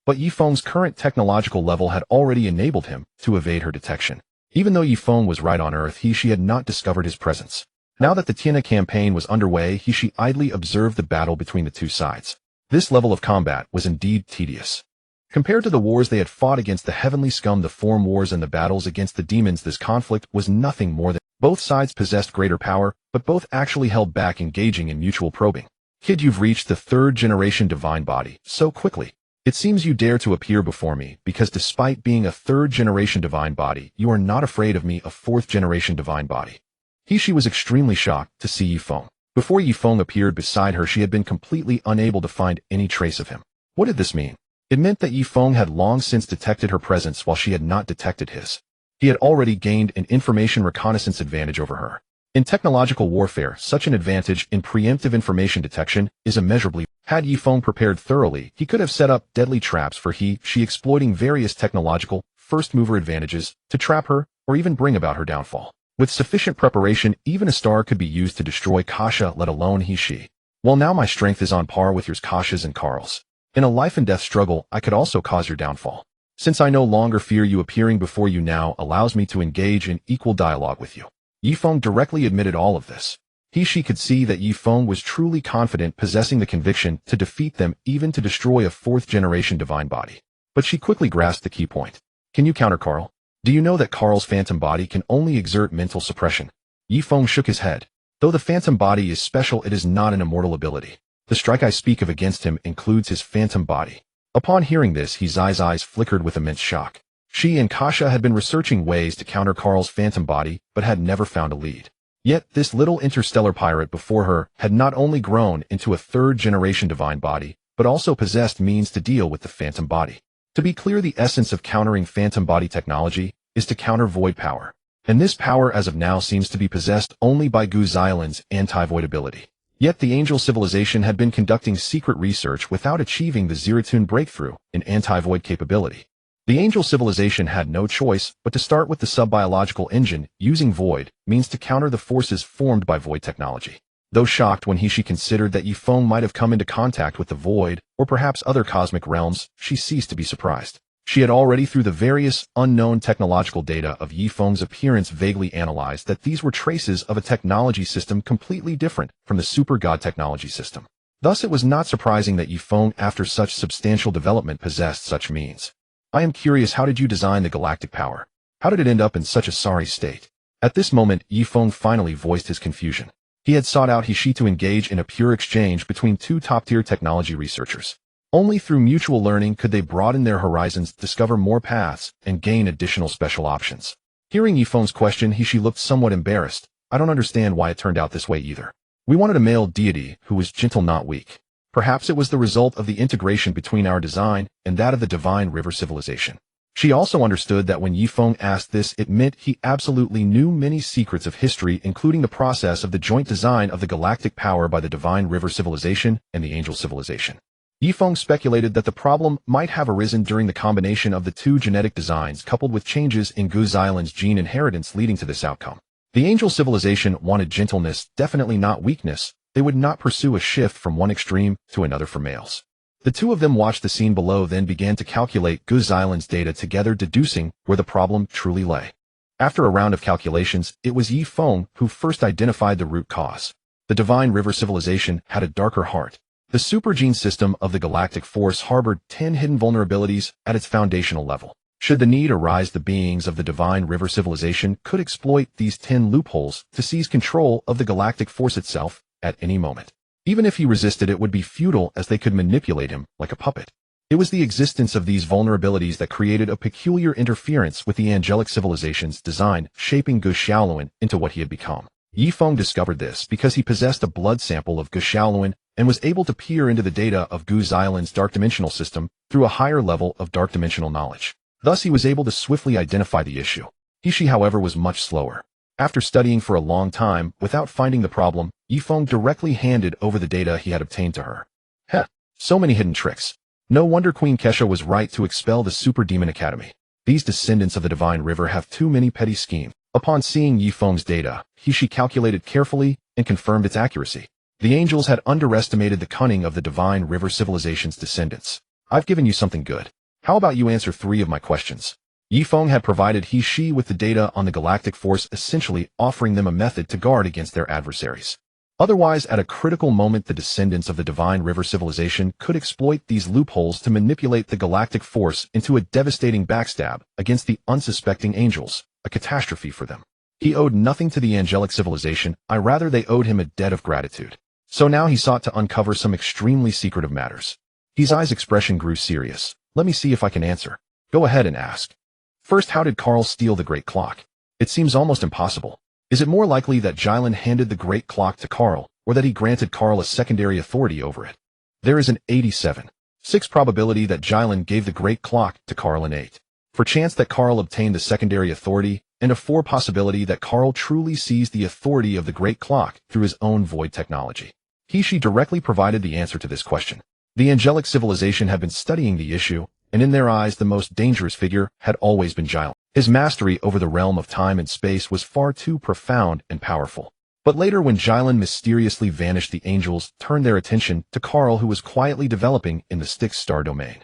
But Yifeng's current technological level had already enabled him to evade her detection. Even though Yifeng was right on Earth, He-She had not discovered his presence. Now that the Tiana campaign was underway, He-She idly observed the battle between the two sides. This level of combat was indeed tedious. Compared to the wars they had fought against the heavenly scum, the form wars, and the battles against the demons, this conflict was nothing more than both sides possessed greater power, but both actually held back, engaging in mutual probing. Kid, you've reached the third-generation divine body so quickly. It seems you dare to appear before me because despite being a third-generation divine body, you are not afraid of me, a fourth-generation divine body. He-She was extremely shocked to see Yifeng. Before Yifeng appeared beside her, she had been completely unable to find any trace of him. What did this mean? It meant that Yifeng had long since detected her presence while she had not detected his. He had already gained an information reconnaissance advantage over her. In technological warfare, such an advantage in preemptive information detection is immeasurably. Had Yifeng prepared thoroughly, he could have set up deadly traps for she exploiting various technological first-mover advantages to trap her or even bring about her downfall. With sufficient preparation, even a star could be used to destroy Kasha, let alone He-She. Well, now my strength is on par with yours, Kasha's and Karl's. In a life-and-death struggle, I could also cause your downfall. Since I no longer fear you, appearing before you now allows me to engage in equal dialogue with you. Yifeng directly admitted all of this. He-She could see that Yifeng was truly confident, possessing the conviction to defeat them, even to destroy a fourth-generation divine body. But she quickly grasped the key point. Can you counter Karl? Do you know that Karl's phantom body can only exert mental suppression? Yifeng shook his head. Though the phantom body is special, it is not an immortal ability. The strike I speak of against him includes his phantom body. Upon hearing this, his eyes flickered with immense shock. She and Kasha had been researching ways to counter Karl's phantom body, but had never found a lead. Yet, this little interstellar pirate before her had not only grown into a third-generation divine body, but also possessed means to deal with the phantom body. To be clear, the essence of countering phantom body technology is to counter void power. And this power as of now seems to be possessed only by Gu Xiaolin's anti-void ability. Yet the angel civilization had been conducting secret research without achieving the Zeratun breakthrough in anti-void capability. The angel civilization had no choice but to start with the sub-biological engine. Using void means to counter the forces formed by void technology. Though shocked when she considered that Yifeng might have come into contact with the void, or perhaps other cosmic realms, she ceased to be surprised. She had already, through the various unknown technological data of Yifeng's appearance, vaguely analyzed that these were traces of a technology system completely different from the super god technology system. Thus, it was not surprising that Yifeng, after such substantial development, possessed such means. I am curious, how did you design the galactic power? How did it end up in such a sorry state? At this moment, Yifeng finally voiced his confusion. He had sought out He to engage in a pure exchange between two top-tier technology researchers. Only through mutual learning could they broaden their horizons, discover more paths, and gain additional special options. Hearing Yifeng's question, He looked somewhat embarrassed. I don't understand why it turned out this way either. We wanted a male deity who was gentle, not weak. Perhaps it was the result of the integration between our design and that of the Divine River civilization. She also understood that when Yifeng asked this, it meant he absolutely knew many secrets of history, including the process of the joint design of the galactic power by the Divine River civilization and the Angel civilization. Yifeng speculated that the problem might have arisen during the combination of the two genetic designs coupled with changes in Gu Xiaolin's gene inheritance leading to this outcome. The Angel civilization wanted gentleness, definitely not weakness. They would not pursue a shift from one extreme to another for males. The two of them watched the scene below, then began to calculate Gu Xiaolin's data together, deducing where the problem truly lay. After a round of calculations, it was Yifeng who first identified the root cause. The Divine River civilization had a darker heart. The supergene system of the galactic force harbored 10 hidden vulnerabilities at its foundational level. Should the need arise, the beings of the Divine River civilization could exploit these 10 loopholes to seize control of the galactic force itself at any moment. Even if he resisted, it would be futile, as they could manipulate him like a puppet. It was the existence of these vulnerabilities that created a peculiar interference with the angelic civilization's design, shaping Gu Xiaolin into what he had become. Yifeng discovered this because he possessed a blood sample of Gu Xiaolin and was able to peer into the data of Gu Xiaolin's dark dimensional system through a higher level of dark dimensional knowledge. Thus, he was able to swiftly identify the issue. He, however, was much slower. After studying for a long time without finding the problem, Yifeng directly handed over the data he had obtained to her. Heh, so many hidden tricks. No wonder Queen Kesha was right to expel the Super Demon Academy. These descendants of the Divine River have too many petty schemes. Upon seeing Yifeng's data, she calculated carefully and confirmed its accuracy. The angels had underestimated the cunning of the Divine River civilization's descendants. I've given you something good. How about you answer 3 of my questions? Yifeng had provided she with the data on the galactic force, essentially offering them a method to guard against their adversaries. Otherwise, at a critical moment, the descendants of the Divine River civilization could exploit these loopholes to manipulate the galactic force into a devastating backstab against the unsuspecting angels, a catastrophe for them. He owed nothing to the angelic civilization, rather they owed him a debt of gratitude. So now he sought to uncover some extremely secretive matters. His eyes' expression grew serious. Let me see if I can answer. Go ahead and ask. First, how did Karl steal the Great Clock? It seems almost impossible. Is it more likely that Xiaolin handed the Great Clock to Karl, or that he granted Karl a secondary authority over it? There is an 87.6 probability that Xiaolin gave the Great Clock to Karl, and 8 for chance that Karl obtained the secondary authority, and a 4 possibility that Karl truly seized the authority of the Great Clock through his own void technology. She directly provided the answer to this question. The angelic civilization had been studying the issue, and in their eyes the most dangerous figure had always been Xiaolin. His mastery over the realm of time and space was far too profound and powerful. But later, when Xiaolin mysteriously vanished, the angels turned their attention to Karl, who was quietly developing in the Styx star domain.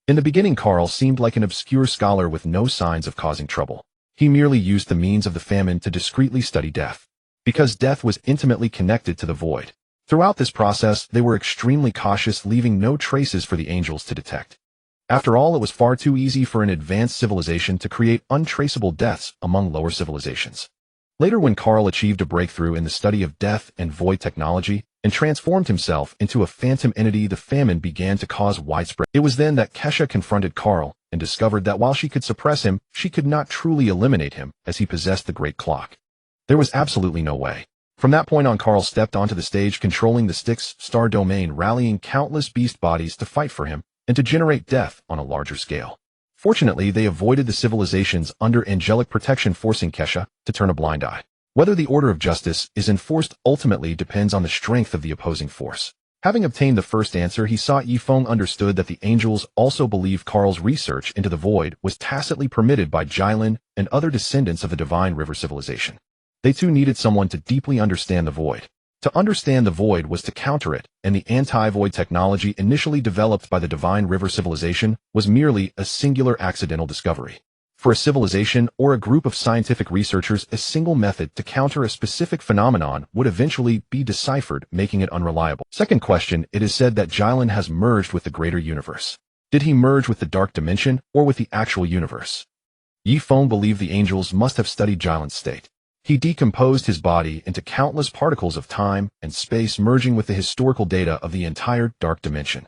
In the beginning, Karl seemed like an obscure scholar with no signs of causing trouble. He merely used the means of the famine to discreetly study death, because death was intimately connected to the void. Throughout this process, they were extremely cautious, leaving no traces for the angels to detect. After all, it was far too easy for an advanced civilization to create untraceable deaths among lower civilizations. Later, when Carl achieved a breakthrough in the study of death and void technology and transformed himself into a phantom entity, the famine began to cause widespread. It was then that Kesha confronted Carl and discovered that while she could suppress him, she could not truly eliminate him, as he possessed the great clock. There was absolutely no way. From that point on, Carl stepped onto the stage, controlling the Styx star domain, rallying countless beast bodies to fight for him and to generate death on a larger scale. Fortunately, they avoided the civilizations under angelic protection, forcing Kesha to turn a blind eye. Whether the order of justice is enforced ultimately depends on the strength of the opposing force. Having obtained the first answer, he saw Yifeng understood that the angels also believed Carl's research into the void was tacitly permitted by Jilin and other descendants of the Divine River civilization. They too needed someone to deeply understand the void. To understand the void was to counter it, and the anti-void technology initially developed by the Divine River civilization was merely a singular accidental discovery. For a civilization or a group of scientific researchers, a single method to counter a specific phenomenon would eventually be deciphered, making it unreliable. Second question, it is said that Jilin has merged with the greater universe. Did he merge with the dark dimension or with the actual universe? Yifeng believed the angels must have studied Jilin's state. He decomposed his body into countless particles of time and space, merging with the historical data of the entire dark dimension.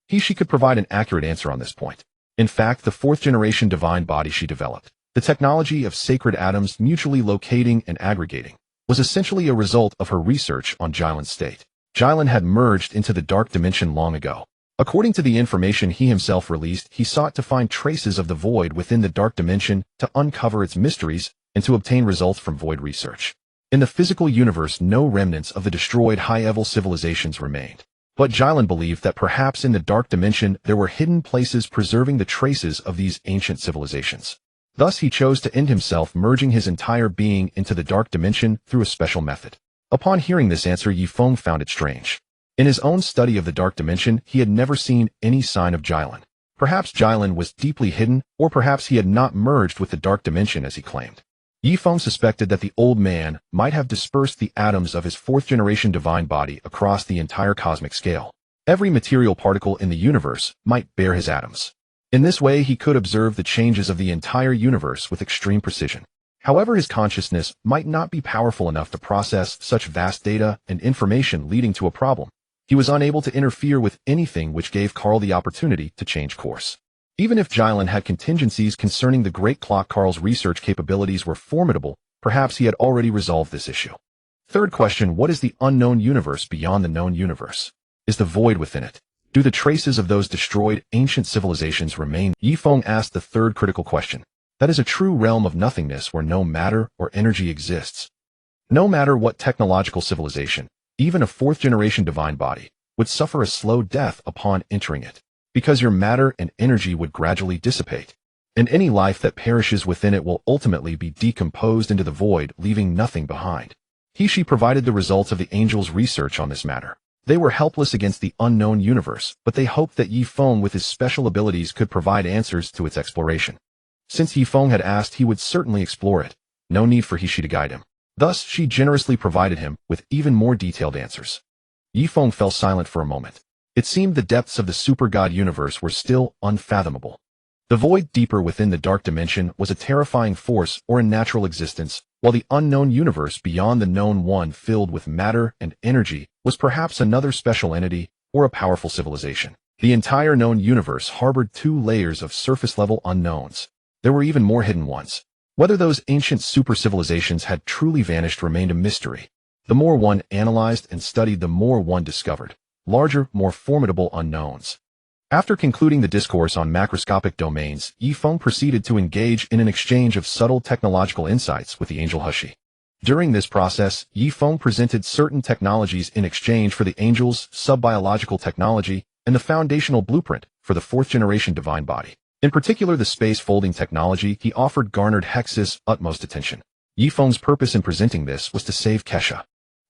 She could provide an accurate answer on this point. In fact, the fourth-generation divine body she developed, the technology of sacred atoms mutually locating and aggregating, was essentially a result of her research on Jilin's state. Jilin had merged into the dark dimension long ago. According to the information he himself released, he sought to find traces of the void within the dark dimension to uncover its mysteries and to obtain results from void research. In the physical universe, no remnants of the destroyed high-level civilizations remained. But Jilin believed that perhaps in the dark dimension there were hidden places preserving the traces of these ancient civilizations. Thus he chose to end himself, merging his entire being into the dark dimension through a special method. Upon hearing this answer, Yifeng found it strange. In his own study of the dark dimension, he had never seen any sign of Jilin. Perhaps Jilin was deeply hidden, or perhaps he had not merged with the dark dimension as he claimed. Yifeng suspected that the old man might have dispersed the atoms of his fourth-generation divine body across the entire cosmic scale. Every material particle in the universe might bear his atoms. In this way, he could observe the changes of the entire universe with extreme precision. However, his consciousness might not be powerful enough to process such vast data and information, leading to a problem. He was unable to interfere with anything, which gave Carl the opportunity to change course. Even if Jilin had contingencies concerning the great clock, Carl's research capabilities were formidable. Perhaps he had already resolved this issue. Third question, what is the unknown universe beyond the known universe? Is the void within it? Do the traces of those destroyed ancient civilizations remain? Yifeng asked the third critical question. That is a true realm of nothingness where no matter or energy exists. No matter what technological civilization, even a fourth-generation divine body, would suffer a slow death upon entering it, because your matter and energy would gradually dissipate, and any life that perishes within it will ultimately be decomposed into the void, leaving nothing behind. She provided the results of the angels' research on this matter. They were helpless against the unknown universe, but they hoped that Yifeng with his special abilities could provide answers to its exploration. Since Yifeng had asked, he would certainly explore it. No need for she to guide him. Thus, she generously provided him with even more detailed answers. Yifeng fell silent for a moment. It seemed the depths of the super god universe were still unfathomable. The void deeper within the dark dimension was a terrifying force or a natural existence, while the unknown universe beyond the known one, filled with matter and energy, was perhaps another special entity or a powerful civilization. The entire known universe harbored two layers of surface-level unknowns. There were even more hidden ones. Whether those ancient super civilizations had truly vanished remained a mystery. The more one analyzed and studied, the more one discovered larger, more formidable unknowns. After concluding the discourse on macroscopic domains, Yifeng proceeded to engage in an exchange of subtle technological insights with the angel Hushi. During this process, Yifeng presented certain technologies in exchange for the angel's sub-biological technology and the foundational blueprint for the fourth-generation divine body. In particular, the space-folding technology he offered garnered Hex's utmost attention. Yifeng's purpose in presenting this was to save Kesha.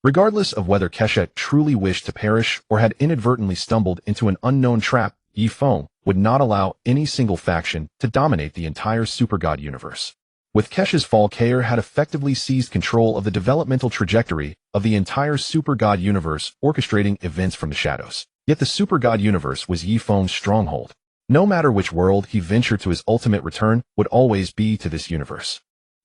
Regardless of whether Kesha truly wished to perish or had inadvertently stumbled into an unknown trap, Yifeng would not allow any single faction to dominate the entire supergod universe. With Kesha's fall, Kair had effectively seized control of the developmental trajectory of the entire supergod universe, orchestrating events from the shadows. Yet the supergod universe was Yifeng's stronghold. No matter which world he ventured to, his ultimate return would always be to this universe.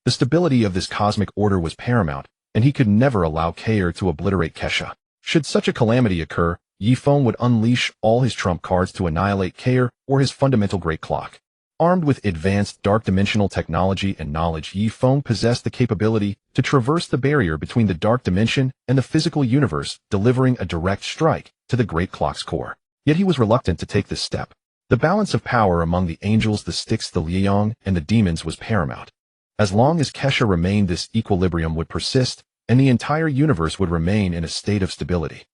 The stability of this cosmic order was paramount, and he could never allow Kair to obliterate Kesha. Should such a calamity occur, Yifeng would unleash all his trump cards to annihilate Kair or his fundamental great clock. Armed with advanced dark-dimensional technology and knowledge, Yifeng possessed the capability to traverse the barrier between the dark dimension and the physical universe, delivering a direct strike to the great clock's core. Yet he was reluctant to take this step. The balance of power among the angels, the Styx, the Liang, and the demons was paramount. As long as Kesha remained, this equilibrium would persist, and the entire universe would remain in a state of stability.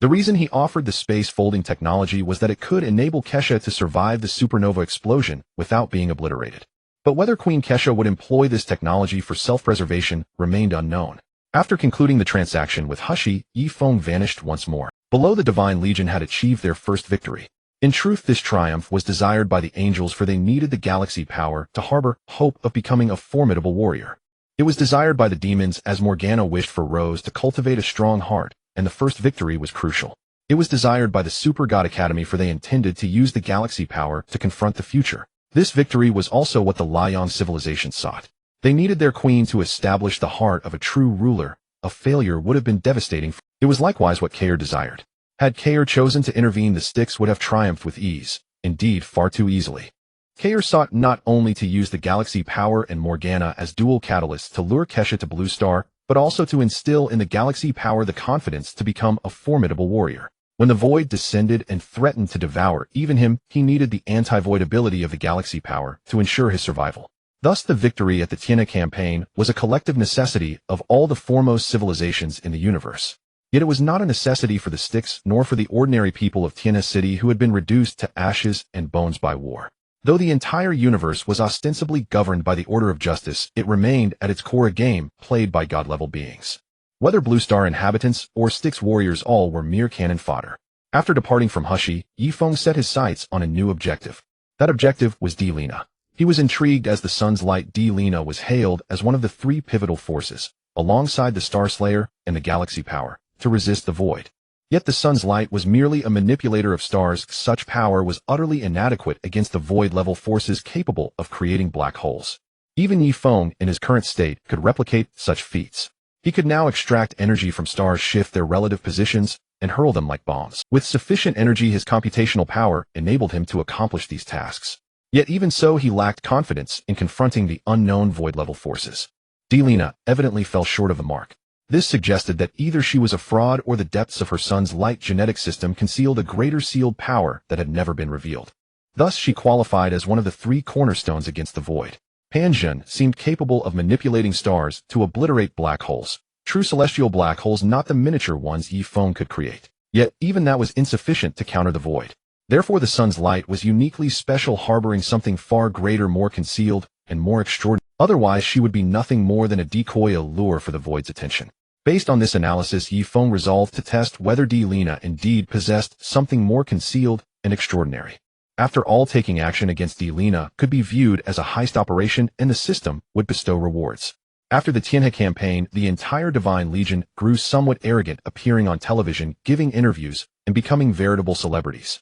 The reason he offered the space-folding technology was that it could enable Kesha to survive the supernova explosion without being obliterated. But whether Queen Kesha would employ this technology for self-preservation remained unknown. After concluding the transaction with Hushi, Yifeng vanished once more. Below, the Divine Legion had achieved their first victory. In truth, this triumph was desired by the angels, for they needed the galaxy power to harbor hope of becoming a formidable warrior. It was desired by the demons, as Morgana wished for Rose to cultivate a strong heart, and the first victory was crucial. It was desired by the Super God Academy, for they intended to use the galaxy power to confront the future. This victory was also what the Liang civilization sought. They needed their queen to establish the heart of a true ruler. A failure would have been devastating. It was likewise what Kair desired. Had Kair chosen to intervene, the Styx would have triumphed with ease, indeed far too easily. Kair sought not only to use the galaxy power and Morgana as dual catalysts to lure Kesha to Blue Star, but also to instill in the galaxy power the confidence to become a formidable warrior. When the void descended and threatened to devour even him, he needed the anti-void ability of the galaxy power to ensure his survival. Thus, the victory at the Tiana campaign was a collective necessity of all the foremost civilizations in the universe. Yet it was not a necessity for the Styx nor for the ordinary people of Tiana City, who had been reduced to ashes and bones by war. Though the entire universe was ostensibly governed by the order of justice, it remained at its core a game played by god-level beings. Whether Blue Star inhabitants or Styx warriors, all were mere cannon fodder. After departing from Hushi, Yifeng set his sights on a new objective. That objective was Delina. He was intrigued as the sun's light. Delina was hailed as one of the three pivotal forces, alongside the Star Slayer and the galaxy power, to resist the void. Yet the sun's light was merely a manipulator of stars. Such power was utterly inadequate against the void-level forces capable of creating black holes. Even Yifeng, in his current state, could replicate such feats. He could now extract energy from stars, shift their relative positions, and hurl them like bombs. With sufficient energy, his computational power enabled him to accomplish these tasks. Yet even so, he lacked confidence in confronting the unknown void-level forces. Delina evidently fell short of the mark. This suggested that either she was a fraud, or the depths of her son's light genetic system concealed a greater sealed power that had never been revealed. Thus, she qualified as one of the three cornerstones against the void. Panjun seemed capable of manipulating stars to obliterate black holes, true celestial black holes, not the miniature ones Yifeng could create. Yet, even that was insufficient to counter the void. Therefore, the sun's light was uniquely special, harboring something far greater, more concealed, and more extraordinary. Otherwise, she would be nothing more than a decoy, a lure for the void's attention. Based on this analysis, Yifeng resolved to test whether Delina indeed possessed something more concealed and extraordinary. After all, taking action against Delina could be viewed as a heist operation, and the system would bestow rewards. After the Tianhe campaign, the entire Divine Legion grew somewhat arrogant, appearing on television, giving interviews, and becoming veritable celebrities.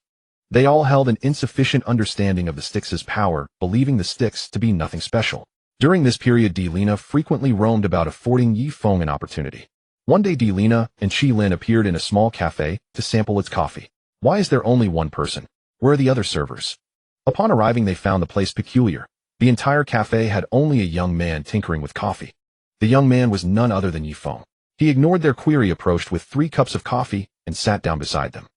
They all held an insufficient understanding of the Styx's power, believing the Styx to be nothing special. During this period, Delina frequently roamed about, affording Yifeng an opportunity. One day, Delina and Qilin appeared in a small cafe to sample its coffee. Why is there only one person? Where are the other servers? Upon arriving, they found the place peculiar. The entire cafe had only a young man tinkering with coffee. The young man was none other than Yifeng. He ignored their query, approached with 3 cups of coffee, and sat down beside them.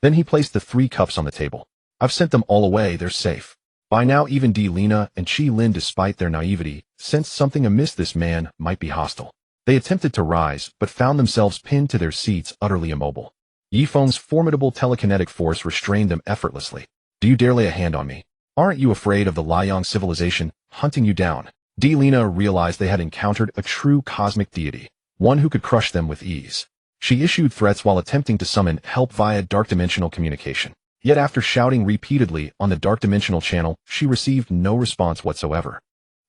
Then he placed the 3 cups on the table. I've sent them all away, they're safe. By now, even Delina and Qilin, despite their naivety, sensed something amiss. This man might be hostile. They attempted to rise, but found themselves pinned to their seats, utterly immobile. Yifeng's formidable telekinetic force restrained them effortlessly. Do you dare lay a hand on me? Aren't you afraid of the Liang civilization hunting you down? Delina realized they had encountered a true cosmic deity, one who could crush them with ease. She issued threats while attempting to summon help via dark dimensional communication. Yet after shouting repeatedly on the dark dimensional channel, she received no response whatsoever.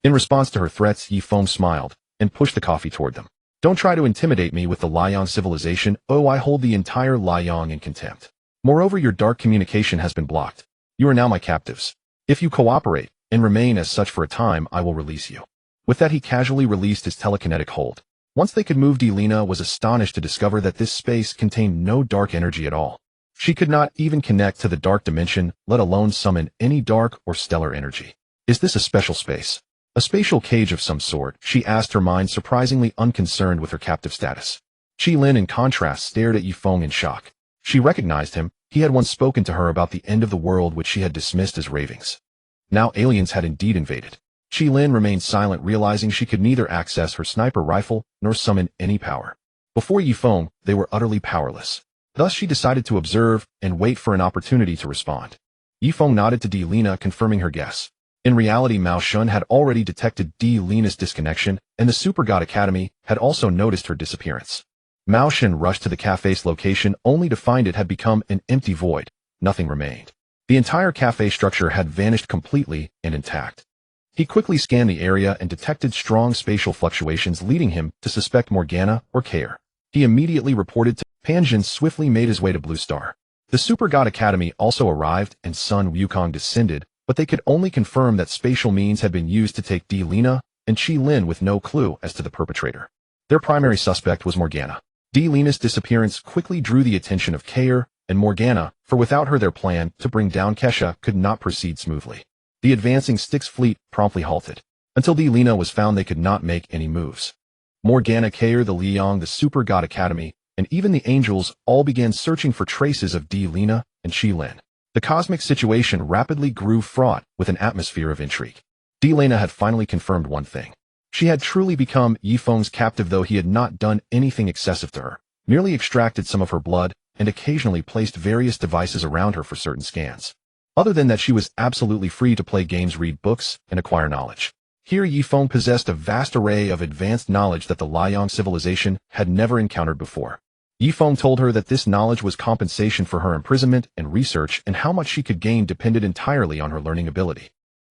In response to her threats, Yifeng smiled and pushed the coffee toward them. Don't try to intimidate me with the Liang civilization. Oh, I hold the entire Liang in contempt. Moreover, your dark communication has been blocked. You are now my captives. If you cooperate and remain as such for a time, I will release you. With that, he casually released his telekinetic hold. Once they could move, Delina was astonished to discover that this space contained no dark energy at all. She could not even connect to the dark dimension, let alone summon any dark or stellar energy. Is this a special space? A spatial cage of some sort? She asked, her mind surprisingly unconcerned with her captive status. Qilin, in contrast, stared at Yifeng in shock. She recognized him. He had once spoken to her about the end of the world, which she had dismissed as ravings. Now aliens had indeed invaded. Qilin remained silent, realizing she could neither access her sniper rifle nor summon any power. Before Yifeng, they were utterly powerless. Thus she decided to observe and wait for an opportunity to respond. Yifeng nodded to Delina, confirming her guess. In reality, Mao Shun had already detected Delina's disconnection, and the Super God Academy had also noticed her disappearance. Mao Shun rushed to the cafe's location only to find it had become an empty void. Nothing remained. The entire cafe structure had vanished completely and intact. He quickly scanned the area and detected strong spatial fluctuations, leading him to suspect Morgana or Kair. He immediately reported to Panjin, swiftly made his way to Blue Star. The Super God Academy also arrived, and Sun Wukong descended, but they could only confirm that spatial means had been used to take Delina and Qilin, with no clue as to the perpetrator. Their primary suspect was Morgana. Delina's disappearance quickly drew the attention of Kair and Morgana, for without her their plan to bring down Kesha could not proceed smoothly. The advancing Styx fleet promptly halted. Until Delina was found, they could not make any moves. Morgana, Kair, the Liang, the Super God Academy, and even the Angels all began searching for traces of Delina and Qilin. The cosmic situation rapidly grew, fraught with an atmosphere of intrigue. Delina had finally confirmed one thing. She had truly become Yifeng's captive, though he had not done anything excessive to her, merely extracted some of her blood and occasionally placed various devices around her for certain scans. Other than that, she was absolutely free to play games, read books, and acquire knowledge. Here Yifeng possessed a vast array of advanced knowledge that the Liang civilization had never encountered before. Yifeng told her that this knowledge was compensation for her imprisonment and research, and how much she could gain depended entirely on her learning ability.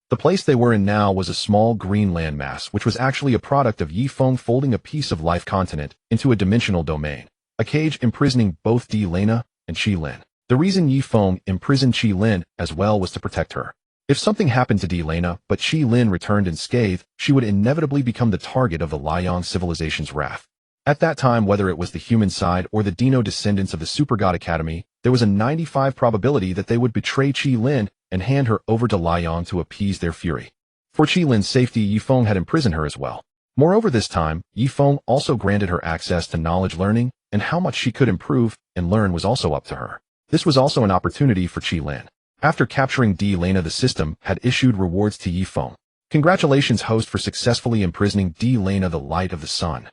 The place they were in now was a small green landmass, which was actually a product of Yifeng folding a piece of life continent into a dimensional domain, a cage imprisoning both Delina and Qilin. The reason Yifeng imprisoned Qilin as well was to protect her. If something happened to Delina, but Qilin returned unscathed, she would inevitably become the target of the Liang civilization's wrath. At that time, whether it was the human side or the Dino descendants of the Super God Academy, there was a 95% probability that they would betray Qilin and hand her over to Liang to appease their fury. For Qilin's safety, Yifeng had imprisoned her as well. Moreover, this time, Yifeng also granted her access to knowledge learning, and how much she could improve and learn was also up to her. This was also an opportunity for Qilin. After capturing Delina, the system had issued rewards to Yifeng. Congratulations, host, for successfully imprisoning Delina, the light of the sun.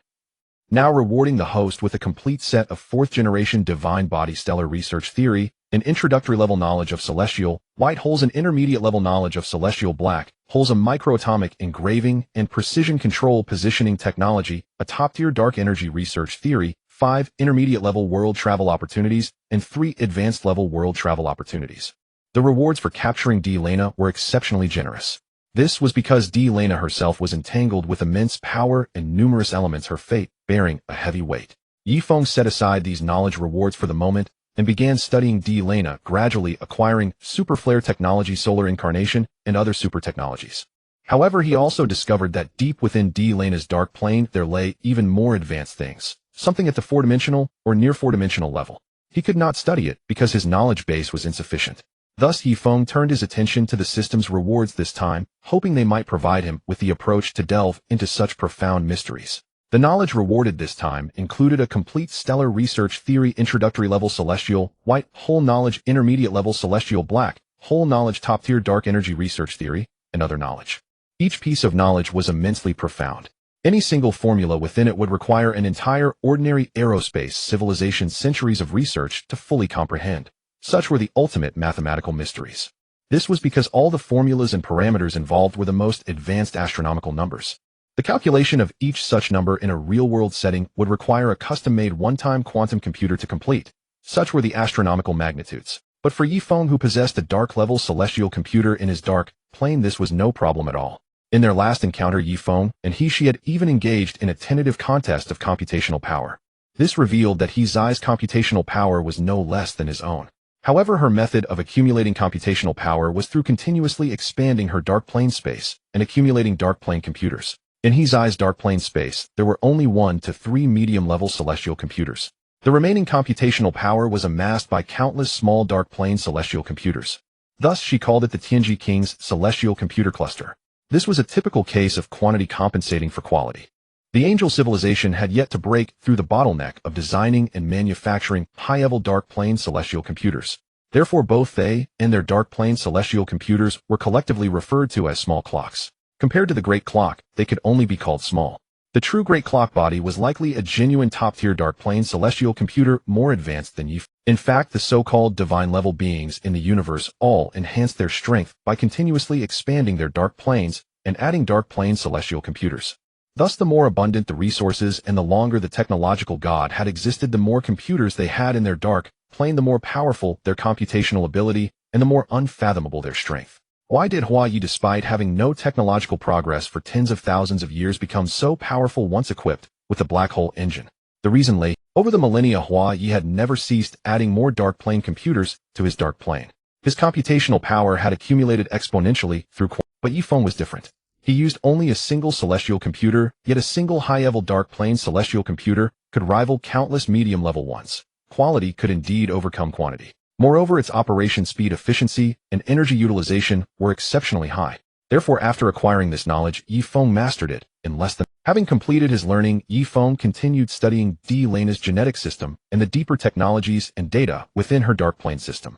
Now rewarding the host with a complete set of 4th-generation divine body stellar research theory, an introductory level knowledge of celestial white holes, an intermediate level knowledge of celestial black holes, a microatomic engraving and precision control positioning technology, a top-tier dark energy research theory, 5 intermediate level world travel opportunities, and 3 advanced level world travel opportunities. The rewards for capturing Delina were exceptionally generous. This was because Delina herself was entangled with immense power and numerous elements, her fate bearing a heavy weight. Yifeng set aside these knowledge rewards for the moment and began studying Delina, gradually acquiring super flare technology, solar incarnation, and other super technologies. However, he also discovered that deep within Delina's dark plane there lay even more advanced things, something at the 4-dimensional or near 4-dimensional level. He could not study it because his knowledge base was insufficient. Thus, Yifeng turned his attention to the system's rewards this time, hoping they might provide him with the approach to delve into such profound mysteries. The knowledge rewarded this time included a complete stellar research theory, introductory level celestial white hole knowledge, intermediate level celestial black hole knowledge, top-tier dark energy research theory, and other knowledge. Each piece of knowledge was immensely profound. Any single formula within it would require an entire ordinary aerospace civilization's centuries of research to fully comprehend. Such were the ultimate mathematical mysteries. This was because all the formulas and parameters involved were the most advanced astronomical numbers. The calculation of each such number in a real-world setting would require a custom-made one-time quantum computer to complete. Such were the astronomical magnitudes. But for Yifeng, who possessed a dark-level celestial computer in his dark plane, this was no problem at all. In their last encounter, Yifeng and she had even engaged in a tentative contest of computational power. This revealed that Zai's computational power was no less than his own. However, her method of accumulating computational power was through continuously expanding her dark plane space and accumulating dark plane computers. In his eyes dark plane space, there were only 1 to 3 medium-level celestial computers. The remaining computational power was amassed by countless small dark plane celestial computers. Thus, she called it the Tianji King's Celestial Computer Cluster. This was a typical case of quantity compensating for quality. The angel civilization had yet to break through the bottleneck of designing and manufacturing high-level dark plane celestial computers. Therefore, both they and their dark plane celestial computers were collectively referred to as small clocks. Compared to the Great Clock, they could only be called small. The true Great Clock body was likely a genuine top-tier dark plane celestial computer more advanced than Yi. In fact, the so-called divine-level beings in the universe all enhanced their strength by continuously expanding their dark planes and adding dark plane celestial computers. Thus, the more abundant the resources and the longer the technological god had existed, the more computers they had in their dark plane, the more powerful their computational ability and the more unfathomable their strength. Why did Hua Yi, despite having no technological progress for tens of thousands of years, become so powerful once equipped with the black hole engine? The reason lay over the millennia. Hua Yi had never ceased adding more dark plane computers to his dark plane. His computational power had accumulated exponentially through but Yifeng was different. He used only a single celestial computer, yet a single high-level dark plane celestial computer could rival countless medium-level ones. Quality could indeed overcome quantity. Moreover, its operation speed, efficiency, and energy utilization were exceptionally high. Therefore, after acquiring this knowledge, Yifeng mastered it in less than. Having completed his learning, Yifeng continued studying Lena's genetic system and the deeper technologies and data within her dark plane system.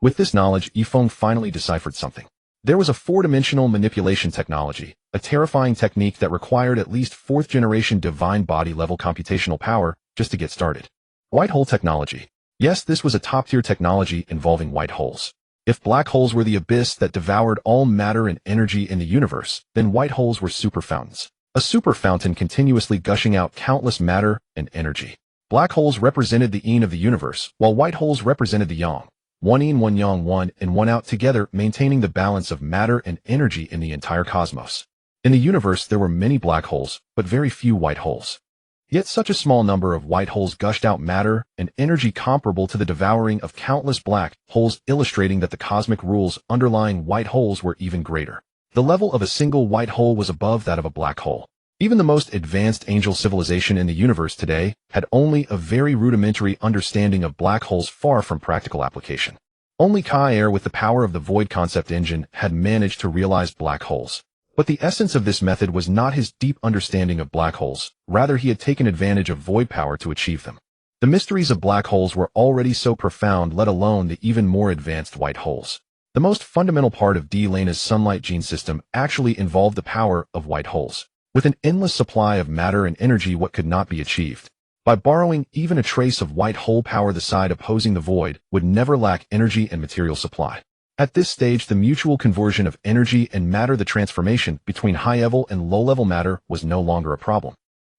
With this knowledge, Yifeng finally deciphered something. There was a 4-dimensional manipulation technology, a terrifying technique that required at least 4th-generation divine body-level computational power just to get started. White hole technology. Yes, this was a top-tier technology involving white holes. If black holes were the abyss that devoured all matter and energy in the universe, then white holes were super fountains. A super fountain continuously gushing out countless matter and energy. Black holes represented the yin of the universe, while white holes represented the yang. One yin, one yang, one in, one out, together maintaining the balance of matter and energy in the entire cosmos. In the universe there were many black holes, but very few white holes. Yet such a small number of white holes gushed out matter and energy comparable to the devouring of countless black holes, illustrating that the cosmic rules underlying white holes were even greater. The level of a single white hole was above that of a black hole. Even the most advanced angel civilization in the universe today had only a very rudimentary understanding of black holes, far from practical application. Only Kai with the power of the void concept engine had managed to realize black holes. But the essence of this method was not his deep understanding of black holes, rather he had taken advantage of void power to achieve them. The mysteries of black holes were already so profound, let alone the even more advanced white holes. The most fundamental part of Lena's sunlight gene system actually involved the power of white holes. With an endless supply of matter and energy, what could not be achieved? By borrowing even a trace of white hole power, the side opposing the void would never lack energy and material supply. At this stage, the mutual conversion of energy and matter, the transformation between high-level and low-level matter, was no longer a problem.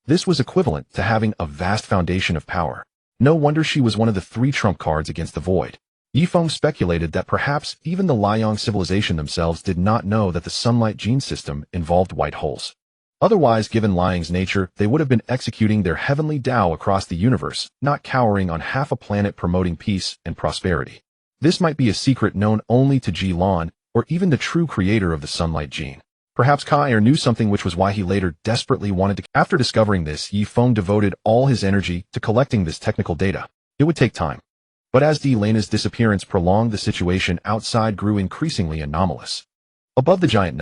This was equivalent to having a vast foundation of power. No wonder she was one of the 3 trump cards against the void. Yifeng speculated that perhaps even the Liang civilization themselves did not know that the sunlight gene system involved white holes. Otherwise, given Liang's nature, they would have been executing their heavenly Tao across the universe, not cowering on half a planet promoting peace and prosperity. This might be a secret known only to Ji Lan, or even the true creator of the sunlight gene. Perhaps Kai knew something, which was why he later desperately wanted to. After discovering this, Yifeng devoted all his energy to collecting this technical data. It would take time. But as Lena's disappearance prolonged, the situation outside grew increasingly anomalous. Above the giant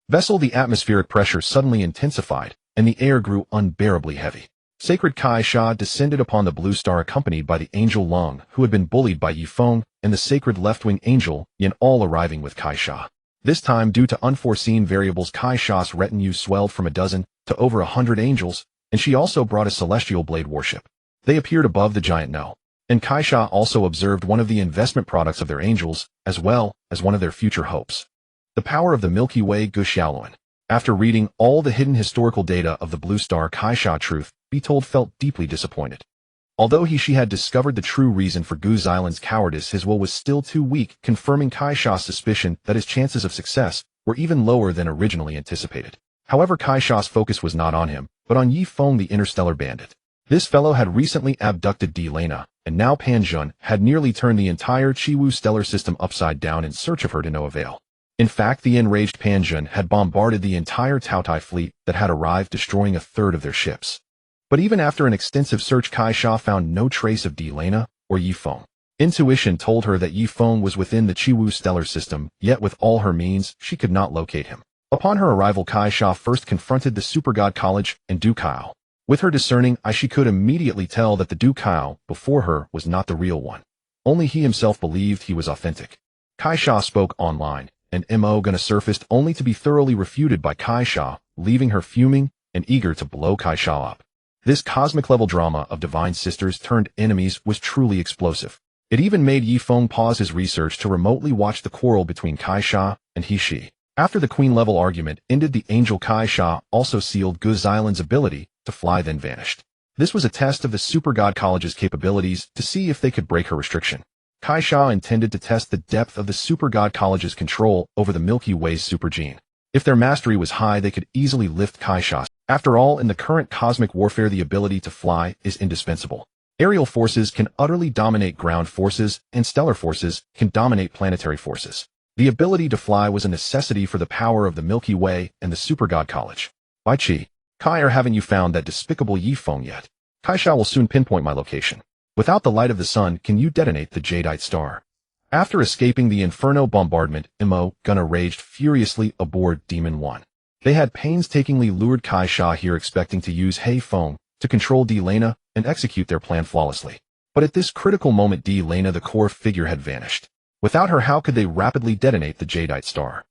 vessel, the atmospheric pressure suddenly intensified, and the air grew unbearably heavy. Sacred Kai Sha descended upon the Blue Star, accompanied by the angel Lung, who had been bullied by Yifeng, and the sacred left-wing angel Yin, all arriving with Kai Sha. This time, due to unforeseen variables, Kai Sha's retinue swelled from a dozen to over 100 angels, and she also brought a celestial blade warship. They appeared above the giant and Kai Sha also observed one of the investment products of their angels, as well as one of their future hopes. The power of the Milky Way, Gu Xiaoluan. After reading all the hidden historical data of the Blue Star, Kai Sha, truth be told, felt deeply disappointed. Although she had discovered the true reason for Gu Xiaoluan's cowardice, his will was still too weak, confirming Kai Sha's suspicion that his chances of success were even lower than originally anticipated. However, Kai Sha's focus was not on him, but on Yifeng, the interstellar bandit. This fellow had recently abducted Lena, and now Pan Zhun had nearly turned the entire Chiwu stellar system upside down in search of her, to no avail. In fact, the enraged Panjun had bombarded the entire Taotai fleet that had arrived, destroying a third of their ships. But even after an extensive search, Kai Sha found no trace of Delana or Yifeng. Intuition told her that Yifeng was within the Chiwu stellar system, yet with all her means, she could not locate him. Upon her arrival, Kai Sha first confronted the Super God College and Du Kao. With her discerning eye, she could immediately tell that the Du Kao before her was not the real one. Only he himself believed he was authentic. Kai Sha spoke online, and Mo gonna surfaced only to be thoroughly refuted by Kai Sha, leaving her fuming and eager to blow Kai Sha up. This cosmic-level drama of divine sisters turned enemies was truly explosive. It even made Yifeng pause his research to remotely watch the quarrel between Kai Sha and He-Shi. After the queen-level argument ended, the angel Kai Sha also sealed Gu Xilan's ability to fly, then vanished. This was a test of the Super God College's capabilities to see if they could break her restriction. Kai Sha intended to test the depth of the Super God College's control over the Milky Way's super gene. If their mastery was high, they could easily lift Kai Sha. After all, in the current cosmic warfare, the ability to fly is indispensable. Aerial forces can utterly dominate ground forces, and stellar forces can dominate planetary forces. The ability to fly was a necessity for the power of the Milky Way and the Super God College. Bai Qi, Kai, haven't you found that despicable Yifeng yet? Kai Sha will soon pinpoint my location. Without the light of the sun, can you detonate the jadeite star? After escaping the Inferno bombardment, Mo gonna raged furiously aboard Demon 1. They had painstakingly lured Kai Sha here, expecting to use Hei Feng to control Delana and execute their plan flawlessly. But at this critical moment, Delana, the core figure, had vanished. Without her, how could they rapidly detonate the jadeite star?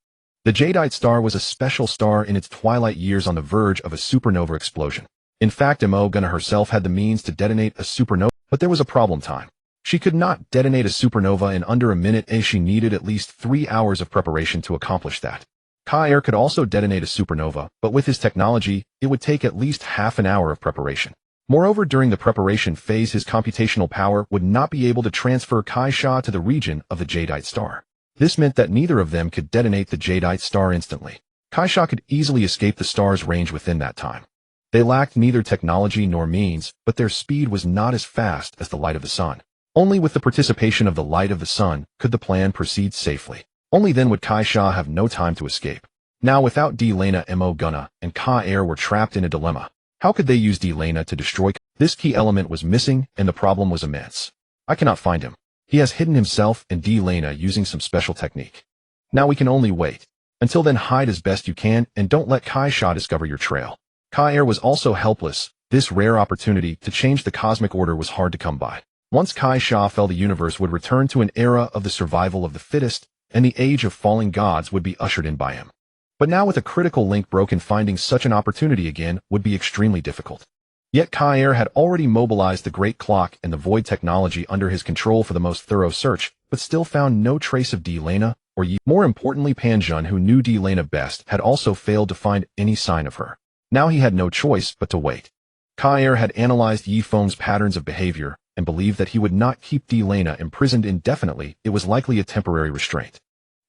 The jadeite star was a special star in its twilight years on the verge of a supernova explosion. In fact, Mo gonna herself had the means to detonate a supernova, but there was a problem time. She could not detonate a supernova in under a minute, as she needed at least 3 hours of preparation to accomplish that. Kai could also detonate a supernova, but with his technology, it would take at least half an hour of preparation. Moreover, during the preparation phase, his computational power would not be able to transfer Kai Sha to the region of the jadeite star. This meant that neither of them could detonate the jadeite star instantly. Kai Sha could easily escape the star's range within that time. They lacked neither technology nor means, but their speed was not as fast as the light of the sun. Only with the participation of the light of the sun could the plan proceed safely. Only then would Kai Sha have no time to escape. Now, without Delana, Mo Gunna and Ka were trapped in a dilemma. How could they use Delana to destroy? This key element was missing, and the problem was immense. I cannot find him. He has hidden himself and Delana using some special technique. Now we can only wait. Until then, hide as best you can and don't let Kai Sha discover your trail. Ka was also helpless. This rare opportunity to change the cosmic order was hard to come by. Once Kai Sha fell, the universe would return to an era of the survival of the fittest, and the age of falling gods would be ushered in by him. But now, with a critical link broken, finding such an opportunity again would be extremely difficult. Yet Kai had already mobilized the Great Clock and the Void technology under his control for the most thorough search, but still found no trace of Delana or Yi. More importantly, Panjun, who knew Delana best, had also failed to find any sign of her. Now he had no choice but to wait. Kai had analyzed Yifeng's patterns of behavior and believed that he would not keep Delana imprisoned indefinitely. It was likely a temporary restraint.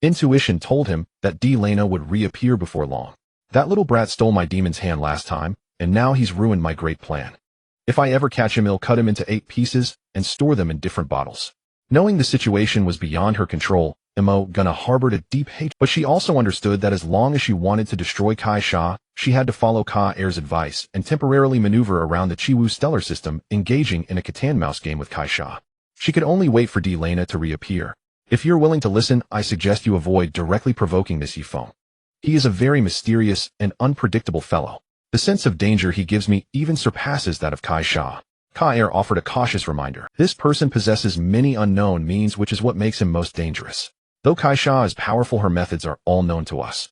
Intuition told him that Delana would reappear before long. That little brat stole my demon's hand last time, and now he's ruined my great plan. If I ever catch him, I'll cut him into 8 pieces and store them in different bottles. Knowing the situation was beyond her control, Mo Gunna harbored a deep hate, but she also understood that as long as she wanted to destroy Kai Sha, she had to follow Ka-Air's advice and temporarily maneuver around the Chiwu stellar system, engaging in a cat-and-mouse game with Kai Sha. She could only wait for Delana to reappear. If you're willing to listen, I suggest you avoid directly provoking this Yifeng. He is a very mysterious and unpredictable fellow. The sense of danger he gives me even surpasses that of Kai Sha. Ka-Air offered a cautious reminder. This person possesses many unknown means, which is what makes him most dangerous. Though Kai Sha is powerful, her methods are all known to us.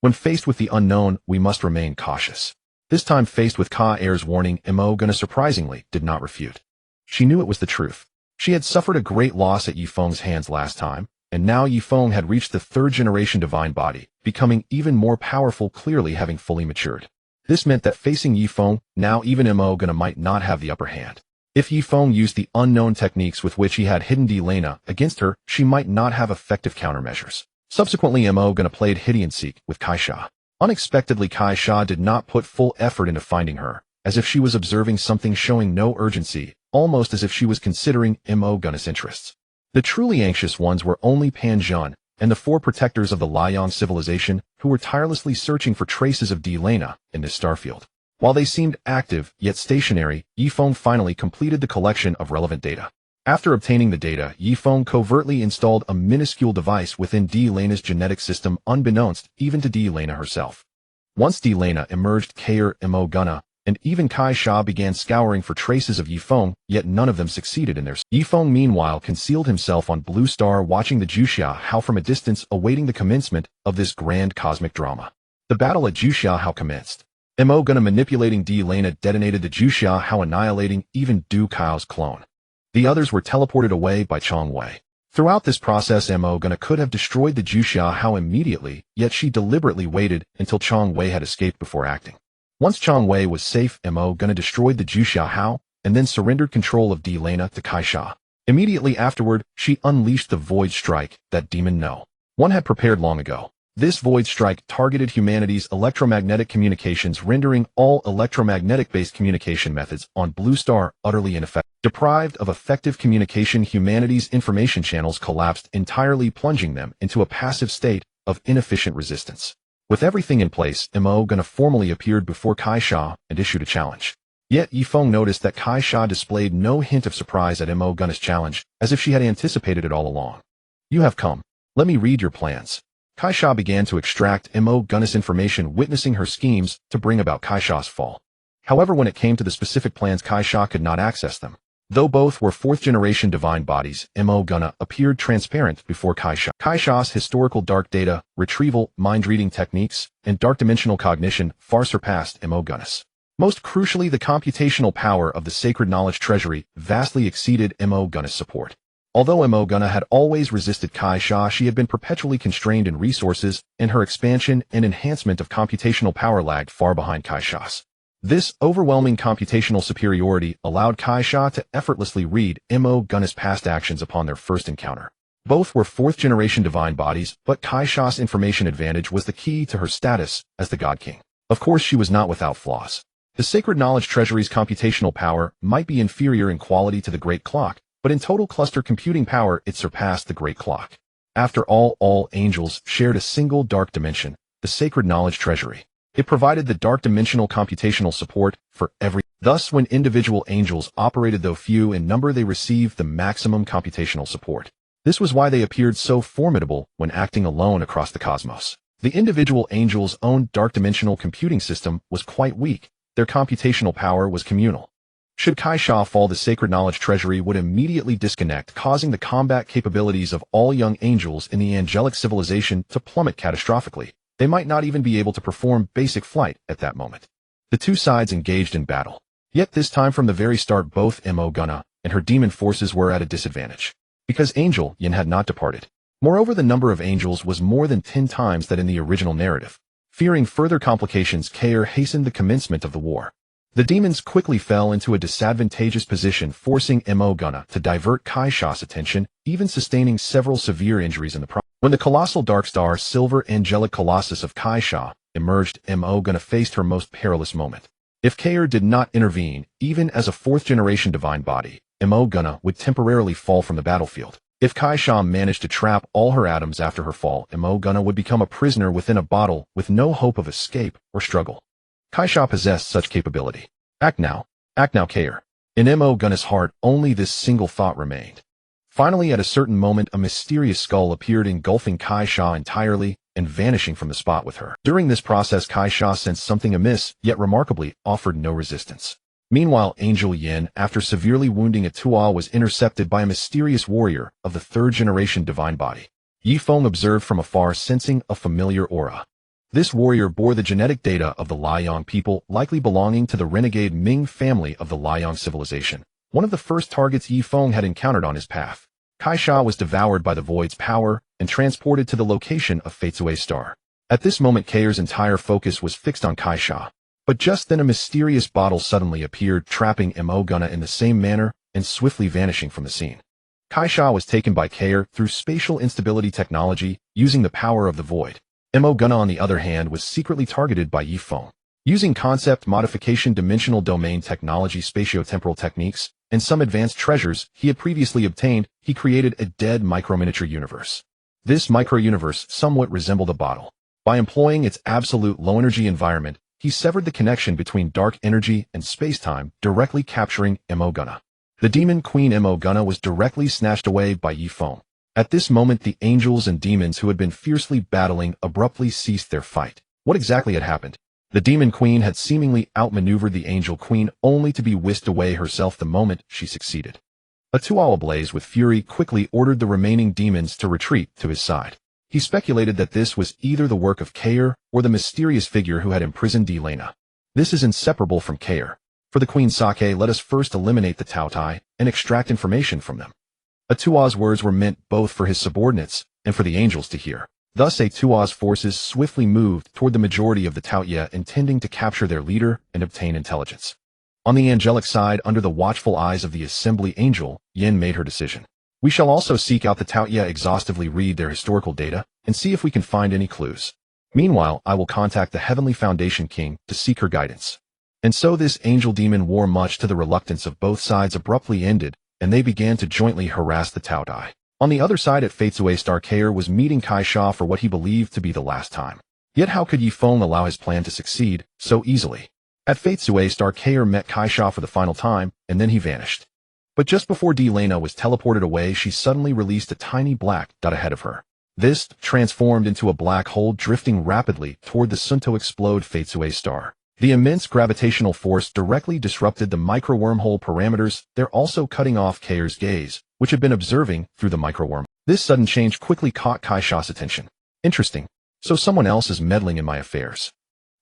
When faced with the unknown, we must remain cautious. This time, faced with Ka-Air's warning, Mo Gunna surprisingly did not refute. She knew it was the truth. She had suffered a great loss at Yifeng's hands last time, and now Yifeng had reached the 3rd-generation divine body, becoming even more powerful, clearly having fully matured. This meant that facing Yifeng, now even Mo Gunna might not have the upper hand. If Yifeng used the unknown techniques with which he had hidden Delana against her, she might not have effective countermeasures. Subsequently, Mo Gunna played hide-and-seek with Kai Sha. Unexpectedly, Kai Sha did not put full effort into finding her, as if she was observing something, showing no urgency, almost as if she was considering Mo Gunna's interests. The truly anxious ones were only Panjun and the 4 protectors of the Liang civilization who were tirelessly searching for traces of Delana in this starfield. While they seemed active yet stationary, Yifeng finally completed the collection of relevant data. After obtaining the data, Yifeng covertly installed a minuscule device within Delana's genetic system unbeknownst even to Delana herself. Once Delana emerged, Kair, Imo Gunna, and even Kai Sha began scouring for traces of Yifeng, yet none of them succeeded in their search. Yifeng meanwhile concealed himself on Blue Star watching the Juxia Hao from a distance awaiting the commencement of this grand cosmic drama. The battle at Juxia Hao commenced. Imo Gunna manipulating Delana detonated the Juxia Hao, annihilating even Du Kao's clone. The others were teleported away by Chong Wei. Throughout this process, Imo Gunna could have destroyed the Juxia Hao immediately, yet she deliberately waited until Chong Wei had escaped before acting. Once Chong Wei was safe, Imo Gunna destroyed the Juxia Hao and then surrendered control of Delana to Kai Sha. Immediately afterward, she unleashed the Void Strike that Demon No one had prepared long ago. This Void Strike targeted humanity's electromagnetic communications, rendering all electromagnetic-based communication methods on Blue Star utterly ineffective. Deprived of effective communication, humanity's information channels collapsed entirely, plunging them into a passive state of inefficient resistance. With everything in place, Imo Gunna formally appeared before Kai Sha and issued a challenge. Yet Yifeng noticed that Kai Sha displayed no hint of surprise at Imo Gunna's challenge, as if she had anticipated it all along. "You have come. Let me read your plans." Kai Sha began to extract Imo Gunna's information, witnessing her schemes to bring about Kai Sha's fall. However, when it came to the specific plans, Kai Sha could not access them. Though both were 4th-generation divine bodies, Imo Gunna appeared transparent before Kai Sha. Kai Sha's historical dark data, retrieval, mind-reading techniques, and dark-dimensional cognition far surpassed Imo Gunna's. Most crucially, the computational power of the sacred knowledge treasury vastly exceeded Imo Gunna's support. Although Imo Gunna had always resisted Kai Sha, she had been perpetually constrained in resources, and her expansion and enhancement of computational power lagged far behind Kai Sha's. This overwhelming computational superiority allowed Kai Sha to effortlessly read Imo Gunna's past actions upon their first encounter. Both were 4th-generation divine bodies, but Kai Sha's information advantage was the key to her status as the God King. Of course, she was not without flaws. The Sacred Knowledge Treasury's computational power might be inferior in quality to the Great Clock, but in total cluster computing power it surpassed the Great Clock. After all angels shared a single dark dimension, the Sacred Knowledge Treasury. It provided the dark dimensional computational support for every. Thus, when individual angels operated, though few in number, they received the maximum computational support. This was why they appeared so formidable when acting alone across the cosmos. The individual angels' own dark dimensional computing system was quite weak. Their computational power was communal. Should Kai Sha fall, the Sacred Knowledge Treasury would immediately disconnect, causing the combat capabilities of all young angels in the angelic civilization to plummet catastrophically. They might not even be able to perform basic flight at that moment. The two sides engaged in battle. Yet this time from the very start, both Imo Gunna and her demon forces were at a disadvantage. Because Angel Yin had not departed. Moreover, the number of angels was more than 10 times that in the original narrative. Fearing further complications, Kair hastened the commencement of the war. The demons quickly fell into a disadvantageous position, forcing Imo Gunna to divert Kai Sha's attention, even sustaining several severe injuries in the process. When the colossal dark star, silver angelic colossus of Kai Sha, emerged, Imo Gunna faced her most perilous moment. If Kair did not intervene, even as a 4th-generation divine body, Imo Gunna would temporarily fall from the battlefield. If Kai Sha managed to trap all her atoms after her fall, Imo Gunna would become a prisoner within a bottle with no hope of escape or struggle. Kai Sha possessed such capability. Act now, Kair. In Imo Gunna's heart, only this single thought remained. Finally, at a certain moment, a mysterious skull appeared, engulfing Kai Sha entirely and vanishing from the spot with her. During this process, Kai Sha sensed something amiss, yet remarkably offered no resistance. Meanwhile, Angel Yin, after severely wounding Atua, was intercepted by a mysterious warrior of the 3rd-generation divine body. Yifeng observed from afar, sensing a familiar aura. This warrior bore the genetic data of the Liang people, likely belonging to the renegade Ming family of the Liang civilization. One of the first targets Yifeng had encountered on his path. Kai Sha was devoured by the Void's power and transported to the location of Feitsue's star. At this moment, Kair's entire focus was fixed on Kai Sha. But just then a mysterious bottle suddenly appeared, trapping Imo Gunna in the same manner and swiftly vanishing from the scene. Kai Sha was taken by Kair through spatial instability technology, using the power of the Void. Imo Gunna, on the other hand, was secretly targeted by Yifeng. Using concept modification, dimensional domain technology, spatiotemporal techniques, and some advanced treasures he had previously obtained, he created a dead microminiature universe. This micro-universe somewhat resembled a bottle. By employing its absolute low-energy environment, he severed the connection between dark energy and space-time, directly capturing Mo Gunna. The demon queen Mo Gunna was directly snatched away by Yifeng. At this moment, the angels and demons who had been fiercely battling abruptly ceased their fight. What exactly had happened? The demon queen had seemingly outmaneuvered the angel queen only to be whisked away herself the moment she succeeded. Atuo, ablaze with fury, quickly ordered the remaining demons to retreat to his side. He speculated that this was either the work of Kair or the mysterious figure who had imprisoned Delena. This is inseparable from Kair. For the Queen Sake, let us first eliminate the Taotai and extract information from them. Atuo's words were meant both for his subordinates and for the angels to hear. Thus, Atuo's forces swiftly moved toward the majority of the Taoye, intending to capture their leader and obtain intelligence. On the angelic side, under the watchful eyes of the assembly angel, Yin made her decision. We shall also seek out the Taoye, exhaustively read their historical data, and see if we can find any clues. Meanwhile, I will contact the Heavenly Foundation King to seek her guidance. And so this angel-demon war, much to the reluctance of both sides, abruptly ended, and they began to jointly harass the Taotai. On the other side, at Fatesue, Star Kair was meeting Kai Sha for what he believed to be the last time. Yet how could Yifeng allow his plan to succeed so easily? At Fatesue, Star Kair met Kai Sha for the final time, and then he vanished. But just before Delena was teleported away, she suddenly released a tiny black dot ahead of her. This transformed into a black hole, drifting rapidly toward the Sunto explode Fatesue star. The immense gravitational force directly disrupted the micro-wormhole parameters, there also cutting off Kair's gaze, which had been observing through the micro-worm. This sudden change quickly caught Kai Sha's attention. Interesting. So someone else is meddling in my affairs.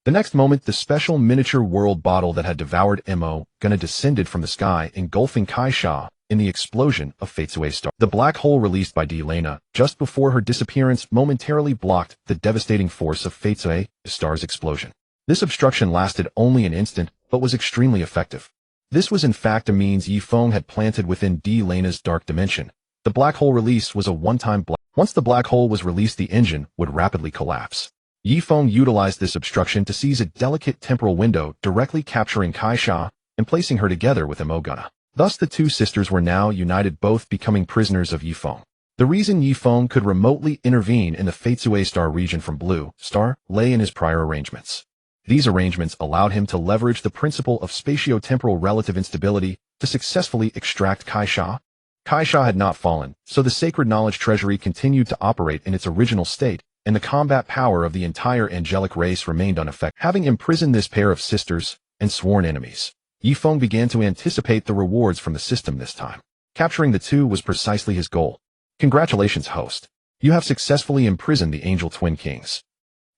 The next moment, the special miniature world bottle that had devoured Mo Gunna descended from the sky, engulfing Kai Sha in the explosion of Fatesue star. The black hole released by Delena just before her disappearance momentarily blocked the devastating force of Fatesue star's explosion. This obstruction lasted only an instant, but was extremely effective. This was in fact a means Yifeng had planted within Delena's dark dimension. The black hole release was a one-time blast. Once the black hole was released, the engine would rapidly collapse. Yifeng utilized this obstruction to seize a delicate temporal window, directly capturing Kai Sha and placing her together with Mo Gunna. Thus the two sisters were now united, both becoming prisoners of Yifeng. The reason Yifeng could remotely intervene in the Fatesue star region from Blue Star lay in his prior arrangements. These arrangements allowed him to leverage the principle of spatio-temporal relative instability to successfully extract Kai Sha. Kai Sha had not fallen, so the sacred knowledge treasury continued to operate in its original state, and the combat power of the entire angelic race remained unaffected. Having imprisoned this pair of sisters and sworn enemies, Yifeng began to anticipate the rewards from the system this time. Capturing the two was precisely his goal. Congratulations, host. You have successfully imprisoned the Angel Twin Kings.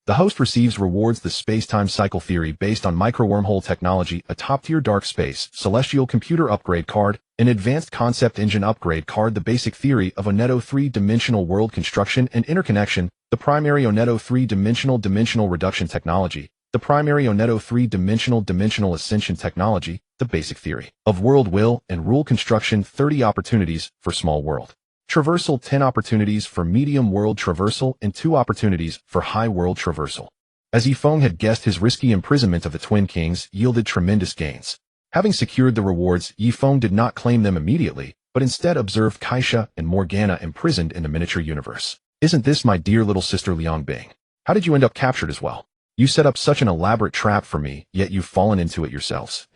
The host receives rewards: the space-time cycle theory based on micro-wormhole technology, a top-tier dark space, celestial computer upgrade card, an advanced concept engine upgrade card, the basic theory of Oneto 3-dimensional world construction and interconnection, the primary Oneto 3-dimensional dimensional reduction technology, the primary Oneto 3-dimensional dimensional ascension technology, the basic theory of world will and rule construction, 30 opportunities for small world traversal, 10 opportunities for medium world traversal, and 2 opportunities for high world traversal. As Yifeng had guessed, his risky imprisonment of the Twin Kings yielded tremendous gains. Having secured the rewards, Yifeng did not claim them immediately, but instead observed Kai Sha and Morgana imprisoned in the miniature universe. Isn't this my dear little sister Liang Bing? How did you end up captured as well? You set up such an elaborate trap for me, yet you've fallen into it yourselves.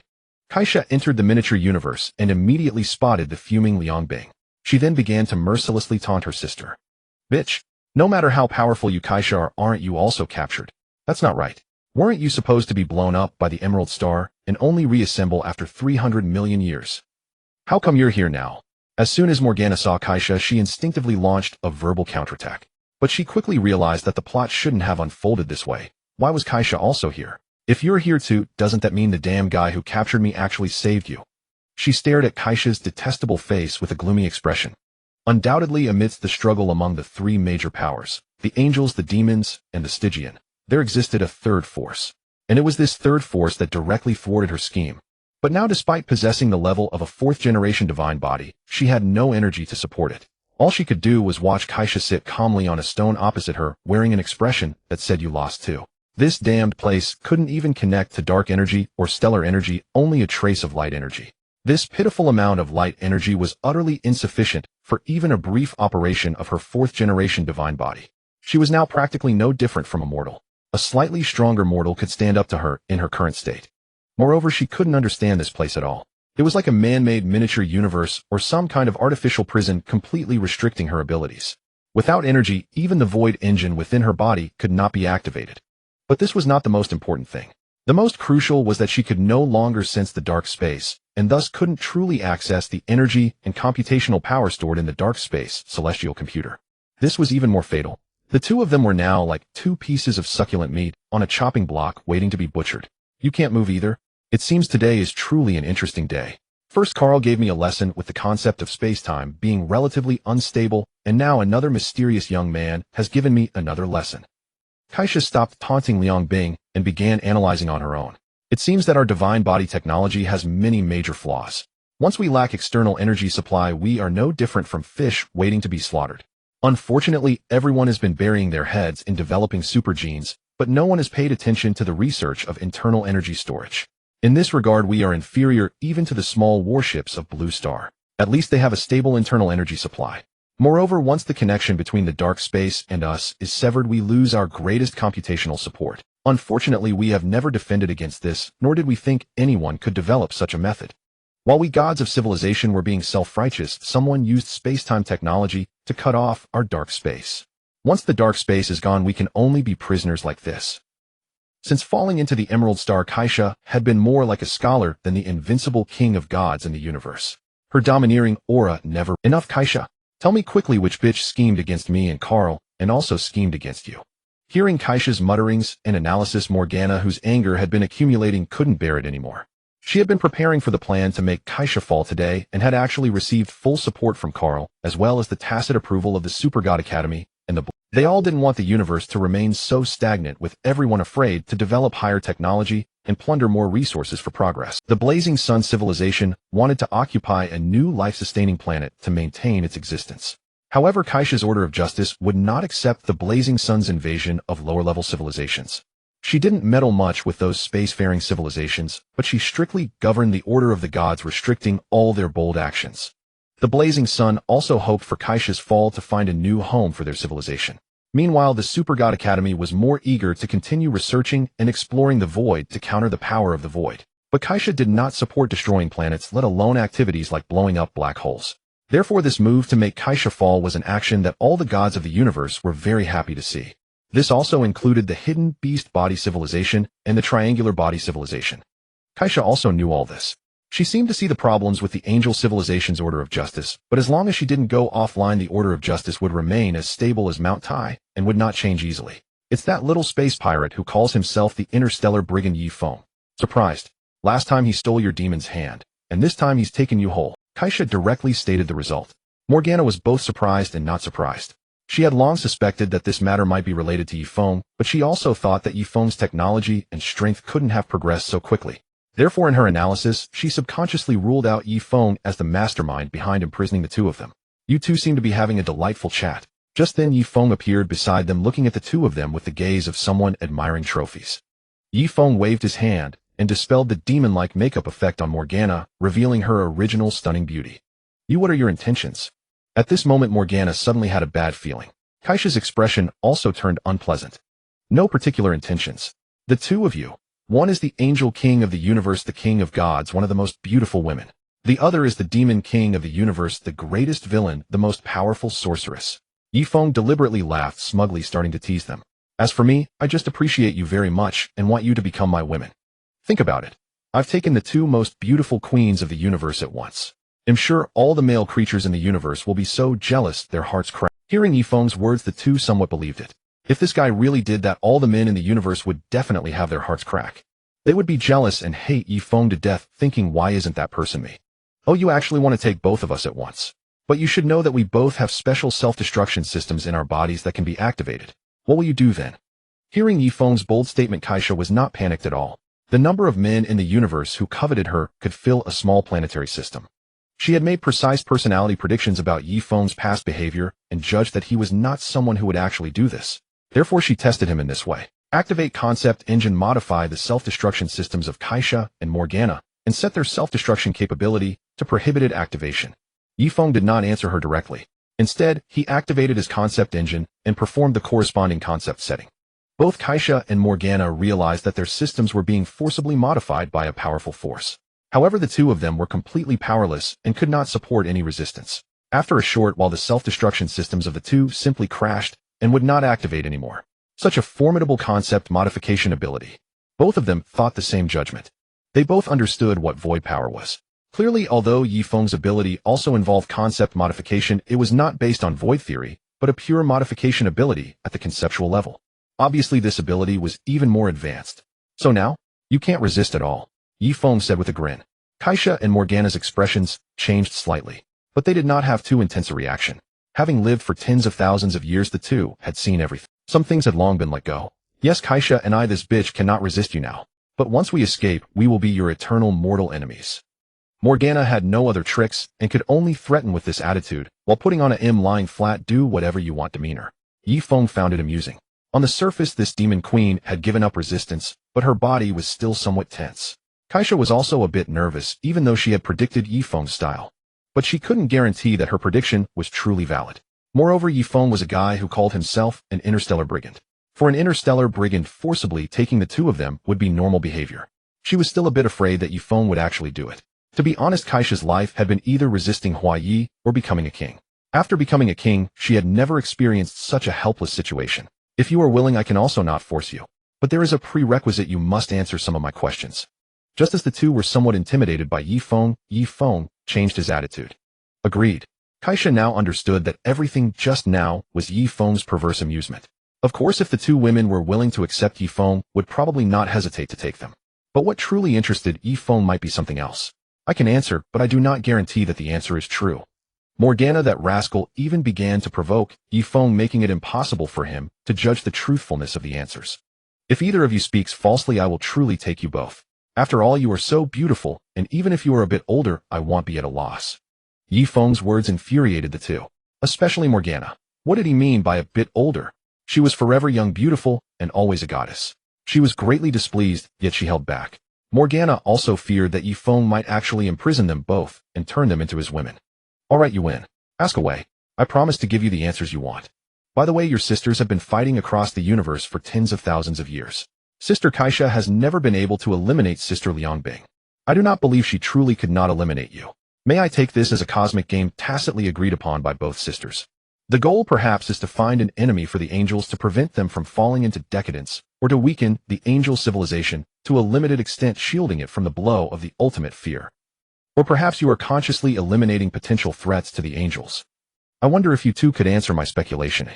Kai Sha entered the miniature universe and immediately spotted the fuming Liang Bing. She then began to mercilessly taunt her sister. Bitch, no matter how powerful you Kai Sha are, aren't you also captured? That's not right. Weren't you supposed to be blown up by the Emerald Star and only reassemble after 300 million years? How come you're here now? As soon as Morgana saw Kai Sha, she instinctively launched a verbal counterattack. But she quickly realized that the plot shouldn't have unfolded this way. Why was Kai Sha also here? If you're here too, doesn't that mean the damn guy who captured me actually saved you? She stared at Kai Sha's detestable face with a gloomy expression. Undoubtedly, amidst the struggle among the three major powers, the angels, the demons, and the Stygian, there existed a third force. And it was this third force that directly thwarted her scheme. But now, despite possessing the level of a fourth-generation divine body, she had no energy to support it. All she could do was watch Kai Sha sit calmly on a stone opposite her, wearing an expression that said, "You lost too." This damned place couldn't even connect to dark energy or stellar energy, only a trace of light energy. This pitiful amount of light energy was utterly insufficient for even a brief operation of her fourth-generation divine body. She was now practically no different from a mortal. A slightly stronger mortal could stand up to her in her current state. Moreover, she couldn't understand this place at all. It was like a man-made miniature universe or some kind of artificial prison completely restricting her abilities. Without energy, even the void engine within her body could not be activated. But this was not the most important thing. The most crucial was that she could no longer sense the dark space, and thus couldn't truly access the energy and computational power stored in the dark space celestial computer. This was even more fatal. The two of them were now like two pieces of succulent meat on a chopping block waiting to be butchered. You can't move either. It seems today is truly an interesting day. First, Carl gave me a lesson with the concept of space-time being relatively unstable, and now another mysterious young man has given me another lesson. Kaisha stopped taunting Liang Bing and began analyzing on her own. It seems that our divine body technology has many major flaws. Once we lack external energy supply, we are no different from fish waiting to be slaughtered. Unfortunately, everyone has been burying their heads in developing super genes, but no one has paid attention to the research of internal energy storage. In this regard, we are inferior even to the small warships of Blue Star. At least they have a stable internal energy supply. Moreover, once the connection between the dark space and us is severed, we lose our greatest computational support. Unfortunately, we have never defended against this, nor did we think anyone could develop such a method. While we gods of civilization were being self-righteous, someone used space-time technology to cut off our dark space. Once the dark space is gone, we can only be prisoners like this. Since falling into the Emerald Star, Kaisha had been more like a scholar than the invincible king of gods in the universe. Her domineering aura never enough. Kaisha, tell me quickly which bitch schemed against me and Carl, and also schemed against you. Hearing Kaisha's mutterings and analysis, Morgana, whose anger had been accumulating, couldn't bear it anymore. She had been preparing for the plan to make Kaisha fall today and had actually received full support from Carl, as well as the tacit approval of the Super God Academy and the They all didn't want the universe to remain so stagnant, with everyone afraid to develop higher technology and plunder more resources for progress. The Blazing Sun civilization wanted to occupy a new life-sustaining planet to maintain its existence. However, Kaisha's Order of Justice would not accept the Blazing Sun's invasion of lower-level civilizations. She didn't meddle much with those spacefaring civilizations, but she strictly governed the Order of the Gods, restricting all their bold actions. The Blazing Sun also hoped for Kaisha's fall to find a new home for their civilization. Meanwhile, the Super God Academy was more eager to continue researching and exploring the void to counter the power of the void. But Kaisha did not support destroying planets, let alone activities like blowing up black holes. Therefore, this move to make Kaisha fall was an action that all the gods of the universe were very happy to see. This also included the Hidden Beast Body Civilization and the Triangular Body Civilization. Kaisha also knew all this. She seemed to see the problems with the Angel Civilization's Order of Justice, but as long as she didn't go offline, the Order of Justice would remain as stable as Mount Tai and would not change easily. It's that little space pirate who calls himself the Interstellar Brigand Yi Feng. Surprised. Last time he stole your demon's hand, and this time he's taken you whole. Kaisha directly stated the result. Morgana was both surprised and not surprised. She had long suspected that this matter might be related to Yi Feng, but she also thought that Yi Feng's technology and strength couldn't have progressed so quickly. Therefore, in her analysis, she subconsciously ruled out Yi Feng as the mastermind behind imprisoning the two of them. You two seem to be having a delightful chat. Just then, Yi Feng appeared beside them, looking at the two of them with the gaze of someone admiring trophies. Yi Feng waved his hand and dispelled the demon-like makeup effect on Morgana, revealing her original stunning beauty. What are your intentions? At this moment, Morgana suddenly had a bad feeling. Kaisha's expression also turned unpleasant. No particular intentions. The two of you. One is the angel king of the universe, the king of gods, one of the most beautiful women. The other is the demon king of the universe, the greatest villain, the most powerful sorceress. Yi Feng deliberately laughed, smugly starting to tease them. As for me, I just appreciate you very much and want you to become my women. Think about it. I've taken the two most beautiful queens of the universe at once. I'm sure all the male creatures in the universe will be so jealous their hearts crack. Hearing Yi Feng's words, the two somewhat believed it. If this guy really did that, all the men in the universe would definitely have their hearts crack. They would be jealous and hate Yi Feng to death, thinking, why isn't that person me? Oh, you actually want to take both of us at once. But you should know that we both have special self-destruction systems in our bodies that can be activated. What will you do then? Hearing Yi Feng's bold statement, Kaisha was not panicked at all. The number of men in the universe who coveted her could fill a small planetary system. She had made precise personality predictions about Yi Feng's past behavior and judged that he was not someone who would actually do this. Therefore, she tested him in this way. Activate Concept Engine, modify the self-destruction systems of Kaisha and Morgana, and set their self-destruction capability to prohibited activation. Yifeng did not answer her directly. Instead, he activated his concept engine and performed the corresponding concept setting. Both Kaisha and Morgana realized that their systems were being forcibly modified by a powerful force. However, the two of them were completely powerless and could not support any resistance. After a short while, the self-destruction systems of the two simply crashed and would not activate anymore. Such a formidable concept modification ability. Both of them thought the same judgment. They both understood what void power was. Clearly, although Yifeng's ability also involved concept modification, it was not based on void theory, but a pure modification ability at the conceptual level. Obviously, this ability was even more advanced. So now, you can't resist at all, Yifeng said with a grin. Kaisha and Morgana's expressions changed slightly, but they did not have too intense a reaction. Having lived for tens of thousands of years, the two had seen everything. Some things had long been let go. Yes, Kaisha and I, this bitch cannot resist you now. But once we escape, we will be your eternal mortal enemies. Morgana had no other tricks and could only threaten with this attitude, while putting on a lying flat do whatever you want demeanor. Yifeng found it amusing. On the surface, this demon queen had given up resistance, but her body was still somewhat tense. Kaisha was also a bit nervous, even though she had predicted Yifeng's style. But she couldn't guarantee that her prediction was truly valid. Moreover, Yifeng was a guy who called himself an interstellar brigand. For an interstellar brigand, forcibly taking the two of them would be normal behavior. She was still a bit afraid that Yifeng would actually do it. To be honest, Kaisha's life had been either resisting Huayi or becoming a king. After becoming a king, she had never experienced such a helpless situation. If you are willing, I can also not force you. But there is a prerequisite: you must answer some of my questions. Just as the two were somewhat intimidated by Yifeng, Yifeng changed his attitude. Agreed. Kaisha now understood that everything just now was Yifeng's perverse amusement. Of course, if the two women were willing to accept, Yifeng would probably not hesitate to take them. But what truly interested Yifeng might be something else. I can answer, but I do not guarantee that the answer is true. Morgana, that rascal, even began to provoke Yifeng, making it impossible for him to judge the truthfulness of the answers. If either of you speaks falsely, I will truly take you both. After all, you are so beautiful, and even if you are a bit older, I won't be at a loss. Yifeng's words infuriated the two, especially Morgana. What did he mean by a bit older? She was forever young, beautiful, and always a goddess. She was greatly displeased, yet she held back. Morgana also feared that Yifeng might actually imprison them both and turn them into his women. All right, you win. Ask away. I promise to give you the answers you want. By the way, your sisters have been fighting across the universe for tens of thousands of years. Sister Kaisha has never been able to eliminate Sister Liangbing. I do not believe she truly could not eliminate you. May I take this as a cosmic game tacitly agreed upon by both sisters? The goal perhaps is to find an enemy for the angels to prevent them from falling into decadence, or to weaken the angel civilization to a limited extent, shielding it from the blow of the ultimate fear. Or perhaps you are consciously eliminating potential threats to the angels. I wonder if you two could answer my speculation.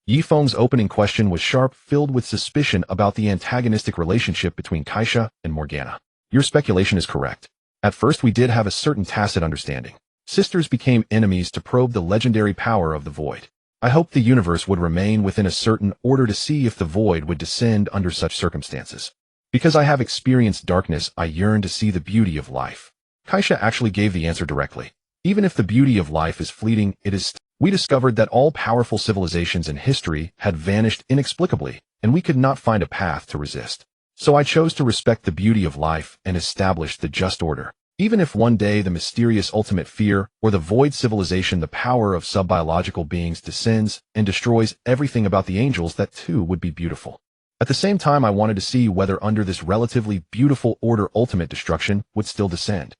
Yifeng's opening question was sharp, filled with suspicion about the antagonistic relationship between Kaisha and Morgana. Your speculation is correct. At first we did have a certain tacit understanding. Sisters became enemies to probe the legendary power of the void. I hoped the universe would remain within a certain order to see if the void would descend under such circumstances. Because I have experienced darkness, I yearn to see the beauty of life. Kaisha actually gave the answer directly. Even if the beauty of life is fleeting, it is. We discovered that all powerful civilizations in history had vanished inexplicably, and we could not find a path to resist. So I chose to respect the beauty of life and establish the just order. Even if one day the mysterious ultimate fear, or the void civilization, the power of sub-biological beings, descends and destroys everything about the angels, that too would be beautiful. At the same time, I wanted to see whether under this relatively beautiful order ultimate destruction would still descend.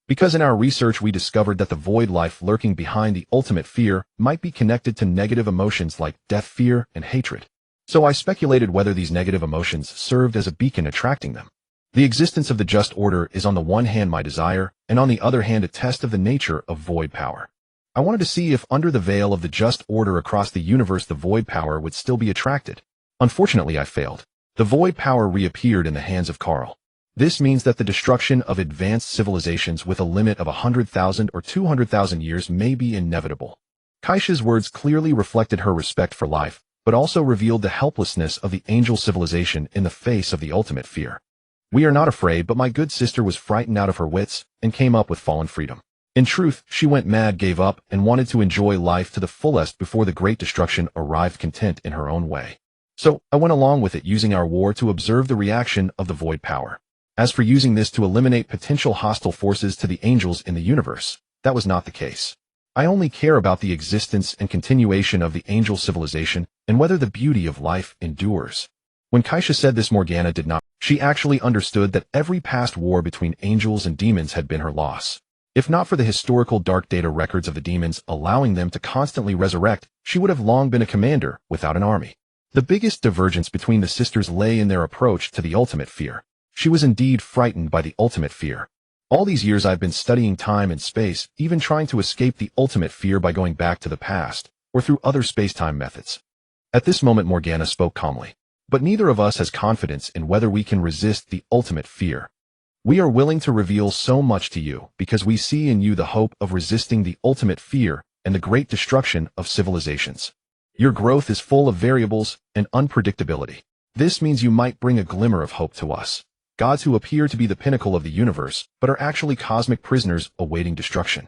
Because in our research we discovered that the void life lurking behind the ultimate fear might be connected to negative emotions like death, fear, and hatred. So I speculated whether these negative emotions served as a beacon attracting them. The existence of the just order is on the one hand my desire, and on the other hand a test of the nature of void power. I wanted to see if under the veil of the just order across the universe the void power would still be attracted. Unfortunately, I failed. The void power reappeared in the hands of Carl. This means that the destruction of advanced civilizations with a limit of 100,000 or 200,000 years may be inevitable. Kaisha's words clearly reflected her respect for life, but also revealed the helplessness of the angel civilization in the face of the ultimate fear. We are not afraid, but my good sister was frightened out of her wits and came up with fallen freedom. In truth, she went mad, gave up, and wanted to enjoy life to the fullest before the great destruction arrived, content in her own way. So, I went along with it, using our war to observe the reaction of the void power. As for using this to eliminate potential hostile forces to the angels in the universe, that was not the case. I only care about the existence and continuation of the angel civilization and whether the beauty of life endures. When Kaisha said this, Morgana did not. She actually understood that every past war between angels and demons had been her loss. If not for the historical dark data records of the demons allowing them to constantly resurrect, she would have long been a commander without an army. The biggest divergence between the sisters lay in their approach to the ultimate fear. She was indeed frightened by the ultimate fear. All these years I've been studying time and space, even trying to escape the ultimate fear by going back to the past, or through other space-time methods. At this moment Morgana spoke calmly. But neither of us has confidence in whether we can resist the ultimate fear. We are willing to reveal so much to you because we see in you the hope of resisting the ultimate fear and the great destruction of civilizations. Your growth is full of variables and unpredictability. This means you might bring a glimmer of hope to us. Gods who appear to be the pinnacle of the universe, but are actually cosmic prisoners awaiting destruction.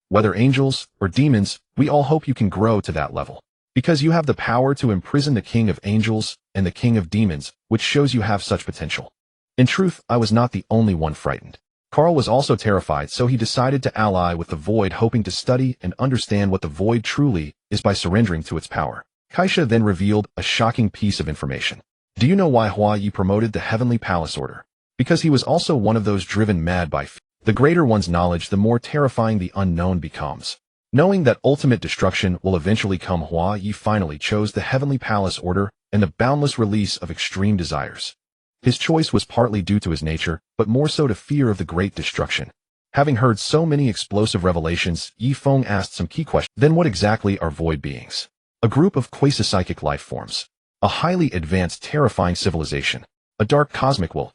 Whether angels or demons, we all hope you can grow to that level. Because you have the power to imprison the king of angels and the king of demons, which shows you have such potential. In truth, I was not the only one frightened. Carl was also terrified, so he decided to ally with the Void, hoping to study and understand what the Void truly is by surrendering to its power. Kaisha then revealed a shocking piece of information. Do you know why Hua Yi promoted the Heavenly Palace Order? Because he was also one of those driven mad by fear. The greater one's knowledge, the more terrifying the unknown becomes. Knowing that ultimate destruction will eventually come, Hua Yi finally chose the Heavenly Palace Order and the boundless release of extreme desires. His choice was partly due to his nature, but more so to fear of the great destruction. Having heard so many explosive revelations, Yi Feng asked some key questions. Then what exactly are void beings? A group of quasi-psychic life forms. A highly advanced, terrifying civilization. A dark cosmic wolf.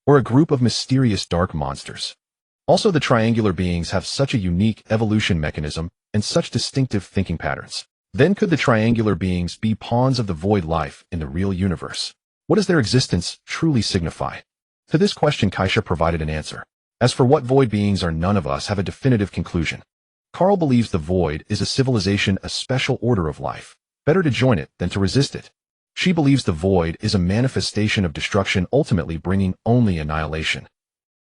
Or a group of mysterious dark monsters. Also, the triangular beings have such a unique evolution mechanism and such distinctive thinking patterns. Then could the triangular beings be pawns of the void life in the real universe? What does their existence truly signify? To this question Kaisha provided an answer. As for what void beings are, none of us have a definitive conclusion. Carl believes the void is a civilization, a special order of life. Better to join it than to resist it. She believes the void is a manifestation of destruction, ultimately bringing only annihilation.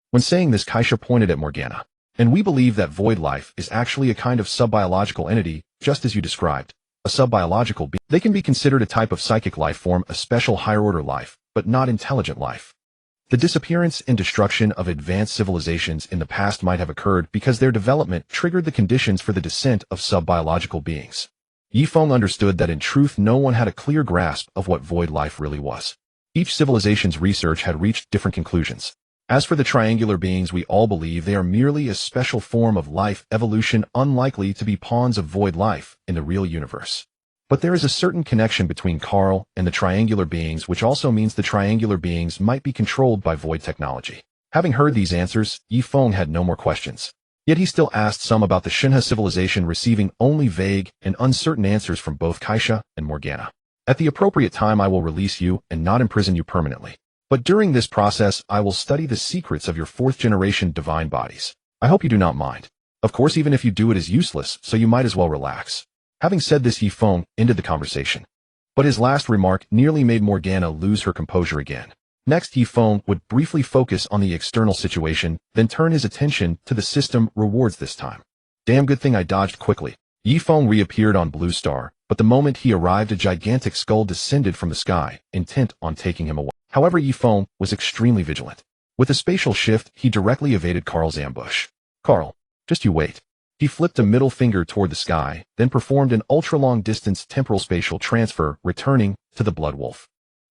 When saying this, Kaisha pointed at Morgana. And we believe that void life is actually a kind of sub-biological entity, just as you described. A sub-biological being. They can be considered a type of psychic life form, a special higher-order life, but not intelligent life. The disappearance and destruction of advanced civilizations in the past might have occurred because their development triggered the conditions for the descent of sub-biological beings. Yi Feng understood that in truth no one had a clear grasp of what void life really was. Each civilization's research had reached different conclusions. As for the triangular beings, we all believe they are merely a special form of life evolution, unlikely to be pawns of void life in the real universe. But there is a certain connection between Carl and the triangular beings, which also means the triangular beings might be controlled by void technology. Having heard these answers, Yi Feng had no more questions. Yet he still asked some about the Shinha civilization, receiving only vague and uncertain answers from both Kaisha and Morgana. At the appropriate time I will release you and not imprison you permanently. But during this process, I will study the secrets of your fourth-generation divine bodies. I hope you do not mind. Of course, even if you do, it is useless, so you might as well relax. Having said this, Yi Feng ended the conversation. But his last remark nearly made Morgana lose her composure again. Next, Yi Feng would briefly focus on the external situation, then turn his attention to the system rewards this time. Damn good thing I dodged quickly. Yi Feng reappeared on Blue Star, but the moment he arrived, a gigantic skull descended from the sky, intent on taking him away. However, Yi Feng was extremely vigilant. With a spatial shift, he directly evaded Carl's ambush. Carl, just you wait. He flipped a middle finger toward the sky, then performed an ultra-long-distance temporal spatial transfer, returning to the Blood Wolf.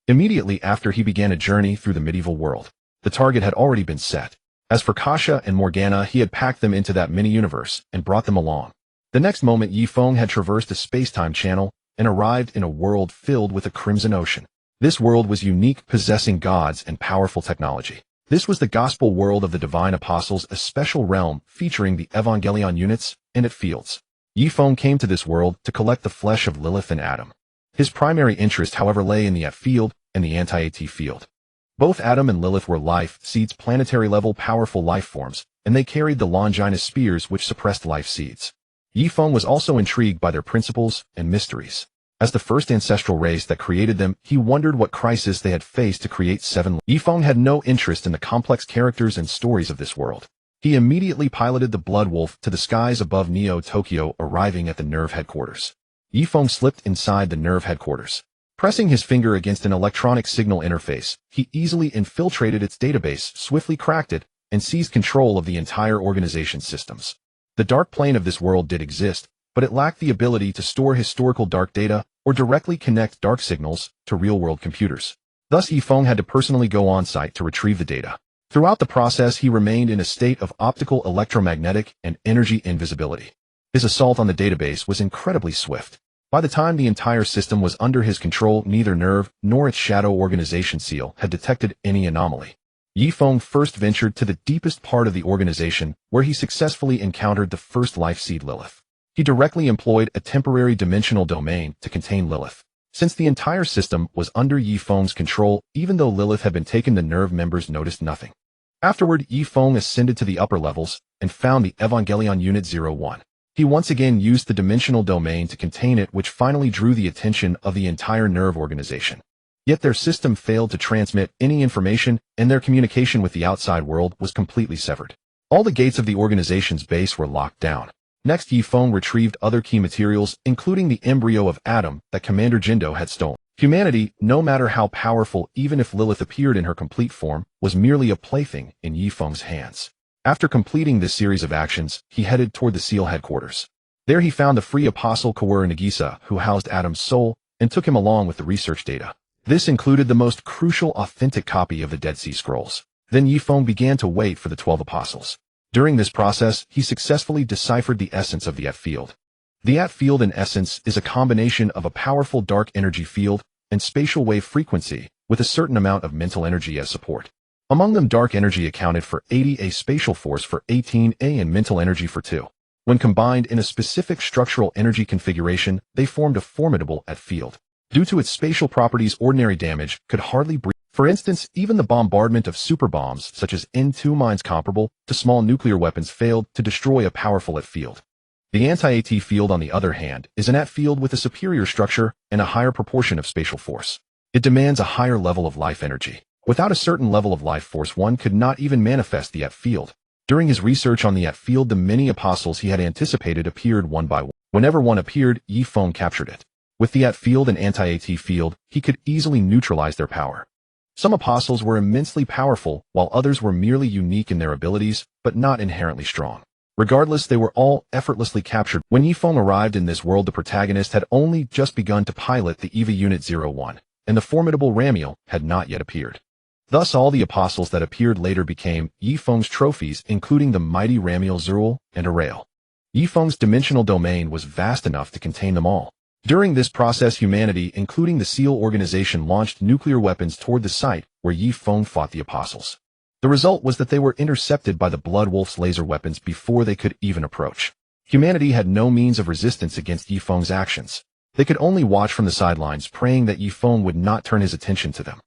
Immediately after, he began a journey through the medieval world. The target had already been set. As for Kaisha and Morgana, he had packed them into that mini-universe and brought them along. The next moment, Yi Feng had traversed a space-time channel and arrived in a world filled with a crimson ocean. This world was unique, possessing gods and powerful technology. This was the gospel world of the divine apostles, a special realm featuring the Evangelion units and its fields. Yi Feng came to this world to collect the flesh of Lilith and Adam. His primary interest, however, lay in the AT field and the anti-AT field. Both Adam and Lilith were life seeds, planetary-level powerful life forms, and they carried the Longinus spears which suppressed life seeds. Yi Feng was also intrigued by their principles and mysteries. As the first ancestral race that created them, he wondered what crisis they had faced to create 7. Yi Feng had no interest in the complex characters and stories of this world. He immediately piloted the Blood Wolf to the skies above Neo-Tokyo, arriving at the nerve headquarters. Yifeng slipped inside the nerve headquarters. Pressing his finger against an electronic signal interface, he easily infiltrated its database, swiftly cracked it, and seized control of the entire organization's systems. The dark plane of this world did exist, but it lacked the ability to store historical dark data or directly connect dark signals to real-world computers. Thus, Yifeng had to personally go on-site to retrieve the data. Throughout the process, he remained in a state of optical, electromagnetic, and energy invisibility. His assault on the database was incredibly swift. By the time the entire system was under his control, neither Nerve nor its shadow organization seal had detected any anomaly. Yifeng first ventured to the deepest part of the organization, where he successfully encountered the first life seed, Lilith. He directly employed a temporary dimensional domain to contain Lilith. Since the entire system was under Yifeng's control, even though Lilith had been taken, the Nerve members noticed nothing. Afterward, Yifeng ascended to the upper levels and found the Evangelion Unit 01. He once again used the dimensional domain to contain it, which finally drew the attention of the entire Nerve organization. Yet their system failed to transmit any information, and their communication with the outside world was completely severed. All the gates of the organization's base were locked down. Next, Yifeng retrieved other key materials, including the embryo of Adam that Commander Jindo had stolen. Humanity, no matter how powerful, even if Lilith appeared in her complete form, was merely a plaything in Yifeng's hands. After completing this series of actions, he headed toward the SEAL headquarters. There he found the free apostle Kaworu Nagisa, who housed Adam's soul, and took him along with the research data. This included the most crucial authentic copy of the Dead Sea Scrolls. Then Yifeng began to wait for the 12 apostles. During this process, he successfully deciphered the essence of the AT field. The AT field, in essence, is a combination of a powerful dark energy field and spatial wave frequency, with a certain amount of mental energy as support. Among them, dark energy accounted for 80A, spatial force for 18A, and mental energy for 2. When combined in a specific structural energy configuration, they formed a formidable AT field. Due to its spatial properties, ordinary damage could hardly breach. For instance, even the bombardment of superbombs, such as N2 mines comparable to small nuclear weapons, failed to destroy a powerful AT field. The anti-AT field, on the other hand, is an AT field with a superior structure and a higher proportion of spatial force. It demands a higher level of life energy. Without a certain level of life force, one could not even manifest the AT field. During his research on the AT field, the many apostles he had anticipated appeared one by one. Whenever one appeared, Yifeng captured it. With the AT field and anti-AT field, he could easily neutralize their power. Some apostles were immensely powerful, while others were merely unique in their abilities, but not inherently strong. Regardless, they were all effortlessly captured. When Yifeng arrived in this world, the protagonist had only just begun to pilot the EVA Unit 01, and the formidable Ramiel had not yet appeared. Thus, all the apostles that appeared later became Yifeng's trophies, including the mighty Ramiel, Zerul, and Arael. Yifeng's dimensional domain was vast enough to contain them all. During this process, humanity, including the SEAL organization, launched nuclear weapons toward the site where Yifeng fought the apostles. The result was that they were intercepted by the Blood Wolf's laser weapons before they could even approach. Humanity had no means of resistance against Yifeng's actions. They could only watch from the sidelines, praying that Yifeng would not turn his attention to them.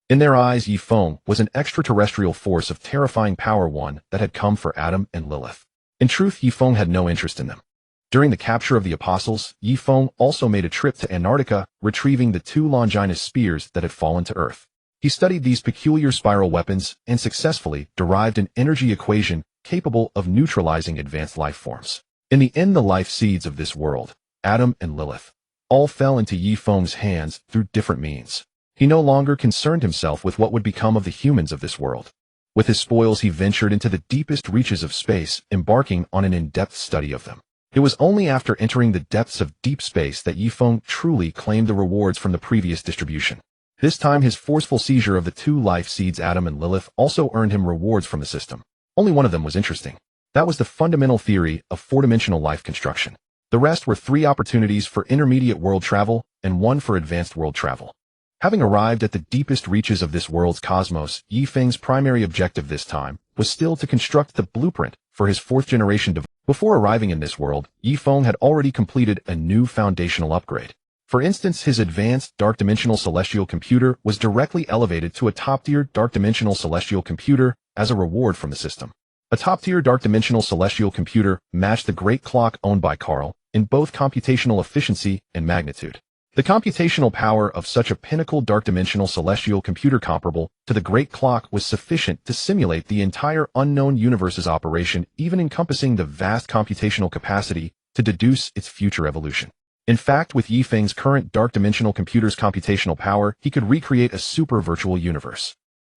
In their eyes, Yifeng was an extraterrestrial force of terrifying power, one that had come for Adam and Lilith. In truth, Yifeng had no interest in them. During the capture of the apostles, Yifeng also made a trip to Antarctica, retrieving the 2 Longinus spears that had fallen to Earth. He studied these peculiar spiral weapons and successfully derived an energy equation capable of neutralizing advanced life forms. In the end, the life seeds of this world, Adam and Lilith, all fell into Yifeng's hands through different means. He no longer concerned himself with what would become of the humans of this world. With his spoils, he ventured into the deepest reaches of space, embarking on an in-depth study of them. It was only after entering the depths of deep space that Yifeng truly claimed the rewards from the previous distribution. This time, his forceful seizure of the 2 life seeds, Adam and Lilith, also earned him rewards from the system. Only one of them was interesting. That was the fundamental theory of 4-dimensional life construction. The rest were 3 opportunities for intermediate world travel and 1 for advanced world travel. Having arrived at the deepest reaches of this world's cosmos, Yifeng's primary objective this time was still to construct the blueprint for his 4th-generation device. Before arriving in this world, Yifeng had already completed a new foundational upgrade. For instance, his advanced dark dimensional celestial computer was directly elevated to a top-tier dark dimensional celestial computer as a reward from the system. A top-tier dark dimensional celestial computer matched the great clock owned by Carl in both computational efficiency and magnitude. The computational power of such a pinnacle dark-dimensional celestial computer comparable to the Great Clock was sufficient to simulate the entire unknown universe's operation, even encompassing the vast computational capacity to deduce its future evolution. In fact, with Yifeng's current dark-dimensional computer's computational power, he could recreate a super virtual universe.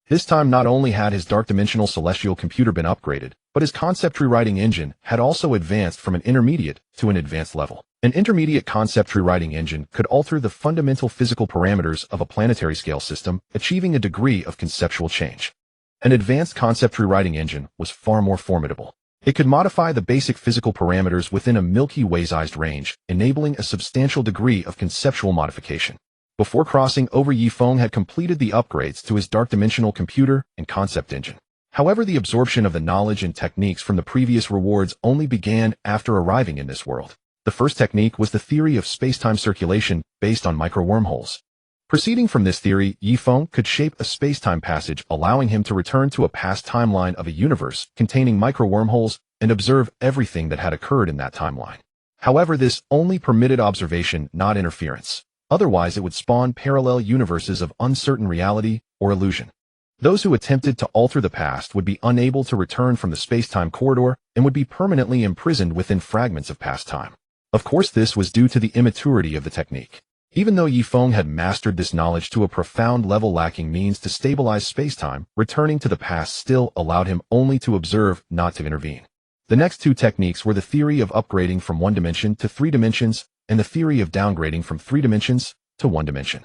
This time, not only had his dark-dimensional celestial computer been upgraded, but his concept rewriting engine had also advanced from an intermediate to an advanced level. An intermediate concept rewriting engine could alter the fundamental physical parameters of a planetary scale system, achieving a degree of conceptual change. An advanced concept rewriting engine was far more formidable. It could modify the basic physical parameters within a Milky Way-sized range, enabling a substantial degree of conceptual modification. Before crossing over, Yifeng had completed the upgrades to his dark-dimensional computer and concept engine. However, the absorption of the knowledge and techniques from the previous rewards only began after arriving in this world. The first technique was the theory of space-time circulation based on micro-wormholes. Proceeding from this theory, Yifeng could shape a space-time passage, allowing him to return to a past timeline of a universe containing micro-wormholes and observe everything that had occurred in that timeline. However, this only permitted observation, not interference. Otherwise, it would spawn parallel universes of uncertain reality or illusion. Those who attempted to alter the past would be unable to return from the space-time corridor and would be permanently imprisoned within fragments of past time. Of course, this was due to the immaturity of the technique. Even though Yifeng had mastered this knowledge to a profound level, lacking means to stabilize space-time, returning to the past still allowed him only to observe, not to intervene. The next two techniques were the theory of upgrading from one dimension to 3 dimensions and the theory of downgrading from 3 dimensions to 1 dimension.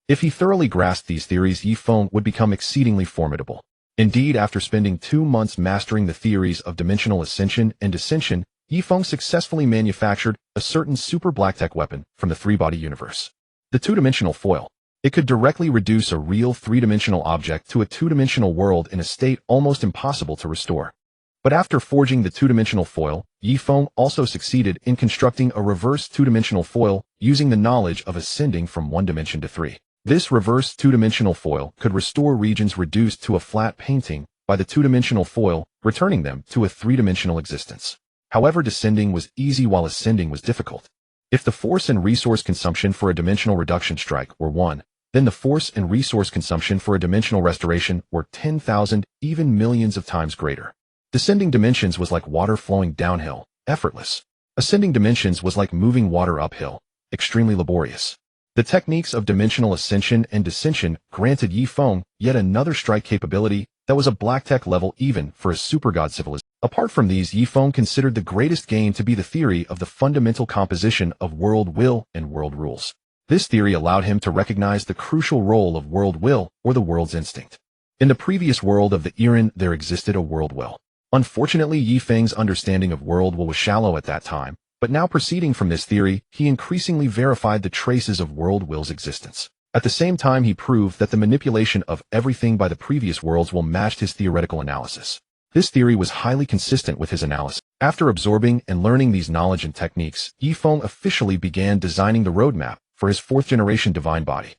If he thoroughly grasped these theories, Yifeng would become exceedingly formidable. Indeed, after spending 2 months mastering the theories of dimensional ascension and descension, Yifeng successfully manufactured a certain super blacktech weapon from the 3-body universe. The 2-dimensional foil. It could directly reduce a real 3-dimensional object to a 2-dimensional world in a state almost impossible to restore. But after forging the 2-dimensional foil, Yifeng also succeeded in constructing a reverse 2-dimensional foil using the knowledge of ascending from 1 dimension to 3. This reverse 2-dimensional foil could restore regions reduced to a flat painting by the 2-dimensional foil, returning them to a 3-dimensional existence. However, descending was easy while ascending was difficult. If the force and resource consumption for a dimensional reduction strike were 1, then the force and resource consumption for a dimensional restoration were 10,000, even millions of times greater. Descending dimensions was like water flowing downhill, effortless. Ascending dimensions was like moving water uphill, extremely laborious. The techniques of dimensional ascension and descension granted Yifeng yet another strike capability that was a blacktech level even for a supergod civilization. Apart from these, Yifeng considered the greatest gain to be the theory of the fundamental composition of world will and world rules. This theory allowed him to recognize the crucial role of world will, or the world's instinct. In the previous world of the Iran, there existed a world will. Unfortunately, Yifeng's understanding of world will was shallow at that time, but now proceeding from this theory, he increasingly verified the traces of world will's existence. At the same time, he proved that the manipulation of everything by the previous worlds will matched his theoretical analysis. This theory was highly consistent with his analysis. After absorbing and learning these knowledge and techniques, Yifeng officially began designing the roadmap for his 4th-generation divine body.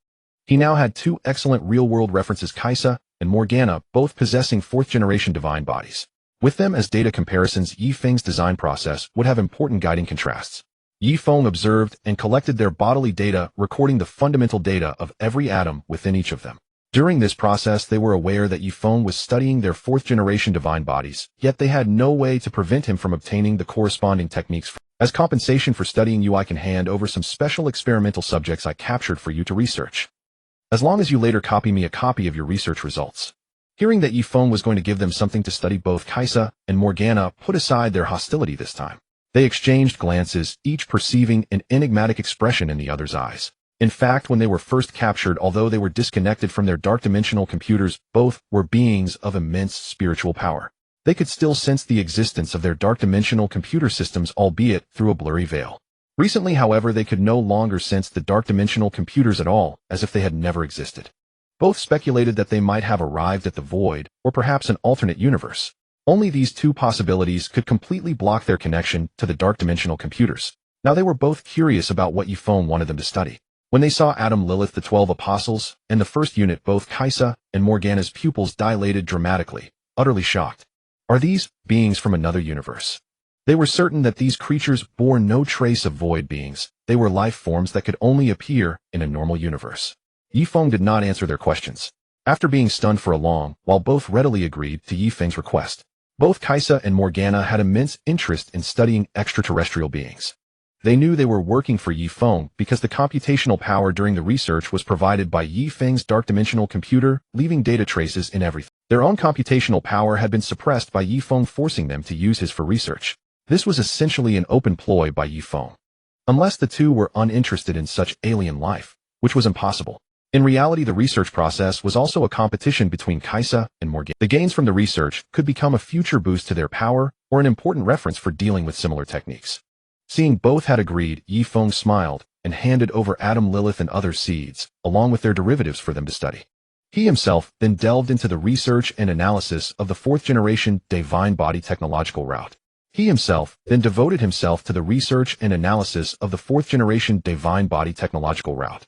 He now had 2 excellent real-world references, Kaisa and Morgana, both possessing 4th-generation divine bodies. With them as data comparisons, Yifeng's design process would have important guiding contrasts. Yifeng observed and collected their bodily data, recording the fundamental data of every atom within each of them. During this process, they were aware that Yifeng was studying their 4th-generation divine bodies, yet they had no way to prevent him from obtaining the corresponding techniques. As compensation for studying you, I can hand over some special experimental subjects I captured for you to research. As long as you later copy me a copy of your research results. Hearing that Yifeng was going to give them something to study, both Kaisa and Morgana put aside their hostility this time. They exchanged glances, each perceiving an enigmatic expression in the other's eyes. In fact, when they were first captured, although they were disconnected from their dark-dimensional computers, both were beings of immense spiritual power. They could still sense the existence of their dark-dimensional computer systems, albeit through a blurry veil. Recently, however, they could no longer sense the dark-dimensional computers at all, as if they had never existed. Both speculated that they might have arrived at the void, or perhaps an alternate universe. Only these 2 possibilities could completely block their connection to the dark-dimensional computers. Now they were both curious about what Yifeng wanted them to study. When they saw Adam, Lilith, the 12 apostles, and the first unit, both Kaisa and Morgana's pupils dilated dramatically, utterly shocked. Are these beings from another universe? They were certain that these creatures bore no trace of void beings. They were life forms that could only appear in a normal universe. Yifeng did not answer their questions. After being stunned for a long while, both readily agreed to Yifeng's request. Both Kaisa and Morgana had immense interest in studying extraterrestrial beings. They knew they were working for Yifeng because the computational power during the research was provided by Yifeng's dark dimensional computer, leaving data traces in everything. Their own computational power had been suppressed by Yifeng, forcing them to use his for research. This was essentially an open ploy by Yifeng. Unless the two were uninterested in such alien life, which was impossible. In reality, the research process was also a competition between Kaisa and Morgana. The gains from the research could become a future boost to their power or an important reference for dealing with similar techniques. Seeing both had agreed, Yifeng smiled and handed over Adam, Lilith, and other seeds, along with their derivatives for them to study. He himself then delved into the research and analysis of the fourth-generation divine body technological route. He himself then devoted himself to the research and analysis of the fourth-generation divine body technological route.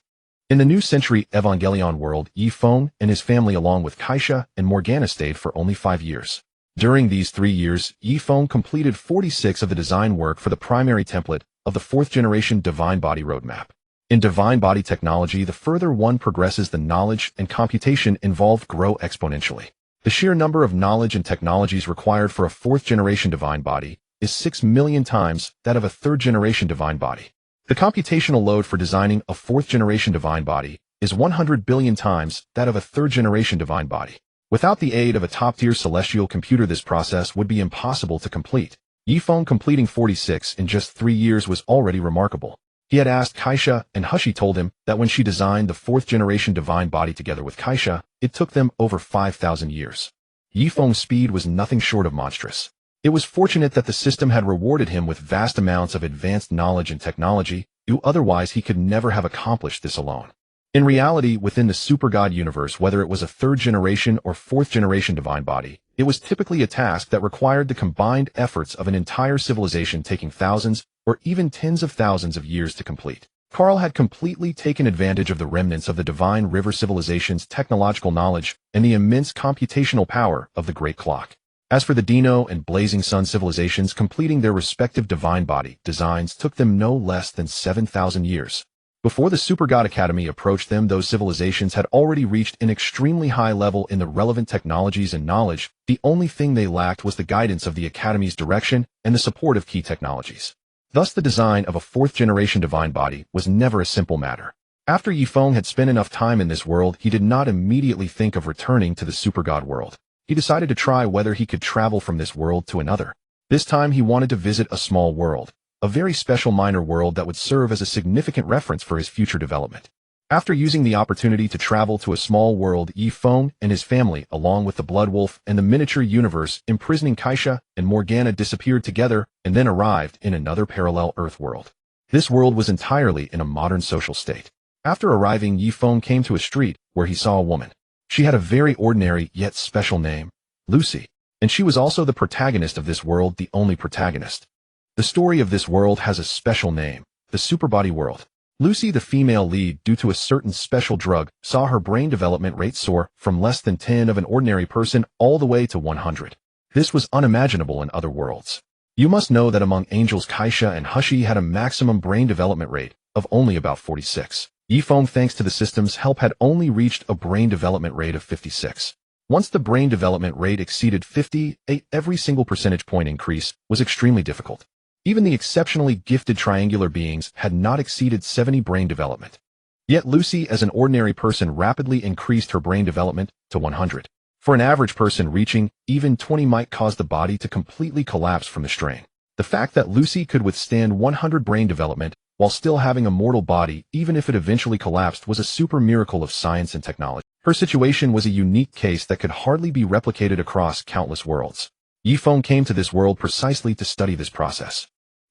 In the New Century Evangelion world, Yifeng and his family along with Kaisa and Morgana stayed for only 5 years. During these 3 years, Yifeng completed 46 of the design work for the primary template of the fourth-generation divine body roadmap. In divine body technology, the further one progresses, the knowledge and computation involved grow exponentially. The sheer number of knowledge and technologies required for a fourth-generation divine body is 6 million times that of a third-generation divine body. The computational load for designing a fourth-generation divine body is 100 billion times that of a third-generation divine body. Without the aid of a top-tier celestial computer, this process would be impossible to complete. Yifeng completing 46 in just 3 years was already remarkable. He had asked Kaisa, and Hushi told him that when she designed the fourth-generation divine body together with Kaisa, it took them over 5,000 years. Yifeng's speed was nothing short of monstrous. It was fortunate that the system had rewarded him with vast amounts of advanced knowledge and technology, otherwise he could never have accomplished this alone. In reality, within the super god universe, whether it was a third-generation or fourth-generation divine body, it was typically a task that required the combined efforts of an entire civilization, taking thousands or even tens of thousands of years to complete. Carl had completely taken advantage of the remnants of the Divine River civilization's technological knowledge and the immense computational power of the Great Clock. As for the Dino and Blazing Sun civilizations, completing their respective divine body designs took them no less than 7,000 years. Before the Super God Academy approached them, those civilizations had already reached an extremely high level in the relevant technologies and knowledge. The only thing they lacked was the guidance of the Academy's direction and the support of key technologies. Thus, the design of a fourth-generation divine body was never a simple matter. After Yifeng had spent enough time in this world, he did not immediately think of returning to the Super God world. He decided to try whether he could travel from this world to another. This time he wanted to visit a small world, a very special minor world that would serve as a significant reference for his future development. After using the opportunity to travel to a small world, Yifeng and his family, along with the Blood Wolf and the miniature universe imprisoning Kaisa and Morgana, disappeared together and then arrived in another parallel Earth world. This world was entirely in a modern social state. After arriving, Yifeng came to a street where he saw a woman. She had a very ordinary yet special name, Lucy, and she was also the protagonist of this world, the only protagonist. The story of this world has a special name, the Superbody World. Lucy, the female lead, due to a certain special drug, saw her brain development rate soar from less than 10 of an ordinary person all the way to 100. This was unimaginable in other worlds. You must know that among angels, Kaisa and Hushi had a maximum brain development rate of only about 46. Yifeng, thanks to the system's help, had only reached a brain development rate of 56. Once the brain development rate exceeded 50, every single percentage point increase was extremely difficult. Even the exceptionally gifted triangular beings had not exceeded 70 brain development. Yet Lucy, as an ordinary person, rapidly increased her brain development to 100. For an average person, reaching even 20 might cause the body to completely collapse from the strain. The fact that Lucy could withstand 100 brain development while still having a mortal body, even if it eventually collapsed, was a super miracle of science and technology. Her situation was a unique case that could hardly be replicated across countless worlds. Yifeng came to this world precisely to study this process.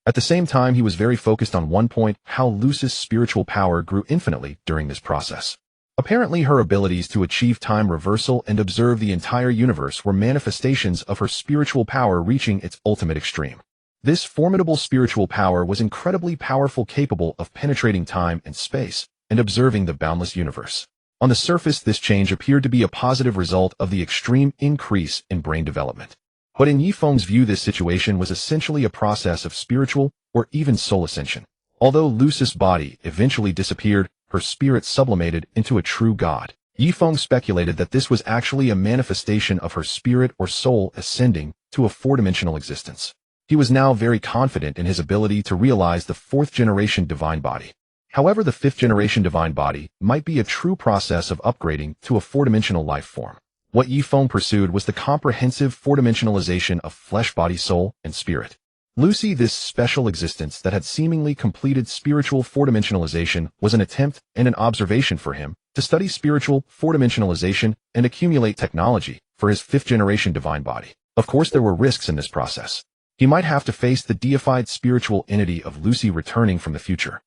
At the same time, he was very focused on one point: how Lucy's spiritual power grew infinitely during this process. Apparently, her abilities to achieve time reversal and observe the entire universe were manifestations of her spiritual power reaching its ultimate extreme. This formidable spiritual power was incredibly powerful, capable of penetrating time and space and observing the boundless universe. On the surface, this change appeared to be a positive result of the extreme increase in brain development. But in Yifeng's view, this situation was essentially a process of spiritual or even soul ascension. Although Lucis' body eventually disappeared, her spirit sublimated into a true god. Yifeng speculated that this was actually a manifestation of her spirit or soul ascending to a four-dimensional existence. He was now very confident in his ability to realize the fourth-generation divine body. However, the fifth-generation divine body might be a true process of upgrading to a four-dimensional life form. What Yifeng pursued was the comprehensive four-dimensionalization of flesh, body, soul, and spirit. Lucy, this special existence that had seemingly completed spiritual four-dimensionalization, was an attempt and an observation for him to study spiritual four-dimensionalization and accumulate technology for his fifth-generation divine body. Of course, there were risks in this process. He might have to face the deified spiritual entity of Lucy returning from the future.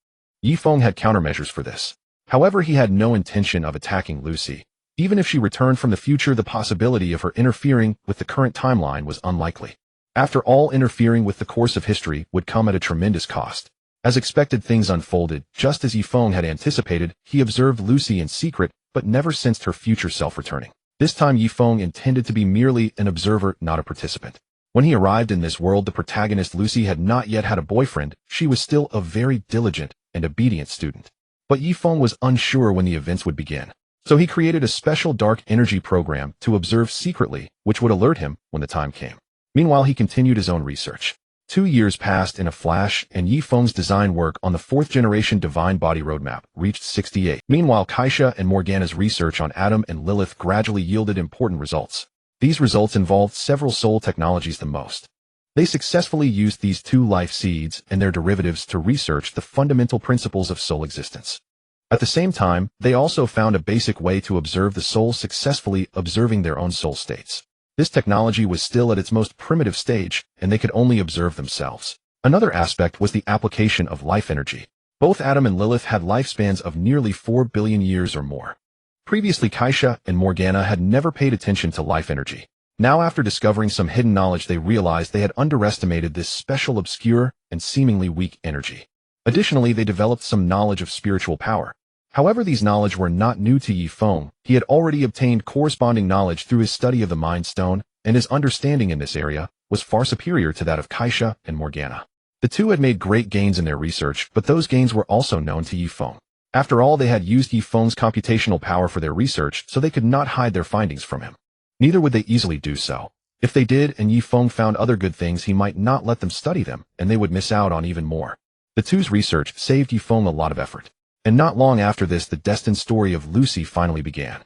Yifeng had countermeasures for this. However, he had no intention of attacking Lucy. Even if she returned from the future, the possibility of her interfering with the current timeline was unlikely. After all, interfering with the course of history would come at a tremendous cost. As expected, things unfolded just as Yifeng had anticipated. He observed Lucy in secret, but never sensed her future self returning. This time, Yifeng intended to be merely an observer, not a participant. When he arrived in this world, the protagonist Lucy had not yet had a boyfriend. She was still a very diligent and obedient student. But Yifeng was unsure when the events would begin. So he created a special dark energy program to observe secretly, which would alert him when the time came. Meanwhile, he continued his own research. 2 years passed in a flash, and Yifeng's design work on the fourth-generation divine body roadmap reached 68. Meanwhile, Kaisha and Morgana's research on Adam and Lilith gradually yielded important results. These results involved several soul technologies the most. They successfully used these two life seeds and their derivatives to research the fundamental principles of soul existence. At the same time, they also found a basic way to observe the soul successfully, observing their own soul states. This technology was still at its most primitive stage, and they could only observe themselves. Another aspect was the application of life energy. Both Adam and Lilith had lifespans of nearly 4 billion years or more. Previously, Kaisha and Morgana had never paid attention to life energy. Now, after discovering some hidden knowledge, they realized they had underestimated this special, obscure, and seemingly weak energy. Additionally, they developed some knowledge of spiritual power. However, these knowledge were not new to Yifeng. He had already obtained corresponding knowledge through his study of the Mind Stone, and his understanding in this area was far superior to that of Kaisha and Morgana. The two had made great gains in their research, but those gains were also known to Yifeng. After all, they had used Yifeng's computational power for their research, so they could not hide their findings from him. Neither would they easily do so. If they did and Yifeng found other good things, he might not let them study them, and they would miss out on even more. The two's research saved Yifeng a lot of effort. And not long after this, the destined story of Lucy finally began.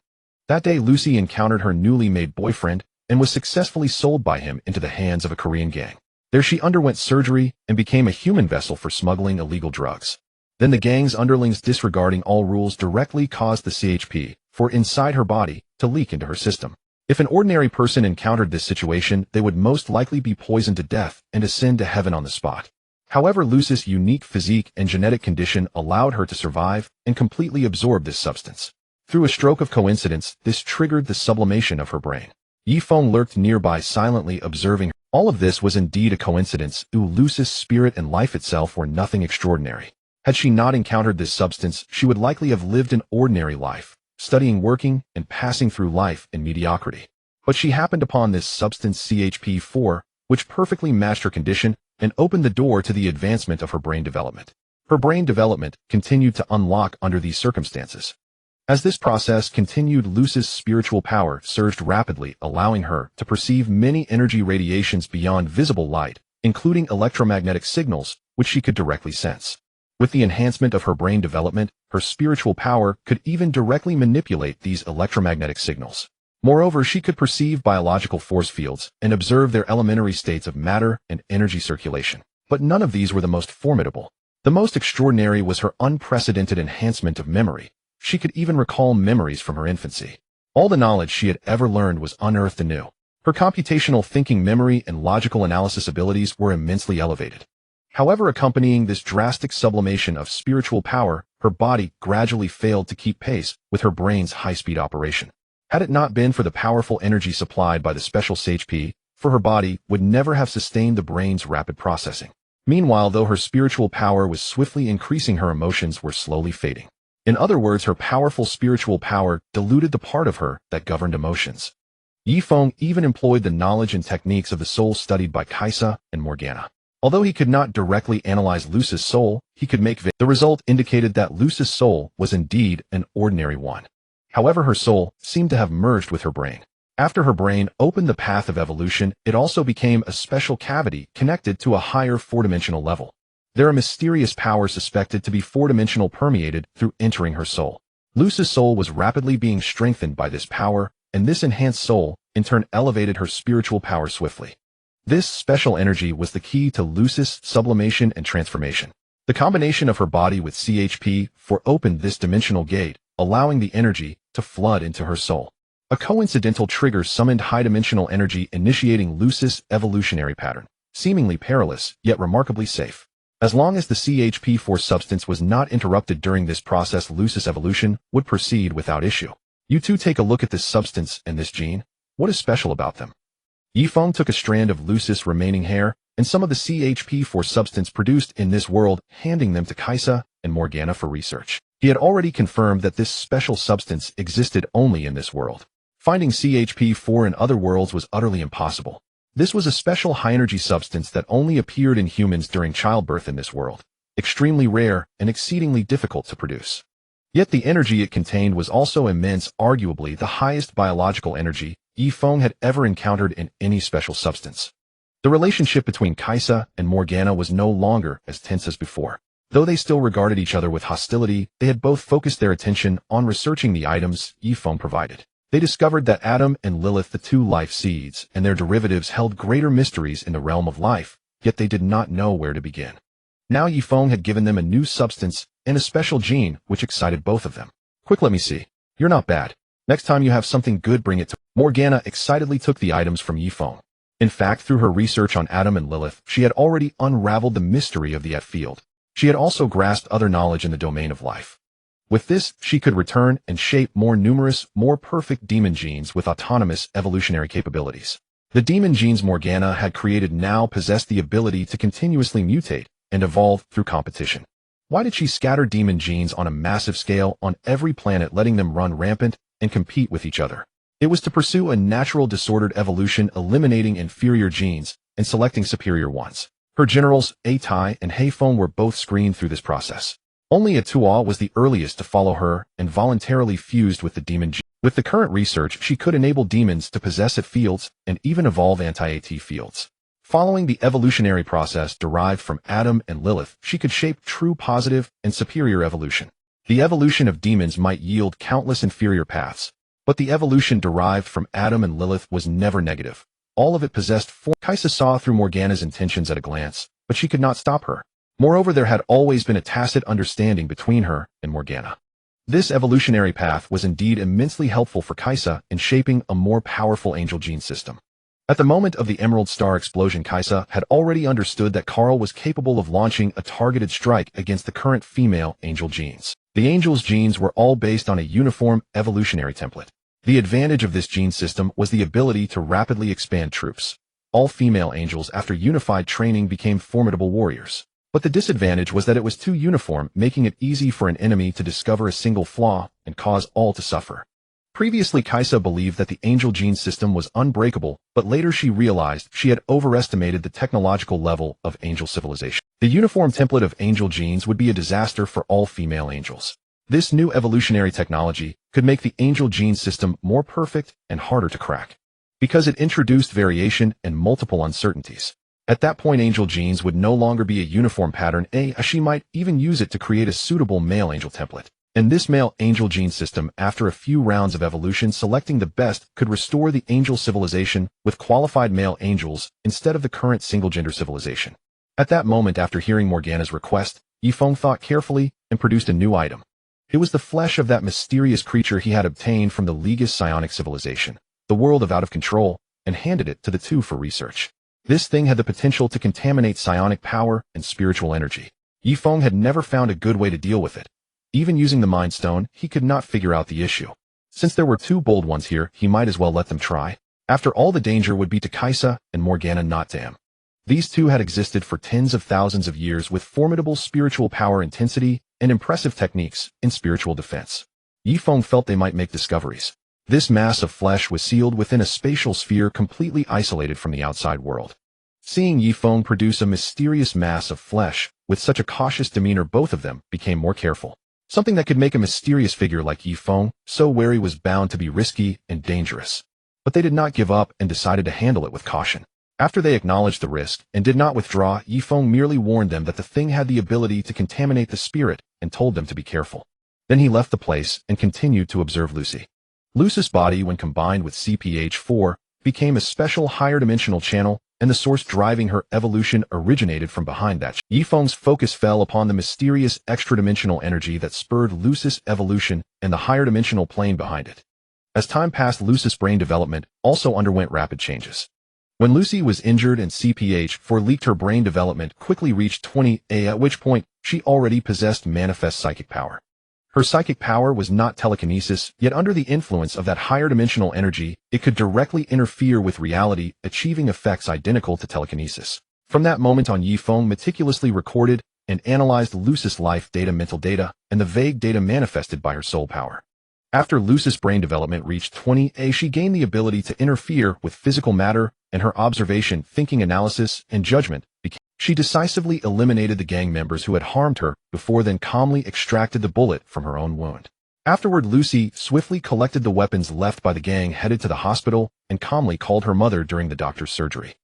That day, Lucy encountered her newly made boyfriend and was successfully sold by him into the hands of a Korean gang. There she underwent surgery and became a human vessel for smuggling illegal drugs. Then the gang's underlings, disregarding all rules, directly caused the CHP for inside her body to leak into her system. If an ordinary person encountered this situation, they would most likely be poisoned to death and ascend to heaven on the spot. However, Lucy's unique physique and genetic condition allowed her to survive and completely absorb this substance. Through a stroke of coincidence, this triggered the sublimation of her brain. Yifeng lurked nearby, silently observing her. All of this was indeed a coincidence. Lucy's spirit and life itself were nothing extraordinary. Had she not encountered this substance, she would likely have lived an ordinary life, studying, working, and passing through life in mediocrity. But she happened upon this substance CHP4, which perfectly matched her condition and opened the door to the advancement of her brain development. Her brain development continued to unlock under these circumstances. As this process continued, Lucy's spiritual power surged rapidly, allowing her to perceive many energy radiations beyond visible light, including electromagnetic signals, which she could directly sense. With the enhancement of her brain development, her spiritual power could even directly manipulate these electromagnetic signals. Moreover, she could perceive biological force fields and observe their elementary states of matter and energy circulation. But none of these were the most formidable. The most extraordinary was her unprecedented enhancement of memory. She could even recall memories from her infancy. All the knowledge she had ever learned was unearthed anew. Her computational thinking, memory, and logical analysis abilities were immensely elevated. However, accompanying this drastic sublimation of spiritual power, her body gradually failed to keep pace with her brain's high-speed operation. Had it not been for the powerful energy supplied by the special CHP, her body would never have sustained the brain's rapid processing. Meanwhile, though her spiritual power was swiftly increasing, her emotions were slowly fading. In other words, her powerful spiritual power diluted the part of her that governed emotions. Yifeng even employed the knowledge and techniques of the soul studied by Kaisa and Morgana. Although he could not directly analyze Luce's soul, he could make the result indicated that Luce's soul was indeed an ordinary one. However, her soul seemed to have merged with her brain. After her brain opened the path of evolution, it also became a special cavity connected to a higher four-dimensional level. There are mysterious powers suspected to be four-dimensional permeated through entering her soul. Luce's soul was rapidly being strengthened by this power, and this enhanced soul, in turn, elevated her spiritual power swiftly. This special energy was the key to Luce's sublimation and transformation. The combination of her body with CHP4 opened this dimensional gate, allowing the energy to flood into her soul. A coincidental trigger summoned high-dimensional energy, initiating Luce's evolutionary pattern, seemingly perilous, yet remarkably safe. As long as the CHP4 substance was not interrupted during this process, Luce's evolution would proceed without issue. You two take a look at this substance and this gene. What is special about them? Yifeng took a strand of Luce's remaining hair and some of the CHP4 substance produced in this world, handing them to Kaisa and Morgana for research. He had already confirmed that this special substance existed only in this world. Finding CHP4 in other worlds was utterly impossible. This was a special high-energy substance that only appeared in humans during childbirth in this world, extremely rare and exceedingly difficult to produce. Yet the energy it contained was also immense, arguably the highest biological energy Yifeng had ever encountered in any special substance. The relationship between Kaisa and Morgana was no longer as tense as before. Though they still regarded each other with hostility, they had both focused their attention on researching the items Yifeng provided. They discovered that Adam and Lilith, the two life seeds, and their derivatives held greater mysteries in the realm of life, yet they did not know where to begin. Now Yifeng had given them a new substance and a special gene, which excited both of them. Quick, let me see. You're not bad. Next time you have something good, bring it to Morgana excitedly took the items from Yifeng. In fact, through her research on Adam and Lilith, she had already unraveled the mystery of the field. She had also grasped other knowledge in the domain of life. With this, she could return and shape more numerous, more perfect demon genes with autonomous evolutionary capabilities. The demon genes Morgana had created now possessed the ability to continuously mutate and evolve through competition. Why did she scatter demon genes on a massive scale on every planet, letting them run rampant and compete with each other? It was to pursue a natural disordered evolution, eliminating inferior genes and selecting superior ones. Her generals, Atai and Heifeng, were both screened through this process. Only Atua was the earliest to follow her and voluntarily fused with the demon gene. With the current research, she could enable demons to possess AT fields and even evolve anti-AT fields. Following the evolutionary process derived from Adam and Lilith, she could shape true positive and superior evolution. The evolution of demons might yield countless inferior paths, but the evolution derived from Adam and Lilith was never negative. All of it possessed form. Kaisa saw through Morgana's intentions at a glance, but she could not stop her. Moreover, there had always been a tacit understanding between her and Morgana. This evolutionary path was indeed immensely helpful for Kaisa in shaping a more powerful angel gene system. At the moment of the Emerald Star explosion, Kaisa had already understood that Carl was capable of launching a targeted strike against the current female angel genes. The angel's genes were all based on a uniform evolutionary template. The advantage of this gene system was the ability to rapidly expand troops. All female angels after unified training became formidable warriors. But the disadvantage was that it was too uniform, making it easy for an enemy to discover a single flaw and cause all to suffer. Previously, Kaisa believed that the angel gene system was unbreakable, but later she realized she had overestimated the technological level of angel civilization. The uniform template of angel genes would be a disaster for all female angels. This new evolutionary technology could make the angel gene system more perfect and harder to crack, because it introduced variation and multiple uncertainties. At that point, angel genes would no longer be a uniform pattern. She might even use it to create a suitable male angel template. And this male angel gene system, after a few rounds of evolution, selecting the best, could restore the angel civilization with qualified male angels instead of the current single-gender civilization. At that moment, after hearing Morgana's request, Yifeng thought carefully and produced a new item. It was the flesh of that mysterious creature he had obtained from the Ligas psionic civilization, the world of out of control, and handed it to the two for research. This thing had the potential to contaminate psionic power and spiritual energy. Yifeng had never found a good way to deal with it. Even using the Mind Stone, he could not figure out the issue. Since there were two bold ones here, he might as well let them try. After all, the danger would be to Kaisa and Morgana, not to him. These two had existed for tens of thousands of years with formidable spiritual power, intensity, and impressive techniques in spiritual defense. Yifeng felt they might make discoveries. This mass of flesh was sealed within a spatial sphere completely isolated from the outside world. Seeing Yifeng produce a mysterious mass of flesh, with such a cautious demeanor, both of them became more careful. Something that could make a mysterious figure like Yifeng so wary was bound to be risky and dangerous. But they did not give up and decided to handle it with caution. After they acknowledged the risk and did not withdraw, Yifeng merely warned them that the thing had the ability to contaminate the spirit and told them to be careful. Then he left the place and continued to observe Lucy. Lucy's body, when combined with CPH-4, became a special higher-dimensional channel, and the source driving her evolution originated from behind that. Yifeng's focus fell upon the mysterious extra-dimensional energy that spurred Lucy's evolution and the higher-dimensional plane behind it. As time passed, Lucy's brain development also underwent rapid changes. When Lucy was injured and CPH-4 leaked, her brain development quickly reached 20A, at which point she already possessed manifest psychic power. Her psychic power was not telekinesis, yet under the influence of that higher dimensional energy, it could directly interfere with reality, achieving effects identical to telekinesis. From that moment on, Yifeng meticulously recorded and analyzed Lucy's life data, mental data, and the vague data manifested by her soul power. After Lucy's brain development reached 20A, she gained the ability to interfere with physical matter, and her observation, thinking, analysis, and judgment became. She decisively eliminated the gang members who had harmed her, before then calmly extracted the bullet from her own wound. Afterward, Lucy swiftly collected the weapons left by the gang, headed to the hospital, and calmly called her mother during the doctor's surgery.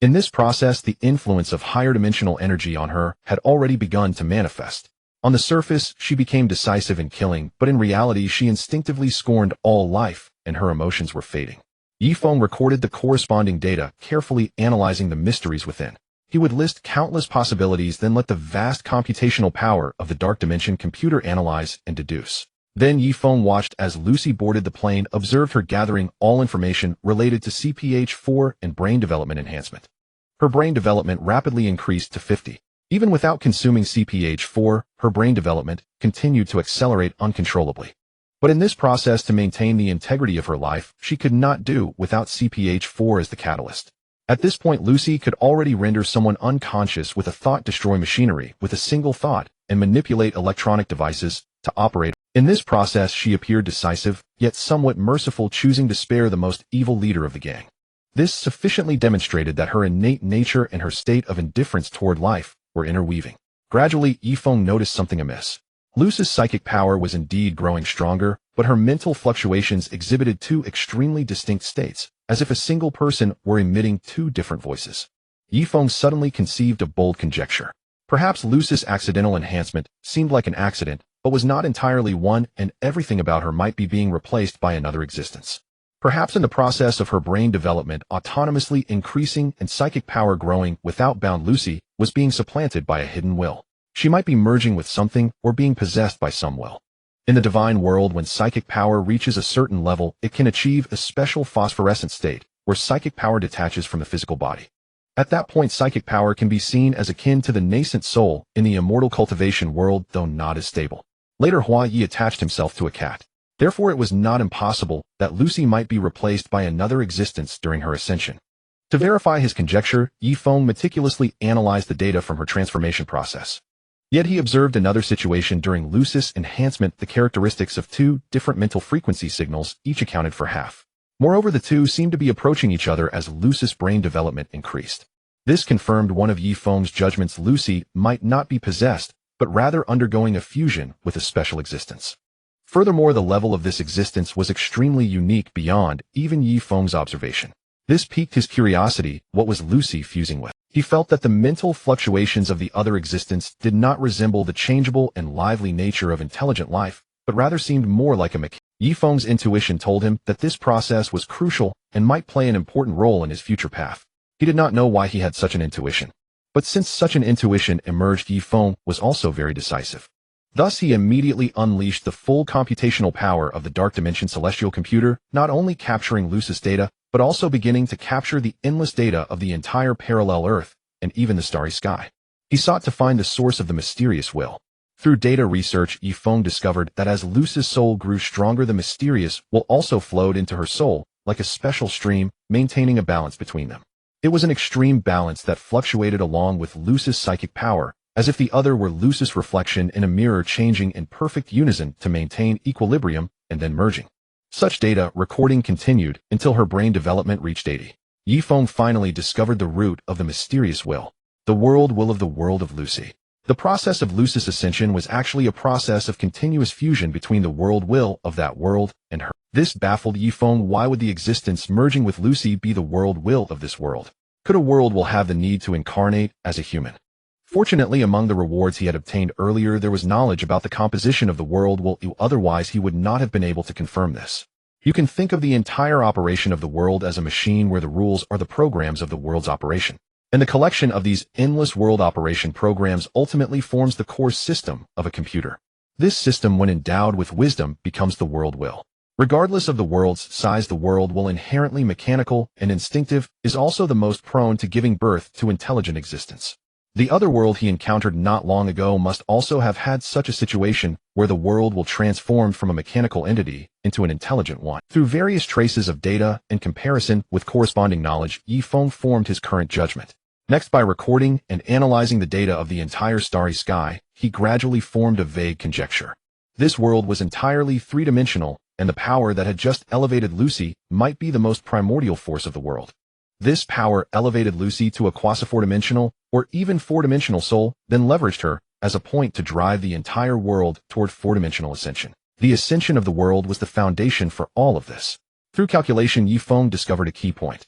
In this process, the influence of higher dimensional energy on her had already begun to manifest. On the surface, she became decisive in killing, but in reality she instinctively scorned all life, and her emotions were fading. Yifeng recorded the corresponding data, carefully analyzing the mysteries within. He would list countless possibilities, then let the vast computational power of the dark dimension computer analyze and deduce. Then Yifeng watched as Lucy boarded the plane, observed her gathering all information related to CPH-4 and brain development enhancement. Her brain development rapidly increased to 50. Even without consuming CPH-4, her brain development continued to accelerate uncontrollably. But in this process, to maintain the integrity of her life, she could not do without CPH-4 as the catalyst. At this point, Lucy could already render someone unconscious with a thought-destroy machinery with a single thought and manipulate electronic devices to operate. In this process, she appeared decisive, yet somewhat merciful, choosing to spare the most evil leader of the gang. This sufficiently demonstrated that her innate nature and her state of indifference toward life were interweaving. Gradually, Yifeng noticed something amiss. Lucy's psychic power was indeed growing stronger, but her mental fluctuations exhibited two extremely distinct states, as if a single person were emitting two different voices. Yifeng suddenly conceived a bold conjecture. Perhaps Lucy's accidental enhancement seemed like an accident, but was not entirely one, and everything about her might be being replaced by another existence. Perhaps in the process of her brain development autonomously increasing and psychic power growing without bound, Lucy was being supplanted by a hidden will. She might be merging with something or being possessed by some will. In the divine world, when psychic power reaches a certain level, it can achieve a special phosphorescent state, where psychic power detaches from the physical body. At that point, psychic power can be seen as akin to the nascent soul in the immortal cultivation world, though not as stable. Later, Hua Yi attached himself to a cat. Therefore, it was not impossible that Lucy might be replaced by another existence during her ascension. To verify his conjecture, Yifeng meticulously analyzed the data from her transformation process. Yet he observed another situation during Lucy's enhancement. The characteristics of two different mental frequency signals each accounted for half. Moreover, the two seemed to be approaching each other as Lucy's brain development increased. This confirmed one of Yifeng's judgments: Lucy might not be possessed, but rather undergoing a fusion with a special existence. Furthermore, the level of this existence was extremely unique beyond even Yifeng's observation. This piqued his curiosity. What was Lucy fusing with? He felt that the mental fluctuations of the other existence did not resemble the changeable and lively nature of intelligent life, but rather seemed more like a mechanic. Yifeng's intuition told him that this process was crucial and might play an important role in his future path. He did not know why he had such an intuition. But since such an intuition emerged, Yifeng was also very decisive. Thus, he immediately unleashed the full computational power of the Dark Dimension celestial computer, not only capturing Lucy's data, but also beginning to capture the endless data of the entire parallel Earth, and even the starry sky. He sought to find the source of the mysterious will. Through data research, Yifeng discovered that as Lucy's soul grew stronger, the mysterious will also flowed into her soul, like a special stream, maintaining a balance between them. It was an extreme balance that fluctuated along with Lucy's psychic power, as if the other were Lucy's reflection in a mirror, changing in perfect unison to maintain equilibrium and then merging. Such data recording continued until her brain development reached 80. Yifeng finally discovered the root of the mysterious will, the world will of the world of Lucy. The process of Lucy's ascension was actually a process of continuous fusion between the world will of that world and her. This baffled Yifeng. Why would the existence merging with Lucy be the world will of this world? Could a world will have the need to incarnate as a human? Fortunately, among the rewards he had obtained earlier, there was knowledge about the composition of the world will, otherwise he would not have been able to confirm this. You can think of the entire operation of the world as a machine where the rules are the programs of the world's operation. And the collection of these endless world operation programs ultimately forms the core system of a computer. This system, when endowed with wisdom, becomes the world will. Regardless of the world's size, the world will, inherently mechanical and instinctive, is also the most prone to giving birth to intelligent existence. The other world he encountered not long ago must also have had such a situation where the world will transformed from a mechanical entity into an intelligent one. Through various traces of data and comparison with corresponding knowledge, Yifeng formed his current judgment. Next, by recording and analyzing the data of the entire starry sky, he gradually formed a vague conjecture. This world was entirely three-dimensional, and the power that had just elevated Lucy might be the most primordial force of the world. This power elevated Lucy to a quasi-four-dimensional or even four-dimensional soul, then leveraged her as a point to drive the entire world toward four-dimensional ascension. The ascension of the world was the foundation for all of this. Through calculation, Yifeng discovered a key point.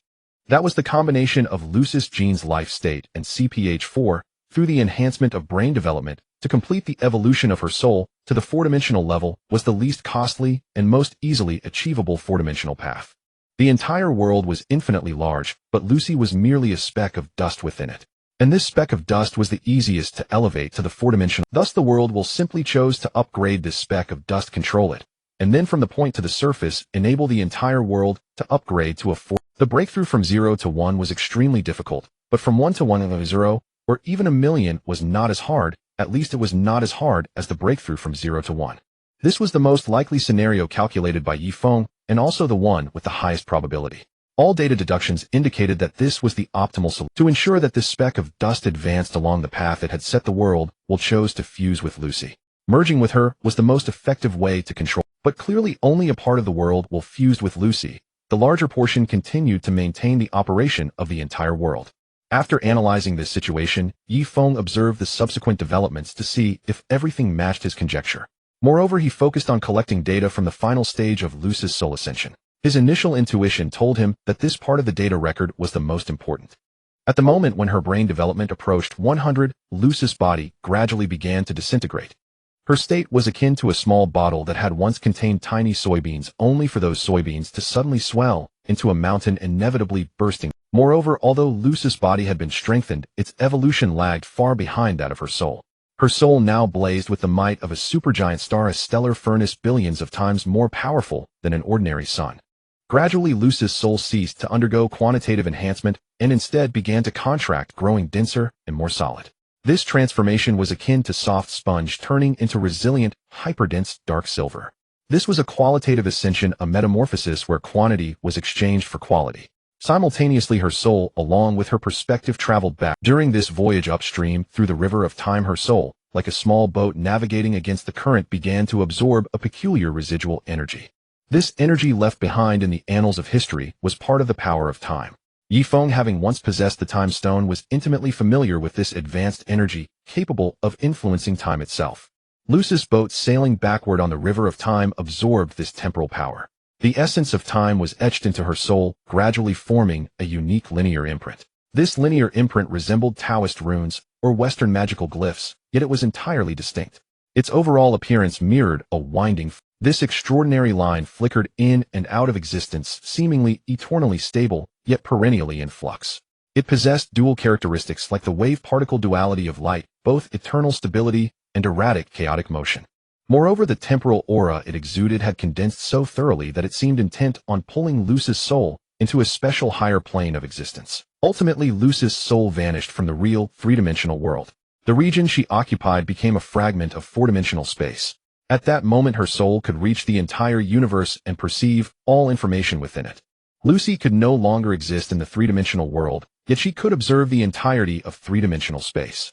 That was the combination of Lucy's gene's life state and CPH4 through the enhancement of brain development to complete the evolution of her soul to the four-dimensional level was the least costly and most easily achievable four-dimensional path. The entire world was infinitely large, but Lucy was merely a speck of dust within it. And this speck of dust was the easiest to elevate to the four-dimensional. Thus the world will simply chose to upgrade this speck of dust, control it, and then from the point to the surface, enable the entire world to upgrade to a four. The breakthrough from 0 to 1 was extremely difficult, but from 1 to 1 of 0, or even a million, was not as hard. At least it was not as hard as the breakthrough from 0 to 1. This was the most likely scenario calculated by Yifeng, and also the one with the highest probability. All data deductions indicated that this was the optimal solution. To ensure that this speck of dust advanced along the path it had set, the world will chose to fuse with Lucy. Merging with her was the most effective way to control, but clearly only a part of the world will fused with Lucy. The larger portion continued to maintain the operation of the entire world. After analyzing this situation, Yifeng observed the subsequent developments to see if everything matched his conjecture. Moreover, he focused on collecting data from the final stage of Lucy's soul ascension. His initial intuition told him that this part of the data record was the most important. At the moment when her brain development approached 100, Lucy's body gradually began to disintegrate. Her state was akin to a small bottle that had once contained tiny soybeans, only for those soybeans to suddenly swell into a mountain, inevitably bursting. Moreover, although Lucy's body had been strengthened, its evolution lagged far behind that of her soul. Her soul now blazed with the might of a supergiant star, a stellar furnace billions of times more powerful than an ordinary sun. Gradually, Lucy's soul ceased to undergo quantitative enhancement and instead began to contract, growing denser and more solid. This transformation was akin to soft sponge turning into resilient, hyperdense dark silver. This was a qualitative ascension, a metamorphosis where quantity was exchanged for quality. Simultaneously, her soul, along with her perspective, traveled back. During this voyage upstream through the river of time, her soul, like a small boat navigating against the current, began to absorb a peculiar residual energy. This energy, left behind in the annals of history, was part of the power of time. Yifeng, having once possessed the time stone, was intimately familiar with this advanced energy, capable of influencing time itself. Lucy's boat, sailing backward on the river of time, absorbed this temporal power. The essence of time was etched into her soul, gradually forming a unique linear imprint. This linear imprint resembled Taoist runes or Western magical glyphs, yet it was entirely distinct. Its overall appearance mirrored a winding. This extraordinary line flickered in and out of existence, seemingly eternally stable, yet perennially in flux. It possessed dual characteristics like the wave-particle duality of light, both eternal stability and erratic, chaotic motion. Moreover, the temporal aura it exuded had condensed so thoroughly that it seemed intent on pulling Lucy's soul into a special higher plane of existence. Ultimately, Lucy's soul vanished from the real, three-dimensional world. The region she occupied became a fragment of four-dimensional space. At that moment, her soul could reach the entire universe and perceive all information within it. Lucy could no longer exist in the three-dimensional world, yet she could observe the entirety of three-dimensional space.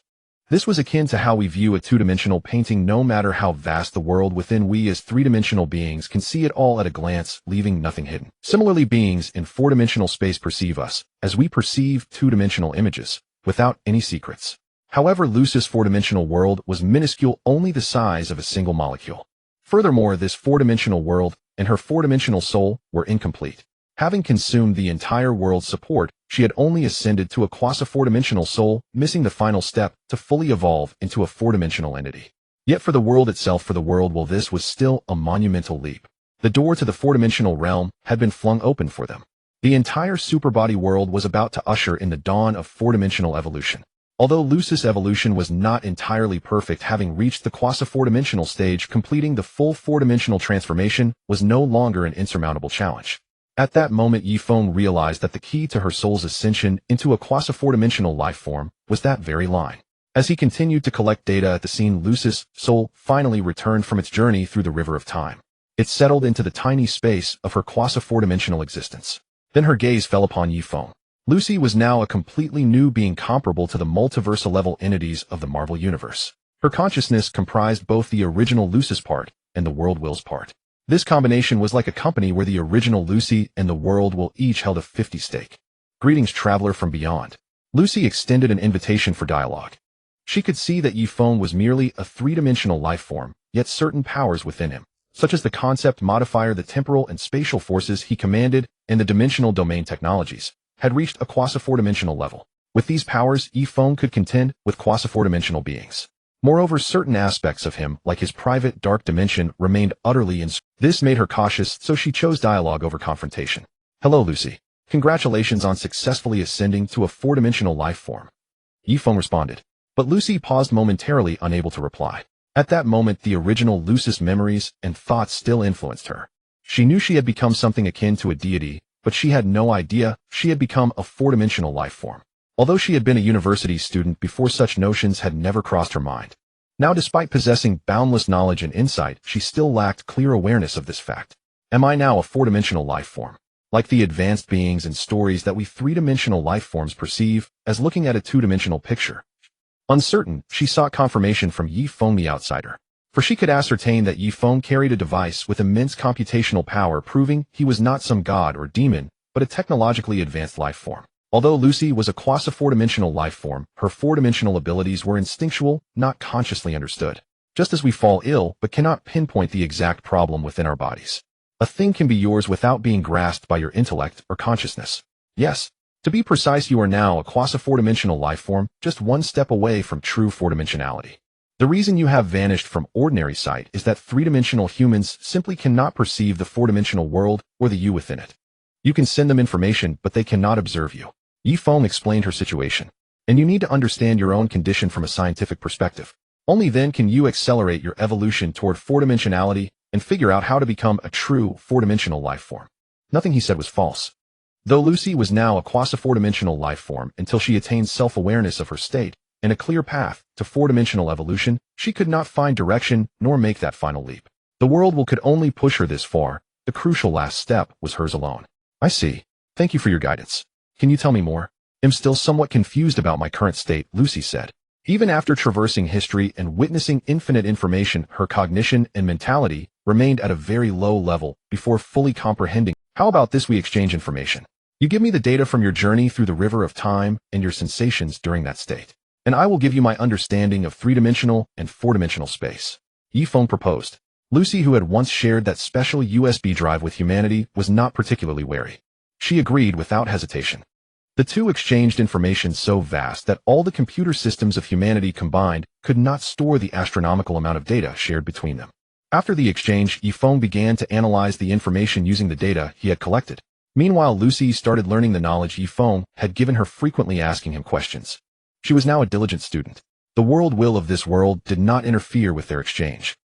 This was akin to how we view a two-dimensional painting. No matter how vast the world within, we as three-dimensional beings can see it all at a glance, leaving nothing hidden. Similarly, beings in four-dimensional space perceive us, as we perceive two-dimensional images, without any secrets. However, Lucy's four-dimensional world was minuscule, only the size of a single molecule. Furthermore, this four-dimensional world and her four-dimensional soul were incomplete. Having consumed the entire world's support, she had only ascended to a quasi-four-dimensional soul, missing the final step to fully evolve into a four-dimensional entity. Yet for the world itself, this was still a monumental leap. The door to the four-dimensional realm had been flung open for them. The entire superbody world was about to usher in the dawn of four-dimensional evolution. Although Lucy's evolution was not entirely perfect, having reached the quasi-four-dimensional stage, completing the full four-dimensional transformation was no longer an insurmountable challenge. At that moment, Yifeng realized that the key to her soul's ascension into a quasi-four-dimensional life form was that very line. As he continued to collect data at the scene, Lucy's soul finally returned from its journey through the river of time. It settled into the tiny space of her quasi-four-dimensional existence. Then her gaze fell upon Yifeng. Lucy was now a completely new being, comparable to the multiversal-level entities of the Marvel Universe. Her consciousness comprised both the original Lucy's part and the world Will's part. This combination was like a company where the original Lucy and the world Will each held a 50 stake. Greetings, traveler from beyond. Lucy extended an invitation for dialogue. She could see that Yifeng was merely a three-dimensional life form, yet certain powers within him, such as the concept modifier, the temporal and spatial forces he commanded, and the dimensional domain technologies, had reached a quasi-four-dimensional level. With these powers, Yifeng could contend with quasi-four-dimensional beings. Moreover, certain aspects of him, like his private dark dimension, remained utterly inscrutable. This made her cautious, so she chose dialogue over confrontation. Hello, Lucy. Congratulations on successfully ascending to a four-dimensional life form. Yifeng responded. But Lucy paused momentarily, unable to reply. At that moment, the original Lucy's memories and thoughts still influenced her. She knew she had become something akin to a deity, but she had no idea she had become a four-dimensional life form. Although she had been a university student before, such notions had never crossed her mind. Now, despite possessing boundless knowledge and insight, she still lacked clear awareness of this fact. Am I now a four-dimensional life form? Like the advanced beings and stories that we three-dimensional life forms perceive as looking at a two-dimensional picture? Uncertain, she sought confirmation from Yifeng, the outsider. For she could ascertain that Yifeng carried a device with immense computational power, proving he was not some god or demon, but a technologically advanced life form. Although Lucy was a quasi-four-dimensional life form, her four-dimensional abilities were instinctual, not consciously understood. Just as we fall ill but cannot pinpoint the exact problem within our bodies. A thing can be yours without being grasped by your intellect or consciousness. Yes, to be precise, you are now a quasi-four-dimensional life form, just one step away from true four-dimensionality. The reason you have vanished from ordinary sight is that three-dimensional humans simply cannot perceive the four-dimensional world or the you within it. You can send them information, but they cannot observe you. Yifeng explained her situation. And you need to understand your own condition from a scientific perspective. Only then can you accelerate your evolution toward four-dimensionality and figure out how to become a true four-dimensional life form. Nothing he said was false. Though Lucy was now a quasi-four-dimensional life form until she attained self-awareness of her state and a clear path to four-dimensional evolution, she could not find direction nor make that final leap. The world could only push her this far. The crucial last step was hers alone. I see. Thank you for your guidance. Can you tell me more? I'm still somewhat confused about my current state, Lucy said. Even after traversing history and witnessing infinite information, her cognition and mentality remained at a very low level before fully comprehending. How about this? We exchange information. You give me the data from your journey through the river of time and your sensations during that state, and I will give you my understanding of three-dimensional and four-dimensional space. Yifeng proposed. Lucy, who had once shared that special USB drive with humanity, was not particularly wary. She agreed without hesitation. The two exchanged information so vast that all the computer systems of humanity combined could not store the astronomical amount of data shared between them. After the exchange, Yifeng began to analyze the information using the data he had collected. Meanwhile, Lucy started learning the knowledge Yifeng had given her, frequently asking him questions. She was now a diligent student. The world will of this world did not interfere with their exchange.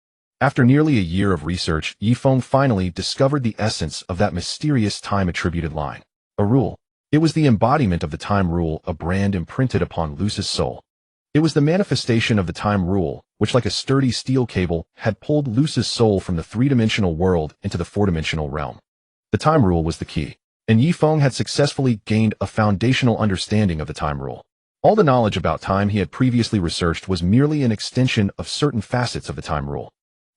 After nearly a year of research, Yifeng finally discovered the essence of that mysterious time-attributed line. A rule. It was the embodiment of the time rule, a brand imprinted upon Lucy's soul. It was the manifestation of the time rule, which like a sturdy steel cable had pulled Lucy's soul from the three-dimensional world into the four-dimensional realm. The time rule was the key, and Yifeng had successfully gained a foundational understanding of the time rule. All the knowledge about time he had previously researched was merely an extension of certain facets of the time rule.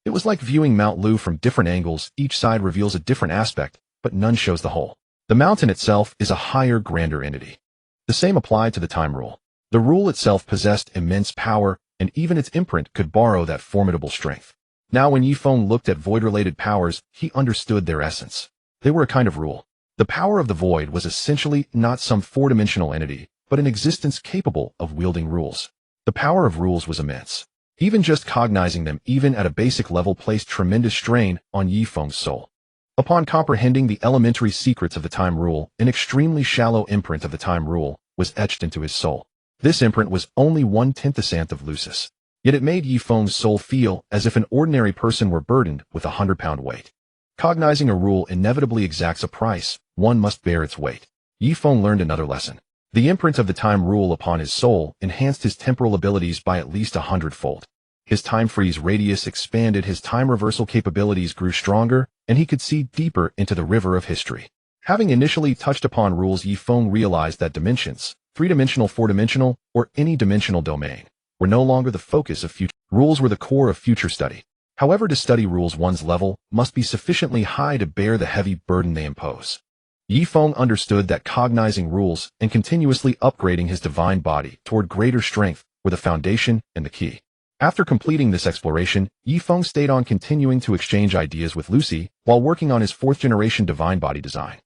It was like viewing Mount Lu from different angles. Each side reveals a different aspect, but none shows the whole. The mountain itself is a higher, grander entity. The same applied to the time rule. The rule itself possessed immense power, and even its imprint could borrow that formidable strength. Now when Yifeng looked at void-related powers, he understood their essence. They were a kind of rule. The power of the void was essentially not some four-dimensional entity, but an existence capable of wielding rules. The power of rules was immense. Even just cognizing them, even at a basic level, placed tremendous strain on Yifeng's soul. Upon comprehending the elementary secrets of the time rule, an extremely shallow imprint of the time rule was etched into his soul. This imprint was only 1/10th of Lucis. Yet it made Yifeng's soul feel as if an ordinary person were burdened with a 100-pound weight. Cognizing a rule inevitably exacts a price. One must bear its weight. Yifeng learned another lesson. The imprint of the time rule upon his soul enhanced his temporal abilities by at least 100-fold. His time freeze radius expanded, his time reversal capabilities grew stronger, and he could see deeper into the river of history. Having initially touched upon rules, Yifeng realized that dimensions, three-dimensional, four-dimensional, or any dimensional domain, were no longer the focus of future. Rules were the core of future study. However, to study rules, one's level must be sufficiently high to bear the heavy burden they impose. Yifeng understood that cognizing rules and continuously upgrading his divine body toward greater strength were the foundation and the key. After completing this exploration, Yifeng stayed on, continuing to exchange ideas with Lucy while working on his fourth-generation divine body design.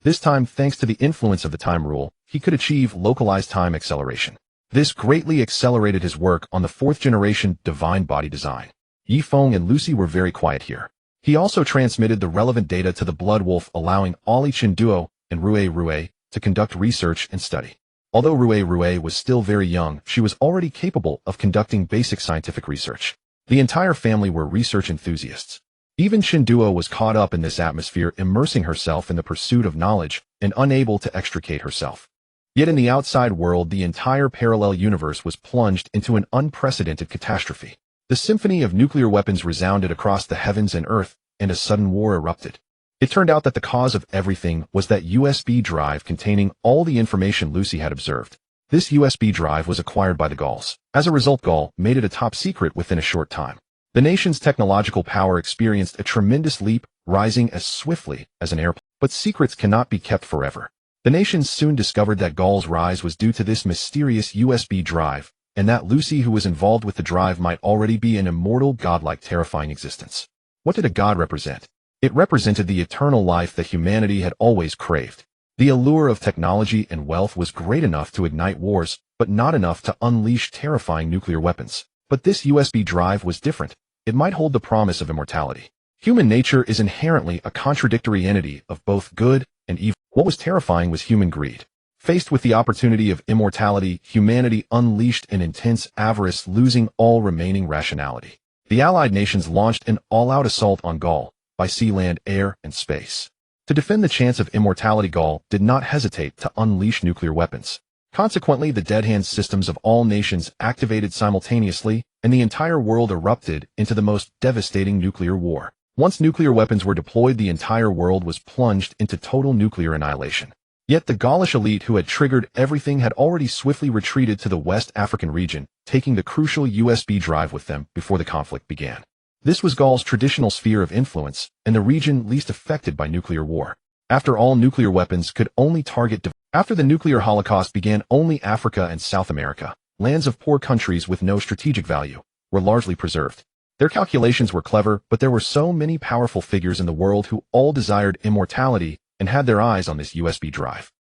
This time, thanks to the influence of the time rule, he could achieve localized time acceleration. This greatly accelerated his work on the fourth-generation divine body design. Yifeng and Lucy were very quiet here. He also transmitted the relevant data to the Blood Wolf, allowing Ali Chinduo and Rue to conduct research and study. Although Rue was still very young, she was already capable of conducting basic scientific research. The entire family were research enthusiasts. Even Chinduo was caught up in this atmosphere, immersing herself in the pursuit of knowledge and unable to extricate herself. Yet in the outside world, the entire parallel universe was plunged into an unprecedented catastrophe. The symphony of nuclear weapons resounded across the heavens and earth, and a sudden war erupted. It turned out that the cause of everything was that USB drive containing all the information Lucy had observed. This USB drive was acquired by the Gauls. As a result, Gaul made it a top secret within a short time. The nation's technological power experienced a tremendous leap, rising as swiftly as an airplane. But secrets cannot be kept forever. The nations soon discovered that Gaul's rise was due to this mysterious USB drive, and that Lucy, who was involved with the drive, might already be an immortal, godlike, terrifying existence. What did a god represent? It represented the eternal life that humanity had always craved. The allure of technology and wealth was great enough to ignite wars, but not enough to unleash terrifying nuclear weapons. But this USB drive was different. It might hold the promise of immortality. Human nature is inherently a contradictory entity of both good and evil. What was terrifying was human greed. Faced with the opportunity of immortality, humanity unleashed an intense avarice, losing all remaining rationality. The Allied nations launched an all-out assault on Gaul, by sea, land, air, and space. To defend the chance of immortality, Gaul did not hesitate to unleash nuclear weapons. Consequently, the dead-hand systems of all nations activated simultaneously, and the entire world erupted into the most devastating nuclear war. Once nuclear weapons were deployed, the entire world was plunged into total nuclear annihilation. Yet the Gaulish elite who had triggered everything had already swiftly retreated to the West African region, taking the crucial USB drive with them before the conflict began. This was Gaul's traditional sphere of influence, and the region least affected by nuclear war. After all, nuclear weapons could only target. After the nuclear holocaust began, only Africa and South America, lands of poor countries with no strategic value, were largely preserved. Their calculations were clever, but there were so many powerful figures in the world who all desired immortality and had their eyes on this USB drive.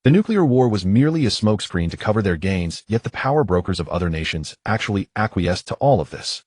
The nuclear war was merely a smokescreen to cover their gains, yet the power brokers of other nations actually acquiesced to all of this.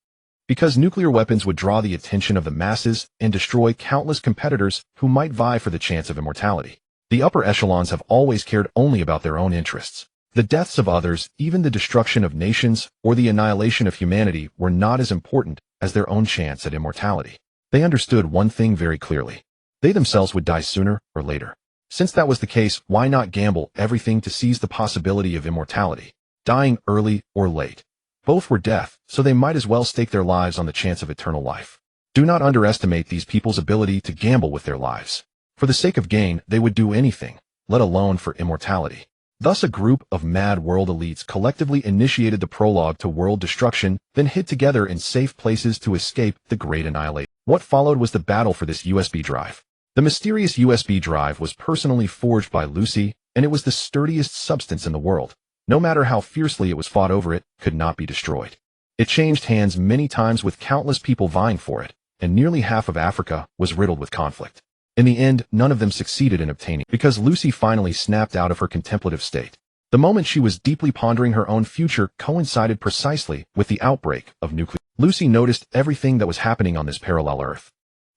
Because nuclear weapons would draw the attention of the masses and destroy countless competitors who might vie for the chance of immortality. The upper echelons have always cared only about their own interests. The deaths of others, even the destruction of nations or the annihilation of humanity, were not as important as their own chance at immortality. They understood one thing very clearly. They themselves would die sooner or later. Since that was the case, why not gamble everything to seize the possibility of immortality? Dying early or late, both were death, so they might as well stake their lives on the chance of eternal life. Do not underestimate these people's ability to gamble with their lives. For the sake of gain, they would do anything, let alone for immortality. Thus a group of mad world elites collectively initiated the prologue to world destruction, then hid together in safe places to escape the Great Annihilation. What followed was the battle for this USB drive. The mysterious USB drive was personally forged by Lucy, and it was the sturdiest substance in the world. No matter how fiercely it was fought over, it could not be destroyed. It changed hands many times with countless people vying for it, and nearly half of Africa was riddled with conflict. In the end, none of them succeeded in obtaining, because Lucy finally snapped out of her contemplative state. The moment she was deeply pondering her own future coincided precisely with the outbreak of nuclear. Lucy noticed everything that was happening on this parallel Earth.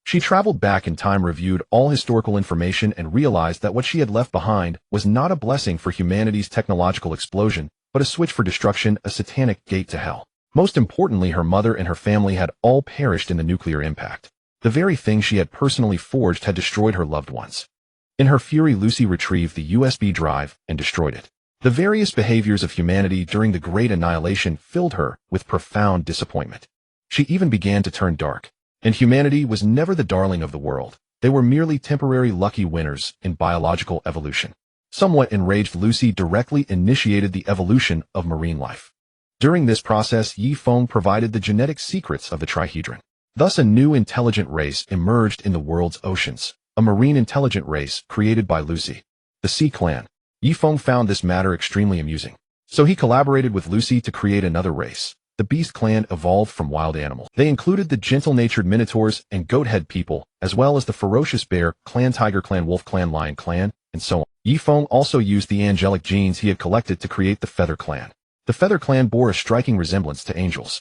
She traveled back in time, reviewed all historical information, and realized that what she had left behind was not a blessing for humanity's technological explosion, but a switch for destruction, a satanic gate to hell. Most importantly, her mother and her family had all perished in the nuclear impact. The very thing she had personally forged had destroyed her loved ones. In her fury, Lucy retrieved the USB drive and destroyed it. The various behaviors of humanity during the Great Annihilation filled her with profound disappointment. She even began to turn dark. And humanity was never the darling of the world. They were merely temporary lucky winners in biological evolution. Somewhat enraged, Lucy directly initiated the evolution of marine life. During this process, Yi Feng provided the genetic secrets of the trihedron. Thus a new intelligent race emerged in the world's oceans, a marine intelligent race created by Lucy. The Sea Clan. Yi Feng found this matter extremely amusing. So he collaborated with Lucy to create another race. The Beast Clan evolved from wild animals. They included the gentle-natured minotaurs and goat-head people, as well as the ferocious bear clan, tiger clan, wolf clan, lion clan, and so on. Yi Feng also used the angelic genes he had collected to create the Feather Clan. The Feather Clan bore a striking resemblance to angels.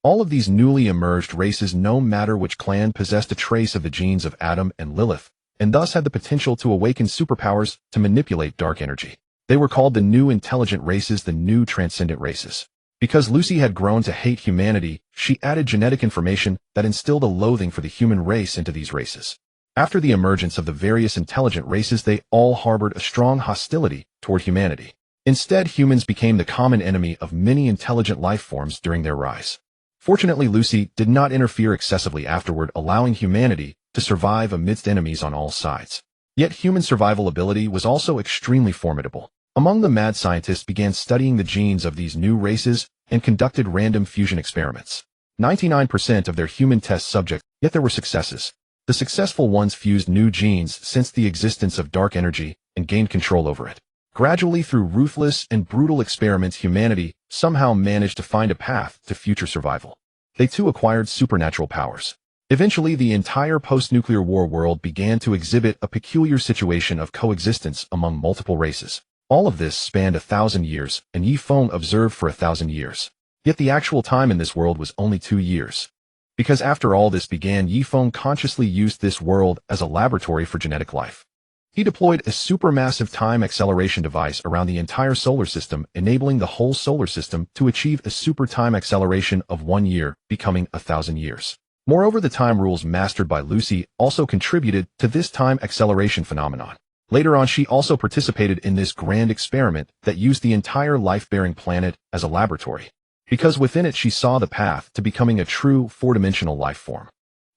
All of these newly emerged races, no matter which clan, possessed a trace of the genes of Adam and Lilith, and thus had the potential to awaken superpowers to manipulate dark energy. They were called the new intelligent races, the new transcendent races. Because Lucy had grown to hate humanity, she added genetic information that instilled a loathing for the human race into these races. After the emergence of the various intelligent races, they all harbored a strong hostility toward humanity. Instead, humans became the common enemy of many intelligent life forms during their rise. Fortunately, Lucy did not interfere excessively afterward, allowing humanity to survive amidst enemies on all sides. Yet human survival ability was also extremely formidable. Among the mad scientists began studying the genes of these new races and conducted random fusion experiments. 99% of their human test subjects, yet there were successes. The successful ones fused new genes, sensed the existence of dark energy, and gained control over it. Gradually, through ruthless and brutal experiments, humanity somehow managed to find a path to future survival. They too acquired supernatural powers. Eventually, the entire post-nuclear war world began to exhibit a peculiar situation of coexistence among multiple races. All of this spanned 1,000 years, and Yi Feng observed for 1,000 years. Yet the actual time in this world was only 2 years. Because after all this began, Yi Feng consciously used this world as a laboratory for genetic life. He deployed a supermassive time acceleration device around the entire solar system, enabling the whole solar system to achieve a super time acceleration of 1 year, becoming 1,000 years. Moreover, the time rules mastered by Lucy also contributed to this time acceleration phenomenon. Later on, she also participated in this grand experiment that used the entire life-bearing planet as a laboratory, because within it she saw the path to becoming a true four-dimensional life form.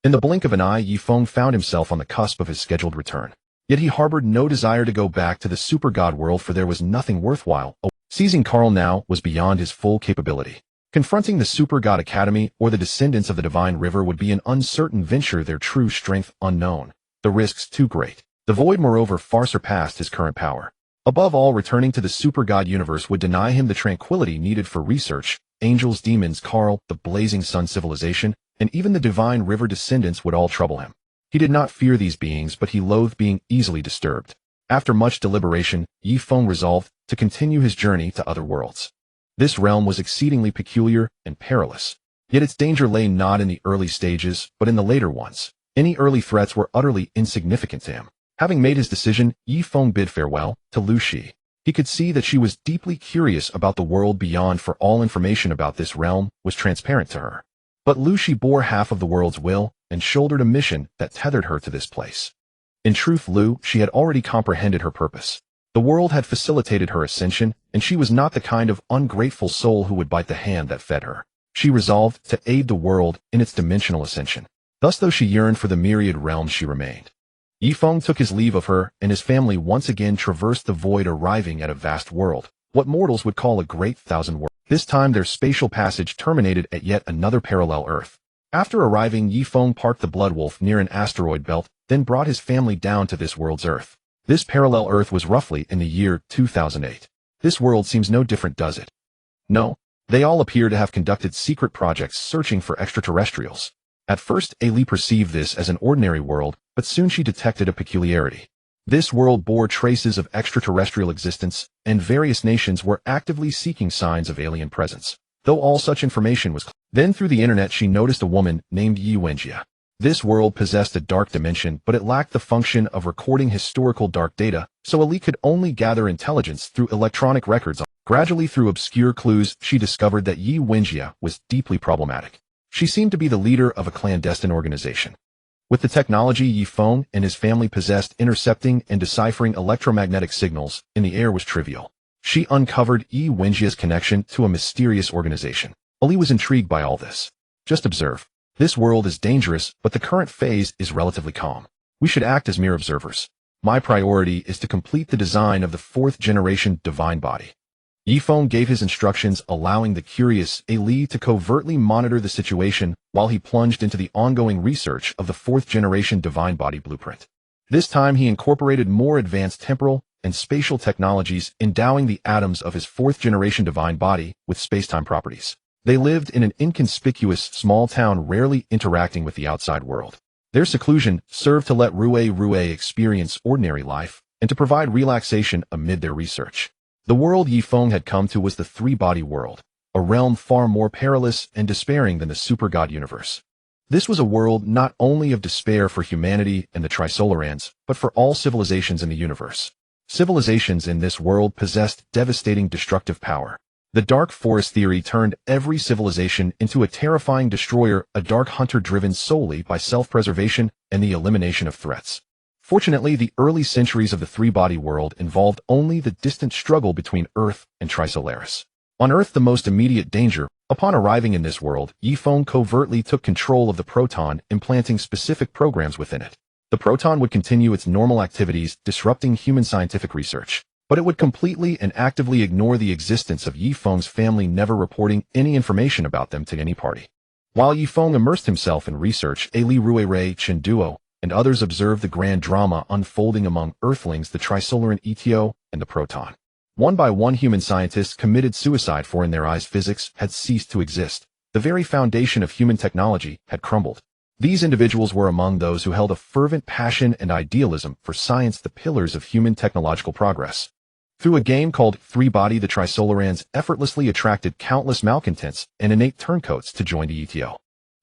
In the blink of an eye, Yi Feng found himself on the cusp of his scheduled return. Yet he harbored no desire to go back to the super god world, for there was nothing worthwhile. Seizing Karl now was beyond his full capability. Confronting the Super God Academy or the descendants of the Divine River would be an uncertain venture, their true strength unknown, the risks too great. The void, moreover, far surpassed his current power. Above all, returning to the super god universe would deny him the tranquility needed for research. Angels, demons, Karl, the blazing sun civilization, and even the Divine River descendants would all trouble him. He did not fear these beings, but he loathed being easily disturbed. After much deliberation, Yi Feng resolved to continue his journey to other worlds. This realm was exceedingly peculiar and perilous. Yet its danger lay not in the early stages, but in the later ones. Any early threats were utterly insignificant to him. Having made his decision, Yi Feng bid farewell to Lu Shi. He could see that she was deeply curious about the world beyond, for all information about this realm was transparent to her. But Lu Shi bore half of the world's will and shouldered a mission that tethered her to this place. In truth, Lu Shi had already comprehended her purpose. The world had facilitated her ascension, and she was not the kind of ungrateful soul who would bite the hand that fed her. She resolved to aid the world in its dimensional ascension. Thus, though she yearned for the myriad realms, she remained. Yifeng took his leave of her, and his family once again traversed the void, arriving at a vast world, what mortals would call a great thousand worlds. This time their spatial passage terminated at yet another parallel Earth. After arriving, Yifeng parked the Blood Wolf near an asteroid belt, then brought his family down to this world's Earth. This parallel Earth was roughly in the year 2008. This world seems no different, does it? No. They all appear to have conducted secret projects searching for extraterrestrials. At first, Ailey perceived this as an ordinary world, but soon she detected a peculiarity. This world bore traces of extraterrestrial existence, and various nations were actively seeking signs of alien presence, though all such information was. Then through the internet she noticed a woman named Yi Wenjia. This world possessed a dark dimension, but it lacked the function of recording historical dark data, so Ailey could only gather intelligence through electronic records. Gradually, through obscure clues, she discovered that Yi Wenjia was deeply problematic. She seemed to be the leader of a clandestine organization. With the technology Yifeng and his family possessed, intercepting and deciphering electromagnetic signals in the air was trivial. She uncovered Yi Wenjia's connection to a mysterious organization. Ailey was intrigued by all this. Just observe. This world is dangerous, but the current phase is relatively calm. We should act as mere observers. My priority is to complete the design of the 4th-generation divine body. Yifeng gave his instructions, allowing the curious Ailey to covertly monitor the situation while he plunged into the ongoing research of the 4th-generation divine body blueprint. This time he incorporated more advanced temporal and spatial technologies, endowing the atoms of his 4th-generation divine body with spacetime properties. They lived in an inconspicuous small town, rarely interacting with the outside world. Their seclusion served to let Rue experience ordinary life and to provide relaxation amid their research. The world Yifeng had come to was the 3-body world, a realm far more perilous and despairing than the super-god universe. This was a world not only of despair for humanity and the Trisolarans, but for all civilizations in the universe. Civilizations in this world possessed devastating destructive power. The Dark Forest theory turned every civilization into a terrifying destroyer, a dark hunter driven solely by self-preservation and the elimination of threats. Fortunately, the early centuries of the 3-body world involved only the distant struggle between Earth and Trisolaris. On Earth, the most immediate danger. Upon arriving in this world, Yifeng covertly took control of the proton, implanting specific programs within it. The proton would continue its normal activities, disrupting human scientific research, but it would completely and actively ignore the existence of Yifeng's family, never reporting any information about them to any party. While Yifeng immersed himself in research, Ailey Rue Chen Duo and others observed the grand drama unfolding among Earthlings, the Trisolaran ETO, and the Proton. One by one, human scientists committed suicide, for in their eyes physics had ceased to exist. The very foundation of human technology had crumbled. These individuals were among those who held a fervent passion and idealism for science, the pillars of human technological progress. Through a game called 3-Body, the Trisolarans effortlessly attracted countless malcontents and innate turncoats to join the ETO.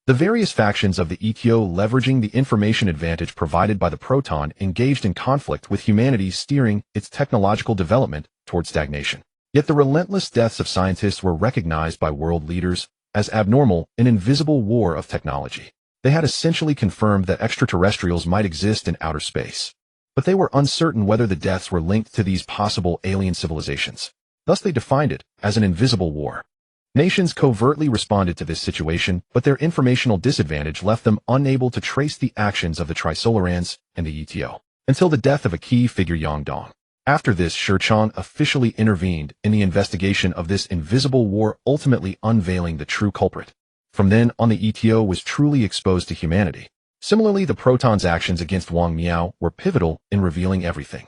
The various factions of the ETO, leveraging the information advantage provided by the Proton, engaged in conflict with humanity, steering its technological development toward stagnation. Yet the relentless deaths of scientists were recognized by world leaders as abnormal, an invisible war of technology. They had essentially confirmed that extraterrestrials might exist in outer space, but they were uncertain whether the deaths were linked to these possible alien civilizations. Thus they defined it as an invisible war. Nations covertly responded to this situation, but their informational disadvantage left them unable to trace the actions of the Trisolarans and the ETO, until the death of a key figure, Yang Dong. After this, Shichan officially intervened in the investigation of this invisible war, ultimately unveiling the true culprit. From then on, the ETO was truly exposed to humanity. Similarly, the Proton's actions against Wang Miao were pivotal in revealing everything.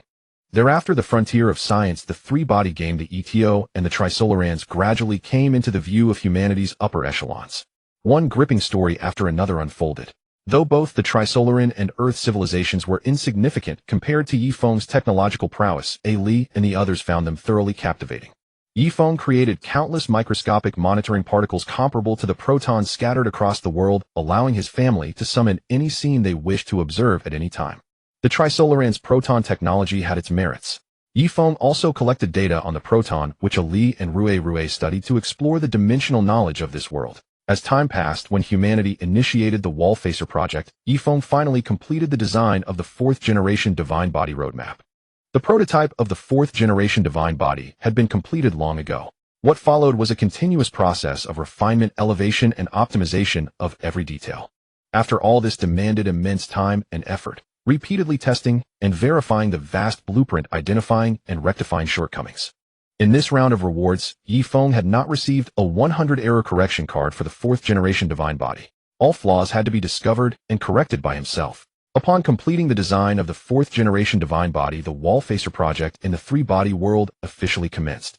Thereafter, the frontier of science, the 3-Body game, the ETO, and the Trisolarans gradually came into the view of humanity's upper echelons. One gripping story after another unfolded. Though both the Trisolaran and Earth civilizations were insignificant compared to Yifeng's technological prowess, Ailey and the others found them thoroughly captivating. Yifeng created countless microscopic monitoring particles comparable to the protons scattered across the world, allowing his family to summon any scene they wished to observe at any time. The Trisolaran's proton technology had its merits. Yifeng also collected data on the proton, which Ailey and Rue studied to explore the dimensional knowledge of this world. As time passed, when humanity initiated the Wallfacer project, Yifeng finally completed the design of the 4th-generation Divine Body roadmap. The prototype of the 4th-generation Divine Body had been completed long ago. What followed was a continuous process of refinement, elevation, and optimization of every detail. After all this demanded immense time and effort, repeatedly testing and verifying the vast blueprint, identifying and rectifying shortcomings. In this round of rewards, Yifeng had not received a 100 error correction card for the 4th generation divine body. All flaws had to be discovered and corrected by himself. Upon completing the design of the 4th generation divine body, the Wallfacer project in the 3-body world officially commenced.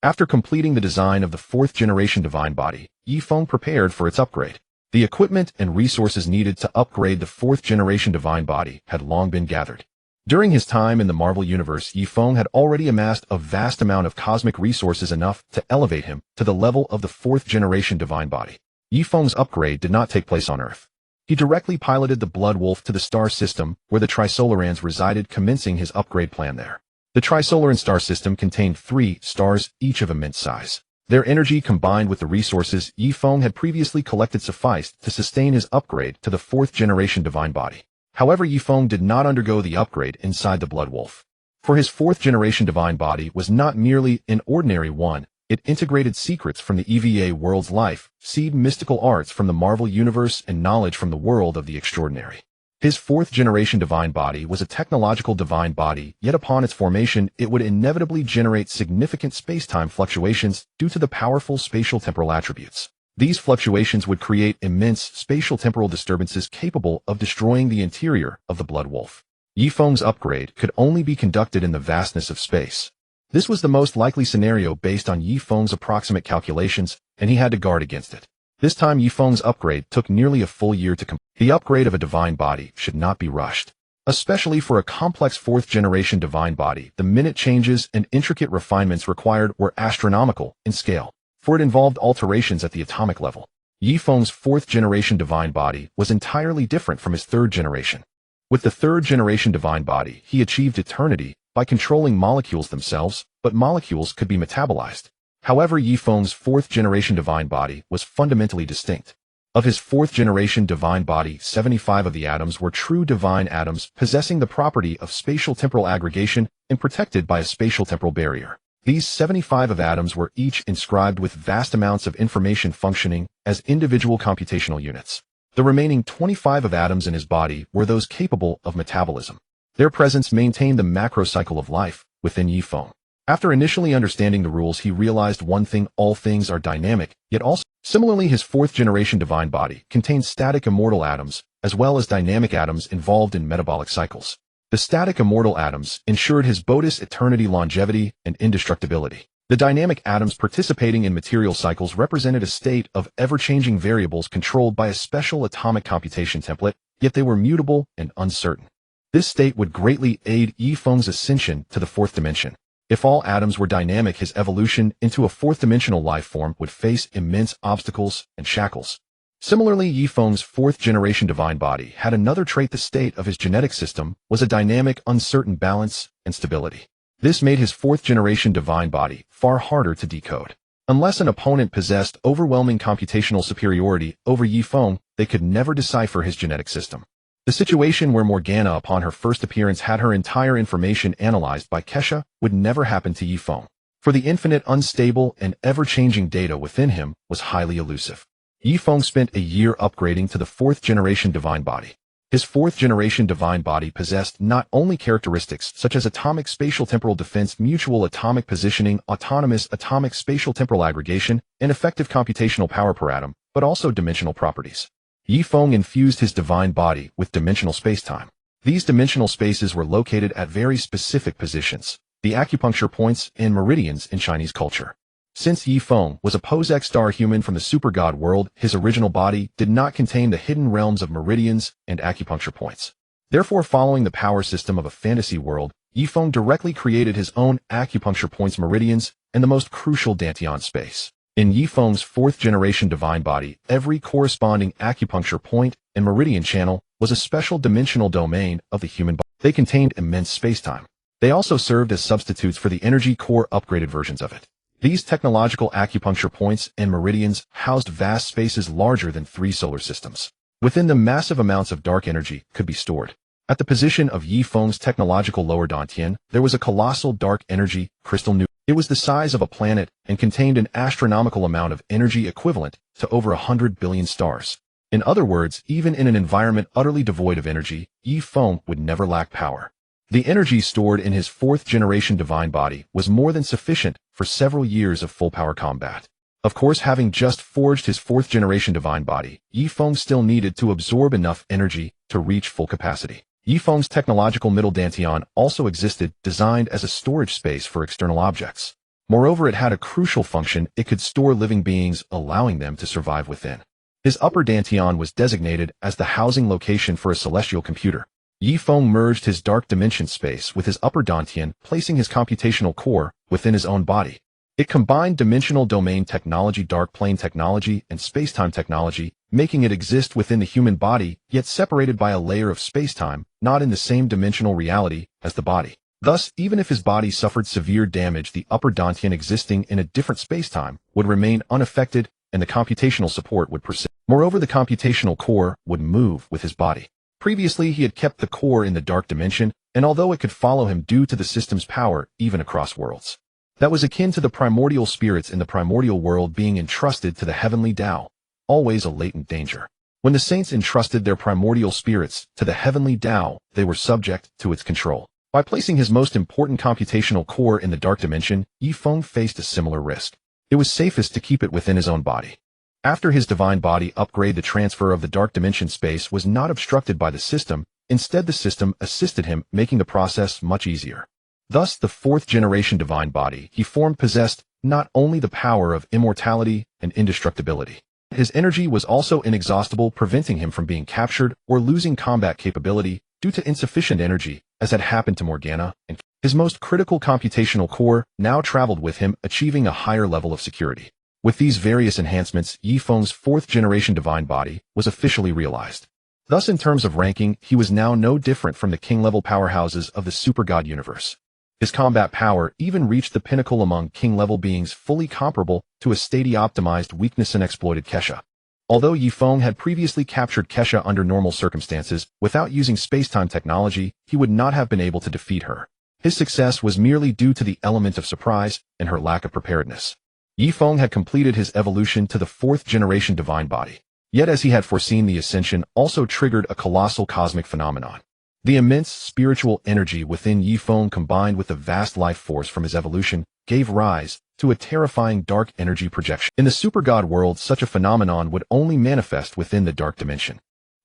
After completing the design of the 4th generation divine body, Yifeng prepared for its upgrade. The equipment and resources needed to upgrade the 4th generation divine body had long been gathered. During his time in the Marvel Universe, Yifeng had already amassed a vast amount of cosmic resources, enough to elevate him to the level of the 4th generation divine body. Yifeng's upgrade did not take place on Earth. He directly piloted the Blood Wolf to the star system where the Trisolarans resided, commencing his upgrade plan there. The Trisolaran star system contained 3 stars, each of immense size. Their energy combined with the resources Yifeng had previously collected sufficed to sustain his upgrade to the 4th generation divine body. However, Yifeng did not undergo the upgrade inside the Blood Wolf. For his 4th generation divine body was not merely an ordinary one, it integrated secrets from the EVA world's life, seed mystical arts from the Marvel Universe, and knowledge from the world of the extraordinary. His 4th generation divine body was a technological divine body, yet upon its formation it would inevitably generate significant space-time fluctuations due to the powerful spatial-temporal attributes. These fluctuations would create immense spatial-temporal disturbances capable of destroying the interior of the Blood Wolf. Yifeng's upgrade could only be conducted in the vastness of space. This was the most likely scenario based on Yifeng's approximate calculations, and he had to guard against it. This time Yifeng's upgrade took nearly a full year to complete. The upgrade of a divine body should not be rushed. Especially for a complex 4th generation divine body, the minute changes and intricate refinements required were astronomical in scale, for it involved alterations at the atomic level. Yifeng's 4th generation divine body was entirely different from his 3rd generation. With the 3rd generation divine body, he achieved eternity by controlling molecules themselves, but molecules could be metabolized. However, Yifeng's 4th generation divine body was fundamentally distinct. Of his 4th generation divine body, 75 of the atoms were true divine atoms, possessing the property of spatial-temporal aggregation and protected by a spatial-temporal barrier. These 75 of atoms were each inscribed with vast amounts of information functioning as individual computational units. The remaining 25 of atoms in his body were those capable of metabolism. Their presence maintained the macro cycle of life within Yifeng. After initially understanding the rules, he realized one thing: all things are dynamic, yet also. Similarly, his 4th generation divine body contained static immortal atoms, as well as dynamic atoms involved in metabolic cycles. The static immortal atoms ensured his bodhi's eternity, longevity, and indestructibility. The dynamic atoms participating in material cycles represented a state of ever-changing variables controlled by a special atomic computation template, yet they were mutable and uncertain. This state would greatly aid Yifeng's ascension to the 4th dimension. If all atoms were dynamic, his evolution into a 4th-dimensional life form would face immense obstacles and shackles. Similarly, Yifeng's 4th generation divine body had another trait: the state of his genetic system was a dynamic, uncertain balance and stability. This made his 4th generation divine body far harder to decode. Unless an opponent possessed overwhelming computational superiority over Yifeng, they could never decipher his genetic system. The situation where Morgana, upon her first appearance, had her entire information analyzed by Kesha would never happen to Yifeng, for the infinite, unstable, and ever-changing data within him was highly elusive. Yifeng spent a year upgrading to the 4th generation divine body. His 4th generation divine body possessed not only characteristics such as atomic spatial-temporal defense, mutual atomic positioning, autonomous atomic spatial-temporal aggregation, and effective computational power per atom, but also dimensional properties. Yifeng infused his divine body with dimensional spacetime. These dimensional spaces were located at very specific positions, the acupuncture points and meridians in Chinese culture. Since Yifeng was a Posek star human from the super god world, his original body did not contain the hidden realms of meridians and acupuncture points. Therefore, following the power system of a fantasy world, Yifeng directly created his own acupuncture points, meridians, and the most crucial Dantian space. In Yifeng's 4th generation divine body, every corresponding acupuncture point and meridian channel was a special dimensional domain of the human body. They contained immense spacetime. They also served as substitutes for the energy core upgraded versions of it. These technological acupuncture points and meridians housed vast spaces larger than 3 solar systems. Within them, massive amounts of dark energy could be stored. At the position of Yifeng's technological lower Dantian, there was a colossal dark energy crystal nucleus. It was the size of a planet and contained an astronomical amount of energy equivalent to over 100 billion stars. In other words, even in an environment utterly devoid of energy, Yi Feng would never lack power. The energy stored in his fourth-generation divine body was more than sufficient for several years of full-power combat. Of course, having just forged his fourth-generation divine body, Yi Feng still needed to absorb enough energy to reach full capacity. Yi Feng's technological middle dantian also existed, designed as a storage space for external objects. Moreover, it had a crucial function: it could store living beings, allowing them to survive within. His upper dantian was designated as the housing location for a celestial computer. Yi Feng merged his dark dimension space with his upper dantian, placing his computational core within his own body. It combined dimensional domain technology, dark plane technology, and space-time technology, making it exist within the human body, yet separated by a layer of space-time, not in the same dimensional reality as the body. Thus, even if his body suffered severe damage, the upper dantian existing in a different space-time would remain unaffected, and the computational support would persist. Moreover, the computational core would move with his body. Previously, he had kept the core in the dark dimension, and although it could follow him due to the system's power, even across worlds, that was akin to the primordial spirits in the primordial world being entrusted to the heavenly Tao, always a latent danger. When the saints entrusted their primordial spirits to the heavenly Tao, they were subject to its control. By placing his most important computational core in the dark dimension, Yi Feng faced a similar risk. It was safest to keep it within his own body. After his divine body upgrade, the transfer of the dark dimension space was not obstructed by the system. Instead, the system assisted him, making the process much easier. Thus, the fourth-generation divine body he formed possessed not only the power of immortality and indestructibility. His energy was also inexhaustible, preventing him from being captured or losing combat capability due to insufficient energy, as had happened to Morgana, and his most critical computational core now traveled with him, achieving a higher level of security. With these various enhancements, Yi Feng's fourth-generation divine body was officially realized. Thus, in terms of ranking, he was now no different from the king-level powerhouses of the super-god universe. His combat power even reached the pinnacle among king-level beings, fully comparable to a Stadia-optimized weakness and exploited Kesha. Although Yi Feng had previously captured Kesha under normal circumstances, without using space-time technology, he would not have been able to defeat her. His success was merely due to the element of surprise and her lack of preparedness. Yi Feng had completed his evolution to the fourth-generation divine body. Yet, as he had foreseen, the ascension also triggered a colossal cosmic phenomenon. The immense spiritual energy within Yi Feng, combined with the vast life force from his evolution, gave rise to a terrifying dark energy projection. In the super-god world, such a phenomenon would only manifest within the dark dimension.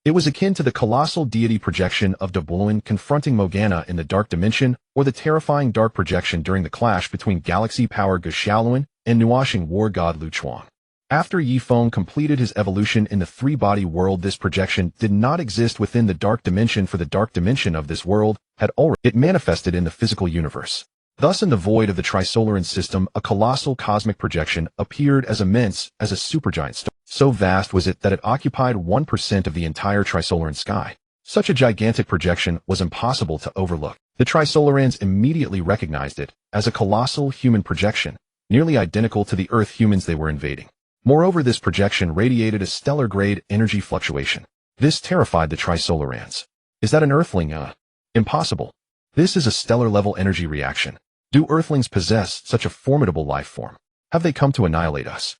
It was akin to the colossal deity projection of De Bluin confronting Morgana in the dark dimension, or the terrifying dark projection during the clash between galaxy-powered Ge Xiaoluan and Nuashing war god Lu Chuang. After Yi Feng completed his evolution in the three-body world, this projection did not exist within the dark dimension, for the dark dimension of this world had already manifested in the physical universe. Thus, in the void of the Trisolaran system, a colossal cosmic projection appeared as immense as a supergiant star. So vast was it that it occupied 1% of the entire Trisolaran sky. Such a gigantic projection was impossible to overlook. The Trisolarans immediately recognized it as a colossal human projection, nearly identical to the Earth humans they were invading. Moreover, this projection radiated a stellar-grade energy fluctuation. This terrified the Trisolarans. Is that an Earthling? Impossible. This is a stellar-level energy reaction. Do Earthlings possess such a formidable life form? Have they come to annihilate us?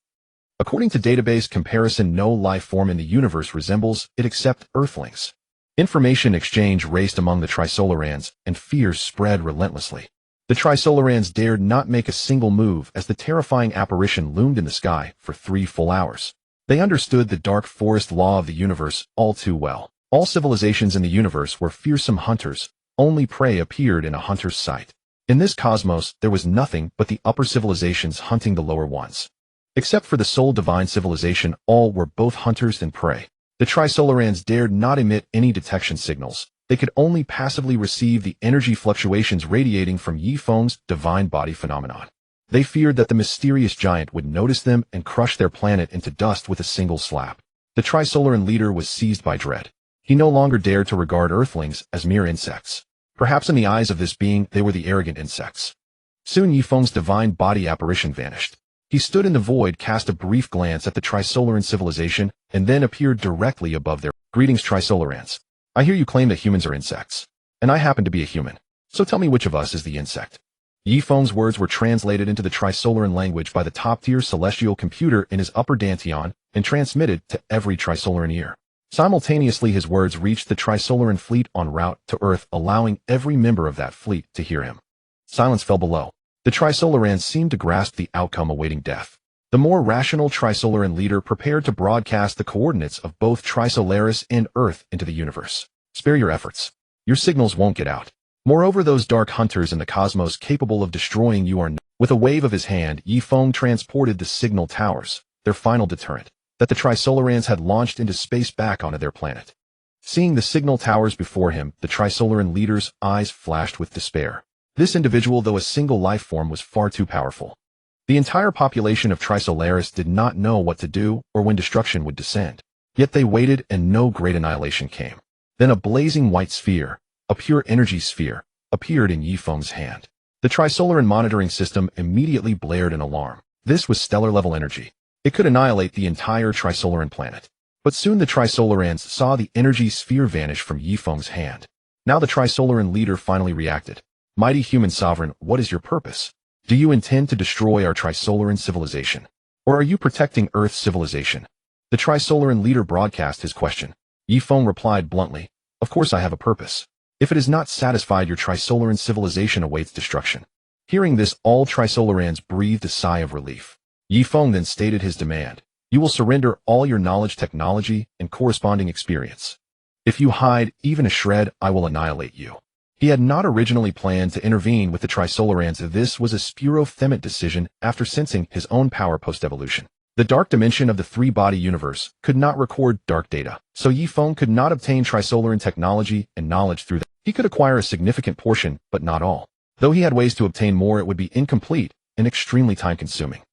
According to database comparison, no life form in the universe resembles it except Earthlings. Information exchange raced among the Trisolarans, and fears spread relentlessly. The Trisolarans dared not make a single move as the terrifying apparition loomed in the sky for 3 full hours. They understood the dark forest law of the universe all too well. All civilizations in the universe were fearsome hunters. Only prey appeared in a hunter's sight. In this cosmos, there was nothing but the upper civilizations hunting the lower ones. Except for the sole divine civilization, all were both hunters and prey. The Trisolarans dared not emit any detection signals. They could only passively receive the energy fluctuations radiating from Yi Feng's divine body phenomenon. They feared that the mysterious giant would notice them and crush their planet into dust with a single slap. The Trisolaran leader was seized by dread. He no longer dared to regard Earthlings as mere insects. Perhaps in the eyes of this being, they were the arrogant insects. Soon Yi Feng's divine body apparition vanished. He stood in the void, cast a brief glance at the Trisolaran civilization, and then appeared directly above their Greetings, Trisolarans. I hear you claim that humans are insects. And I happen to be a human. So tell me which of us is the insect. Yi Feng's words were translated into the Trisolaran language by the top-tier celestial computer in his upper dantian and transmitted to every Trisolaran ear. Simultaneously, his words reached the Trisolaran fleet en route to Earth, allowing every member of that fleet to hear him. Silence fell below. The Trisolarans seemed to grasp the outcome awaiting death. The more rational Trisolaran leader prepared to broadcast the coordinates of both Trisolaris and Earth into the universe. Spare your efforts. Your signals won't get out. Moreover, those dark hunters in the cosmos capable of destroying you are. With a wave of his hand, Yifeng transported the signal towers, their final deterrent, that the Trisolarans had launched into space back onto their planet. Seeing the signal towers before him, the Trisolaran leader's eyes flashed with despair. This individual, though a single life form, was far too powerful. The entire population of Trisolaris did not know what to do or when destruction would descend. Yet they waited and no great annihilation came. Then a blazing white sphere, a pure energy sphere, appeared in Yifeng's hand. The Trisolaran monitoring system immediately blared an alarm. This was stellar-level energy. It could annihilate the entire Trisolaran planet. But soon the Trisolarans saw the energy sphere vanish from Yifeng's hand. Now the Trisolaran leader finally reacted. Mighty human sovereign, what is your purpose? Do you intend to destroy our Trisolaran civilization? Or are you protecting Earth's civilization? The Trisolaran leader broadcast his question. Yifeng replied bluntly, of course I have a purpose. If it is not satisfied, your Trisolaran civilization awaits destruction. Hearing this, all Trisolarans breathed a sigh of relief. Yifeng then stated his demand. You will surrender all your knowledge, technology, and corresponding experience. If you hide even a shred, I will annihilate you. He had not originally planned to intervene with the Trisolarans. This was a spuro-themate decision after sensing his own power post-evolution. The dark dimension of the three-body universe could not record dark data, so Yifeng could not obtain Trisolaran technology and knowledge through that. He could acquire a significant portion, but not all. Though he had ways to obtain more, it would be incomplete and extremely time-consuming.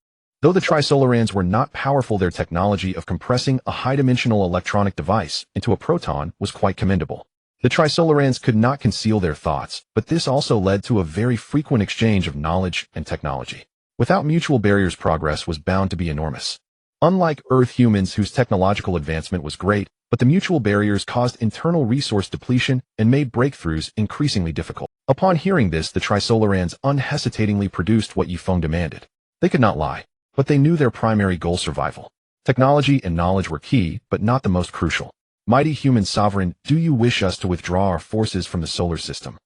Though the Trisolarans were not powerful, their technology of compressing a high-dimensional electronic device into a proton was quite commendable. The Trisolarans could not conceal their thoughts, but this also led to a very frequent exchange of knowledge and technology. Without mutual barriers, progress was bound to be enormous. Unlike Earth humans, whose technological advancement was great, but the mutual barriers caused internal resource depletion and made breakthroughs increasingly difficult. Upon hearing this, the Trisolarans unhesitatingly produced what Yifeng demanded. They could not lie, but they knew their primary goal: survival. Technology and knowledge were key, but not the most crucial. Mighty human sovereign, do you wish us to withdraw our forces from the solar system?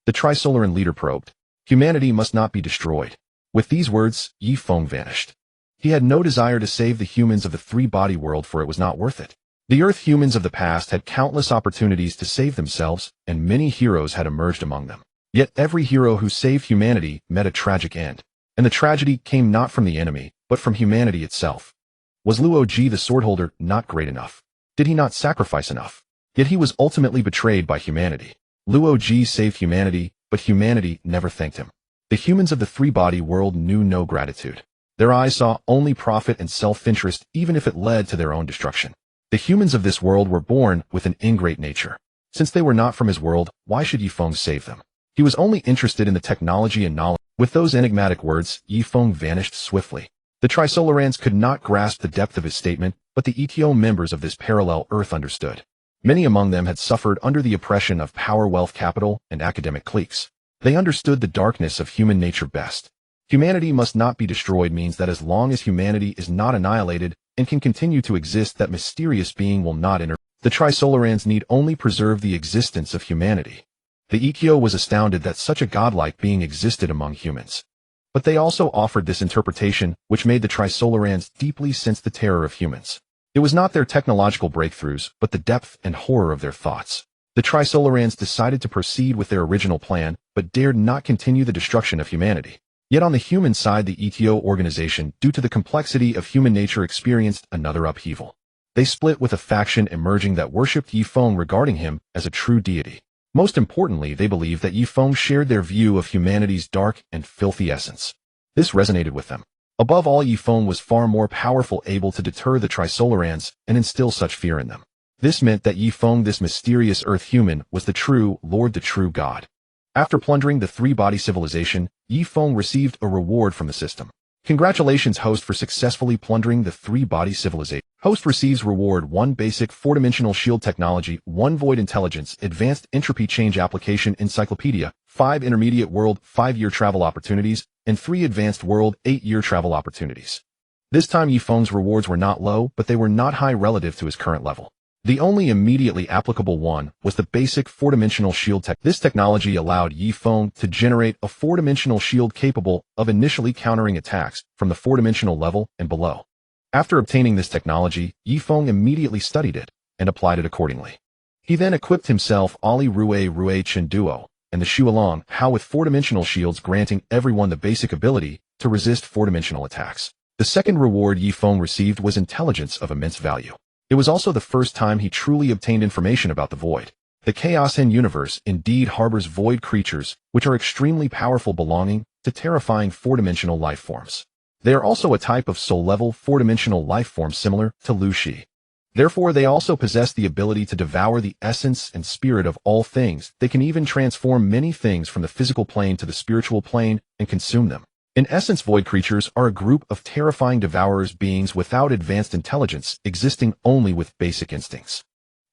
The Trisolaran leader probed. Humanity must not be destroyed. With these words, Yifeng vanished. He had no desire to save the humans of the three-body world, for it was not worth it. The Earth humans of the past had countless opportunities to save themselves, and many heroes had emerged among them. Yet every hero who saved humanity met a tragic end. And the tragedy came not from the enemy, but from humanity itself. Was Luo Ji, the swordholder, not great enough? Did he not sacrifice enough? Yet he was ultimately betrayed by humanity. Luo Ji saved humanity, but humanity never thanked him. The humans of the three-body world knew no gratitude. Their eyes saw only profit and self-interest, even if it led to their own destruction. The humans of this world were born with an ingrate nature. Since they were not from his world, why should Yifeng save them? He was only interested in the technology and knowledge. With those enigmatic words, Yifeng vanished swiftly. The Trisolarans could not grasp the depth of his statement, but the ETO members of this parallel Earth understood. Many among them had suffered under the oppression of power, wealth, capital, and academic cliques. They understood the darkness of human nature best. Humanity must not be destroyed means that as long as humanity is not annihilated and can continue to exist, that mysterious being will not enter. The Trisolarans need only preserve the existence of humanity. The ETO was astounded that such a godlike being existed among humans. But they also offered this interpretation, which made the Trisolarans deeply sense the terror of humans. It was not their technological breakthroughs, but the depth and horror of their thoughts. The Trisolarans decided to proceed with their original plan, but dared not continue the destruction of humanity. Yet on the human side, the ETO organization, due to the complexity of human nature, experienced another upheaval. They split, with a faction emerging that worshipped Yifeng, regarding him as a true deity. Most importantly, they believed that Yifeng shared their view of humanity's dark and filthy essence. This resonated with them. Above all, Yifeng was far more powerful, able to deter the Trisolarans and instill such fear in them. This meant that Yifeng, this mysterious Earth human, was the true Lord, the true God. After plundering the three-body civilization, Yifeng received a reward from the system. Congratulations, host, for successfully plundering the three-body civilization. Host receives reward: 1 basic 4-dimensional shield technology, 1 void intelligence, advanced entropy change application encyclopedia, 5 intermediate world 5-year travel opportunities, and 3 advanced world 8-year travel opportunities. This time Yifeng's rewards were not low, but they were not high relative to his current level. The only immediately applicable one was the basic four-dimensional shield tech. This technology allowed Yi Feng to generate a four-dimensional shield capable of initially countering attacks from the four-dimensional level and below. After obtaining this technology, Yi Feng immediately studied it and applied it accordingly. He then equipped himself Ali Rue Chen Duo and the Shu Along Hao with four-dimensional shields, granting everyone the basic ability to resist four-dimensional attacks. The second reward Yi Feng received was intelligence of immense value. It was also the first time he truly obtained information about the void. The Chaos End universe indeed harbors void creatures, which are extremely powerful, belonging to terrifying four-dimensional life forms. They are also a type of soul-level four-dimensional life form similar to Lu Shi. Therefore, they also possess the ability to devour the essence and spirit of all things. They can even transform many things from the physical plane to the spiritual plane and consume them. In essence, void creatures are a group of terrifying devourers, beings without advanced intelligence, existing only with basic instincts.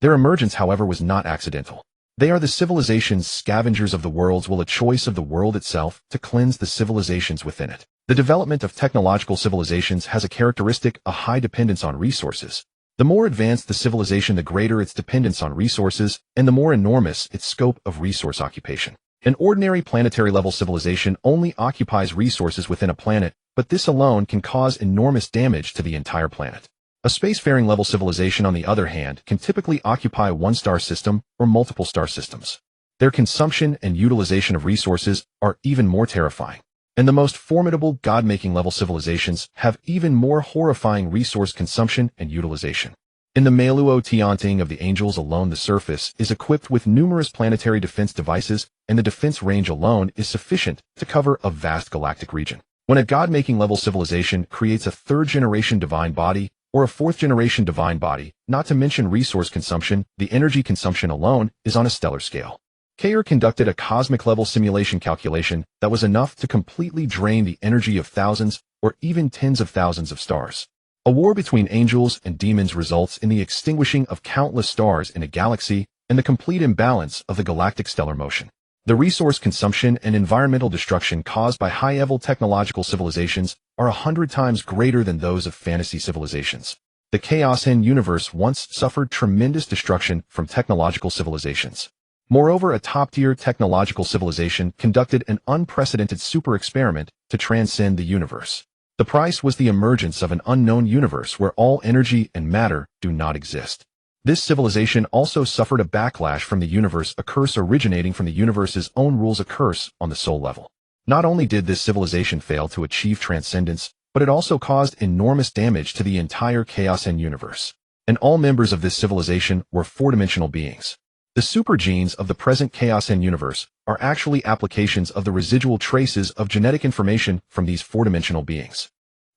Their emergence, however, was not accidental. They are the civilization's scavengers of the worlds, a choice of the world itself to cleanse the civilizations within it. The development of technological civilizations has a characteristic, a high dependence on resources. The more advanced the civilization, the greater its dependence on resources, and the more enormous its scope of resource occupation. An ordinary planetary-level civilization only occupies resources within a planet, but this alone can cause enormous damage to the entire planet. A spacefaring-level civilization, on the other hand, can typically occupy one star system or multiple star systems. Their consumption and utilization of resources are even more terrifying. And the most formidable god-making level civilizations have even more horrifying resource consumption and utilization. In the Meluo Tianting of the angels alone, the surface is equipped with numerous planetary defense devices, and the defense range alone is sufficient to cover a vast galactic region. When a god-making level civilization creates a third-generation divine body or a fourth-generation divine body, not to mention resource consumption, the energy consumption alone is on a stellar scale. Kayer conducted a cosmic-level simulation calculation that was enough to completely drain the energy of thousands or even tens of thousands of stars. A war between angels and demons results in the extinguishing of countless stars in a galaxy and the complete imbalance of the galactic stellar motion. The resource consumption and environmental destruction caused by high-level technological civilizations are 100 times greater than those of fantasy civilizations. The Chaos End universe once suffered tremendous destruction from technological civilizations. Moreover, a top-tier technological civilization conducted an unprecedented super experiment to transcend the universe. The price was the emergence of an unknown universe where all energy and matter do not exist. This civilization also suffered a backlash from the universe, a curse originating from the universe's own rules, a curse on the soul level. Not only did this civilization fail to achieve transcendence, but it also caused enormous damage to the entire Chaos End universe. And all members of this civilization were four-dimensional beings. The super genes of the present Chaos End universe are actually applications of the residual traces of genetic information from these four-dimensional beings.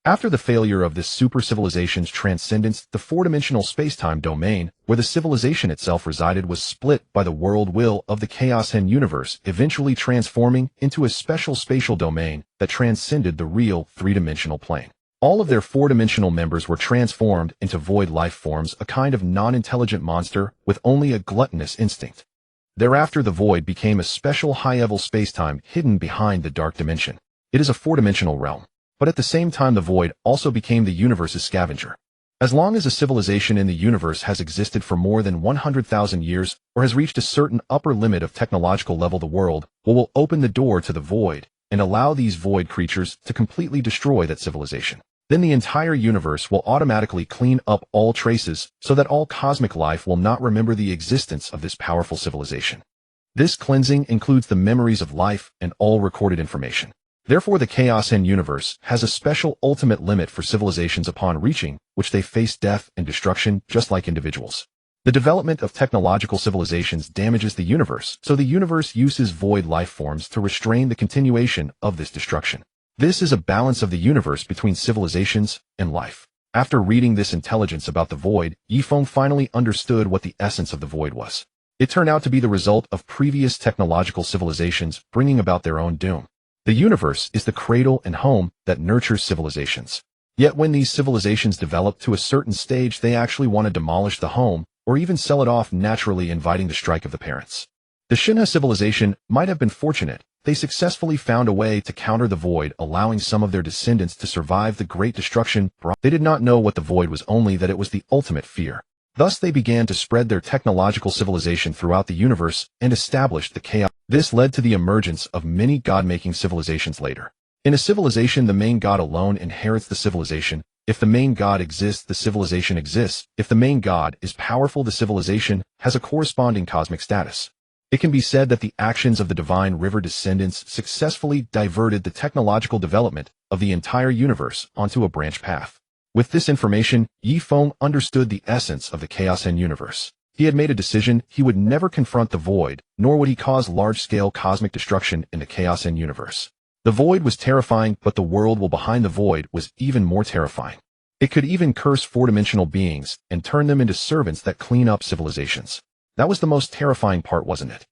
After the failure of this super civilization's transcendence, the four-dimensional space-time domain, where the civilization itself resided, was split by the world will of the Chaos End universe, eventually transforming into a special spatial domain that transcended the real three-dimensional plane. All of their four-dimensional members were transformed into void life forms, a kind of non-intelligent monster with only a gluttonous instinct. Thereafter, the void became a special high-level space-time hidden behind the dark dimension. It is a four-dimensional realm. But at the same time, the void also became the universe's scavenger. As long as a civilization in the universe has existed for more than 100,000 years or has reached a certain upper limit of technological level, the world will open the door to the void and allow these void creatures to completely destroy that civilization. Then the entire universe will automatically clean up all traces so that all cosmic life will not remember the existence of this powerful civilization. This cleansing includes the memories of life and all recorded information. Therefore, the Chaos End universe has a special ultimate limit for civilizations upon reaching which they face death and destruction just like individuals. The development of technological civilizations damages the universe, so the universe uses void life forms to restrain the continuation of this destruction. This is a balance of the universe between civilizations and life. After reading this intelligence about the void, Yi Feng finally understood what the essence of the void was. It turned out to be the result of previous technological civilizations bringing about their own doom. The universe is the cradle and home that nurtures civilizations. Yet when these civilizations develop to a certain stage, they actually want to demolish the home or even sell it off, naturally inviting the strike of the parents. The Shinha civilization might have been fortunate. They successfully found a way to counter the void, allowing some of their descendants to survive the great destruction. They did not know what the void was, only that it was the ultimate fear. Thus they began to spread their technological civilization throughout the universe and established the chaos. This led to the emergence of many god-making civilizations later. In a civilization, the main god alone inherits the civilization. If the main god exists, the civilization exists. If the main god is powerful, the civilization has a corresponding cosmic status. It can be said that the actions of the divine river descendants successfully diverted the technological development of the entire universe onto a branch path. With this information, Yi Feng understood the essence of the Chaos End universe. He had made a decision: he would never confront the void, nor would he cause large-scale cosmic destruction in the Chaos End universe. The void was terrifying, but the world behind the void was even more terrifying. It could even curse four-dimensional beings and turn them into servants that clean up civilizations. That was the most terrifying part, wasn't it?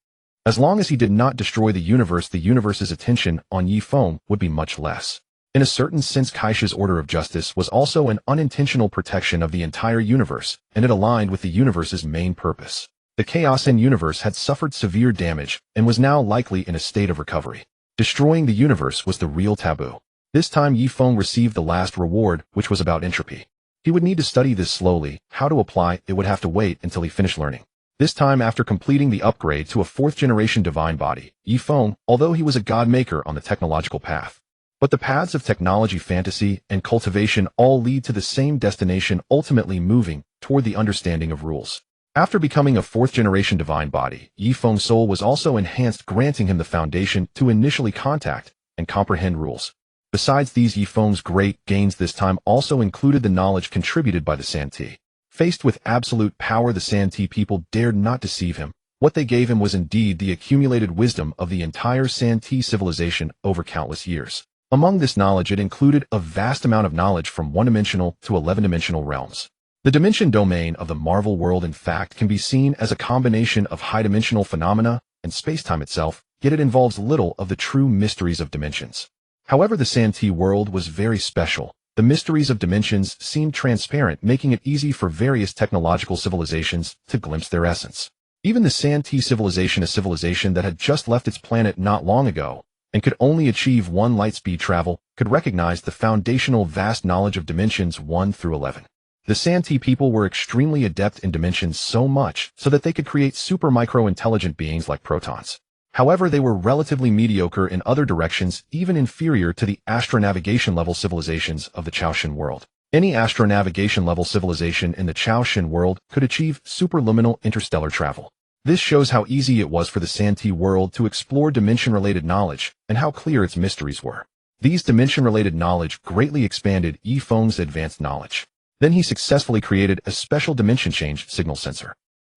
As long as he did not destroy the universe's attention on Yi Feng would be much less. In a certain sense, Kaisha's order of justice was also an unintentional protection of the entire universe, and it aligned with the universe's main purpose. The Chaos End universe had suffered severe damage and was now likely in a state of recovery. Destroying the universe was the real taboo. This time Yi Feng received the last reward, which was about entropy. He would need to study this slowly. How to apply it would have to wait until he finished learning. This time, after completing the upgrade to a fourth-generation divine body, Yi Feng, although he was a god-maker on the technological path, but the paths of technology, fantasy, and cultivation all lead to the same destination, ultimately moving toward the understanding of rules. After becoming a fourth-generation divine body, Yi Feng's soul was also enhanced, granting him the foundation to initially contact and comprehend rules. Besides these, Yi Feng's great gains this time also included the knowledge contributed by the Santee. Faced with absolute power, the Santee people dared not deceive him. What they gave him was indeed the accumulated wisdom of the entire Santee civilization over countless years. Among this knowledge, it included a vast amount of knowledge from one-dimensional to 11-dimensional realms. The dimension domain of the Marvel world, in fact, can be seen as a combination of high-dimensional phenomena and space-time itself, yet it involves little of the true mysteries of dimensions. However, the Santee world was very special. The mysteries of dimensions seemed transparent, making it easy for various technological civilizations to glimpse their essence. Even the Santee civilization, a civilization that had just left its planet not long ago, and could only achieve one light-speed travel, could recognize the foundational vast knowledge of dimensions 1 through 11. The Santee people were extremely adept in dimensions, so much so that they could create super micro-intelligent beings like protons. However, they were relatively mediocre in other directions, even inferior to the astronavigation-level civilizations of the Chaoshan world. Any astronavigation-level civilization in the Chaoshan world could achieve superluminal interstellar travel. This shows how easy it was for the Santee world to explore dimension-related knowledge and how clear its mysteries were. These dimension-related knowledge greatly expanded Yi Feng's advanced knowledge. Then he successfully created a special dimension change signal sensor.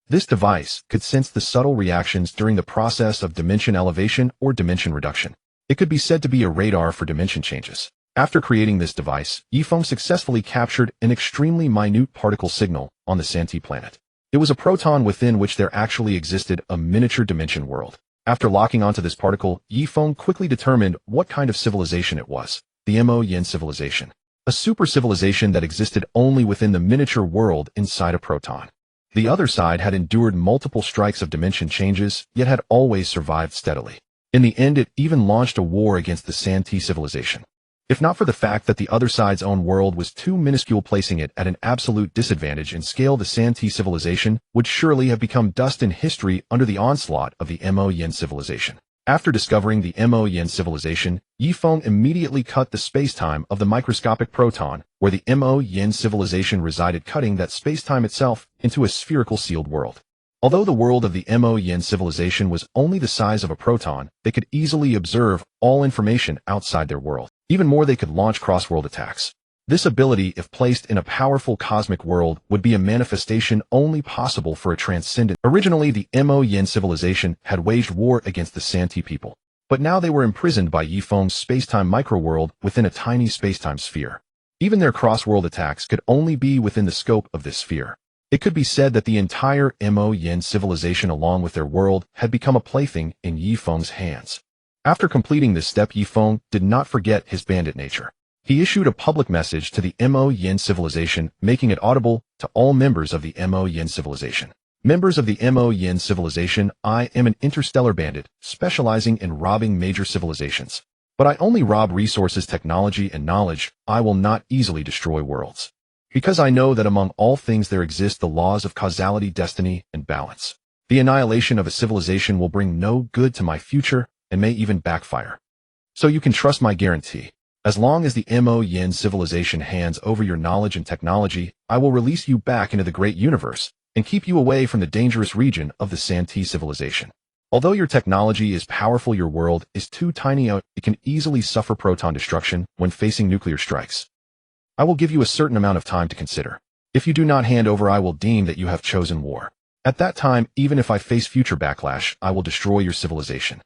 This device could sense the subtle reactions during the process of dimension elevation or dimension reduction. It could be said to be a radar for dimension changes. After creating this device, Yi Feng successfully captured an extremely minute particle signal on the Santee planet. It was a proton within which there actually existed a miniature dimension world. After locking onto this particle, Yi Feng quickly determined what kind of civilization it was: the Mo Yin civilization. A super civilization that existed only within the miniature world inside a proton. The other side had endured multiple strikes of dimension changes, yet had always survived steadily. In the end, it even launched a war against the Santee civilization. If not for the fact that the other side's own world was too minuscule, placing it at an absolute disadvantage in scale, the Santee civilization would surely have become dust in history under the onslaught of the Mo Yin civilization. After discovering the Mo Yin civilization, Yi Feng immediately cut the space-time of the microscopic proton where the Mo Yin civilization resided, cutting that space-time itself into a spherical sealed world. Although the world of the Mo Yin civilization was only the size of a proton, they could easily observe all information outside their world. Even more, they could launch cross-world attacks. This ability, if placed in a powerful cosmic world, would be a manifestation only possible for a transcendent. Originally, the Mo Yin civilization had waged war against the Santee people, but now they were imprisoned by Yi Feng's space-time microworld within a tiny space-time sphere. Even their cross-world attacks could only be within the scope of this sphere. It could be said that the entire Mo Yin civilization, along with their world, had become a plaything in Yi Feng's hands. After completing this step, Yi Feng did not forget his bandit nature. He issued a public message to the Mo Yin civilization, making it audible to all members of the Mo Yin civilization. Members of the Mo Yin civilization, I am an interstellar bandit, specializing in robbing major civilizations. But I only rob resources, technology, and knowledge. I will not easily destroy worlds. Because I know that among all things there exist the laws of causality, destiny, and balance. The annihilation of a civilization will bring no good to my future and may even backfire. So you can trust my guarantee. As long as the Mo Yin civilization hands over your knowledge and technology, I will release you back into the great universe and keep you away from the dangerous region of the Santee civilization. Although your technology is powerful, your world is too tiny. It can easily suffer proton destruction when facing nuclear strikes. I will give you a certain amount of time to consider. If you do not hand over, I will deem that you have chosen war. At that time, even if I face future backlash, I will destroy your civilization.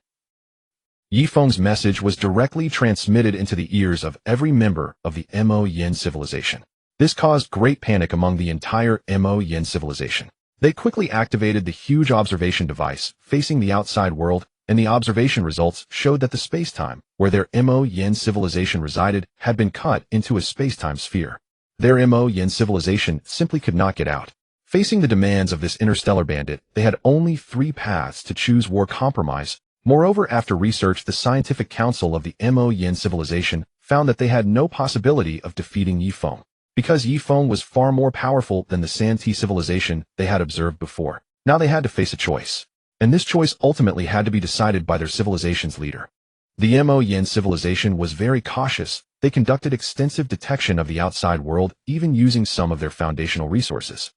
Yifeng's message was directly transmitted into the ears of every member of the Mo Yin civilization. This caused great panic among the entire Mo Yin civilization. They quickly activated the huge observation device facing the outside world, and the observation results showed that the space-time where their Mo Yin civilization resided had been cut into a space-time sphere. Their Mo Yin civilization simply could not get out. Facing the demands of this interstellar bandit, they had only 3 paths to choose: war, compromise. Moreover, after research, the scientific council of the Mo Yin civilization found that they had no possibility of defeating Yifeng, because Yifeng was far more powerful than the Santee civilization they had observed before. Now they had to face a choice, and this choice ultimately had to be decided by their civilization's leader. The Mo Yin civilization was very cautious. They conducted extensive detection of the outside world, even using some of their foundational resources.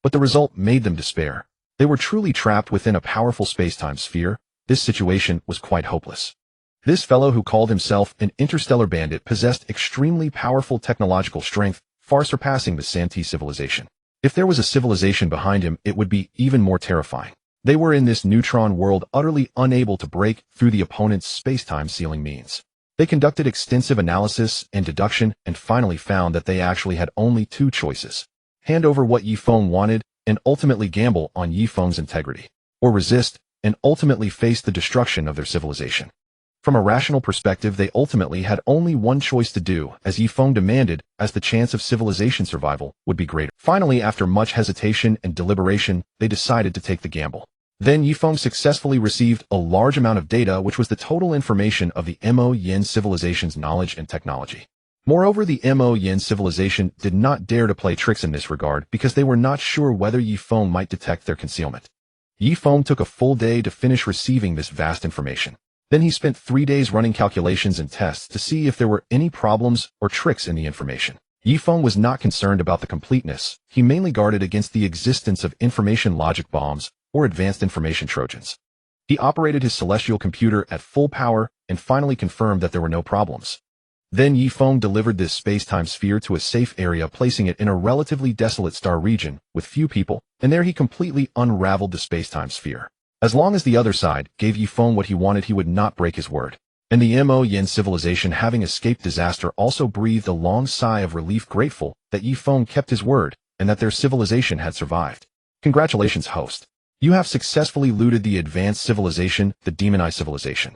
But the result made them despair. They were truly trapped within a powerful space-time sphere. This situation was quite hopeless. This fellow who called himself an interstellar bandit possessed extremely powerful technological strength, far surpassing the Santee civilization. If there was a civilization behind him, it would be even more terrifying. They were in this neutron world, utterly unable to break through the opponent's space-time ceiling means. They conducted extensive analysis and deduction and finally found that they actually had only 2 choices: hand over what Yifeng wanted and ultimately gamble on Yifeng's integrity, or resist and ultimately face the destruction of their civilization. From a rational perspective, they ultimately had only one choice to do, as Yifeng demanded, as the chance of civilization survival would be greater. Finally, after much hesitation and deliberation, they decided to take the gamble. Then Yifeng successfully received a large amount of data, which was the total information of the Mo Yin civilization's knowledge and technology. Moreover, the Mo Yin civilization did not dare to play tricks in this regard because they were not sure whether Yifeng might detect their concealment. Yifeng took a full day to finish receiving this vast information. Then he spent 3 days running calculations and tests to see if there were any problems or tricks in the information. Yifeng was not concerned about the completeness. He mainly guarded against the existence of information logic bombs or advanced information trojans. He operated his celestial computer at full power and finally confirmed that there were no problems. Then Yifeng delivered this space-time sphere to a safe area, placing it in a relatively desolate star region with few people, and there he completely unraveled the space-time sphere. As long as the other side gave Yifeng what he wanted, he would not break his word. And the Mo Yin civilization, having escaped disaster, also breathed a long sigh of relief, grateful that Yifeng kept his word and that their civilization had survived. Congratulations, host. You have successfully looted the advanced civilization, the demonized civilization.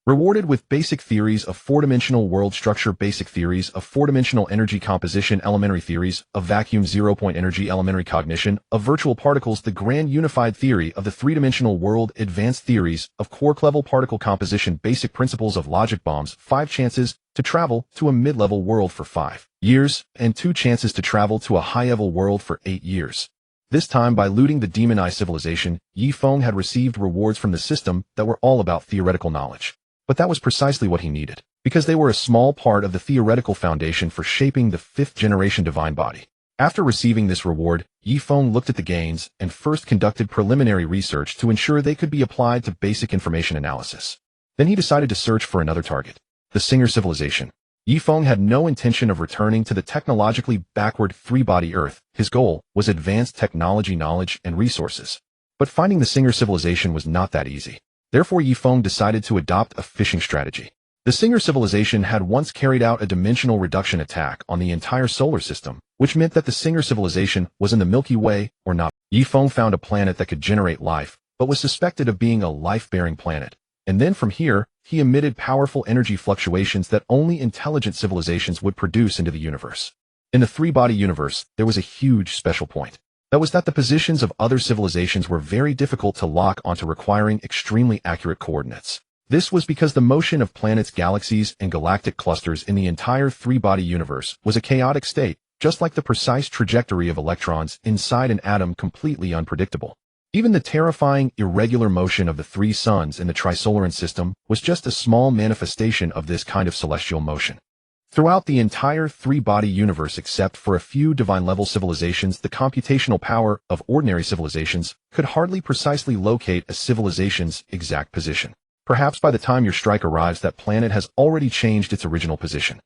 Rewarded with basic theories of 4-dimensional world structure, basic theories of 4-dimensional energy composition, elementary theories of vacuum, 0-point energy, elementary cognition of virtual particles, the grand unified theory of the 3-dimensional world, advanced theories of quark-level particle composition, basic principles of logic bombs, 5 chances to travel to a mid-level world for 5 years, and 2 chances to travel to a high-level world for 8 years. This time, by looting the demonized civilization, Yifeng had received rewards from the system that were all about theoretical knowledge. But that was precisely what he needed, because they were a small part of the theoretical foundation for shaping the 5th-generation divine body. After receiving this reward, Yifeng looked at the gains and first conducted preliminary research to ensure they could be applied to basic information analysis. Then he decided to search for another target, the Singer civilization. Yifeng had no intention of returning to the technologically backward 3-body Earth. His goal was advanced technology, knowledge, and resources. But finding the Singer civilization was not that easy. Therefore, Yifeng decided to adopt a fishing strategy. The Singer civilization had once carried out a dimensional reduction attack on the entire solar system, which meant that the Singer civilization was in the Milky Way or not. Yifeng found a planet that could generate life, but was suspected of being a life-bearing planet. And then from here, he emitted powerful energy fluctuations that only intelligent civilizations would produce into the universe. In the 3-body universe, there was a huge special point. That was that the positions of other civilizations were very difficult to lock onto, requiring extremely accurate coordinates. This was because the motion of planets, galaxies, and galactic clusters in the entire 3-body universe was a chaotic state, just like the precise trajectory of electrons inside an atom completely unpredictable. Even the terrifying, irregular motion of the three suns in the Trisolaran system was just a small manifestation of this kind of celestial motion. Throughout the entire three-body universe except for a few divine-level civilizations, the computational power of ordinary civilizations could hardly precisely locate a civilization's exact position. Perhaps by the time your strike arrives, that planet has already changed its original position.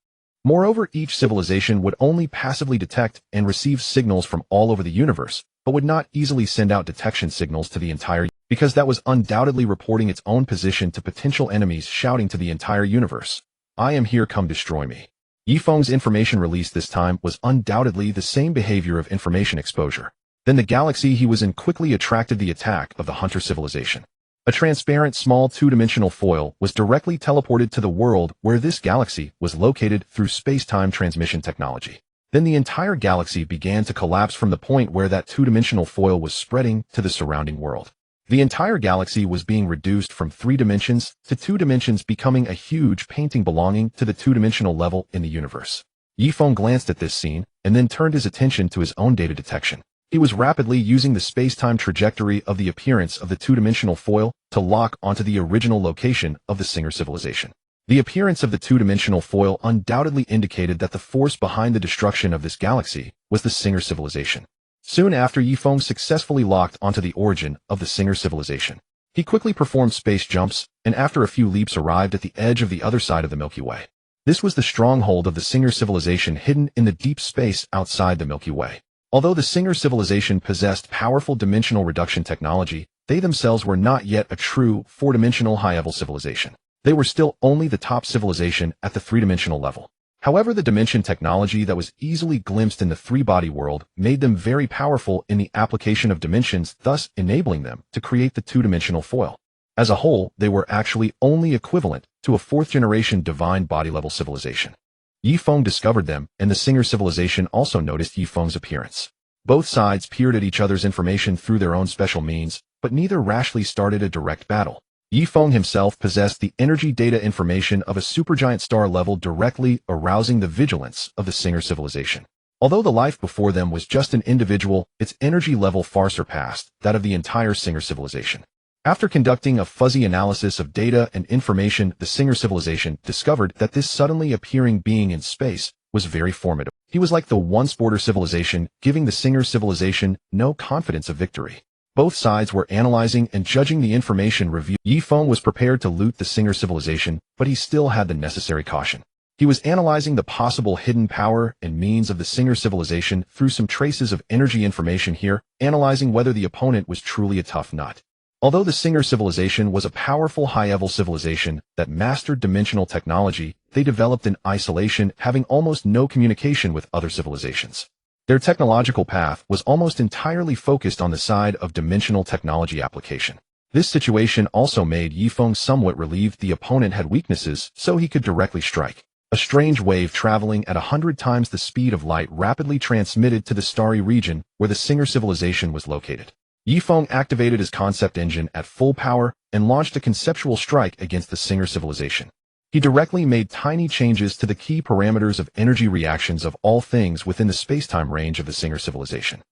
Moreover, each civilization would only passively detect and receive signals from all over the universe, but would not easily send out detection signals to the entire universe, because that was undoubtedly reporting its own position to potential enemies, shouting to the entire universe, "I am here, come destroy me." Yifeng's information release this time was undoubtedly the same behavior of information exposure. Then the galaxy he was in quickly attracted the attack of the Hunter civilization. A transparent small two-dimensional foil was directly teleported to the world where this galaxy was located through space-time transmission technology. Then the entire galaxy began to collapse from the point where that two-dimensional foil was spreading to the surrounding world. The entire galaxy was being reduced from 3 dimensions to 2 dimensions, becoming a huge painting belonging to the two-dimensional level in the universe. Yifeng glanced at this scene and then turned his attention to his own data detection. He was rapidly using the space-time trajectory of the appearance of the two-dimensional foil to lock onto the original location of the Singer civilization. The appearance of the two-dimensional foil undoubtedly indicated that the force behind the destruction of this galaxy was the Singer civilization. Soon after, Yifeng successfully locked onto the origin of the Singer civilization. He quickly performed space jumps, and after a few leaps arrived at the edge of the other side of the Milky Way. This was the stronghold of the Singer civilization hidden in the deep space outside the Milky Way. Although the Singer civilization possessed powerful dimensional reduction technology, they themselves were not yet a true 4-dimensional high-level civilization. They were still only the top civilization at the 3-dimensional level. However, the dimension technology that was easily glimpsed in the three-body world made them very powerful in the application of dimensions, thus enabling them to create the two-dimensional foil. As a whole, they were actually only equivalent to a 4th-generation divine body-level civilization. Yifeng discovered them, and the Singer civilization also noticed Yifeng's appearance. Both sides peered at each other's information through their own special means, but neither rashly started a direct battle. Yifeng himself possessed the energy data information of a supergiant star level, directly arousing the vigilance of the Singer civilization. Although the life before them was just an individual, its energy level far surpassed that of the entire Singer civilization. After conducting a fuzzy analysis of data and information, the Singer civilization discovered that this suddenly appearing being in space was very formidable. He was like the once-border civilization, giving the Singer civilization no confidence of victory. Both sides were analyzing and judging the information reviewed. Yifeng was prepared to loot the Singer civilization, but he still had the necessary caution. He was analyzing the possible hidden power and means of the Singer civilization through some traces of energy information here, analyzing whether the opponent was truly a tough nut. Although the Singer civilization was a powerful high-level civilization that mastered dimensional technology, they developed in isolation, having almost no communication with other civilizations. Their technological path was almost entirely focused on the side of dimensional technology application. This situation also made Yifeng somewhat relieved the opponent had weaknesses, so he could directly strike. A strange wave traveling at 100 times the speed of light rapidly transmitted to the starry region where the Singer civilization was located. Yifeng activated his concept engine at full power and launched a conceptual strike against the Singer civilization. He directly made tiny changes to the key parameters of energy reactions of all things within the spacetime range of the Singer civilization.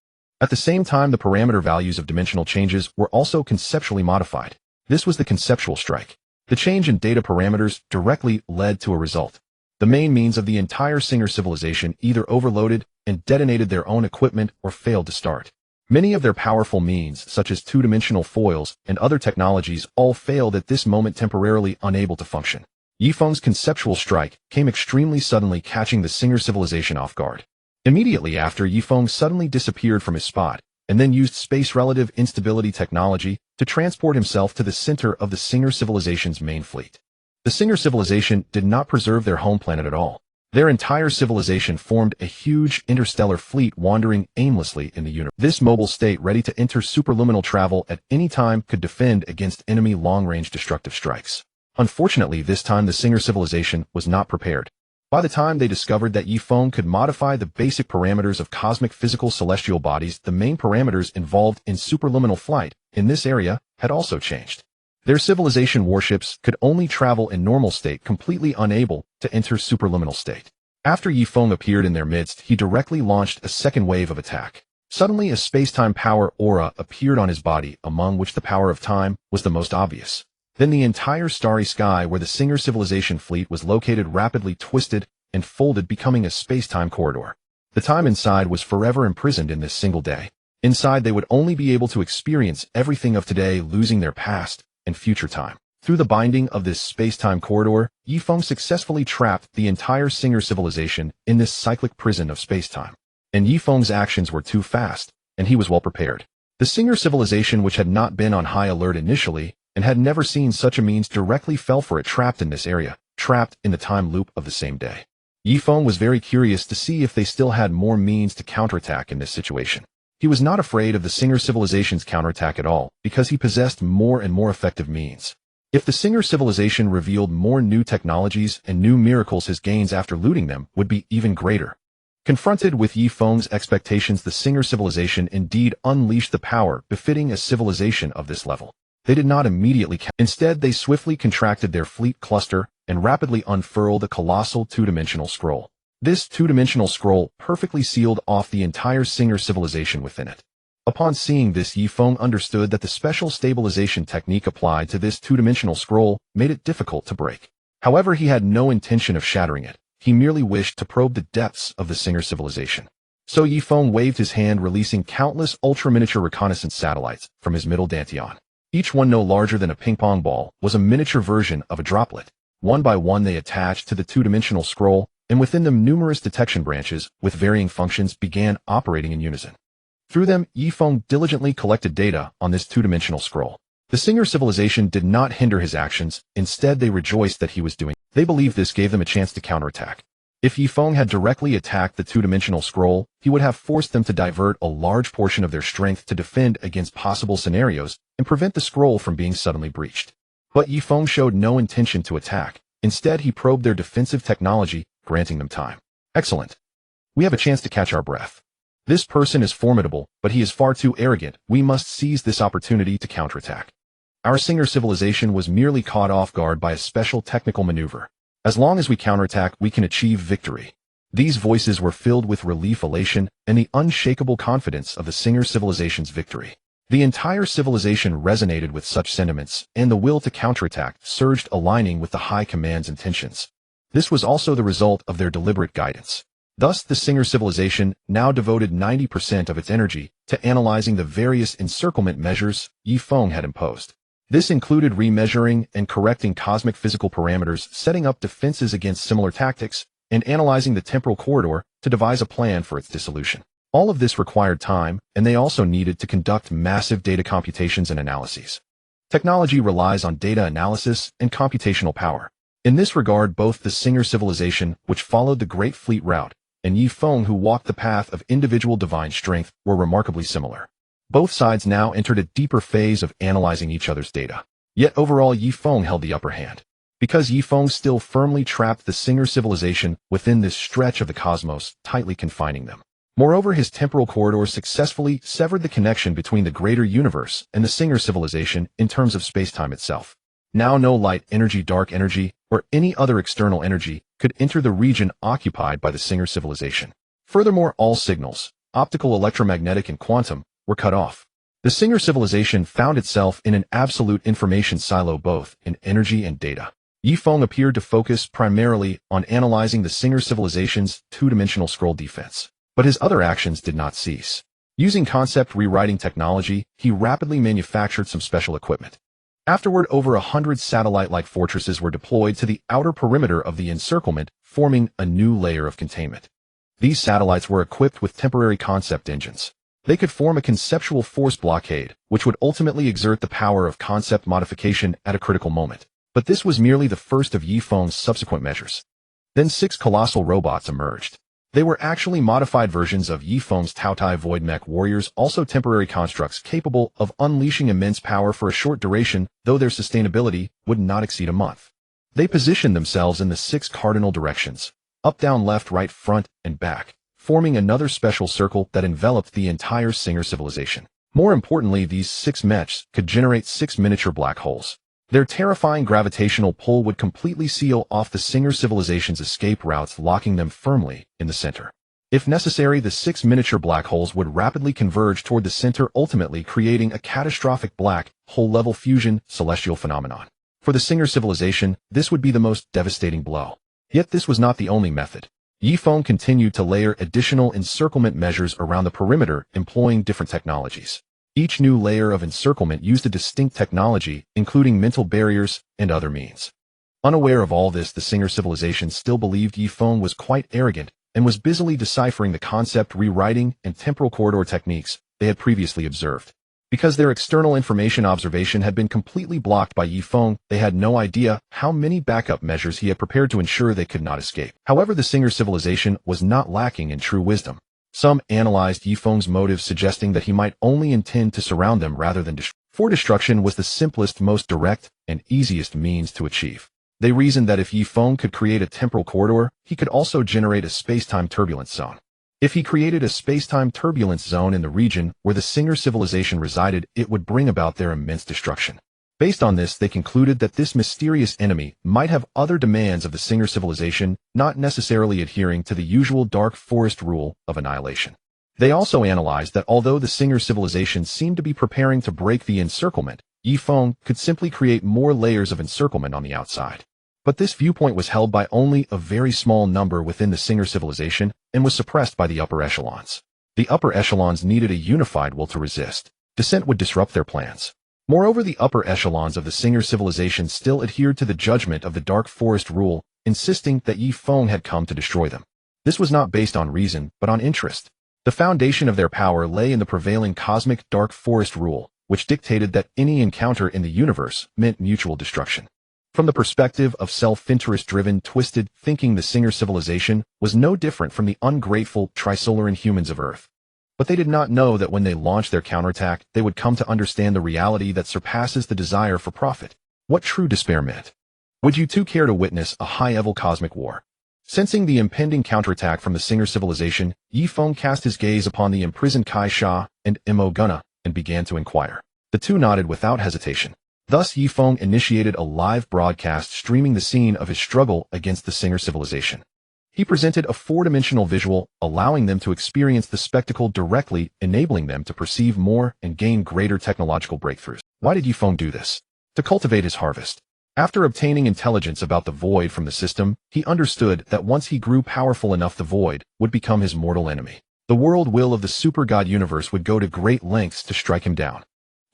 At the same time, the parameter values of dimensional changes were also conceptually modified. This was the conceptual strike. The change in data parameters directly led to a result. The main means of the entire Singer civilization either overloaded and detonated their own equipment or failed to start. Many of their powerful means, such as two-dimensional foils and other technologies, all failed at this moment, temporarily unable to function. Yifeng's conceptual strike came extremely suddenly, catching the Singer civilization off guard. Immediately after, Yifeng suddenly disappeared from his spot, and then used space-relative instability technology to transport himself to the center of the Singer civilization's main fleet. The Singer civilization did not preserve their home planet at all. Their entire civilization formed a huge interstellar fleet wandering aimlessly in the universe. This mobile state, ready to enter superluminal travel at any time, could defend against enemy long-range destructive strikes. Unfortunately, this time the Singer civilization was not prepared. By the time they discovered that Yifeng could modify the basic parameters of cosmic physical celestial bodies, the main parameters involved in superluminal flight in this area had also changed. Their civilization warships could only travel in normal state, completely unable to enter superluminal state. After Yifeng appeared in their midst, he directly launched a second wave of attack. Suddenly, a space-time power aura appeared on his body, among which the power of time was the most obvious. Then the entire starry sky where the Singer civilization fleet was located rapidly twisted and folded, becoming a space-time corridor. The time inside was forever imprisoned in this single day. Inside, they would only be able to experience everything of today, losing their past and future time. Through the binding of this space-time corridor, Yifeng successfully trapped the entire Singer civilization in this cyclic prison of space-time. And Yifeng's actions were too fast, and he was well prepared. The Singer civilization, which had not been on high alert initially and had never seen such a means, directly fell for it, trapped in this area, trapped in the time loop of the same day. Yifeng was very curious to see if they still had more means to counterattack in this situation. He was not afraid of the Singer civilization's counterattack at all, because he possessed more and more effective means. If the Singer civilization revealed more new technologies and new miracles, his gains after looting them would be even greater. Confronted with Yifeng's expectations, the Singer civilization indeed unleashed the power befitting a civilization of this level. They did not immediately Instead, they swiftly contracted their fleet cluster and rapidly unfurled a colossal two-dimensional scroll. This two-dimensional scroll perfectly sealed off the entire Singer civilization within it. Upon seeing this, Yifeng understood that the special stabilization technique applied to this two-dimensional scroll made it difficult to break. However, he had no intention of shattering it. He merely wished to probe the depths of the Singer civilization. So Yifeng waved his hand, releasing countless ultra-miniature reconnaissance satellites from his middle dantian. Each one no larger than a ping-pong ball was a miniature version of a droplet. One by one, they attached to the two-dimensional scroll, and within them numerous detection branches with varying functions began operating in unison. Through them, Yifeng diligently collected data on this two-dimensional scroll. The Singer civilization did not hinder his actions. Instead, they rejoiced that he was doing. They believed this gave them a chance to counterattack. If Yifeng had directly attacked the two-dimensional scroll, he would have forced them to divert a large portion of their strength to defend against possible scenarios and prevent the scroll from being suddenly breached. But Yifeng showed no intention to attack. Instead, he probed their defensive technology, granting them time. Excellent. We have a chance to catch our breath. This person is formidable, but he is far too arrogant. We must seize this opportunity to counterattack. Our Singer civilization was merely caught off guard by a special technical maneuver. As long as we counterattack, we can achieve victory. These voices were filled with relief, elation, and the unshakable confidence of the Singer civilization's victory. The entire civilization resonated with such sentiments, and the will to counterattack surged, aligning with the High Command's intentions. This was also the result of their deliberate guidance. Thus, the Singer civilization now devoted 90% of its energy to analyzing the various encirclement measures Yifeng had imposed. This included remeasuring and correcting cosmic physical parameters, setting up defenses against similar tactics, and analyzing the temporal corridor to devise a plan for its dissolution. All of this required time, and they also needed to conduct massive data computations and analyses. Technology relies on data analysis and computational power. In this regard, both the Singer civilization, which followed the Great Fleet route, and Yifeng, who walked the path of individual divine strength, were remarkably similar. Both sides now entered a deeper phase of analyzing each other's data. Yet overall, Yifeng held the upper hand. Because Yifeng still firmly trapped the Singer civilization within this stretch of the cosmos, tightly confining them. Moreover, his temporal corridor successfully severed the connection between the greater universe and the Singer civilization in terms of space-time itself. Now no light energy, dark energy, or any other external energy could enter the region occupied by the Singer civilization. Furthermore, all signals, optical, electromagnetic, and quantum, were cut off. The Singer civilization found itself in an absolute information silo, both in energy and data. Yifeng appeared to focus primarily on analyzing the Singer civilization's two-dimensional scroll defense. But his other actions did not cease. Using concept rewriting technology, he rapidly manufactured some special equipment. Afterward, over 100 satellite-like fortresses were deployed to the outer perimeter of the encirclement, forming a new layer of containment. These satellites were equipped with temporary concept engines. They could form a conceptual force blockade, which would ultimately exert the power of concept modification at a critical moment. But this was merely the first of Yifeng's subsequent measures. Then 6 colossal robots emerged. They were actually modified versions of Yifeng's Taotai Void Mech warriors, also temporary constructs capable of unleashing immense power for a short duration, though their sustainability would not exceed a month. They positioned themselves in the 6 cardinal directions, up, down, left, right, front, and back, forming another special circle that enveloped the entire Singer civilization. More importantly, these 6 mechs could generate 6 miniature black holes. Their terrifying gravitational pull would completely seal off the Singer civilization's escape routes, locking them firmly in the center. If necessary, the 6 miniature black holes would rapidly converge toward the center, ultimately creating a catastrophic black hole-level fusion celestial phenomenon. For the Singer civilization, this would be the most devastating blow. Yet this was not the only method. Yifeng continued to layer additional encirclement measures around the perimeter, employing different technologies. Each new layer of encirclement used a distinct technology, including mental barriers and other means. Unaware of all this, the Singer civilization still believed Yifeng was quite arrogant and was busily deciphering the concept rewriting and temporal corridor techniques they had previously observed. Because their external information observation had been completely blocked by Yifeng, they had no idea how many backup measures he had prepared to ensure they could not escape. However, the Singer civilization was not lacking in true wisdom. Some analyzed Yifeng's motives, suggesting that he might only intend to surround them rather than destroy. For destruction was the simplest, most direct, and easiest means to achieve. They reasoned that if Yifeng could create a temporal corridor, he could also generate a space-time turbulence zone. If he created a space-time turbulence zone in the region where the Singer civilization resided, it would bring about their immense destruction. Based on this, they concluded that this mysterious enemy might have other demands of the Singer civilization, not necessarily adhering to the usual dark forest rule of annihilation. They also analyzed that although the Singer civilization seemed to be preparing to break the encirclement, Yifeng could simply create more layers of encirclement on the outside. But this viewpoint was held by only a very small number within the Singer civilization and was suppressed by the upper echelons. The upper echelons needed a unified will to resist. Dissent would disrupt their plans. Moreover, the upper echelons of the Singer civilization still adhered to the judgment of the Dark Forest rule, insisting that Yifeng had come to destroy them. This was not based on reason, but on interest. The foundation of their power lay in the prevailing cosmic Dark Forest rule, which dictated that any encounter in the universe meant mutual destruction. From the perspective of self-interest-driven, twisted thinking, the Singer civilization was no different from the ungrateful Trisolaran humans of Earth. But they did not know that when they launched their counterattack, they would come to understand the reality that surpasses the desire for profit. What true despair meant. Would you too care to witness a high-level cosmic war? Sensing the impending counterattack from the Singer civilization, Yifeng cast his gaze upon the imprisoned Kai Sha and Mo Gunna and began to inquire. The two nodded without hesitation. Thus, Yifeng initiated a live broadcast streaming the scene of his struggle against the Singer civilization. He presented a 4-dimensional visual, allowing them to experience the spectacle directly, enabling them to perceive more and gain greater technological breakthroughs. Why did Yifeng do this? To cultivate his harvest. After obtaining intelligence about the Void from the system, he understood that once he grew powerful enough, the Void would become his mortal enemy. The world will of the super god universe would go to great lengths to strike him down.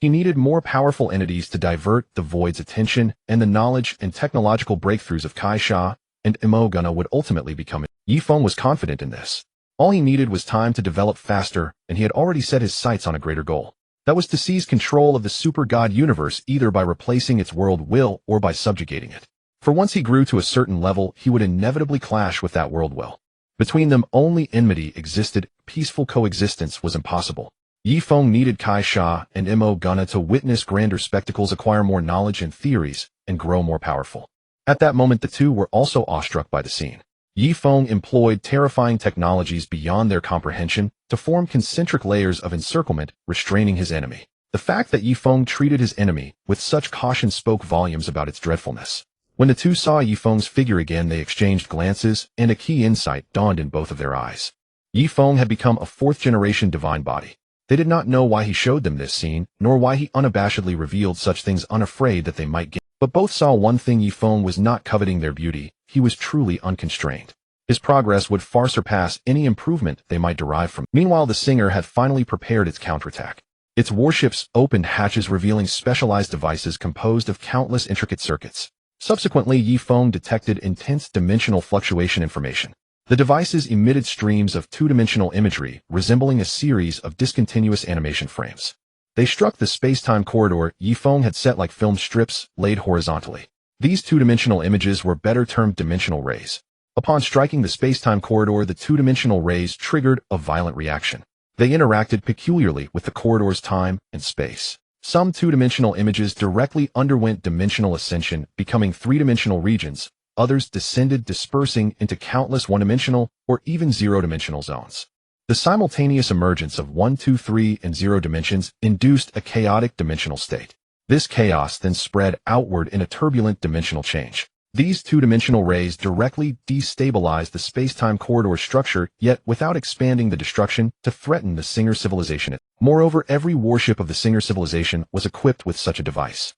He needed more powerful entities to divert the Void's attention, and the knowledge and technological breakthroughs of Kai Sha and Mo Gunna would ultimately become it. Yifeng was confident in this. All he needed was time to develop faster, and he had already set his sights on a greater goal. That was to seize control of the super god universe, either by replacing its world will or by subjugating it. For once he grew to a certain level, he would inevitably clash with that world will. Between them only enmity existed, peaceful coexistence was impossible. Yifeng needed Kai Sha and Mo Gunna to witness grander spectacles, acquire more knowledge and theories, and grow more powerful. At that moment, the two were also awestruck by the scene. Yifeng employed terrifying technologies beyond their comprehension to form concentric layers of encirclement, restraining his enemy. The fact that Yifeng treated his enemy with such caution spoke volumes about its dreadfulness. When the two saw Yifeng's figure again, they exchanged glances, and a key insight dawned in both of their eyes. Yifeng had become a 4th-generation divine body. They did not know why he showed them this scene, nor why he unabashedly revealed such things, unafraid that they might get. But both saw one thing: Yifeng was not coveting their beauty, he was truly unconstrained. His progress would far surpass any improvement they might derive from. Meanwhile, the Singer had finally prepared its counterattack. Its warships opened hatches, revealing specialized devices composed of countless intricate circuits. Subsequently, Yifeng detected intense dimensional fluctuation information. The devices emitted streams of 2-dimensional imagery, resembling a series of discontinuous animation frames. They struck the space-time corridor Yifeng had set like film strips laid horizontally. These 2-dimensional images were better termed dimensional rays. Upon striking the space-time corridor, the 2-dimensional rays triggered a violent reaction. They interacted peculiarly with the corridor's time and space. Some 2-dimensional images directly underwent dimensional ascension, becoming 3-dimensional regions. Others descended, dispersing into countless 1-dimensional or even 0-dimensional zones. The simultaneous emergence of 1, 2, 3, and 0 dimensions induced a chaotic dimensional state. This chaos then spread outward in a turbulent dimensional change. These two-dimensional rays directly destabilized the space-time corridor structure, yet without expanding the destruction to threaten the Singer civilization. Moreover, every warship of the Singer civilization was equipped with such a device.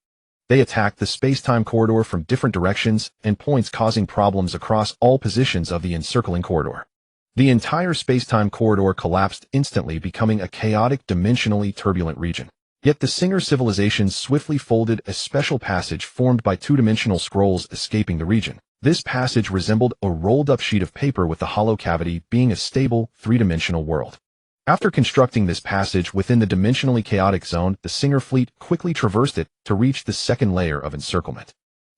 They attacked the space-time corridor from different directions and points, causing problems across all positions of the encircling corridor. The entire space-time corridor collapsed instantly, becoming a chaotic, dimensionally turbulent region. Yet the Singer civilization swiftly folded a special passage formed by two-dimensional scrolls escaping the region. This passage resembled a rolled-up sheet of paper, with the hollow cavity being a stable, three-dimensional world. After constructing this passage within the dimensionally chaotic zone, the Singer fleet quickly traversed it to reach the second layer of encirclement.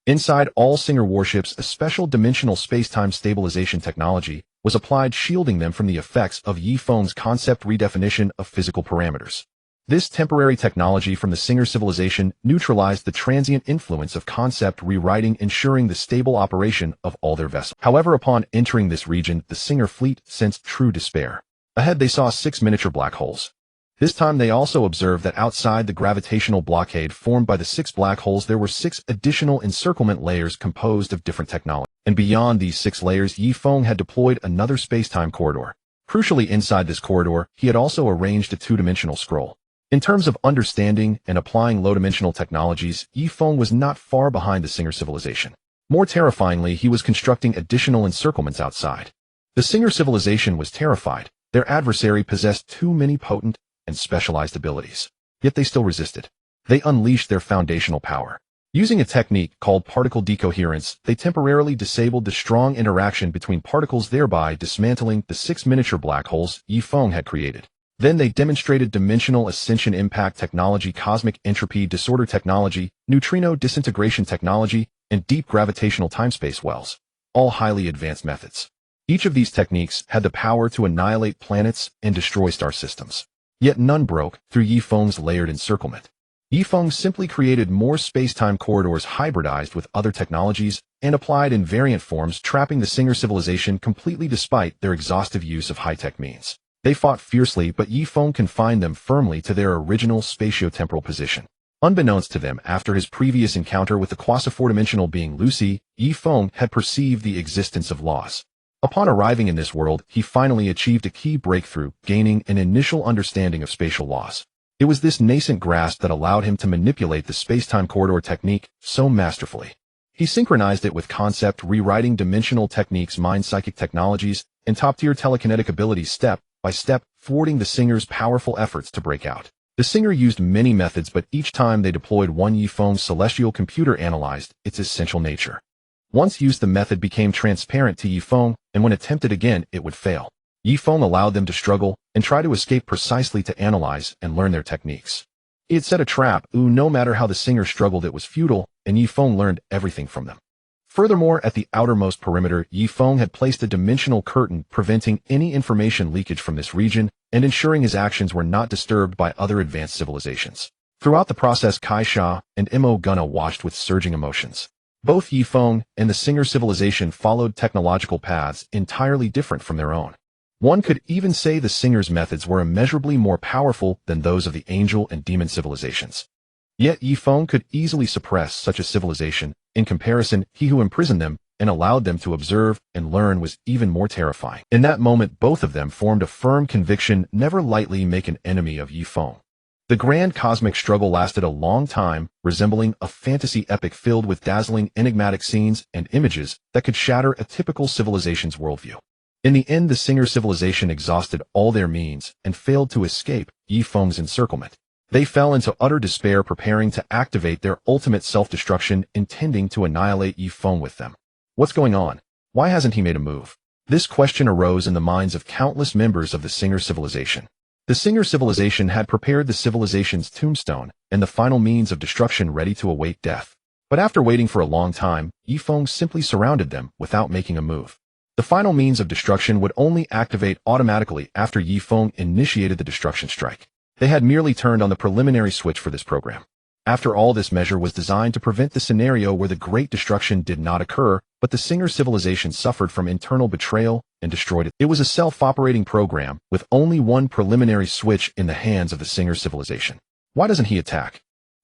Inside all Singer warships, a special dimensional space-time stabilization technology was applied, shielding them from the effects of Yifeng's concept redefinition of physical parameters. This temporary technology from the Singer civilization neutralized the transient influence of concept rewriting, ensuring the stable operation of all their vessels. However, upon entering this region, the Singer fleet sensed true despair. Ahead they saw 6 miniature black holes. This time they also observed that outside the gravitational blockade formed by the 6 black holes, there were 6 additional encirclement layers composed of different technology. And beyond these 6 layers, Yifeng had deployed another space-time corridor. Crucially, inside this corridor, he had also arranged a two-dimensional scroll. In terms of understanding and applying low-dimensional technologies, Yifeng was not far behind the Singer civilization. More terrifyingly, he was constructing additional encirclements outside. The Singer civilization was terrified. Their adversary possessed too many potent and specialized abilities. Yet they still resisted. They unleashed their foundational power. Using a technique called particle decoherence, they temporarily disabled the strong interaction between particles, thereby dismantling the 6 miniature black holes Yifeng had created. Then they demonstrated dimensional ascension impact technology, cosmic entropy disorder technology, neutrino disintegration technology, and deep gravitational time-space wells, all highly advanced methods. Each of these techniques had the power to annihilate planets and destroy star systems. Yet none broke through Yifeng's layered encirclement. Yifeng simply created more space-time corridors hybridized with other technologies and applied in variant forms, trapping the Singer civilization completely despite their exhaustive use of high-tech means. They fought fiercely, but Yifeng confined them firmly to their original spatio-temporal position. Unbeknownst to them, after his previous encounter with the quasi-four-dimensional being Lucy, Yifeng had perceived the existence of laws. Upon arriving in this world, he finally achieved a key breakthrough, gaining an initial understanding of spatial laws. It was this nascent grasp that allowed him to manipulate the space-time corridor technique so masterfully. He synchronized it with concept rewriting, dimensional techniques, mind-psychic technologies, and top-tier telekinetic abilities, step by step, thwarting the Singer's powerful efforts to break out. The Singer used many methods, but each time they deployed one, Yifeng's celestial computer analyzed its essential nature. Once used, the method became transparent to Yifeng, and when attempted again, it would fail. Yifeng allowed them to struggle and try to escape precisely to analyze and learn their techniques. He had set a trap, no matter how the Singer struggled, it was futile, and Yifeng learned everything from them. Furthermore, at the outermost perimeter, Yifeng had placed a dimensional curtain, preventing any information leakage from this region and ensuring his actions were not disturbed by other advanced civilizations. Throughout the process, Kai Sha and Mo Gunna watched with surging emotions. Both Yifeng and the Singer civilization followed technological paths entirely different from their own. One could even say the Singer's methods were immeasurably more powerful than those of the angel and demon civilizations. Yet Yifeng could easily suppress such a civilization. In comparison, he who imprisoned them and allowed them to observe and learn was even more terrifying. In that moment, both of them formed a firm conviction: never lightly make an enemy of Yifeng. The grand cosmic struggle lasted a long time, resembling a fantasy epic filled with dazzling, enigmatic scenes and images that could shatter a typical civilization's worldview. In the end, the Singer civilization exhausted all their means and failed to escape Yifeng's encirclement. They fell into utter despair, preparing to activate their ultimate self-destruction, intending to annihilate Yifeng with them. What's going on? Why hasn't he made a move? This question arose in the minds of countless members of the Singer civilization. The Singer civilization had prepared the civilization's tombstone and the final means of destruction ready to await death. But after waiting for a long time, Yifeng simply surrounded them without making a move. The final means of destruction would only activate automatically after Yifeng initiated the destruction strike. They had merely turned on the preliminary switch for this program. After all, this measure was designed to prevent the scenario where the great destruction did not occur, but the Singer civilization suffered from internal betrayal and destroyed it. It was a self-operating program with only one preliminary switch in the hands of the Singer civilization. Why doesn't he attack?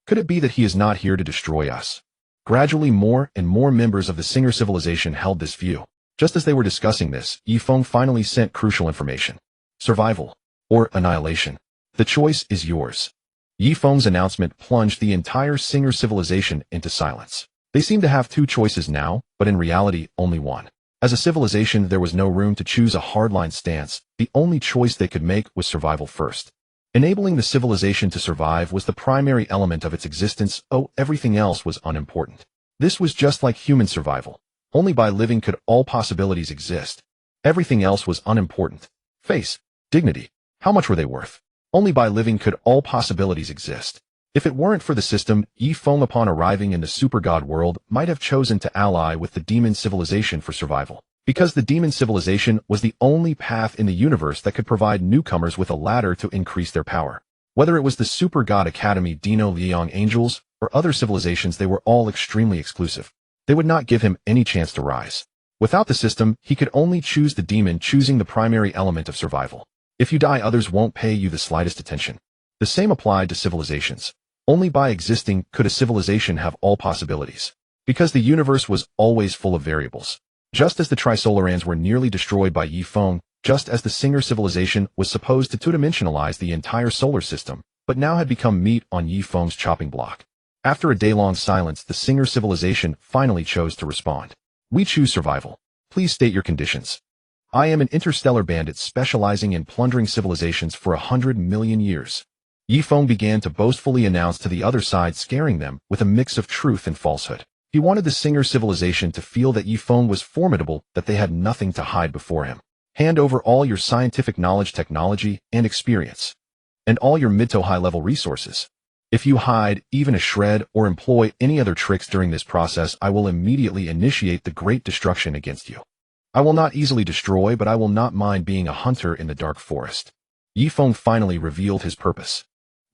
Could it be that he is not here to destroy us? Gradually, more and more members of the Singer civilization held this view. Just as they were discussing this, Yifeng finally sent crucial information. Survival or annihilation. The choice is yours. Yifeng's announcement plunged the entire Singer civilization into silence. They seemed to have two choices now, but in reality, only one. As a civilization, there was no room to choose a hardline stance. The only choice they could make was survival first. Enabling the civilization to survive was the primary element of its existence. Everything else was unimportant. This was just like human survival. Only by living could all possibilities exist. Everything else was unimportant. Face, dignity, how much were they worth? Only by living could all possibilities exist. If it weren't for the system, Yifeng upon arriving in the super god world might have chosen to ally with the demon civilization for survival. Because the demon civilization was the only path in the universe that could provide newcomers with a ladder to increase their power. Whether it was the Super God Academy Dino Liang Angels or other civilizations, they were all extremely exclusive. They would not give him any chance to rise. Without the system, he could only choose the demon, choosing the primary element of survival. If you die, others won't pay you the slightest attention. The same applied to civilizations. Only by existing could a civilization have all possibilities. Because the universe was always full of variables. Just as the Trisolarans were nearly destroyed by Yifeng, just as the Singer civilization was supposed to two-dimensionalize the entire solar system, but now had become meat on Yifeng's chopping block. After a day-long silence, the Singer civilization finally chose to respond. We choose survival. Please state your conditions. I am an interstellar bandit specializing in plundering civilizations for 100 million years. Yifeng began to boastfully announce to the other side, scaring them with a mix of truth and falsehood. He wanted the Singer civilization to feel that Yifeng was formidable, that they had nothing to hide before him. Hand over all your scientific knowledge, technology, and experience. And all your mid to high level resources. If you hide even a shred or employ any other tricks during this process, I will immediately initiate the great destruction against you. I will not easily destroy, but I will not mind being a hunter in the dark forest. Yifeng finally revealed his purpose.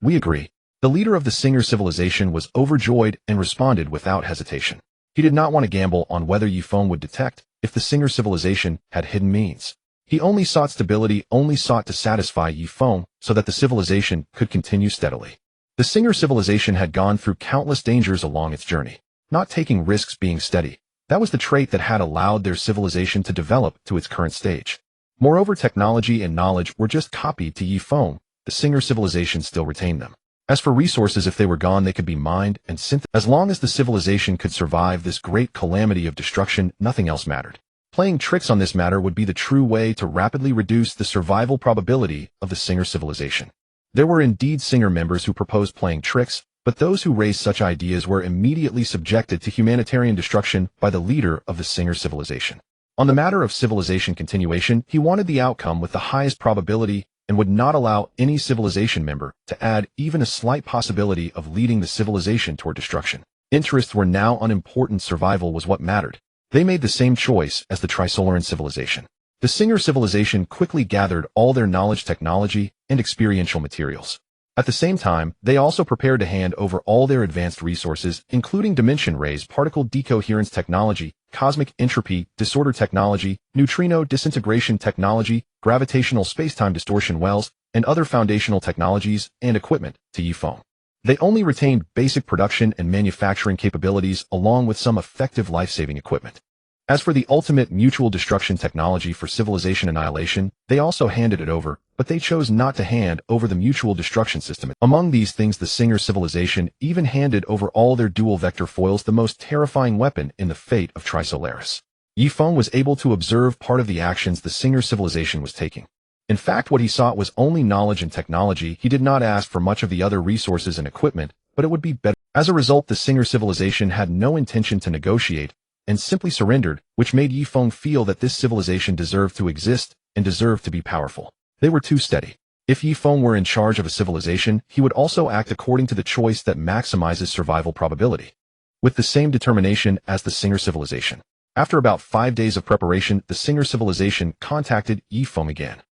We agree. The leader of the Singer civilization was overjoyed and responded without hesitation. He did not want to gamble on whether Yifeng would detect if the Singer civilization had hidden means. He only sought stability, only sought to satisfy Yifeng so that the civilization could continue steadily. The Singer civilization had gone through countless dangers along its journey, not taking risks, being steady. That was the trait that had allowed their civilization to develop to its current stage. Moreover, technology and knowledge were just copied to Yifeng. The Singer civilization still retained them. As for resources, if they were gone, they could be mined and synthesized. As long as the civilization could survive this great calamity of destruction, nothing else mattered. Playing tricks on this matter would be the true way to rapidly reduce the survival probability of the Singer civilization. There were indeed Singer members who proposed playing tricks, but those who raised such ideas were immediately subjected to humanitarian destruction by the leader of the Singer civilization. On the matter of civilization continuation, he wanted the outcome with the highest probability and would not allow any civilization member to add even a slight possibility of leading the civilization toward destruction. Interests were now unimportant, survival was what mattered. They made the same choice as the Trisolaran civilization. The Singer civilization quickly gathered all their knowledge, technology, and experiential materials. At the same time, they also prepared to hand over all their advanced resources, including dimension rays, particle decoherence technology, cosmic entropy disorder technology, neutrino disintegration technology, gravitational spacetime distortion wells, and other foundational technologies and equipment to Yifeng. They only retained basic production and manufacturing capabilities along with some effective life-saving equipment. As for the ultimate mutual destruction technology for civilization annihilation, they also handed it over, but they chose not to hand over the mutual destruction system. Among these things, the Singer civilization even handed over all their dual vector foils, the most terrifying weapon in the fate of Trisolaris. Yifeng was able to observe part of the actions the Singer civilization was taking. In fact, what he sought was only knowledge and technology. He did not ask for much of the other resources and equipment, but it would be better. As a result, the Singer civilization had no intention to negotiate and simply surrendered, which made Yifeng feel that this civilization deserved to exist and deserved to be powerful. They were too steady. If Yifeng were in charge of a civilization, he would also act according to the choice that maximizes survival probability, with the same determination as the Singer civilization. After about 5 days of preparation, the Singer civilization contacted Yifeng again.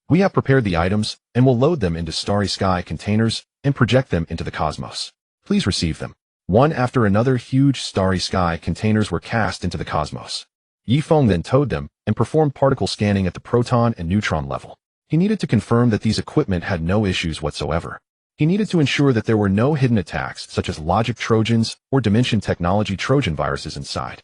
We have prepared the items and will load them into starry sky containers and project them into the cosmos. Please receive them. One after another, huge starry sky containers were cast into the cosmos. Yifeng then towed them and performed particle scanning at the proton and neutron level. He needed to confirm that these equipment had no issues whatsoever. He needed to ensure that there were no hidden attacks, such as logic Trojans or dimension technology Trojan viruses inside.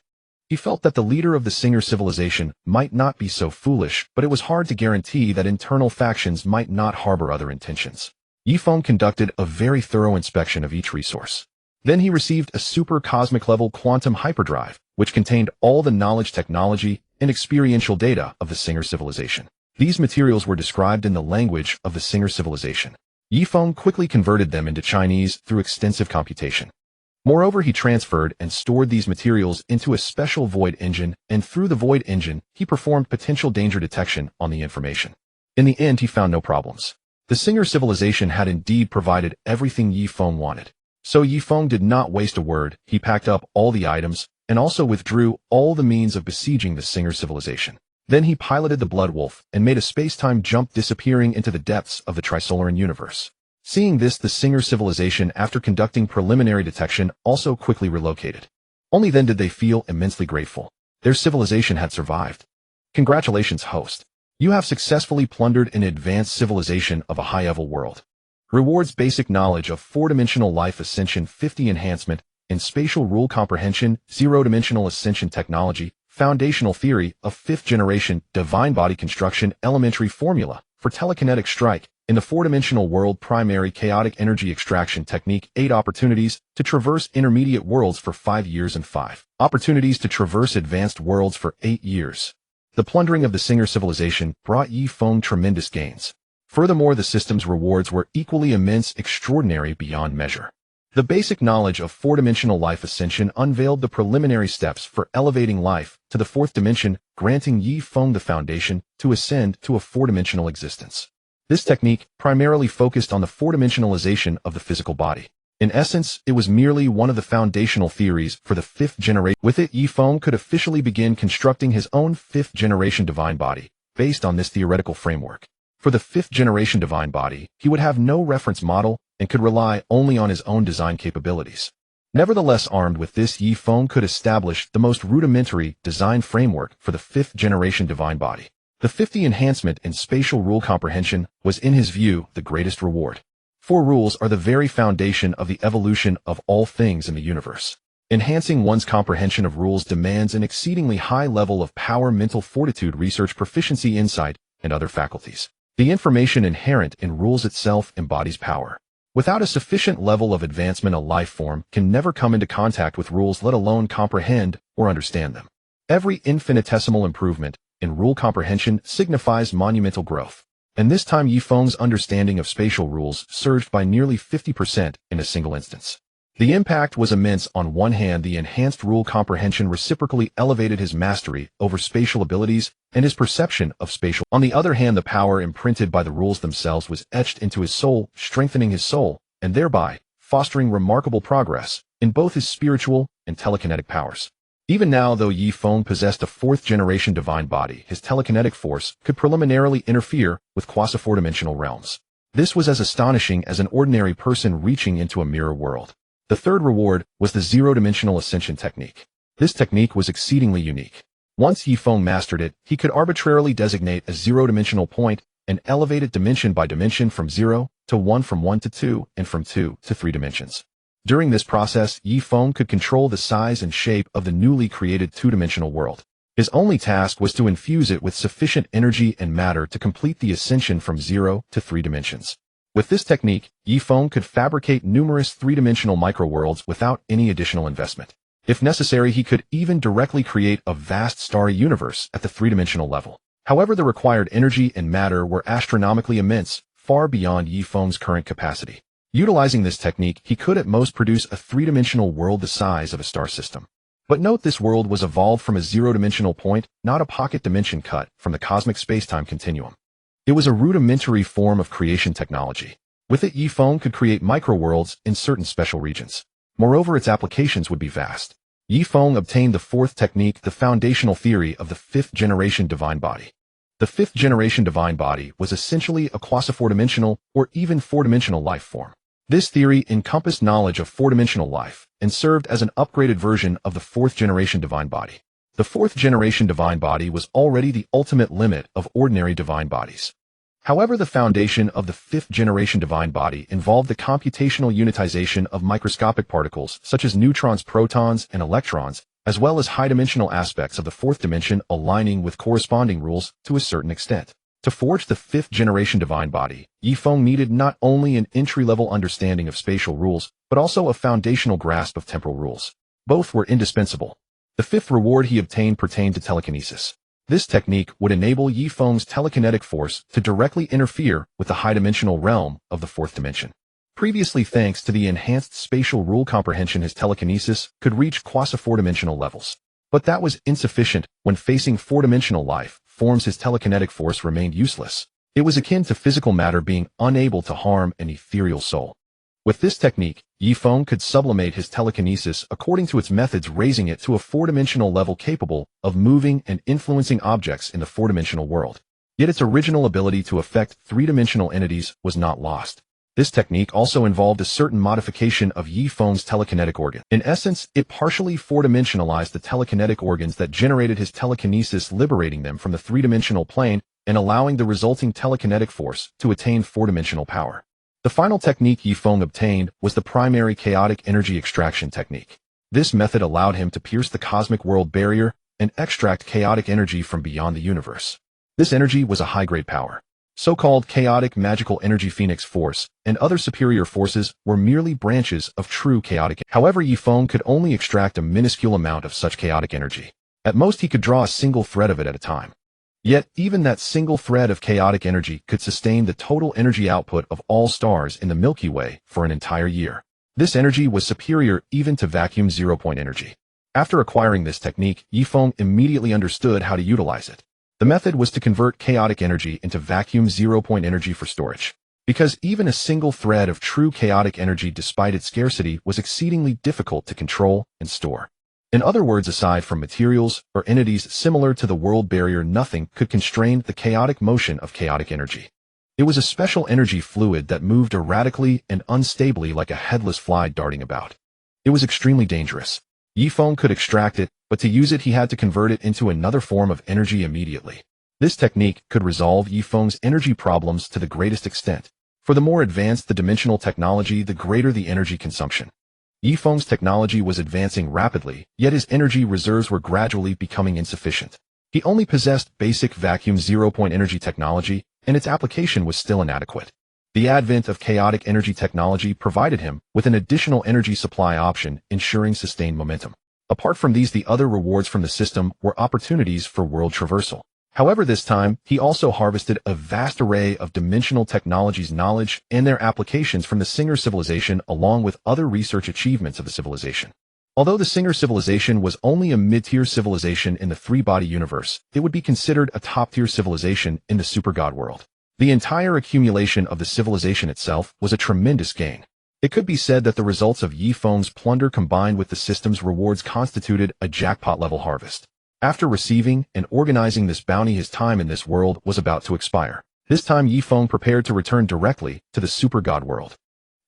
He felt that the leader of the Singer civilization might not be so foolish, but it was hard to guarantee that internal factions might not harbor other intentions. Yifeng conducted a very thorough inspection of each resource. Then he received a super cosmic level quantum hyperdrive, which contained all the knowledge technology and experiential data of the Singer civilization. These materials were described in the language of the Singer civilization. Yifeng quickly converted them into Chinese through extensive computation. Moreover, he transferred and stored these materials into a special void engine, and through the void engine, he performed potential danger detection on the information. In the end, he found no problems. The Singer civilization had indeed provided everything Yifeng wanted. So Yifeng did not waste a word. He packed up all the items and also withdrew all the means of besieging the Singer civilization. Then he piloted the Blood Wolf and made a space-time jump, disappearing into the depths of the Trisolaran universe. Seeing this, the Singer civilization, after conducting preliminary detection, also quickly relocated. Only then did they feel immensely grateful. Their civilization had survived. Congratulations, host. You have successfully plundered an advanced civilization of a high-level world. Rewards: basic knowledge of 4-dimensional life ascension 50 enhancement, in spatial rule comprehension 0-dimensional ascension technology, foundational theory of 5th generation divine body construction, elementary formula for telekinetic strike, in the 4-dimensional world primary chaotic energy extraction technique, 8 opportunities to traverse intermediate worlds for 5 years and 5 opportunities to traverse advanced worlds for 8 years. The plundering of the Singer civilization brought Yifeng tremendous gains. Furthermore, the system's rewards were equally immense, extraordinary beyond measure. The basic knowledge of 4-dimensional life ascension unveiled the preliminary steps for elevating life to the 4th dimension, granting Yifeng the foundation to ascend to a 4-dimensional existence. This technique primarily focused on the 4-dimensionalization of the physical body. In essence, it was merely one of the foundational theories for the 5th generation. With it, Yifeng could officially begin constructing his own 5th generation divine body, based on this theoretical framework. For the 5th generation divine body, he would have no reference model and could rely only on his own design capabilities. Nevertheless, armed with this, Yifeng could establish the most rudimentary design framework for the 5th generation divine body. The 50 enhancement in spatial rule comprehension was, in his view, the greatest reward. 4 rules are the very foundation of the evolution of all things in the universe. Enhancing one's comprehension of rules demands an exceedingly high level of power, mental fortitude, research proficiency, insight, and other faculties. The information inherent in rules itself embodies power. Without a sufficient level of advancement, a life form can never come into contact with rules, let alone comprehend or understand them. Every infinitesimal improvement in rule comprehension signifies monumental growth. And this time Yifeng's understanding of spatial rules surged by nearly 50% in a single instance. The impact was immense. On one hand, the enhanced rule comprehension reciprocally elevated his mastery over spatial abilities and his perception of spatial. On the other hand, the power imprinted by the rules themselves was etched into his soul, strengthening his soul, and thereby fostering remarkable progress in both his spiritual and telekinetic powers. Even now, though Yifeng possessed a 4th generation divine body, his telekinetic force could preliminarily interfere with quasi-4-dimensional realms. This was as astonishing as an ordinary person reaching into a mirror world. The third reward was the 0-dimensional ascension technique. This technique was exceedingly unique. Once Yifeng mastered it, he could arbitrarily designate a 0-dimensional point and elevate it dimension by dimension from 0 to 1, from 1 to 2, and from 2 to 3 dimensions. During this process, Yifeng could control the size and shape of the newly created 2-dimensional world. His only task was to infuse it with sufficient energy and matter to complete the ascension from 0 to 3 dimensions. With this technique, Yifeng could fabricate numerous 3-dimensional microworlds without any additional investment. If necessary, he could even directly create a vast starry universe at the 3-dimensional level. However, the required energy and matter were astronomically immense, far beyond Yifeng's current capacity. Utilizing this technique, he could at most produce a 3-dimensional world the size of a star system. But note, this world was evolved from a 0-dimensional point, not a pocket dimension cut from the cosmic space-time continuum. It was a rudimentary form of creation technology. With it, Yifeng could create microworlds in certain special regions. Moreover, its applications would be vast. Yifeng obtained the 4th technique, the foundational theory of the 5th generation divine body. The 5th generation divine body was essentially a quasi-4-dimensional or even 4-dimensional life form. This theory encompassed knowledge of 4-dimensional life and served as an upgraded version of the 4th generation divine body. The 4th generation divine body was already the ultimate limit of ordinary divine bodies. However, the foundation of the fifth-generation divine body involved the computational unitization of microscopic particles such as neutrons, protons, and electrons, as well as high-dimensional aspects of the fourth dimension aligning with corresponding rules to a certain extent. To forge the fifth-generation divine body, Yifeng needed not only an entry-level understanding of spatial rules, but also a foundational grasp of temporal rules. Both were indispensable. The fifth reward he obtained pertained to telekinesis. This technique would enable Yifeng's telekinetic force to directly interfere with the high-dimensional realm of the fourth dimension. Previously, thanks to the enhanced spatial rule comprehension, his telekinesis could reach quasi-four-dimensional levels. But that was insufficient. When facing four-dimensional life forms, his telekinetic force remained useless. It was akin to physical matter being unable to harm an ethereal soul. With this technique, Yifeng could sublimate his telekinesis according to its methods, raising it to a four-dimensional level capable of moving and influencing objects in the four-dimensional world. Yet its original ability to affect three-dimensional entities was not lost. This technique also involved a certain modification of Yifeng's telekinetic organ. In essence, it partially four-dimensionalized the telekinetic organs that generated his telekinesis, liberating them from the three-dimensional plane and allowing the resulting telekinetic force to attain four-dimensional power. The final technique Yifeng obtained was the primary chaotic energy extraction technique. This method allowed him to pierce the cosmic world barrier and extract chaotic energy from beyond the universe. This energy was a high-grade power. So-called chaotic magical energy, Phoenix Force, and other superior forces were merely branches of true chaotic. However, Yifeng could only extract a minuscule amount of such chaotic energy. At most, he could draw a single thread of it at a time. Yet, even that single thread of chaotic energy could sustain the total energy output of all stars in the Milky Way for an entire year. This energy was superior even to vacuum zero-point energy. After acquiring this technique, Yifeng immediately understood how to utilize it. The method was to convert chaotic energy into vacuum zero-point energy for storage. Because even a single thread of true chaotic energy, despite its scarcity, was exceedingly difficult to control and store. In other words, aside from materials or entities similar to the world barrier, nothing could constrain the chaotic motion of chaotic energy. It was a special energy fluid that moved erratically and unstably like a headless fly darting about. It was extremely dangerous. Yifeng could extract it, but to use it he had to convert it into another form of energy immediately. This technique could resolve Yifeng's energy problems to the greatest extent. For the more advanced the dimensional technology, the greater the energy consumption. Yifeng's technology was advancing rapidly, yet his energy reserves were gradually becoming insufficient. He only possessed basic vacuum zero-point energy technology, and its application was still inadequate. The advent of chaotic energy technology provided him with an additional energy supply option, ensuring sustained momentum. Apart from these, the other rewards from the system were opportunities for world traversal. However, this time, he also harvested a vast array of dimensional technologies' knowledge and their applications from the Singer civilization, along with other research achievements of the civilization. Although the Singer civilization was only a mid-tier civilization in the three-body universe, it would be considered a top-tier civilization in the super god world. The entire accumulation of the civilization itself was a tremendous gain. It could be said that the results of Yifeng's plunder combined with the system's rewards constituted a jackpot-level harvest. After receiving and organizing this bounty, his time in this world was about to expire. This time, Yifeng prepared to return directly to the super god world.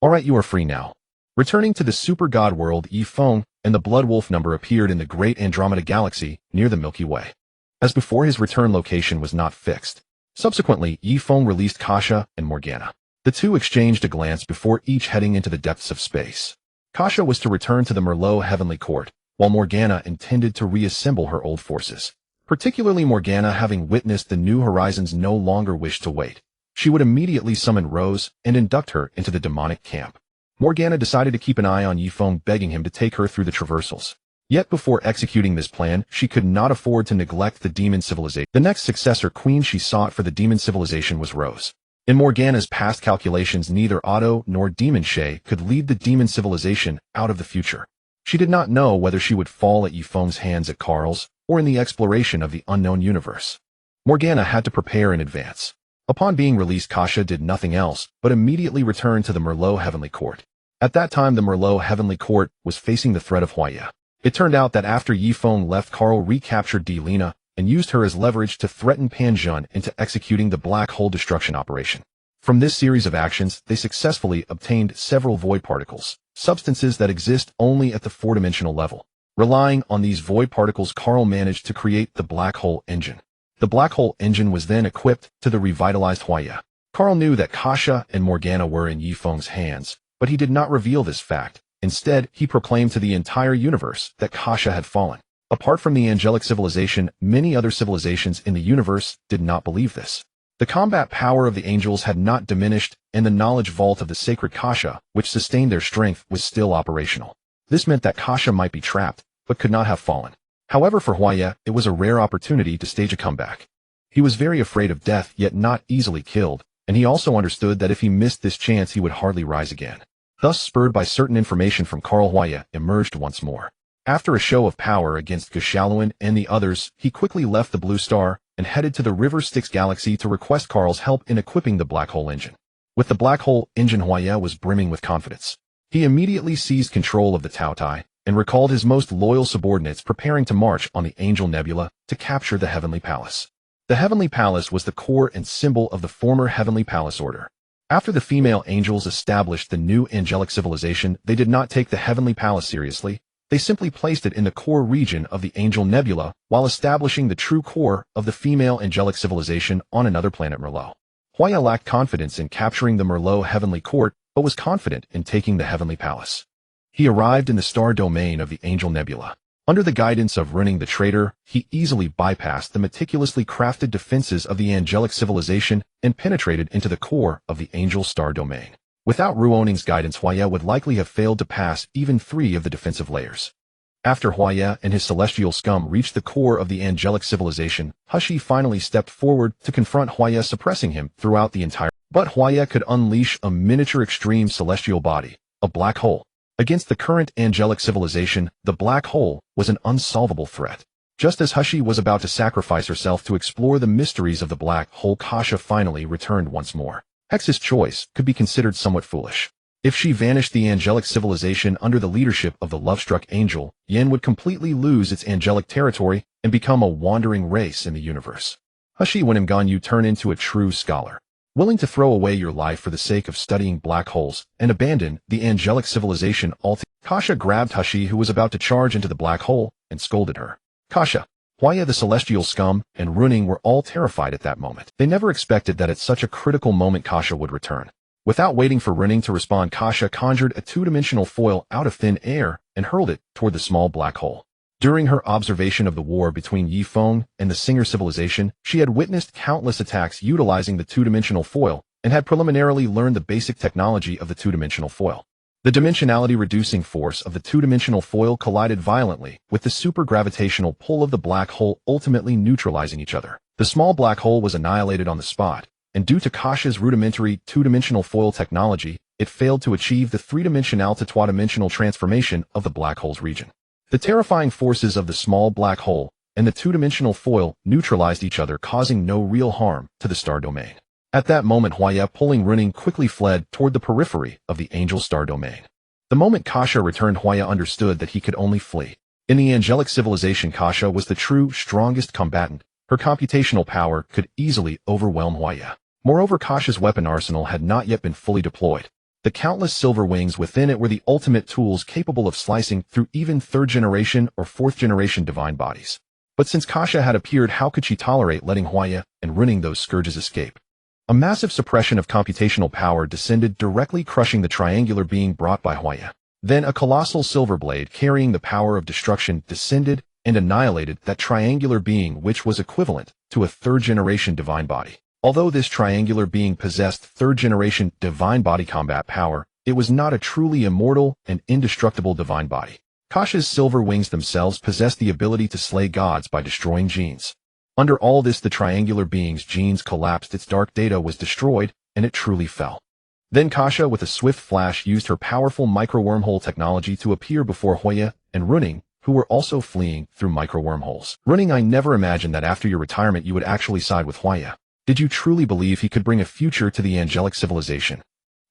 Alright, you are free now. Returning to the super god world, Yifeng and the Blood Wolf number appeared in the great Andromeda galaxy near the Milky Way. As before, his return location was not fixed. Subsequently, Yifeng released Kasha and Morgana. The two exchanged a glance before each heading into the depths of space. Kasha was to return to the Merlot Heavenly Court, while Morgana intended to reassemble her old forces. Particularly Morgana, having witnessed the New Horizons, no longer wished to wait. She would immediately summon Rose and induct her into the demonic camp. Morgana decided to keep an eye on Yifeng, begging him to take her through the traversals. Yet before executing this plan, she could not afford to neglect the demon civilization. The next successor queen she sought for the demon civilization was Rose. In Morgana's past calculations, neither Otto nor Demon Shay could lead the demon civilization out of the future. She did not know whether she would fall at Yifeng's hands at Karl's or in the exploration of the unknown universe. Morgana had to prepare in advance. Upon being released, Kasha did nothing else but immediately return to the Merlot Heavenly Court. At that time, the Merlot Heavenly Court was facing the threat of Huaya. It turned out that after Yifeng left, Karl recaptured Delina and used her as leverage to threaten Panjun into executing the black hole destruction operation. From this series of actions, they successfully obtained several void particles, substances that exist only at the four-dimensional level. Relying on these void particles, Karl managed to create the black hole engine. The black hole engine was then equipped to the revitalized Huaya. Carl knew that Kasha and Morgana were in Yifeng's hands, but he did not reveal this fact. Instead, he proclaimed to the entire universe that Kasha had fallen. Apart from the angelic civilization, many other civilizations in the universe did not believe this. The combat power of the angels had not diminished, and the knowledge vault of the sacred Kasha, which sustained their strength, was still operational. This meant that Kasha might be trapped, but could not have fallen. However, for Huaya, it was a rare opportunity to stage a comeback. He was very afraid of death, yet not easily killed, and he also understood that if he missed this chance he would hardly rise again. Thus, spurred by certain information from Carl, Huaya emerged once more. After a show of power against Geshaluan and the others, he quickly left the Blue Star and headed to the River Styx galaxy to request Carl's help in equipping the black hole engine. With the black hole engine, Huaya was brimming with confidence. He immediately seized control of the Tautai and recalled his most loyal subordinates, preparing to march on the Angel Nebula to capture the Heavenly Palace. The Heavenly Palace was the core and symbol of the former Heavenly Palace Order. After the female angels established the new angelic civilization, they did not take the Heavenly Palace seriously. They simply placed it in the core region of the Angel Nebula while establishing the true core of the female angelic civilization on another planet, Merlot. Huaya lacked confidence in capturing the Merlot Heavenly Court, but was confident in taking the Heavenly Palace. He arrived in the star domain of the Angel Nebula. Under the guidance of Running the Traitor, he easily bypassed the meticulously crafted defenses of the angelic civilization and penetrated into the core of the Angel Star domain. Without Ruoning's guidance, Huaya would likely have failed to pass even 3 of the defensive layers. After Huaya and his celestial scum reached the core of the angelic civilization, Hushi finally stepped forward to confront Huaya, suppressing him throughout the entire. But Huaya could unleash a miniature extreme celestial body, a black hole. Against the current angelic civilization, the black hole was an unsolvable threat. Just as Hushi was about to sacrifice herself to explore the mysteries of the black hole, Kasha finally returned once more. Hex's choice could be considered somewhat foolish. If she vanished the angelic civilization under the leadership of the love-struck angel, Yen would completely lose its angelic territory and become a wandering race in the universe. Hushi, when I'm gone, you turn into a true scholar, willing to throw away your life for the sake of studying black holes and abandon the angelic civilization altogether. Kasha grabbed Hushi, who was about to charge into the black hole, and scolded her. Kasha, Huaya, the celestial scum, and Runing were all terrified at that moment. They never expected that at such a critical moment Kasha would return. Without waiting for Runing to respond, Kasha conjured a 2-dimensional foil out of thin air and hurled it toward the small black hole. During her observation of the war between Yifeng and the Singer civilization, she had witnessed countless attacks utilizing the 2-dimensional foil and had preliminarily learned the basic technology of the 2-dimensional foil. The dimensionality-reducing force of the 2-dimensional foil collided violently with the supergravitational pull of the black hole, ultimately neutralizing each other. The small black hole was annihilated on the spot, and due to Kasha's rudimentary 2-dimensional foil technology, it failed to achieve the 3-dimensional to 2-dimensional transformation of the black hole's region. The terrifying forces of the small black hole and the 2-dimensional foil neutralized each other, causing no real harm to the star domain. At that moment, Huaya, pulling Runing, quickly fled toward the periphery of the Angel Star domain. The moment Kasha returned, Huaya understood that he could only flee. In the angelic civilization, Kasha was the true, strongest combatant. Her computational power could easily overwhelm Huaya. Moreover, Kasha's weapon arsenal had not yet been fully deployed. The countless silver wings within it were the ultimate tools capable of slicing through even 3rd-generation or 4th-generation divine bodies. But since Kasha had appeared, how could she tolerate letting Huaya and Runing those scourges escape? A massive suppression of computational power descended, directly crushing the triangular being brought by Huaya. Then a colossal silver blade carrying the power of destruction descended and annihilated that triangular being, which was equivalent to a 3rd-generation divine body. Although this triangular being possessed 3rd-generation divine body combat power, it was not a truly immortal and indestructible divine body. Kasha's silver wings themselves possessed the ability to slay gods by destroying genes. Under all this, the triangular being's genes collapsed, its dark data was destroyed, and it truly fell. Then Kasha, with a swift flash, used her powerful micro-wormhole technology to appear before Huaya and Runing, who were also fleeing through micro-wormholes. Runing, I never imagined that after your retirement you would actually side with Huaya. Did you truly believe he could bring a future to the angelic civilization?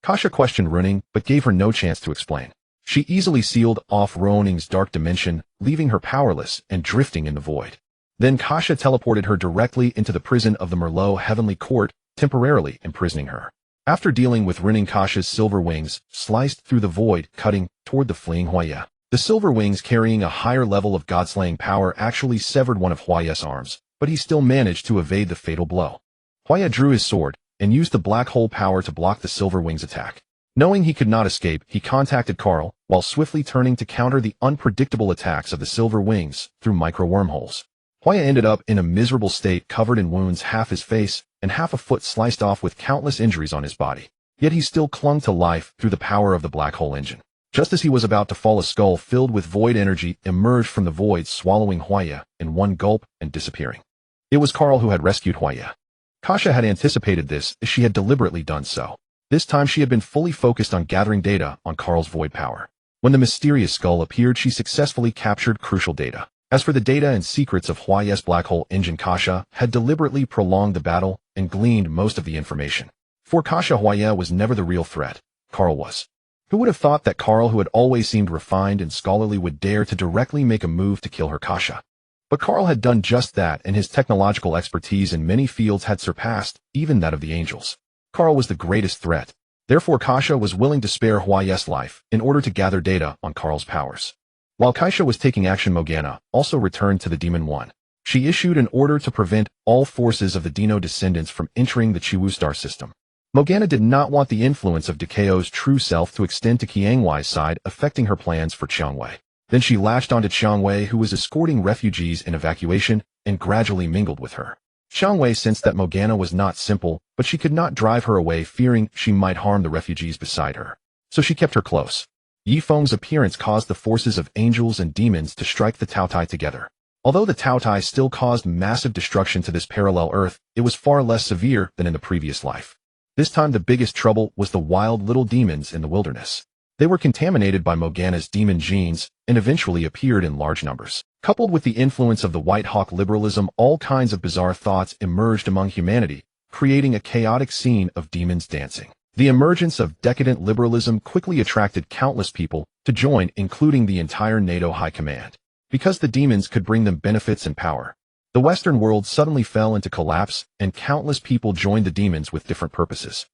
Kasha questioned Runing, but gave her no chance to explain. She easily sealed off Ruoning's dark dimension, leaving her powerless and drifting in the void. Then Kasha teleported her directly into the prison of the Merlot Heavenly Court, temporarily imprisoning her. After dealing with Runing, Kasha's silver wings sliced through the void, cutting toward the fleeing Huaya. The silver wings, carrying a higher level of god-slaying power, actually severed one of Huaya's arms, but he still managed to evade the fatal blow. Huaya drew his sword and used the black hole power to block the Silver Wing's attack. Knowing he could not escape, he contacted Carl, while swiftly turning to counter the unpredictable attacks of the Silver Wings through micro-wormholes. Huaya ended up in a miserable state, covered in wounds, half his face and half a foot sliced off with countless injuries on his body. Yet he still clung to life through the power of the black hole engine. Just as he was about to fall, a skull filled with void energy emerged from the void, swallowing Huaya in one gulp and disappearing. It was Carl who had rescued Huaya. Kasha had anticipated this, as she had deliberately done so. This time she had been fully focused on gathering data on Carl's void power. When the mysterious skull appeared, she successfully captured crucial data. As for the data and secrets of Huaya's black hole engine, Kasha had deliberately prolonged the battle and gleaned most of the information. For Kasha, Huaya was never the real threat. Carl was. Who would have thought that Carl, who had always seemed refined and scholarly, would dare to directly make a move to kill her Kasha? But Carl had done just that, and his technological expertise in many fields had surpassed even that of the angels. Carl was the greatest threat. Therefore, Kasha was willing to spare Huaya's life in order to gather data on Carl's powers. While Kasha was taking action, Morgana also returned to the Demon One. She issued an order to prevent all forces of the Dino descendants from entering the Chiwu star system. Morgana did not want the influence of Dekao's true self to extend to Qiangwei's side, affecting her plans for Qiangwei. Then she latched onto Qiangwei, who was escorting refugees in evacuation, and gradually mingled with her. Qiangwei sensed that Morgana was not simple, but she could not drive her away, fearing she might harm the refugees beside her. So she kept her close. Yifeng's appearance caused the forces of angels and demons to strike the Taotai together. Although the Taotai still caused massive destruction to this parallel Earth, it was far less severe than in the previous life. This time the biggest trouble was the wild little demons in the wilderness. They were contaminated by Morgana's demon genes and eventually appeared in large numbers. Coupled with the influence of the White Hawk liberalism, all kinds of bizarre thoughts emerged among humanity, creating a chaotic scene of demons dancing. The emergence of decadent liberalism quickly attracted countless people to join, including the entire NATO High Command. Because the demons could bring them benefits and power, the Western world suddenly fell into collapse, and countless people joined the demons with different purposes.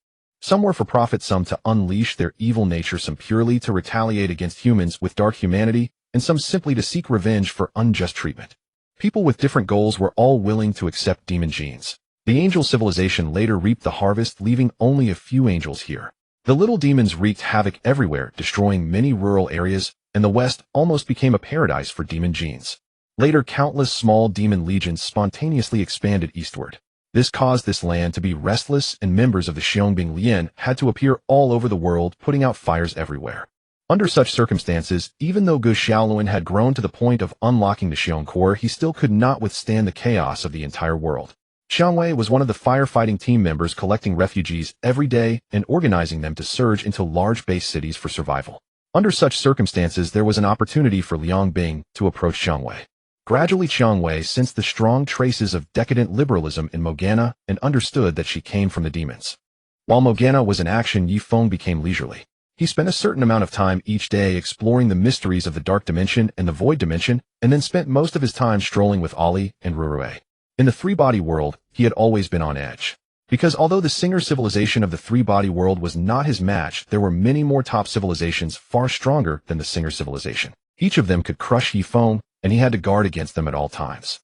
Some were for profit, some to unleash their evil nature, some purely to retaliate against humans with dark humanity, and some simply to seek revenge for unjust treatment. People with different goals were all willing to accept demon genes. The angel civilization later reaped the harvest, leaving only a few angels here. The little demons wreaked havoc everywhere, destroying many rural areas, and the West almost became a paradise for demon genes. Later, countless small demon legions spontaneously expanded eastward. This caused this land to be restless, and members of the Xiongbing Lian had to appear all over the world, putting out fires everywhere. Under such circumstances, even though Gu Xiaoluan had grown to the point of unlocking the Xiong core, he still could not withstand the chaos of the entire world. Xiangwei was one of the firefighting team members, collecting refugees every day and organizing them to surge into large base cities for survival. Under such circumstances, there was an opportunity for Liang Bing to approach Xiangwei. Gradually, Qiangwei sensed the strong traces of decadent liberalism in Morgana and understood that she came from the demons. While Morgana was in action, Yifeng became leisurely. He spent a certain amount of time each day exploring the mysteries of the Dark Dimension and the Void Dimension, and then spent most of his time strolling with Ali and Rurue. In the three-body world, he had always been on edge. Because although the Singer civilization of the three-body world was not his match, there were many more top civilizations far stronger than the Singer civilization. Each of them could crush Yifeng, and he had to guard against them at all times.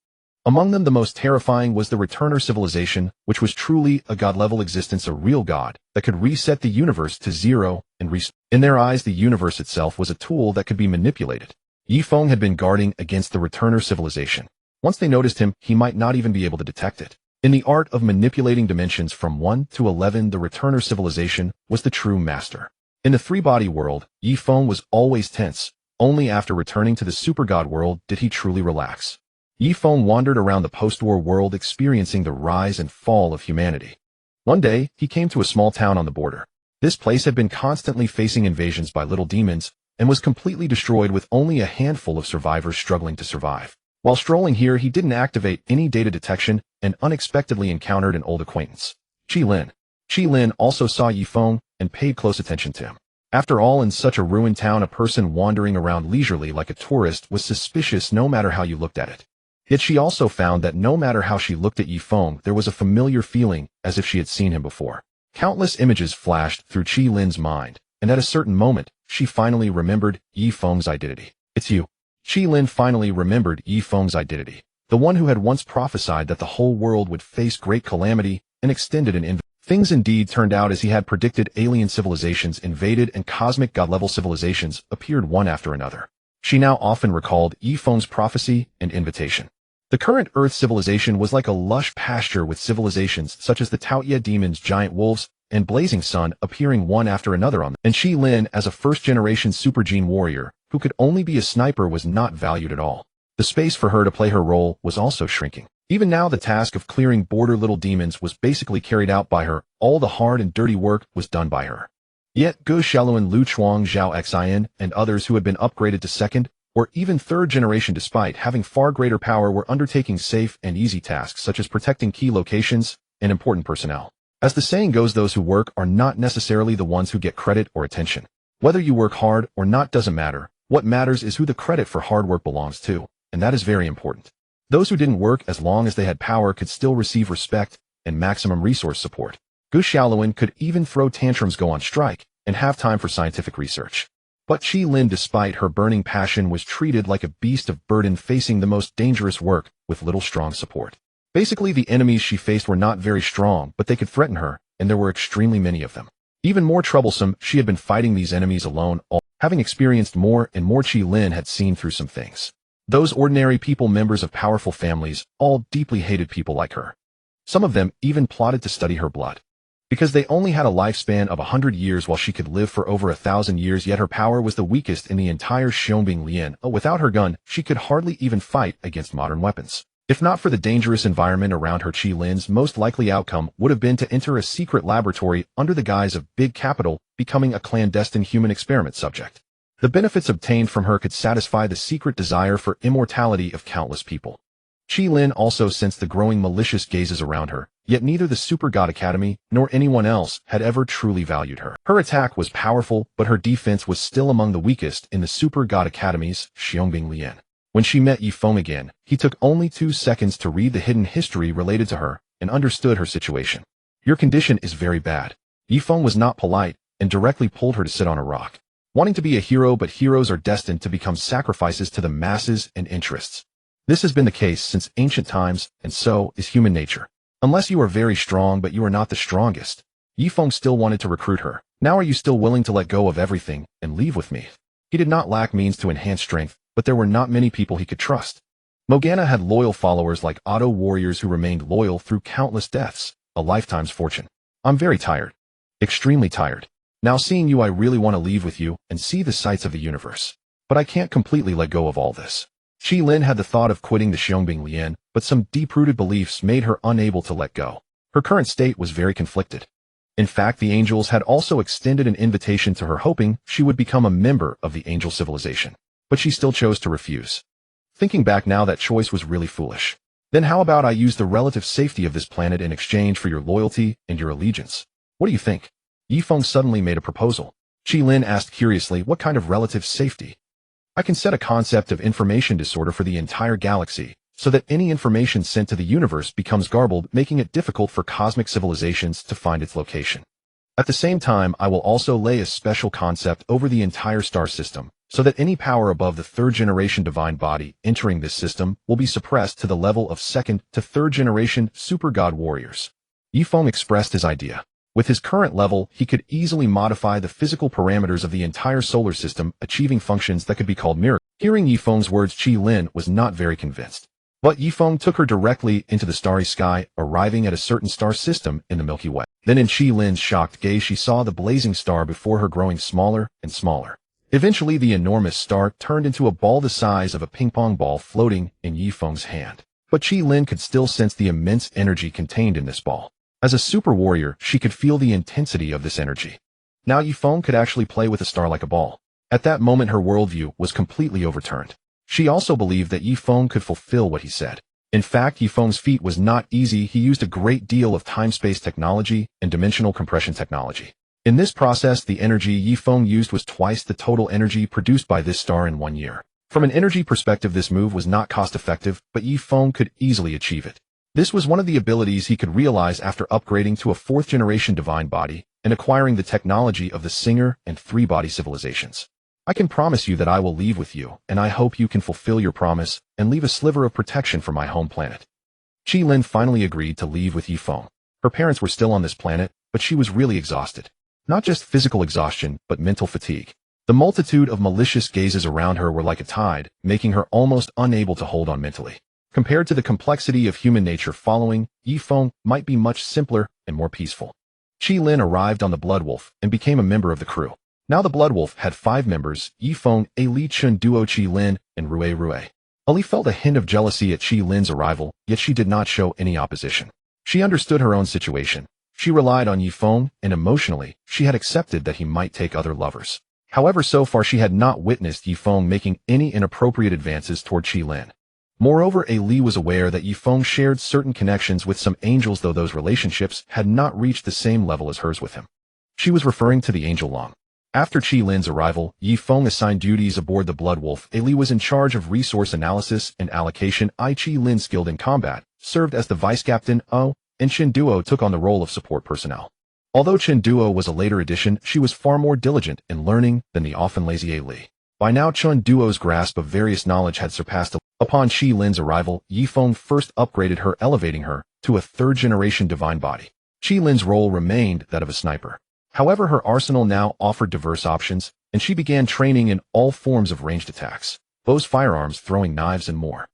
Among them, the most terrifying was the Returner civilization, which was truly a god-level existence, a real god that could reset the universe to zero and in their eyes, the universe itself was a tool that could be manipulated. Yifeng had been guarding against the Returner civilization. Once they noticed him, he might not even be able to detect it. In the art of manipulating dimensions from 1 to 11, the Returner civilization was the true master. In the three-body world, Yifeng was always tense. Only after returning to the super-god world did he truly relax. Yifeng wandered around the post-war world, experiencing the rise and fall of humanity. One day, he came to a small town on the border. This place had been constantly facing invasions by little demons and was completely destroyed, with only a handful of survivors struggling to survive. While strolling here, he didn't activate any data detection and unexpectedly encountered an old acquaintance, Qi Lin. Qi Lin also saw Yifeng and paid close attention to him. After all, in such a ruined town, a person wandering around leisurely like a tourist was suspicious no matter how you looked at it. Yet she also found that no matter how she looked at Yifeng, there was a familiar feeling, as if she had seen him before. Countless images flashed through Qi Lin's mind, and at a certain moment, she finally remembered Yifeng's identity. "It's you." Qi Lin finally remembered Yifeng's identity. the one who had once prophesied that the whole world would face great calamity and extended an invasion. Things indeed turned out as he had predicted. Alien civilizations invaded and cosmic god-level civilizations appeared one after another. She now often recalled Yifeng's prophecy and invitation. The current Earth civilization was like a lush pasture with civilizations such as the Taoye demons, giant wolves, and blazing sun appearing one after another on them. And Qi Lin, as a first-generation super gene warrior who could only be a sniper, was not valued at all. The space for her to play her role was also shrinking. Even now, the task of clearing border little demons was basically carried out by her. All the hard and dirty work was done by her. Yet Gu Xiaoluan, Lu Chuang, Zhao Xian, and others who had been upgraded to second or even third generation despite having far greater power were undertaking safe and easy tasks such as protecting key locations and important personnel. As the saying goes, those who work are not necessarily the ones who get credit or attention. Whether you work hard or not doesn't matter. What matters is who the credit for hard work belongs to, and that is very important. Those who didn't work as long as they had power could still receive respect and maximum resource support. Gu Xiaoluan could even throw tantrums, go on strike, and have time for scientific research. But Qi Lin, despite her burning passion, was treated like a beast of burden, facing the most dangerous work with little strong support. Basically, the enemies she faced were not very strong, but they could threaten her, and there were extremely many of them. Even more troublesome, she had been fighting these enemies alone. Having experienced more and more, Qi Lin had seen through some things. Those ordinary people, members of powerful families, all deeply hated people like her. Some of them even plotted to study her blood. Because they only had a lifespan of 100 years while she could live for over 1,000 years, yet her power was the weakest in the entire Xiongbing Lian. Without her gun, she could hardly even fight against modern weapons. If not for the dangerous environment around her, Qi Lin's most likely outcome would have been to enter a secret laboratory under the guise of big capital, becoming a clandestine human experiment subject. The benefits obtained from her could satisfy the secret desire for immortality of countless people. Qi Lin also sensed the growing malicious gazes around her, yet neither the Super God Academy nor anyone else had ever truly valued her. Her attack was powerful, but her defense was still among the weakest in the Super God Academy's Xiongbing Lian. When she met Yifeng again, he took only 2 seconds to read the hidden history related to her and understood her situation. Your condition is very bad. Yifeng was not polite and directly pulled her to sit on a rock. Wanting to be a hero, but heroes are destined to become sacrifices to the masses and interests. This has been the case since ancient times, and so is human nature. Unless you are very strong, but you are not the strongest. Yifeng still wanted to recruit her. Now are you still willing to let go of everything and leave with me? He did not lack means to enhance strength, but there were not many people he could trust. Morgana had loyal followers like auto warriors who remained loyal through countless deaths, a lifetime's fortune. I'm very tired. Extremely tired. Now seeing you, I really want to leave with you and see the sights of the universe. But I can't completely let go of all this. Qi Lin had the thought of quitting the Xiongbing Lian, but some deep-rooted beliefs made her unable to let go. Her current state was very conflicted. In fact, the angels had also extended an invitation to her, hoping she would become a member of the angel civilization. But she still chose to refuse. Thinking back now, that choice was really foolish. Then how about I use the relative safety of this planet in exchange for your loyalty and your allegiance? What do you think? Yifeng suddenly made a proposal. Qi Lin asked curiously, what kind of relative safety? I can set a concept of information disorder for the entire galaxy, so that any information sent to the universe becomes garbled, making it difficult for cosmic civilizations to find its location. At the same time, I will also lay a special concept over the entire star system, so that any power above the 3rd generation divine body entering this system will be suppressed to the level of 2nd to 3rd generation super god warriors. Yifeng expressed his idea. With his current level, he could easily modify the physical parameters of the entire solar system, achieving functions that could be called miracles. Hearing Yifeng's words, Qi Lin was not very convinced. But Yifeng took her directly into the starry sky, arriving at a certain star system in the Milky Way. Then in Qi Lin's shocked gaze, she saw the blazing star before her growing smaller and smaller. Eventually, the enormous star turned into a ball the size of a ping-pong ball floating in Yifeng's hand. But Qi Lin could still sense the immense energy contained in this ball. As a super warrior, she could feel the intensity of this energy. Now Yifeng could actually play with a star like a ball. At that moment, her worldview was completely overturned. She also believed that Yifeng could fulfill what he said. In fact, Yifeng's feat was not easy. He used a great deal of time-space technology and dimensional compression technology. In this process, the energy Yifeng used was twice the total energy produced by this star in 1 year. From an energy perspective, this move was not cost-effective, but Yifeng could easily achieve it. This was one of the abilities he could realize after upgrading to a 4th generation divine body and acquiring the technology of the Singer and 3-body civilizations. I can promise you that I will leave with you, and I hope you can fulfill your promise and leave a sliver of protection for my home planet. Qi Lin finally agreed to leave with Yifeng. Her parents were still on this planet, but she was really exhausted. Not just physical exhaustion, but mental fatigue. The multitude of malicious gazes around her were like a tide, making her almost unable to hold on mentally. Compared to the complexity of human nature following, Yifeng might be much simpler and more peaceful. Qi Lin arrived on the Blood Wolf and became a member of the crew. Now the Blood Wolf had 5 members: Yifeng, Ali Chun Duo, Qi Lin, and Rue. Ali felt a hint of jealousy at Qi Lin's arrival, yet she did not show any opposition. She understood her own situation. She relied on Yifeng, and emotionally, she had accepted that he might take other lovers. However, so far she had not witnessed Yifeng making any inappropriate advances toward Qi Lin. Moreover, Ali was aware that Yifeng shared certain connections with some angels, though those relationships had not reached the same level as hers with him. She was referring to the angel Long. After Qi Lin's arrival, Yifeng assigned duties aboard the Blood Wolf. Ali was in charge of resource analysis and allocation. Qi Lin, skilled in combat, served as the vice captain, and Chen Duo took on the role of support personnel. Although Chen Duo was a later addition, she was far more diligent in learning than the often lazy Ali. By now, Chen Duo's grasp of various knowledge had surpassed. Upon Qi Lin's arrival, Yifeng first upgraded her, elevating her to a 3rd-generation divine body. Qi Lin's role remained that of a sniper. However, her arsenal now offered diverse options, and she began training in all forms of ranged attacks: bows, firearms, throwing knives, and more.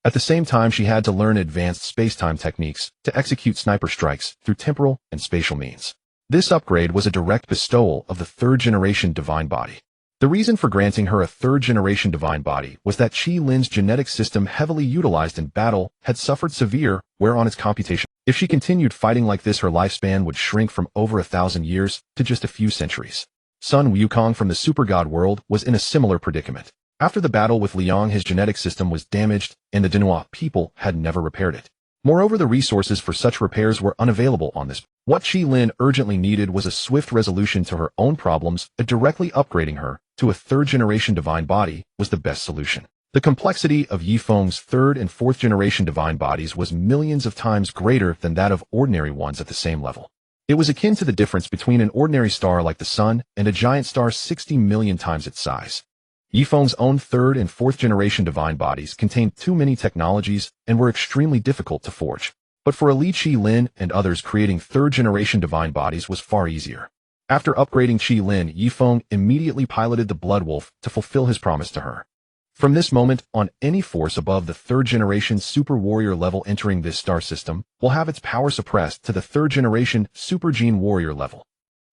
At the same time, she had to learn advanced space-time techniques to execute sniper strikes through temporal and spatial means. This upgrade was a direct bestowal of the 3rd-generation divine body. The reason for granting her a 3rd-generation divine body was that Qi Lin's genetic system, heavily utilized in battle, had suffered severe wear on its computation. If she continued fighting like this, her lifespan would shrink from over 1,000 years to just a few centuries. Sun Wukong from the super god world was in a similar predicament. After the battle with Liang, his genetic system was damaged, and the Dinua people had never repaired it. Moreover, the resources for such repairs were unavailable on this. What Qi Lin urgently needed was a swift resolution to her own problems, and directly upgrading her to a 3rd-generation divine body was the best solution. The complexity of Yifeng's 3rd and 4th-generation divine bodies was millions of times greater than that of ordinary ones at the same level. It was akin to the difference between an ordinary star like the Sun and a giant star 60 million times its size. Yifeng's own 3rd and 4th-generation divine bodies contained too many technologies and were extremely difficult to forge. But for Ali, Qi Lin, and others, creating 3rd-generation divine bodies was far easier. After upgrading Qi Lin, Yifeng immediately piloted the Blood Wolf to fulfill his promise to her. From this moment on, any force above the 3rd-generation super warrior level entering this star system will have its power suppressed to the 3rd-generation super gene warrior level.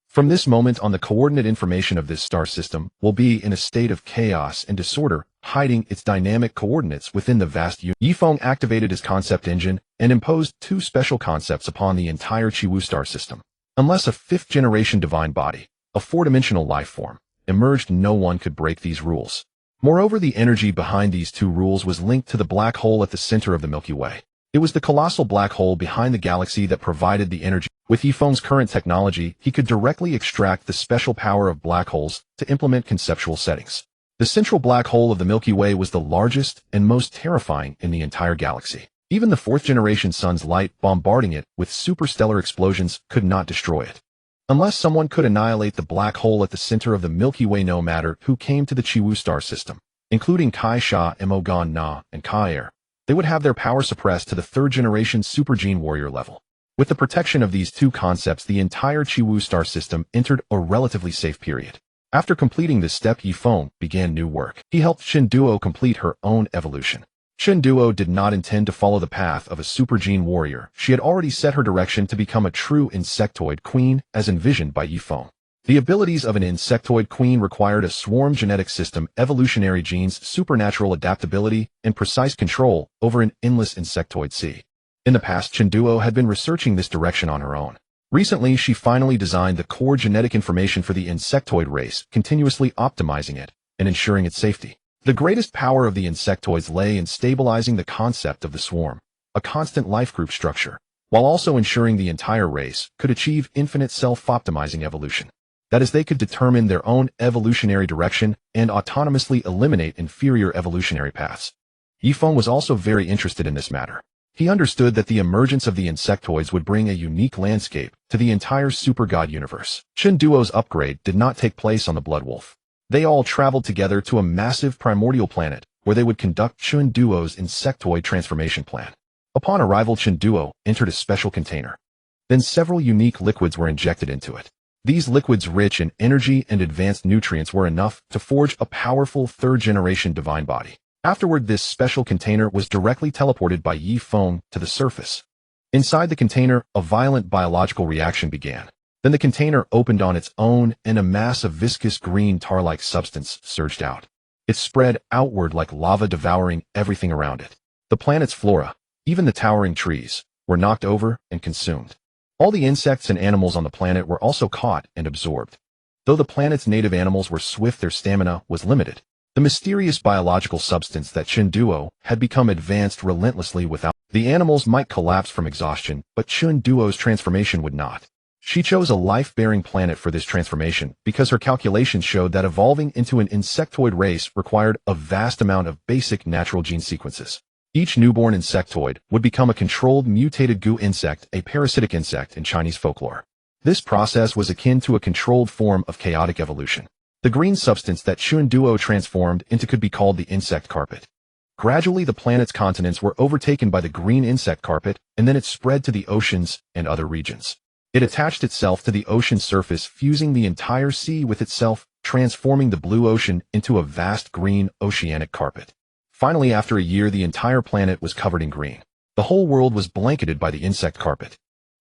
From this moment on, the coordinate information of this star system will be in a state of chaos and disorder, hiding its dynamic coordinates within the vast universe. Yifeng activated his concept engine and imposed 2 special concepts upon the entire Chiwu star system. Unless a 5th-generation divine body, a 4-dimensional life form, emerged, no one could break these rules. Moreover, the energy behind these 2 rules was linked to the black hole at the center of the Milky Way. It was the colossal black hole behind the galaxy that provided the energy. With Yifeng's current technology, he could directly extract the special power of black holes to implement conceptual settings. The central black hole of the Milky Way was the largest and most terrifying in the entire galaxy. Even the 4th-generation sun's light bombarding it with superstellar explosions could not destroy it. Unless someone could annihilate the black hole at the center of the Milky Way, no matter who came to the Chiwu star system, including Kai Sha, Emogon Na, and Kai Er, they would have their power suppressed to the 3rd-generation super gene warrior level. With the protection of these 2 concepts, the entire Chiwu star system entered a relatively safe period. After completing this step, Yifeng began new work. He helped Chen Duo complete her own evolution. Chen Duo did not intend to follow the path of a super gene warrior. She had already set her direction to become a true insectoid queen, as envisioned by Yifeng. The abilities of an insectoid queen required a swarm genetic system, evolutionary genes, supernatural adaptability, and precise control over an endless insectoid sea. In the past, Chen Duo had been researching this direction on her own. Recently, she finally designed the core genetic information for the insectoid race, continuously optimizing it and ensuring its safety. The greatest power of the insectoids lay in stabilizing the concept of the swarm, a constant life group structure, while also ensuring the entire race could achieve infinite self-optimizing evolution. That is, they could determine their own evolutionary direction and autonomously eliminate inferior evolutionary paths. Yifeng was also very interested in this matter. He understood that the emergence of the insectoids would bring a unique landscape to the entire super god universe. Chen Duo's upgrade did not take place on the Blood Wolf. They all traveled together to a massive primordial planet, where they would conduct Chun Duo's insectoid transformation plan. Upon arrival, Chun Duo entered a special container. Then several unique liquids were injected into it. These liquids, rich in energy and advanced nutrients, were enough to forge a powerful third-generation divine body. Afterward, this special container was directly teleported by Yi Feng to the surface. Inside the container, a violent biological reaction began. Then the container opened on its own, and a mass of viscous green tar-like substance surged out. It spread outward like lava, devouring everything around it. The planet's flora, even the towering trees, were knocked over and consumed. All the insects and animals on the planet were also caught and absorbed. Though the planet's native animals were swift, their stamina was limited. The mysterious biological substance that Chun Duo had become advanced relentlessly without. The animals might collapse from exhaustion, but Chun Duo's transformation would not. She chose a life-bearing planet for this transformation because her calculations showed that evolving into an insectoid race required a vast amount of basic natural gene sequences. Each newborn insectoid would become a controlled mutated goo insect, a parasitic insect in Chinese folklore. This process was akin to a controlled form of chaotic evolution. The green substance that Chun Duo transformed into could be called the insect carpet. Gradually, the planet's continents were overtaken by the green insect carpet, and then it spread to the oceans and other regions. It attached itself to the ocean surface, fusing the entire sea with itself, transforming the blue ocean into a vast green oceanic carpet. Finally, after a year, the entire planet was covered in green. The whole world was blanketed by the insect carpet.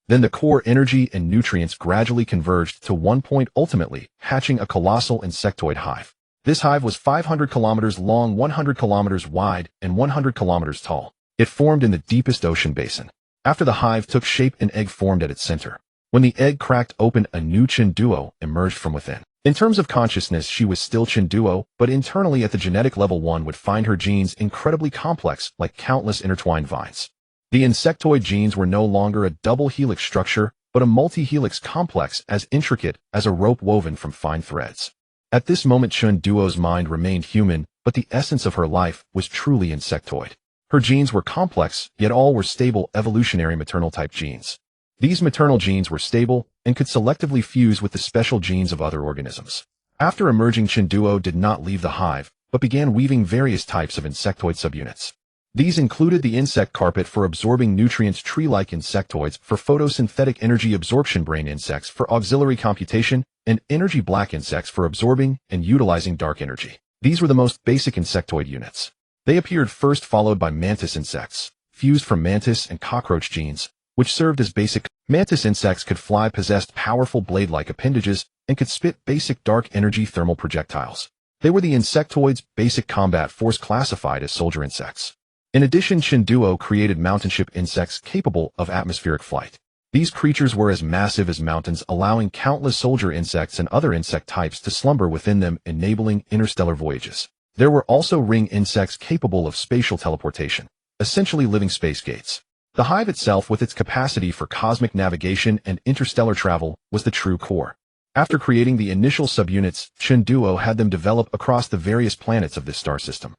Then the core energy and nutrients gradually converged to one point, ultimately hatching a colossal insectoid hive. This hive was 500 kilometers long, 100 kilometers wide, and 100 kilometers tall. It formed in the deepest ocean basin. After the hive took shape, an egg formed at its center. When the egg cracked open, a new Chun Duo emerged from within. In terms of consciousness, she was still Chun Duo, but internally at the genetic level, one would find her genes incredibly complex, like countless intertwined vines. The insectoid genes were no longer a double helix structure, but a multi-helix complex as intricate as a rope woven from fine threads. At this moment, Chun Duo's mind remained human, but the essence of her life was truly insectoid. Her genes were complex, yet all were stable evolutionary maternal-type genes. These maternal genes were stable and could selectively fuse with the special genes of other organisms. After emerging, Chun Duo did not leave the hive, but began weaving various types of insectoid subunits. These included the insect carpet for absorbing nutrients, tree-like insectoids for photosynthetic energy absorption, brain insects for auxiliary computation, and energy black insects for absorbing and utilizing dark energy. These were the most basic insectoid units. They appeared first, followed by mantis insects, fused from mantis and cockroach genes, which served as basic. Mantis insects could fly, possessed powerful blade-like appendages, and could spit basic dark energy thermal projectiles. They were the insectoid's basic combat force, classified as soldier insects. In addition, Chun Duo created mountainship insects capable of atmospheric flight. These creatures were as massive as mountains, allowing countless soldier insects and other insect types to slumber within them, enabling interstellar voyages. There were also ring insects capable of spatial teleportation, essentially living space gates. The hive itself, with its capacity for cosmic navigation and interstellar travel, was the true core. After creating the initial subunits, Chun Duo had them develop across the various planets of this star system.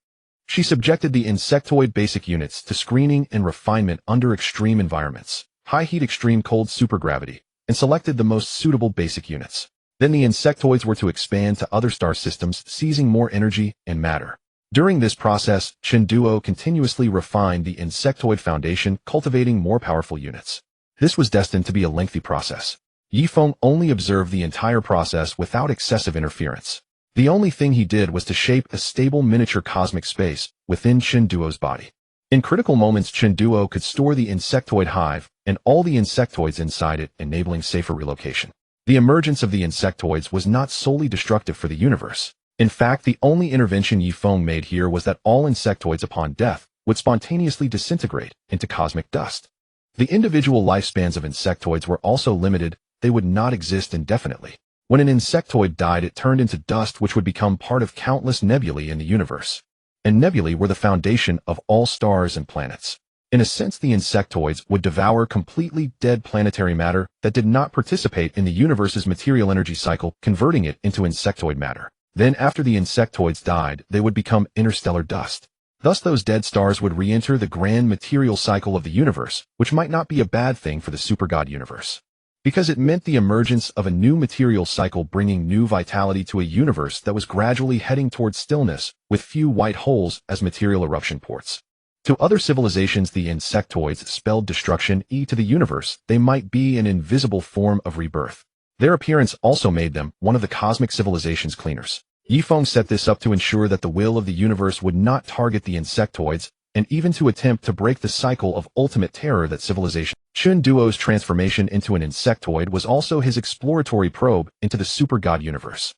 She subjected the insectoid basic units to screening and refinement under extreme environments, high heat, extreme cold, supergravity, and selected the most suitable basic units. Then the insectoids were to expand to other star systems, seizing more energy and matter. During this process, Chun Duo continuously refined the insectoid foundation, cultivating more powerful units. This was destined to be a lengthy process. Yi Feng only observed the entire process without excessive interference. The only thing he did was to shape a stable miniature cosmic space within Chun Duo's body. In critical moments, Chun Duo could store the insectoid hive and all the insectoids inside it, enabling safer relocation. The emergence of the insectoids was not solely destructive for the universe. In fact, the only intervention Yi Feng made here was that all insectoids upon death would spontaneously disintegrate into cosmic dust. The individual lifespans of insectoids were also limited. They would not exist indefinitely. When an insectoid died, it turned into dust, which would become part of countless nebulae in the universe. And nebulae were the foundation of all stars and planets. In a sense, the insectoids would devour completely dead planetary matter that did not participate in the universe's material energy cycle, converting it into insectoid matter. Then, after the insectoids died, they would become interstellar dust. Thus, those dead stars would re-enter the grand material cycle of the universe, which might not be a bad thing for the supergod universe. because it meant the emergence of a new material cycle bringing new vitality to a universe that was gradually heading towards stillness, with few white holes as material eruption ports. To other civilizations, the insectoids spelled destruction to the universe. They might be an invisible form of rebirth. Their appearance also made them one of the cosmic civilization's cleaners. Yifeng set this up to ensure that the will of the universe would not target the insectoids, and even to attempt to break the cycle of ultimate terror that civilization. Chun Duo's transformation into an insectoid was also his exploratory probe into the super god universe.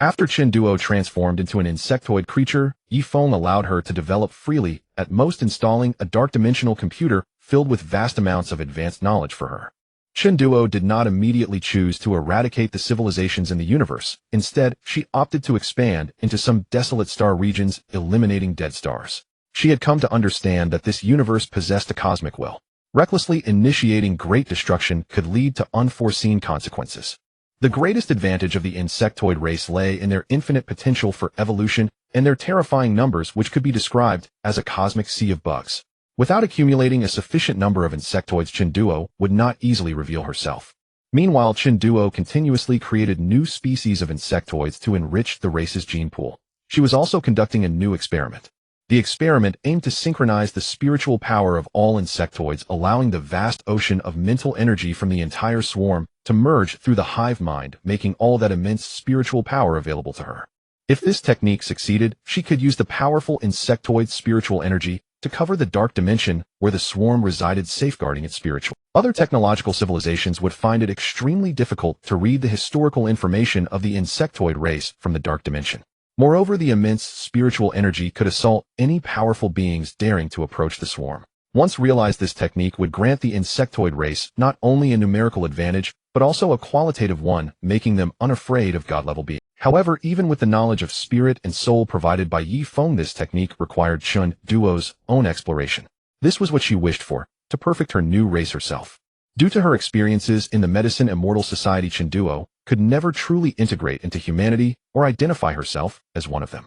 After Chun Duo transformed into an insectoid creature, Yifeng allowed her to develop freely, at most installing a dark-dimensional computer filled with vast amounts of advanced knowledge for her. Chun Duo did not immediately choose to eradicate the civilizations in the universe. Instead, she opted to expand into some desolate star regions, eliminating dead stars. She had come to understand that this universe possessed a cosmic will. Recklessly initiating great destruction could lead to unforeseen consequences. The greatest advantage of the insectoid race lay in their infinite potential for evolution and their terrifying numbers, which could be described as a cosmic sea of bugs. Without accumulating a sufficient number of insectoids, Chun Duo would not easily reveal herself. Meanwhile, Chun Duo continuously created new species of insectoids to enrich the race's gene pool. She was also conducting a new experiment. The experiment aimed to synchronize the spiritual power of all insectoids, allowing the vast ocean of mental energy from the entire swarm to merge through the hive mind, making all that immense spiritual power available to her. If this technique succeeded, she could use the powerful insectoid spiritual energy to cover the dark dimension where the swarm resided, safeguarding its spiritual. Other technological civilizations would find it extremely difficult to read the historical information of the insectoid race from the dark dimension. Moreover, the immense spiritual energy could assault any powerful beings daring to approach the swarm. Once realized, this technique would grant the insectoid race not only a numerical advantage, but also a qualitative one, making them unafraid of god-level beings. However, even with the knowledge of spirit and soul provided by Yifeng, this technique required Chun Duo's own exploration. This was what she wished for, to perfect her new race herself. Due to her experiences in the medicine immortal society, Chun Duo could never truly integrate into humanity or identify herself as one of them.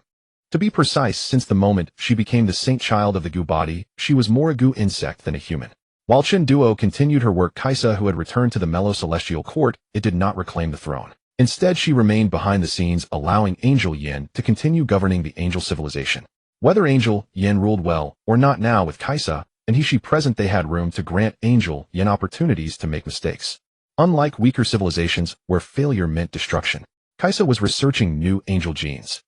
To be precise, since the moment she became the saint child of the Gu body, she was more a Gu insect than a human. While Chun Duo continued her work, Kaisa, who had returned to the mellow celestial court, it did not reclaim the throne. Instead, she remained behind the scenes, allowing Angel Yin to continue governing the angel civilization. Whether Angel Yin ruled well or not, now with Kaisa and she present, they had room to grant Angel Yin opportunities to make mistakes. Unlike weaker civilizations where failure meant destruction, Kaisa was researching new angel genes.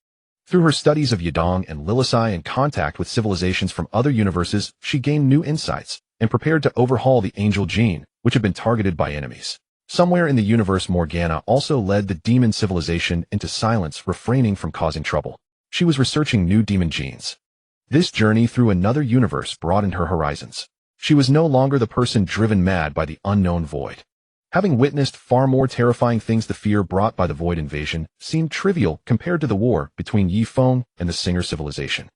Through her studies of Yidong and Lilisai and contact with civilizations from other universes, she gained new insights and prepared to overhaul the angel gene, which had been targeted by enemies. Somewhere in the universe, Morgana also led the demon civilization into silence, refraining from causing trouble. She was researching new demon genes. This journey through another universe broadened her horizons. She was no longer the person driven mad by the unknown void. Having witnessed far more terrifying things, the fear brought by the void invasion seemed trivial compared to the war between Yifeng and the Singer civilization.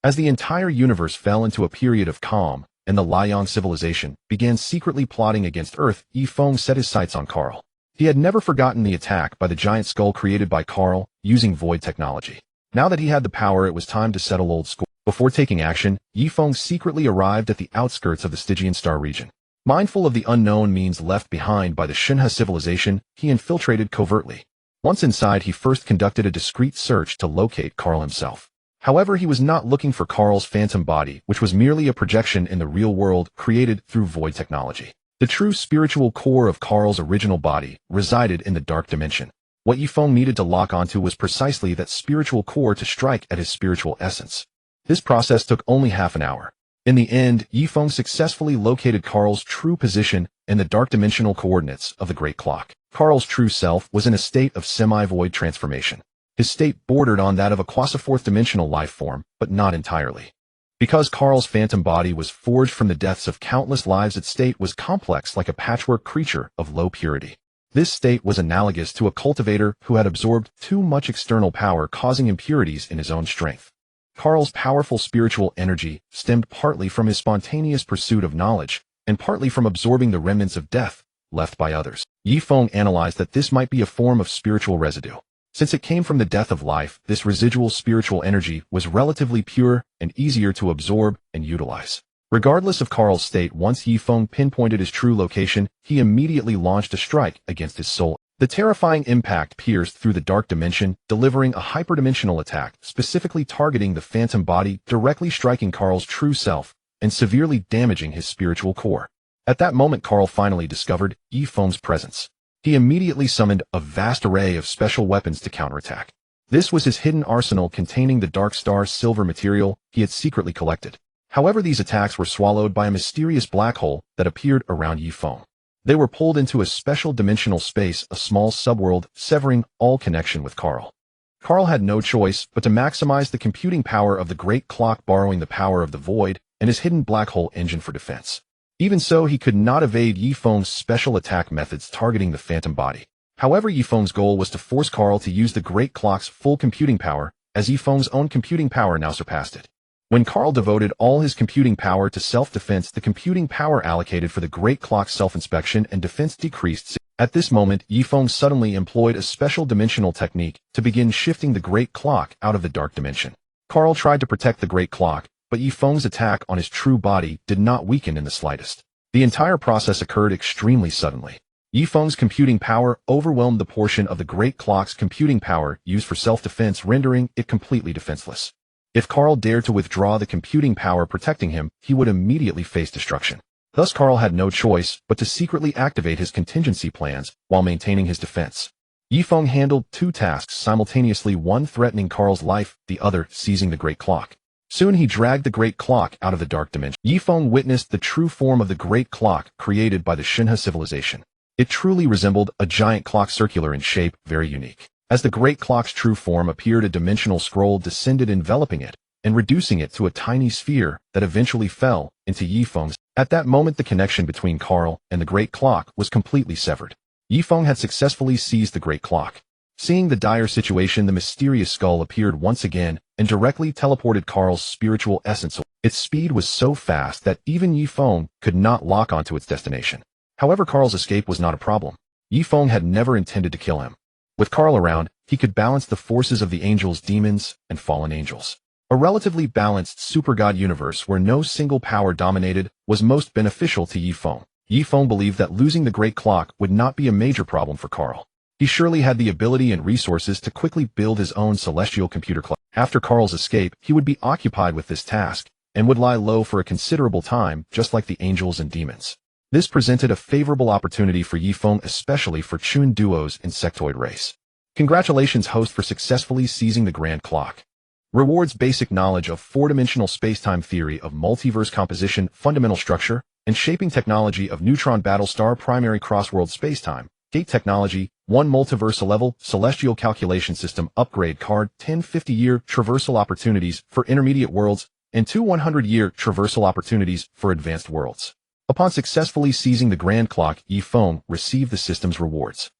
As the entire universe fell into a period of calm, and the Liang civilization began secretly plotting against Earth, Yifeng set his sights on Carl. He had never forgotten the attack by the giant skull created by Carl using void technology. Now that he had the power, it was time to settle old score. Before taking action, Yifeng secretly arrived at the outskirts of the Stygian star region. Mindful of the unknown means left behind by the Shinha civilization, he infiltrated covertly. Once inside, he first conducted a discreet search to locate Carl himself. However, he was not looking for Carl's phantom body, which was merely a projection in the real world created through void technology. The true spiritual core of Carl's original body resided in the dark dimension. What Yifeng needed to lock onto was precisely that spiritual core to strike at his spiritual essence. This process took only half an hour. In the end, Yifeng successfully located Carl's true position in the dark dimensional coordinates of the Great Clock. Carl's true self was in a state of semi-void transformation. His state bordered on that of a quasi-fourth-dimensional life form, but not entirely. Because Carl's phantom body was forged from the deaths of countless lives, its state was complex, like a patchwork creature of low purity. This state was analogous to a cultivator who had absorbed too much external power, causing impurities in his own strength. Carl's powerful spiritual energy stemmed partly from his spontaneous pursuit of knowledge, and partly from absorbing the remnants of death left by others. Yifeng analyzed that this might be a form of spiritual residue. Since it came from the death of life, this residual spiritual energy was relatively pure and easier to absorb and utilize. Regardless of Carl's state, once Yifeng pinpointed his true location, he immediately launched a strike against his soul. The terrifying impact pierced through the dark dimension, delivering a hyperdimensional attack, specifically targeting the phantom body, directly striking Carl's true self, and severely damaging his spiritual core. At that moment, Carl finally discovered Yifeng's presence. He immediately summoned a vast array of special weapons to counterattack. This was his hidden arsenal containing the Dark Star silver material he had secretly collected. However, these attacks were swallowed by a mysterious black hole that appeared around Yifeng. They were pulled into a special dimensional space, a small subworld, severing all connection with Carl. Carl had no choice but to maximize the computing power of the Great Clock, borrowing the power of the Void and his hidden black hole engine for defense. Even so, he could not evade Yifeng's special attack methods targeting the phantom body. However, Yifeng's goal was to force Carl to use the Great Clock's full computing power, as Yifeng's own computing power now surpassed it. When Carl devoted all his computing power to self-defense, the computing power allocated for the Great Clock's self-inspection and defense decreased. At this moment, Yifeng suddenly employed a special dimensional technique to begin shifting the Great Clock out of the dark dimension. Carl tried to protect the Great Clock, but Yifeng's attack on his true body did not weaken in the slightest. The entire process occurred extremely suddenly. Yifeng's computing power overwhelmed the portion of the Great Clock's computing power used for self-defense, rendering it completely defenseless. If Carl dared to withdraw the computing power protecting him, he would immediately face destruction. Thus, Carl had no choice but to secretly activate his contingency plans while maintaining his defense. Yifeng handled two tasks simultaneously, one threatening Carl's life, the other seizing the Great Clock. Soon he dragged the Great Clock out of the dark dimension. Yifeng witnessed the true form of the Great Clock created by the Shinha civilization. It truly resembled a giant clock, circular in shape, very unique. As the Great Clock's true form appeared, a dimensional scroll descended, enveloping it and reducing it to a tiny sphere that eventually fell into Yifeng's. At that moment, the connection between Carl and the Great Clock was completely severed. Yifeng had successfully seized the Great Clock. Seeing the dire situation, the mysterious skull appeared once again and directly teleported Carl's spiritual essence. Its speed was so fast that even Yifeng could not lock onto its destination. However, Carl's escape was not a problem. Yifeng had never intended to kill him. With Carl around, he could balance the forces of the angels, demons, and fallen angels. A relatively balanced super-god universe where no single power dominated was most beneficial to Yifeng. Yifeng believed that losing the Great Clock would not be a major problem for Carl. He surely had the ability and resources to quickly build his own celestial computer clock. After Carl's escape, he would be occupied with this task and would lie low for a considerable time, just like the angels and demons. This presented a favorable opportunity for Yifeng, especially for Chun Duo's insectoid race. Congratulations, host, for successfully seizing the Grand Clock. Rewards: basic knowledge of four-dimensional space-time theory of multiverse composition, fundamental structure, and shaping technology of neutron battlestar primary crossworld space-time, gate technology, 1 multiverse level, celestial calculation system upgrade card, 10 50-year traversal opportunities for intermediate worlds, and 2 100-year traversal opportunities for advanced worlds. Upon successfully seizing the Grand Clock, Yifeng received the system's rewards.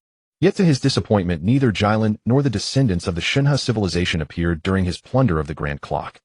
Yet to his disappointment, neither Jilin nor the descendants of the Shinha civilization appeared during his plunder of the Grand Clock.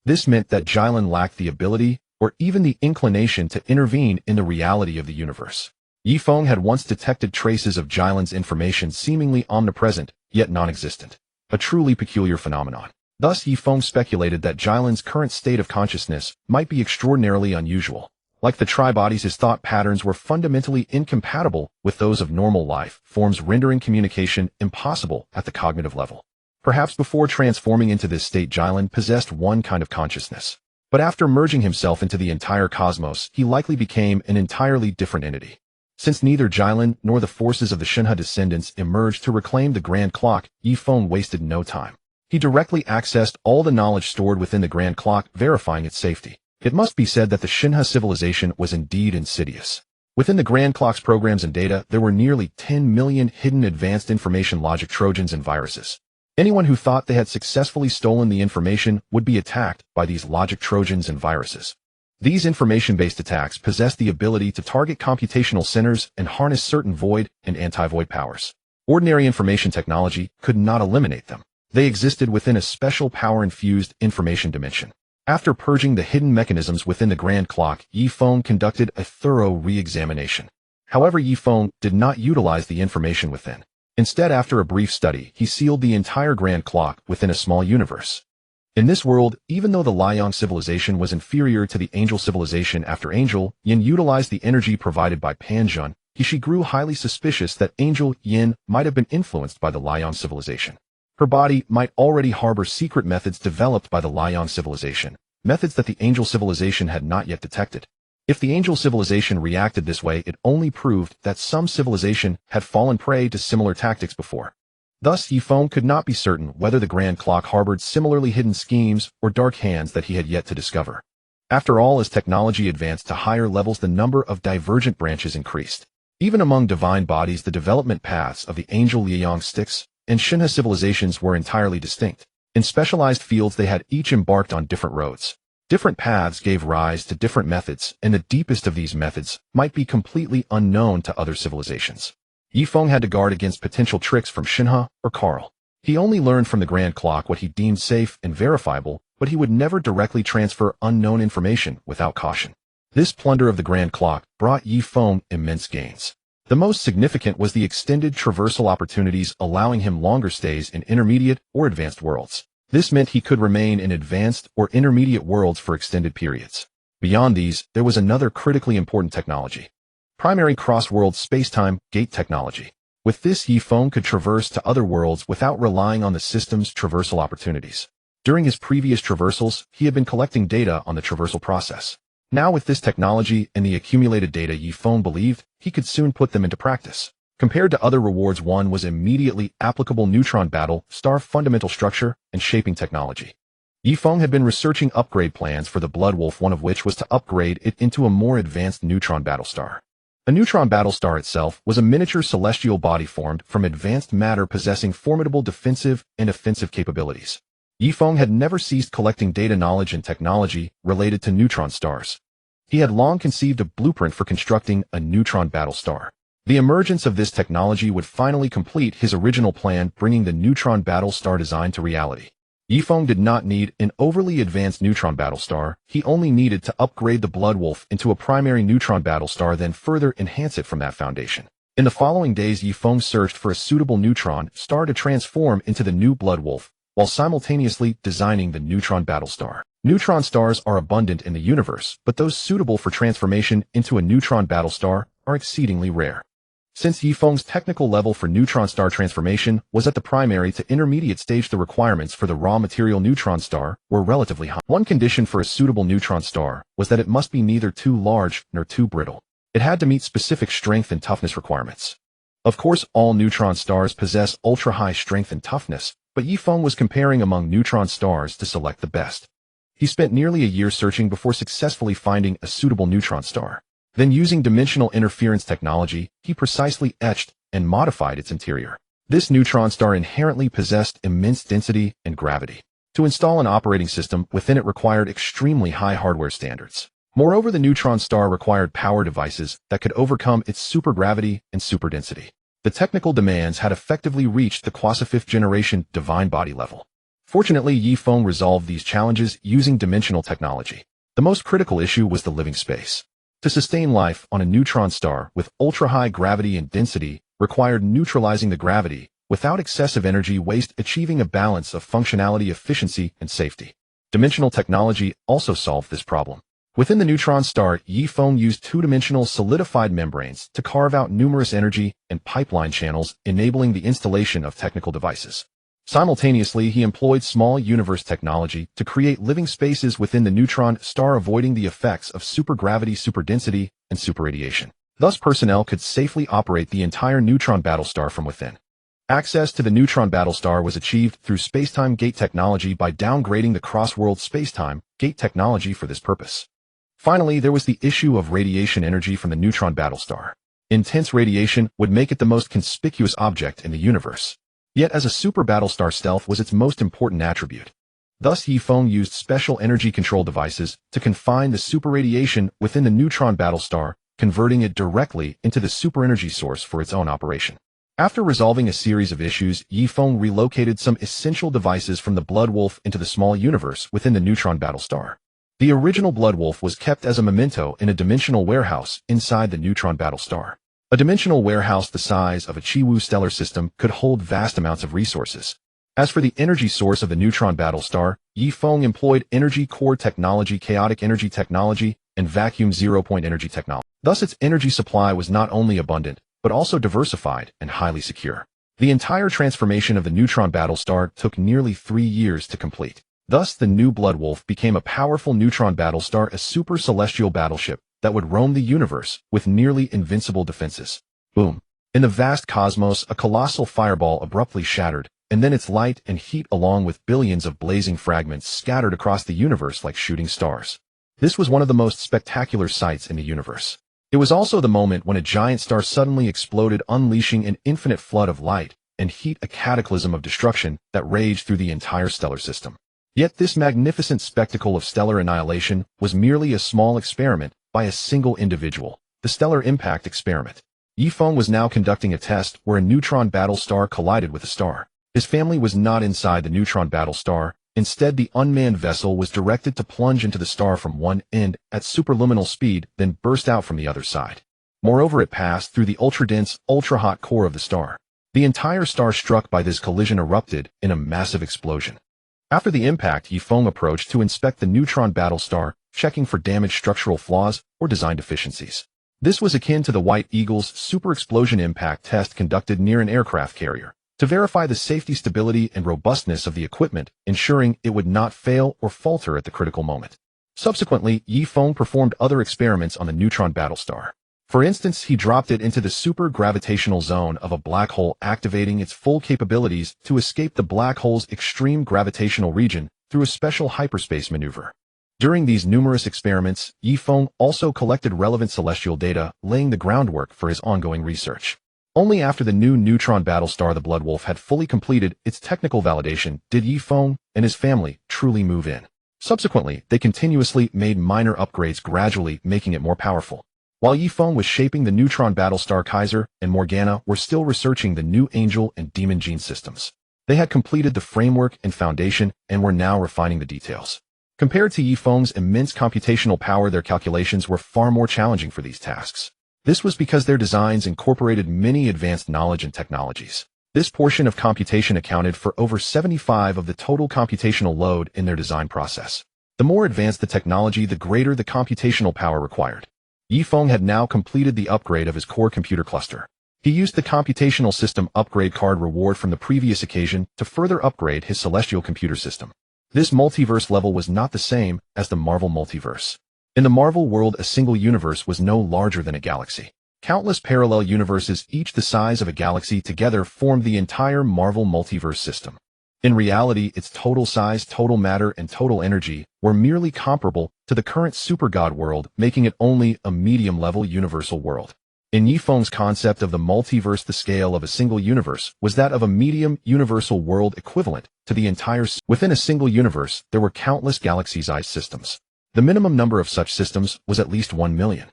This meant that Jilin lacked the ability or even the inclination to intervene in the reality of the universe. Yifeng had once detected traces of Jilin's information seemingly omnipresent, yet non-existent, a truly peculiar phenomenon. Thus, Yifeng speculated that Jilin's current state of consciousness might be extraordinarily unusual. Like the tri-bodies, his thought patterns were fundamentally incompatible with those of normal life forms, rendering communication impossible at the cognitive level. Perhaps before transforming into this state, Jilin possessed one kind of consciousness. But after merging himself into the entire cosmos, he likely became an entirely different entity. Since neither Jilin nor the forces of the Shinha descendants emerged to reclaim the Grand Clock, Yifeng wasted no time. He directly accessed all the knowledge stored within the Grand Clock, verifying its safety. It must be said that the Shinha civilization was indeed insidious. Within the Grand Clock's programs and data, there were nearly 10 million hidden advanced information logic trojans and viruses. Anyone who thought they had successfully stolen the information would be attacked by these logic trojans and viruses. These information-based attacks possessed the ability to target computational centers and harness certain void and anti-void powers. Ordinary information technology could not eliminate them. They existed within a special power-infused information dimension. After purging the hidden mechanisms within the Grand Clock, Yifeng conducted a thorough re-examination. However, Yifeng did not utilize the information within. Instead, after a brief study, he sealed the entire Grand Clock within a small universe. In this world, even though the Liang civilization was inferior to the Angel civilization after Angel Yin utilized the energy provided by Panjun, she grew highly suspicious that Angel Yin might have been influenced by the Liang civilization. Her body might already harbor secret methods developed by the Liang civilization, methods that the Angel civilization had not yet detected. If the Angel civilization reacted this way, it only proved that some civilization had fallen prey to similar tactics before. Thus, Yifeng could not be certain whether the Grand Clock harbored similarly hidden schemes or dark hands that he had yet to discover. After all, as technology advanced to higher levels, the number of divergent branches increased. Even among divine bodies, the development paths of the Angel Liang Styx and Shinha civilizations were entirely distinct. In specialized fields, they had each embarked on different roads. Different paths gave rise to different methods, and the deepest of these methods might be completely unknown to other civilizations. Yifeng had to guard against potential tricks from Shinha or Karl. He only learned from the Grand Clock what he deemed safe and verifiable, but he would never directly transfer unknown information without caution. This plunder of the Grand Clock brought Yifeng immense gains. The most significant was the extended traversal opportunities, allowing him longer stays in intermediate or advanced worlds. This meant he could remain in advanced or intermediate worlds for extended periods. Beyond these, there was another critically important technology: primary cross-world space-time gate technology. With this, Yifeng could traverse to other worlds without relying on the system's traversal opportunities. During his previous traversals, he had been collecting data on the traversal process. Now, with this technology and the accumulated data, Yifeng believed he could soon put them into practice. Compared to other rewards, one was immediately applicable neutron battle star fundamental structure and shaping technology. Yifeng had been researching upgrade plans for the Blood Wolf, one of which was to upgrade it into a more advanced neutron battle star. A neutron battle star itself was a miniature celestial body formed from advanced matter possessing formidable defensive and offensive capabilities. Yifeng had never ceased collecting data, knowledge, and technology related to neutron stars. He had long conceived a blueprint for constructing a neutron battle star. The emergence of this technology would finally complete his original plan, bringing the neutron battle star design to reality. Yifeng did not need an overly advanced neutron battle star. He only needed to upgrade the Blood Wolf into a primary neutron battle star, then further enhance it from that foundation. In the following days, Yifeng searched for a suitable neutron star to transform into the new Blood Wolf, while simultaneously designing the neutron battle star. Neutron stars are abundant in the universe, but those suitable for transformation into a neutron battle star are exceedingly rare. Since Yifeng's technical level for neutron star transformation was at the primary to intermediate stage, the requirements for the raw material neutron star were relatively high. One condition for a suitable neutron star was that it must be neither too large nor too brittle. It had to meet specific strength and toughness requirements. Of course, all neutron stars possess ultra-high strength and toughness, but Yifeng was comparing among neutron stars to select the best. He spent nearly a year searching before successfully finding a suitable neutron star. Then, using dimensional interference technology, he precisely etched and modified its interior. This neutron star inherently possessed immense density and gravity. To install an operating system within it required extremely high hardware standards. Moreover, the neutron star required power devices that could overcome its supergravity and superdensity. The technical demands had effectively reached the quasi-fifth generation divine body level. Fortunately, Yifeng resolved these challenges using dimensional technology. The most critical issue was the living space. To sustain life on a neutron star with ultra-high gravity and density required neutralizing the gravity without excessive energy waste, achieving a balance of functionality, efficiency, and safety. Dimensional technology also solved this problem. Within the neutron star, Yifeng used two-dimensional solidified membranes to carve out numerous energy and pipeline channels, enabling the installation of technical devices. Simultaneously, he employed small universe technology to create living spaces within the neutron star, avoiding the effects of supergravity, superdensity, and superradiation. Thus, personnel could safely operate the entire neutron battle star from within. Access to the neutron battle star was achieved through spacetime gate technology by downgrading the cross-world spacetime gate technology for this purpose. Finally, there was the issue of radiation energy from the neutron battle star. Intense radiation would make it the most conspicuous object in the universe. Yet, as a super battle star, stealth was its most important attribute. Thus, Yifeng used special energy control devices to confine the super radiation within the neutron battle star, converting it directly into the super energy source for its own operation. After resolving a series of issues, Yifeng relocated some essential devices from the Blood Wolf into the small universe within the neutron battle star. The original Blood Wolf was kept as a memento in a dimensional warehouse inside the neutron battle star. A dimensional warehouse the size of a Chiwu stellar system could hold vast amounts of resources. As for the energy source of the neutron battle star, Yifeng employed energy core technology, chaotic energy technology, and vacuum zero-point energy technology. Thus, its energy supply was not only abundant, but also diversified and highly secure. The entire transformation of the neutron battle star took nearly 3 years to complete. Thus, the new Blood Wolf became a powerful neutron battle star, a super celestial battleship that would roam the universe with nearly invincible defenses. Boom. In the vast cosmos, a colossal fireball abruptly shattered, and then its light and heat along with billions of blazing fragments scattered across the universe like shooting stars. This was one of the most spectacular sights in the universe. It was also the moment when a giant star suddenly exploded, unleashing an infinite flood of light and heat, a cataclysm of destruction that raged through the entire stellar system. Yet this magnificent spectacle of stellar annihilation was merely a small experiment by a single individual, the Stellar Impact Experiment. Yifeng was now conducting a test where a neutron battle star collided with a star. His family was not inside the neutron battle star. Instead, the unmanned vessel was directed to plunge into the star from one end at superluminal speed, then burst out from the other side. Moreover, it passed through the ultra-dense, ultra-hot core of the star. The entire star struck by this collision erupted in a massive explosion. After the impact, Yifeng approached to inspect the neutron battle star, checking for damaged structural flaws or design deficiencies. This was akin to the White Eagle's super explosion impact test conducted near an aircraft carrier, to verify the safety, stability, and robustness of the equipment, ensuring it would not fail or falter at the critical moment. Subsequently, Yifeng performed other experiments on the neutron battle star. For instance, he dropped it into the super gravitational zone of a black hole, activating its full capabilities to escape the black hole's extreme gravitational region through a special hyperspace maneuver. During these numerous experiments, Yifeng also collected relevant celestial data, laying the groundwork for his ongoing research. Only after the new neutron battle star, the Blood Wolf, had fully completed its technical validation did Yifeng and his family truly move in. Subsequently, they continuously made minor upgrades, gradually making it more powerful. While Yifeng was shaping the neutron battle star, Kaiser and Morgana were still researching the new Angel and Demon gene systems. They had completed the framework and foundation and were now refining the details. Compared to Yifeng's immense computational power, their calculations were far more challenging for these tasks. This was because their designs incorporated many advanced knowledge and technologies. This portion of computation accounted for over 75% of the total computational load in their design process. The more advanced the technology, the greater the computational power required. Yifeng had now completed the upgrade of his core computer cluster. He used the computational system upgrade card reward from the previous occasion to further upgrade his celestial computer system. This multiverse level was not the same as the Marvel multiverse. In the Marvel world, a single universe was no larger than a galaxy. Countless parallel universes, each the size of a galaxy, together formed the entire Marvel multiverse system. In reality, its total size, total matter, and total energy were merely comparable to the current super god world, making it only a medium-level universal world. In Yifeng's concept of the multiverse, the scale of a single universe was that of a medium universal world equivalent to the entire. Within a single universe, there were countless galaxy-sized systems. The minimum number of such systems was at least 1 million.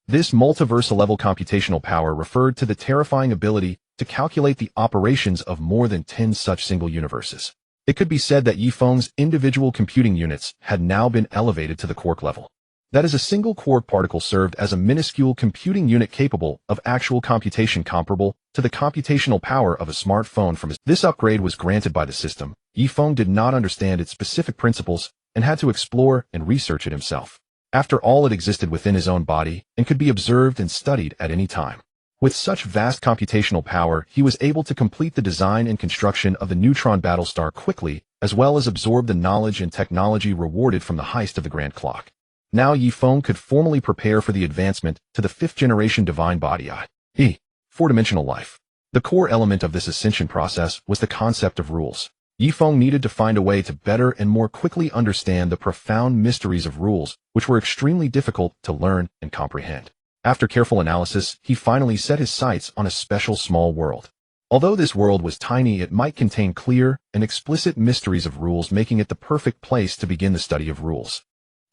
This multiverse-level computational power referred to the terrifying ability to calculate the operations of more than 10 such single universes. It could be said that Yifeng's individual computing units had now been elevated to the quark level. That is, a single quark particle served as a minuscule computing unit capable of actual computation comparable to the computational power of a smartphone from his. This upgrade was granted by the system. Yifeng did not understand its specific principles and had to explore and research it himself. After all, it existed within his own body and could be observed and studied at any time. With such vast computational power, he was able to complete the design and construction of the neutron battle star quickly, as well as absorb the knowledge and technology rewarded from the heist of the Grand Clock. Now Yifeng could formally prepare for the advancement to the 5th-generation divine body, i.e., 4-dimensional life. The core element of this ascension process was the concept of rules. Yifeng needed to find a way to better and more quickly understand the profound mysteries of rules, which were extremely difficult to learn and comprehend. After careful analysis, he finally set his sights on a special small world. Although this world was tiny, it might contain clear and explicit mysteries of rules, making it the perfect place to begin the study of rules.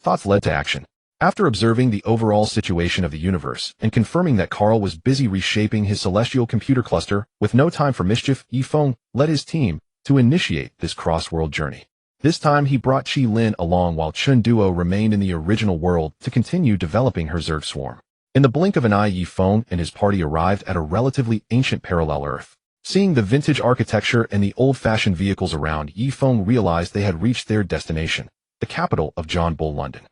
Thoughts led to action. After observing the overall situation of the universe and confirming that Carl was busy reshaping his celestial computer cluster with no time for mischief, Yifeng led his team to initiate this cross-world journey. This time he brought Chi Lin along while Chun Duo remained in the original world to continue developing her Zerg swarm. In the blink of an eye, Yifeng and his party arrived at a relatively ancient parallel Earth. Seeing the vintage architecture and the old-fashioned vehicles around, Yifeng realized they had reached their destination, the capital of John Bull, London.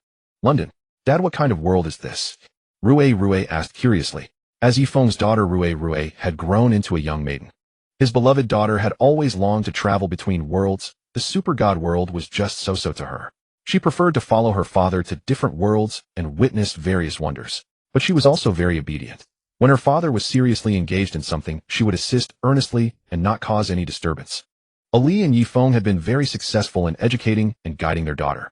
London? Dad, what kind of world is this? Rue asked curiously, as Yifeng's daughter Rue had grown into a young maiden. His beloved daughter had always longed to travel between worlds. The super god world was just so-so to her. She preferred to follow her father to different worlds and witness various wonders. But she was also very obedient. When her father was seriously engaged in something, she would assist earnestly and not cause any disturbance. Ali and Yifeng had been very successful in educating and guiding their daughter.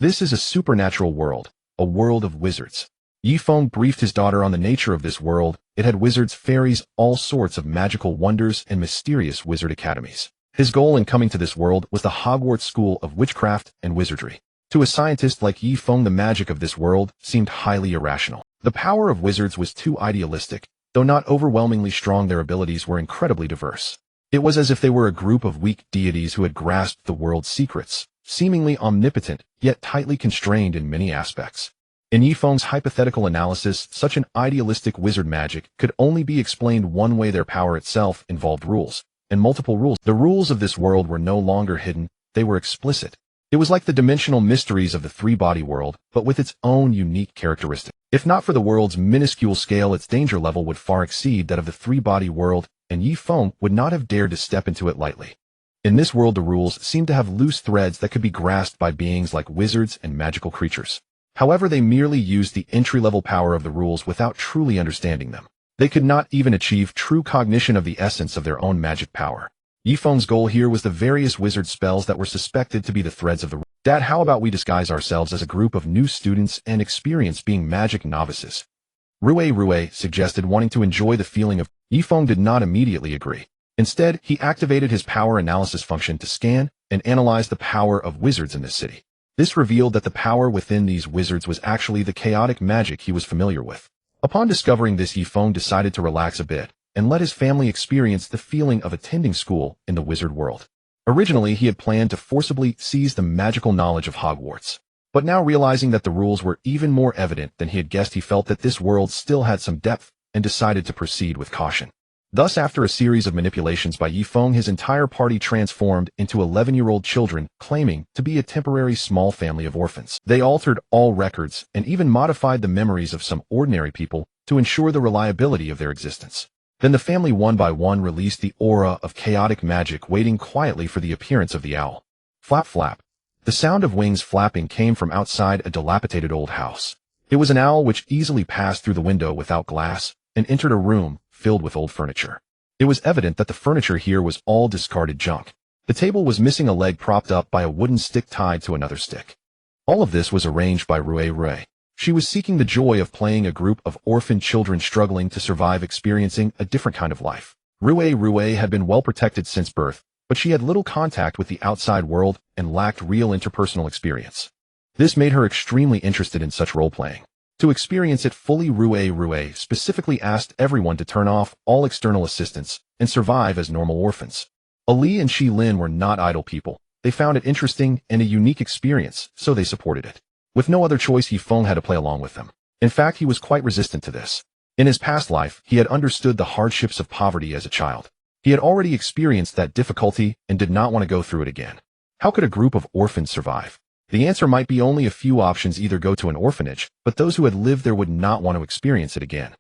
This is a supernatural world, a world of wizards. Yifeng briefed his daughter on the nature of this world. It had wizards, fairies, all sorts of magical wonders and mysterious wizard academies. His goal in coming to this world was the Hogwarts School of Witchcraft and Wizardry. To a scientist like Yifeng, the magic of this world seemed highly irrational. The power of wizards was too idealistic. Though not overwhelmingly strong, their abilities were incredibly diverse. It was as if they were a group of weak deities who had grasped the world's secrets, seemingly omnipotent, yet tightly constrained in many aspects. In Yifeng's hypothetical analysis, such an idealistic wizard magic could only be explained one way. Their power itself involved rules, and multiple rules. The rules of this world were no longer hidden, they were explicit. It was like the dimensional mysteries of the three-body world, but with its own unique characteristics. If not for the world's minuscule scale, its danger level would far exceed that of the three-body world, and Yifeng would not have dared to step into it lightly. In this world, the rules seemed to have loose threads that could be grasped by beings like wizards and magical creatures. However, they merely used the entry-level power of the rules without truly understanding them. They could not even achieve true cognition of the essence of their own magic power. Yifeng's goal here was the various wizard spells that were suspected to be the threads of the rules. Dad, how about we disguise ourselves as a group of new students and experience being magic novices? Rue suggested, wanting to enjoy the feeling of. Yifeng did not immediately agree. Instead, he activated his power analysis function to scan and analyze the power of wizards in this city. This revealed that the power within these wizards was actually the chaotic magic he was familiar with. Upon discovering this, Yifeng decided to relax a bit and let his family experience the feeling of attending school in the wizard world. Originally, he had planned to forcibly seize the magical knowledge of Hogwarts. But now, realizing that the rules were even more evident than he had guessed, he felt that this world still had some depth and decided to proceed with caution. Thus, after a series of manipulations by Yifeng, his entire party transformed into 11-year-old children, claiming to be a temporary small family of orphans. They altered all records and even modified the memories of some ordinary people to ensure the reliability of their existence. Then the family one by one released the aura of chaotic magic, waiting quietly for the appearance of the owl. Flap flap. The sound of wings flapping came from outside a dilapidated old house. It was an owl which easily passed through the window without glass and entered a room filled with old furniture. It was evident that the furniture here was all discarded junk. The table was missing a leg, propped up by a wooden stick tied to another stick. All of this was arranged by Rue. She was seeking the joy of playing a group of orphan children struggling to survive, experiencing a different kind of life. Rue had been well protected since birth, but she had little contact with the outside world and lacked real interpersonal experience. This made her extremely interested in such role-playing. To experience it fully, Rue specifically asked everyone to turn off all external assistance and survive as normal orphans. Ali and Shi-Lin were not idle people. They found it interesting and a unique experience, so they supported it. With no other choice, Yifeng had to play along with them. In fact, he was quite resistant to this. In his past life, he had understood the hardships of poverty as a child. He had already experienced that difficulty and did not want to go through it again. How could a group of orphans survive? The answer might be only a few options: either go to an orphanage, but those who had lived there would not want to experience it again.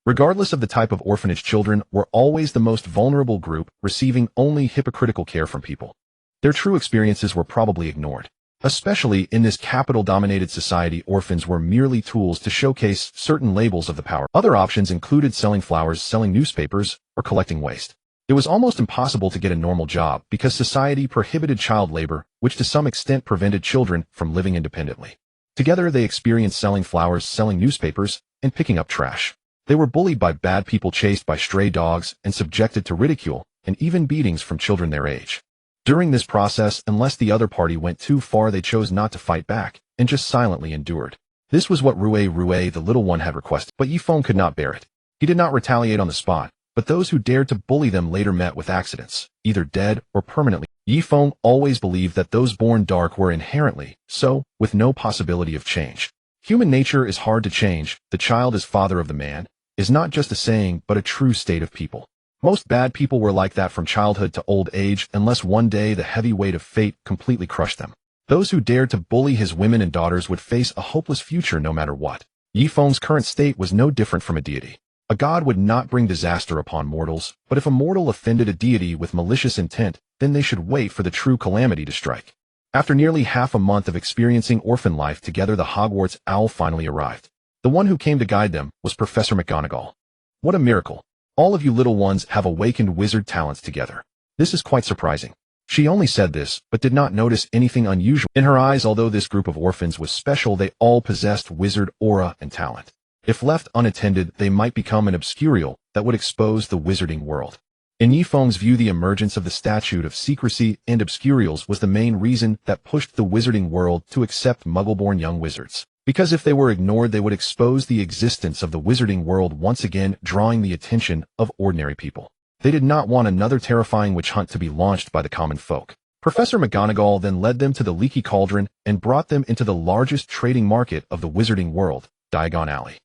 Regardless of the type of orphanage, children were always the most vulnerable group, receiving only hypocritical care from people. Their true experiences were probably ignored. Especially in this capital-dominated society, orphans were merely tools to showcase certain labels of the power. Other options included selling flowers, selling newspapers, or collecting waste. It was almost impossible to get a normal job because society prohibited child labor, which to some extent prevented children from living independently. Together, they experienced selling flowers, selling newspapers, and picking up trash. They were bullied by bad people, chased by stray dogs, and subjected to ridicule and even beatings from children their age. During this process, unless the other party went too far, they chose not to fight back and just silently endured. This was what Rue, the little one, had requested, but Yifeng could not bear it. He did not retaliate on the spot, but those who dared to bully them later met with accidents, either dead or permanently. Yifeng always believed that those born dark were inherently so, with no possibility of change. Human nature is hard to change. The child is father of the man is not just a saying, but a true state of people. Most bad people were like that from childhood to old age unless one day the heavy weight of fate completely crushed them. Those who dared to bully his women and daughters would face a hopeless future no matter what. Yifeng's current state was no different from a deity. A god would not bring disaster upon mortals, but if a mortal offended a deity with malicious intent, then they should wait for the true calamity to strike. After nearly half a month of experiencing orphan life together, the Hogwarts owl finally arrived. The one who came to guide them was Professor McGonagall. What a miracle! All of you little ones have awakened wizard talents together. This is quite surprising. She only said this, but did not notice anything unusual in her eyes. Although this group of orphans was special, they all possessed wizard aura and talent. If left unattended, they might become an obscurial that would expose the wizarding world. In Yifeng's view, the emergence of the statute of secrecy and obscurials was the main reason that pushed the wizarding world to accept muggle-born young wizards. Because if they were ignored, they would expose the existence of the wizarding world once again, drawing the attention of ordinary people. They did not want another terrifying witch hunt to be launched by the common folk. Professor McGonagall then led them to the Leaky Cauldron and brought them into the largest trading market of the wizarding world, Diagon Alley.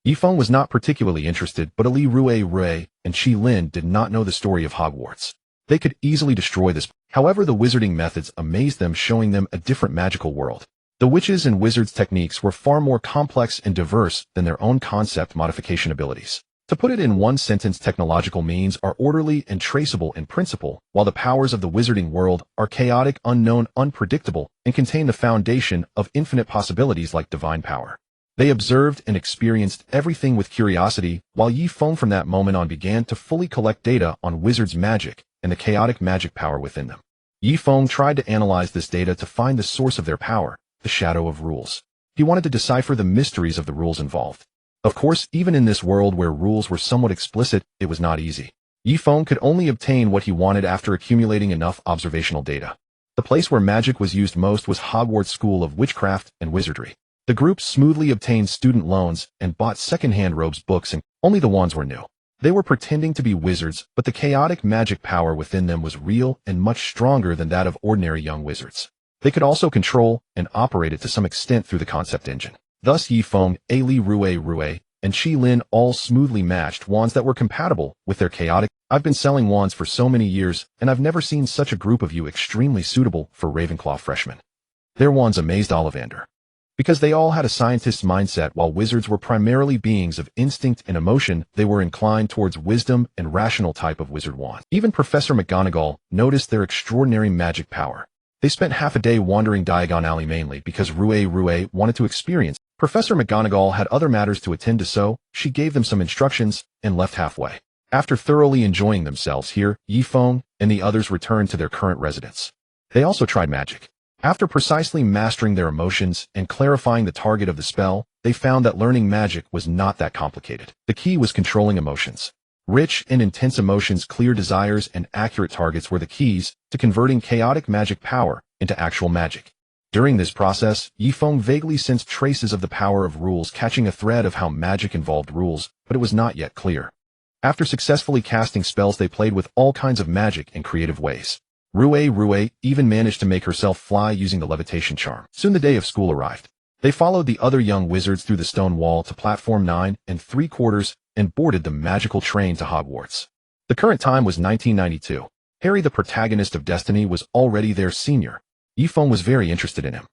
Yifeng was not particularly interested, but Ali Rue and Chi Lin did not know the story of Hogwarts. They could easily destroy this. However, the wizarding methods amazed them, showing them a different magical world. The witches' and wizards' techniques were far more complex and diverse than their own concept modification abilities. To put it in one sentence, technological means are orderly and traceable in principle, while the powers of the wizarding world are chaotic, unknown, unpredictable, and contain the foundation of infinite possibilities like divine power. They observed and experienced everything with curiosity, while Yifeng from that moment on began to fully collect data on wizards' magic and the chaotic magic power within them. Yifeng tried to analyze this data to find the source of their power, the shadow of rules. He wanted to decipher the mysteries of the rules involved. Of course, even in this world where rules were somewhat explicit, it was not easy. Yifeng could only obtain what he wanted after accumulating enough observational data. The place where magic was used most was Hogwarts School of Witchcraft and Wizardry. The group smoothly obtained student loans and bought second-hand robes, books, and only the ones were new. They were pretending to be wizards, but the chaotic magic power within them was real and much stronger than that of ordinary young wizards. They could also control and operate it to some extent through the concept engine. Thus Yifeng, Ali Rue, and Chi Lin all smoothly matched wands that were compatible with their chaotic. I've been selling wands for so many years, and I've never seen such a group of you extremely suitable for Ravenclaw freshmen. Their wands amazed Ollivander. Because they all had a scientist's mindset, while wizards were primarily beings of instinct and emotion, they were inclined towards wisdom and rational type of wizard wand. Even Professor McGonagall noticed their extraordinary magic power. They spent half a day wandering Diagon Alley mainly because Rue wanted to experience. Professor McGonagall had other matters to attend to, so she gave them some instructions and left halfway. After thoroughly enjoying themselves here, Yifeng and the others returned to their current residence. They also tried magic. After precisely mastering their emotions and clarifying the target of the spell, they found that learning magic was not that complicated. The key was controlling emotions. Rich and intense emotions, clear desires, and accurate targets were the keys to converting chaotic magic power into actual magic. During this process, Yifeng vaguely sensed traces of the power of rules, catching a thread of how magic involved rules, but it was not yet clear. After successfully casting spells, they played with all kinds of magic in creative ways. Rue even managed to make herself fly using the levitation charm. Soon the day of school arrived. They followed the other young wizards through the stone wall to platform 9 3/4 and boarded the magical train to Hogwarts. The current time was 1992. Harry, the protagonist of Destiny, was already their senior. Yifeng was very interested in him.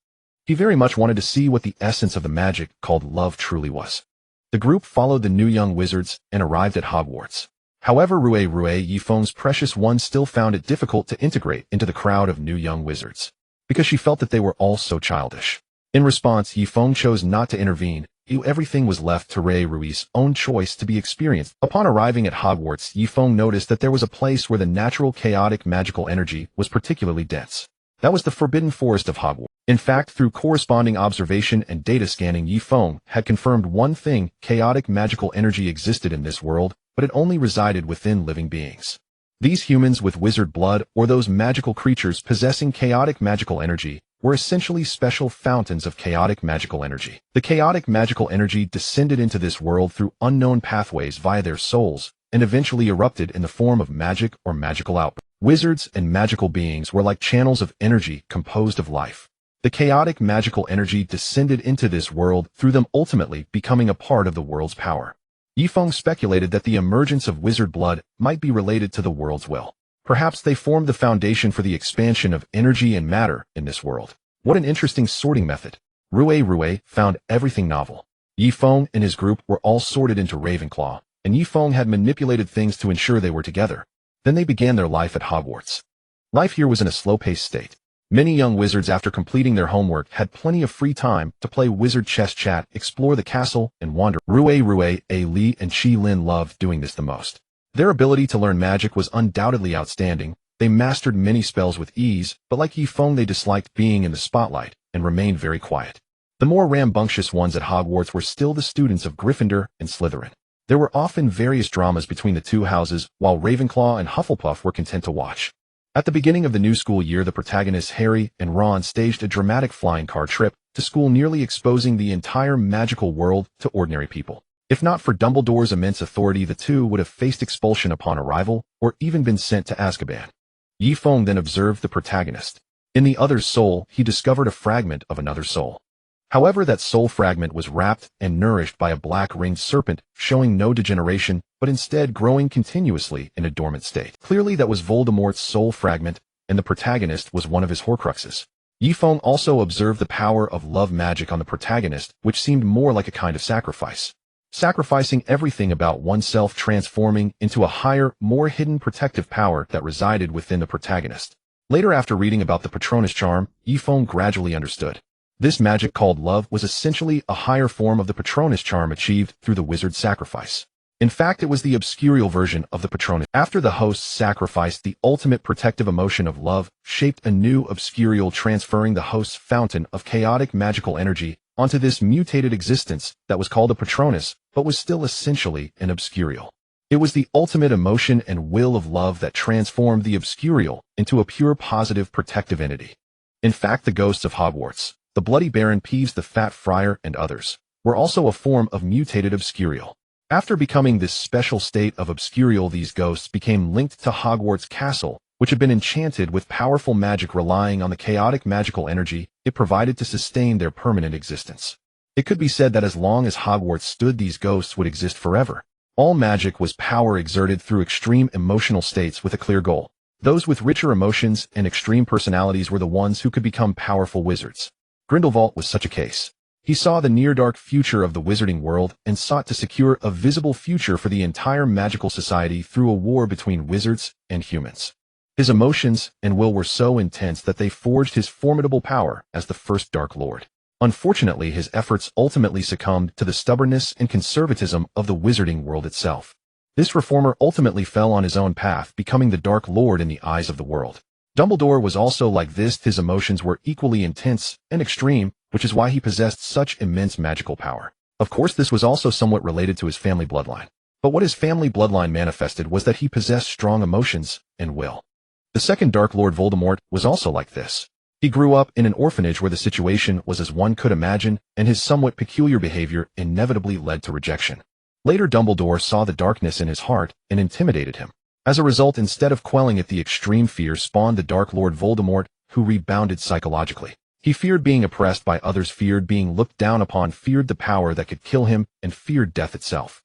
He very much wanted to see what the essence of the magic called love truly was. The group followed the new young wizards and arrived at Hogwarts. However, Rue, Yifeng's precious one, still found it difficult to integrate into the crowd of new young wizards, because she felt that they were all so childish. In response, Yifeng chose not to intervene. Everything was left to Rui's own choice to be experienced. Upon arriving at Hogwarts, Yifeng noticed that there was a place where the natural chaotic magical energy was particularly dense. That was the Forbidden Forest of Hogwarts. In fact, through corresponding observation and data scanning, Yifeng had confirmed one thing: chaotic magical energy existed in this world, but it only resided within living beings. These humans with wizard blood, or those magical creatures possessing chaotic magical energy, were essentially special fountains of chaotic magical energy. The chaotic magical energy descended into this world through unknown pathways via their souls, and eventually erupted in the form of magic or magical output. Wizards and magical beings were like channels of energy composed of life. The chaotic magical energy descended into this world through them, ultimately becoming a part of the world's power. Yifeng speculated that the emergence of wizard blood might be related to the world's will. Perhaps they formed the foundation for the expansion of energy and matter in this world. What an interesting sorting method. Rue found everything novel. Yifeng and his group were all sorted into Ravenclaw, and Yifeng had manipulated things to ensure they were together. Then they began their life at Hogwarts. Life here was in a slow-paced state. Many young wizards, after completing their homework, had plenty of free time to play wizard chess chat, explore the castle, and wander. Rue, A. Li, and Qi Lin loved doing this the most. Their ability to learn magic was undoubtedly outstanding. They mastered many spells with ease, but like Yifeng, they disliked being in the spotlight and remained very quiet. The more rambunctious ones at Hogwarts were still the students of Gryffindor and Slytherin. There were often various dramas between the two houses, while Ravenclaw and Hufflepuff were content to watch. At the beginning of the new school year, the protagonists Harry and Ron staged a dramatic flying car trip to school, nearly exposing the entire magical world to ordinary people. If not for Dumbledore's immense authority, the two would have faced expulsion upon arrival, or even been sent to Azkaban. Yifeng then observed the protagonist. In the other's soul, he discovered a fragment of another soul. However, that soul fragment was wrapped and nourished by a black-ringed serpent, showing no degeneration, but instead growing continuously in a dormant state. Clearly, that was Voldemort's soul fragment, and the protagonist was one of his Horcruxes. Yifeng also observed the power of love magic on the protagonist, which seemed more like a kind of sacrifice. Sacrificing everything about oneself, transforming into a higher, more hidden protective power that resided within the protagonist. Later, after reading about the Patronus charm, Yifeng gradually understood. This magic called love was essentially a higher form of the Patronus charm achieved through the wizard's sacrifice. In fact, it was the obscurial version of the Patronus. After the hosts sacrificed, the ultimate protective emotion of love shaped a new obscurial, transferring the host's fountain of chaotic magical energy onto this mutated existence that was called a Patronus, but was still essentially an obscurial. It was the ultimate emotion and will of love that transformed the obscurial into a pure positive protective entity. In fact, the ghosts of Hogwarts, the Bloody Baron, Peeves the Fat Friar, and others, were also a form of mutated obscurial. After becoming this special state of obscurial, these ghosts became linked to Hogwarts Castle, which had been enchanted with powerful magic relying on the chaotic magical energy it provided to sustain their permanent existence. It could be said that as long as Hogwarts stood, these ghosts would exist forever. All magic was power exerted through extreme emotional states with a clear goal. Those with richer emotions and extreme personalities were the ones who could become powerful wizards. Grindelwald was such a case. He saw the near-dark future of the wizarding world and sought to secure a visible future for the entire magical society through a war between wizards and humans. His emotions and will were so intense that they forged his formidable power as the first Dark Lord. Unfortunately, his efforts ultimately succumbed to the stubbornness and conservatism of the wizarding world itself. This reformer ultimately fell on his own path, becoming the Dark Lord in the eyes of the world. Dumbledore was also like this. His emotions were equally intense and extreme, which is why he possessed such immense magical power. Of course, this was also somewhat related to his family bloodline. But what his family bloodline manifested was that he possessed strong emotions and will. The second Dark Lord, Voldemort, was also like this. He grew up in an orphanage where the situation was as one could imagine, and his somewhat peculiar behavior inevitably led to rejection. Later, Dumbledore saw the darkness in his heart and intimidated him. As a result, instead of quelling it, the extreme fear spawned the Dark Lord Voldemort, who rebounded psychologically. He feared being oppressed by others, feared being looked down upon, feared the power that could kill him, and feared death itself.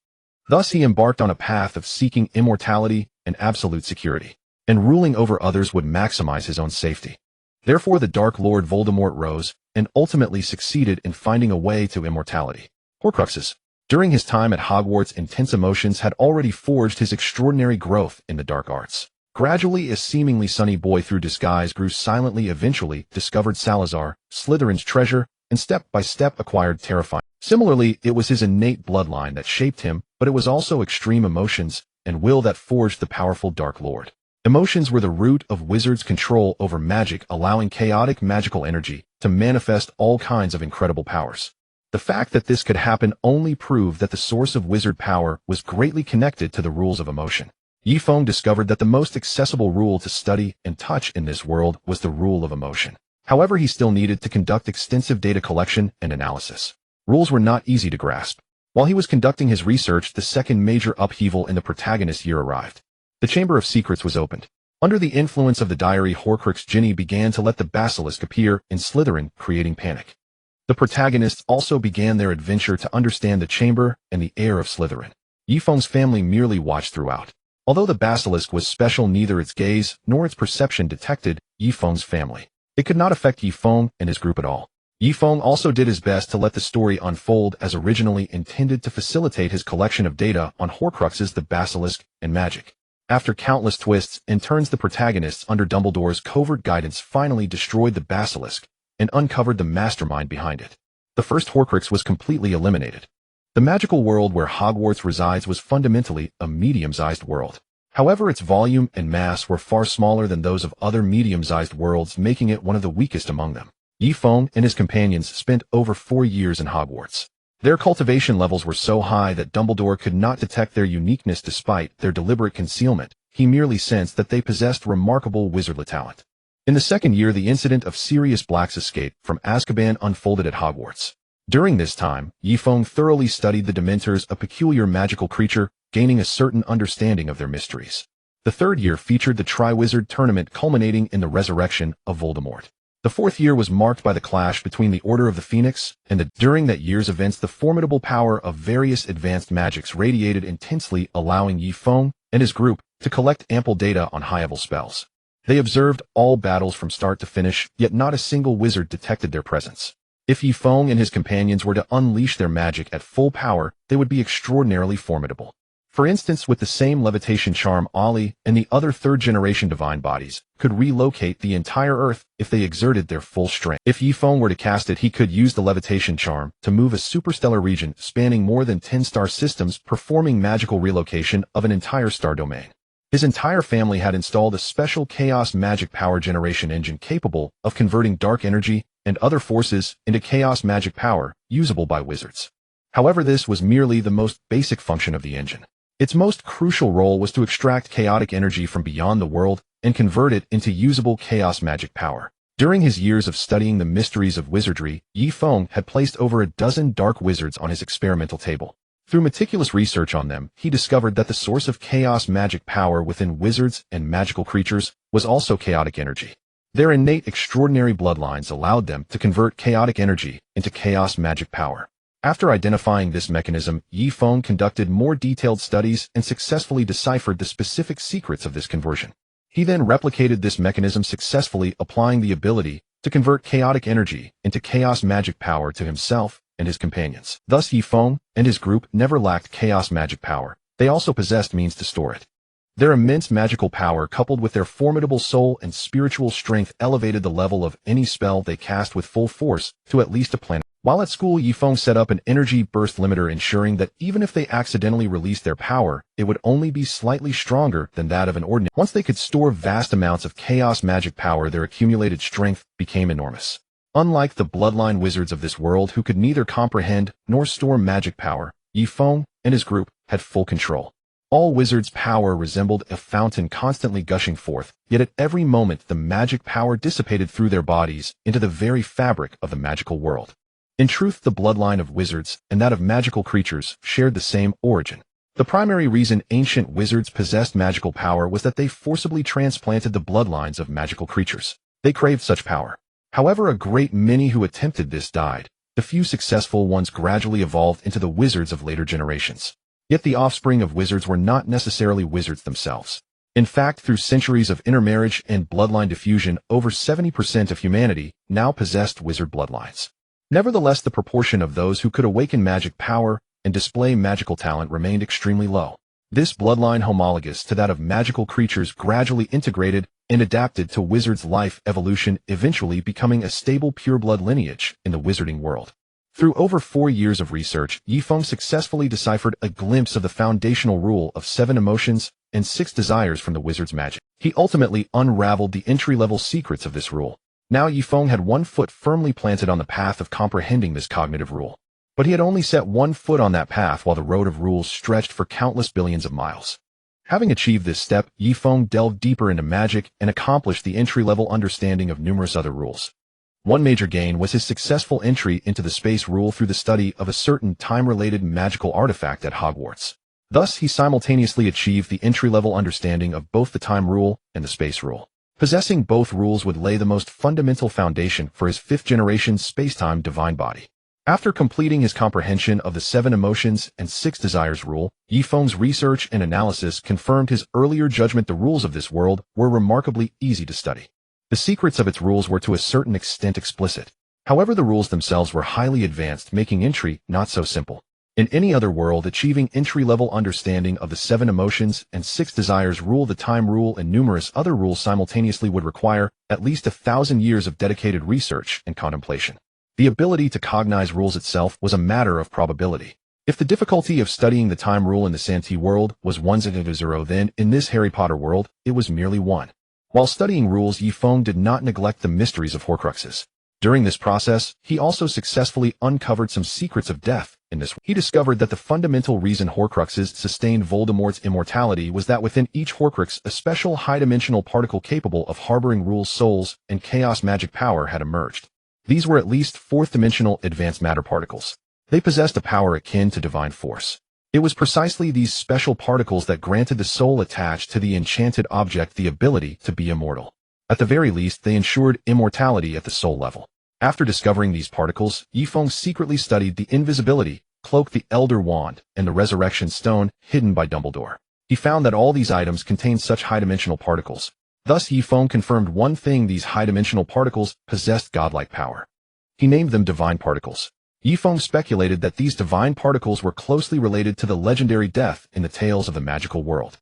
Thus, he embarked on a path of seeking immortality and absolute security, and ruling over others would maximize his own safety. Therefore, the Dark Lord Voldemort rose and ultimately succeeded in finding a way to immortality. Horcruxes. During his time at Hogwarts, intense emotions had already forged his extraordinary growth in the dark arts. Gradually, a seemingly sunny boy through disguise grew silently, eventually discovered Salazar, Slytherin's treasure, and step by step acquired terrifying. Similarly, it was his innate bloodline that shaped him, but it was also extreme emotions and will that forged the powerful Dark Lord. Emotions were the root of wizards' control over magic, allowing chaotic magical energy to manifest all kinds of incredible powers. The fact that this could happen only proved that the source of wizard power was greatly connected to the rules of emotion. Yifeng discovered that the most accessible rule to study and touch in this world was the rule of emotion. However, he still needed to conduct extensive data collection and analysis. Rules were not easy to grasp. While he was conducting his research, the second major upheaval in the protagonist's year arrived. The Chamber of Secrets was opened. Under the influence of the diary, Horcrux Ginny began to let the basilisk appear in Slytherin, creating panic. The protagonists also began their adventure to understand the chamber and the heir of Slytherin. Yifeng's family merely watched throughout. Although the basilisk was special, neither its gaze nor its perception detected Yifeng's family. It could not affect Yifeng and his group at all. Yifeng also did his best to let the story unfold as originally intended to facilitate his collection of data on Horcruxes, the basilisk, and magic. After countless twists and turns, the protagonists under Dumbledore's covert guidance finally destroyed the basilisk and uncovered the mastermind behind it. The first Horcrux was completely eliminated. The magical world where Hogwarts resides was fundamentally a medium-sized world. However, its volume and mass were far smaller than those of other medium-sized worlds, making it one of the weakest among them. Yifeng and his companions spent over 4 years in Hogwarts. Their cultivation levels were so high that Dumbledore could not detect their uniqueness despite their deliberate concealment. He merely sensed that they possessed remarkable wizardly talent. In the second year, the incident of Sirius Black's escape from Azkaban unfolded at Hogwarts. During this time, Yifeng thoroughly studied the Dementors, a peculiar magical creature, gaining a certain understanding of their mysteries. The third year featured the Triwizard Tournament, culminating in the resurrection of Voldemort. The fourth year was marked by the clash between the Order of the Phoenix and the. During that year's events, the formidable power of various advanced magics radiated intensely, allowing Yifeng and his group to collect ample data on high-level spells. They observed all battles from start to finish, yet not a single wizard detected their presence. If Yifeng and his companions were to unleash their magic at full power, they would be extraordinarily formidable. For instance, with the same levitation charm, Ollie and the other third-generation divine bodies could relocate the entire Earth if they exerted their full strength. If Yifeng were to cast it, he could use the levitation charm to move a superstellar region spanning more than 10 star systems, performing magical relocation of an entire star domain. His entire family had installed a special chaos magic power generation engine capable of converting dark energy and other forces into chaos magic power usable by wizards. However, this was merely the most basic function of the engine. Its most crucial role was to extract chaotic energy from beyond the world and convert it into usable chaos magic power. During his years of studying the mysteries of wizardry, Yifeng had placed over a dozen dark wizards on his experimental table. Through meticulous research on them, he discovered that the source of chaos magic power within wizards and magical creatures was also chaotic energy. Their innate extraordinary bloodlines allowed them to convert chaotic energy into chaos magic power. After identifying this mechanism, Yifeng conducted more detailed studies and successfully deciphered the specific secrets of this conversion. He then replicated this mechanism successfully, applying the ability to convert chaotic energy into chaos magic power to himself and his companions. Thus, Yifeng and his group never lacked chaos magic power. They also possessed means to store it. Their immense magical power, coupled with their formidable soul and spiritual strength, elevated the level of any spell they cast with full force to at least a planet. While at school, Yifeng set up an energy burst limiter, ensuring that even if they accidentally released their power, it would only be slightly stronger than that of an ordinary. Once they could store vast amounts of chaos magic power, their accumulated strength became enormous. Unlike the bloodline wizards of this world, who could neither comprehend nor store magic power, Yifeng and his group had full control. All wizards' power resembled a fountain constantly gushing forth, yet at every moment the magic power dissipated through their bodies into the very fabric of the magical world. In truth, the bloodline of wizards and that of magical creatures shared the same origin. The primary reason ancient wizards possessed magical power was that they forcibly transplanted the bloodlines of magical creatures. They craved such power. However, a great many who attempted this died. The few successful ones gradually evolved into the wizards of later generations. Yet the offspring of wizards were not necessarily wizards themselves. In fact, through centuries of intermarriage and bloodline diffusion, over 70% of humanity now possessed wizard bloodlines. Nevertheless, the proportion of those who could awaken magic power and display magical talent remained extremely low. This bloodline, homologous to that of magical creatures, gradually integrated and adapted to wizards' life evolution, eventually becoming a stable pureblood lineage in the wizarding world. Through over 4 years of research, Yifeng successfully deciphered a glimpse of the foundational rule of 7 emotions and 6 desires from the wizard's magic. He ultimately unraveled the entry-level secrets of this rule. Now Yifeng had one foot firmly planted on the path of comprehending this cognitive rule. But he had only set one foot on that path while the road of rules stretched for countless billions of miles. Having achieved this step, Yifeng delved deeper into magic and accomplished the entry-level understanding of numerous other rules. One major gain was his successful entry into the space rule through the study of a certain time-related magical artifact at Hogwarts. Thus, he simultaneously achieved the entry-level understanding of both the time rule and the space rule. Possessing both rules would lay the most fundamental foundation for his 5th-generation space-time divine body. After completing his comprehension of the 7 emotions and 6 desires rule, Yifeng's research and analysis confirmed his earlier judgment. The rules of this world were remarkably easy to study. The secrets of its rules were to a certain extent explicit. However, the rules themselves were highly advanced, making entry not so simple. In any other world, achieving entry-level understanding of the 7 emotions and 6 desires rule, the time rule, and numerous other rules simultaneously would require at least 1,000 years of dedicated research and contemplation. The ability to cognize rules itself was a matter of probability. If the difficulty of studying the time rule in the Santee world was 1/0, then in this Harry Potter world, it was merely 1. While studying rules, Yifeng did not neglect the mysteries of Horcruxes. During this process, he also successfully uncovered some secrets of death. In this, he discovered that the fundamental reason Horcruxes sustained Voldemort's immortality was that within each Horcrux, a special high-dimensional particle capable of harboring rules, souls, and chaos magic power had emerged. These were at least 4th-dimensional advanced matter particles. They possessed a power akin to divine force. It was precisely these special particles that granted the soul attached to the enchanted object the ability to be immortal. At the very least, they ensured immortality at the soul level. After discovering these particles, Yifeng secretly studied the invisibility cloak, the Elder Wand, and the Resurrection Stone hidden by Dumbledore. He found that all these items contained such high-dimensional particles. Thus, Yifeng confirmed one thing: these high-dimensional particles possessed godlike power. He named them divine particles. Yifeng speculated that these divine particles were closely related to the legendary death in the tales of the magical world.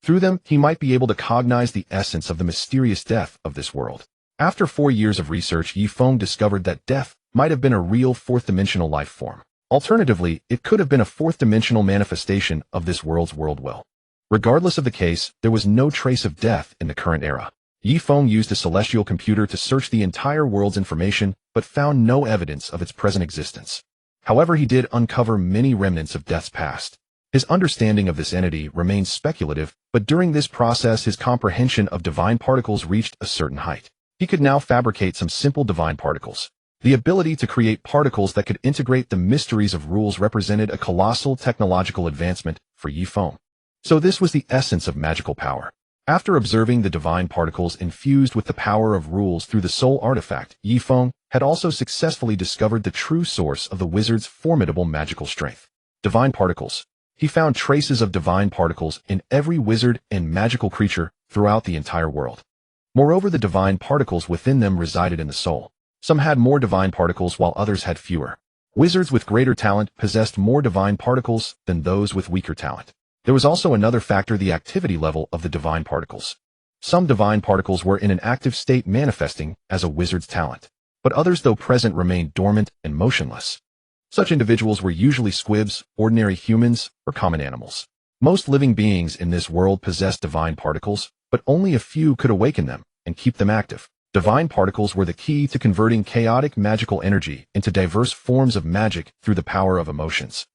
Through them, he might be able to cognize the essence of the mysterious death of this world. After 4 years of research, Yifeng discovered that death might have been a real 4th-dimensional life form. Alternatively, it could have been a 4th-dimensional manifestation of this world's world will. Regardless of the case, there was no trace of death in the current era. Yifeng used a celestial computer to search the entire world's information, but found no evidence of its present existence. However, he did uncover many remnants of death's past. His understanding of this entity remains speculative, but during this process his comprehension of divine particles reached a certain height. He could now fabricate some simple divine particles. The ability to create particles that could integrate the mysteries of rules represented a colossal technological advancement for Yifeng. So this was the essence of magical power. After observing the divine particles infused with the power of rules through the soul artifact, Yifeng had also successfully discovered the true source of the wizard's formidable magical strength. Divine particles. He found traces of divine particles in every wizard and magical creature throughout the entire world. Moreover, the divine particles within them resided in the soul. Some had more divine particles while others had fewer. Wizards with greater talent possessed more divine particles than those with weaker talent. There was also another factor: the activity level of the divine particles. Some divine particles were in an active state, manifesting as a wizard's talent, but others, though present, remained dormant and motionless. Such individuals were usually squibs, ordinary humans, or common animals. Most living beings in this world possessed divine particles, but only a few could awaken them and keep them active. Divine particles were the key to converting chaotic magical energy into diverse forms of magic through the power of emotions.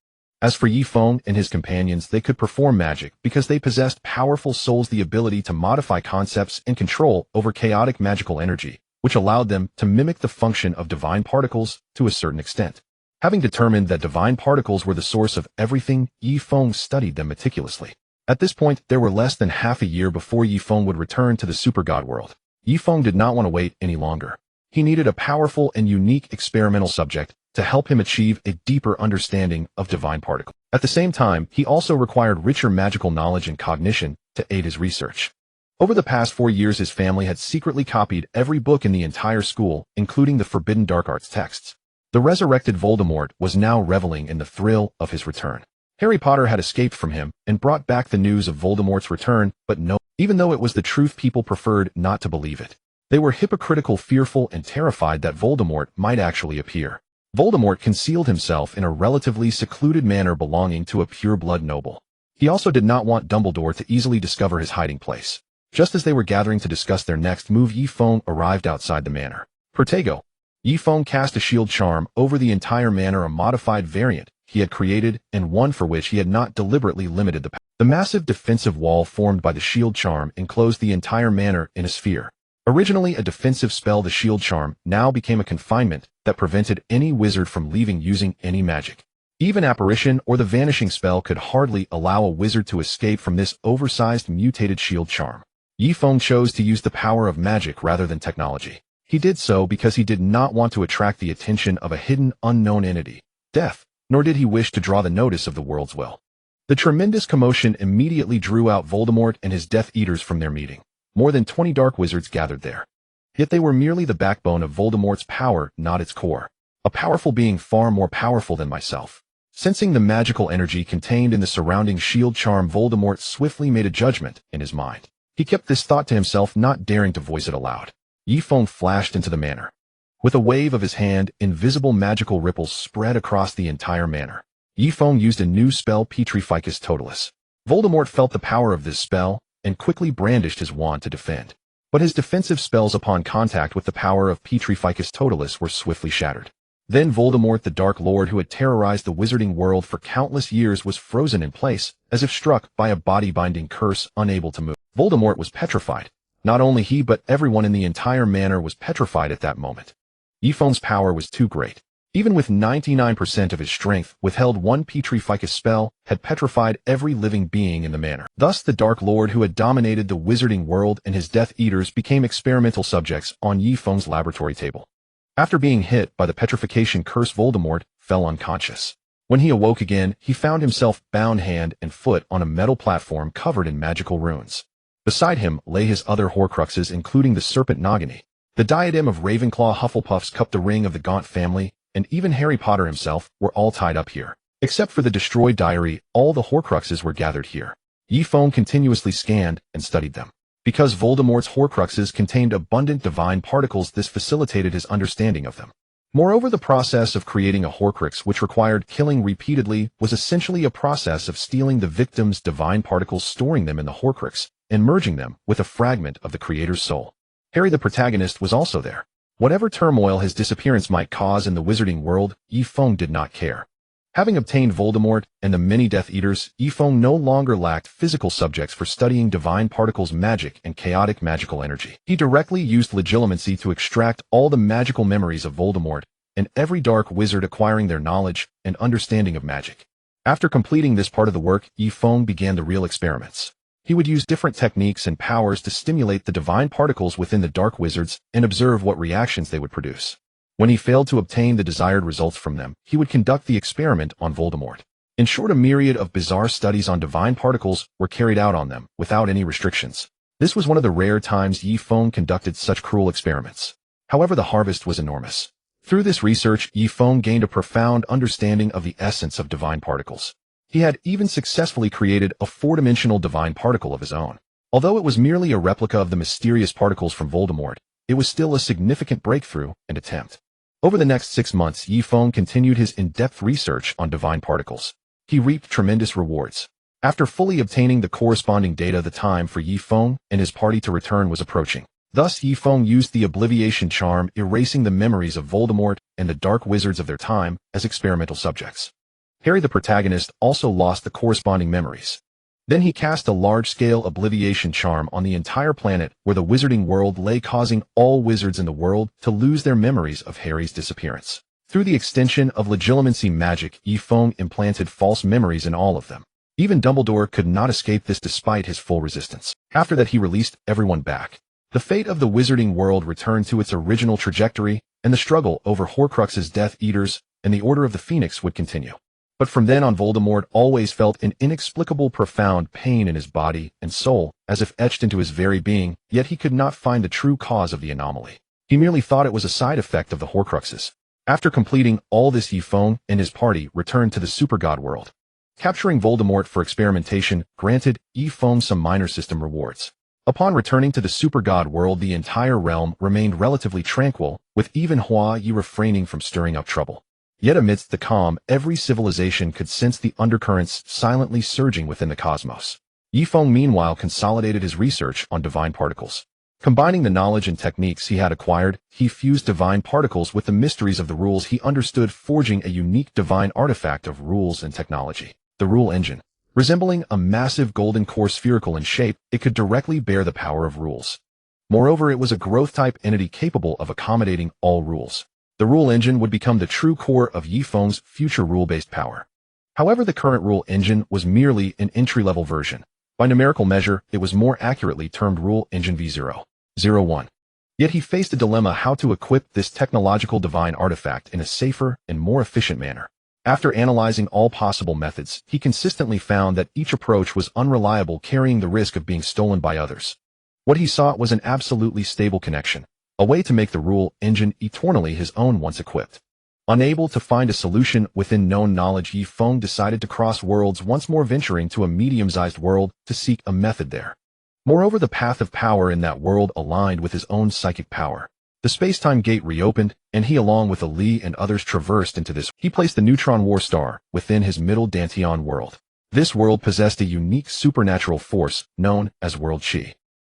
As for Yifeng and his companions, they could perform magic because they possessed powerful souls, the ability to modify concepts and control over chaotic magical energy, which allowed them to mimic the function of divine particles to a certain extent. Having determined that divine particles were the source of everything, Yifeng studied them meticulously. At this point, there were less than half a year before Yifeng would return to the super god world. Yifeng did not want to wait any longer. He needed a powerful and unique experimental subject to help him achieve a deeper understanding of divine particles. At the same time, he also required richer magical knowledge and cognition to aid his research. Over the past 4 years, his family had secretly copied every book in the entire school, including the forbidden dark arts texts. The resurrected Voldemort was now reveling in the thrill of his return. Harry Potter had escaped from him and brought back the news of Voldemort's return, but no, even though it was the truth, people preferred not to believe it. They were hypocritical, fearful, and terrified that Voldemort might actually appear. Voldemort concealed himself in a relatively secluded manner belonging to a pure-blood noble. He also did not want Dumbledore to easily discover his hiding place. Just as they were gathering to discuss their next move, Yifeng arrived outside the manor. Protego. Yifeng cast a shield charm over the entire manor, a modified variant he had created and one for which he had not deliberately limited the power. The massive defensive wall formed by the shield charm enclosed the entire manor in a sphere. Originally a defensive spell, the shield charm now became a confinement that prevented any wizard from leaving using any magic. Even apparition or the vanishing spell could hardly allow a wizard to escape from this oversized mutated shield charm. Yifeng chose to use the power of magic rather than technology. He did so because he did not want to attract the attention of a hidden, unknown entity, death, nor did he wish to draw the notice of the world's will. The tremendous commotion immediately drew out Voldemort and his Death Eaters from their meeting. More than 20 dark wizards gathered there. Yet they were merely the backbone of Voldemort's power, not its core. A powerful being far more powerful than myself. Sensing the magical energy contained in the surrounding shield charm, Voldemort swiftly made a judgment in his mind. He kept this thought to himself, not daring to voice it aloud. Yifeng flashed into the manor. With a wave of his hand, invisible magical ripples spread across the entire manor. Yifeng used a new spell, Petrificus Totalis. Voldemort felt the power of this spell and quickly brandished his wand to defend. But his defensive spells upon contact with the power of Petrificus Totalis were swiftly shattered. Then Voldemort, the Dark Lord who had terrorized the wizarding world for countless years, was frozen in place, as if struck by a body-binding curse, unable to move. Voldemort was petrified. Not only he but everyone in the entire manor was petrified at that moment. Yifeng's power was too great. Even with 99% of his strength, withheld one Petrificus spell had petrified every living being in the manor. Thus the Dark Lord who had dominated the wizarding world and his Death Eaters became experimental subjects on Yifeng's laboratory table. After being hit by the petrification curse, Voldemort fell unconscious. When he awoke again, he found himself bound hand and foot on a metal platform covered in magical runes. Beside him lay his other Horcruxes, including the Serpent Nagini, the diadem of Ravenclaw, Hufflepuff's cup, the ring of the Gaunt family, and even Harry Potter himself were all tied up here. Except for the destroyed diary, all the Horcruxes were gathered here. Yifeng continuously scanned and studied them. Because Voldemort's Horcruxes contained abundant divine particles, this facilitated his understanding of them. Moreover, the process of creating a Horcrux, which required killing repeatedly, was essentially a process of stealing the victim's divine particles, storing them in the Horcrux, and merging them with a fragment of the creator's soul. Harry, the protagonist, was also there. Whatever turmoil his disappearance might cause in the wizarding world, Yifeng did not care. Having obtained Voldemort and the many Death Eaters, Yifeng no longer lacked physical subjects for studying divine particles, magic, and chaotic magical energy. He directly used legilimency to extract all the magical memories of Voldemort and every dark wizard, acquiring their knowledge and understanding of magic. After completing this part of the work, Yifeng began the real experiments. He would use different techniques and powers to stimulate the divine particles within the dark wizards and observe what reactions they would produce. When he failed to obtain the desired results from them, he would conduct the experiment on Voldemort. In short, a myriad of bizarre studies on divine particles were carried out on them, without any restrictions. This was one of the rare times Yifeng conducted such cruel experiments. However, the harvest was enormous. Through this research, Yifeng gained a profound understanding of the essence of divine particles. He had even successfully created a four-dimensional divine particle of his own. Although it was merely a replica of the mysterious particles from Voldemort, it was still a significant breakthrough and attempt. Over the next 6 months, Yifeng continued his in-depth research on divine particles. He reaped tremendous rewards. After fully obtaining the corresponding data, the time for Yifeng and his party to return was approaching. Thus, Yifeng used the Obliviation Charm, erasing the memories of Voldemort and the dark wizards of their time as experimental subjects. Harry, the protagonist, also lost the corresponding memories. Then he cast a large-scale Obliviation Charm on the entire planet where the wizarding world lay, causing all wizards in the world to lose their memories of Harry's disappearance. Through the extension of legilimency magic, Yifeng implanted false memories in all of them. Even Dumbledore could not escape this despite his full resistance. After that, he released everyone back. The fate of the wizarding world returned to its original trajectory, and the struggle over Horcruxes, Death Eaters, and the Order of the Phoenix would continue. But from then on, Voldemort always felt an inexplicable, profound pain in his body and soul, as if etched into his very being, yet he could not find the true cause of the anomaly. He merely thought it was a side effect of the Horcruxes. After completing all this, Yifeng and his party returned to the Super God world. Capturing Voldemort for experimentation granted Yifeng some minor system rewards. Upon returning to the Super God world, the entire realm remained relatively tranquil, with even Hua Yi refraining from stirring up trouble. Yet amidst the calm, every civilization could sense the undercurrents silently surging within the cosmos. Yifeng meanwhile consolidated his research on divine particles. Combining the knowledge and techniques he had acquired, he fused divine particles with the mysteries of the rules he understood, forging a unique divine artifact of rules and technology. The rule engine. Resembling a massive golden core, spherical in shape, it could directly bear the power of rules. Moreover, it was a growth-type entity capable of accommodating all rules. The rule engine would become the true core of Yifeng's future rule-based power. However, the current rule engine was merely an entry-level version. By numerical measure, it was more accurately termed Rule Engine V0.01. Yet he faced a dilemma how to equip this technological divine artifact in a safer and more efficient manner. After analyzing all possible methods, he consistently found that each approach was unreliable, carrying the risk of being stolen by others. What he sought was an absolutely stable connection, a way to make the rule engine eternally his own once equipped. Unable to find a solution within known knowledge, Yi Feng decided to cross worlds, once more venturing to a medium-sized world to seek a method there. Moreover, the path of power in that world aligned with his own psychic power. The space-time gate reopened, and he, along with Ali and others, traversed into this. He placed the neutron war star within his middle Dantian world. This world possessed a unique supernatural force known as World Qi.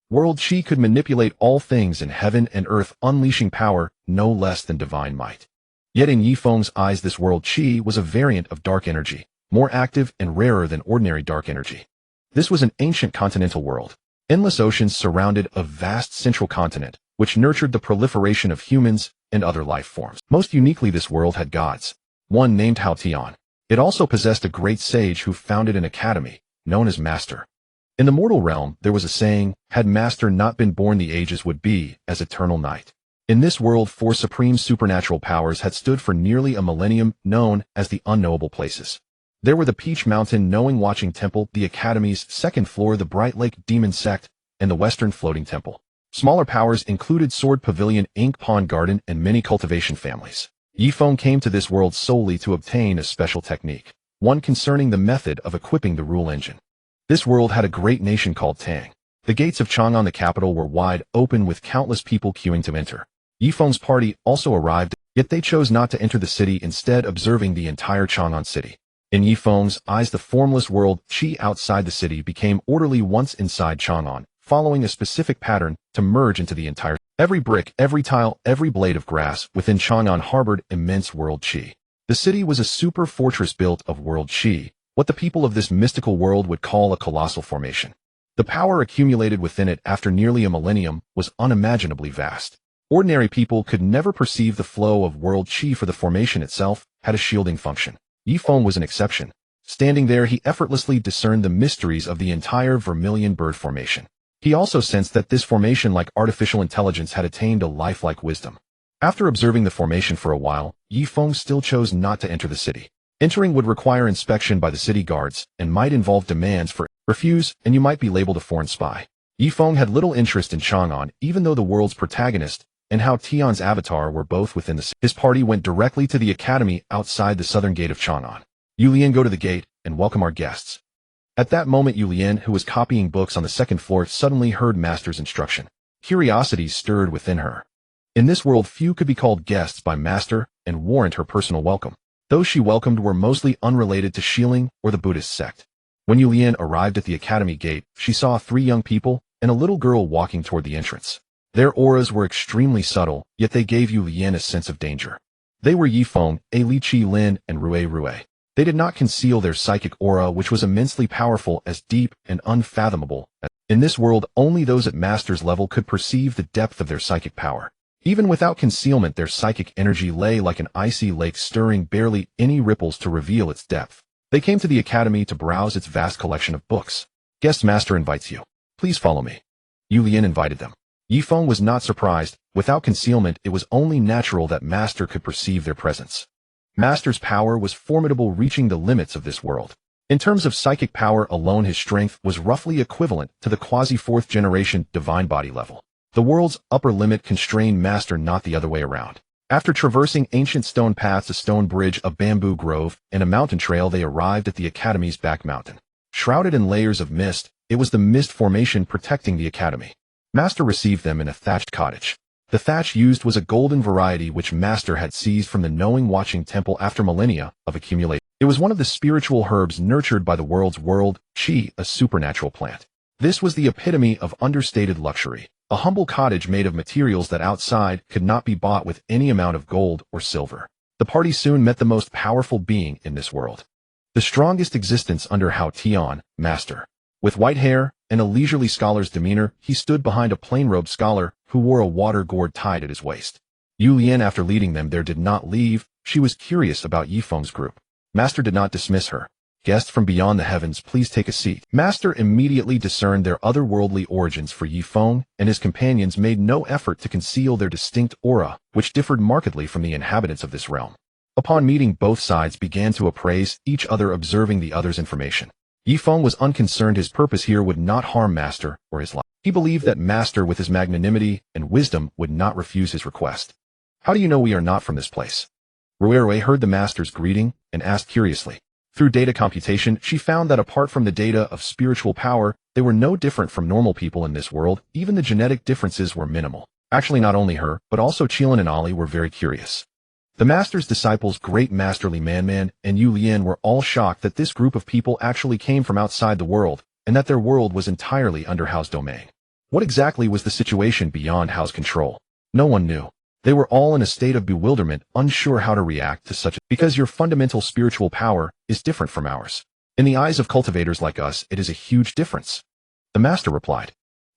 World Qi could manipulate all things in heaven and earth, unleashing power no less than divine might. Yet in Yi Feng's eyes, this World Qi was a variant of dark energy, more active and rarer than ordinary dark energy. This was an ancient continental world. Endless oceans surrounded a vast central continent, which nurtured the proliferation of humans and other life forms. Most uniquely, this world had gods, one named Hao Tian. It also possessed a great sage who founded an academy, known as Master. In the mortal realm, there was a saying, had Master not been born, the ages would be as eternal night. In this world, 4 supreme supernatural powers had stood for nearly a millennium, known as the unknowable places. There were the Peach Mountain Knowing Watching Temple, the Academy's second floor, the Bright Lake Demon Sect, and the Western Floating Temple. Smaller powers included Sword Pavilion, Ink Pond Garden, and many cultivation families. Yi Feng came to this world solely to obtain a special technique, one concerning the method of equipping the rule engine. This world had a great nation called Tang. The gates of Chang'an, the capital, were wide open with countless people queuing to enter. Yi Feng's party also arrived, yet they chose not to enter the city, instead observing the entire Chang'an city. In Yi Feng's eyes, the formless world Qi outside the city became orderly once inside Chang'an, following a specific pattern to merge into the entire. Every brick, every tile, every blade of grass within Chang'an harbored immense World Qi. The city was a super fortress built of World Qi, what the people of this mystical world would call a colossal formation. The power accumulated within it after nearly a millennium was unimaginably vast. Ordinary people could never perceive the flow of World Qi, for the formation itself had a shielding function. Yi Feng was an exception. Standing there, he effortlessly discerned the mysteries of the entire Vermilion Bird formation. He also sensed that this formation, like artificial intelligence, had attained a lifelike wisdom. After observing the formation for a while, Yi Feng still chose not to enter the city. Entering would require inspection by the city guards and might involve demands for refuse, and you might be labeled a foreign spy. Yi Feng had little interest in Chang'an, even though the world's protagonist and Hao Tian's avatar were both within the city. His party went directly to the academy outside the southern gate of Chang'an. Yulian, go to the gate and welcome our guests. At that moment, Yulian, who was copying books on the second floor, suddenly heard Master's instruction. Curiosity stirred within her. In this world, few could be called guests by Master and warrant her personal welcome. Those she welcomed were mostly unrelated to Shilin or the Buddhist sect. When Yulian arrived at the academy gate, she saw 3 young people and a little girl walking toward the entrance. Their auras were extremely subtle, yet they gave Yulian a sense of danger. They were Yi Feng, Li Qi Lin, and Rue Rue. They did not conceal their psychic aura, which was immensely powerful, as deep and unfathomable. In this world, only those at Master's level could perceive the depth of their psychic power. Even without concealment, their psychic energy lay like an icy lake, stirring barely any ripples to reveal its depth. They came to the academy to browse its vast collection of books. Guest Master invites you. Please follow me. Yulian invited them. Yi Feng was not surprised. Without concealment, it was only natural that Master could perceive their presence. Master's power was formidable, reaching the limits of this world. In terms of psychic power alone, his strength was roughly equivalent to the quasi-4th generation divine body level. The world's upper limit constrained Master, not the other way around. After traversing ancient stone paths, a stone bridge, a bamboo grove, and a mountain trail, they arrived at the academy's back mountain. Shrouded in layers of mist, it was the mist formation protecting the academy. Master received them in a thatched cottage. The thatch used was a golden variety which Master had seized from the Knowing Watching Temple after millennia of accumulation. It was one of the spiritual herbs nurtured by the world's World Qi, a supernatural plant. This was the epitome of understated luxury, a humble cottage made of materials that outside could not be bought with any amount of gold or silver. The party soon met the most powerful being in this world. The strongest existence under Hao Tian, Master. With white hair and a leisurely scholar's demeanor, he stood behind a plain-robed scholar who wore a water gourd tied at his waist. Yulian, after leading them there, did not leave. She was curious about Yi Feng's group. Master did not dismiss her. Guest from beyond the heavens, please take a seat. Master immediately discerned their otherworldly origins, for Yifeng and his companions made no effort to conceal their distinct aura, which differed markedly from the inhabitants of this realm. Upon meeting, both sides began to appraise each other, observing the other's information. Yifeng was unconcerned. His purpose here would not harm Master or his life. He believed that Master, with his magnanimity and wisdom, would not refuse his request. How do you know we are not from this place? Ruerue heard the Master's greeting and asked curiously. Through data computation, she found that apart from the data of spiritual power, they were no different from normal people in this world. Even the genetic differences were minimal. Actually, not only her, but also Qilin and Ali were very curious. The Master's disciples, Great Master Li Manman and Yu Lian, were all shocked that this group of people actually came from outside the world, and that their world was entirely under Hao's domain. What exactly was the situation beyond Hao's control? No one knew. They were all in a state of bewilderment, unsure how to react to such because your fundamental spiritual power is different from ours. In the eyes of cultivators like us, it is a huge difference. The Master replied.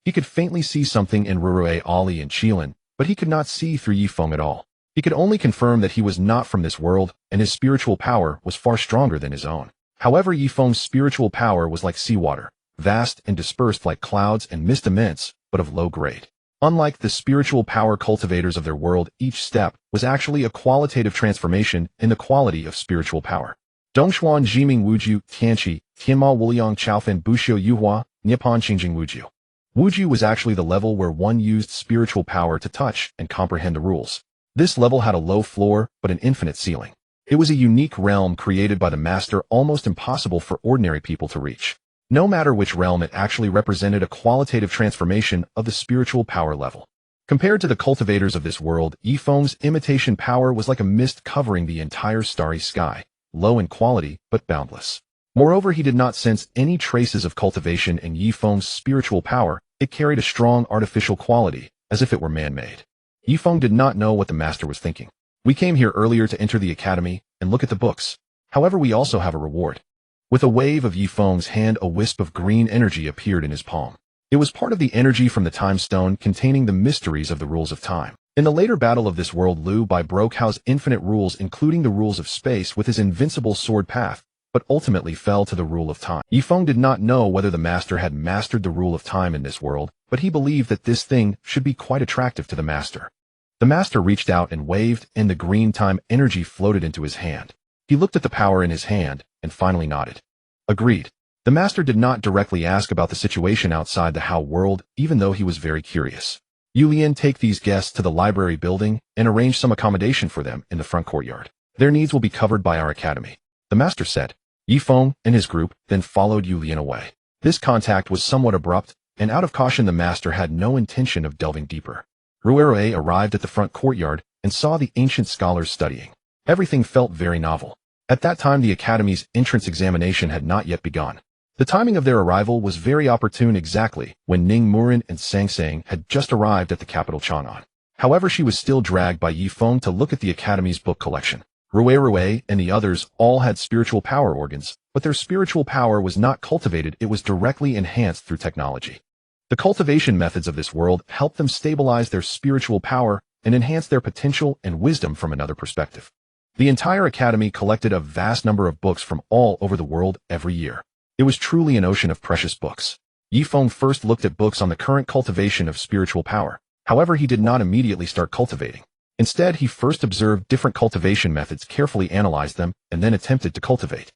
He could faintly see something in Ruerue, Ali, and Qilin, but he could not see through Yifeng at all. He could only confirm that he was not from this world, and his spiritual power was far stronger than his own. However, Yifeng's spiritual power was like seawater, vast and dispersed like clouds and mist, immense, but of low grade. Unlike the spiritual power cultivators of their world, each step was actually a qualitative transformation in the quality of spiritual power. Dongshuan Jiming Wuju, Tianqi, Tianma Wuliang Chaofan Bushio Yuhua, Nippon Qingjing Wuju. Wuju was actually the level where one used spiritual power to touch and comprehend the rules. This level had a low floor, but an infinite ceiling. It was a unique realm created by the Master, almost impossible for ordinary people to reach. No matter which realm, it actually represented a qualitative transformation of the spiritual power level. Compared to the cultivators of this world, Yifeng's imitation power was like a mist covering the entire starry sky, low in quality, but boundless. Moreover, he did not sense any traces of cultivation in Yifeng's spiritual power. It carried a strong artificial quality, as if it were man-made. Yifeng did not know what the Master was thinking. We came here earlier to enter the academy and look at the books. However, we also have a reward. With a wave of Yifeng's hand, a wisp of green energy appeared in his palm. It was part of the energy from the time stone containing the mysteries of the rules of time. In the later battle of this world, Liu Bai broke Hao's infinite rules, including the rules of space, with his invincible sword path, but ultimately fell to the rule of time. Yifeng did not know whether the Master had mastered the rule of time in this world, but he believed that this thing should be quite attractive to the Master. The Master reached out and waved, and the green time energy floated into his hand. He looked at the power in his hand, and finally nodded. Agreed. The Master did not directly ask about the situation outside the Hao world, even though he was very curious. Yu Lian, take these guests to the library building and arrange some accommodation for them in the front courtyard. Their needs will be covered by our academy, the Master said. Yifeng and his group then followed Yu Lian away. This contact was somewhat abrupt, and out of caution the Master had no intention of delving deeper. Ruerue arrived at the front courtyard and saw the ancient scholars studying. Everything felt very novel. At that time, the academy's entrance examination had not yet begun. The timing of their arrival was very opportune, exactly when Ning Murin and Sang Sang had just arrived at the capital Chang'an. However, she was still dragged by Yifeng to look at the academy's book collection. Ruerue and the others all had spiritual power organs, but their spiritual power was not cultivated, it was directly enhanced through technology. The cultivation methods of this world helped them stabilize their spiritual power and enhance their potential and wisdom from another perspective. The entire academy collected a vast number of books from all over the world every year. It was truly an ocean of precious books. Yifeng first looked at books on the current cultivation of spiritual power. However, he did not immediately start cultivating. Instead, he first observed different cultivation methods, carefully analyzed them, and then attempted to cultivate.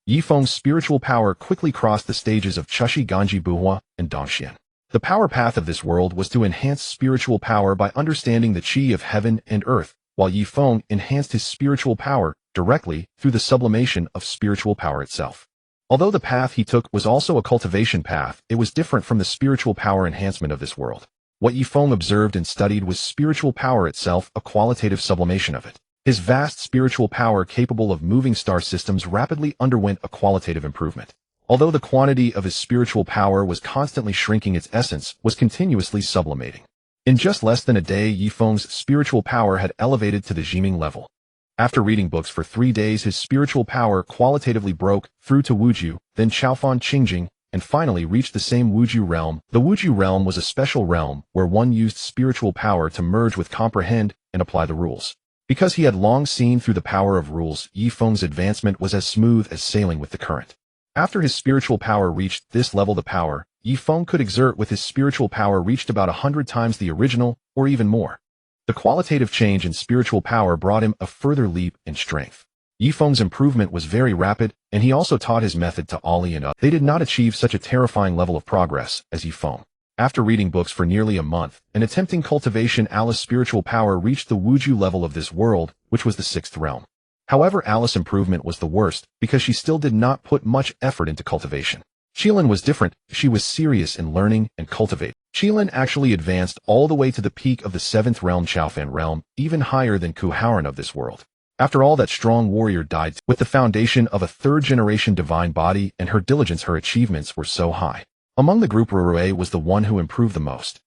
Yifeng's spiritual power quickly crossed the stages of Chushi, Ganji, Buhua, and Dongxian. The power path of this world was to enhance spiritual power by understanding the qi of heaven and earth, while Yifeng enhanced his spiritual power directly through the sublimation of spiritual power itself. Although the path he took was also a cultivation path, it was different from the spiritual power enhancement of this world. What Yifeng observed and studied was spiritual power itself, a qualitative sublimation of it. His vast spiritual power capable of moving star systems rapidly underwent a qualitative improvement. Although the quantity of his spiritual power was constantly shrinking, its essence was continuously sublimating. In just less than a day, Yifeng's spiritual power had elevated to the Jiming level. After reading books for 3 days, his spiritual power qualitatively broke through to Wuju, then Chaofan Qingjing, and finally reached the same Wuju realm. The Wuju realm was a special realm where one used spiritual power to merge with, comprehend, and apply the rules. Because he had long seen through the power of rules, Yifeng's advancement was as smooth as sailing with the current. After his spiritual power reached this level, the power Yifeng could exert with his spiritual power reached about 100 times the original, or even more. The qualitative change in spiritual power brought him a further leap in strength. Yifeng's improvement was very rapid, and he also taught his method to Ali and others. They did not achieve such a terrifying level of progress as Yifeng. After reading books for nearly a month and attempting cultivation, Alice's spiritual power reached the Wuju level of this world, which was the 6th realm. However, Alice's improvement was the worst because she still did not put much effort into cultivation. Qilin was different. She was serious in learning and cultivating. Qilin actually advanced all the way to the peak of the 7th realm, Chaofan realm, even higher than Kuhauran of this world. After all, that strong warrior died with the foundation of a 3rd-generation divine body, and her diligence, her achievements were so high. Among the group, Rurue was the one who improved the most.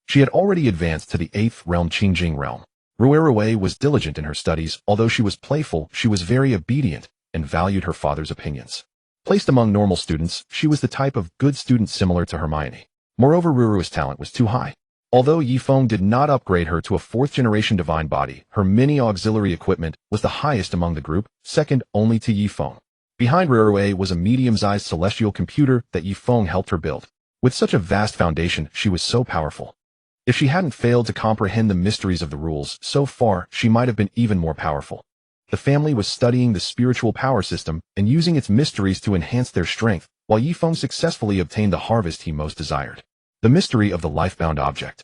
She had already advanced to the 8th realm, Qingjing realm. Rurue was diligent in her studies. Although she was playful, she was very obedient and valued her father's opinions. Placed among normal students, she was the type of good student similar to Hermione. Moreover, Rurue's talent was too high. Although Yifeng did not upgrade her to a 4th-generation divine body, her mini auxiliary equipment was the highest among the group, second only to Yifeng. Behind Rurue was a medium-sized celestial computer that Yifeng helped her build. With such a vast foundation, she was so powerful. If she hadn't failed to comprehend the mysteries of the rules so far, she might have been even more powerful. The family was studying the spiritual power system and using its mysteries to enhance their strength, while Yifeng successfully obtained the harvest he most desired. The mystery of the life-bound object.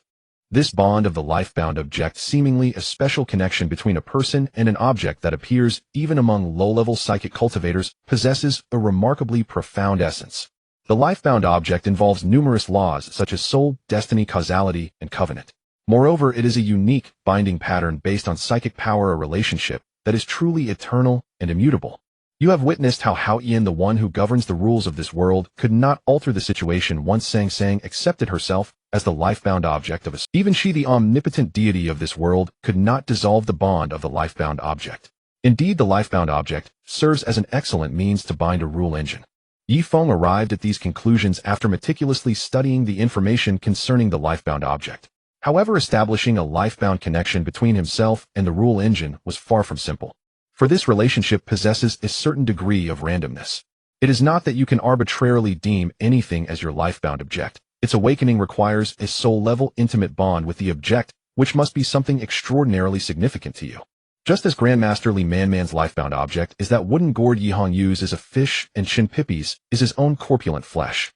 This bond of the life-bound object, seemingly a special connection between a person and an object that appears even among low-level psychic cultivators, possesses a remarkably profound essence. The life-bound object involves numerous laws such as soul, destiny, causality, and covenant. Moreover, it is a unique binding pattern based on psychic power, a relationship that is truly eternal and immutable. You have witnessed how Hao Yin, the one who governs the rules of this world, could not alter the situation once Sang Sang accepted herself as the life-bound object of a... Even she, the omnipotent deity of this world, could not dissolve the bond of the life-bound object. Indeed, the life-bound object serves as an excellent means to bind a rule engine. Yifeng arrived at these conclusions after meticulously studying the information concerning the life-bound object. However, establishing a life-bound connection between himself and the rule engine was far from simple. For this relationship possesses a certain degree of randomness. It is not that you can arbitrarily deem anything as your life-bound object. Its awakening requires a soul-level intimate bond with the object, which must be something extraordinarily significant to you. Just as Grandmaster Li Manman's life-bound object is that wooden gourd Yihong uses a fish and Shinpipi's is his own corpulent flesh.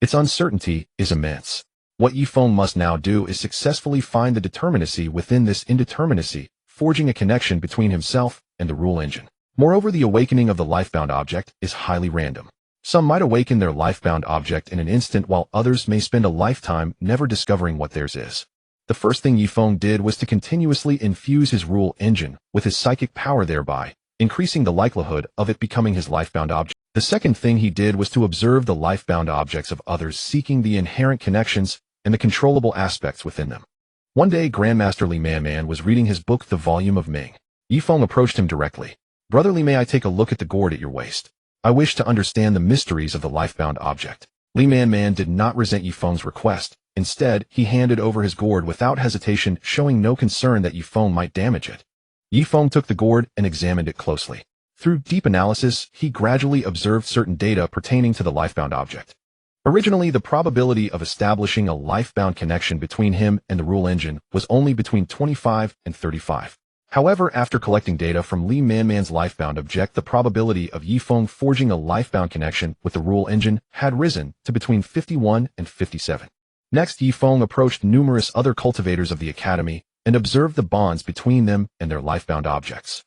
Its uncertainty is immense. What Yifeng must now do is successfully find the determinacy within this indeterminacy, forging a connection between himself and the rule engine. Moreover, the awakening of the life-bound object is highly random. Some might awaken their life-bound object in an instant, while others may spend a lifetime never discovering what theirs is. The first thing Yifeng did was to continuously infuse his rule engine with his psychic power, thereby increasing the likelihood of it becoming his life-bound object. The second thing he did was to observe the life-bound objects of others, seeking the inherent connections and the controllable aspects within them. One day, Grandmaster Li Manman was reading his book, The Volume of Ming. Yifeng approached him directly. "Brother Li, may I take a look at the gourd at your waist? I wish to understand the mysteries of the life-bound object." Li Manman did not resent Yifeng's request. Instead, he handed over his gourd without hesitation, showing no concern that Yifeng might damage it. Yifeng took the gourd and examined it closely. Through deep analysis, he gradually observed certain data pertaining to the life-bound object. Originally, the probability of establishing a life-bound connection between him and the rule engine was only between 25 and 35. However, after collecting data from Li Manman's life-bound object, the probability of Yifeng forging a life-bound connection with the rule engine had risen to between 51 and 57. Next, Yifeng approached numerous other cultivators of the academy and observed the bonds between them and their life-bound objects.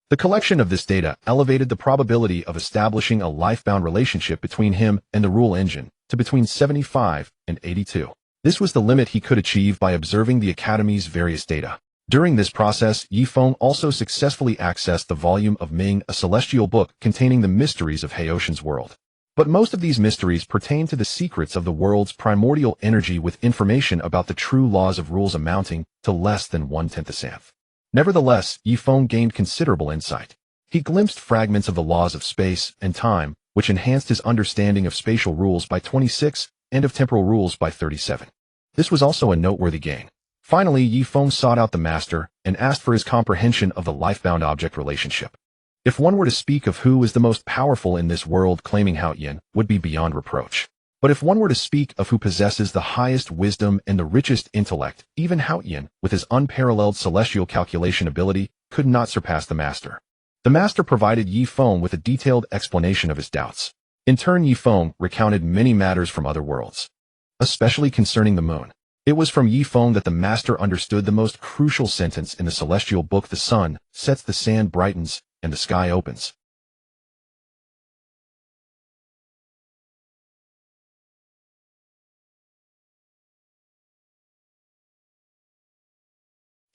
The collection of this data elevated the probability of establishing a life-bound relationship between him and the rule engine to between 75 and 82. This was the limit he could achieve by observing the academy's various data. During this process, Yifeng also successfully accessed the volume of Ming, a celestial book containing the mysteries of Haoshan's world. But most of these mysteries pertain to the secrets of the world's primordial energy, with information about the true laws of rules amounting to less than 1/10 a santh. Nevertheless, Yifeng gained considerable insight. He glimpsed fragments of the laws of space and time, which enhanced his understanding of spatial rules by 26 and of temporal rules by 37. This was also a noteworthy gain. Finally, Yifeng sought out the master and asked for his comprehension of the life-bound object relationship. If one were to speak of who is the most powerful in this world, claiming Haoyan would be beyond reproach. But if one were to speak of who possesses the highest wisdom and the richest intellect, even Haoyan, with his unparalleled celestial calculation ability, could not surpass the master. The master provided Yi Feng with a detailed explanation of his doubts. In turn, Yi Feng recounted many matters from other worlds, especially concerning the moon. It was from Yi Feng that the master understood the most crucial sentence in the celestial book: the sun sets, the sand brightens, and the sky opens.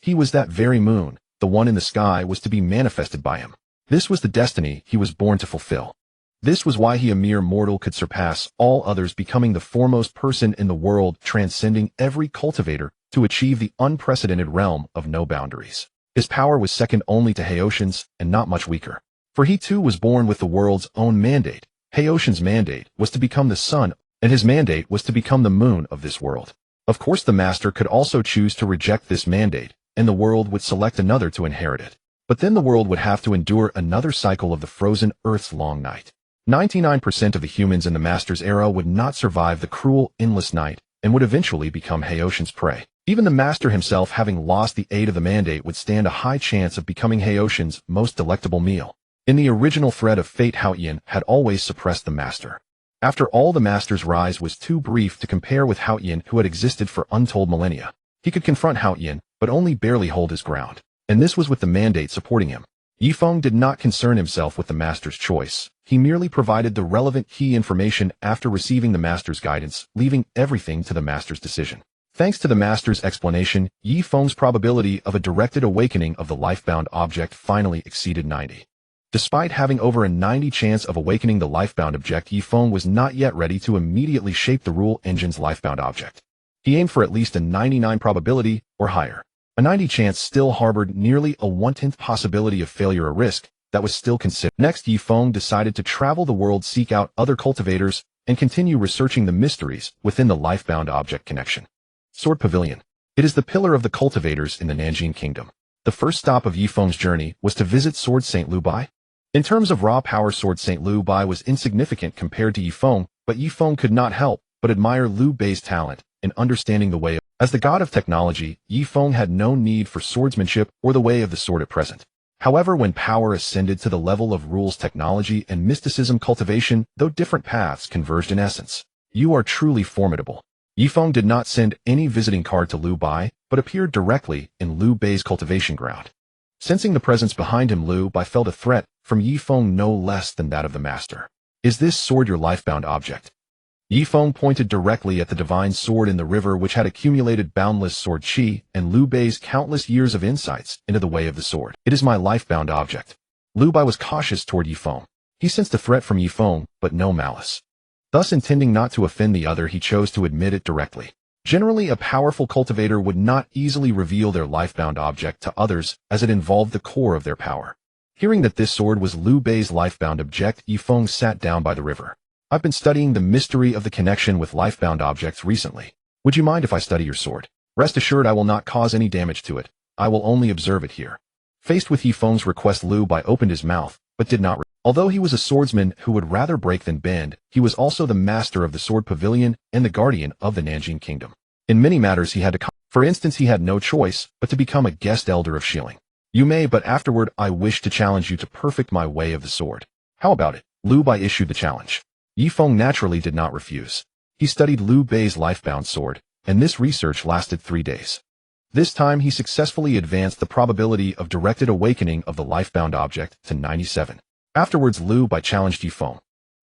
He was that very moon. The one in the sky was to be manifested by him. This was the destiny he was born to fulfill. This was why he, a mere mortal, could surpass all others, becoming the foremost person in the world, transcending every cultivator to achieve the unprecedented realm of no boundaries. His power was second only to Haoshan's, and not much weaker. For he too was born with the world's own mandate. Haoshan's mandate was to become the sun, and his mandate was to become the moon of this world. Of course, the master could also choose to reject this mandate, and the world would select another to inherit it. But then the world would have to endure another cycle of the frozen Earth's long night. 99% of the humans in the master's era would not survive the cruel, endless night, and would eventually become Haoshan's prey. Even the master himself, having lost the aid of the mandate, would stand a high chance of becoming Haoshan's most delectable meal. In the original thread of fate, Haoyan had always suppressed the master. After all, the master's rise was too brief to compare with Haoyan, who had existed for untold millennia. He could confront Haoyan, but only barely hold his ground. And this was with the mandate supporting him. Yi Feng did not concern himself with the master's choice. He merely provided the relevant key information after receiving the master's guidance, leaving everything to the master's decision. Thanks to the master's explanation, Yi Feng's probability of a directed awakening of the lifebound object finally exceeded 90. Despite having over a 90 chance of awakening the lifebound object, Yi Feng was not yet ready to immediately shape the rule engine's lifebound object. He aimed for at least a 99 probability or higher. A 90 chance still harbored nearly a 1/10 possibility of failure, a risk that was still considered. Next, Yi Feng decided to travel the world, seek out other cultivators, and continue researching the mysteries within the lifebound object connection. Sword Pavilion. It is the pillar of the cultivators in the Nanjing Kingdom. The first stop of Yi Feng's journey was to visit Sword Saint Liu Bai. In terms of raw power, Sword Saint Liu Bai was insignificant compared to Yi Feng, but Yi Feng could not help but admire Liu Bai's talent in understanding the way. As the god of technology, Yi Feng had no need for swordsmanship or the way of the sword at present. However, when power ascended to the level of rules, technology, and mysticism cultivation, though different paths converged in essence. You are truly formidable. Yi Feng did not send any visiting card to Liu Bai, but appeared directly in Liu Bai's cultivation ground. Sensing the presence behind him, Liu Bai felt a threat from Yi Feng no less than that of the master. Is this sword your lifebound object? Yi Feng pointed directly at the divine sword in the river, which had accumulated boundless sword chi and Liu Bai's countless years of insights into the way of the sword. It is my lifebound object. Liu Bai was cautious toward Yi Feng. He sensed a threat from Yi Feng, but no malice. Thus, intending not to offend the other, he chose to admit it directly. Generally, a powerful cultivator would not easily reveal their lifebound object to others, as it involved the core of their power. Hearing that this sword was Liu Bai's lifebound object, Yi Feng sat down by the river. I've been studying the mystery of the connection with lifebound objects recently. Would you mind if I study your sword? Rest assured, I will not cause any damage to it. I will only observe it here. Faced with Yi Feng's request, Liu Bai opened his mouth, but did not. Although he was a swordsman who would rather break than bend, he was also the master of the Sword Pavilion and the guardian of the Nanjing Kingdom. In many matters he had to for instance, he had no choice but to become a guest elder of Shilling. You may, but afterward I wish to challenge you to perfect my way of the sword. How about it? Liu Bai issued the challenge. Yi Feng naturally did not refuse. He studied Liu Bai's lifebound sword, and this research lasted 3 days. This time he successfully advanced the probability of directed awakening of the lifebound object to 97. Afterwards, Liu Bai challenged Yi Feng.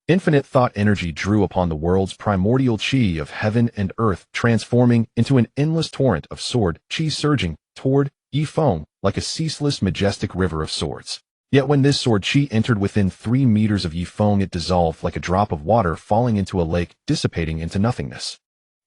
Infinite thought energy drew upon the world's primordial chi of heaven and earth, transforming into an endless torrent of sword chi surging toward Yi Feng like a ceaseless, majestic river of swords. Yet when this sword chi entered within 3 meters of Yi Feng, it dissolved like a drop of water falling into a lake, dissipating into nothingness.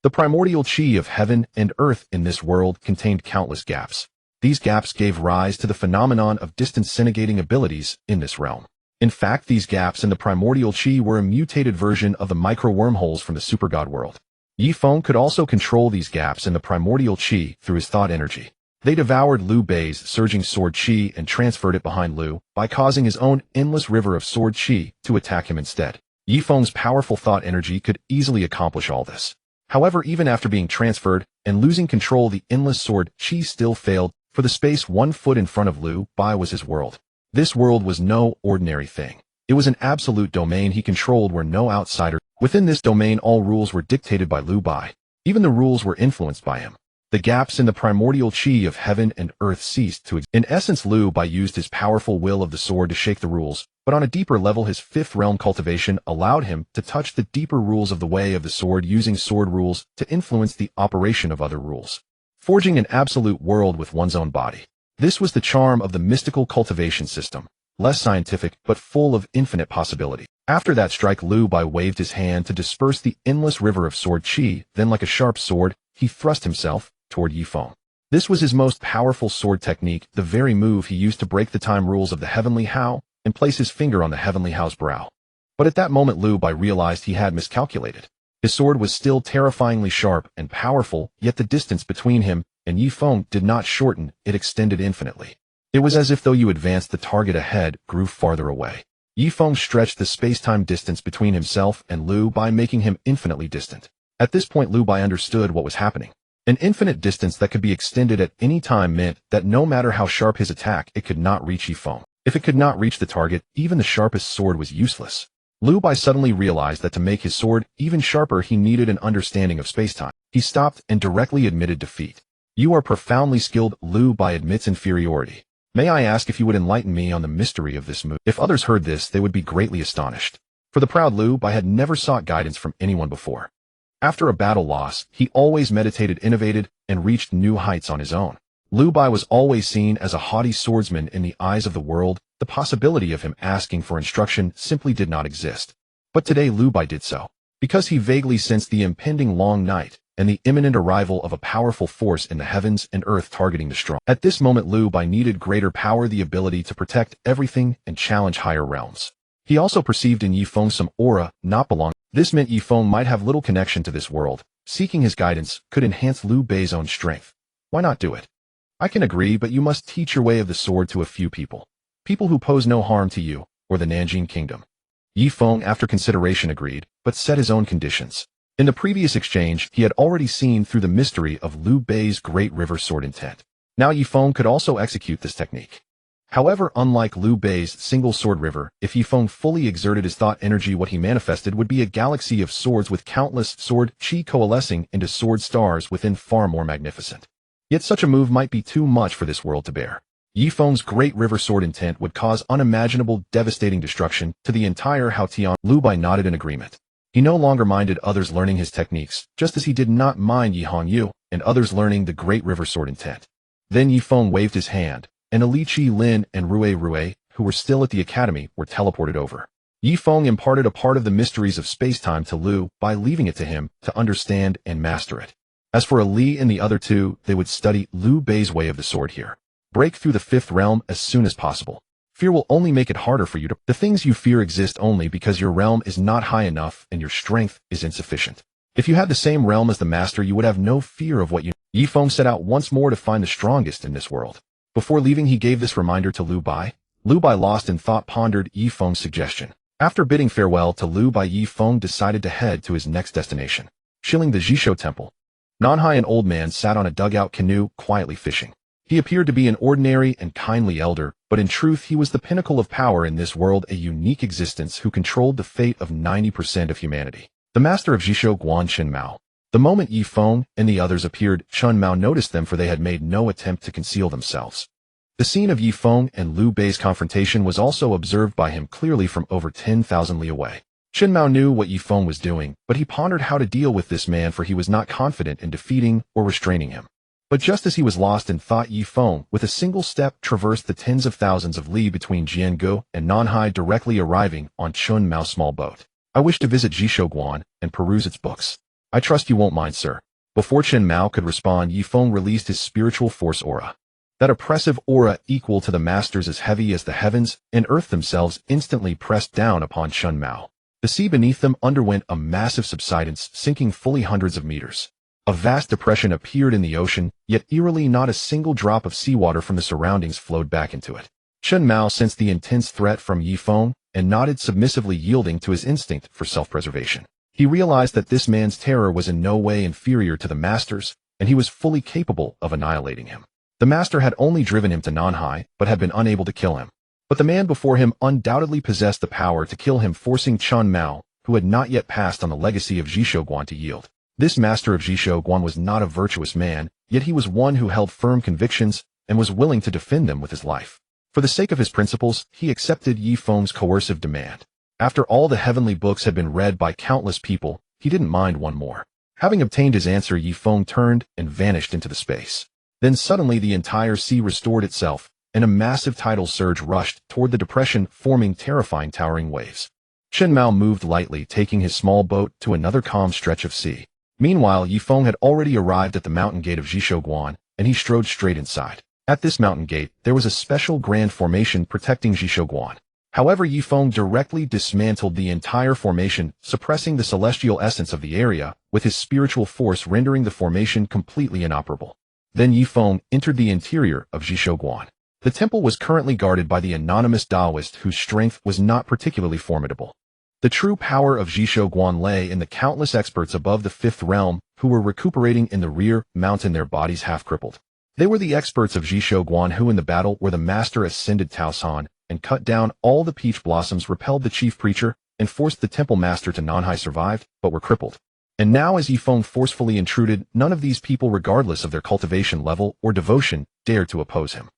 The primordial chi of heaven and earth in this world contained countless gaps. These gaps gave rise to the phenomenon of distance-negating abilities in this realm. In fact, these gaps in the primordial chi were a mutated version of the micro-wormholes from the supergod world. Yi Feng could also control these gaps in the primordial chi through his thought energy. They devoured Liu Bei's surging sword chi and transferred it behind Liu by causing his own endless river of sword chi to attack him instead. Yifeng's powerful thought energy could easily accomplish all this. However, even after being transferred and losing control, the endless sword chi still failed. For the space 1 foot in front of Liu Bei was his world. This world was no ordinary thing. It was an absolute domain he controlled where no outsider. Within this domain, all rules were dictated by Liu Bei. Even the rules were influenced by him. The gaps in the primordial chi of heaven and earth ceased to exist. In essence, Liu Bei used his powerful will of the sword to shake the rules, but on a deeper level, his fifth realm cultivation allowed him to touch the deeper rules of the way of the sword, using sword rules to influence the operation of other rules, forging an absolute world with one's own body. This was the charm of the mystical cultivation system, less scientific but full of infinite possibility. After that strike, Liu Bei waved his hand to disperse the endless river of sword chi, then like a sharp sword, he thrust himself toward Yifeng. This was his most powerful sword technique, the very move he used to break the time rules of the Heavenly Hao and place his finger on the Heavenly Hao's brow. But at that moment, Liu Bei realized he had miscalculated. His sword was still terrifyingly sharp and powerful, yet the distance between him and Yifeng did not shorten, it extended infinitely. It was as if though you advanced, the target ahead grew farther away. Yifeng stretched the space-time distance between himself and Liu Bei, making him infinitely distant. At this point, Liu Bei understood what was happening. An infinite distance that could be extended at any time meant that no matter how sharp his attack, it could not reach Yifeng. If it could not reach the target, even the sharpest sword was useless. Liu Bei suddenly realized that to make his sword even sharper, he needed an understanding of space-time. He stopped and directly admitted defeat. "You are profoundly skilled." Liu Bei admits inferiority. "May I ask if you would enlighten me on the mystery of this move?" If others heard this, they would be greatly astonished. For the proud Liu Bei had never sought guidance from anyone before. After a battle loss, he always meditated, innovated, and reached new heights on his own. Liu Bei was always seen as a haughty swordsman in the eyes of the world. The possibility of him asking for instruction simply did not exist. But today Liu Bei did so, because he vaguely sensed the impending long night and the imminent arrival of a powerful force in the heavens and earth targeting the strong. At this moment, Liu Bei needed greater power, the ability to protect everything and challenge higher realms. He also perceived in Yifeng some aura not belonging. This meant Yifeng might have little connection to this world. Seeking his guidance could enhance Liu Bei's own strength. Why not do it? I can agree, but you must teach your way of the sword to a few people. People who pose no harm to you or the Nanjing kingdom. Yifeng, after consideration, agreed, but set his own conditions. In the previous exchange, he had already seen through the mystery of Liu Bei's great river sword intent. Now Yifeng could also execute this technique. However, unlike Liu Bei's single sword river, if Yifeng fully exerted his thought energy, what he manifested would be a galaxy of swords with countless sword chi coalescing into sword stars within, far more magnificent. Yet such a move might be too much for this world to bear. Yifeng's great river sword intent would cause unimaginable, devastating destruction to the entire Haotian. Liu Bei nodded in agreement. He no longer minded others learning his techniques, just as he did not mind Yi Hongyu and others learning the great river sword intent. Then Yifeng waved his hand, and Li Qi-lin and Rue, who were still at the academy, were teleported over. Yifeng imparted a part of the mysteries of space-time to Liu by leaving it to him to understand and master it. As for Li and the other two, they would study Liu Bei's way of the sword here. Break through the fifth realm as soon as possible. Fear will only make it harder for you to. The things you fear exist only because your realm is not high enough and your strength is insufficient. If you had the same realm as the master, you would have no fear of what you. Yifeng set out once more to find the strongest in this world. Before leaving, he gave this reminder to Liu Bei. Liu Bei, lost in thought, pondered Yifeng's suggestion. After bidding farewell to Liu Bei, Yifeng decided to head to his next destination, Shilling the Jisho Temple. Nanhai, an old man, sat on a dugout canoe, quietly fishing. He appeared to be an ordinary and kindly elder, but in truth he was the pinnacle of power in this world, a unique existence who controlled the fate of 90% of humanity. The master of Jisho, Guan Chen Mao. The moment Yifeng and the others appeared, Chen Mao noticed them, for they had made no attempt to conceal themselves. The scene of Yifeng and Liu Bei's confrontation was also observed by him clearly from over 10,000 li away. Chen Mao knew what Yifeng was doing, but he pondered how to deal with this man, for he was not confident in defeating or restraining him. But just as he was lost in thought, Yifeng, with a single step, traversed the tens of thousands of li between Jiangu and Nanhai, directly arriving on Chen Mao's small boat. "I wish to visit Jisho Guan and peruse its books. I trust you won't mind, sir." Before Chen Mao could respond, Yifeng released his spiritual force aura. That oppressive aura, equal to the master's, as heavy as the heavens and earth themselves, instantly pressed down upon Chen Mao. The sea beneath them underwent a massive subsidence, sinking fully hundreds of meters. A vast depression appeared in the ocean, yet eerily not a single drop of seawater from the surroundings flowed back into it. Chen Mao sensed the intense threat from Yifeng and nodded, submissively yielding to his instinct for self-preservation. He realized that this man's terror was in no way inferior to the master's, and he was fully capable of annihilating him. The master had only driven him to Nanhai, but had been unable to kill him. But the man before him undoubtedly possessed the power to kill him, forcing Chen Mao, who had not yet passed on the legacy of Zhishouguan, to yield. This master of Zhishouguan was not a virtuous man, yet he was one who held firm convictions and was willing to defend them with his life. For the sake of his principles, he accepted Yifeng's coercive demand. After all the heavenly books had been read by countless people, he didn't mind one more. Having obtained his answer, Yifeng turned and vanished into the space. Then suddenly the entire sea restored itself, and a massive tidal surge rushed toward the depression, forming terrifying towering waves. Chen Mao moved lightly, taking his small boat to another calm stretch of sea. Meanwhile, Yifeng had already arrived at the mountain gate of Zhishouguan, and he strode straight inside. At this mountain gate, there was a special grand formation protecting Zhishouguan. However, Yifeng directly dismantled the entire formation, suppressing the celestial essence of the area, with his spiritual force rendering the formation completely inoperable. Then Yifeng entered the interior of Zhishouguan. The temple was currently guarded by the anonymous Taoist whose strength was not particularly formidable. The true power of Zhishouguan lay in the countless experts above the fifth realm who were recuperating in the rear mountain, their bodies half crippled. They were the experts of Zhishouguan who in the battle where the master ascended Taosan and cut down all the peach blossoms, repelled the chief preacher, and forced the temple master to Nanhai, survived, but were crippled. And now as Yifeng forcefully intruded, none of these people, regardless of their cultivation level or devotion, dared to oppose him.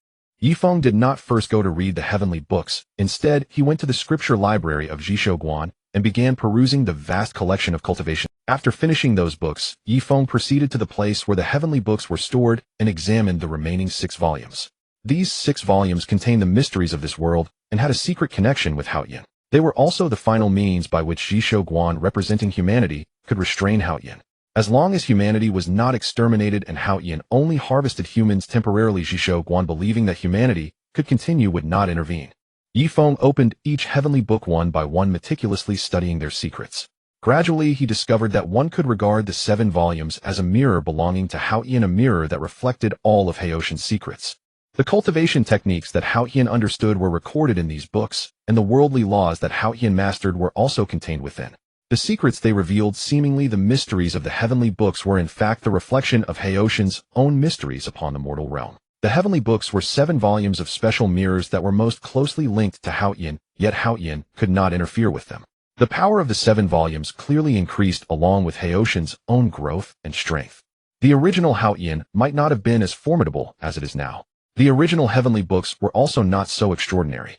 Yifeng did not first go to read the heavenly books. Instead, he went to the scripture library of Zhishouguan and began perusing the vast collection of cultivation. After finishing those books, Yifeng proceeded to the place where the heavenly books were stored and examined the remaining 6 volumes. These 6 volumes contained the mysteries of this world and had a secret connection with Haoyin. They were also the final means by which Zhishouguan, representing humanity, could restrain Haoyin. As long as humanity was not exterminated and Haoyin only harvested humans temporarily, Zhishouguan, believing that humanity could continue, would not intervene. Yifeng opened each heavenly book one by one, meticulously studying their secrets. Gradually, he discovered that one could regard the 7 volumes as a mirror belonging to Haoyin, a mirror that reflected all of Haoshin's secrets. The cultivation techniques that Haoyin understood were recorded in these books, and the worldly laws that Haoyin mastered were also contained within. The secrets they revealed, seemingly the mysteries of the heavenly books, were in fact the reflection of Haoshin's own mysteries upon the mortal realm. The heavenly books were 7 volumes of special mirrors that were most closely linked to Haoyin, yet Haoyin could not interfere with them. The power of the 7 volumes clearly increased along with Haoshin's own growth and strength. The original Haoyin might not have been as formidable as it is now. The original heavenly books were also not so extraordinary.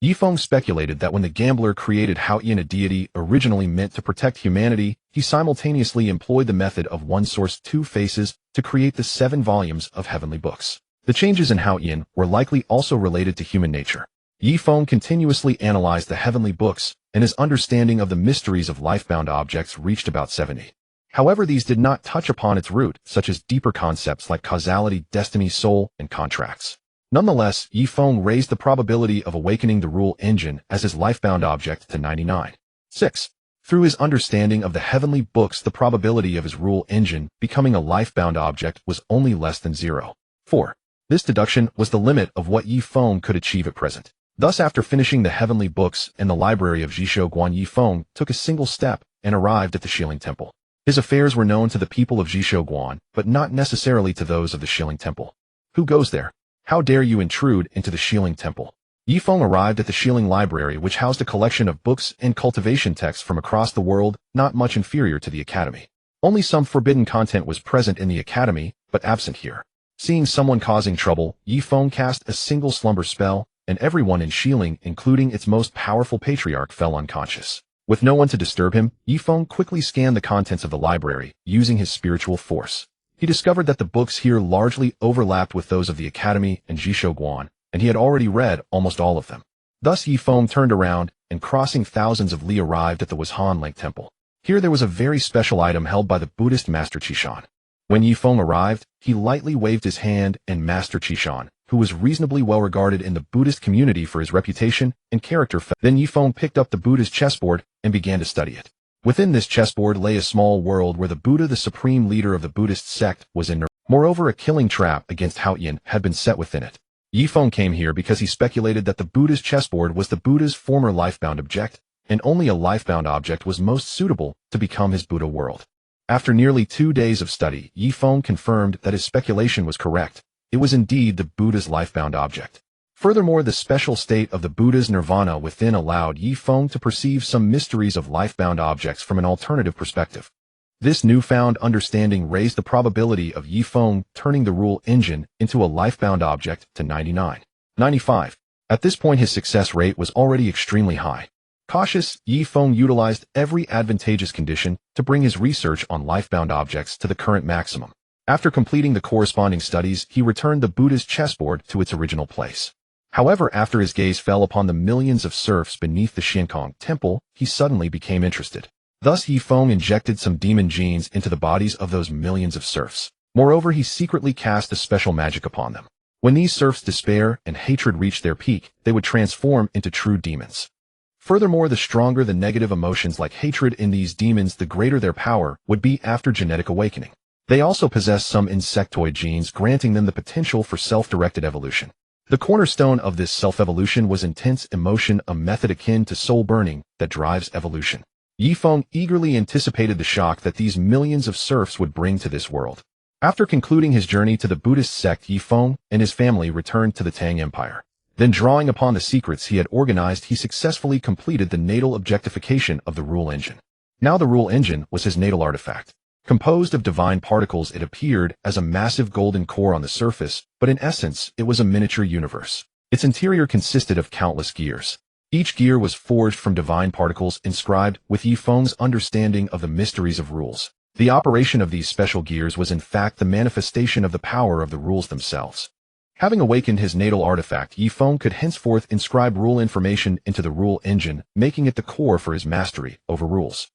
Yifeng speculated that when the gambler created Haoyin, a deity originally meant to protect humanity, he simultaneously employed the method of one source, 2 faces to create the 7 volumes of heavenly books. The changes in Haoyin were likely also related to human nature. Yifeng continuously analyzed the heavenly books, and his understanding of the mysteries of life-bound objects reached about 70. However, these did not touch upon its root, such as deeper concepts like causality, destiny, soul, and contracts. Nonetheless, Yifeng raised the probability of awakening the rule engine as his life-bound object to 99. 6. Through his understanding of the heavenly books, the probability of his rule engine becoming a life-bound object was only less than 0. 4. This deduction was the limit of what Yifeng could achieve at present. Thus, after finishing the heavenly books and the library of Zhishouguan, Yifeng took a single step and arrived at the Shilling Temple. His affairs were known to the people of Zhishouguan, but not necessarily to those of the Shilling Temple. Who goes there? How dare you intrude into the Shilling Temple? Yifeng arrived at the Shilling Library, which housed a collection of books and cultivation texts from across the world, not much inferior to the Academy. Only some forbidden content was present in the Academy, but absent here. Seeing someone causing trouble, Yifeng cast a single slumber spell, and everyone in Shilling, including its most powerful patriarch, fell unconscious. With no one to disturb him, Yifeng quickly scanned the contents of the library, using his spiritual force. He discovered that the books here largely overlapped with those of the Academy and Zhishouguan, and he had already read almost all of them. Thus Yifeng turned around, and crossing thousands of li arrived at the Washan Lake Temple. Here there was a very special item held by the Buddhist Master Chishan. When Yifeng arrived, he lightly waved his hand, and Master Chishan, who was reasonably well regarded in the Buddhist community for his reputation and character, then Yifeng picked up the Buddha's chessboard and began to study it. Within this chessboard lay a small world where the Buddha, the supreme leader of the Buddhist sect, was in. Moreover, a killing trap against Haotian had been set within it. Yifeng came here because he speculated that the Buddha's chessboard was the Buddha's former lifebound object, and only a lifebound object was most suitable to become his Buddha world. After nearly 2 days of study, Yifeng confirmed that his speculation was correct. It was indeed the Buddha's lifebound object. Furthermore, the special state of the Buddha's nirvana within allowed Yifeng to perceive some mysteries of lifebound objects from an alternative perspective. This newfound understanding raised the probability of Yifeng turning the rule engine into a lifebound object to 99.95. At this point, his success rate was already extremely high. Cautious, Yifeng utilized every advantageous condition to bring his research on lifebound objects to the current maximum. After completing the corresponding studies, he returned the Buddha's chessboard to its original place. However, after his gaze fell upon the millions of serfs beneath the Xiankong temple, he suddenly became interested. Thus, Yifeng injected some demon genes into the bodies of those millions of serfs. Moreover, he secretly cast a special magic upon them. When these serfs' despair and hatred reached their peak, they would transform into true demons. Furthermore, the stronger the negative emotions like hatred in these demons, the greater their power would be after genetic awakening. They also possess some insectoid genes, granting them the potential for self-directed evolution. The cornerstone of this self-evolution was intense emotion, a method akin to soul burning that drives evolution. Yifeng eagerly anticipated the shock that these millions of serfs would bring to this world. After concluding his journey to the Buddhist sect, Yifeng and his family returned to the Tang Empire. Then, drawing upon the secrets he had organized, he successfully completed the natal objectification of the rule engine. Now the rule engine was his natal artifact. Composed of divine particles, it appeared as a massive golden core on the surface, but in essence, it was a miniature universe. Its interior consisted of countless gears. Each gear was forged from divine particles inscribed with Yifeng's understanding of the mysteries of rules. The operation of these special gears was in fact the manifestation of the power of the rules themselves. Having awakened his natal artifact, Yifeng could henceforth inscribe rule information into the rule engine, making it the core for his mastery over rules.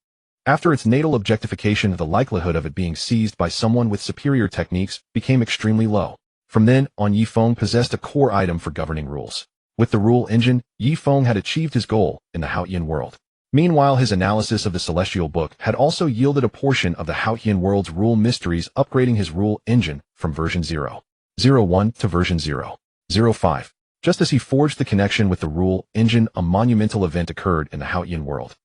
After its natal objectification, the likelihood of it being seized by someone with superior techniques became extremely low. From then on, Yifeng possessed a core item for governing rules. With the rule engine, Yifeng had achieved his goal in the Haotian world. Meanwhile, his analysis of the celestial book had also yielded a portion of the Haotian world's rule mysteries, upgrading his rule engine from version 0.01 to version 0.05. Just as he forged the connection with the rule engine, a monumental event occurred in the Haotian world.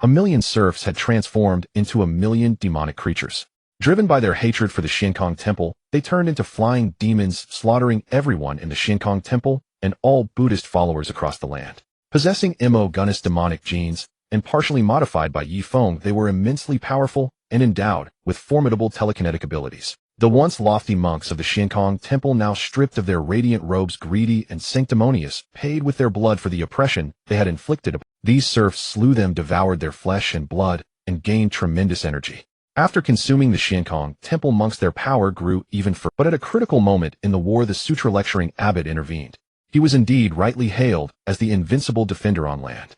1,000,000 serfs had transformed into 1,000,000 demonic creatures. Driven by their hatred for the Xiankong temple, they turned into flying demons, slaughtering everyone in the Xiankong temple and all Buddhist followers across the land. Possessing Gunnis demonic genes, and partially modified by Yifeng, they were immensely powerful and endowed with formidable telekinetic abilities. The once lofty monks of the Xiankong temple, now stripped of their radiant robes, greedy and sanctimonious, paid with their blood for the oppression they had inflicted upon. These serfs slew them, devoured their flesh and blood, and gained tremendous energy. After consuming the Xiankong temple monks, their power grew even further. But at a critical moment in the war, the sutra lecturing abbot intervened. He was indeed rightly hailed as the invincible defender on land.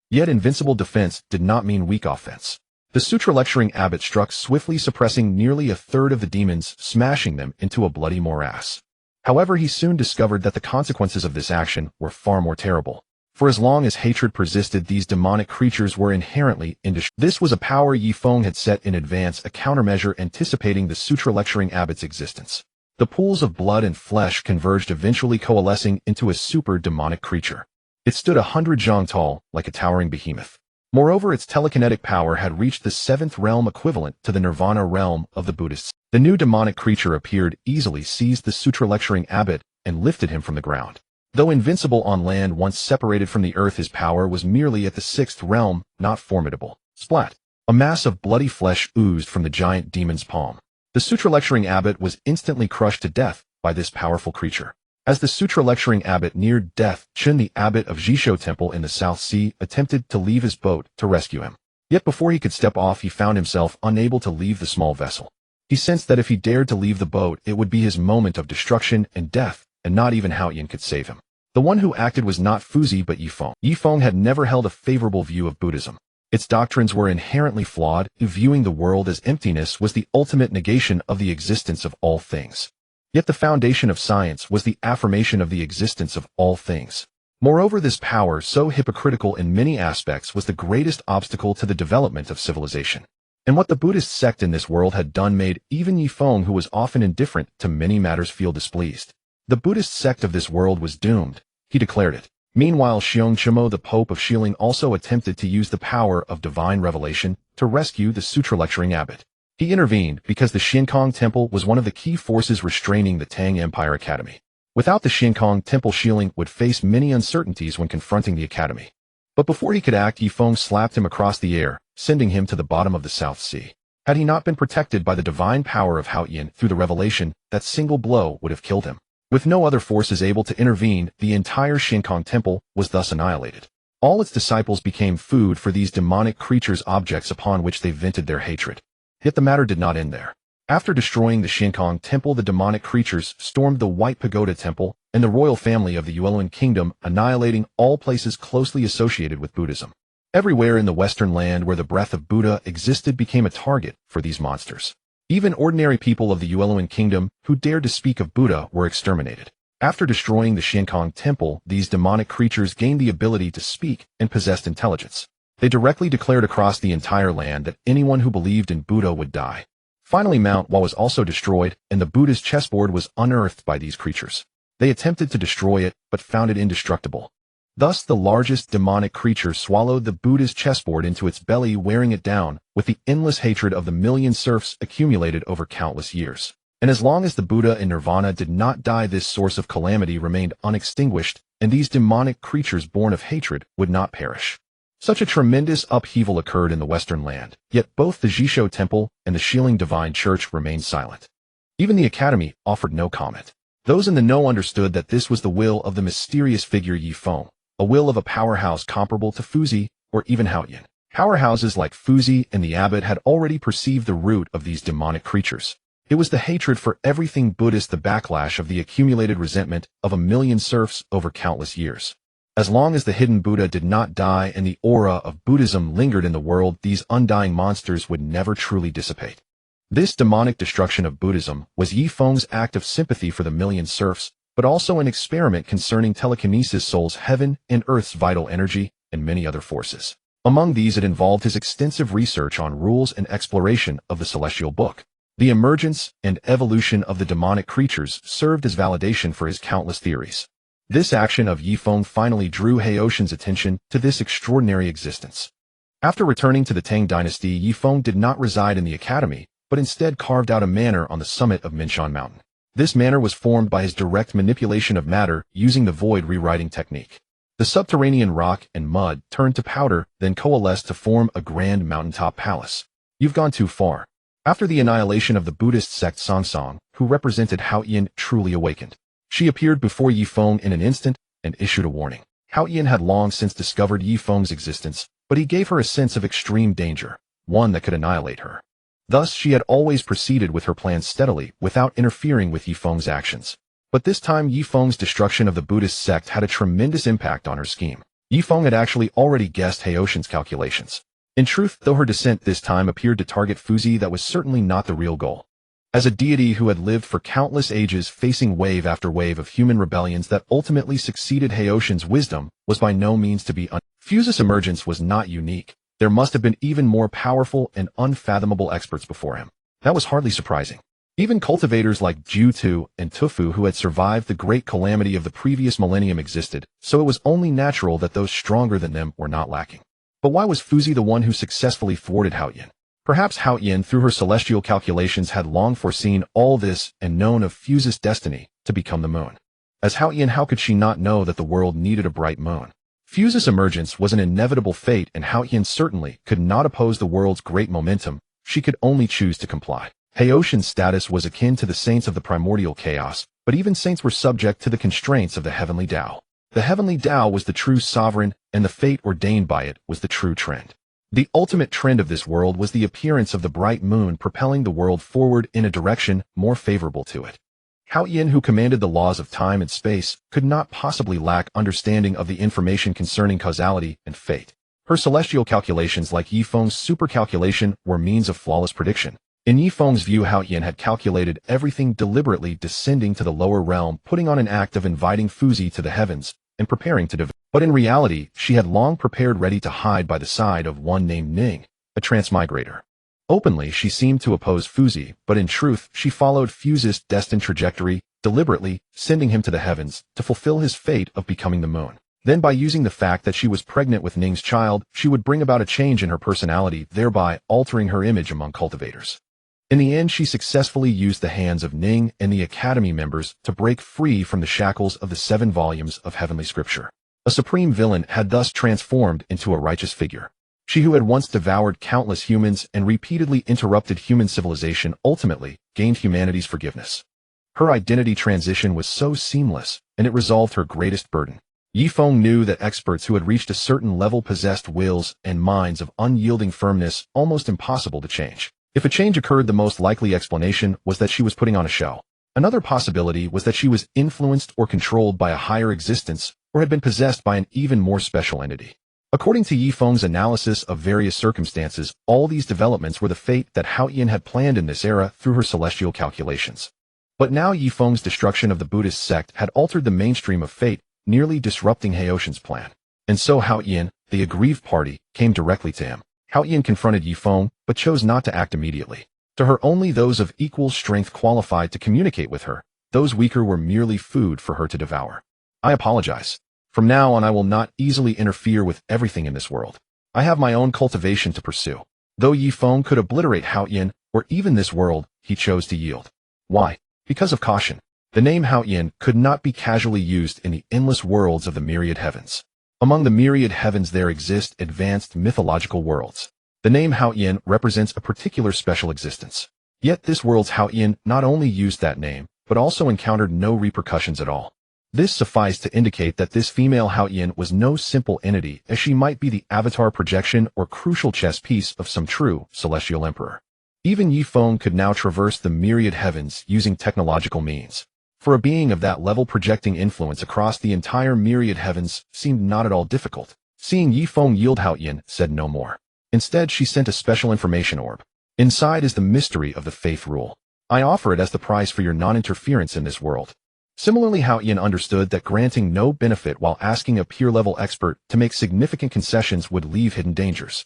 Yet invincible defense did not mean weak offense. The sutra lecturing abbot struck swiftly, suppressing nearly a third of the demons, smashing them into a bloody morass. However, he soon discovered that the consequences of this action were far more terrible. For as long as hatred persisted, these demonic creatures were inherently indestructible. This was a power Yifeng had set in advance, a countermeasure anticipating the sutra lecturing abbot's existence. The pools of blood and flesh converged, eventually coalescing into a super demonic creature. It stood 100 zhang tall, like a towering behemoth. Moreover, its telekinetic power had reached the 7th realm, equivalent to the nirvana realm of the Buddhists. The new demonic creature appeared, easily seized the sutra lecturing abbot, and lifted him from the ground. Though invincible on land, once separated from the earth, his power was merely at the 6th realm, not formidable. Splat! A mass of bloody flesh oozed from the giant demon's palm. The sutra lecturing abbot was instantly crushed to death by this powerful creature. As the sutra lecturing abbot neared death, Chun, the abbot of Jisho Temple in the South Sea, attempted to leave his boat to rescue him. Yet before he could step off, he found himself unable to leave the small vessel. He sensed that if he dared to leave the boat, it would be his moment of destruction and death, and not even Haotian could save him. The one who acted was not Fuzi but Yifeng. Yifeng had never held a favorable view of Buddhism. Its doctrines were inherently flawed. Viewing the world as emptiness was the ultimate negation of the existence of all things. Yet the foundation of science was the affirmation of the existence of all things. Moreover, this power, so hypocritical in many aspects, was the greatest obstacle to the development of civilization. And what the Buddhist sect in this world had done made even Yifeng, who was often indifferent to many matters, feel displeased. The Buddhist sect of this world was doomed, he declared it. Meanwhile, Xiong Chimo, the Pope of Xiling, also attempted to use the power of divine revelation to rescue the sutra-lecturing abbot. He intervened because the Xinkong Temple was one of the key forces restraining the Tang Empire Academy. Without the Xinkong Temple, Xiling would face many uncertainties when confronting the academy. But before he could act, Yifeng slapped him across the air, sending him to the bottom of the South Sea. Had he not been protected by the divine power of Haoyan through the revelation, that single blow would have killed him. With no other forces able to intervene, the entire Xinkong Temple was thus annihilated. All its disciples became food for these demonic creatures, objects upon which they vented their hatred. Yet the matter did not end there. After destroying the Xinkong Temple, the demonic creatures stormed the White Pagoda Temple and the royal family of the Yueluan Kingdom, annihilating all places closely associated with Buddhism. Everywhere in the Western land where the breath of Buddha existed became a target for these monsters. Even ordinary people of the Yueluan Kingdom who dared to speak of Buddha were exterminated. After destroying the Xinkong Temple, these demonic creatures gained the ability to speak and possessed intelligence. They directly declared across the entire land that anyone who believed in Buddha would die. Finally, Mount Hua was also destroyed, and the Buddha's chessboard was unearthed by these creatures. They attempted to destroy it, but found it indestructible. Thus, the largest demonic creature swallowed the Buddha's chessboard into its belly, wearing it down with the endless hatred of the million serfs accumulated over countless years. And as long as the Buddha in Nirvana did not die, this source of calamity remained unextinguished, and these demonic creatures born of hatred would not perish. Such a tremendous upheaval occurred in the Western land, yet both the Jisho Temple and the Xiling Divine Church remained silent. Even the Academy offered no comment. Those in the know understood that this was the will of the mysterious figure Yifeng, a will of a powerhouse comparable to Fuzi or even Haoyan. Powerhouses like Fuzi and the abbot had already perceived the root of these demonic creatures. It was the hatred for everything Buddhist, the backlash of the accumulated resentment of a million serfs over countless years. As long as the hidden Buddha did not die and the aura of Buddhism lingered in the world, these undying monsters would never truly dissipate. This demonic destruction of Buddhism was Yifeng's act of sympathy for the million serfs, but also an experiment concerning telekinesis, souls, heaven and earth's vital energy, and many other forces. Among these, it involved his extensive research on rules and exploration of the Celestial Book. The emergence and evolution of the demonic creatures served as validation for his countless theories. This action of Yifeng finally drew Haoshan's attention to this extraordinary existence. After returning to the Tang dynasty, Yifeng did not reside in the academy, but instead carved out a manor on the summit of Minshan Mountain. This manor was formed by his direct manipulation of matter using the void rewriting technique. The subterranean rock and mud turned to powder, then coalesced to form a grand mountaintop palace. You've gone too far. After the annihilation of the Buddhist sect, Sangsang, who represented Haoyan, truly awakened. She appeared before Yifeng in an instant and issued a warning. Haoyan had long since discovered Yifeng's existence, but he gave her a sense of extreme danger, one that could annihilate her. Thus, she had always proceeded with her plans steadily, without interfering with Yifeng's actions. But this time, Yifeng's destruction of the Buddhist sect had a tremendous impact on her scheme. Yifeng had actually already guessed Haoshan's calculations. In truth, though her descent this time appeared to target Fuzi, that was certainly not the real goal. As a deity who had lived for countless ages facing wave after wave of human rebellions that ultimately succeeded, Haoshan's wisdom was by no means to be Fuzi's emergence was not unique. There must have been even more powerful and unfathomable experts before him. That was hardly surprising. Even cultivators like Ju and Tufu, who had survived the great calamity of the previous millennium, existed, so it was only natural that those stronger than them were not lacking. But why was Fuzi the one who successfully thwarted Haoyan? Perhaps Haoyan, through her celestial calculations, had long foreseen all this and known of Fuzi's destiny to become the moon. As Haoyan, how could she not know that the world needed a bright moon? Fuzi's emergence was an inevitable fate, and Haoyan certainly could not oppose the world's great momentum. She could only choose to comply. Haoshan's status was akin to the saints of the primordial chaos, but even saints were subject to the constraints of the heavenly Tao. The heavenly Tao was the true sovereign, and the fate ordained by it was the true trend. The ultimate trend of this world was the appearance of the bright moon, propelling the world forward in a direction more favorable to it. Haoyan, who commanded the laws of time and space, could not possibly lack understanding of the information concerning causality and fate. Her celestial calculations, like Yifeng's supercalculation, were means of flawless prediction. In Yifeng's view, Haoyan had calculated everything deliberately, descending to the lower realm, putting on an act of inviting Fuzi to the heavens, and preparing to devour. But in reality, she had long prepared ready to hide by the side of one named Ning, a transmigrator. Openly, she seemed to oppose Fuzi, but in truth, she followed Fuzi's destined trajectory, deliberately sending him to the heavens to fulfill his fate of becoming the moon. Then by using the fact that she was pregnant with Ning's child, she would bring about a change in her personality, thereby altering her image among cultivators. In the end, she successfully used the hands of Ning and the Academy members to break free from the shackles of the 7 volumes of heavenly scripture. A supreme villain had thus transformed into a righteous figure. She who had once devoured countless humans and repeatedly interrupted human civilization ultimately gained humanity's forgiveness. Her identity transition was so seamless, and it resolved her greatest burden. Yifeng knew that experts who had reached a certain level possessed wills and minds of unyielding firmness almost impossible to change. If a change occurred, the most likely explanation was that she was putting on a show. Another possibility was that she was influenced or controlled by a higher existence or had been possessed by an even more special entity. According to Yifeng's analysis of various circumstances, all these developments were the fate that Haoyan had planned in this era through her celestial calculations. But now Yifeng's destruction of the Buddhist sect had altered the mainstream of fate, nearly disrupting Haotian's plan. And so Haoyan, the aggrieved party, came directly to him. Haoyan confronted Yifeng, but chose not to act immediately. To her, only those of equal strength qualified to communicate with her. Those weaker were merely food for her to devour. I apologize. From now on, I will not easily interfere with everything in this world. I have my own cultivation to pursue. Though Yifeng could obliterate Haoyan, or even this world, he chose to yield. Why? Because of caution. The name Haoyan could not be casually used in the endless worlds of the myriad heavens. Among the myriad heavens there exist advanced mythological worlds. The name Haoyan represents a particular special existence. Yet this world's Haoyan not only used that name, but also encountered no repercussions at all. This sufficed to indicate that this female Haoyan was no simple entity, as she might be the avatar projection or crucial chess piece of some true celestial emperor. Even Yifeng could now traverse the myriad heavens using technological means. For a being of that level, projecting influence across the entire myriad heavens seemed not at all difficult. Seeing Yifeng yield, Haoyan said no more. Instead, she sent a special information orb. Inside is the mystery of the faith rule. I offer it as the price for your non-interference in this world. Similarly, Haoyan understood that granting no benefit while asking a peer-level expert to make significant concessions would leave hidden dangers.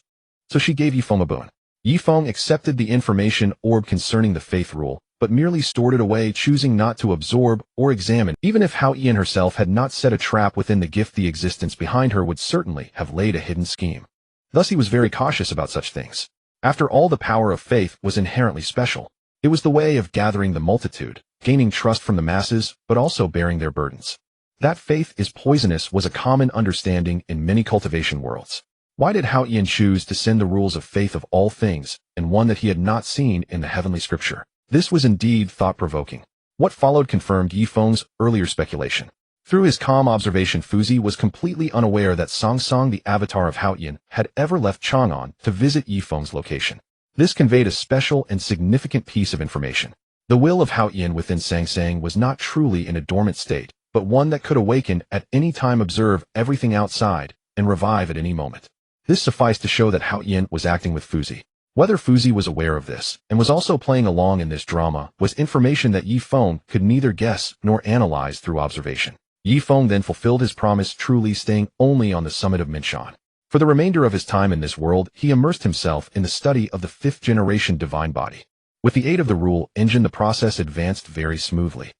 So she gave Yifeng a boon. Yifeng accepted the information orb concerning the faith rule, but merely stored it away, choosing not to absorb or examine. Even if Haoyan herself had not set a trap within the gift, the existence behind her would certainly have laid a hidden scheme. Thus he was very cautious about such things. After all, the power of faith was inherently special. It was the way of gathering the multitude, gaining trust from the masses, but also bearing their burdens. That faith is poisonous was a common understanding in many cultivation worlds. Why did Haoyan choose to send the rules of faith of all things, and one that he had not seen in the heavenly scripture? This was indeed thought-provoking. What followed confirmed Yifeng's earlier speculation. Through his calm observation, Fuzi was completely unaware that Song Song, the avatar of Haoyan, had ever left Chang'an to visit Yifeng's location. This conveyed a special and significant piece of information. The will of Haoyan within Sang Sang was not truly in a dormant state, but one that could awaken at any time, observe everything outside, and revive at any moment. This sufficed to show that Haoyan was acting with Fuzi. Whether Fuzi was aware of this, and was also playing along in this drama, was information that Yifeng could neither guess nor analyze through observation. Yifeng then fulfilled his promise, truly staying only on the summit of Minshan. For the remainder of his time in this world, he immersed himself in the study of the 5th-generation divine body. With the aid of the rule engine, the process advanced very smoothly.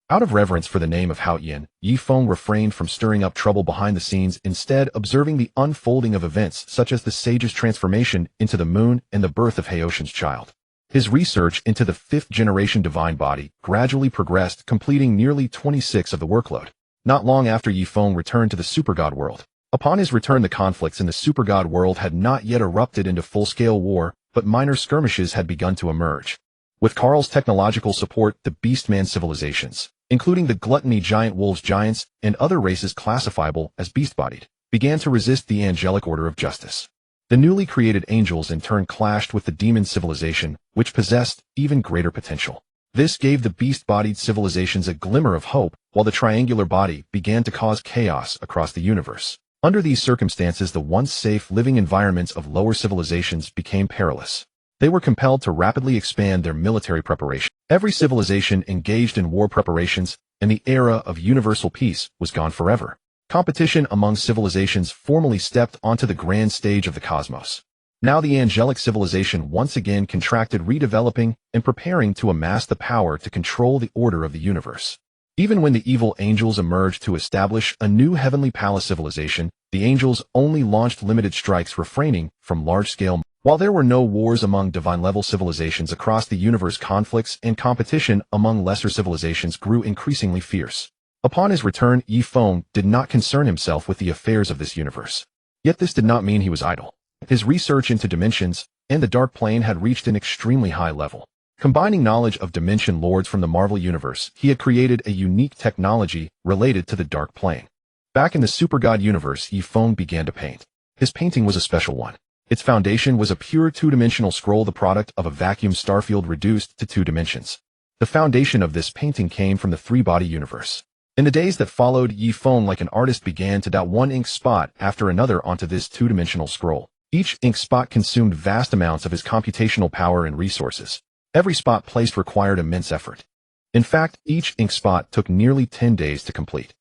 Out of reverence for the name of Haoyan, Yifeng refrained from stirring up trouble behind the scenes, instead observing the unfolding of events such as the sage's transformation into the moon and the birth of Haotian's child. His research into the 5th-generation divine body gradually progressed, completing nearly 26 of the workload. Not long after Yifeng returned to the supergod world. Upon his return, the conflicts in the supergod world had not yet erupted into full-scale war, but minor skirmishes had begun to emerge. With Karl's technological support, the Beastman civilizations, including the gluttony giant wolves giants and other races classifiable as beast-bodied, began to resist the angelic order of justice. The newly created angels in turn clashed with the demon civilization, which possessed even greater potential. This gave the beast-bodied civilizations a glimmer of hope, while the triangular body began to cause chaos across the universe. Under these circumstances, the once safe living environments of lower civilizations became perilous. They were compelled to rapidly expand their military preparation. Every civilization engaged in war preparations, and the era of universal peace was gone forever. Competition among civilizations formally stepped onto the grand stage of the cosmos. Now the angelic civilization once again contracted, redeveloping and preparing to amass the power to control the order of the universe. Even when the evil angels emerged to establish a new heavenly palace civilization, the angels only launched limited strikes, refraining from large-scale. While there were no wars among divine-level civilizations across the universe, conflicts and competition among lesser civilizations grew increasingly fierce. Upon his return, Yi Feng did not concern himself with the affairs of this universe. Yet this did not mean he was idle. His research into dimensions and the Dark Plane had reached an extremely high level. Combining knowledge of Dimension Lords from the Marvel Universe, he had created a unique technology related to the Dark Plane. Back in the Super God universe, Yi Feng began to paint. His painting was a special one. Its foundation was a pure two-dimensional scroll, the product of a vacuum starfield reduced to 2 dimensions. The foundation of this painting came from the three-body universe. In the days that followed, Yi Feng, like an artist, began to dot one ink spot after another onto this two-dimensional scroll. Each ink spot consumed vast amounts of his computational power and resources. Every spot placed required immense effort. In fact, each ink spot took nearly 10 days to complete.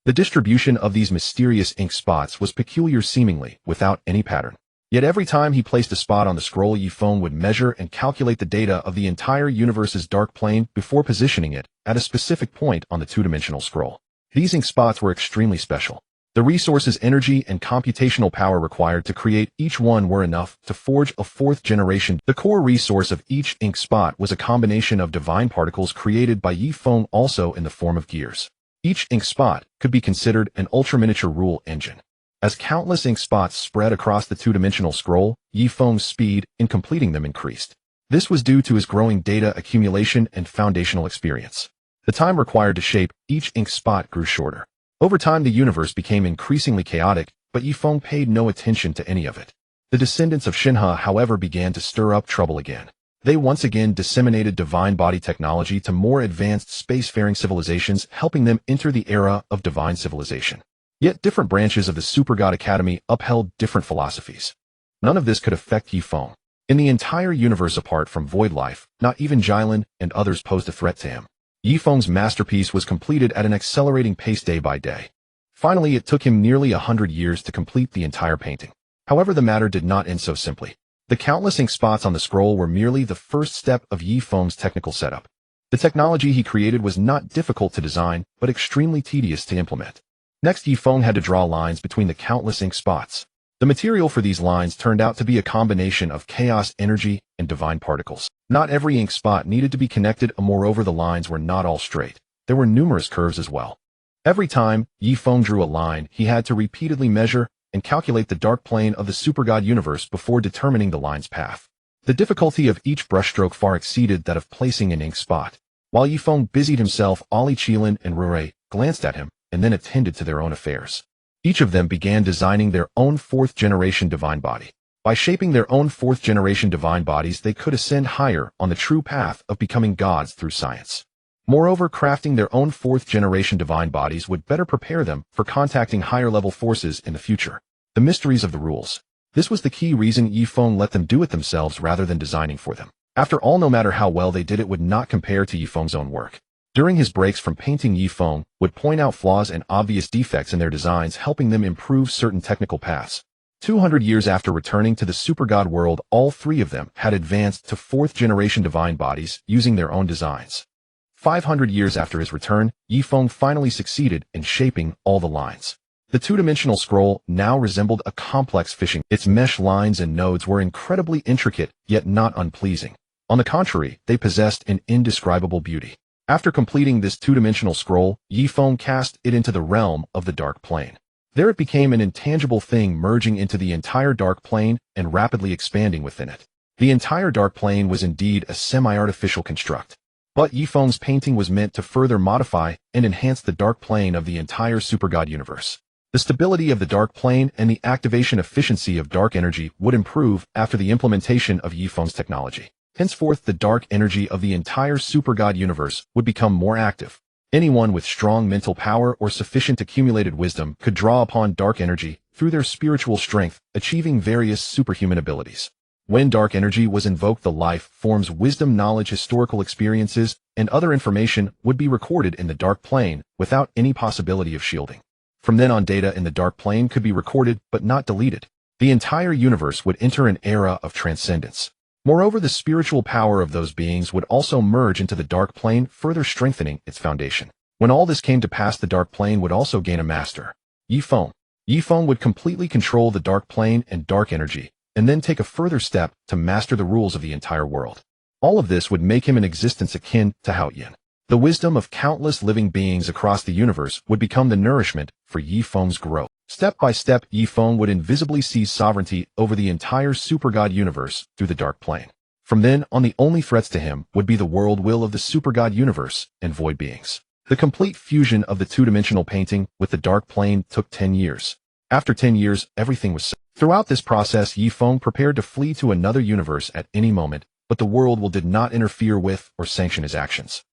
The distribution of these mysterious ink spots was peculiar, seemingly without any pattern. Yet every time he placed a spot on the scroll, Yi Feng would measure and calculate the data of the entire universe's dark plane before positioning it at a specific point on the two-dimensional scroll. These ink spots were extremely special. The resources, energy, and computational power required to create each one were enough to forge a 4th generation. The core resource of each ink spot was a combination of divine particles created by Yi Feng, also in the form of gears. Each ink spot could be considered an ultra-miniature rule engine. As countless ink spots spread across the two-dimensional scroll, Yi Feng's speed in completing them increased. This was due to his growing data accumulation and foundational experience. The time required to shape each ink spot grew shorter. Over time, the universe became increasingly chaotic, but Yi Feng paid no attention to any of it. The descendants of Shinha, however, began to stir up trouble again. They once again disseminated divine body technology to more advanced spacefaring civilizations, helping them enter the era of divine civilization. Yet different branches of the Super God Academy upheld different philosophies. None of this could affect Yi Feng. In the entire universe apart from Void Life, not even Jilin and others posed a threat to him. Yi Feng's masterpiece was completed at an accelerating pace day by day. Finally, it took him nearly 100 years to complete the entire painting. However, the matter did not end so simply. The countless ink spots on the scroll were merely the first step of Yi Feng's technical setup. The technology he created was not difficult to design, but extremely tedious to implement. Next, Yi Feng had to draw lines between the countless ink spots. The material for these lines turned out to be a combination of chaos energy and divine particles. Not every ink spot needed to be connected, and moreover, the lines were not all straight. There were numerous curves as well. Every time Yi Feng drew a line, he had to repeatedly measure and calculate the dark plane of the Super God universe before determining the line's path. The difficulty of each brushstroke far exceeded that of placing an ink spot. While Yi Feng busied himself, Ali Qilin and Rurei glanced at him and then attended to their own affairs. Each of them began designing their own 4th-generation divine body. By shaping their own 4th-generation divine bodies, they could ascend higher on the true path of becoming gods through science. Moreover, crafting their own 4th-generation divine bodies would better prepare them for contacting higher-level forces in the future. The mysteries of the rules. This was the key reason Yi Feng let them do it themselves rather than designing for them. After all, no matter how well they did, it would not compare to Yi Feng's own work. During his breaks from painting, Yi Feng would point out flaws and obvious defects in their designs, helping them improve certain technical paths. 200 years after returning to the Super God world, all 3 of them had advanced to 4th-generation divine bodies using their own designs. 500 years after his return, Yi Feng finally succeeded in shaping all the lines. The two-dimensional scroll now resembled a complex fishing. Its mesh lines and nodes were incredibly intricate, yet not unpleasing. On the contrary, they possessed an indescribable beauty. After completing this two-dimensional scroll, Yi Feng cast it into the realm of the Dark Plane. There it became an intangible thing, merging into the entire Dark Plane and rapidly expanding within it. The entire Dark Plane was indeed a semi-artificial construct. But Yi Feng's painting was meant to further modify and enhance the Dark Plane of the entire Super God universe. The stability of the Dark Plane and the activation efficiency of dark energy would improve after the implementation of Yi Feng's technology. Henceforth, the dark energy of the entire Super God universe would become more active. Anyone with strong mental power or sufficient accumulated wisdom could draw upon dark energy through their spiritual strength, achieving various superhuman abilities. When dark energy was invoked, the life forms, wisdom, knowledge, historical experiences, and other information would be recorded in the Dark Plane without any possibility of shielding. From then on, data in the dark plane could be recorded but not deleted. The entire universe would enter an era of transcendence. Moreover, the spiritual power of those beings would also merge into the dark plane, further strengthening its foundation. When all this came to pass, the dark plane would also gain a master, Yifeng. Yifeng would completely control the dark plane and dark energy, and then take a further step to master the rules of the entire world. All of this would make him an existence akin to Haoyan. The wisdom of countless living beings across the universe would become the nourishment for Yifeng's growth. Step by step, Yifeng would invisibly seize sovereignty over the entire supergod universe through the dark plane. From then on, the only threats to him would be the world will of the supergod universe and void beings. The complete fusion of the two-dimensional painting with the dark plane took 10 years. After 10 years, everything was set. Throughout this process, Yifeng prepared to flee to another universe at any moment, but the world will did not interfere with or sanction his actions.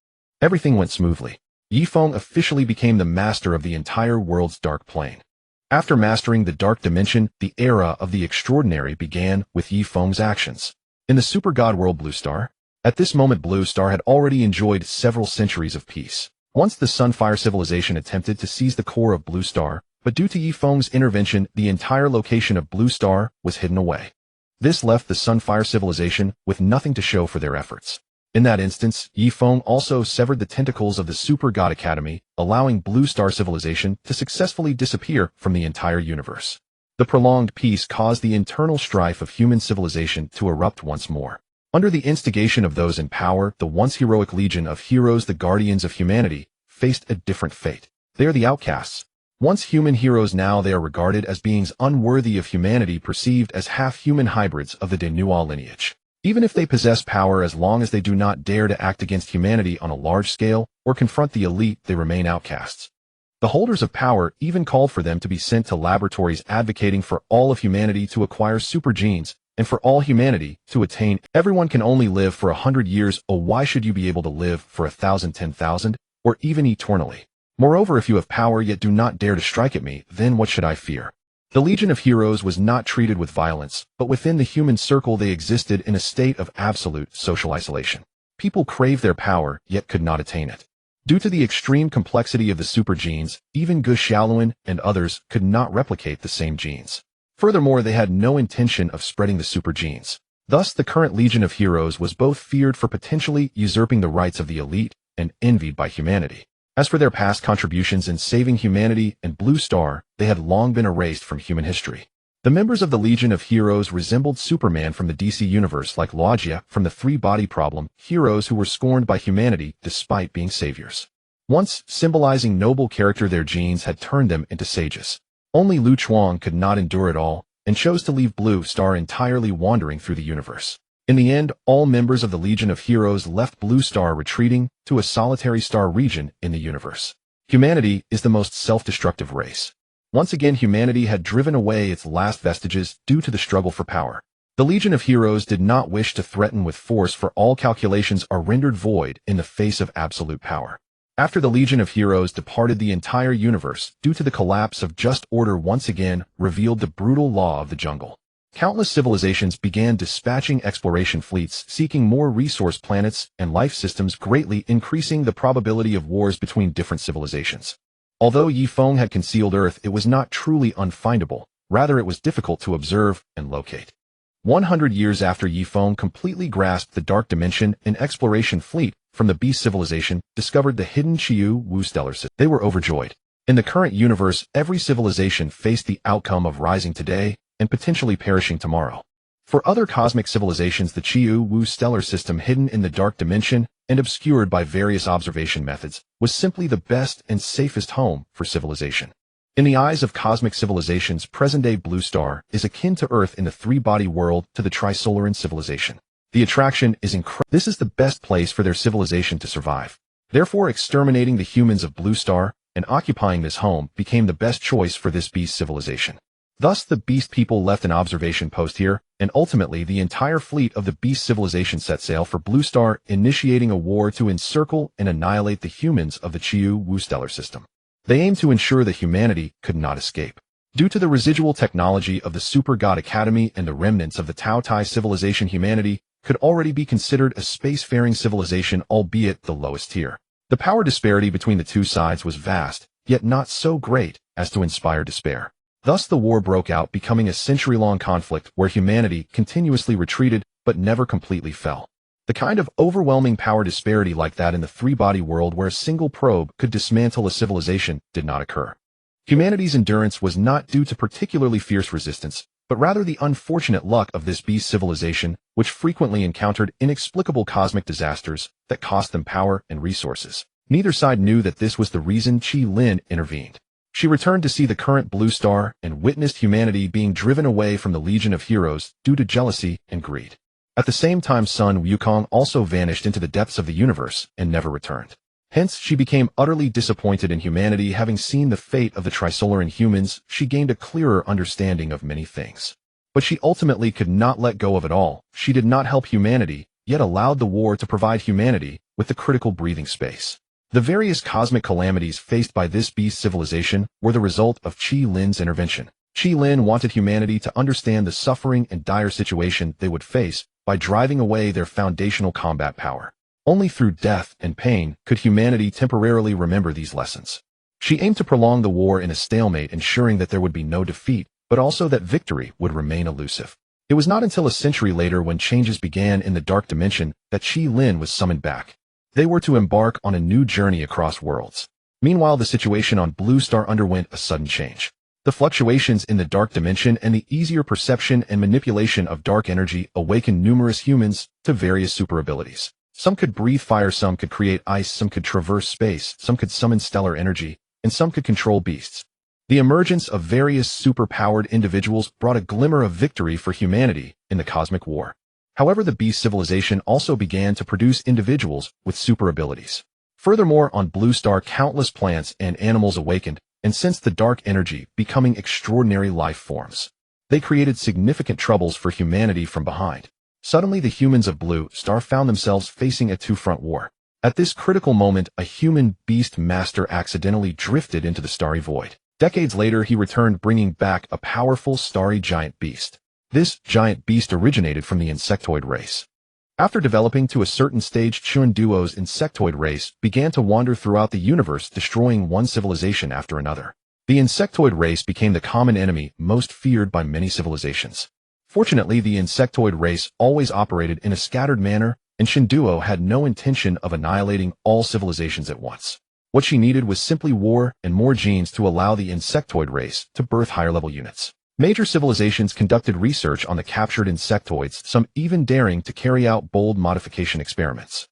Everything went smoothly. Yifeng officially became the master of the entire world's dark plane. After mastering the dark dimension, the era of the extraordinary began with Yifeng's actions. In the super god world Blue Star, at this moment Blue Star had already enjoyed several centuries of peace. Once the Sunfire civilization attempted to seize the core of Blue Star, but due to Yifeng's intervention, the entire location of Blue Star was hidden away. This left the Sunfire civilization with nothing to show for their efforts. In that instance, Yifeng also severed the tentacles of the Super God Academy, allowing Blue Star civilization to successfully disappear from the entire universe. The prolonged peace caused the internal strife of human civilization to erupt once more. Under the instigation of those in power, the once heroic legion of heroes, the guardians of humanity, faced a different fate. They are the outcasts. Once human heroes, now they are regarded as beings unworthy of humanity, perceived as half-human hybrids of the Denua lineage. Even if they possess power, as long as they do not dare to act against humanity on a large scale or confront the elite, they remain outcasts. The holders of power even called for them to be sent to laboratories, advocating for all of humanity to acquire super genes and for all humanity to attain. Everyone can only live for 100 years. Oh, why should you be able to live for 1,000, 10,000, or even eternally? Moreover, if you have power yet do not dare to strike at me, then what should I fear? The Legion of Heroes was not treated with violence, but within the human circle they existed in a state of absolute social isolation. People craved their power, yet could not attain it. Due to the extreme complexity of the super genes, even Gu Xiaoluan and others could not replicate the same genes. Furthermore, they had no intention of spreading the super genes. Thus, the current Legion of Heroes was both feared for potentially usurping the rights of the elite and envied by humanity. As for their past contributions in saving humanity and Blue Star, they had long been erased from human history. The members of the Legion of Heroes resembled Superman from the DC universe, like Logia from the Three-Body Problem, heroes who were scorned by humanity despite being saviors. Once symbolizing noble character, their genes had turned them into sages. Only Lu Chuang could not endure it all and chose to leave Blue Star entirely, wandering through the universe. In the end, all members of the Legion of Heroes left Blue Star, retreating to a solitary star region in the universe. Humanity is the most self-destructive race. Once again, humanity had driven away its last vestiges due to the struggle for power. The Legion of Heroes did not wish to threaten with force, for all calculations are rendered void in the face of absolute power. After the Legion of Heroes departed, the entire universe, due to the collapse of just order, once again revealed the brutal law of the jungle. Countless civilizations began dispatching exploration fleets, seeking more resource planets and life systems, greatly increasing the probability of wars between different civilizations. Although Yifeng had concealed Earth, it was not truly unfindable, rather it was difficult to observe and locate. 100 years after Yifeng completely grasped the dark dimension, an exploration fleet from the Beast civilization discovered the hidden Chiyu Wu stellar system. They were overjoyed. In the current universe, every civilization faced the outcome of rising today and potentially perishing tomorrow. For other cosmic civilizations, the Chiyu Wu stellar system, hidden in the dark dimension and obscured by various observation methods, was simply the best and safest home for civilization. In the eyes of cosmic civilizations, present-day Blue Star is akin to Earth in the three-body world to the Trisolaran civilization. The attraction is incredible. This is the best place for their civilization to survive. Therefore, exterminating the humans of Blue Star and occupying this home became the best choice for this Beast civilization. Thus, the Beast people left an observation post here, and ultimately the entire fleet of the Beast civilization set sail for Blue Star, initiating a war to encircle and annihilate the humans of the Chiyu Wu stellar system. They aimed to ensure that humanity could not escape. Due to the residual technology of the Super God Academy and the remnants of the Tao Tai civilization, humanity could already be considered a spacefaring civilization, albeit the lowest tier. The power disparity between the two sides was vast, yet not so great as to inspire despair. Thus the war broke out, becoming a century-long conflict where humanity continuously retreated but never completely fell. The kind of overwhelming power disparity like that in the three-body world where a single probe could dismantle a civilization did not occur. Humanity's endurance was not due to particularly fierce resistance, but rather the unfortunate luck of this beast civilization, which frequently encountered inexplicable cosmic disasters that cost them power and resources. Neither side knew that this was the reason Chi Lin intervened. She returned to see the current blue star and witnessed humanity being driven away from the Legion of Heroes due to jealousy and greed. At the same time, Sun Wukong also vanished into the depths of the universe and never returned. Hence, she became utterly disappointed in humanity. Having seen the fate of the Trisolaran humans, she gained a clearer understanding of many things. But she ultimately could not let go of it all. She did not help humanity, yet allowed the war to provide humanity with the critical breathing space. The various cosmic calamities faced by this beast civilization were the result of Chi Lin's intervention. Chi Lin wanted humanity to understand the suffering and dire situation they would face by driving away their foundational combat power. Only through death and pain could humanity temporarily remember these lessons. She aimed to prolong the war in a stalemate, ensuring that there would be no defeat, but also that victory would remain elusive. It was not until a century later, when changes began in the Dark Dimension, that Chi Lin was summoned back. They were to embark on a new journey across worlds. Meanwhile, the situation on Blue Star underwent a sudden change. The fluctuations in the Dark Dimension and the easier perception and manipulation of dark energy awakened numerous humans to various super abilities. Some could breathe fire, some could create ice, some could traverse space, some could summon stellar energy, and some could control beasts. The emergence of various super-powered individuals brought a glimmer of victory for humanity in the cosmic war. However, the beast civilization also began to produce individuals with super abilities. Furthermore, on Blue Star, countless plants and animals awakened and sensed the dark energy, becoming extraordinary life forms. They created significant troubles for humanity from behind. Suddenly, the humans of Blue Star found themselves facing a two-front war. At this critical moment, a human beast master accidentally drifted into the starry void. Decades later, he returned, bringing back a powerful starry giant beast. This giant beast originated from the insectoid race. After developing to a certain stage, Chun Duo's insectoid race began to wander throughout the universe, destroying one civilization after another. The insectoid race became the common enemy most feared by many civilizations. Fortunately, the insectoid race always operated in a scattered manner, and Shinduo had no intention of annihilating all civilizations at once. What she needed was simply war and more genes to allow the insectoid race to birth higher-level units. Major civilizations conducted research on the captured insectoids, some even daring to carry out bold modification experiments.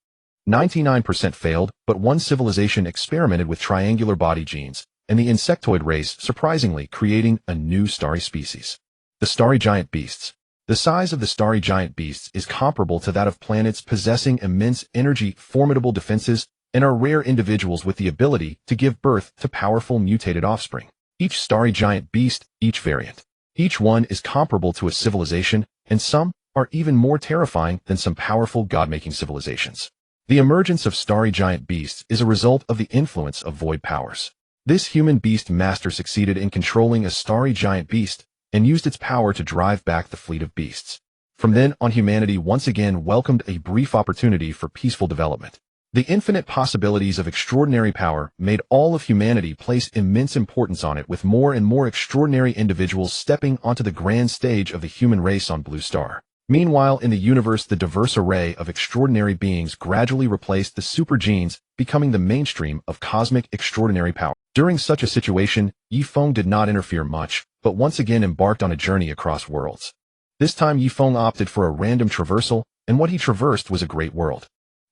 99% failed, but one civilization experimented with triangular body genes, and the insectoid race surprisingly creating a new starry species. The starry giant beasts. The size of the starry giant beasts is comparable to that of planets, possessing immense energy, formidable defenses, and are rare individuals with the ability to give birth to powerful mutated offspring. Each starry giant beast, each variant. Each one is comparable to a civilization, and some are even more terrifying than some powerful god-making civilizations. The emergence of starry giant beasts is a result of the influence of void powers. This human beast master succeeded in controlling a starry giant beast and used its power to drive back the fleet of beasts. From then on, humanity once again welcomed a brief opportunity for peaceful development. The infinite possibilities of extraordinary power made all of humanity place immense importance on it, with more and more extraordinary individuals stepping onto the grand stage of the human race on Blue Star. Meanwhile, in the universe, the diverse array of extraordinary beings gradually replaced the super genes, becoming the mainstream of cosmic extraordinary power. During such a situation, Yifeng did not interfere much, but once again embarked on a journey across worlds. This time, Yifeng opted for a random traversal, and what he traversed was a great world.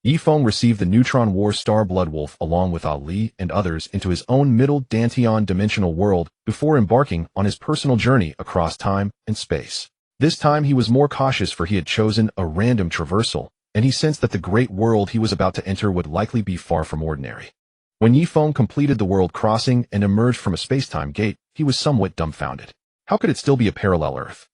Yifeng received the Neutron War Star Bloodwolf along with Ali and others into his own middle Dantian dimensional world before embarking on his personal journey across time and space. This time he was more cautious, for he had chosen a random traversal, and he sensed that the great world he was about to enter would likely be far from ordinary. When Yifeng completed the world crossing and emerged from a space-time gate, he was somewhat dumbfounded. How could it still be a parallel Earth?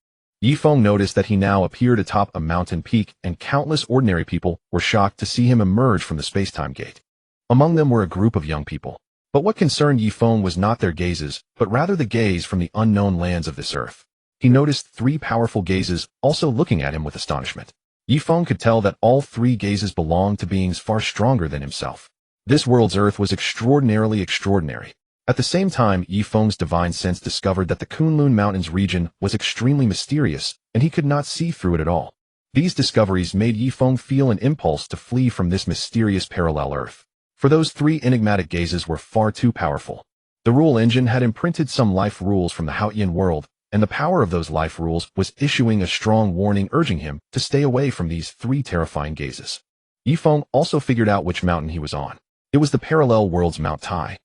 Yifeng noticed that he now appeared atop a mountain peak, and countless ordinary people were shocked to see him emerge from the space-time gate. Among them were a group of young people. But what concerned Yifeng was not their gazes, but rather the gaze from the unknown lands of this Earth. He noticed 3 powerful gazes also looking at him with astonishment. Yifeng could tell that all 3 gazes belonged to beings far stronger than himself. This world's Earth was extraordinarily extraordinary. At the same time, Yi Feng's divine sense discovered that the Kunlun Mountains region was extremely mysterious, and he could not see through it at all. These discoveries made Yi Feng feel an impulse to flee from this mysterious parallel Earth. For those three enigmatic gazes were far too powerful. The rule engine had imprinted some life rules from the Haotian world, and the power of those life rules was issuing a strong warning urging him to stay away from these three terrifying gazes. Yi Feng also figured out which mountain he was on. It was the parallel world's Mount Tai.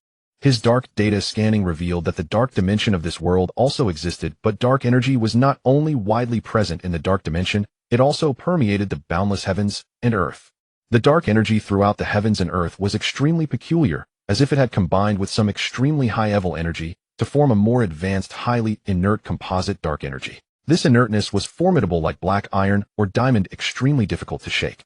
His dark data scanning revealed that the dark dimension of this world also existed, but dark energy was not only widely present in the dark dimension, it also permeated the boundless heavens and earth. The dark energy throughout the heavens and earth was extremely peculiar, as if it had combined with some extremely high-level energy to form a more advanced, highly inert composite dark energy. This inertness was formidable like black iron or diamond, extremely difficult to shake.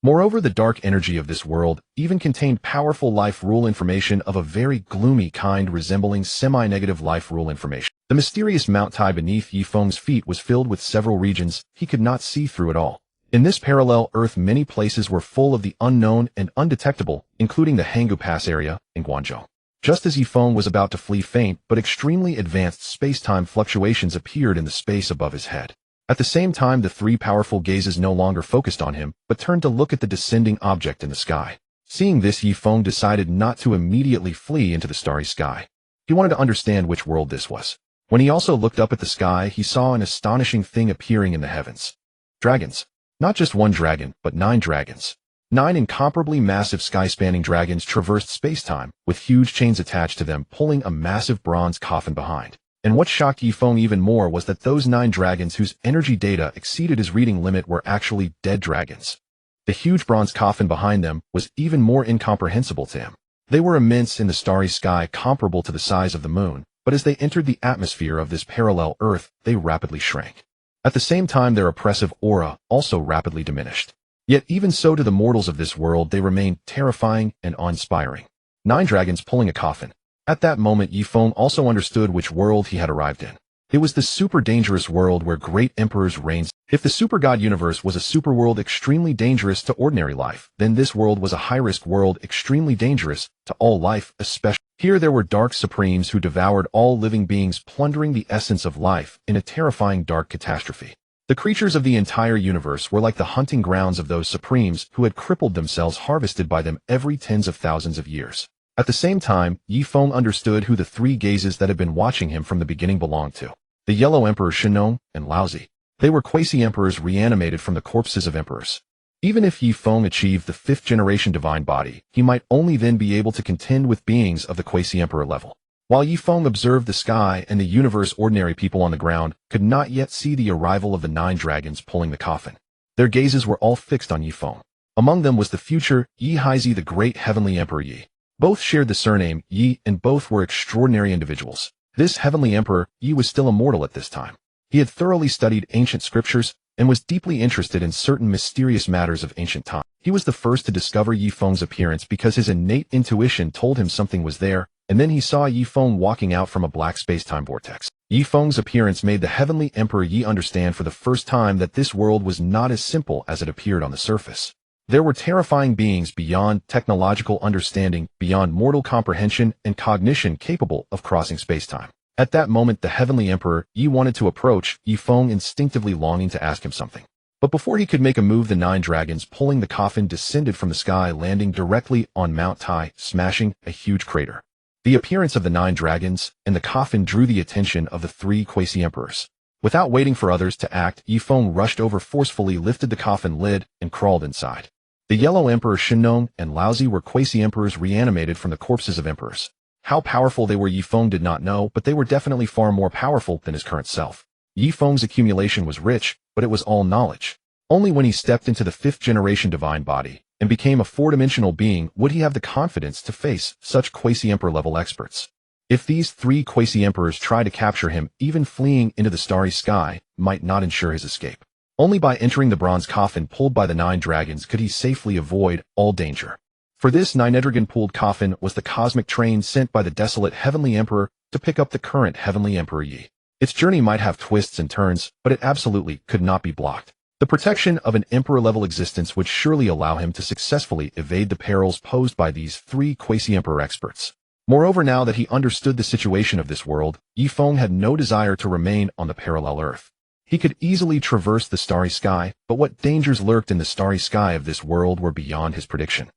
Moreover, the dark energy of this world even contained powerful life rule information of a very gloomy kind resembling semi-negative life rule information. The mysterious Mount Tai beneath Yi Feng's feet was filled with several regions he could not see through at all. In this parallel Earth, many places were full of the unknown and undetectable, including the Hanggu Pass area in Guangzhou. Just as Yi Feng was about to flee, faint but extremely advanced space-time fluctuations appeared in the space above his head. At the same time, the three powerful gazes no longer focused on him, but turned to look at the descending object in the sky. Seeing this, Yi Feng decided not to immediately flee into the starry sky. He wanted to understand which world this was. When he also looked up at the sky, he saw an astonishing thing appearing in the heavens. Dragons. Not just one dragon, but 9 dragons. 9 incomparably massive sky-spanning dragons traversed space-time, with huge chains attached to them pulling a massive bronze coffin behind. And what shocked Yi Feng even more was that those 9 dragons whose energy data exceeded his reading limit were actually dead dragons. The huge bronze coffin behind them was even more incomprehensible to him. They were immense in the starry sky, comparable to the size of the moon, but as they entered the atmosphere of this parallel Earth, they rapidly shrank. At the same time, their oppressive aura also rapidly diminished. Yet even so, to the mortals of this world, they remained terrifying and awe-inspiring. 9 dragons pulling a coffin. At that moment, Yi Feng also understood which world he had arrived in. It was the super dangerous world where great emperors reigned. If the super god universe was a super world extremely dangerous to ordinary life, then this world was a high-risk world extremely dangerous to all life, especially. Here there were dark supremes who devoured all living beings, plundering the essence of life in a terrifying dark catastrophe. The creatures of the entire universe were like the hunting grounds of those supremes who had crippled themselves, harvested by them every tens of thousands of years. At the same time, Yi Feng understood who the 3 gazes that had been watching him from the beginning belonged to. The Yellow Emperor Shenong and Laozi. They were quasi-emperors reanimated from the corpses of emperors. Even if Yi Feng achieved the 5th-generation divine body, he might only then be able to contend with beings of the quasi-emperor level. While Yi Feng observed the sky and the universe, ordinary people on the ground could not yet see the arrival of the 9 dragons pulling the coffin. Their gazes were all fixed on Yi Feng. Among them was the future Yi Haizi, the great heavenly emperor Yi. Both shared the surname Yi, and both were extraordinary individuals. This heavenly emperor, Yi, was still immortal at this time. He had thoroughly studied ancient scriptures and was deeply interested in certain mysterious matters of ancient time. He was the first to discover Yi Feng's appearance because his innate intuition told him something was there, and then he saw Yi Feng walking out from a black space-time vortex. Yi Feng's appearance made the heavenly emperor Yi understand for the first time that this world was not as simple as it appeared on the surface. There were terrifying beings beyond technological understanding, beyond mortal comprehension and cognition, capable of crossing space-time. At that moment, the heavenly emperor Yi wanted to approach Yi Feng, instinctively longing to ask him something. But before he could make a move, the 9 dragons pulling the coffin descended from the sky, landing directly on Mount Tai, smashing a huge crater. The appearance of the 9 dragons and the coffin drew the attention of the 3 quasi-emperors. Without waiting for others to act, Yi Feng rushed over, forcefully lifted the coffin lid, and crawled inside. The Yellow Emperor Shenong and Laozi were quasi-emperors reanimated from the corpses of emperors. How powerful they were Yi Feng did not know, but they were definitely far more powerful than his current self. Yi Feng's accumulation was rich, but it was all knowledge. Only when he stepped into the 5th-generation divine body and became a 4-dimensional being would he have the confidence to face such quasi-emperor level experts. If these 3 quasi-emperors tried to capture him, even fleeing into the starry sky might not ensure his escape. Only by entering the bronze coffin pulled by the 9 dragons could he safely avoid all danger. For this 9-dragon-pulled coffin was the cosmic train sent by the desolate heavenly emperor to pick up the current heavenly emperor Yi. Its journey might have twists and turns, but it absolutely could not be blocked. The protection of an emperor-level existence would surely allow him to successfully evade the perils posed by these 3 quasi-emperor experts. Moreover, now that he understood the situation of this world, Yifeng had no desire to remain on the parallel Earth. He could easily traverse the starry sky, but what dangers lurked in the starry sky of this world were beyond his prediction.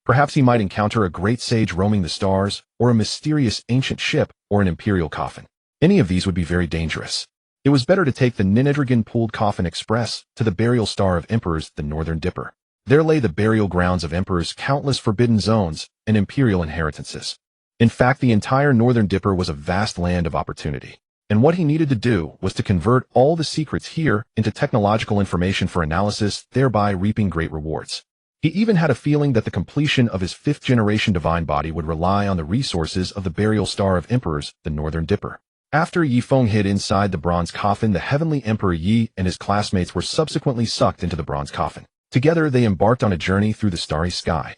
Perhaps he might encounter a great sage roaming the stars, or a mysterious ancient ship, or an imperial coffin. Any of these would be very dangerous. It was better to take the Ninedrigan-pooled coffin express to the burial star of emperors, the Northern Dipper. There lay the burial grounds of emperors, countless forbidden zones, and imperial inheritances. In fact, the entire Northern Dipper was a vast land of opportunity. And what he needed to do was to convert all the secrets here into technological information for analysis, thereby reaping great rewards. He even had a feeling that the completion of his fifth-generation divine body would rely on the resources of the burial star of emperors, the Northern Dipper. After Yifeng hid inside the bronze coffin, the heavenly Emperor Yi and his classmates were subsequently sucked into the bronze coffin. Together, they embarked on a journey through the starry sky.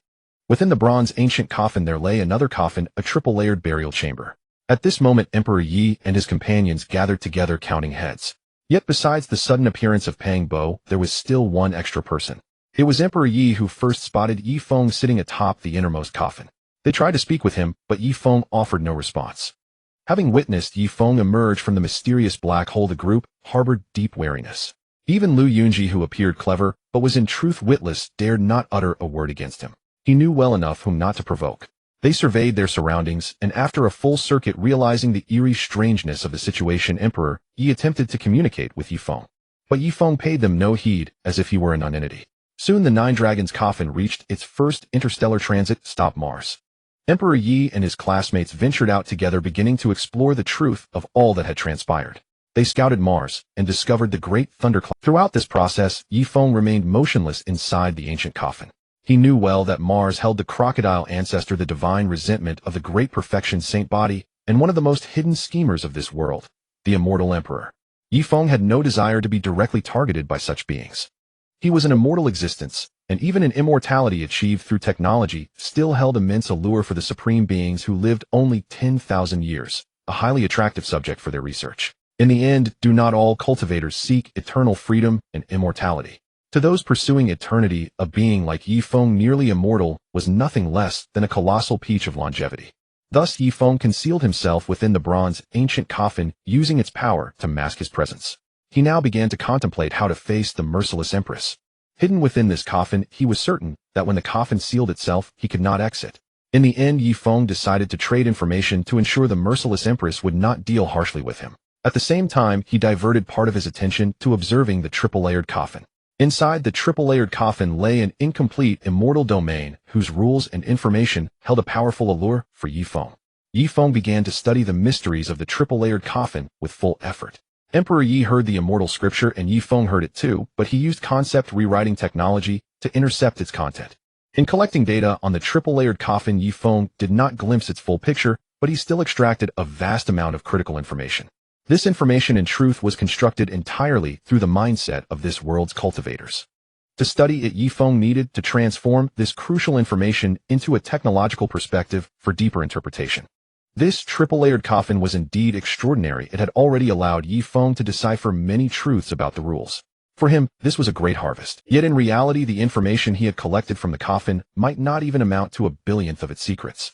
Within the bronze ancient coffin there lay another coffin, a triple-layered burial chamber. At this moment, Emperor Yi and his companions gathered together counting heads. Yet besides the sudden appearance of Pang Bo, there was still one extra person. It was Emperor Yi who first spotted Yifeng sitting atop the innermost coffin. They tried to speak with him, but Yifeng offered no response. Having witnessed Yifeng emerge from the mysterious black hole, the group harbored deep wariness. Even Lu Yunji, who appeared clever, but was in truth witless, dared not utter a word against him. He knew well enough whom not to provoke. They surveyed their surroundings, and after a full circuit realizing the eerie strangeness of the situation, Emperor Yi attempted to communicate with Yifeng. But Yifeng paid them no heed, as if he were a non-entity. Soon the Nine Dragons coffin reached its first interstellar transit stop, Mars. Emperor Yi and his classmates ventured out together, beginning to explore the truth of all that had transpired. They scouted Mars and discovered the great thundercloud. Throughout this process, Yifeng remained motionless inside the ancient coffin. He knew well that Mars held the crocodile ancestor, the divine resentment of the great perfection saint body, and one of the most hidden schemers of this world, the immortal emperor. Yifeng had no desire to be directly targeted by such beings. He was an immortal existence, and even an immortality achieved through technology still held immense allure for the supreme beings who lived only 10,000 years, a highly attractive subject for their research. In the end, do not all cultivators seek eternal freedom and immortality? To those pursuing eternity, a being like Yifeng, nearly immortal, was nothing less than a colossal peach of longevity. Thus Yifeng concealed himself within the bronze ancient coffin, using its power to mask his presence. He now began to contemplate how to face the merciless empress. Hidden within this coffin, he was certain that when the coffin sealed itself, he could not exit. In the end, Yifeng decided to trade information to ensure the merciless empress would not deal harshly with him. At the same time, he diverted part of his attention to observing the triple-layered coffin. Inside the triple-layered coffin lay an incomplete immortal domain whose rules and information held a powerful allure for Yifeng. Yifeng began to study the mysteries of the triple-layered coffin with full effort. Emperor Yi heard the immortal scripture, and Yifeng heard it too, but he used concept rewriting technology to intercept its content. In collecting data on the triple-layered coffin, Yifeng did not glimpse its full picture, but he still extracted a vast amount of critical information. This information in truth was constructed entirely through the mindset of this world's cultivators. To study it, Yifeng needed to transform this crucial information into a technological perspective for deeper interpretation. This triple-layered coffin was indeed extraordinary. It had already allowed Yifeng to decipher many truths about the rules. For him, this was a great harvest. Yet in reality, the information he had collected from the coffin might not even amount to a billionth of its secrets.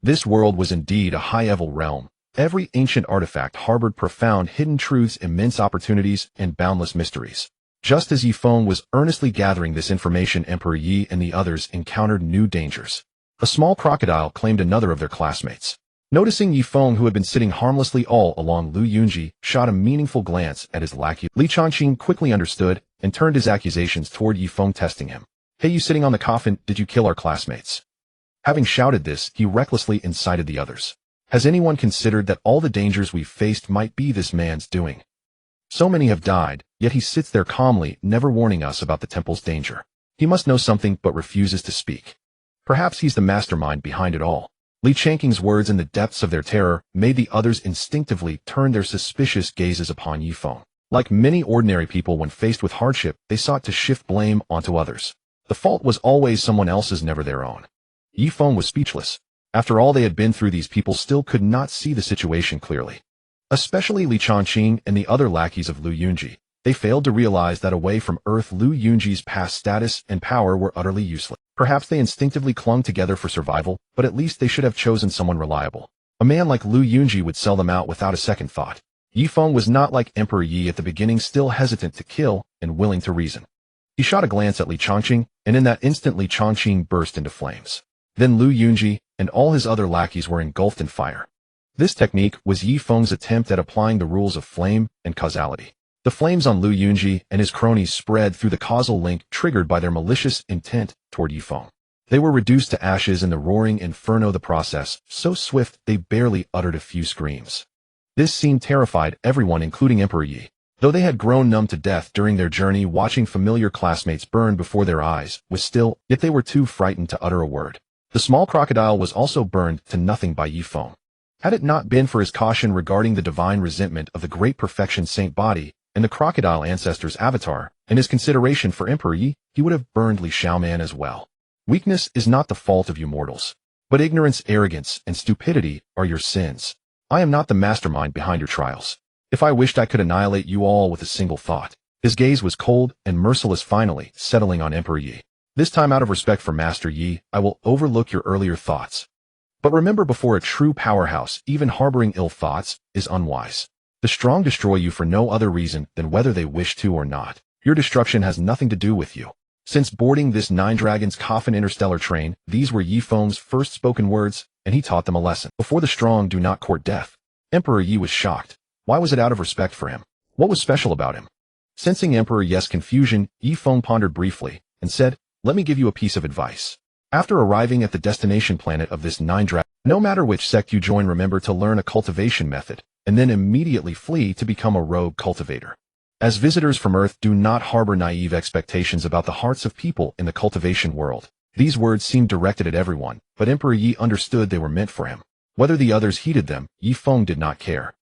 This world was indeed a high-level realm. Every ancient artifact harbored profound hidden truths, immense opportunities, and boundless mysteries. Just as Yifeng was earnestly gathering this information, Emperor Yi and the others encountered new dangers. A small crocodile claimed another of their classmates. Noticing Yifeng, who had been sitting harmlessly all along, Lu Yunji shot a meaningful glance at his lackey. Li Changqing quickly understood and turned his accusations toward Yifeng, testing him. "Hey, you sitting on the coffin, did you kill our classmates?" Having shouted this, he recklessly incited the others. "Has anyone considered that all the dangers we've faced might be this man's doing? So many have died, yet he sits there calmly, never warning us about the temple's danger. He must know something but refuses to speak. Perhaps he's the mastermind behind it all." Li Changqing's words, in the depths of their terror, made the others instinctively turn their suspicious gazes upon Yifeng. Like many ordinary people, when faced with hardship, they sought to shift blame onto others. The fault was always someone else's, never their own. Yifeng was speechless. After all they had been through, these people still could not see the situation clearly. Especially Li Changqing and the other lackeys of Lu Yunji. They failed to realize that away from Earth, Lu Yunji's past status and power were utterly useless. Perhaps they instinctively clung together for survival, but at least they should have chosen someone reliable. A man like Lu Yunji would sell them out without a second thought. Yi Feng was not like Emperor Yi at the beginning, still hesitant to kill and willing to reason. He shot a glance at Li Chongqing, and in that instant Li Chongqing burst into flames. Then Lu Yunji and all his other lackeys were engulfed in fire. This technique was Yi Feng's attempt at applying the rules of flame and causality. The flames on Lu Yunji and his cronies spread through the causal link triggered by their malicious intent toward Yi Feng. They were reduced to ashes in the roaring inferno, the process so swift they barely uttered a few screams. This scene terrified everyone, including Emperor Yi. Though they had grown numb to death during their journey, watching familiar classmates burn before their eyes was still, yet they were too frightened to utter a word. The small crocodile was also burned to nothing by Yi Feng. Had it not been for his caution regarding the divine resentment of the great perfection saint body and the crocodile ancestor's avatar, and his consideration for Emperor Yi, he would have burned Li Xiaoman as well. Weakness is not the fault of you mortals, but ignorance, arrogance, and stupidity are your sins. I am not the mastermind behind your trials. If I wished, I could annihilate you all with a single thought. His gaze was cold and merciless, finally settling on Emperor Yi. This time, out of respect for Master Yi, I will overlook your earlier thoughts. But remember, before a true powerhouse, even harboring ill thoughts is unwise. The strong destroy you for no other reason than whether they wish to or not. Your destruction has nothing to do with you. Since boarding this Nine Dragons coffin interstellar train, these were Yi Feng's first spoken words, and he taught them a lesson. Before the strong do not court death. Emperor Yi was shocked. Why was it out of respect for him? What was special about him? Sensing Emperor Yi's confusion, Yi Feng pondered briefly and said, "Let me give you a piece of advice. After arriving at the destination planet of this Nine Dragons, no matter which sect you join, remember to learn a cultivation method, and then immediately flee to become a rogue cultivator. As visitors from Earth, do not harbor naive expectations about the hearts of people in the cultivation world." These words seemed directed at everyone, but Emperor Yi understood they were meant for him. Whether the others heeded them, Yi Feng did not care.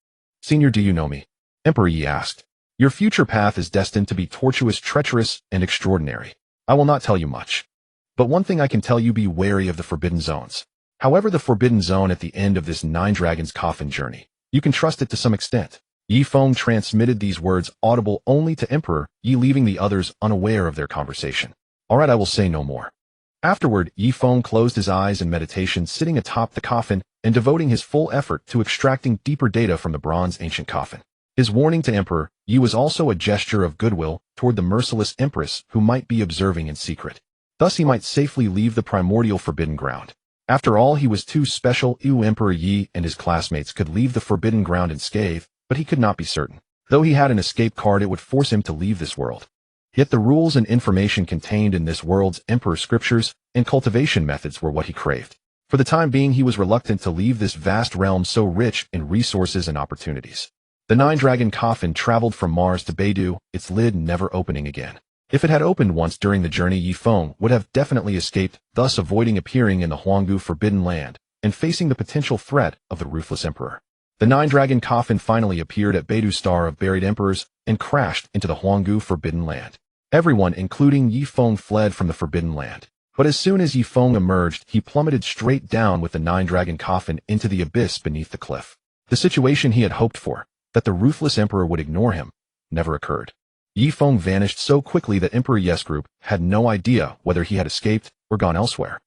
"Senior, do you know me?" Emperor Yi asked. "Your future path is destined to be tortuous, treacherous, and extraordinary. I will not tell you much. But one thing I can tell you, be wary of the forbidden zones. However, the forbidden zone at the end of this Nine Dragons coffin journey, you can trust it to some extent." Yi Feng transmitted these words audible only to Emperor Yi, leaving the others unaware of their conversation. "All right, I will say no more." Afterward, Yi Feng closed his eyes in meditation, sitting atop the coffin and devoting his full effort to extracting deeper data from the bronze ancient coffin. His warning to Emperor Yi was also a gesture of goodwill toward the merciless empress who might be observing in secret. Thus he might safely leave the primordial forbidden ground. After all, he was too special. Emperor Yi and his classmates could leave the forbidden ground unscathed, but he could not be certain. Though he had an escape card, it would force him to leave this world. Yet the rules and information contained in this world's emperor scriptures and cultivation methods were what he craved. For the time being, he was reluctant to leave this vast realm so rich in resources and opportunities. The Nine-Dragon coffin traveled from Mars to Beidou, its lid never opening again. If it had opened once during the journey, Yi Feng would have definitely escaped, thus avoiding appearing in the Huanggu Forbidden Land and facing the potential threat of the ruthless emperor. The Nine-Dragon coffin finally appeared at Beidou, Star of Buried Emperors, and crashed into the Huanggu Forbidden Land. Everyone, including Yi Feng, fled from the Forbidden Land. But as soon as Yi Feng emerged, he plummeted straight down with the Nine-Dragon coffin into the abyss beneath the cliff. The situation he had hoped for, that the ruthless emperor would ignore him, never occurred. Yi Feng vanished so quickly that Emperor Yi's group had no idea whether he had escaped or gone elsewhere.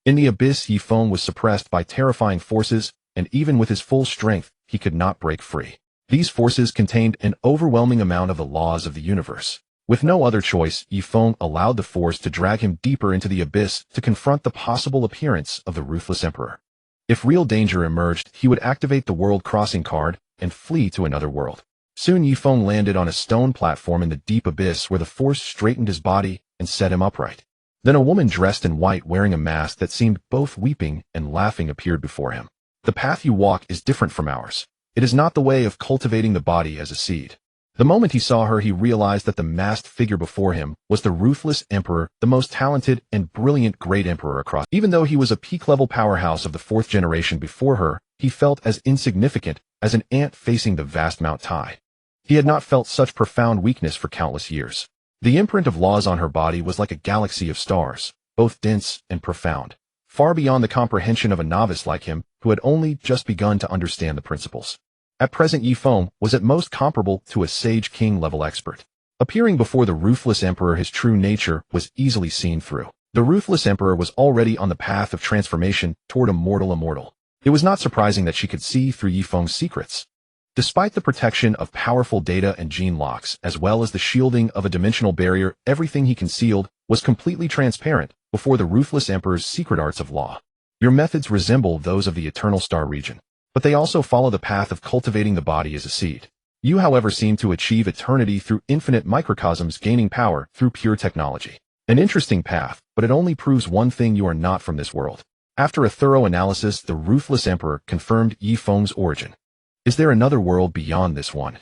In the abyss, Yi Feng was suppressed by terrifying forces, and even with his full strength, he could not break free. These forces contained an overwhelming amount of the laws of the universe. With no other choice, Yi Feng allowed the force to drag him deeper into the abyss to confront the possible appearance of the ruthless emperor. If real danger emerged, he would activate the world crossing card and flee to another world. Soon Yi Feng landed on a stone platform in the deep abyss where the force straightened his body and set him upright. Then a woman dressed in white, wearing a mask that seemed both weeping and laughing, appeared before him. "The path you walk is different from ours. It is not the way of cultivating the body as a seed." The moment he saw her, he realized that the masked figure before him was the ruthless emperor, the most talented and brilliant great emperor across. Even though he was a peak-level powerhouse of the fourth generation before her, he felt as insignificant as an ant facing the vast Mount Tai. He had not felt such profound weakness for countless years. The imprint of laws on her body was like a galaxy of stars, both dense and profound, far beyond the comprehension of a novice like him who had only just begun to understand the principles. At present, Yi Feng was at most comparable to a Sage King-level expert. Appearing before the ruthless emperor, his true nature was easily seen through. The ruthless emperor was already on the path of transformation toward a mortal immortal. It was not surprising that she could see through Yifeng's secrets. Despite the protection of powerful data and gene locks, as well as the shielding of a dimensional barrier, everything he concealed was completely transparent before the ruthless emperor's secret arts of law. Your methods resemble those of the Eternal Star region, but they also follow the path of cultivating the body as a seed. You, however, seem to achieve eternity through infinite microcosms, gaining power through pure technology. An interesting path, but it only proves one thing: you are not from this world. After a thorough analysis, the ruthless emperor confirmed Yifeng's origin. Is there another world beyond this one?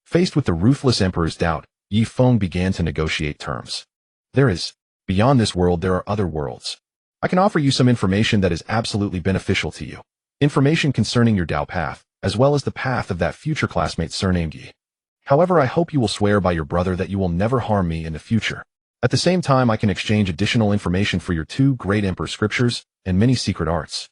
Faced with the ruthless emperor's doubt, Yifeng began to negotiate terms. There is. Beyond this world there are other worlds. I can offer you some information that is absolutely beneficial to you. Information concerning your Dao path, as well as the path of that future classmate surnamed Yi. However, I hope you will swear by your brother that you will never harm me in the future. At the same time, I can exchange additional information for your 2 great emperor scriptures and many secret arts.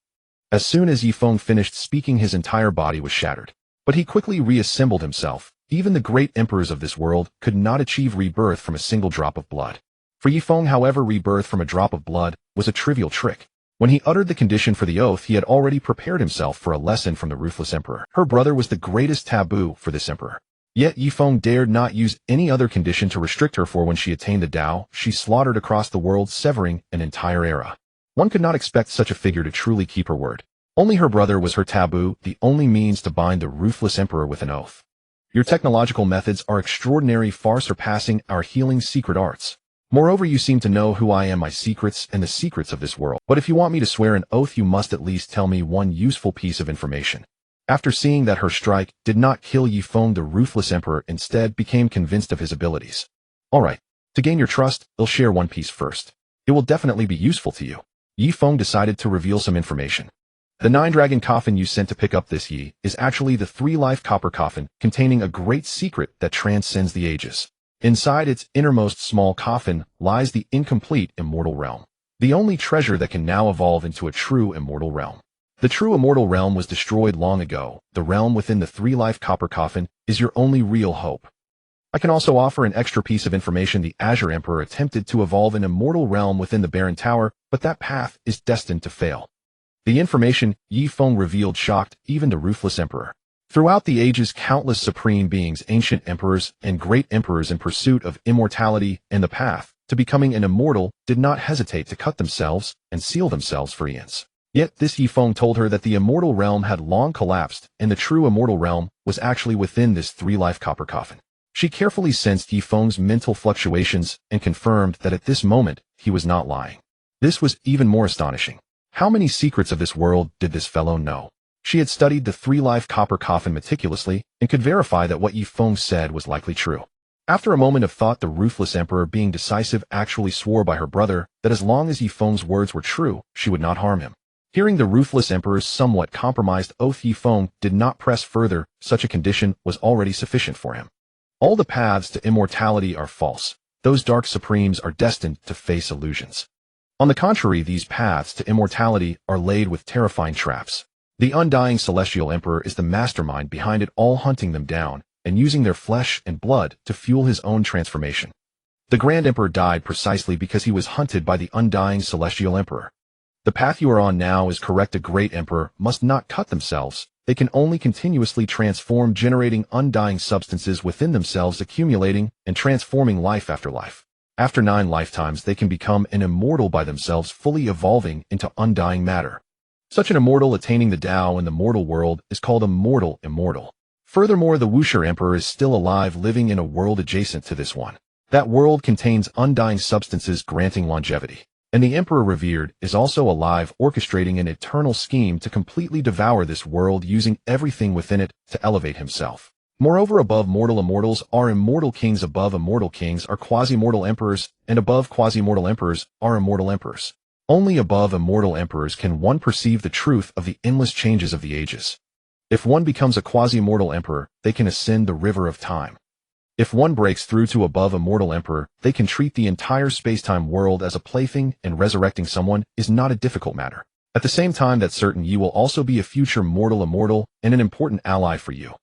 As soon as Yifeng finished speaking, his entire body was shattered. But he quickly reassembled himself. Even the great emperors of this world could not achieve rebirth from a single drop of blood. For Yifeng, however, rebirth from a drop of blood was a trivial trick. When he uttered the condition for the oath, he had already prepared himself for a lesson from the ruthless emperor. Her brother was the greatest taboo for this emperor. Yet Yifeng dared not use any other condition to restrict her, for when she attained the Dao, she slaughtered across the world, severing an entire era. One could not expect such a figure to truly keep her word. Only her brother was her taboo, the only means to bind the ruthless emperor with an oath. Your technological methods are extraordinary, far surpassing our healing secret arts. Moreover, you seem to know who I am, my secrets, and the secrets of this world. But if you want me to swear an oath, you must at least tell me one useful piece of information. After seeing that her strike did not kill Yifeng, the ruthless emperor instead became convinced of his abilities. Alright, to gain your trust, I'll share one piece first. It will definitely be useful to you. Yifeng decided to reveal some information. The 9-dragon coffin you sent to pick up this Yi is actually the 3-life copper coffin, containing a great secret that transcends the ages. Inside its innermost small coffin lies the incomplete immortal realm. The only treasure that can now evolve into a true immortal realm. The true immortal realm was destroyed long ago. The realm within the 3-life copper coffin is your only real hope. I can also offer an extra piece of information. The Azure Emperor attempted to evolve an immortal realm within the Barren Tower, but that path is destined to fail. The information Yifeng revealed shocked even the ruthless emperor. Throughout the ages, countless supreme beings, ancient emperors, and great emperors in pursuit of immortality and the path to becoming an immortal did not hesitate to cut themselves and seal themselves for eons. Yet this Yifeng told her that the immortal realm had long collapsed and the true immortal realm was actually within this 3-life copper coffin. She carefully sensed Yifeng's mental fluctuations and confirmed that at this moment he was not lying. This was even more astonishing. How many secrets of this world did this fellow know? She had studied the 3-life copper coffin meticulously and could verify that what Yifeng said was likely true. After a moment of thought, the ruthless emperor, being decisive, actually swore by her brother that as long as Yifeng's words were true, she would not harm him. Hearing the ruthless emperor's somewhat compromised oath, Yifeng did not press further. Such a condition was already sufficient for him. All the paths to immortality are false. Those dark supremes are destined to face illusions. On the contrary, these paths to immortality are laid with terrifying traps. The undying celestial emperor is the mastermind behind it all, hunting them down and using their flesh and blood to fuel his own transformation. The grand emperor died precisely because he was hunted by the undying celestial emperor. The path you are on now is correct. A great emperor must not cut themselves. They can only continuously transform, generating undying substances within themselves, accumulating and transforming life after life. After 9 lifetimes, they can become an immortal by themselves, fully evolving into undying matter. Such an immortal attaining the Tao in the mortal world is called a mortal immortal. Furthermore, the Wuxia Emperor is still alive, living in a world adjacent to this one. That world contains undying substances granting longevity. And the Emperor revered is also alive, orchestrating an eternal scheme to completely devour this world, using everything within it to elevate himself. Moreover, above mortal immortals are immortal kings, above immortal kings are quasi-mortal emperors, and above quasi-mortal emperors are immortal emperors. Only above immortal emperors can one perceive the truth of the endless changes of the ages. If one becomes a quasi-mortal emperor, they can ascend the river of time. If one breaks through to above immortal emperor, they can treat the entire space-time world as a plaything, and resurrecting someone is not a difficult matter. At the same time, that certain Yi will also be a future mortal immortal and an important ally for you.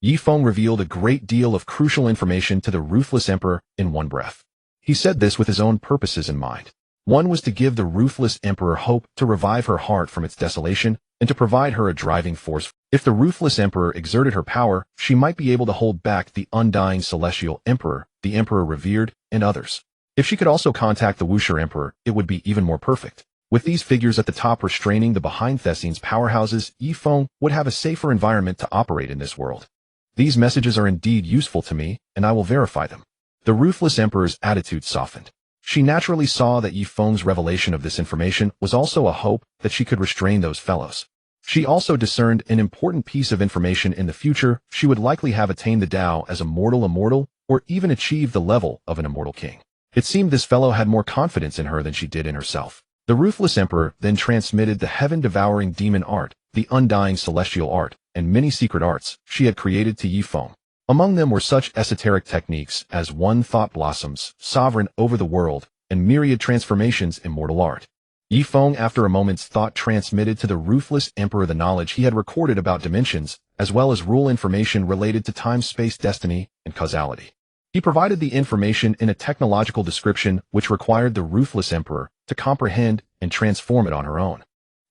Yifeng revealed a great deal of crucial information to the ruthless emperor in one breath. He said this with his own purposes in mind. One was to give the ruthless emperor hope to revive her heart from its desolation and to provide her a driving force. If the ruthless emperor exerted her power, she might be able to hold back the undying celestial emperor, the emperor revered, and others. If she could also contact the Wuxia emperor, it would be even more perfect. With these figures at the top restraining the behind the scenes powerhouses, Yifeng would have a safer environment to operate in this world. These messages are indeed useful to me, and I will verify them. The ruthless emperor's attitude softened. She naturally saw that Yifeng's revelation of this information was also a hope that she could restrain those fellows. She also discerned an important piece of information in the future. She would likely have attained the Tao as a mortal immortal, or even achieved the level of an immortal king. It seemed this fellow had more confidence in her than she did in herself. The ruthless emperor then transmitted the heaven-devouring demon art, the undying celestial art, and many secret arts she had created to Yifeng. Among them were such esoteric techniques as one thought blossoms, sovereign over the world, and myriad transformations immortal art. Yifeng, after a moment's thought, transmitted to the ruthless emperor the knowledge he had recorded about dimensions, as well as rule information related to time-space destiny and causality. He provided the information in a technological description which required the ruthless emperor to comprehend and transform it on her own.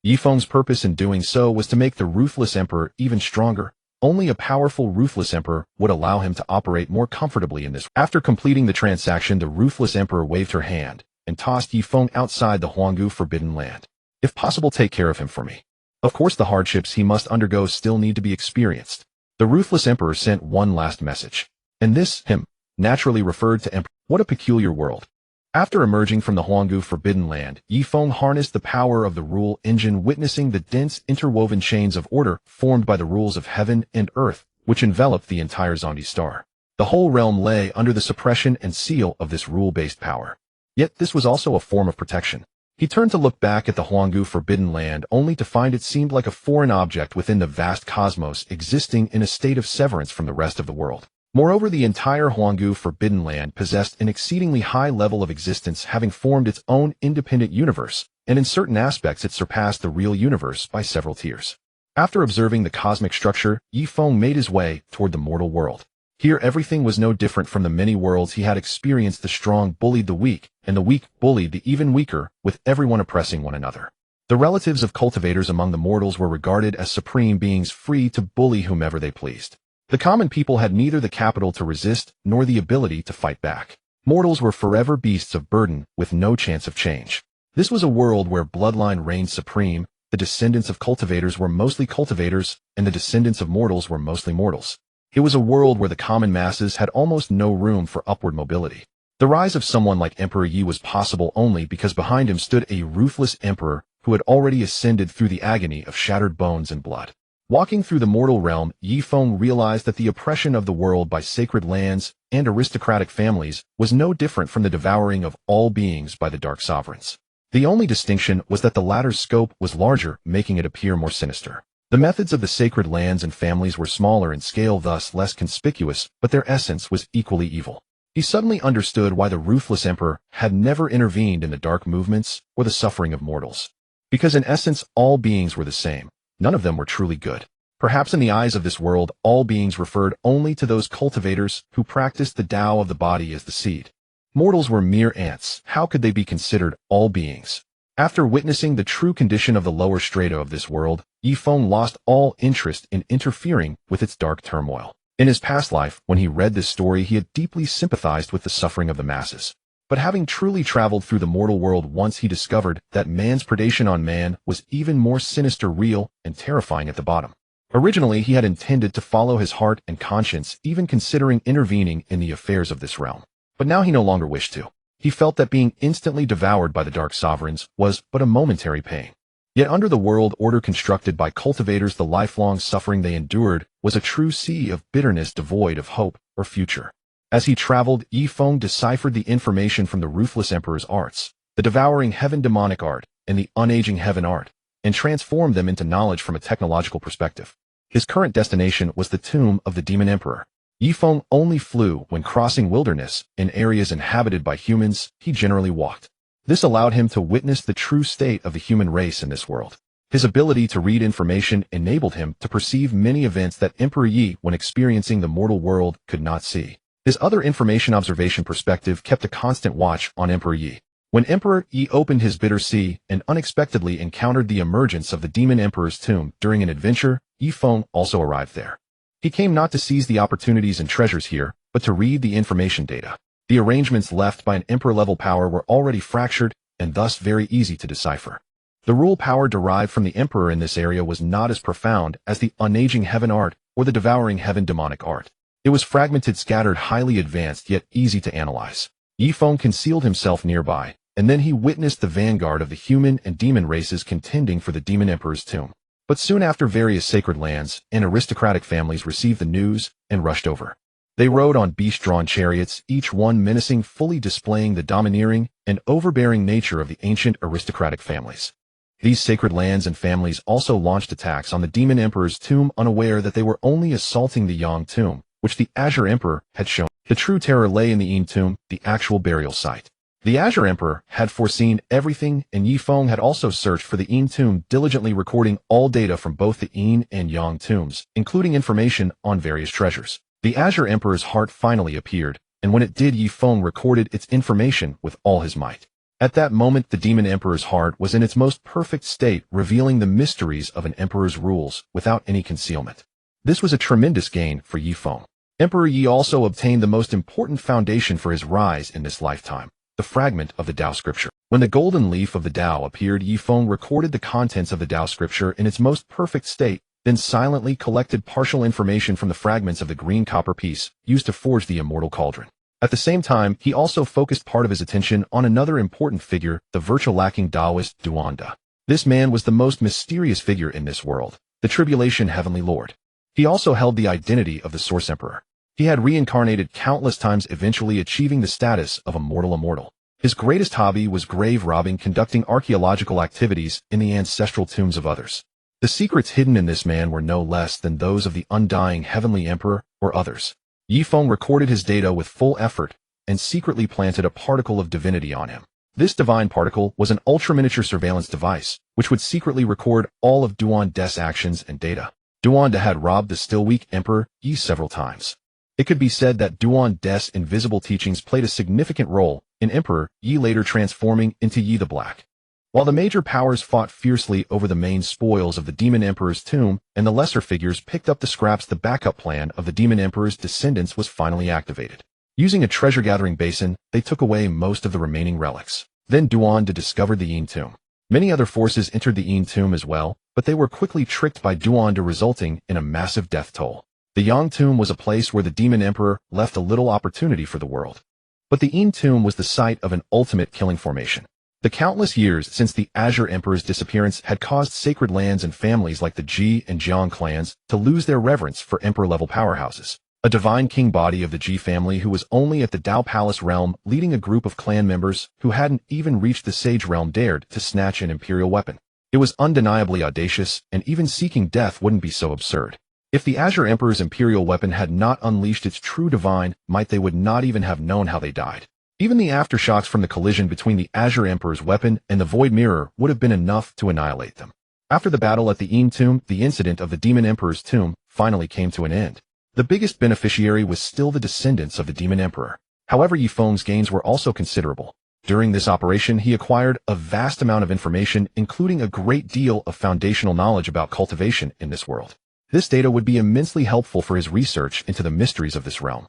Yifeng's purpose in doing so was to make the ruthless emperor even stronger. Only a powerful ruthless emperor would allow him to operate more comfortably in this. After completing the transaction, the ruthless emperor waved her hand and tossed Yifeng outside the Huanggu Forbidden Land. If possible, take care of him for me. Of course, the hardships he must undergo still need to be experienced. The ruthless emperor sent one last message. And this, him, naturally referred to emperor. What a peculiar world. After emerging from the Huanggu Forbidden Land, Yifeng harnessed the power of the rule engine, witnessing the dense interwoven chains of order formed by the rules of heaven and earth, which enveloped the entire Zondi star. The whole realm lay under the suppression and seal of this rule-based power. Yet this was also a form of protection. He turned to look back at the Huanggu Forbidden Land, only to find it seemed like a foreign object within the vast cosmos, existing in a state of severance from the rest of the world. Moreover, the entire Huanggu Forbidden Land possessed an exceedingly high level of existence, having formed its own independent universe, and in certain aspects it surpassed the real universe by several tiers. After observing the cosmic structure, Yifeng made his way toward the mortal world. Here everything was no different from the many worlds he had experienced. The strong bullied the weak, and the weak bullied the even weaker, with everyone oppressing one another. The relatives of cultivators among the mortals were regarded as supreme beings, free to bully whomever they pleased. The common people had neither the capital to resist nor the ability to fight back. Mortals were forever beasts of burden, with no chance of change. This was a world where bloodline reigned supreme. The descendants of cultivators were mostly cultivators, and the descendants of mortals were mostly mortals. It was a world where the common masses had almost no room for upward mobility. The rise of someone like Emperor Yi was possible only because behind him stood a ruthless emperor who had already ascended through the agony of shattered bones and blood. Walking through the mortal realm, Yifeng realized that the oppression of the world by sacred lands and aristocratic families was no different from the devouring of all beings by the Dark Sovereigns. The only distinction was that the latter's scope was larger, making it appear more sinister. The methods of the sacred lands and families were smaller in scale, thus less conspicuous, but their essence was equally evil. He suddenly understood why the ruthless emperor had never intervened in the dark movements or the suffering of mortals. Because in essence, all beings were the same. None of them were truly good. Perhaps in the eyes of this world, all beings referred only to those cultivators who practiced the Tao of the body as the seed. Mortals were mere ants. How could they be considered all beings? After witnessing the true condition of the lower strata of this world, Yifeng lost all interest in interfering with its dark turmoil. In his past life, when he read this story, he had deeply sympathized with the suffering of the masses. But having truly traveled through the mortal world once, he discovered that man's predation on man was even more sinister, real, and terrifying at the bottom. Originally, he had intended to follow his heart and conscience, even considering intervening in the affairs of this realm. But now he no longer wished to. He felt that being instantly devoured by the Dark Sovereigns was but a momentary pain. Yet under the world order constructed by cultivators, the lifelong suffering they endured was a true sea of bitterness devoid of hope or future. As he traveled, Yifeng deciphered the information from the ruthless emperor's arts, the devouring heaven demonic art, and the unaging heaven art, and transformed them into knowledge from a technological perspective. His current destination was the tomb of the demon emperor. Yifeng only flew when crossing wilderness. In areas inhabited by humans, he generally walked. This allowed him to witness the true state of the human race in this world. His ability to read information enabled him to perceive many events that Emperor Yi, when experiencing the mortal world, could not see. His other information observation perspective kept a constant watch on Emperor Yi. When Emperor Yi opened his bitter sea and unexpectedly encountered the emergence of the Demon Emperor's tomb during an adventure, Yi Feng also arrived there. He came not to seize the opportunities and treasures here, but to read the information data. The arrangements left by an emperor-level power were already fractured and thus very easy to decipher. The rule power derived from the emperor in this area was not as profound as the unaging heaven art or the devouring heaven demonic art. It was fragmented, scattered, highly advanced, yet easy to analyze. Yi Feng concealed himself nearby, and then he witnessed the vanguard of the human and demon races contending for the demon emperor's tomb. But soon after, various sacred lands and aristocratic families received the news and rushed over. They rode on beast-drawn chariots, each one menacing, fully displaying the domineering and overbearing nature of the ancient aristocratic families. These sacred lands and families also launched attacks on the demon emperor's tomb, unaware that they were only assaulting the Yang tomb, which the Azure Emperor had shown. The true terror lay in the Yin tomb, the actual burial site. The Azure Emperor had foreseen everything, and Yi Feng had also searched for the Yin tomb, diligently recording all data from both the Yin and Yang tombs, including information on various treasures. The Azure Emperor's heart finally appeared, and when it did, Yi Feng recorded its information with all his might. At that moment, the Demon Emperor's heart was in its most perfect state, revealing the mysteries of an emperor's rules without any concealment. This was a tremendous gain for Yi Feng. Emperor Yi also obtained the most important foundation for his rise in this lifetime, the fragment of the Tao scripture. When the golden leaf of the Tao appeared, Yi Feng recorded the contents of the Tao scripture in its most perfect state, then silently collected partial information from the fragments of the green copper piece used to forge the immortal cauldron. At the same time, he also focused part of his attention on another important figure, the virtue-lacking Taoist Duanda. This man was the most mysterious figure in this world, the Tribulation Heavenly Lord. He also held the identity of the Source Emperor. He had reincarnated countless times, eventually achieving the status of a mortal immortal. His greatest hobby was grave robbing, conducting archaeological activities in the ancestral tombs of others. The secrets hidden in this man were no less than those of the undying Heavenly Emperor or others. Yi Feng recorded his data with full effort and secretly planted a particle of divinity on him. This divine particle was an ultra-miniature surveillance device, which would secretly record all of Duanda's actions and data. Duanda had robbed the still weak Emperor Yi several times. It could be said that Duanda's invisible teachings played a significant role in Emperor Yi later transforming into Yi the Black. While the major powers fought fiercely over the main spoils of the Demon Emperor's tomb and the lesser figures picked up the scraps, the backup plan of the Demon Emperor's descendants was finally activated. Using a treasure-gathering basin, they took away most of the remaining relics. Then Duanda discovered the Yin tomb. Many other forces entered the Yin tomb as well, but they were quickly tricked by Duanda, resulting in a massive death toll. The Yang tomb was a place where the Demon Emperor left a little opportunity for the world. But the Yin tomb was the site of an ultimate killing formation. The countless years since the Azure Emperor's disappearance had caused sacred lands and families like the Ji and Jiang clans to lose their reverence for emperor-level powerhouses. A divine king body of the Ji family who was only at the Tao Palace realm, leading a group of clan members who hadn't even reached the Sage realm, dared to snatch an imperial weapon. It was undeniably audacious, and even seeking death wouldn't be so absurd. If the Azure Emperor's imperial weapon had not unleashed its true divine might, they would not even have known how they died. Even the aftershocks from the collision between the Azure Emperor's weapon and the Void Mirror would have been enough to annihilate them. After the battle at the Yin tomb, the incident of the Demon Emperor's tomb finally came to an end. The biggest beneficiary was still the descendants of the Demon Emperor. However, Yi Feng's gains were also considerable. During this operation, he acquired a vast amount of information, including a great deal of foundational knowledge about cultivation in this world. This data would be immensely helpful for his research into the mysteries of this realm.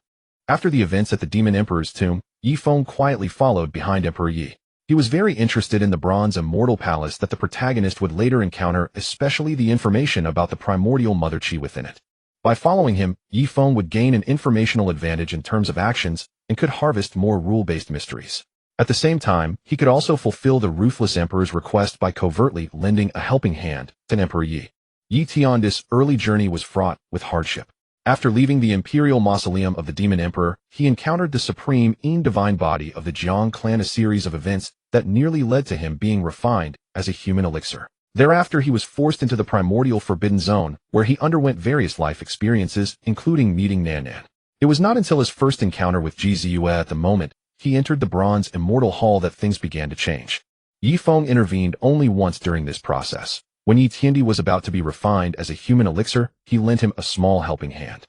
After the events at the Demon Emperor's tomb, Yi Feng quietly followed behind Emperor Yi. He was very interested in the bronze immortal palace that the protagonist would later encounter, especially the information about the primordial mother chi within it. By following him, Yi Feng would gain an informational advantage in terms of actions and could harvest more rule-based mysteries. At the same time, he could also fulfill the ruthless emperor's request by covertly lending a helping hand to Emperor Yi. Yi Tian's early journey was fraught with hardship. After leaving the imperial mausoleum of the Demon Emperor, he encountered the supreme Yin divine body of the Jiang clan, a series of events that nearly led to him being refined as a human elixir. Thereafter, he was forced into the primordial forbidden zone, where he underwent various life experiences, including meeting Nan Nan. It was not until his first encounter with Ji Ziyue at the moment he entered the bronze immortal hall that things began to change. Yi Feng intervened only once during this process. When Yi Tiandi was about to be refined as a human elixir, he lent him a small helping hand.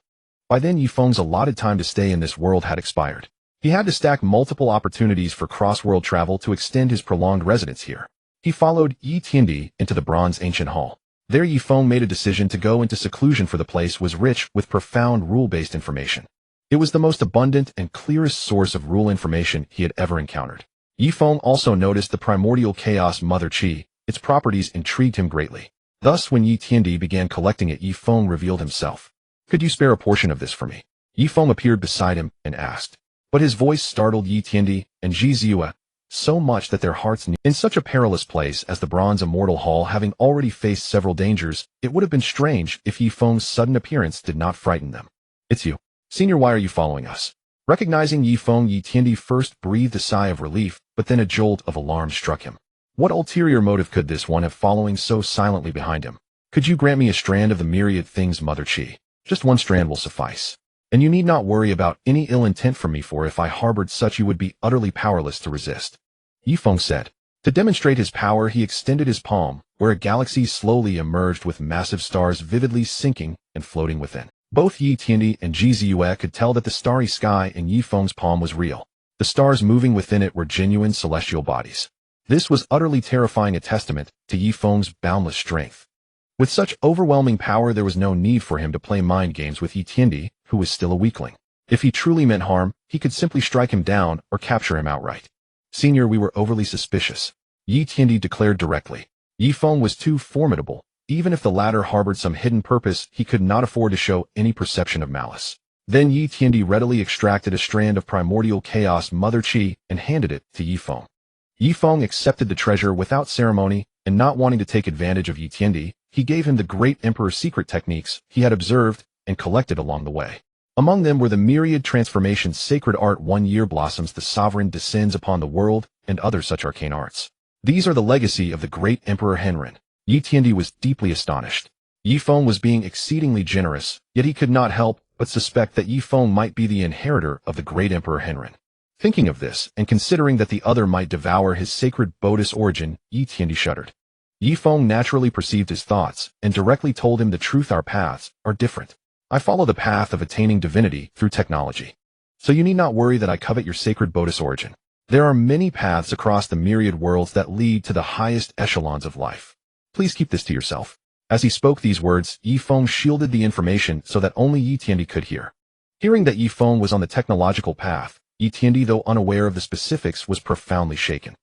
By then, Yi Feng's allotted time to stay in this world had expired. He had to stack multiple opportunities for cross-world travel to extend his prolonged residence here. He followed Yi Tiandi into the Bronze Ancient Hall. There Yi Feng made a decision to go into seclusion, for the place was rich with profound rule-based information. It was the most abundant and clearest source of rule information he had ever encountered. Yi Feng also noticed the primordial chaos Mother Qi. Its properties intrigued him greatly. Thus, when Yi Tiandi began collecting it, Yi Feng revealed himself. "Could you spare a portion of this for me?" Yi Feng appeared beside him and asked. But his voice startled Yi Tiandi and Ji Ziyue so much that their hearts knew. In such a perilous place as the Bronze Immortal Hall, having already faced several dangers, it would have been strange if Yi Feng's sudden appearance did not frighten them. "It's you. Senior, why are you following us?" Recognizing Yi Feng, Yi Tiandi first breathed a sigh of relief, but then a jolt of alarm struck him. What ulterior motive could this one have following so silently behind him? "Could you grant me a strand of the myriad things, Mother Qi? Just one strand will suffice. And you need not worry about any ill intent from me, for if I harbored such you would be utterly powerless to resist," Yi Feng said. To demonstrate his power, he extended his palm, where a galaxy slowly emerged with massive stars vividly sinking and floating within. Both Yi Tiandi and Ji Ziyue could tell that the starry sky in Yi Feng's palm was real. The stars moving within it were genuine celestial bodies. This was utterly terrifying, a testament to Yi Feng's boundless strength. With such overwhelming power, there was no need for him to play mind games with Yi Tiandi, who was still a weakling. If he truly meant harm, he could simply strike him down or capture him outright. "Senior, we were overly suspicious," Yi Tiandi declared directly. Yi Feng was too formidable. Even if the latter harbored some hidden purpose, he could not afford to show any perception of malice. Then Yi Tiandi readily extracted a strand of primordial chaos Mother Qi and handed it to Yi Feng. Yi Feng accepted the treasure without ceremony, and not wanting to take advantage of Yi Tiandi, he gave him the great emperor's secret techniques he had observed and collected along the way. Among them were the myriad transformations, sacred art, 1 year blossoms, the sovereign descends upon the world, and other such arcane arts. These are the legacy of the great Emperor Henrin. Yi Tiandi was deeply astonished. Yi Feng was being exceedingly generous, yet he could not help but suspect that Yi Feng might be the inheritor of the great Emperor Henrin. Thinking of this, and considering that the other might devour his sacred Bodis origin, Yi Tiandi shuddered. Yi Feng naturally perceived his thoughts, and directly told him the truth: "Our paths are different. I follow the path of attaining divinity through technology. So you need not worry that I covet your sacred Bodis origin. There are many paths across the myriad worlds that lead to the highest echelons of life. Please keep this to yourself." As he spoke these words, Yi Feng shielded the information so that only Yi Tiandi could hear. Hearing that Yi Feng was on the technological path, Yi Tiandi, though unaware of the specifics, was profoundly shaken.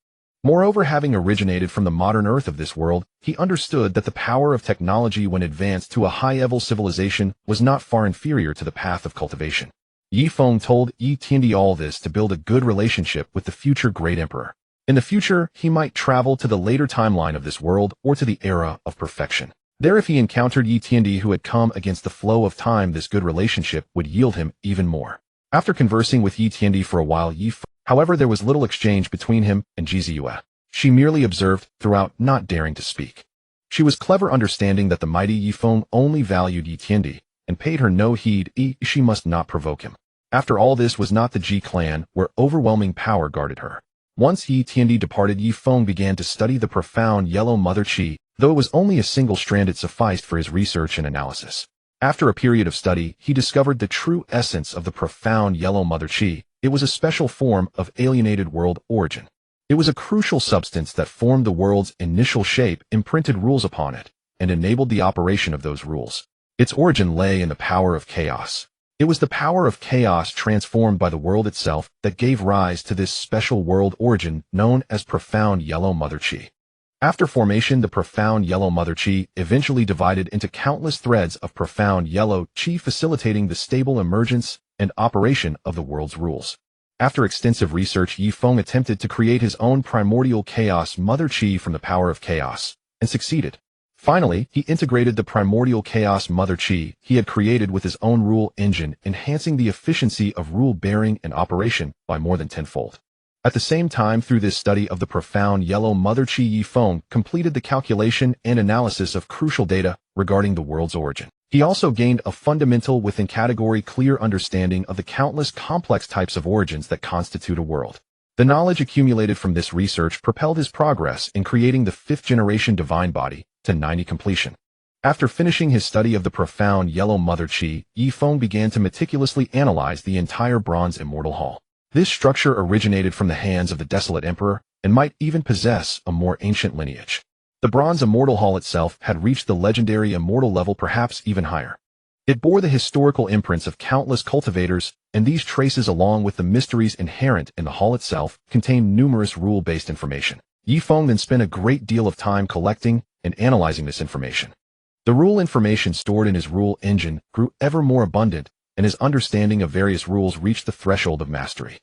Moreover, having originated from the modern Earth of this world, he understood that the power of technology when advanced to a high-level civilization was not far inferior to the path of cultivation. Yi Feng told Yi Tiandi all this to build a good relationship with the future great emperor. In the future, he might travel to the later timeline of this world or to the era of perfection. There, if he encountered Yi Tiandi who had come against the flow of time, this good relationship would yield him even more. After conversing with Yi Tiandi for a while, however, there was little exchange between him and Ji Ziyue. She merely observed throughout, not daring to speak. She was clever, understanding that the mighty Yi Feng only valued Yi Tiandi, and paid her no heed. She must not provoke him. After all, this was not the Ji clan, where overwhelming power guarded her. Once Yi Tiandi departed, Yi Feng began to study the profound yellow Mother Qi. Though it was only a single strand, it sufficed for his research and analysis. After a period of study, he discovered the true essence of the profound yellow Mother Qi. It was a special form of alienated world origin. It was a crucial substance that formed the world's initial shape, imprinted rules upon it, and enabled the operation of those rules. Its origin lay in the power of chaos. It was the power of chaos transformed by the world itself that gave rise to this special world origin known as profound yellow Mother Qi. After formation, the profound yellow Mother Qi eventually divided into countless threads of profound yellow Qi, facilitating the stable emergence and operation of the world's rules. After extensive research, Yi Feng attempted to create his own primordial chaos Mother Qi from the power of chaos, and succeeded. Finally, he integrated the primordial chaos Mother Qi he had created with his own rule engine, enhancing the efficiency of rule bearing and operation by more than tenfold. At the same time, through this study of the profound yellow Mother Qi, Yi Feng completed the calculation and analysis of crucial data regarding the world's origin. He also gained a fundamental within category clear understanding of the countless complex types of origins that constitute a world. The knowledge accumulated from this research propelled his progress in creating the 5th-generation divine body to 90 completion. After finishing his study of the profound yellow Mother Qi, Yi Feng began to meticulously analyze the entire Bronze Immortal Hall. This structure originated from the hands of the desolate emperor and might even possess a more ancient lineage. The bronze immortal hall itself had reached the legendary immortal level, perhaps even higher. It bore the historical imprints of countless cultivators, and these traces, along with the mysteries inherent in the hall itself, contained numerous rule-based information. Yifeng then spent a great deal of time collecting and analyzing this information. The rule information stored in his rule engine grew ever more abundant, and his understanding of various rules reached the threshold of mastery.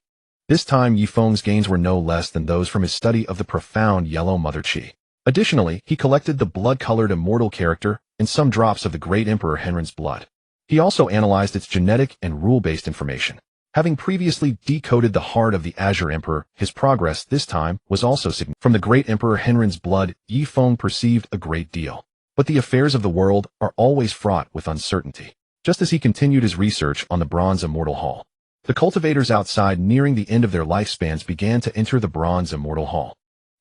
This time, Yifeng's gains were no less than those from his study of the profound yellow mother chi. Additionally, he collected the blood-colored immortal character and some drops of the great Emperor Henrin's blood. He also analyzed its genetic and rule-based information. Having previously decoded the heart of the Azure Emperor, his progress this time was also significant. From the great Emperor Henrin's blood, Yifeng perceived a great deal. But the affairs of the world are always fraught with uncertainty. Just as he continued his research on the Bronze Immortal Hall, the cultivators outside, nearing the end of their lifespans, began to enter the Bronze Immortal Hall.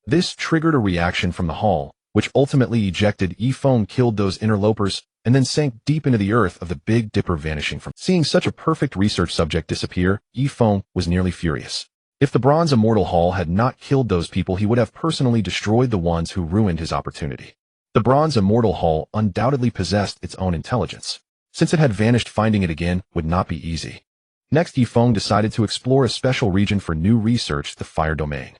This triggered a reaction from the hall, which ultimately ejected. Yifeng killed those interlopers and then sank deep into the earth of the Big Dipper, vanishing from. Seeing such a perfect research subject disappear, Yifeng was nearly furious. If the Bronze Immortal Hall had not killed those people, he would have personally destroyed the ones who ruined his opportunity. The Bronze Immortal Hall undoubtedly possessed its own intelligence. Since it had vanished, finding it again would not be easy. Next, Yifeng decided to explore a special region for new research, the Fire Domain.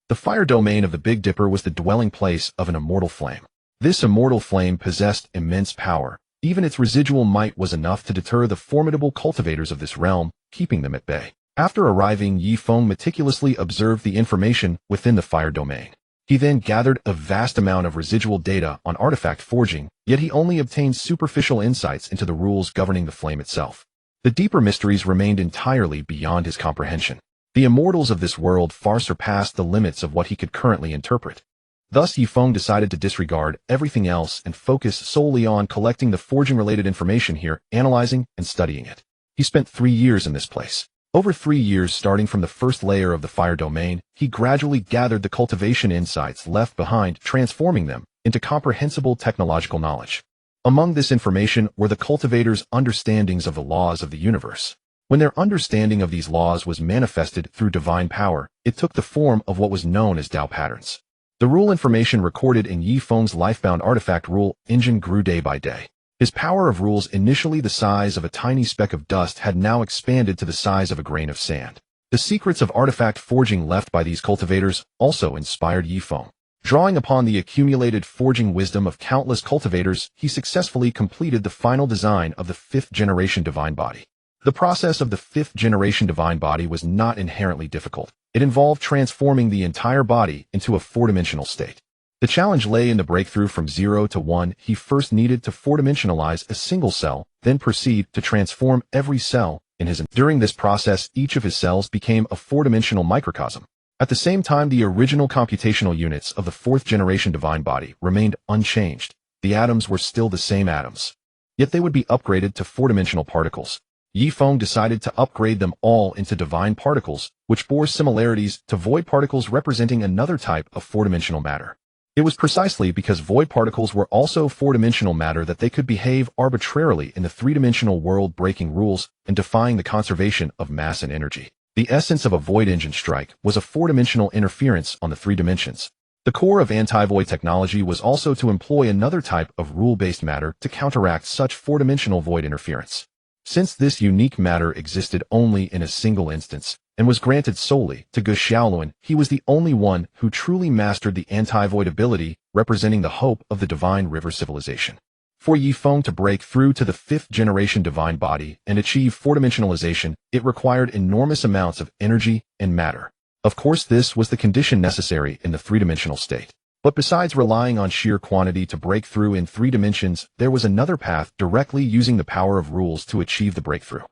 The Fire Domain of the Big Dipper was the dwelling place of an immortal flame. This immortal flame possessed immense power. Even its residual might was enough to deter the formidable cultivators of this realm, keeping them at bay. After arriving, Yifeng meticulously observed the information within the Fire Domain. He then gathered a vast amount of residual data on artifact forging, yet he only obtained superficial insights into the rules governing the flame itself. The deeper mysteries remained entirely beyond his comprehension. The immortals of this world far surpassed the limits of what he could currently interpret. Thus, Yifeng decided to disregard everything else and focus solely on collecting the forging-related information here, analyzing and studying it. He spent 3 years in this place. Over 3 years, starting from the first layer of the Fire Domain, he gradually gathered the cultivation insights left behind, transforming them into comprehensible technological knowledge. Among this information were the cultivators' understandings of the laws of the universe. When their understanding of these laws was manifested through divine power, it took the form of what was known as Tao patterns. The rule information recorded in Yifeng's lifebound artifact rule engine grew day by day. His power of rules, initially the size of a tiny speck of dust, had now expanded to the size of a grain of sand. The secrets of artifact forging left by these cultivators also inspired Yifeng. Drawing upon the accumulated forging wisdom of countless cultivators, he successfully completed the final design of the 5th-generation divine body. The process of the 5th-generation divine body was not inherently difficult. It involved transforming the entire body into a 4-dimensional state. The challenge lay in the breakthrough from 0 to 1. He first needed to 4-dimensionalize a single cell, then proceed to transform every cell in his. During this process, each of his cells became a 4-dimensional microcosm. At the same time, the original computational units of the 4th-generation divine body remained unchanged. The atoms were still the same atoms. Yet they would be upgraded to 4-dimensional particles. Yifeng decided to upgrade them all into divine particles, which bore similarities to void particles, representing another type of 4-dimensional matter. It was precisely because void particles were also 4-dimensional matter that they could behave arbitrarily in the 3-dimensional world, breaking rules and defying the conservation of mass and energy. The essence of a void engine strike was a 4-dimensional interference on the 3 dimensions. The core of anti-void technology was also to employ another type of rule-based matter to counteract such 4-dimensional void interference. Since this unique matter existed only in a single instance and was granted solely to Gu Xiaoluan, he was the only one who truly mastered the anti-void ability, representing the hope of the Divine River civilization. For Yifeng to break through to the 5th-generation divine body and achieve 4-dimensionalization, it required enormous amounts of energy and matter. Of course, this was the condition necessary in the 3-dimensional state. But besides relying on sheer quantity to break through in 3 dimensions, there was another path, directly using the power of rules to achieve the breakthrough.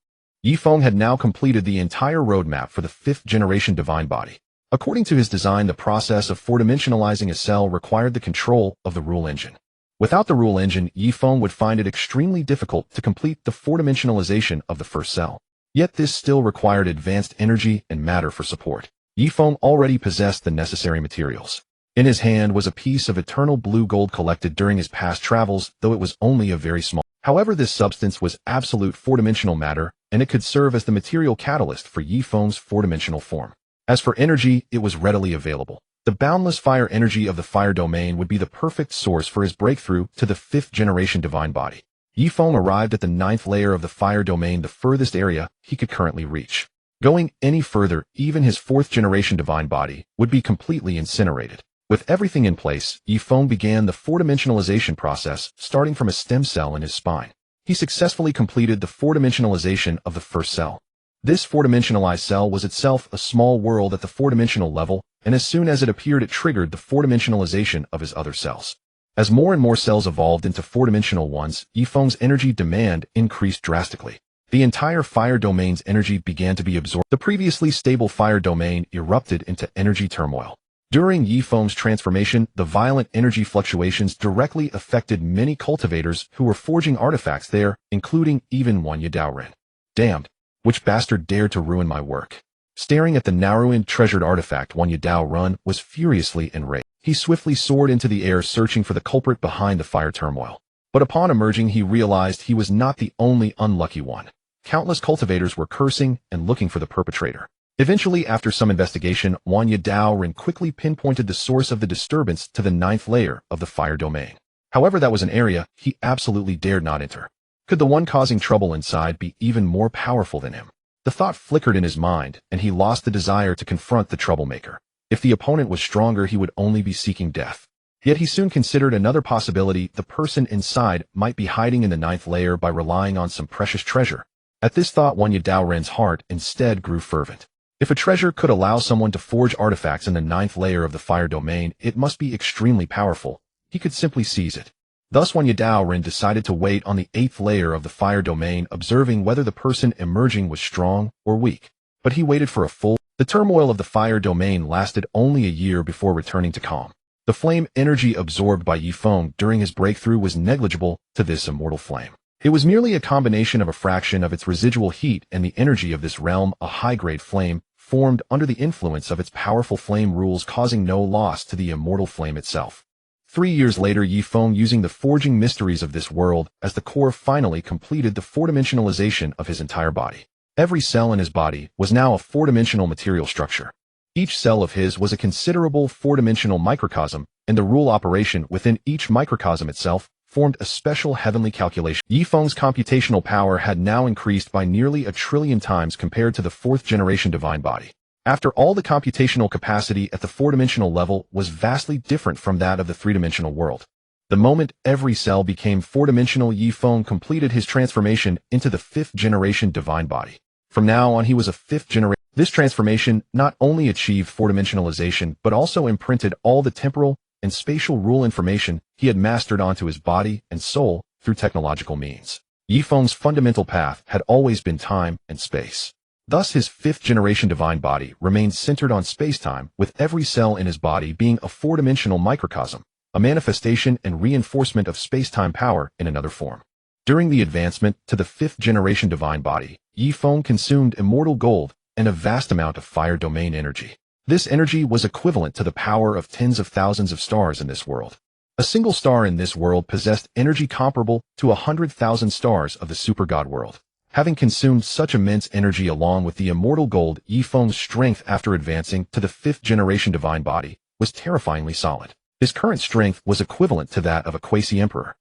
Yifeng had now completed the entire roadmap for the 5th-generation divine body. According to his design, the process of 4-dimensionalizing a cell required the control of the rule engine. Without the rule engine, Yifeng would find it extremely difficult to complete the 4-dimensionalization of the first cell. Yet this still required advanced energy and matter for support. Yifeng already possessed the necessary materials. In his hand was a piece of eternal blue gold collected during his past travels, though it was only a very small. However, this substance was absolute 4-dimensional matter, and it could serve as the material catalyst for Yi Feng's four-dimensional form. As for energy, it was readily available. The boundless fire energy of the fire domain would be the perfect source for his breakthrough to the 5th-generation divine body. Yi Feng arrived at the 9th layer of the fire domain, the furthest area he could currently reach. Going any further, even his 4th-generation divine body would be completely incinerated. With everything in place, Yi Feng began the four-dimensionalization process, starting from a stem cell in his spine. He successfully completed the four-dimensionalization of the first cell. This four-dimensionalized cell was itself a small world at the four-dimensional level, and as soon as it appeared, it triggered the four-dimensionalization of his other cells. As more and more cells evolved into four-dimensional ones, Yi Feng's energy demand increased drastically. The entire fire domain's energy began to be absorbed. The previously stable fire domain erupted into energy turmoil. During Yi Feng's transformation, the violent energy fluctuations directly affected many cultivators who were forging artifacts there, including even Wang Yadaoren. Damned! Which bastard dared to ruin my work? Staring at the now-ruined treasured artifact, Wang Yadaoren was furiously enraged. He swiftly soared into the air, searching for the culprit behind the fire turmoil. But upon emerging, he realized he was not the only unlucky one. Countless cultivators were cursing and looking for the perpetrator. Eventually, after some investigation, Wang Yadaoren quickly pinpointed the source of the disturbance to the 9th layer of the fire domain. However, that was an area he absolutely dared not enter. Could the one causing trouble inside be even more powerful than him? The thought flickered in his mind, and he lost the desire to confront the troublemaker. If the opponent was stronger, he would only be seeking death. Yet he soon considered another possibility: the person inside might be hiding in the 9th layer by relying on some precious treasure. At this thought, Wang Yadaoren's heart instead grew fervent. If a treasure could allow someone to forge artifacts in the 9th layer of the fire domain, it must be extremely powerful. He could simply seize it. Thus, Wang Yadaoren decided to wait on the 8th layer of the fire domain, observing whether the person emerging was strong or weak. But he waited for a full. The turmoil of the fire domain lasted only a year before returning to calm. The flame energy absorbed by Yi Feng during his breakthrough was negligible to this immortal flame. It was merely a combination of a fraction of its residual heat and the energy of this realm, a high-grade flame, formed under the influence of its powerful flame rules, causing no loss to the immortal flame itself. 3 years later, Yi Feng, using the forging mysteries of this world as the core, finally completed the four-dimensionalization of his entire body. Every cell in his body was now a four-dimensional material structure. Each cell of his was a considerable four-dimensional microcosm, and the rule operation within each microcosm itself formed a special heavenly calculation. Yi Feng's computational power had now increased by nearly 1 trillion times compared to the 4th-generation divine body. After all, the computational capacity at the four-dimensional level was vastly different from that of the three-dimensional world. The moment every cell became four-dimensional, Yi Feng completed his transformation into the 5th-generation divine body. From now on, he was a 5th-generation. This transformation not only achieved four-dimensionalization, but also imprinted all the temporal and spatial rule information he had mastered onto his body and soul through technological means. Yi Feng's fundamental path had always been time and space. Thus, his 5th-generation divine body remained centered on space-time, with every cell in his body being a four-dimensional microcosm, a manifestation and reinforcement of space-time power in another form. During the advancement to the 5th-generation divine body, Yi Feng consumed immortal gold and a vast amount of fire domain energy. This energy was equivalent to the power of tens of thousands of stars in this world. A single star in this world possessed energy comparable to 100,000 stars of the super god world. Having consumed such immense energy along with the immortal gold, Yi Feng's strength after advancing to the 5th-generation divine body was terrifyingly solid. His current strength was equivalent to that of a quasi-emperor.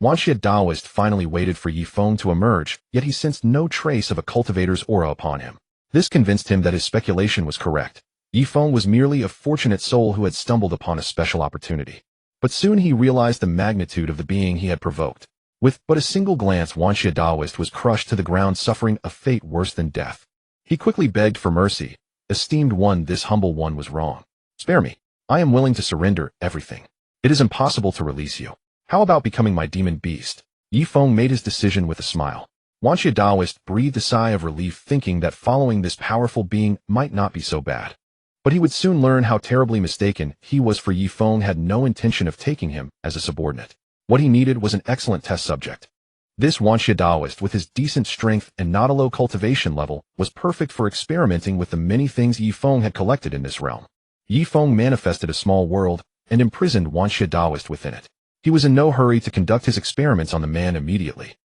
Wanxia Daoist finally waited for Yi Feng to emerge, yet he sensed no trace of a cultivator's aura upon him. This convinced him that his speculation was correct. Yi Feng was merely a fortunate soul who had stumbled upon a special opportunity. But soon he realized the magnitude of the being he had provoked. With but a single glance, Wanxia Daoist was crushed to the ground, suffering a fate worse than death. He quickly begged for mercy. "Esteemed one, this humble one was wrong. Spare me. I am willing to surrender everything. It is impossible to release you. How about becoming my demon beast?" Yi Feng made his decision with a smile. Wanxia Daoist breathed a sigh of relief, thinking that following this powerful being might not be so bad. But he would soon learn how terribly mistaken he was, for Yi Feng had no intention of taking him as a subordinate. What he needed was an excellent test subject. This Wanxia Daoist, with his decent strength and not a low cultivation level, was perfect for experimenting with the many things Yi Feng had collected in this realm. Yi Feng manifested a small world and imprisoned Wanxia Daoist within it. He was in no hurry to conduct his experiments on the man immediately.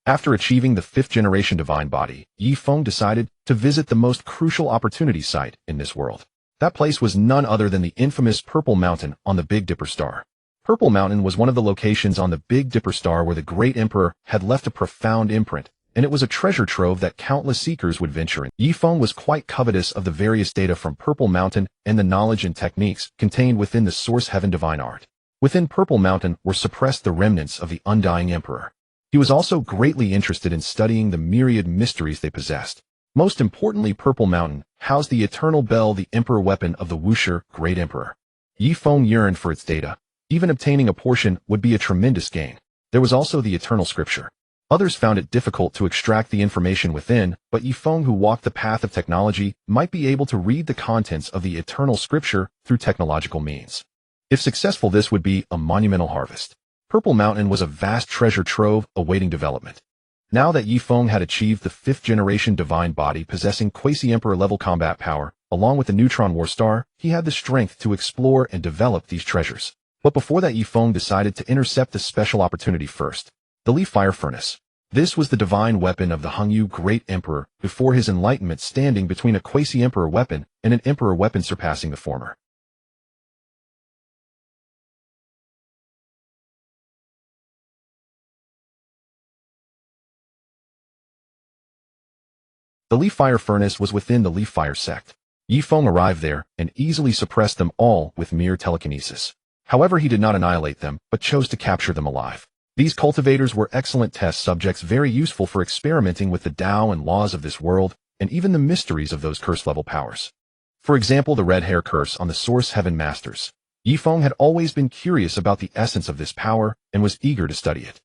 After achieving the 5th-generation divine body, Yi Feng decided to visit the most crucial opportunity site in this world. That place was none other than the infamous Purple Mountain on the Big Dipper star. Purple Mountain was one of the locations on the Big Dipper star where the Great Emperor had left a profound imprint, and it was a treasure trove that countless seekers would venture in. Yi Feng was quite covetous of the various data from Purple Mountain and the knowledge and techniques contained within the Source Heaven divine art. Within Purple Mountain were suppressed the remnants of the undying emperor. He was also greatly interested in studying the myriad mysteries they possessed. Most importantly, Purple Mountain housed the eternal bell, the emperor weapon of the Wuxia Great Emperor. Yi Feng yearned for its data. Even obtaining a portion would be a tremendous gain. There was also the eternal scripture. Others found it difficult to extract the information within, but Yi Feng, who walked the path of technology, might be able to read the contents of the eternal scripture through technological means. If successful, this would be a monumental harvest. Purple Mountain was a vast treasure trove awaiting development. Now that Yi Feng had achieved the 5th-generation divine body possessing quasi-emperor level combat power, along with the neutron war star, he had the strength to explore and develop these treasures. But before that, Yi Feng decided to intercept the special opportunity first. The Leaf Fire Furnace. This was the divine weapon of the Hongyu Great Emperor before his enlightenment, standing between a quasi-emperor weapon and an emperor weapon surpassing the former. The Leaf Fire Furnace was within the Leaf Fire sect. Yi Feng arrived there and easily suppressed them all with mere telekinesis. However, he did not annihilate them, but chose to capture them alive. These cultivators were excellent test subjects, very useful for experimenting with the Tao and laws of this world, and even the mysteries of those curse-level powers. For example, the Red Hair Curse on the Source Heaven Masters. Yi Feng had always been curious about the essence of this power and was eager to study it.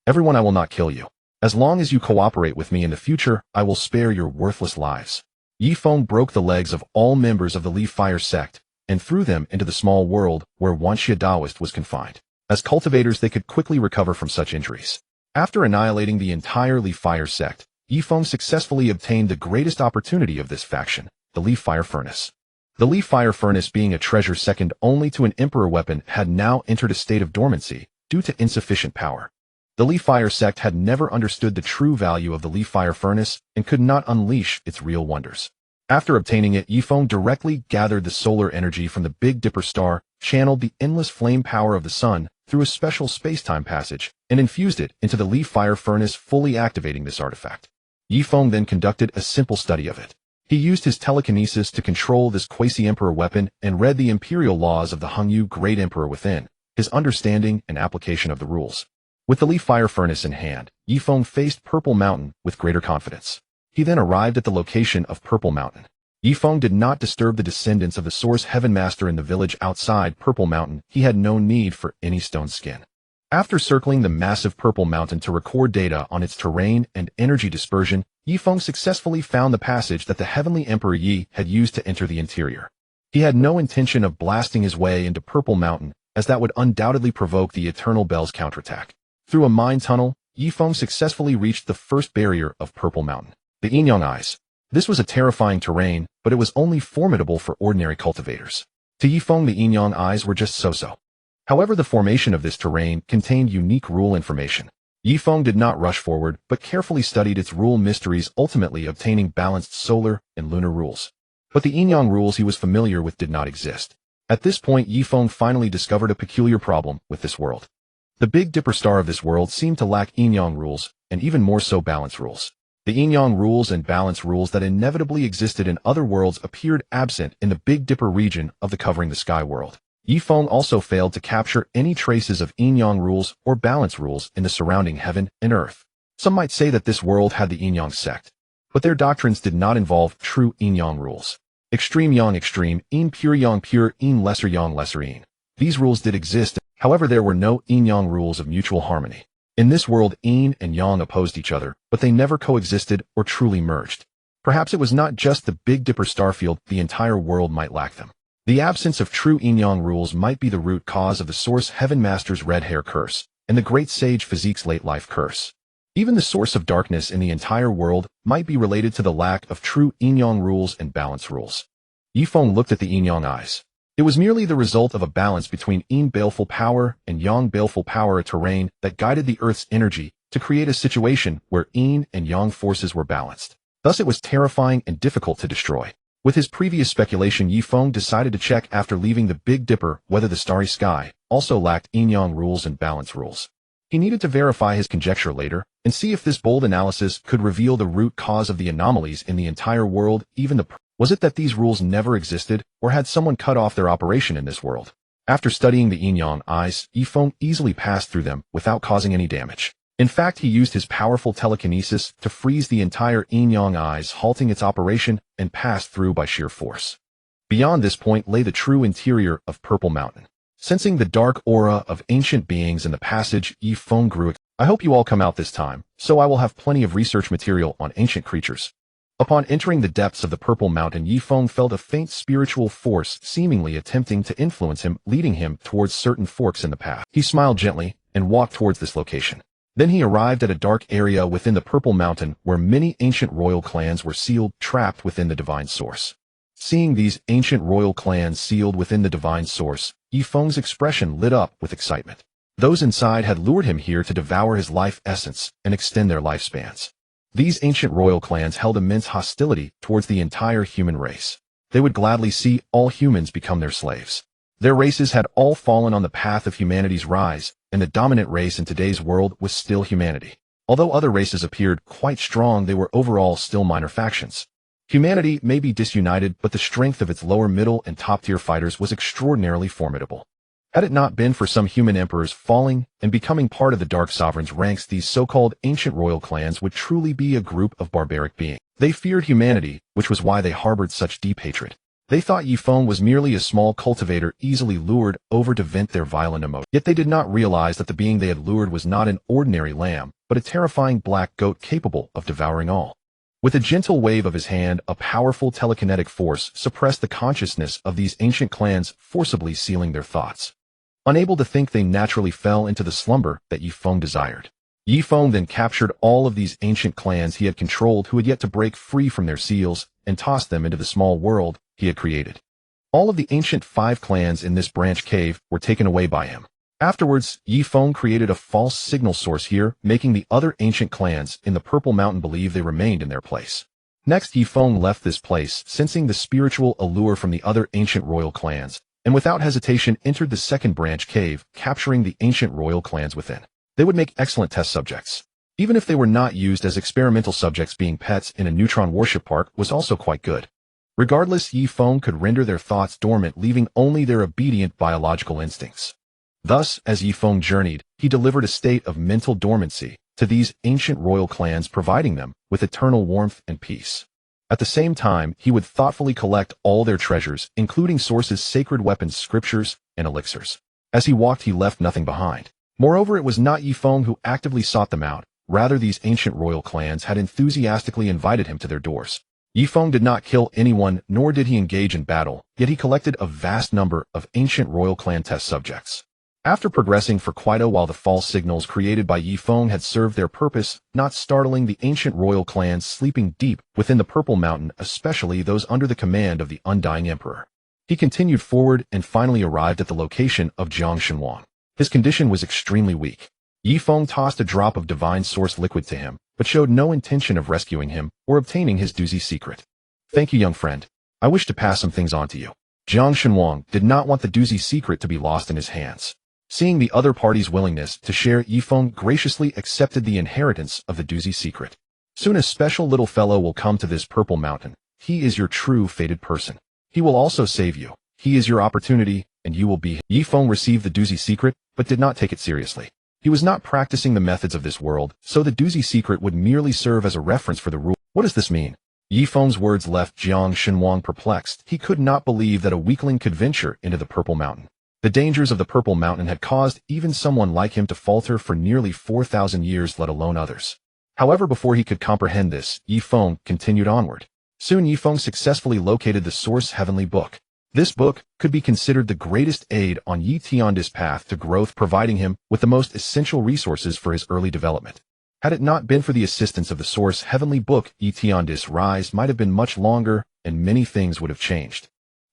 Everyone, I will not kill you. As long as you cooperate with me in the future, I will spare your worthless lives. Yi Feng broke the legs of all members of the Leaf Fire sect and threw them into the small world where Wanxia Daoist was confined. As cultivators, they could quickly recover from such injuries. After annihilating the entire Leaf Fire sect, Yi Feng successfully obtained the greatest opportunity of this faction, the Leaf Fire Furnace. The Leaf Fire Furnace, being a treasure second only to an emperor weapon, had now entered a state of dormancy due to insufficient power. The Leaf Fire sect had never understood the true value of the Leaf Fire Furnace and could not unleash its real wonders. After obtaining it, Yi Feng directly gathered the solar energy from the Big Dipper star, channeled the endless flame power of the sun through a special space-time passage, and infused it into the Leaf Fire Furnace, fully activating this artifact. Yi Feng then conducted a simple study of it. He used his telekinesis to control this quasi-emperor weapon and read the imperial laws of the Hongyu Great Emperor within, his understanding and application of the rules. With the Leaf Fire Furnace in hand, Yi Feng faced Purple Mountain with greater confidence. He then arrived at the location of Purple Mountain. Yi Feng did not disturb the descendants of the Source Heaven Master in the village outside Purple Mountain. He had no need for any stone skin. After circling the massive Purple Mountain to record data on its terrain and energy dispersion, Yi Feng successfully found the passage that the Heavenly Emperor Yi had used to enter the interior. He had no intention of blasting his way into Purple Mountain, as that would undoubtedly provoke the Eternal Bell's counterattack. Through a mine tunnel, Yi Feng successfully reached the first barrier of Purple Mountain, the Yinyang Eyes. This was a terrifying terrain, but it was only formidable for ordinary cultivators. To Yi Feng, the Yinyang Eyes were just so-so. However, the formation of this terrain contained unique rule information. Yi Feng did not rush forward, but carefully studied its rule mysteries, ultimately obtaining balanced solar and lunar rules. But the Yinyang rules he was familiar with did not exist. At this point, Yi Feng finally discovered a peculiar problem with this world. The Big Dipper star of this world seemed to lack Yinyang rules, and even more so balance rules. The Yinyang rules and balance rules that inevitably existed in other worlds appeared absent in the Big Dipper region of the Covering the Sky world. Yi Feng also failed to capture any traces of Yinyang rules or balance rules in the surrounding heaven and earth. Some might say that this world had the Yinyang sect, but their doctrines did not involve true Yinyang rules. Extreme Yang extreme, Yin pure Yang pure, Yin lesser Yang lesser Yin. These rules did exist, however there were no Yin-Yang rules of mutual harmony. In this world, Yin and Yang opposed each other, but they never coexisted or truly merged. Perhaps it was not just the Big Dipper starfield, the entire world might lack them. The absence of true Yin-Yang rules might be the root cause of the Source Heaven Master's Red Hair Curse, and the Great Sage Physique's Late Life Curse. Even the source of darkness in the entire world might be related to the lack of true Yin-Yang rules and balance rules. Yi Feng looked at the Yinyang Eyes. It was merely the result of a balance between Yin baleful power and Yang baleful power, a terrain that guided the Earth's energy to create a situation where yin and yang forces were balanced. Thus it was terrifying and difficult to destroy. With his previous speculation, Yifeng decided to check after leaving the Big Dipper whether the starry sky also lacked yin-yang rules and balance rules. He needed to verify his conjecture later and see if this bold analysis could reveal the root cause of the anomalies in the entire world. Was it that these rules never existed, or had someone cut off their operation in this world? After studying the yin-yang eyes, Yifeng easily passed through them without causing any damage. In fact, he used his powerful telekinesis to freeze the entire yin-yang eyes, halting its operation, and passed through by sheer force. Beyond this point lay the true interior of Purple Mountain. Sensing the dark aura of ancient beings in the passage, Yifeng grew excited. I hope you all come out this time, so I will have plenty of research material on ancient creatures. Upon entering the depths of the Purple Mountain, Yifeng felt a faint spiritual force seemingly attempting to influence him, leading him towards certain forks in the path. He smiled gently and walked towards this location. Then he arrived at a dark area within the Purple Mountain where many ancient royal clans were sealed, trapped within the divine source. Seeing these ancient royal clans sealed within the divine source, Yifeng's expression lit up with excitement. Those inside had lured him here to devour his life essence and extend their lifespans. These ancient royal clans held immense hostility towards the entire human race. They would gladly see all humans become their slaves. Their races had all fallen on the path of humanity's rise, and the dominant race in today's world was still humanity. Although other races appeared quite strong, they were overall still minor factions. Humanity may be disunited, but the strength of its lower, middle, and top-tier fighters was extraordinarily formidable. Had it not been for some human emperors falling and becoming part of the Dark Sovereign's ranks, these so-called ancient royal clans would truly be a group of barbaric beings. They feared humanity, which was why they harbored such deep hatred. They thought Yifeng was merely a small cultivator easily lured over to vent their violent emotions. Yet they did not realize that the being they had lured was not an ordinary lamb, but a terrifying black goat capable of devouring all. With a gentle wave of his hand, a powerful telekinetic force suppressed the consciousness of these ancient clans, forcibly sealing their thoughts. Unable to think, they naturally fell into the slumber that Yifeng desired. Yifeng then captured all of these ancient clans he had controlled who had yet to break free from their seals and tossed them into the small world he had created. All of the ancient 5 clans in this branch cave were taken away by him. Afterwards, Yifeng created a false signal source here, making the other ancient clans in the Purple Mountain believe they remained in their place. Next, Yifeng left this place, sensing the spiritual allure from the other ancient royal clans, and without hesitation entered the second branch cave, capturing the ancient royal clans within. They would make excellent test subjects. Even if they were not used as experimental subjects, being pets in a neutron worship park was also quite good. Regardless, Yifeng could render their thoughts dormant, leaving only their obedient biological instincts. Thus, as Yifeng journeyed, he delivered a state of mental dormancy to these ancient royal clans, providing them with eternal warmth and peace. At the same time, he would thoughtfully collect all their treasures, including sources, sacred weapons, scriptures, and elixirs. As he walked, he left nothing behind. Moreover, it was not Yifeng who actively sought them out. Rather, these ancient royal clans had enthusiastically invited him to their doors. Yifeng did not kill anyone, nor did he engage in battle, yet he collected a vast number of ancient royal clan test subjects. After progressing for quite a while, the false signals created by Yifeng had served their purpose, not startling the ancient royal clans sleeping deep within the Purple Mountain, especially those under the command of the Undying Emperor. He continued forward and finally arrived at the location of Jiang Shenhuang. His condition was extremely weak. Yifeng tossed a drop of divine source liquid to him, but showed no intention of rescuing him or obtaining his doozy secret. "Thank you, young friend. I wish to pass some things on to you." Jiang Shenhuang did not want the doozy secret to be lost in his hands. Seeing the other party's willingness to share, Yifeng graciously accepted the inheritance of the doozy secret. "Soon a special little fellow will come to this Purple Mountain. He is your true fated person. He will also save you. He is your opportunity, and you will be." Yifeng received the doozy secret, but did not take it seriously. He was not practicing the methods of this world, so the doozy secret would merely serve as a reference for the rule. What does this mean? Yifeng's words left Jiang Shenhuang perplexed. He could not believe that a weakling could venture into the Purple Mountain. The dangers of the Purple Mountain had caused even someone like him to falter for nearly 4,000 years, let alone others. However, before he could comprehend this, Yifeng continued onward. Soon Yifeng successfully located the Source Heavenly Book. This book could be considered the greatest aid on Yi Tiandi's path to growth, providing him with the most essential resources for his early development. Had it not been for the assistance of the Source Heavenly Book, Yi Tiandi's rise might have been much longer, and many things would have changed.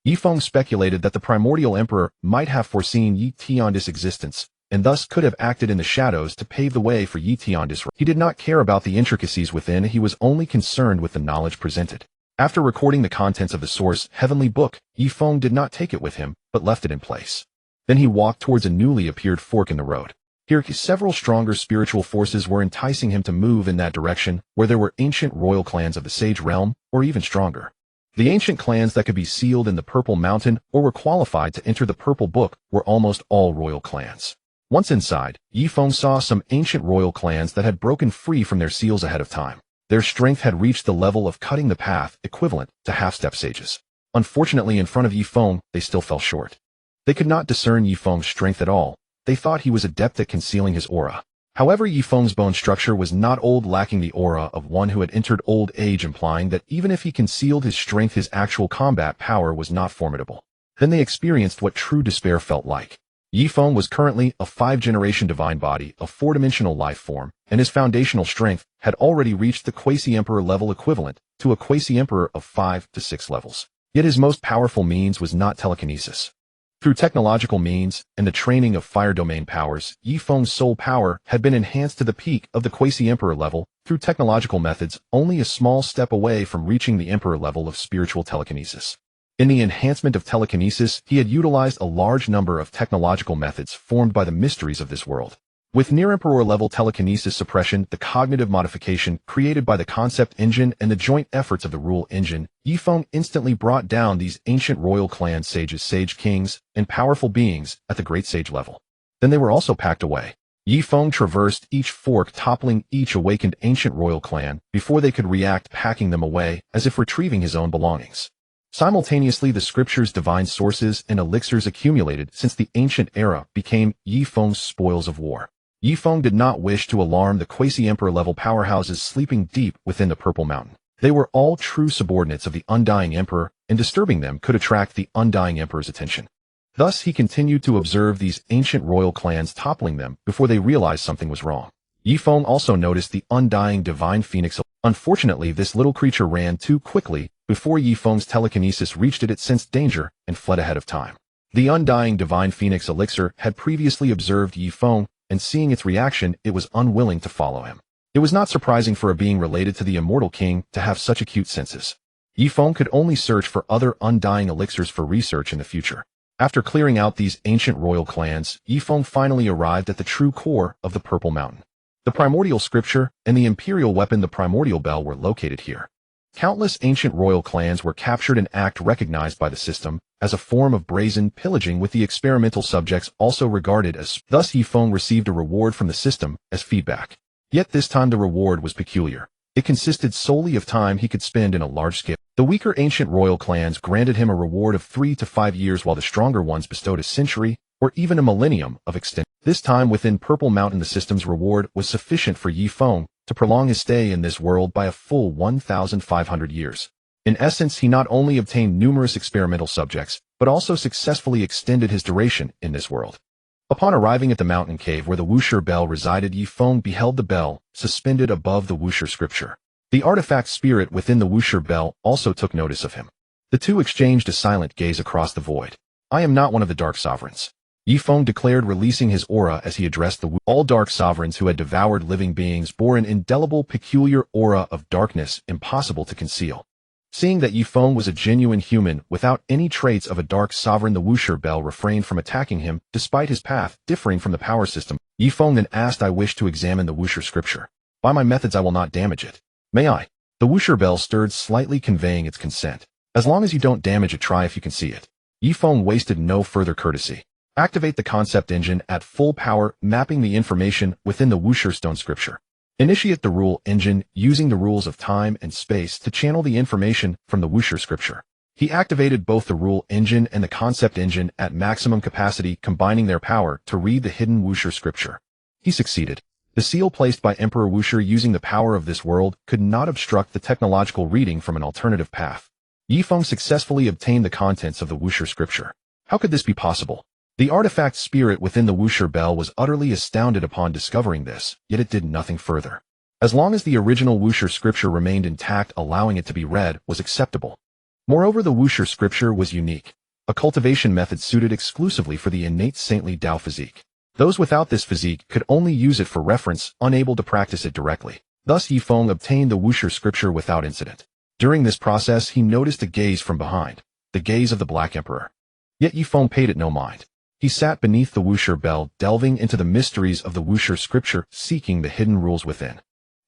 Yifeng speculated that the primordial emperor might have foreseen Yi Tiandi's existence and thus could have acted in the shadows to pave the way for Yi Tian's. He did not care about the intricacies within, he was only concerned with the knowledge presented. After recording the contents of the source heavenly book, Yi Feng did not take it with him, but left it in place. Then he walked towards a newly appeared fork in the road. Here, several stronger spiritual forces were enticing him to move in that direction, where there were ancient royal clans of the Sage Realm, or even stronger. The ancient clans that could be sealed in the Purple Mountain or were qualified to enter the Purple Book were almost all royal clans. Once inside, Yi Feng saw some ancient royal clans that had broken free from their seals ahead of time. Their strength had reached the level of cutting the path, equivalent to half-step sages. Unfortunately, in front of Yi Feng, they still fell short. They could not discern Yi Feng's strength at all. They thought he was adept at concealing his aura. However, Yi Feng's bone structure was not old, lacking the aura of one who had entered old age, implying that even if he concealed his strength, his actual combat power was not formidable. Then they experienced what true despair felt like. Yi Feng was currently a 5th-generation divine body, a 4-dimensional life form, and his foundational strength had already reached the Quasi-Emperor level, equivalent to a Quasi-Emperor of 5 to 6 levels. Yet his most powerful means was not telekinesis. Through technological means and the training of fire domain powers, Yi Feng's soul power had been enhanced to the peak of the Quasi-Emperor level through technological methods, only a small step away from reaching the Emperor level of spiritual telekinesis. In the enhancement of telekinesis, he had utilized a large number of technological methods formed by the mysteries of this world. With near-Emperor level telekinesis suppression, the cognitive modification created by the concept engine and the joint efforts of the rule engine, Yi Feng instantly brought down these ancient royal clan sages, sage kings, and powerful beings at the great sage level. Then they were also packed away. Yi Feng traversed each fork, toppling each awakened ancient royal clan before they could react, packing them away as if retrieving his own belongings. Simultaneously, the scriptures, divine sources, and elixirs accumulated since the ancient era became Yi Feng's spoils of war. Yi Feng did not wish to alarm the Quasi-Emperor level powerhouses sleeping deep within the Purple Mountain. They were all true subordinates of the Undying Emperor, and disturbing them could attract the Undying Emperor's attention. Thus, he continued to observe these ancient royal clans, toppling them before they realized something was wrong. Yi Feng also noticed the Undying Divine Phoenix. Unfortunately, this little creature ran too quickly. Before Yi Feng's telekinesis reached it sensed danger and fled ahead of time. The Undying Divine Phoenix elixir had previously observed Yi Feng, and seeing its reaction, it was unwilling to follow him. It was not surprising for a being related to the Immortal King to have such acute senses. Yi Feng could only search for other undying elixirs for research in the future. After clearing out these ancient royal clans, Yi Feng finally arrived at the true core of the Purple Mountain. The primordial scripture and the imperial weapon, the primordial bell, were located here. Countless ancient royal clans were captured, an act recognized by the system as a form of brazen pillaging, with the experimental subjects also regarded as. Thus, Yi Feng received a reward from the system as feedback. Yet this time the reward was peculiar. It consisted solely of time he could spend in a large scale. The weaker ancient royal clans granted him a reward of 3 to 5 years, while the stronger ones bestowed a century or even a millennium of extension. This time within Purple Mountain, the system's reward was sufficient for Yi Feng to prolong his stay in this world by a full 1,500 years. In essence, he not only obtained numerous experimental subjects, but also successfully extended his duration in this world. Upon arriving at the mountain cave where the Wuxia bell resided, Yi Feng beheld the bell suspended above the Wuxia scripture. The artifact spirit within the Wuxia bell also took notice of him. The two exchanged a silent gaze across the void. "I am not one of the Dark Sovereigns," Yi Feng declared, releasing his aura as he addressed all Dark Sovereigns who had devoured living beings bore an indelible, peculiar aura of darkness impossible to conceal. Seeing that Yi Feng was a genuine human without any traits of a Dark Sovereign, the Wuxia bell refrained from attacking him despite his path differing from the power system. Yi Feng then asked, "I wish to examine the Wuxia scripture. By my methods I will not damage it. May I?" The Wuxia bell stirred slightly, conveying its consent. "As long as you don't damage it, try if you can see it." Yi Feng wasted no further courtesy. Activate the concept engine at full power, mapping the information within the Wuxia stone scripture. Initiate the rule engine using the rules of time and space to channel the information from the Wuxia scripture. He activated both the rule engine and the concept engine at maximum capacity, combining their power to read the hidden Wuxia scripture. He succeeded. The seal placed by Emperor Wuxia using the power of this world could not obstruct the technological reading from an alternative path. Yi Feng successfully obtained the contents of the Wuxia scripture. How could this be possible? The artifact spirit within the Wuxia bell was utterly astounded upon discovering this, yet it did nothing further. As long as the original Wuxia scripture remained intact, allowing it to be read was acceptable. Moreover, the Wuxia scripture was unique, a cultivation method suited exclusively for the innate saintly Tao physique. Those without this physique could only use it for reference, unable to practice it directly. Thus Yifeng obtained the wuxia scripture without incident. During this process he noticed a gaze from behind, the gaze of the Black Emperor. Yet Yifeng paid it no mind. He sat beneath the wuxia bell, delving into the mysteries of the wuxia scripture, seeking the hidden rules within.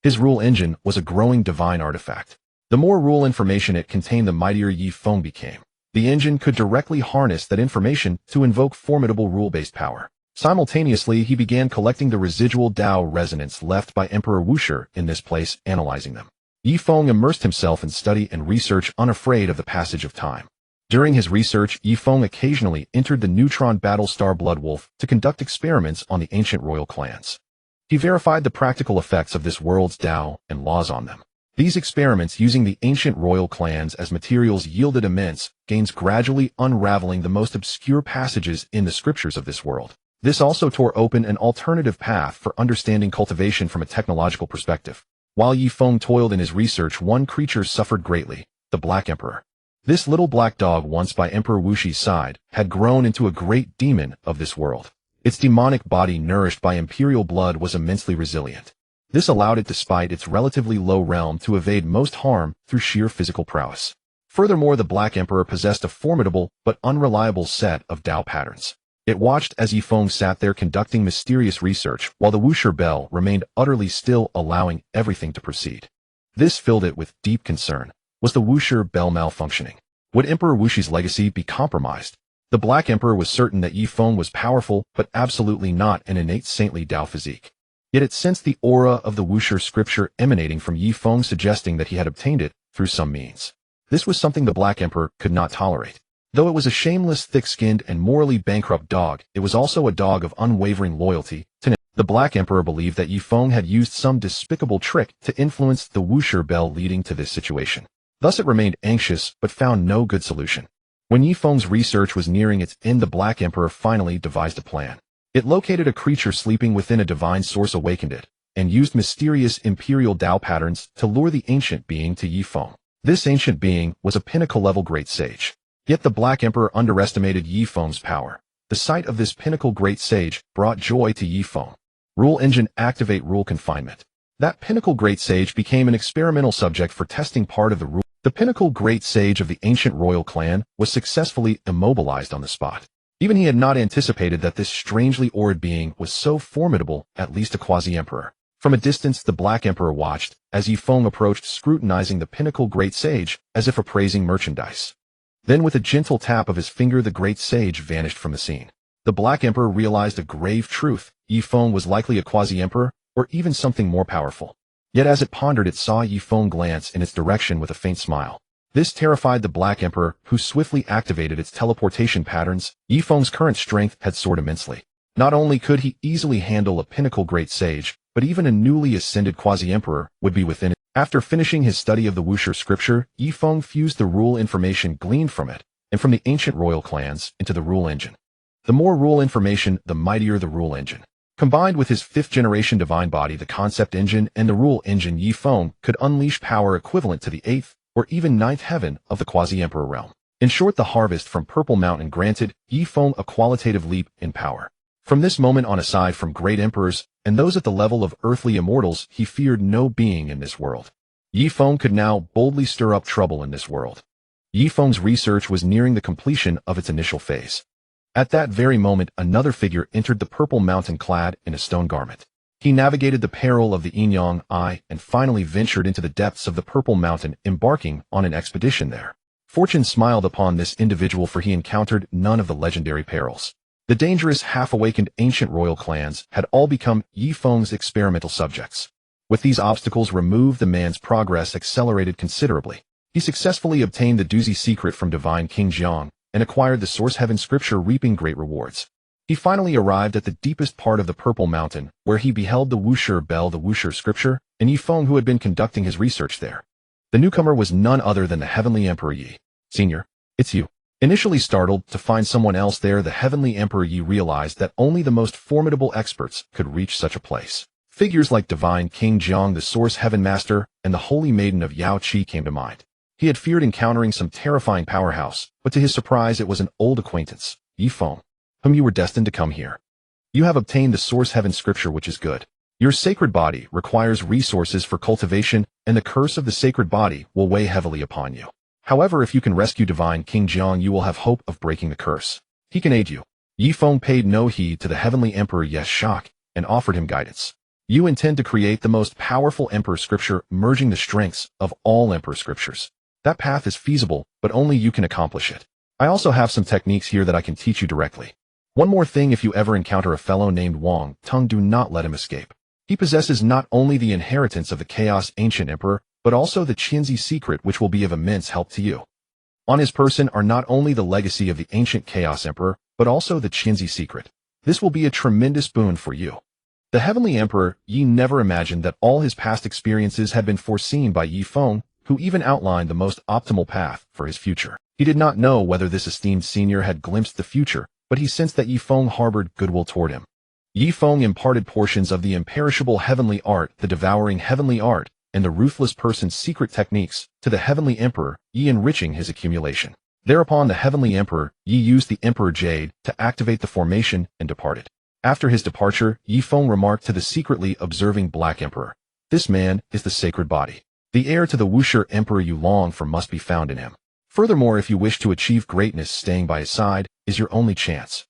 His rule engine was a growing divine artifact. The more rule information it contained, the mightier Yifeng became. The engine could directly harness that information to invoke formidable rule-based power. Simultaneously, he began collecting the residual Dao resonance left by Emperor Wuxia in this place, analyzing them. Yifeng immersed himself in study and research, unafraid of the passage of time. During his research, Yifeng occasionally entered the neutron battlestar Blood Wolf to conduct experiments on the ancient royal clans. He verified the practical effects of this world's Dao and laws on them. These experiments using the ancient royal clans as materials yielded immense gains, gradually unraveling the most obscure passages in the scriptures of this world. This also tore open an alternative path for understanding cultivation from a technological perspective. While Yifeng toiled in his research, one creature suffered greatly, the Black Emperor. This little black dog, once by Emperor Wuxi's side, had grown into a great demon of this world. Its demonic body, nourished by imperial blood, was immensely resilient. This allowed it, despite its relatively low realm, to evade most harm through sheer physical prowess. Furthermore, the Black Emperor possessed a formidable but unreliable set of Dao patterns. It watched as Yifeng sat there conducting mysterious research, while the wuxia bell remained utterly still, allowing everything to proceed. This filled it with deep concern. Was the wuxia bell malfunctioning? Would Emperor Wuxi's legacy be compromised? The Black Emperor was certain that Yifeng was powerful, but absolutely not an innate saintly Dao physique. Yet it sensed the aura of the wuxia scripture emanating from Yifeng, suggesting that he had obtained it through some means. This was something the Black Emperor could not tolerate. Though it was a shameless, thick-skinned, and morally bankrupt dog, it was also a dog of unwavering loyalty to him. The Black Emperor believed that Yifeng had used some despicable trick to influence the wuxia bell, leading to this situation. Thus it remained anxious, but found no good solution. When Yifeng's research was nearing its end, the Black Emperor finally devised a plan. It located a creature sleeping within a divine source, awakened it, and used mysterious imperial Dao patterns to lure the ancient being to Yifeng. This ancient being was a pinnacle-level great sage. Yet the Black Emperor underestimated Yifeng's power. The sight of this pinnacle great sage brought joy to Yifeng. Rule engine, activate rule confinement. That pinnacle great sage became an experimental subject for testing part of the rule. The pinnacle great sage of the ancient royal clan was successfully immobilized on the spot. Even he had not anticipated that this strangely auric being was so formidable, at least a quasi-emperor. From a distance, the Black Emperor watched as Yifeng approached, scrutinizing the pinnacle great sage as if appraising merchandise. Then with a gentle tap of his finger, the great sage vanished from the scene. The Black Emperor realized a grave truth. Yifeng was likely a quasi-emperor, or even something more powerful. Yet as it pondered, it saw Yifeng glance in its direction with a faint smile. This terrified the Black Emperor, who swiftly activated its teleportation patterns. Yifeng's current strength had soared immensely. Not only could he easily handle a pinnacle great sage, but even a newly ascended quasi-emperor would be within it. After finishing his study of the wuxia scripture, Yifeng fused the rule information gleaned from it, and from the ancient royal clans, into the rule engine. The more rule information, the mightier the rule engine. Combined with his fifth-generation divine body, the concept engine, and the rule engine, Yifeng could unleash power equivalent to the eighth or even ninth heaven of the quasi-emperor realm. In short, the harvest from Purple Mountain granted Yifeng a qualitative leap in power. From this moment on, aside from great emperors and those at the level of earthly immortals, he feared no being in this world. Yifeng could now boldly stir up trouble in this world. Yifeng's research was nearing the completion of its initial phase. At that very moment, another figure entered the Purple Mountain clad in a stone garment. He navigated the peril of the Yin-Yang Eye and finally ventured into the depths of the Purple Mountain, embarking on an expedition there. Fortune smiled upon this individual, for he encountered none of the legendary perils. The dangerous, half-awakened ancient royal clans had all become Yifeng's experimental subjects. With these obstacles removed, the man's progress accelerated considerably. He successfully obtained the doozy secret from divine King Jiang and acquired the source heaven scripture, reaping great rewards. He finally arrived at the deepest part of the Purple Mountain, where he beheld the wuxia bell, the wuxia scripture, and Yifeng, who had been conducting his research there. The newcomer was none other than the Heavenly Emperor Yi. "Senior, it's you." Initially startled to find someone else there, the Heavenly Emperor Yi realized that only the most formidable experts could reach such a place. Figures like divine King Jiang, the Source Heaven Master, and the Holy Maiden of Yao Qi came to mind. He had feared encountering some terrifying powerhouse, but to his surprise it was an old acquaintance, Yifeng, whom you were destined to come here. You have obtained the source heaven scripture, which is good. Your sacred body requires resources for cultivation, and the curse of the sacred body will weigh heavily upon you. However, if you can rescue divine King Jiang, you will have hope of breaking the curse. He can aid you. Yifeng paid no heed to the heavenly emperor Ye's shock and offered him guidance. You intend to create the most powerful emperor scripture, merging the strengths of all emperor scriptures. That path is feasible, but only you can accomplish it. I also have some techniques here that I can teach you directly. One more thing, if you ever encounter a fellow named Wang Tung, do not let him escape. He possesses not only the inheritance of the Chaos Ancient Emperor, but also the Qinzi secret, which will be of immense help to you. On his person are not only the legacy of the ancient Chaos Emperor, but also the Qinzi secret. This will be a tremendous boon for you. The Heavenly Emperor Yi never imagined that all his past experiences had been foreseen by Yifeng, who even outlined the most optimal path for his future. He did not know whether this esteemed senior had glimpsed the future, but he sensed that Yifeng harbored goodwill toward him. Yifeng imparted portions of the imperishable heavenly art, the devouring heavenly art, and the ruthless person's secret techniques to the Heavenly Emperor Yi, enriching his accumulation. Thereupon the Heavenly Emperor Yi used the Emperor Jade to activate the formation and departed. After his departure, Yifeng remarked to the secretly observing Black Emperor, "This man is the sacred body. The heir to the Wuxia Emperor you long for must be found in him. Furthermore, if you wish to achieve greatness, staying by his side is your only chance."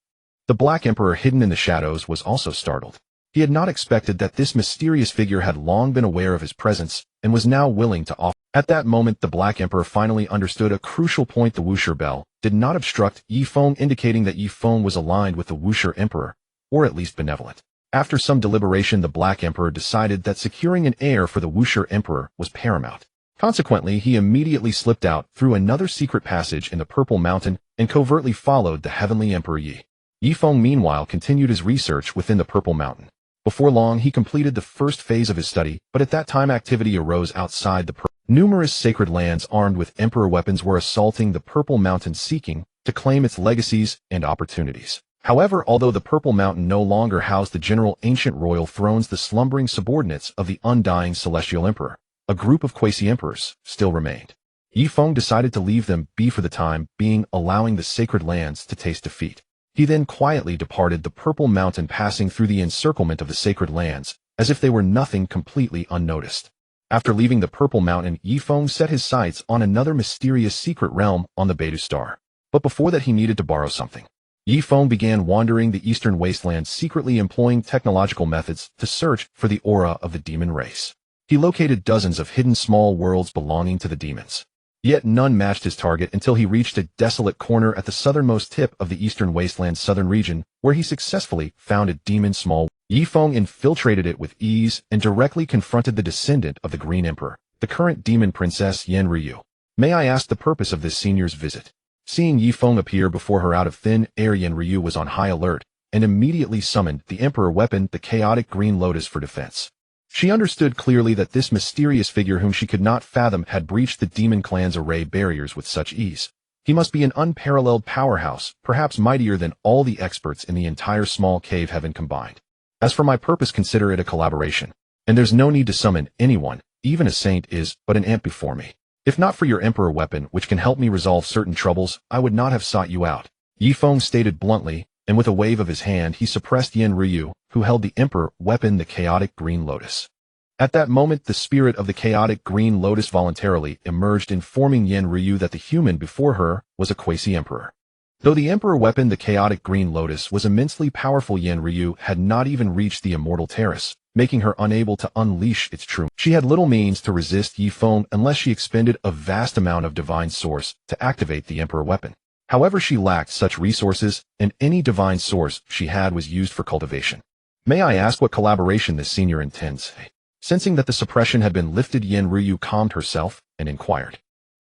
The Black Emperor, hidden in the shadows, was also startled. He had not expected that this mysterious figure had long been aware of his presence and was now willing to offer. At that moment, the Black Emperor finally understood a crucial point. The Wuxia bell did not obstruct Yifeng, indicating that Yifeng was aligned with the Wuxia Emperor, or at least benevolent. After some deliberation, the Black Emperor decided that securing an heir for the Wuxia Emperor was paramount. Consequently, he immediately slipped out through another secret passage in the Purple Mountain and covertly followed the Heavenly Emperor Yi. Yifeng, meanwhile, continued his research within the Purple Mountain. Before long, he completed the first phase of his study, but at that time activity arose outside the numerous sacred lands armed with emperor weapons were assaulting the Purple Mountain, seeking to claim its legacies and opportunities. However, although the Purple Mountain no longer housed the general ancient royal thrones, the slumbering subordinates of the undying celestial emperor, a group of quasi-emperors, still remained. Yifeng decided to leave them be for the time being, allowing the sacred lands to taste defeat. He then quietly departed the Purple Mountain, passing through the encirclement of the sacred lands, as if they were nothing, completely unnoticed. After leaving the Purple Mountain, Yifeng set his sights on another mysterious secret realm on the Beidou Star. But before that, he needed to borrow something. Yifeng began wandering the eastern wastelands, secretly employing technological methods to search for the aura of the demon race. He located dozens of hidden small worlds belonging to the demons. Yet none matched his target until he reached a desolate corner at the southernmost tip of the eastern wasteland's southern region, where he successfully found a demon small. Yifeng infiltrated it with ease and directly confronted the descendant of the Green Emperor, the current demon princess Yen Ryu. "May I ask the purpose of this senior's visit?" Seeing Yifeng appear before her out of thin air, Yen Ryu was on high alert and immediately summoned the Emperor weapon, the chaotic green lotus, for defense. She understood clearly that this mysterious figure, whom she could not fathom, had breached the demon clan's array barriers with such ease. He must be an unparalleled powerhouse, perhaps mightier than all the experts in the entire small cave heaven combined. As for my purpose, consider it a collaboration. And there's no need to summon anyone, even a saint is but an ant before me. If not for your Emperor weapon, which can help me resolve certain troubles, I would not have sought you out. Yifeng stated bluntly, and with a wave of his hand he suppressed Yen Ryu, who held the Emperor weapon, the chaotic green lotus. At that moment, the spirit of the chaotic green lotus voluntarily emerged, informing Yen Ryu that the human before her was a quasi-emperor. Though the Emperor weapon, the chaotic green lotus, was immensely powerful, Yen Ryu had not even reached the immortal terrace, making her unable to unleash its true. She had little means to resist Yifeng unless she expended a vast amount of divine source to activate the Emperor weapon. However, she lacked such resources, and any divine source she had was used for cultivation. "May I ask what collaboration this senior intends?" Sensing that the suppression had been lifted, Yen Ryu calmed herself and inquired.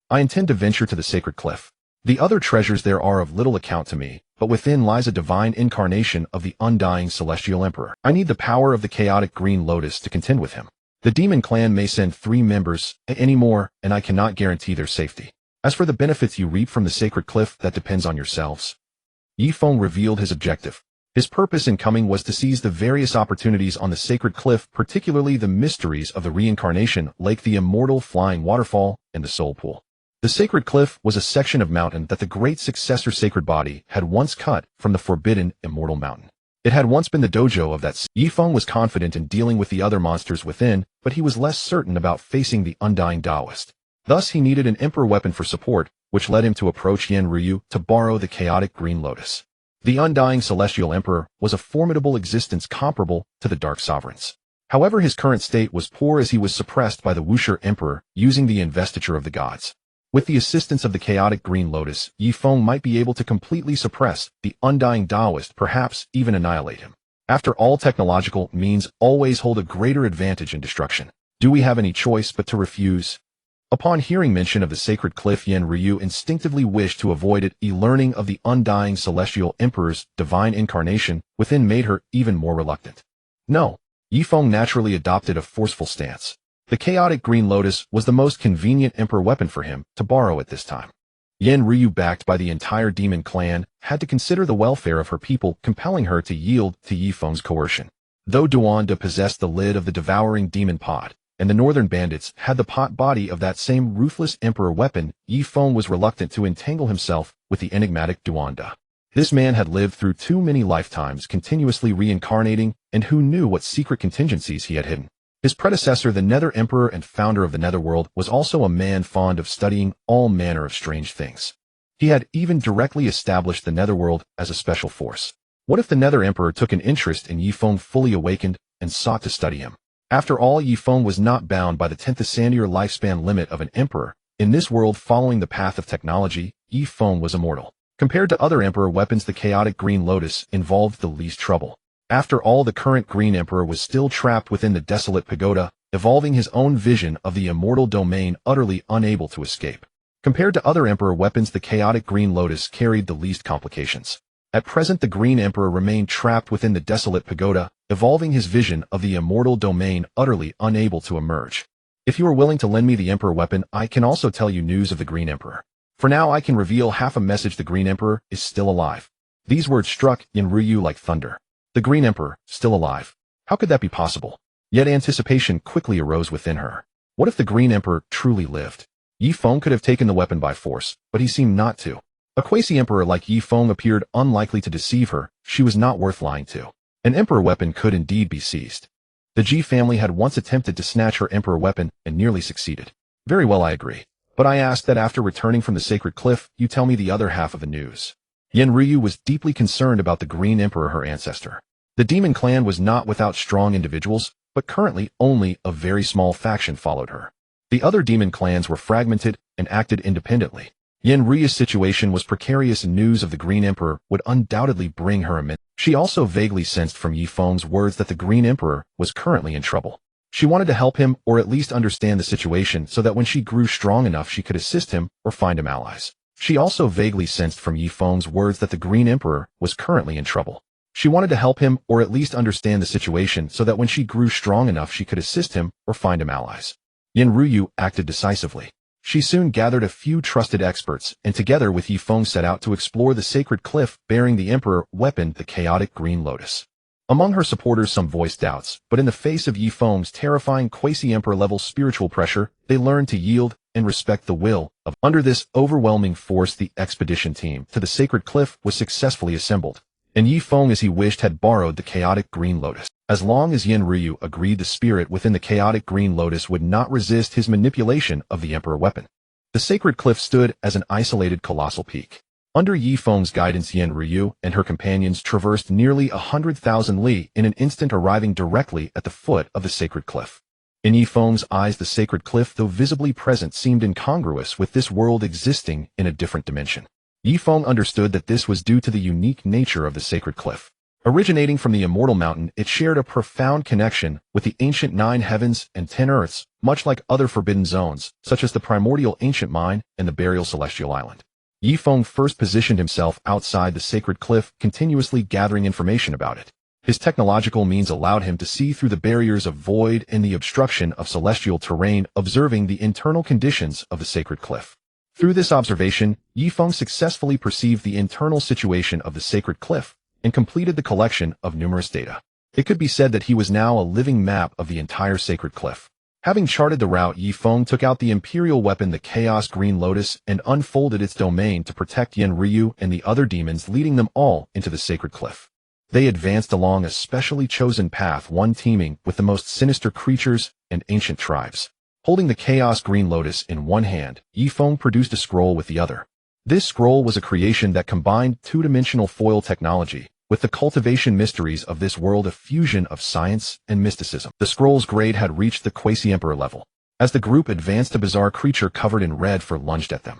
"I intend to venture to the sacred cliff. The other treasures there are of little account to me, but within lies a divine incarnation of the undying celestial emperor. I need the power of the chaotic green lotus to contend with him. The demon clan may send 3 members, any more, and I cannot guarantee their safety. As for the benefits you reap from the sacred cliff, that depends on yourselves." Yifeng revealed his objective. His purpose in coming was to seize the various opportunities on the sacred cliff, particularly the mysteries of the reincarnation lake, the immortal flying waterfall, and the soul pool. The sacred cliff was a section of mountain that the great successor sacred body had once cut from the forbidden immortal mountain. It had once been the dojo of that. Yifeng was confident in dealing with the other monsters within, but he was less certain about facing the undying Taoist. Thus, he needed an emperor weapon for support, which led him to approach Yen Ryu to borrow the chaotic green lotus. The undying celestial emperor was a formidable existence comparable to the Dark Sovereigns. However, his current state was poor as he was suppressed by the Wuxia emperor using the investiture of the gods. With the assistance of the chaotic green lotus, Yifeng might be able to completely suppress the undying Taoist, perhaps even annihilate him. After all, technological means always hold a greater advantage in destruction. Do we have any choice but to refuse? Upon hearing mention of the sacred cliff, Yen Ryu instinctively wished to avoid it. Learning of the undying celestial emperor's divine incarnation within made her even more reluctant. No, Yifeng naturally adopted a forceful stance. The chaotic green lotus was the most convenient emperor weapon for him to borrow at this time. Yen Ryu, backed by the entire demon clan, had to consider the welfare of her people, compelling her to yield to Yifeng's coercion. Though Duanda possessed the lid of the devouring demon pot, and the northern bandits had the pot body of that same ruthless emperor weapon, Yifeng was reluctant to entangle himself with the enigmatic Duanda. This man had lived through too many lifetimes, continuously reincarnating, and who knew what secret contingencies he had hidden. His predecessor, the Nether Emperor and founder of the Netherworld, was also a man fond of studying all manner of strange things. He had even directly established the Netherworld as a special force. What if the Nether Emperor took an interest in Yifeng, fully awakened, and sought to study him? After all, Yifeng was not bound by the 10th ascendier lifespan limit of an emperor. In this world, following the path of technology, Yifeng was immortal. Compared to other emperor weapons, the chaotic green lotus involved the least trouble. After all, the current Green Emperor was still trapped within the desolate pagoda, evolving his own vision of the immortal domain, utterly unable to escape. Compared to other Emperor weapons, the chaotic Green Lotus carried the least complications. At present, the Green Emperor remained trapped within the desolate pagoda, evolving his vision of the immortal domain, utterly unable to emerge. If you are willing to lend me the Emperor weapon, I can also tell you news of the Green Emperor. For now, I can reveal half a message: the Green Emperor is still alive. These words struck Yen Ryu like thunder. The Green Emperor, still alive. How could that be possible? Yet anticipation quickly arose within her. What if the Green Emperor truly lived? Yifeng could have taken the weapon by force, but he seemed not to. A quasi-emperor like Yifeng appeared unlikely to deceive her. She was not worth lying to. An emperor weapon could indeed be seized. The Ji family had once attempted to snatch her emperor weapon and nearly succeeded. Very well, I agree. But I ask that after returning from the sacred cliff, you tell me the other half of the news. Yen Ryu was deeply concerned about the Green Emperor, her ancestor. The demon clan was not without strong individuals, but currently only a very small faction followed her. The other demon clans were fragmented and acted independently. Yen Ryu's situation was precarious, and news of the Green Emperor would undoubtedly bring her immense. She also vaguely sensed from Yifeng's words that the Green Emperor was currently in trouble. She wanted to help him, or at least understand the situation, so that when she grew strong enough she could assist him or find him allies. She also vaguely sensed from Yifeng's words that the Green Emperor was currently in trouble. She wanted to help him, or at least understand the situation, so that when she grew strong enough she could assist him or find him allies. Yen Ryu acted decisively. She soon gathered a few trusted experts, and together with Yifeng set out to explore the sacred cliff, bearing the Emperor weapon, the chaotic Green Lotus. Among her supporters some voiced doubts, but in the face of Yifeng's terrifying quasi-emperor level spiritual pressure, they learned to yield and respect the will of. Under this overwhelming force, the expedition team to the sacred cliff was successfully assembled, and Yifeng, as he wished, had borrowed the chaotic Green Lotus. As long as Yen Ryu agreed, the spirit within the chaotic Green Lotus would not resist his manipulation of the Emperor weapon. The sacred cliff stood as an isolated colossal peak. Under Yifeng's guidance, Yen Ryu and her companions traversed nearly 100,000 li in an instant, arriving directly at the foot of the sacred cliff. In Yifeng's eyes, the sacred cliff, though visibly present, seemed incongruous with this world existing in a different dimension. Yifeng understood that this was due to the unique nature of the sacred cliff. Originating from the immortal mountain, it shared a profound connection with the ancient 9 heavens and 10 earths, much like other forbidden zones, such as the primordial ancient mine and the burial celestial island. Yifeng first positioned himself outside the sacred cliff, continuously gathering information about it. His technological means allowed him to see through the barriers of void and the obstruction of celestial terrain, observing the internal conditions of the sacred cliff. Through this observation, Yifeng successfully perceived the internal situation of the sacred cliff and completed the collection of numerous data. It could be said that he was now a living map of the entire sacred cliff. Having charted the route, Yifeng took out the imperial weapon, the Chaos Green Lotus, and unfolded its domain to protect Yen Ryu and the other demons, leading them all into the sacred cliff. They advanced along a specially chosen path, one teeming with the most sinister creatures and ancient tribes. Holding the Chaos Green Lotus in one hand, Yifeng produced a scroll with the other. This scroll was a creation that combined two-dimensional foil technology with the cultivation mysteries of this world, a fusion of science and mysticism. The scroll's grade had reached the Quasi-Emperor level. As the group advanced, a bizarre creature covered in red fur lunged at them.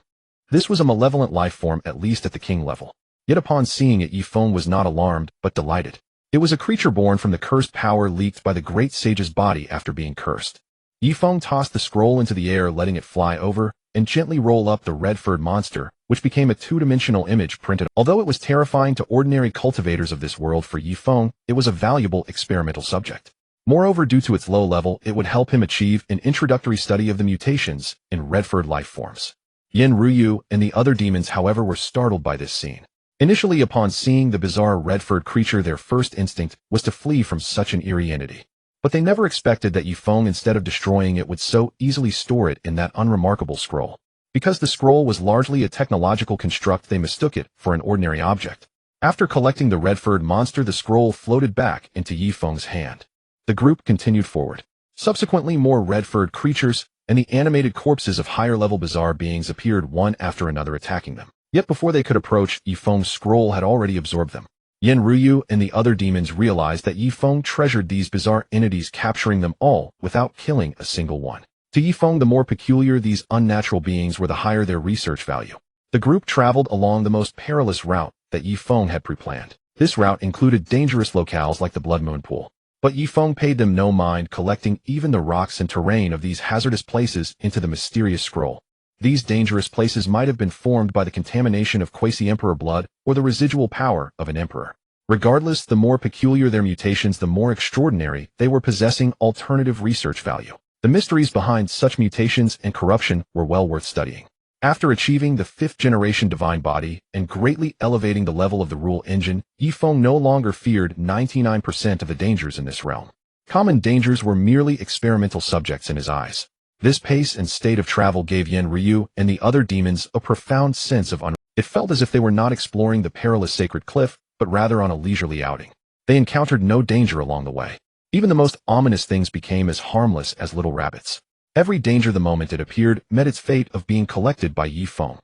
This was a malevolent life form, at least at the king level. Yet upon seeing it, Yifeng was not alarmed, but delighted. It was a creature born from the cursed power leaked by the great sage's body after being cursed. Yifeng tossed the scroll into the air, letting it fly over and gently roll up the red-furred monster, which became a two-dimensional image printed. Although it was terrifying to ordinary cultivators of this world, for Yifeng, it was a valuable experimental subject. Moreover, due to its low level, it would help him achieve an introductory study of the mutations in red-furred life forms. Yin Ryu and the other demons, however, were startled by this scene. Initially, upon seeing the bizarre red-furred creature, their first instinct was to flee from such an eerie entity. But they never expected that Yifeng, instead of destroying it, would so easily store it in that unremarkable scroll. Because the scroll was largely a technological construct, they mistook it for an ordinary object. After collecting the red-furred monster, the scroll floated back into Yifeng's hand. The group continued forward. Subsequently, more red-furred creatures and the animated corpses of higher-level bizarre beings appeared, one after another, attacking them. Yet before they could approach, Yifeng's scroll had already absorbed them. Yin Ryu and the other demons realized that Yifeng treasured these bizarre entities, capturing them all without killing a single one. To Yifeng, the more peculiar these unnatural beings were, the higher their research value. The group traveled along the most perilous route that Yifeng had pre-planned. This route included dangerous locales like the Blood Moon Pool. But Yifeng paid them no mind, collecting even the rocks and terrain of these hazardous places into the mysterious scroll. These dangerous places might have been formed by the contamination of Quasi-Emperor blood or the residual power of an emperor. Regardless, the more peculiar their mutations, the more extraordinary they were, possessing alternative research value. The mysteries behind such mutations and corruption were well worth studying. After achieving the 5th-generation divine body and greatly elevating the level of the rule engine, Yifeng no longer feared 99% of the dangers in this realm. Common dangers were merely experimental subjects in his eyes. This pace and state of travel gave Yin Ryu and the other demons a profound sense of unrest. It felt as if they were not exploring the perilous sacred cliff, but rather on a leisurely outing. They encountered no danger along the way. Even the most ominous things became as harmless as little rabbits. Every danger, the moment it appeared, met its fate of being collected by Yifeng.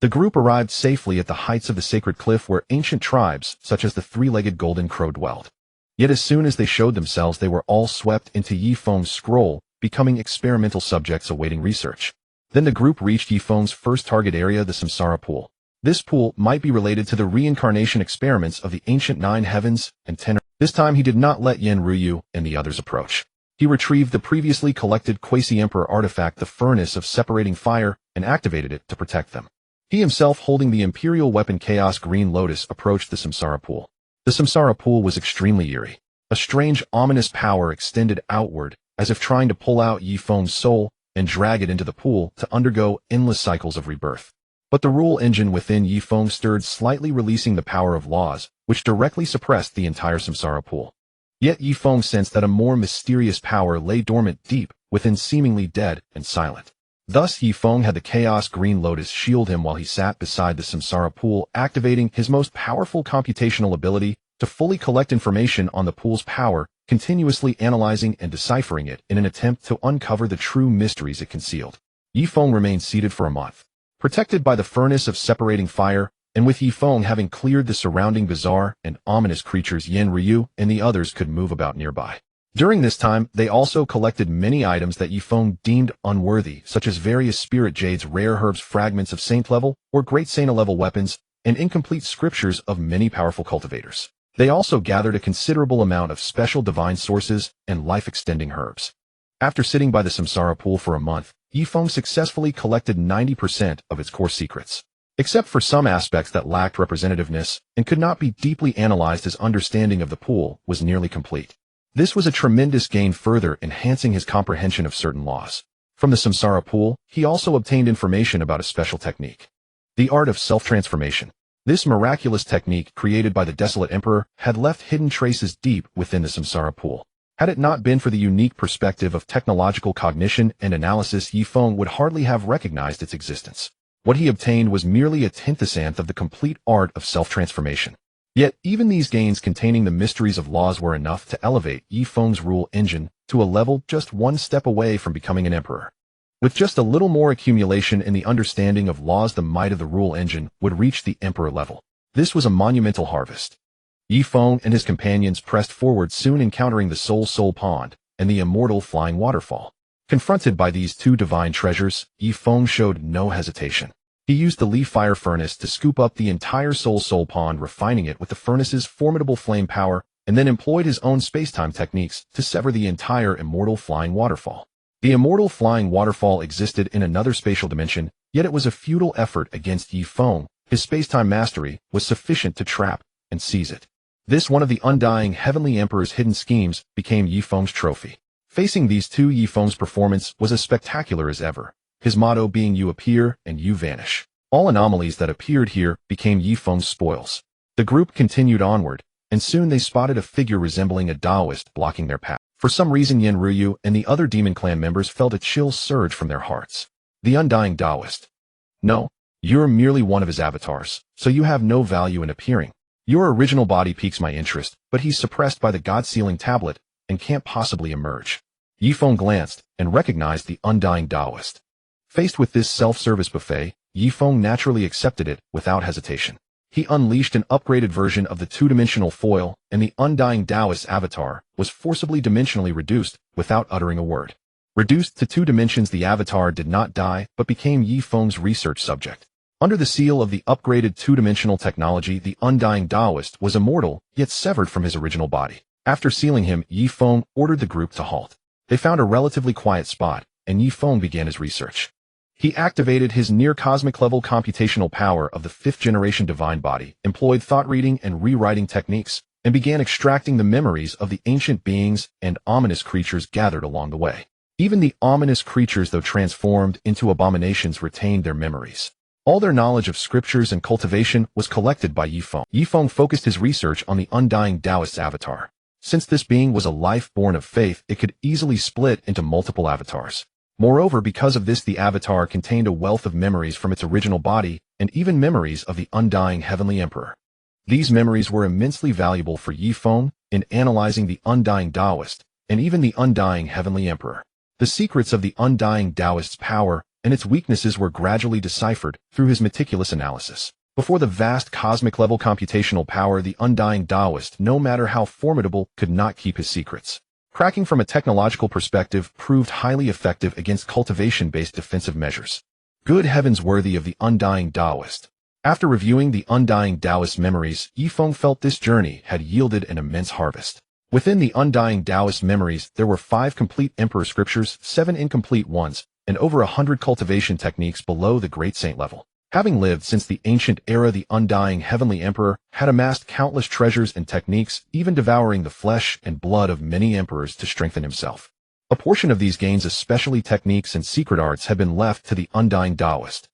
The group arrived safely at the heights of the sacred cliff where ancient tribes, such as the three-legged golden crow, dwelled. Yet as soon as they showed themselves, they were all swept into Yifeng's scroll, becoming experimental subjects awaiting research. Then the group reached Yifeng's first target area, the Samsara Pool. This pool might be related to the reincarnation experiments of the ancient 9 heavens and 10 earths. This time he did not let Yin Ryu and the others approach. He retrieved the previously collected Quasi-Emperor artifact, the Furnace of Separating Fire, and activated it to protect them. He himself, holding the imperial weapon Chaos Green Lotus, approached the Samsara Pool. The Samsara Pool was extremely eerie. A strange, ominous power extended outward, as if trying to pull out Yifeng's soul and drag it into the pool to undergo endless cycles of rebirth. But the rule engine within Yifeng stirred slightly, releasing the power of laws, which directly suppressed the entire Samsara Pool. Yet Yifeng sensed that a more mysterious power lay dormant deep within, seemingly dead and silent. Thus Yifeng had the Chaos Green Lotus shield him while he sat beside the Samsara Pool, activating his most powerful computational ability to fully collect information on the pool's power, continuously analyzing and deciphering it in an attempt to uncover the true mysteries it concealed. Yifeng remained seated for a month, protected by the Furnace of Separating Fire, and with Yifeng having cleared the surrounding bizarre and ominous creatures, Yin Ryu and the others could move about nearby. During this time, they also collected many items that Yifeng deemed unworthy, such as various spirit jades, rare herbs, fragments of saint-level or great saint-level weapons, and incomplete scriptures of many powerful cultivators. They also gathered a considerable amount of special divine sources and life-extending herbs. After sitting by the Samsara Pool for a month, Yifeng successfully collected 90% of its core secrets. Except for some aspects that lacked representativeness and could not be deeply analyzed, his understanding of the pool was nearly complete. This was a tremendous gain, further enhancing his comprehension of certain laws. From the Samsara Pool, he also obtained information about a special technique. The art of self-transformation. This miraculous technique, created by the desolate emperor, had left hidden traces deep within the Samsara Pool. Had it not been for the unique perspective of technological cognition and analysis, Yifeng would hardly have recognized its existence. What he obtained was merely a quintessence of the complete art of self-transformation. Yet, even these gains containing the mysteries of laws were enough to elevate Yi Feng's rule engine to a level just one step away from becoming an emperor. With just a little more accumulation in the understanding of laws, the might of the rule engine would reach the emperor level. This was a monumental harvest. Yi Feng and his companions pressed forward, soon encountering the Soul Pond and the immortal flying waterfall. Confronted by these two divine treasures, Yi Feng showed no hesitation. He used the Li Fire Furnace to scoop up the entire Soul Pond, refining it with the furnace's formidable flame power, and then employed his own space-time techniques to sever the entire immortal flying waterfall. The immortal flying waterfall existed in another spatial dimension, yet it was a futile effort against Yi Feng. His space-time mastery was sufficient to trap and seize it. This, one of the undying Heavenly Emperor's hidden schemes, became Yi Feng's trophy. Facing these two, Yi Feng's performance was as spectacular as ever, his motto being "You appear and you vanish." All anomalies that appeared here became Yi Feng's spoils. The group continued onward, and soon they spotted a figure resembling a Taoist blocking their path. For some reason, Yen Ryu and the other Demon Clan members felt a chill surge from their hearts. The undying Taoist. No, you're merely one of his avatars, so you have no value in appearing. Your original body piques my interest, but he's suppressed by the God-sealing tablet and can't possibly emerge. Yi Feng glanced and recognized the undying Taoist. Faced with this self-service buffet, Yi Feng naturally accepted it without hesitation. He unleashed an upgraded version of the two-dimensional foil, and the undying Taoist avatar was forcibly dimensionally reduced without uttering a word. Reduced to 2 dimensions, the avatar did not die but became Yi Feng's research subject. Under the seal of the upgraded two-dimensional technology, the undying Taoist was immortal, yet severed from his original body. After sealing him, Yi Feng ordered the group to halt. They found a relatively quiet spot, and Yi Feng began his research. He activated his near-cosmic level computational power of the 5th-generation divine body, employed thought-reading and rewriting techniques, and began extracting the memories of the ancient beings and ominous creatures gathered along the way. Even the ominous creatures, though transformed into abominations, retained their memories. All their knowledge of scriptures and cultivation was collected by Yi Feng. Yi Feng focused his research on the undying Taoist avatar. Since this being was a life born of faith, it could easily split into multiple avatars. Moreover, because of this, the avatar contained a wealth of memories from its original body, and even memories of the undying Heavenly Emperor. These memories were immensely valuable for Yi Feng in analyzing the undying Taoist, and even the undying Heavenly Emperor. The secrets of the undying Taoist's power and its weaknesses were gradually deciphered through his meticulous analysis. Before the vast cosmic-level computational power, the undying Taoist, no matter how formidable, could not keep his secrets. Cracking from a technological perspective proved highly effective against cultivation-based defensive measures. Good heavens, worthy of the undying Taoist. After reviewing the undying Taoist memories, Yi Feng felt this journey had yielded an immense harvest. Within the undying Taoist memories, there were 5 complete Emperor scriptures, 7 incomplete ones, and over 100 cultivation techniques below the Great Saint level. Having lived since the ancient era, the undying Heavenly Emperor had amassed countless treasures and techniques, even devouring the flesh and blood of many emperors to strengthen himself. A portion of these gains, especially techniques and secret arts, had been left to the undying Taoist.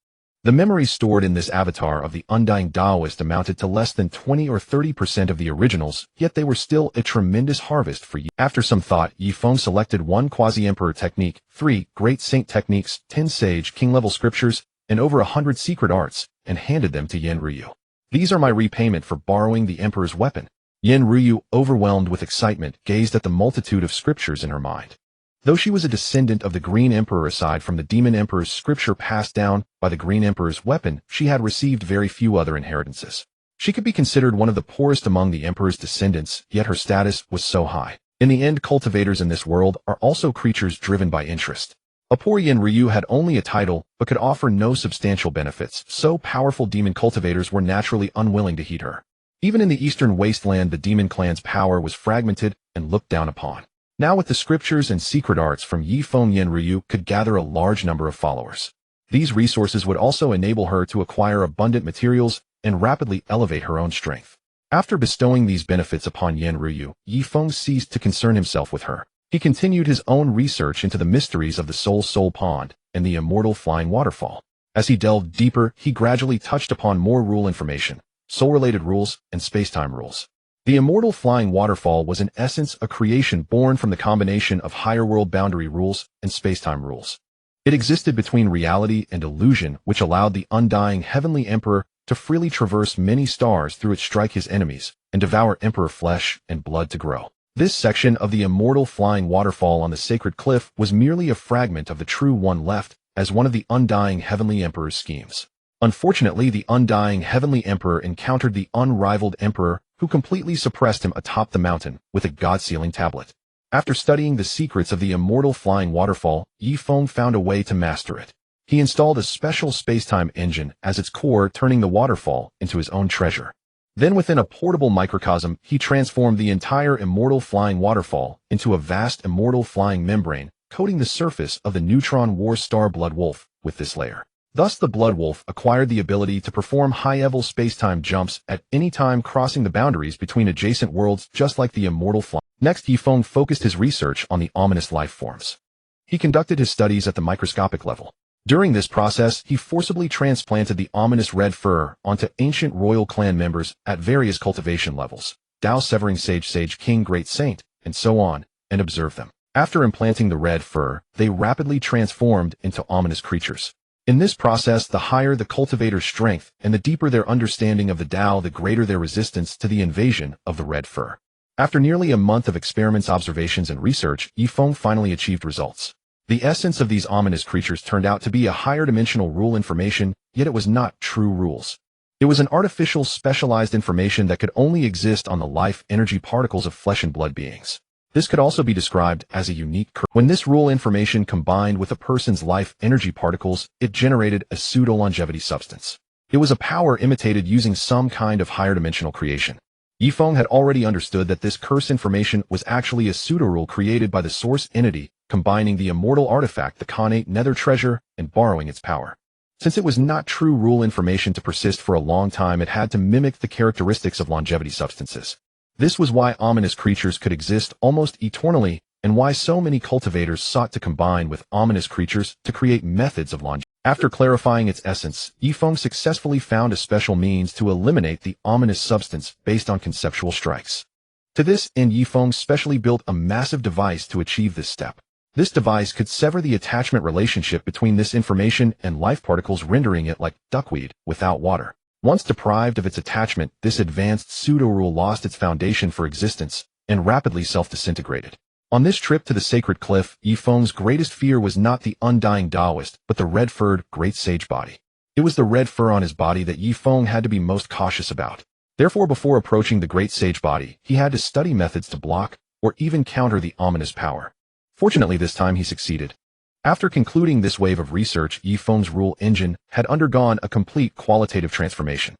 The memories stored in this avatar of the undying Taoist amounted to less than 20 or 30% of the originals, yet they were still a tremendous harvest for Yi. After some thought, Yi Feng selected 1 quasi-emperor technique, 3 great saint techniques, 10 sage king-level scriptures, and over 100 secret arts, and handed them to Yen Ryu. These are my repayment for borrowing the Emperor's weapon. Yen Ryu, overwhelmed with excitement, gazed at the multitude of scriptures in her mind. Though she was a descendant of the Green Emperor, aside from the Demon Emperor's scripture passed down by the Green Emperor's weapon, she had received very few other inheritances. She could be considered one of the poorest among the Emperor's descendants, yet her status was so high. In the end, cultivators in this world are also creatures driven by interest. A poor Yen Ryu had only a title, but could offer no substantial benefits, so powerful demon cultivators were naturally unwilling to heed her. Even in the eastern wasteland, the demon clan's power was fragmented and looked down upon. Now, with the scriptures and secret arts from Yi Feng, Yen Ryu could gather a large number of followers. These resources would also enable her to acquire abundant materials and rapidly elevate her own strength. After bestowing these benefits upon Yen Ryu, Yi Feng ceased to concern himself with her. He continued his own research into the mysteries of the Soul Pond and the immortal flying waterfall. As he delved deeper, he gradually touched upon more rule information, soul-related rules, and spacetime rules. The immortal flying waterfall was in essence a creation born from the combination of higher world boundary rules and spacetime rules. It existed between reality and illusion, which allowed the undying Heavenly Emperor to freely traverse many stars through it, strike his enemies, and devour emperor flesh and blood to grow. This section of the immortal flying waterfall on the sacred cliff was merely a fragment of the true one left as one of the undying heavenly emperor's schemes. Unfortunately, the undying heavenly emperor encountered the unrivaled emperor, who completely suppressed him atop the mountain with a god-sealing tablet. After studying the secrets of the immortal flying waterfall, Yifeng found a way to master it. He installed a special space-time engine as its core, turning the waterfall into his own treasure. Then within a portable microcosm, he transformed the entire immortal flying waterfall into a vast immortal flying membrane, coating the surface of the neutron war star Blood Wolf with this layer. Thus the Blood Wolf acquired the ability to perform high-level space-time jumps at any time, crossing the boundaries between adjacent worlds just like the immortal flying. Next, Yifeng focused his research on the ominous life forms. He conducted his studies at the microscopic level. During this process, he forcibly transplanted the ominous red fur onto ancient royal clan members at various cultivation levels, Dao Severing Sage King Great Saint, and so on, and observed them. After implanting the red fur, they rapidly transformed into ominous creatures. In this process, the higher the cultivator's strength and the deeper their understanding of the Dao, the greater their resistance to the invasion of the red fur. After nearly a month of experiments, observations, and research, Yifeng finally achieved results. The essence of these ominous creatures turned out to be a higher dimensional rule information, yet it was not true rules. It was an artificial, specialized information that could only exist on the life energy particles of flesh and blood beings. This could also be described as a unique curse. When this rule information combined with a person's life energy particles, it generated a pseudo-longevity substance. It was a power imitated using some kind of higher dimensional creation. Yifeng had already understood that this curse information was actually a pseudo-rule created by the source entity, combining the immortal artifact, the Khanate Nether treasure, and borrowing its power. Since it was not true rule information to persist for a long time, it had to mimic the characteristics of longevity substances. This was why ominous creatures could exist almost eternally, and why so many cultivators sought to combine with ominous creatures to create methods of longevity. After clarifying its essence, Yifeng successfully found a special means to eliminate the ominous substance based on conceptual strikes. To this end, Yifeng specially built a massive device to achieve this step. This device could sever the attachment relationship between this information and life particles, rendering it like duckweed without water. Once deprived of its attachment, this advanced pseudo-rule lost its foundation for existence and rapidly self-disintegrated. On this trip to the sacred cliff, Yifeng's greatest fear was not the undying Taoist, but the red-furred great sage body. It was the red fur on his body that Yifeng had to be most cautious about. Therefore, before approaching the great sage body, he had to study methods to block or even counter the ominous power. Fortunately, this time he succeeded. After concluding this wave of research, Yifeng's rule engine had undergone a complete qualitative transformation.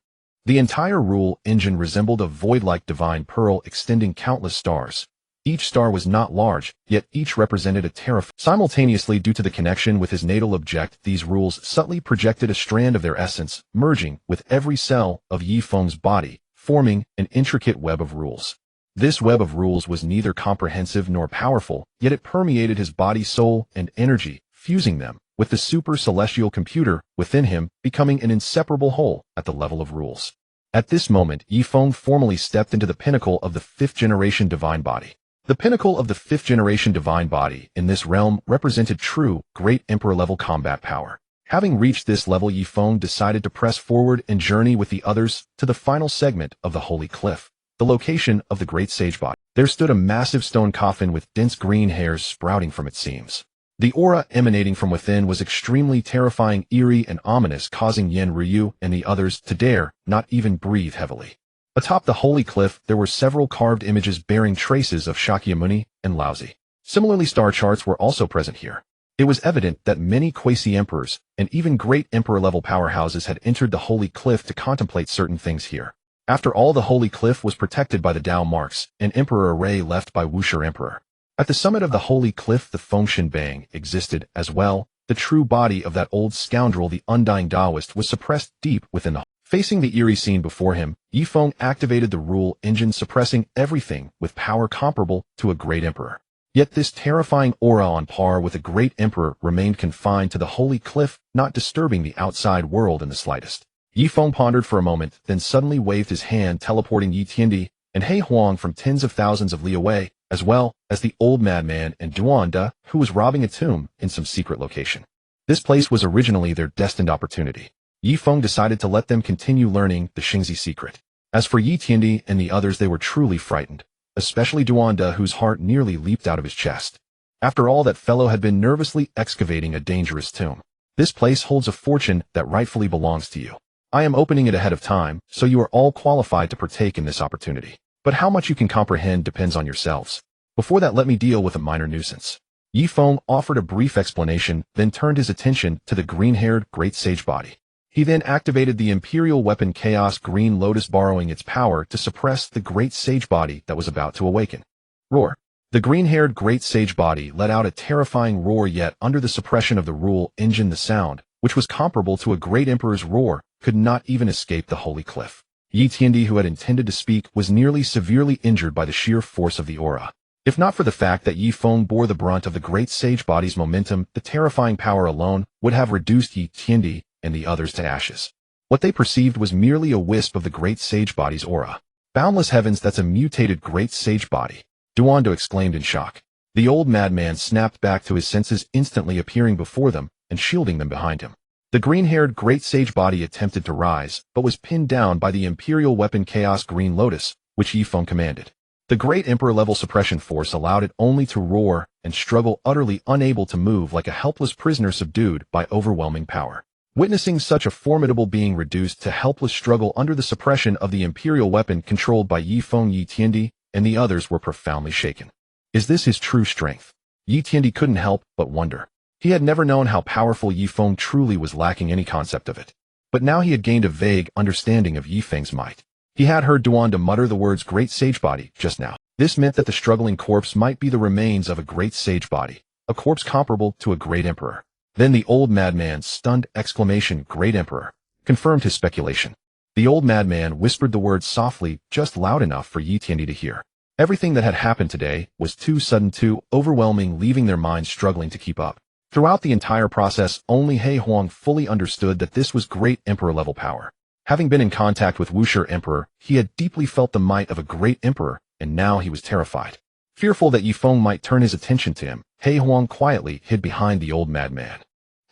The entire rule engine resembled a void-like divine pearl extending countless stars. Each star was not large, yet each represented a terrifying. Simultaneously, due to the connection with his natal object, these rules subtly projected a strand of their essence, merging with every cell of Yifeng's body, forming an intricate web of rules. This web of rules was neither comprehensive nor powerful, yet it permeated his body, soul, and energy, fusing them with the super celestial computer within him, becoming an inseparable whole at the level of rules. At this moment, Yifeng formally stepped into the pinnacle of the fifth-generation divine body. The pinnacle of the fifth-generation divine body in this realm represented true, great emperor-level combat power. Having reached this level, Yifeng decided to press forward and journey with the others to the final segment of the Holy Cliff, the location of the great sage body. There stood a massive stone coffin with dense green hairs sprouting from its seams. The aura emanating from within was extremely terrifying, eerie, and ominous, causing Yen Ryu and the others to dare not even breathe heavily. Atop the holy cliff, there were several carved images bearing traces of Shakyamuni and Laozi. Similarly, star charts were also present here. It was evident that many quasi-emperors and even great emperor-level powerhouses had entered the holy cliff to contemplate certain things here. After all, the holy cliff was protected by the Dao marks, an emperor array left by Wuxia Emperor. At the summit of the holy cliff, the Fengshen Bang existed as well. The true body of that old scoundrel, the undying Taoist, was suppressed deep within the. Facing the eerie scene before him, Yifeng activated the rule engine, suppressing everything with power comparable to a great emperor. Yet this terrifying aura, on par with a great emperor, remained confined to the holy cliff, not disturbing the outside world in the slightest. Yifeng pondered for a moment, then suddenly waved his hand, teleporting Yi Tiandi and He Huang from tens of thousands of li away, as well as the old madman and Duan Da, who was robbing a tomb in some secret location. This place was originally their destined opportunity. Yi Feng decided to let them continue learning the Xingzi secret. As for Yi Tiandi and the others, they were truly frightened, especially Duanda, whose heart nearly leaped out of his chest. After all, that fellow had been nervously excavating a dangerous tomb. This place holds a fortune that rightfully belongs to you. I am opening it ahead of time, so you are all qualified to partake in this opportunity. But how much you can comprehend depends on yourselves. Before that, let me deal with a minor nuisance. Yi Feng offered a brief explanation, then turned his attention to the green-haired great sage body. He then activated the imperial weapon Chaos Green Lotus, borrowing its power to suppress the great sage body that was about to awaken. Roar. The green-haired great sage body let out a terrifying roar, yet under the suppression of the rule engine, the sound, which was comparable to a great emperor's roar, could not even escape the holy cliff. Yi Tiandi, who had intended to speak, was nearly severely injured by the sheer force of the aura. If not for the fact that Yi Feng bore the brunt of the great sage body's momentum, the terrifying power alone would have reduced Yi Tiandi and the others to ashes. What they perceived was merely a wisp of the great sage body's aura. Boundless heavens, that's a mutated great sage body! Duando exclaimed in shock. The old madman snapped back to his senses, instantly appearing before them and shielding them behind him. The green-haired great sage body attempted to rise, but was pinned down by the imperial weapon Chaos Green Lotus, which Yi Feng commanded. The great emperor-level suppression force allowed it only to roar and struggle, utterly unable to move, like a helpless prisoner subdued by overwhelming power. Witnessing such a formidable being reduced to helpless struggle under the suppression of the imperial weapon controlled by Yi Feng, Yi Tiandi and the others were profoundly shaken. Is this his true strength? Yi Tiandi couldn't help but wonder. He had never known how powerful Yi Feng truly was, lacking any concept of it. But now he had gained a vague understanding of Yi Feng's might. He had heard Duanda mutter the words great sage body just now. This meant that the struggling corpse might be the remains of a great sage body, a corpse comparable to a great emperor. Then the old madman's stunned exclamation, great emperor, confirmed his speculation. The old madman whispered the words softly, just loud enough for Yi Tiandi to hear. Everything that had happened today was too sudden, too overwhelming, leaving their minds struggling to keep up. Throughout the entire process, only He Huang fully understood that this was great emperor-level power. Having been in contact with Wuxia Emperor, he had deeply felt the might of a great emperor, and now he was terrified. Fearful that Yi Feng might turn his attention to him, He Huang quietly hid behind the old madman.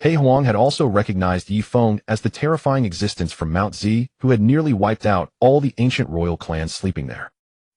He Huang had also recognized Yi Feng as the terrifying existence from Mount Zi, who had nearly wiped out all the ancient royal clans sleeping there.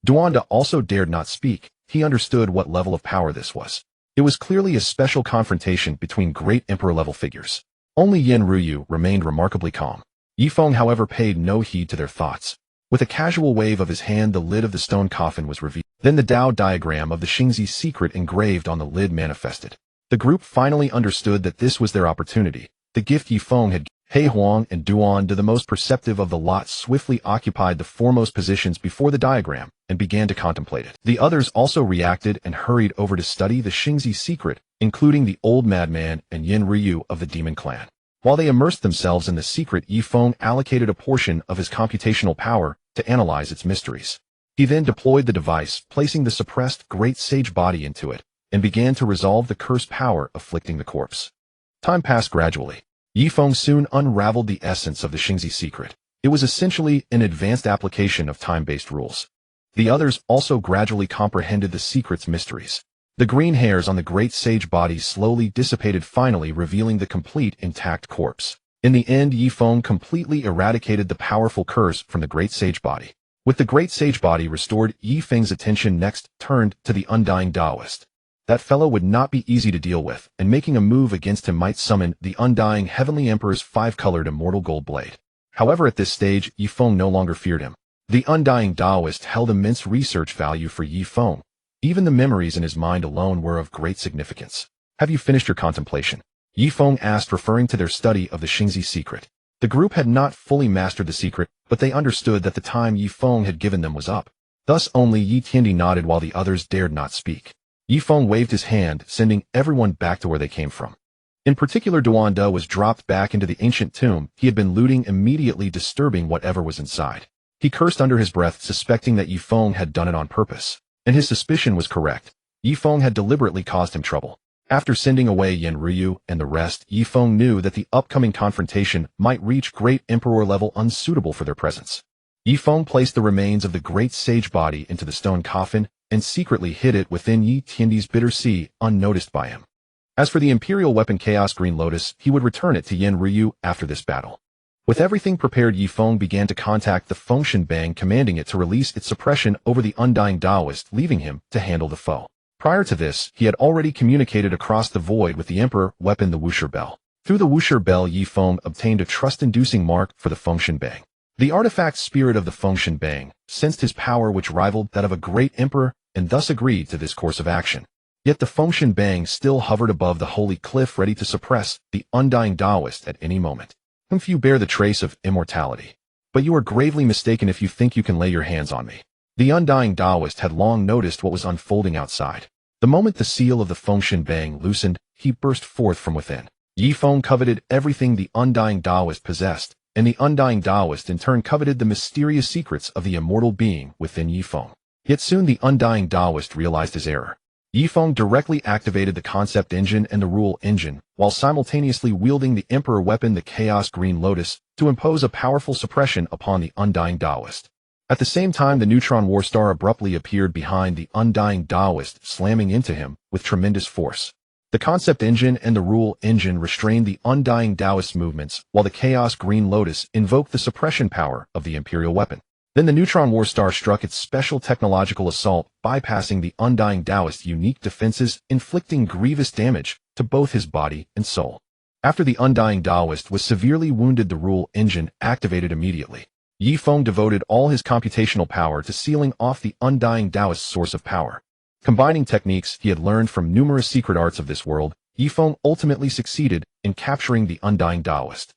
Duanda also dared not speak. He understood what level of power this was. It was clearly a special confrontation between great emperor-level figures. Only Yin Ruyu remained remarkably calm. Yi Feng, however, paid no heed to their thoughts. With a casual wave of his hand, the lid of the stone coffin was revealed. Then the Tao diagram of the Xingzi secret engraved on the lid manifested. The group finally understood that this was their opportunity. The gift Yi Feng had given. He Huang and Duanda, the most perceptive of the lot, swiftly occupied the foremost positions before the diagram and began to contemplate it. The others also reacted and hurried over to study the Xingzi secret, including the old madman and Yin Ryu of the demon clan. While they immersed themselves in the secret, Yi Feng allocated a portion of his computational power to analyze its mysteries. He then deployed the device, placing the suppressed great sage body into it, and began to resolve the cursed power afflicting the corpse. Time passed gradually. Yi Feng soon unraveled the essence of the Xingzi secret. It was essentially an advanced application of time-based rules. The others also gradually comprehended the secret's mysteries. The green hairs on the great sage body slowly dissipated, finally revealing the complete intact corpse. In the end, Yi Feng completely eradicated the powerful curse from the great sage body. With the great sage body restored, Yi Feng's attention next turned to the undying Taoist. That fellow would not be easy to deal with, and making a move against him might summon the undying Heavenly Emperor's five-colored immortal gold blade. However, at this stage, Yi Feng no longer feared him. The undying Taoist held immense research value for Yi Feng. Even the memories in his mind alone were of great significance. Have you finished your contemplation? Yi Feng asked, referring to their study of the Xingzi secret. The group had not fully mastered the secret, but they understood that the time Yi Feng had given them was up. Thus only Yi Tiandi nodded while the others dared not speak. Yi Feng waved his hand, sending everyone back to where they came from. In particular, Duanda was dropped back into the ancient tomb he had been looting, immediately disturbing whatever was inside. He cursed under his breath, suspecting that Yi Feng had done it on purpose. And his suspicion was correct. Yi Feng had deliberately caused him trouble. After sending away Yin Ryu and the rest, Yi Feng knew that the upcoming confrontation might reach great emperor level, unsuitable for their presence. Yi Feng placed the remains of the great sage body into the stone coffin and secretly hid it within Yi Tiandi's bitter sea, unnoticed by him. As for the imperial weapon Chaos Green Lotus, he would return it to Yin Ryu after this battle. With everything prepared, Yifeng began to contact the Fengshen Bang, commanding it to release its suppression over the Undying Taoist, leaving him to handle the foe. Prior to this, he had already communicated across the void with the Emperor weapon the Wuxia Bell. Through the Wuxia Bell, Yifeng obtained a trust-inducing mark for the Fengshen Bang. The artifact spirit of the Fengshen Bang sensed his power, which rivaled that of a great emperor, and thus agreed to this course of action. Yet the Fengshen Bang still hovered above the holy cliff, ready to suppress the Undying Taoist at any moment. If you bear the trace of immortality. But you are gravely mistaken if you think you can lay your hands on me. The Undying Taoist had long noticed what was unfolding outside. The moment the seal of the Fengshen Bang loosened, he burst forth from within. Yifeng coveted everything the Undying Taoist possessed, and the Undying Taoist in turn coveted the mysterious secrets of the immortal being within Yifeng. Yet soon the Undying Taoist realized his error. Yifeng directly activated the concept engine and the rule engine, while simultaneously wielding the Emperor weapon the Chaos Green Lotus to impose a powerful suppression upon the Undying Taoist. At the same time, the Neutron War Star abruptly appeared behind the Undying Taoist, slamming into him with tremendous force. The concept engine and the rule engine restrained the Undying Taoist's movements, while the Chaos Green Lotus invoked the suppression power of the Imperial weapon. Then the Neutron War Star struck its special technological assault, bypassing the Undying Taoist's unique defenses, inflicting grievous damage to both his body and soul. After the Undying Taoist was severely wounded, the rule engine activated immediately. Yifeng devoted all his computational power to sealing off the Undying Taoist's source of power. Combining techniques he had learned from numerous secret arts of this world, Yifeng ultimately succeeded in capturing the Undying Taoist.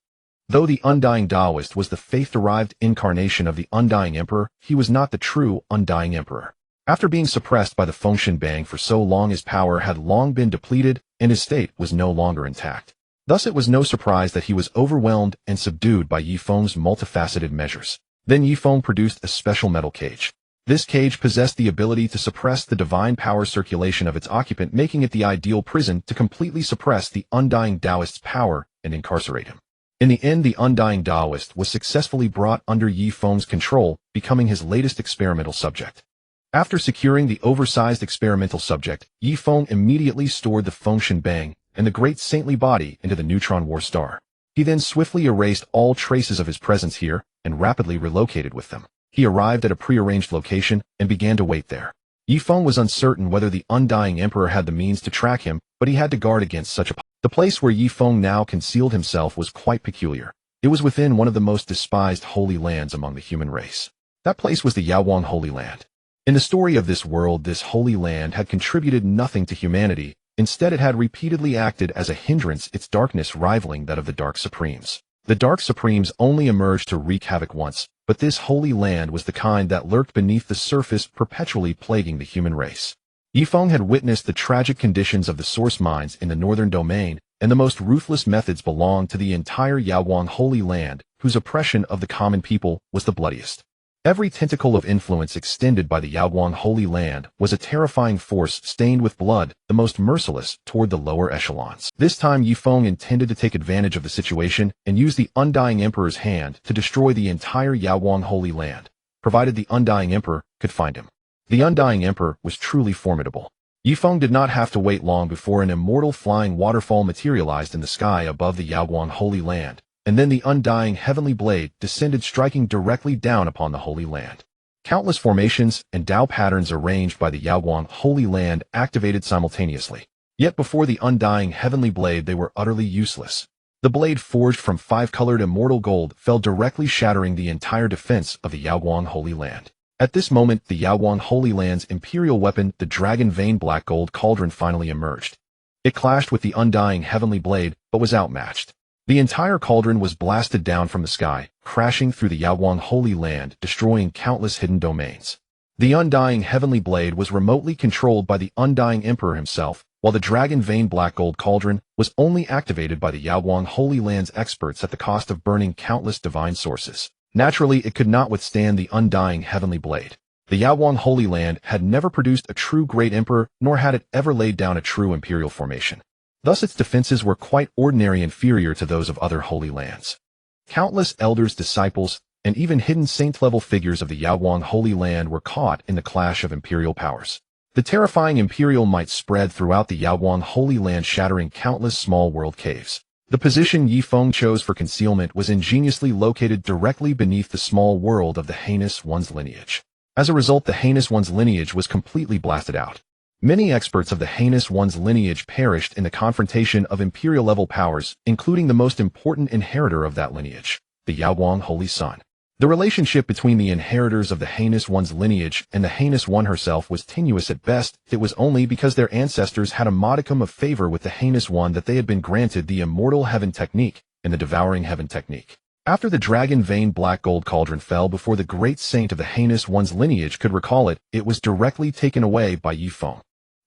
Though the Undying Taoist was the faith-derived incarnation of the Undying Emperor, he was not the true Undying Emperor. After being suppressed by the Fengshen Bang for so long, his power had long been depleted, and his state was no longer intact. Thus it was no surprise that he was overwhelmed and subdued by Yifeng's multifaceted measures. Then Yifeng produced a special metal cage. This cage possessed the ability to suppress the divine power circulation of its occupant, making it the ideal prison to completely suppress the Undying Taoist's power and incarcerate him. In the end, the Undying Taoist was successfully brought under Yifeng's control, becoming his latest experimental subject. After securing the oversized experimental subject, Yifeng immediately stored the Fengshen Bang and the great saintly body into the Neutron War Star. He then swiftly erased all traces of his presence here and rapidly relocated with them. He arrived at a prearranged location and began to wait there. Yifeng was uncertain whether the Undying Emperor had the means to track him, but he had to guard against such a The place where Yifeng now concealed himself was quite peculiar. It was within one of the most despised holy lands among the human race. That place was the Yaowang Holy Land. In the story of this world, this holy land had contributed nothing to humanity. Instead, it had repeatedly acted as a hindrance, its darkness rivaling that of the Dark Supremes. The Dark Supremes only emerged to wreak havoc once, but this holy land was the kind that lurked beneath the surface, perpetually plaguing the human race. Yifeng had witnessed the tragic conditions of the source mines in the northern domain, and the most ruthless methods belonged to the entire Yaowang Holy Land, whose oppression of the common people was the bloodiest. Every tentacle of influence extended by the Yaowang Holy Land was a terrifying force stained with blood, the most merciless toward the lower echelons. This time Yifeng intended to take advantage of the situation and use the Undying Emperor's hand to destroy the entire Yaowang Holy Land, provided the Undying Emperor could find him. The Undying Emperor was truly formidable. Yifeng did not have to wait long before an immortal flying waterfall materialized in the sky above the Yaowang Holy Land, and then the undying heavenly blade descended, striking directly down upon the Holy Land. Countless formations and Tao patterns arranged by the Yaowang Holy Land activated simultaneously. Yet before the undying heavenly blade, they were utterly useless. The blade, forged from 5-colored immortal gold, fell directly, shattering the entire defense of the Yaowang Holy Land. At this moment, the Yaowang Holy Land's imperial weapon, the Dragon Vein Black Gold Cauldron, finally emerged. It clashed with the undying heavenly blade, but was outmatched. The entire cauldron was blasted down from the sky, crashing through the Yaowang Holy Land, destroying countless hidden domains. The undying heavenly blade was remotely controlled by the Undying Emperor himself, while the Dragon Vein Black Gold Cauldron was only activated by the Yaowang Holy Land's experts at the cost of burning countless divine sources. Naturally, it could not withstand the undying heavenly blade. The Yaowang Holy Land had never produced a true great emperor, nor had it ever laid down a true imperial formation. Thus its defenses were quite ordinary, inferior to those of other holy lands. Countless elders, disciples, and even hidden saint-level figures of the Yaowang Holy Land were caught in the clash of imperial powers. The terrifying imperial might spread throughout the Yaowang Holy Land, shattering countless small world caves. The position Yi Feng chose for concealment was ingeniously located directly beneath the small world of the Heinous One's lineage. As a result, the Heinous One's lineage was completely blasted out. Many experts of the Heinous One's lineage perished in the confrontation of Imperial-level powers, including the most important inheritor of that lineage, the Yaoguang Holy Sun. The relationship between the inheritors of the Heinous One's lineage and the Heinous One herself was tenuous at best. It was only because their ancestors had a modicum of favor with the Heinous One that they had been granted the Immortal Heaven Technique and the Devouring Heaven Technique. After the dragon vein black gold cauldron fell before the great saint of the Heinous One's lineage could recall it, it was directly taken away by Yi Feng.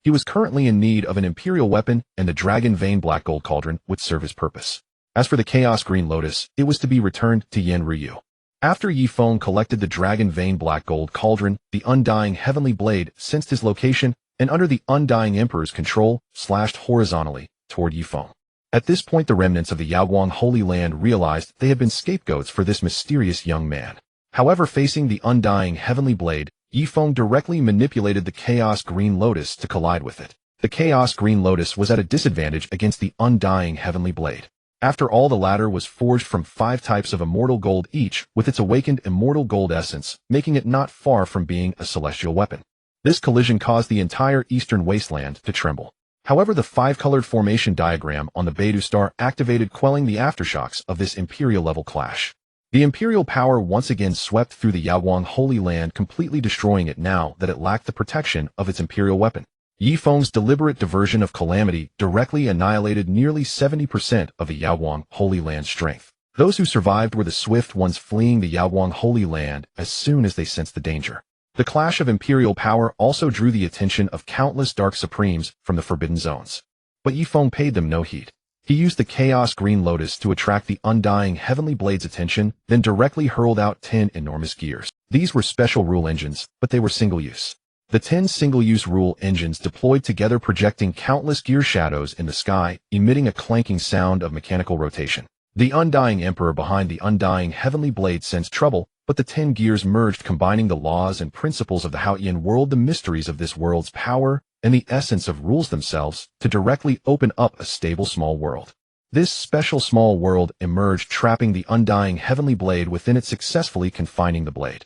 He was currently in need of an imperial weapon, and the dragon vein black gold cauldron would serve his purpose. As for the Chaos Green Lotus, it was to be returned to Yen Ryu. After Yi Feng collected the dragon vein black gold cauldron, the Undying Heavenly Blade sensed his location and under the Undying Emperor's control, slashed horizontally toward Yi Feng. At this point, the remnants of the Yaoguang Holy Land realized they had been scapegoats for this mysterious young man. However, facing the Undying Heavenly Blade, Yi Feng directly manipulated the Chaos Green Lotus to collide with it. The Chaos Green Lotus was at a disadvantage against the Undying Heavenly Blade. After all, the latter was forged from 5 types of immortal gold each, with its awakened immortal gold essence, making it not far from being a celestial weapon. This collision caused the entire eastern wasteland to tremble. However, the 5-colored formation diagram on the Beidou star activated, quelling the aftershocks of this Imperial-level clash. The Imperial power once again swept through the Yaoguang Holy Land, completely destroying it now that it lacked the protection of its Imperial weapon. Yi Feng's deliberate diversion of calamity directly annihilated nearly 70% of the Yaoguang Holy Land's strength. Those who survived were the swift ones fleeing the Yaoguang Holy Land as soon as they sensed the danger. The clash of Imperial power also drew the attention of countless Dark Supremes from the Forbidden Zones. But Yi Feng paid them no heed. He used the Chaos Green Lotus to attract the Undying Heavenly Blade's attention, then directly hurled out 10 enormous gears. These were special rule engines, but they were single-use. The 10 single-use rule engines deployed together, projecting countless gear shadows in the sky, emitting a clanking sound of mechanical rotation. The Undying Emperor behind the Undying Heavenly Blade sensed trouble, but the 10 gears merged, combining the laws and principles of the Haotian world, the mysteries of this world's power, and the essence of rules themselves, to directly open up a stable small world. This special small world emerged, trapping the Undying Heavenly Blade within it, successfully confining the blade.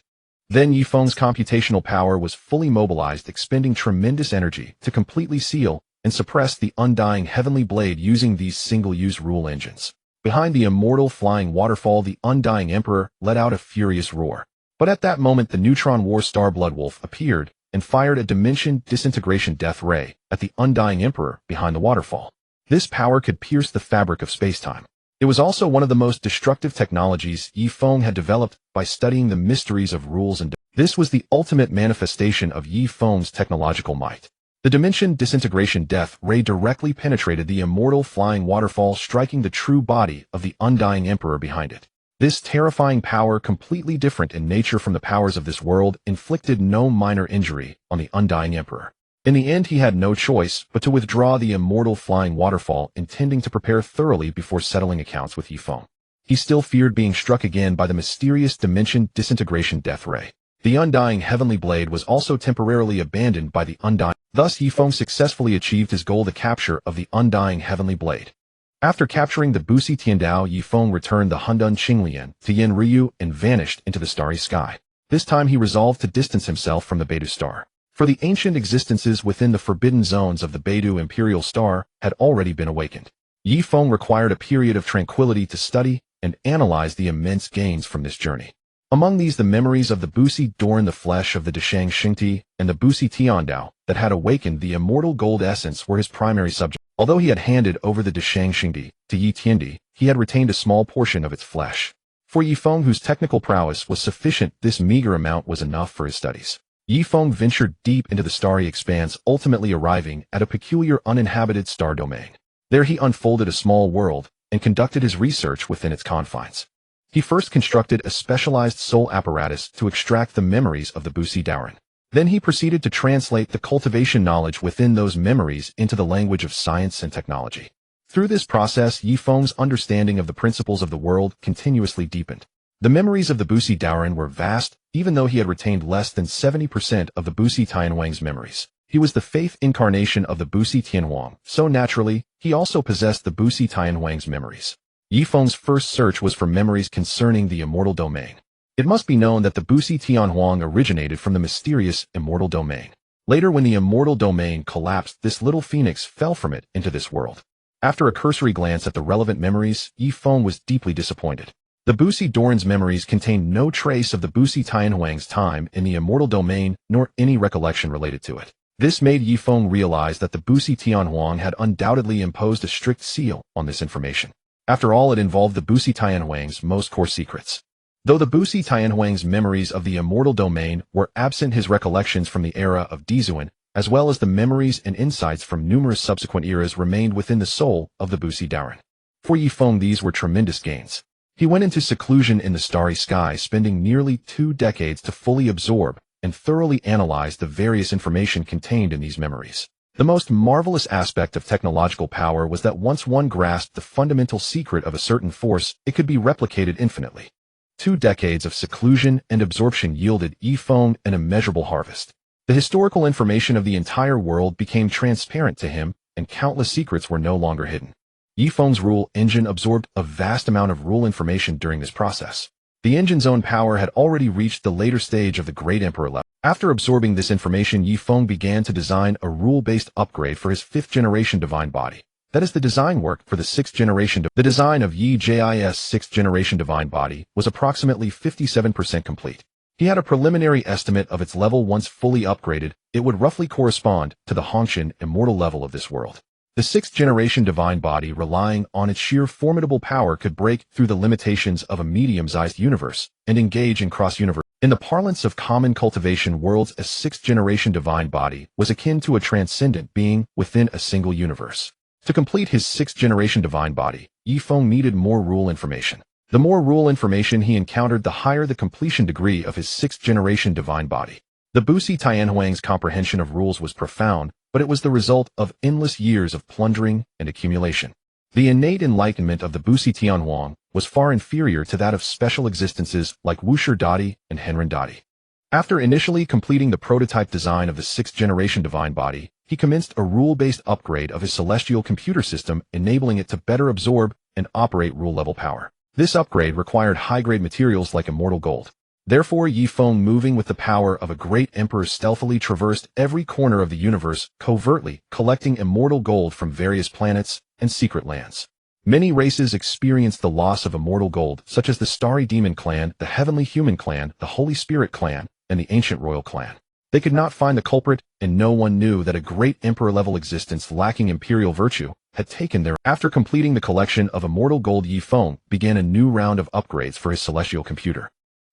Then Yi Feng's computational power was fully mobilized, expending tremendous energy to completely seal and suppress the Undying Heavenly Blade using these single-use rule engines. Behind the immortal flying waterfall, the Undying Emperor let out a furious roar. But at that moment, the Neutron War Star Bloodwolf appeared and fired a dimension disintegration death ray at the Undying Emperor behind the waterfall. This power could pierce the fabric of space-time. It was also one of the most destructive technologies Yi Feng had developed by studying the mysteries of rules, and this was the ultimate manifestation of Yi Feng's technological might. The dimension disintegration death ray directly penetrated the immortal flying waterfall, striking the true body of the Undying Emperor behind it. This terrifying power, completely different in nature from the powers of this world, inflicted no minor injury on the Undying Emperor. In the end, he had no choice but to withdraw the immortal flying waterfall, intending to prepare thoroughly before settling accounts with Yi Feng. He still feared being struck again by the mysterious dimension disintegration death ray. The Undying Heavenly Blade was also temporarily abandoned by the Undying. Thus, Yi Feng successfully achieved his goal, the capture of the Undying Heavenly Blade. After capturing the Busi Tiandao, Yi Feng returned the Hundun Qinglian to Yen Ryu and vanished into the starry sky. This time he resolved to distance himself from the Beidou star. For the ancient existences within the forbidden zones of the Beidou Imperial Star had already been awakened. Yi Feng required a period of tranquility to study and analyze the immense gains from this journey. Among these, the memories of the Busi Dorn, the flesh of the Deshang Xingti, and the Busi Tiandao that had awakened the immortal gold essence were his primary subject. Although he had handed over the Deshang Xingti to Yi Tiandi, he had retained a small portion of its flesh. For Yi Feng, whose technical prowess was sufficient, this meager amount was enough for his studies. Yi Feng ventured deep into the starry expanse, ultimately arriving at a peculiar uninhabited star domain. There he unfolded a small world and conducted his research within its confines. He first constructed a specialized soul apparatus to extract the memories of the Busi Daoren. Then he proceeded to translate the cultivation knowledge within those memories into the language of science and technology. Through this process, Yi Feng's understanding of the principles of the world continuously deepened. The memories of the Busi Daoren were vast, even though he had retained less than 70% of the Busi Tianwang's memories. He was the faith incarnation of the Busi Tianhuang, so naturally, he also possessed the Busi Tianhuang's memories. Yifeng's first search was for memories concerning the immortal domain. It must be known that the Busi Tianhuang originated from the mysterious immortal domain. Later, when the immortal domain collapsed, this little phoenix fell from it into this world. After a cursory glance at the relevant memories, Yifeng was deeply disappointed. The Busi Doran's memories contained no trace of the Busi Tianhuang's time in the immortal domain, nor any recollection related to it. This made Yifeng realize that the Busi Tianhuang had undoubtedly imposed a strict seal on this information. After all, it involved the Busi Tianhuang's most core secrets. Though the Busi Tianhuang's memories of the immortal domain were absent, his recollections from the era of Dizuan, as well as the memories and insights from numerous subsequent eras, remained within the soul of the Busi Doran. For Yifeng, these were tremendous gains. He went into seclusion in the starry sky, spending nearly 2 decades to fully absorb and thoroughly analyze the various information contained in these memories. The most marvelous aspect of technological power was that once one grasped the fundamental secret of a certain force, it could be replicated infinitely. 2 decades of seclusion and absorption yielded Yifeng an immeasurable harvest. The historical information of the entire world became transparent to him, and countless secrets were no longer hidden. Yifeng's rule engine absorbed a vast amount of rule information during this process. The engine's own power had already reached the later stage of the Great Emperor level. After absorbing this information, Yifeng began to design a rule-based upgrade for his 5th-generation divine body. That is the design work for the 6th generation. The design of Yi Ji's 6th-generation divine body was approximately 57% complete. He had a preliminary estimate of its level. Once fully upgraded, it would roughly correspond to the Hongqian immortal level of this world. The 6th-generation divine body, relying on its sheer formidable power, could break through the limitations of a medium-sized universe and engage in cross-universe. In the parlance of common cultivation worlds, a 6th-generation divine body was akin to a transcendent being within a single universe. To complete his 6th-generation divine body, Yifeng needed more rule information. The more rule information he encountered, the higher the completion degree of his 6th-generation divine body. The Busi Tianhuang's comprehension of rules was profound, but it was the result of endless years of plundering and accumulation. The innate enlightenment of the Busi Tianhuang was far inferior to that of special existences like Wuxi Dadi and Henren Dadi. After initially completing the prototype design of the 6th-generation divine body, he commenced a rule-based upgrade of his celestial computer system, enabling it to better absorb and operate rule-level power. This upgrade required high-grade materials like immortal gold. Therefore, Yifeng, moving with the power of a great emperor, stealthily traversed every corner of the universe, covertly collecting immortal gold from various planets and secret lands. Many races experienced the loss of immortal gold, such as the Starry Demon Clan, the Heavenly Human Clan, the Holy Spirit Clan, and the Ancient Royal Clan. They could not find the culprit, and no one knew that a great emperor-level existence lacking imperial virtue had taken their. After completing the collection of immortal gold, Yifeng began a new round of upgrades for his celestial computer.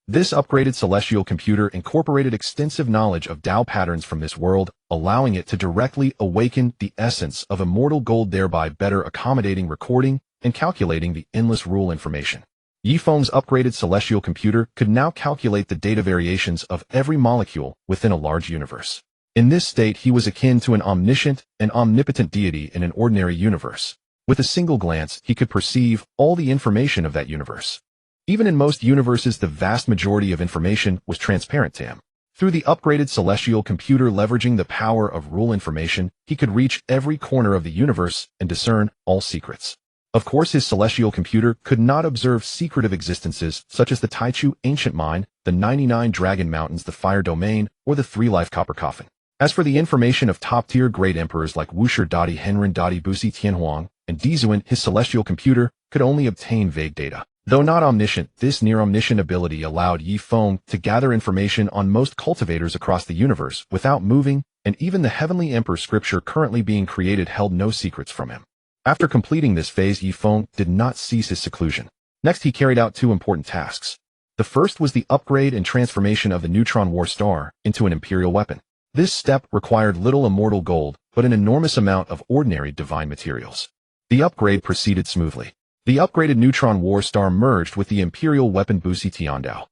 This upgraded celestial computer incorporated extensive knowledge of Tao patterns from this world, allowing it to directly awaken the essence of immortal gold, thereby better accommodating recording and calculating the endless rule information. Yifeng's upgraded celestial computer could now calculate the data variations of every molecule within a large universe. In this state, he was akin to an omniscient and omnipotent deity in an ordinary universe. With a single glance, he could perceive all the information of that universe. Even in most universes, the vast majority of information was transparent to him. Through the upgraded celestial computer, leveraging the power of rule information, he could reach every corner of the universe and discern all secrets. Of course, his celestial computer could not observe secretive existences such as the Taichu Ancient Mine, the 99 Dragon Mountains, the Fire Domain, or the 3-Life Copper Coffin. As for the information of top-tier great emperors like Wuxi Dadi, Henren Dadi, Busi Tianhuang, and Dizuan, his celestial computer could only obtain vague data. Though not omniscient, this near-omniscient ability allowed Yifeng to gather information on most cultivators across the universe without moving, and even the Heavenly Emperor scripture currently being created held no secrets from him. After completing this phase, Yifeng did not cease his seclusion. Next, he carried out 2 important tasks. The first was the upgrade and transformation of the Neutron War Star into an Imperial weapon. This step required little immortal gold, but an enormous amount of ordinary divine materials. The upgrade proceeded smoothly. The upgraded Neutron War Star merged with the Imperial weapon Busi Tiandao.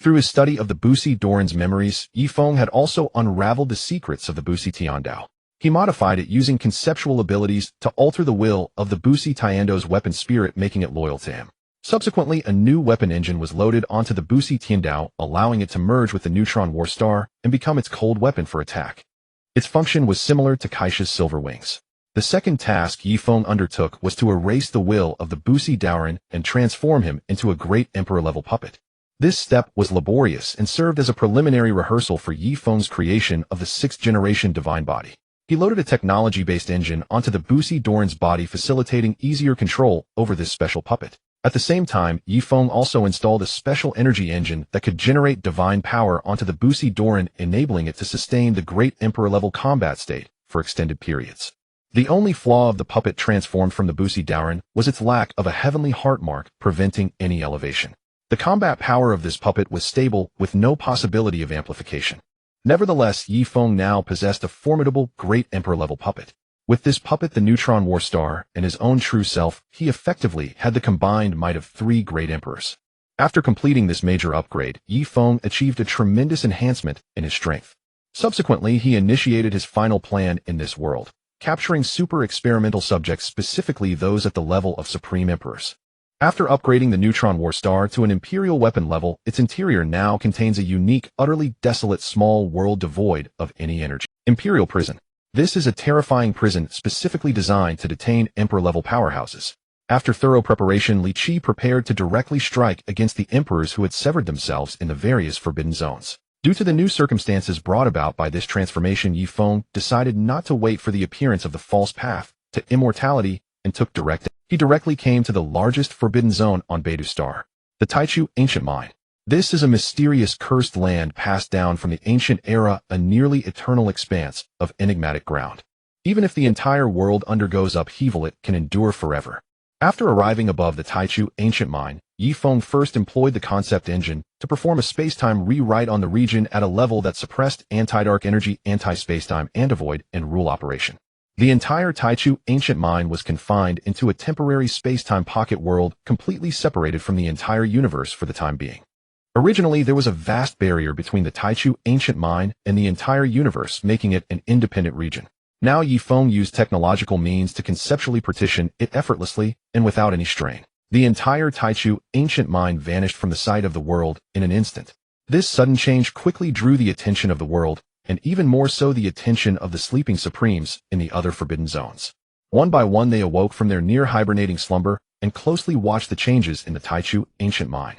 Through his study of the Busi Doran's memories, Yifeng had also unraveled the secrets of the Busi Tiandao. He modified it using conceptual abilities to alter the will of the Busi Tiandao's weapon spirit, making it loyal to him. Subsequently, a new weapon engine was loaded onto the Busi Tiandao, allowing it to merge with the Neutron War Star and become its cold weapon for attack. Its function was similar to Kaisha's silver wings. The second task Yifeng undertook was to erase the will of the Busi Daoran and transform him into a great emperor-level puppet. This step was laborious and served as a preliminary rehearsal for Yifeng's creation of the sixth-generation divine body. He loaded a technology-based engine onto the Busi Daoran's body, facilitating easier control over this special puppet. At the same time, Yifeng also installed a special energy engine that could generate divine power onto the Busi Daoran, enabling it to sustain the great emperor-level combat state for extended periods. The only flaw of the puppet transformed from the Busi Daoran was its lack of a heavenly heart mark, preventing any elevation. The combat power of this puppet was stable, with no possibility of amplification. Nevertheless, Yifeng now possessed a formidable, great emperor-level puppet. With this puppet, the Neutron War Star, and his own true self, he effectively had the combined might of 3 great emperors. After completing this major upgrade, Yifeng achieved a tremendous enhancement in his strength. Subsequently, he initiated his final plan in this world, capturing super experimental subjects, specifically those at the level of Supreme Emperors. After upgrading the Neutron War Star to an Imperial weapon level, its interior now contains a unique, utterly desolate small world devoid of any energy. Imperial Prison. This is a terrifying prison specifically designed to detain Emperor-level powerhouses. After thorough preparation, Li Qi prepared to directly strike against the emperors who had severed themselves in the various forbidden zones. Due to the new circumstances brought about by this transformation, Yifeng decided not to wait for the appearance of the false path to immortality and took direct. He directly came to the largest forbidden zone on Beidou Star, the Taichu Ancient Mine. This is a mysterious cursed land passed down from the ancient era, a nearly eternal expanse of enigmatic ground. Even if the entire world undergoes upheaval, it can endure forever. After arriving above the Taichu Ancient Mine, Yifeng first employed the concept engine to perform a space-time rewrite on the region at a level that suppressed anti-dark energy, anti-spacetime, and avoid and rule operation. The entire Taichu Ancient Mine was confined into a temporary space-time pocket world, completely separated from the entire universe for the time being. Originally, there was a vast barrier between the Taichu Ancient Mine and the entire universe, making it an independent region. Now Yifeng used technological means to conceptually partition it effortlessly and without any strain. The entire Taichu Ancient Mine vanished from the sight of the world in an instant. This sudden change quickly drew the attention of the world, and even more so the attention of the sleeping Supremes in the other forbidden zones. One by one they awoke from their near-hibernating slumber and closely watched the changes in the Taichu Ancient Mine.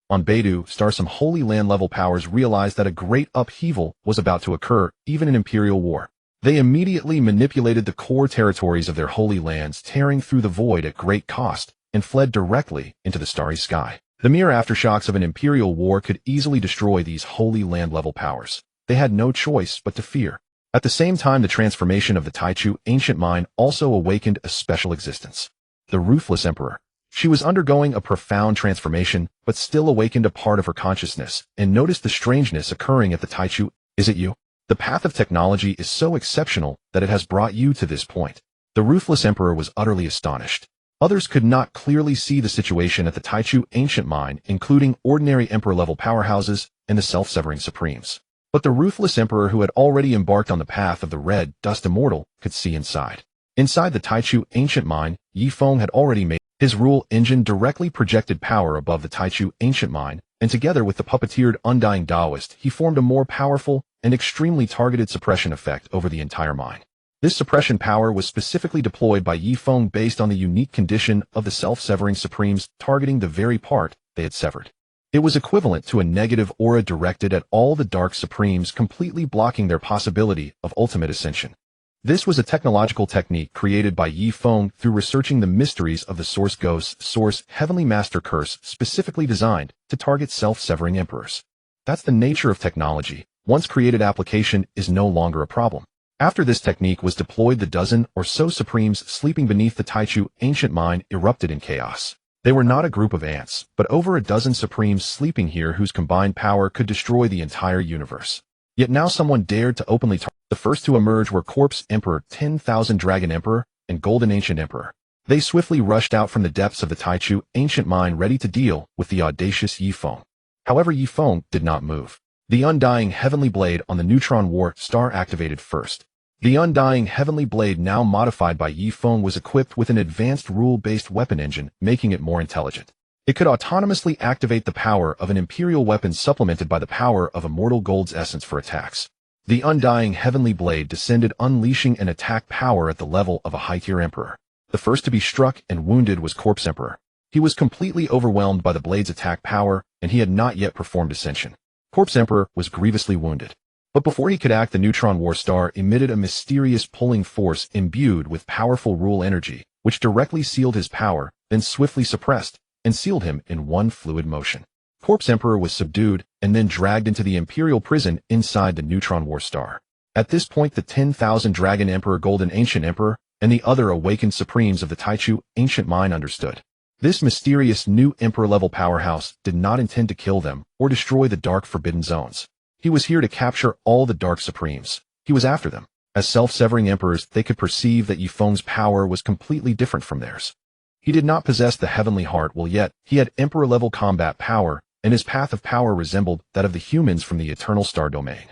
On Beidou Star, some Holy Land-level powers realized that a great upheaval was about to occur, even in Imperial War. They immediately manipulated the core territories of their Holy Lands, tearing through the void at great cost, and fled directly into the starry sky. The mere aftershocks of an Imperial War could easily destroy these Holy Land-level powers. They had no choice but to fear. At the same time, the transformation of the Taichu Ancient Mine also awakened a special existence. The Ruthless Emperor. She was undergoing a profound transformation, but still awakened a part of her consciousness, and noticed the strangeness occurring at the Taichu. Is it you? The path of technology is so exceptional that it has brought you to this point. The Ruthless Emperor was utterly astonished. Others could not clearly see the situation at the Taichu Ancient Mine, including ordinary Emperor-level powerhouses and the self-severing Supremes. But the Ruthless Emperor, who had already embarked on the path of the Red Dust Immortal, could see inside. Inside the Taichu Ancient Mine, Yifeng had already made his rule engine directly projected power above the Taichu Ancient Mine, and together with the puppeteered Undying Taoist, he formed a more powerful and extremely targeted suppression effect over the entire mine. This suppression power was specifically deployed by Yifeng based on the unique condition of the self-severing Supremes targeting the very part they had severed. It was equivalent to a negative aura directed at all the Dark Supremes, completely blocking their possibility of ultimate ascension. This was a technological technique created by Yifeng through researching the mysteries of the Source Ghost's Source Heavenly Master Curse, specifically designed to target self-severing emperors. That's the nature of technology. Once created, application is no longer a problem. After this technique was deployed, the dozen or so Supremes sleeping beneath the Taichu Ancient Mine erupted in chaos. They were not a group of ants, but over a dozen Supremes sleeping here whose combined power could destroy the entire universe. Yet now someone dared to openly target. The first to emerge were Corpse Emperor, 10,000 Dragon Emperor, and Golden Ancient Emperor. They swiftly rushed out from the depths of the Taichu Ancient Mine, ready to deal with the audacious Yifeng. However, Yifeng did not move. The Undying Heavenly Blade on the Neutron War Star activated first. The Undying Heavenly Blade, now modified by Yifeng, was equipped with an advanced rule-based weapon engine, making it more intelligent. It could autonomously activate the power of an Imperial weapon, supplemented by the power of Immortal Gold's essence for attacks. The undying heavenly blade descended, unleashing an attack power at the level of a high-tier emperor. The first to be struck and wounded was Corpse Emperor. He was completely overwhelmed by the blade's attack power, and he had not yet performed Ascension. Corpse Emperor was grievously wounded. But before he could act, the Neutron War Star emitted a mysterious pulling force imbued with powerful rule energy, which directly sealed his power, then swiftly suppressed, and sealed him in one fluid motion. Corpse Emperor was subdued, and then dragged into the Imperial prison inside the Neutron War Star. At this point, the 10,000 Dragon Emperor, Golden Ancient Emperor, and the other awakened Supremes of the Taichu Ancient Mind understood. This mysterious new Emperor-level powerhouse did not intend to kill them or destroy the Dark Forbidden Zones. He was here to capture all the Dark Supremes. He was after them. As self-severing emperors, they could perceive that Yifeng's power was completely different from theirs. He did not possess the Heavenly Heart, while yet he had Emperor-level combat power, and his path of power resembled that of the humans from the Eternal Star Domain.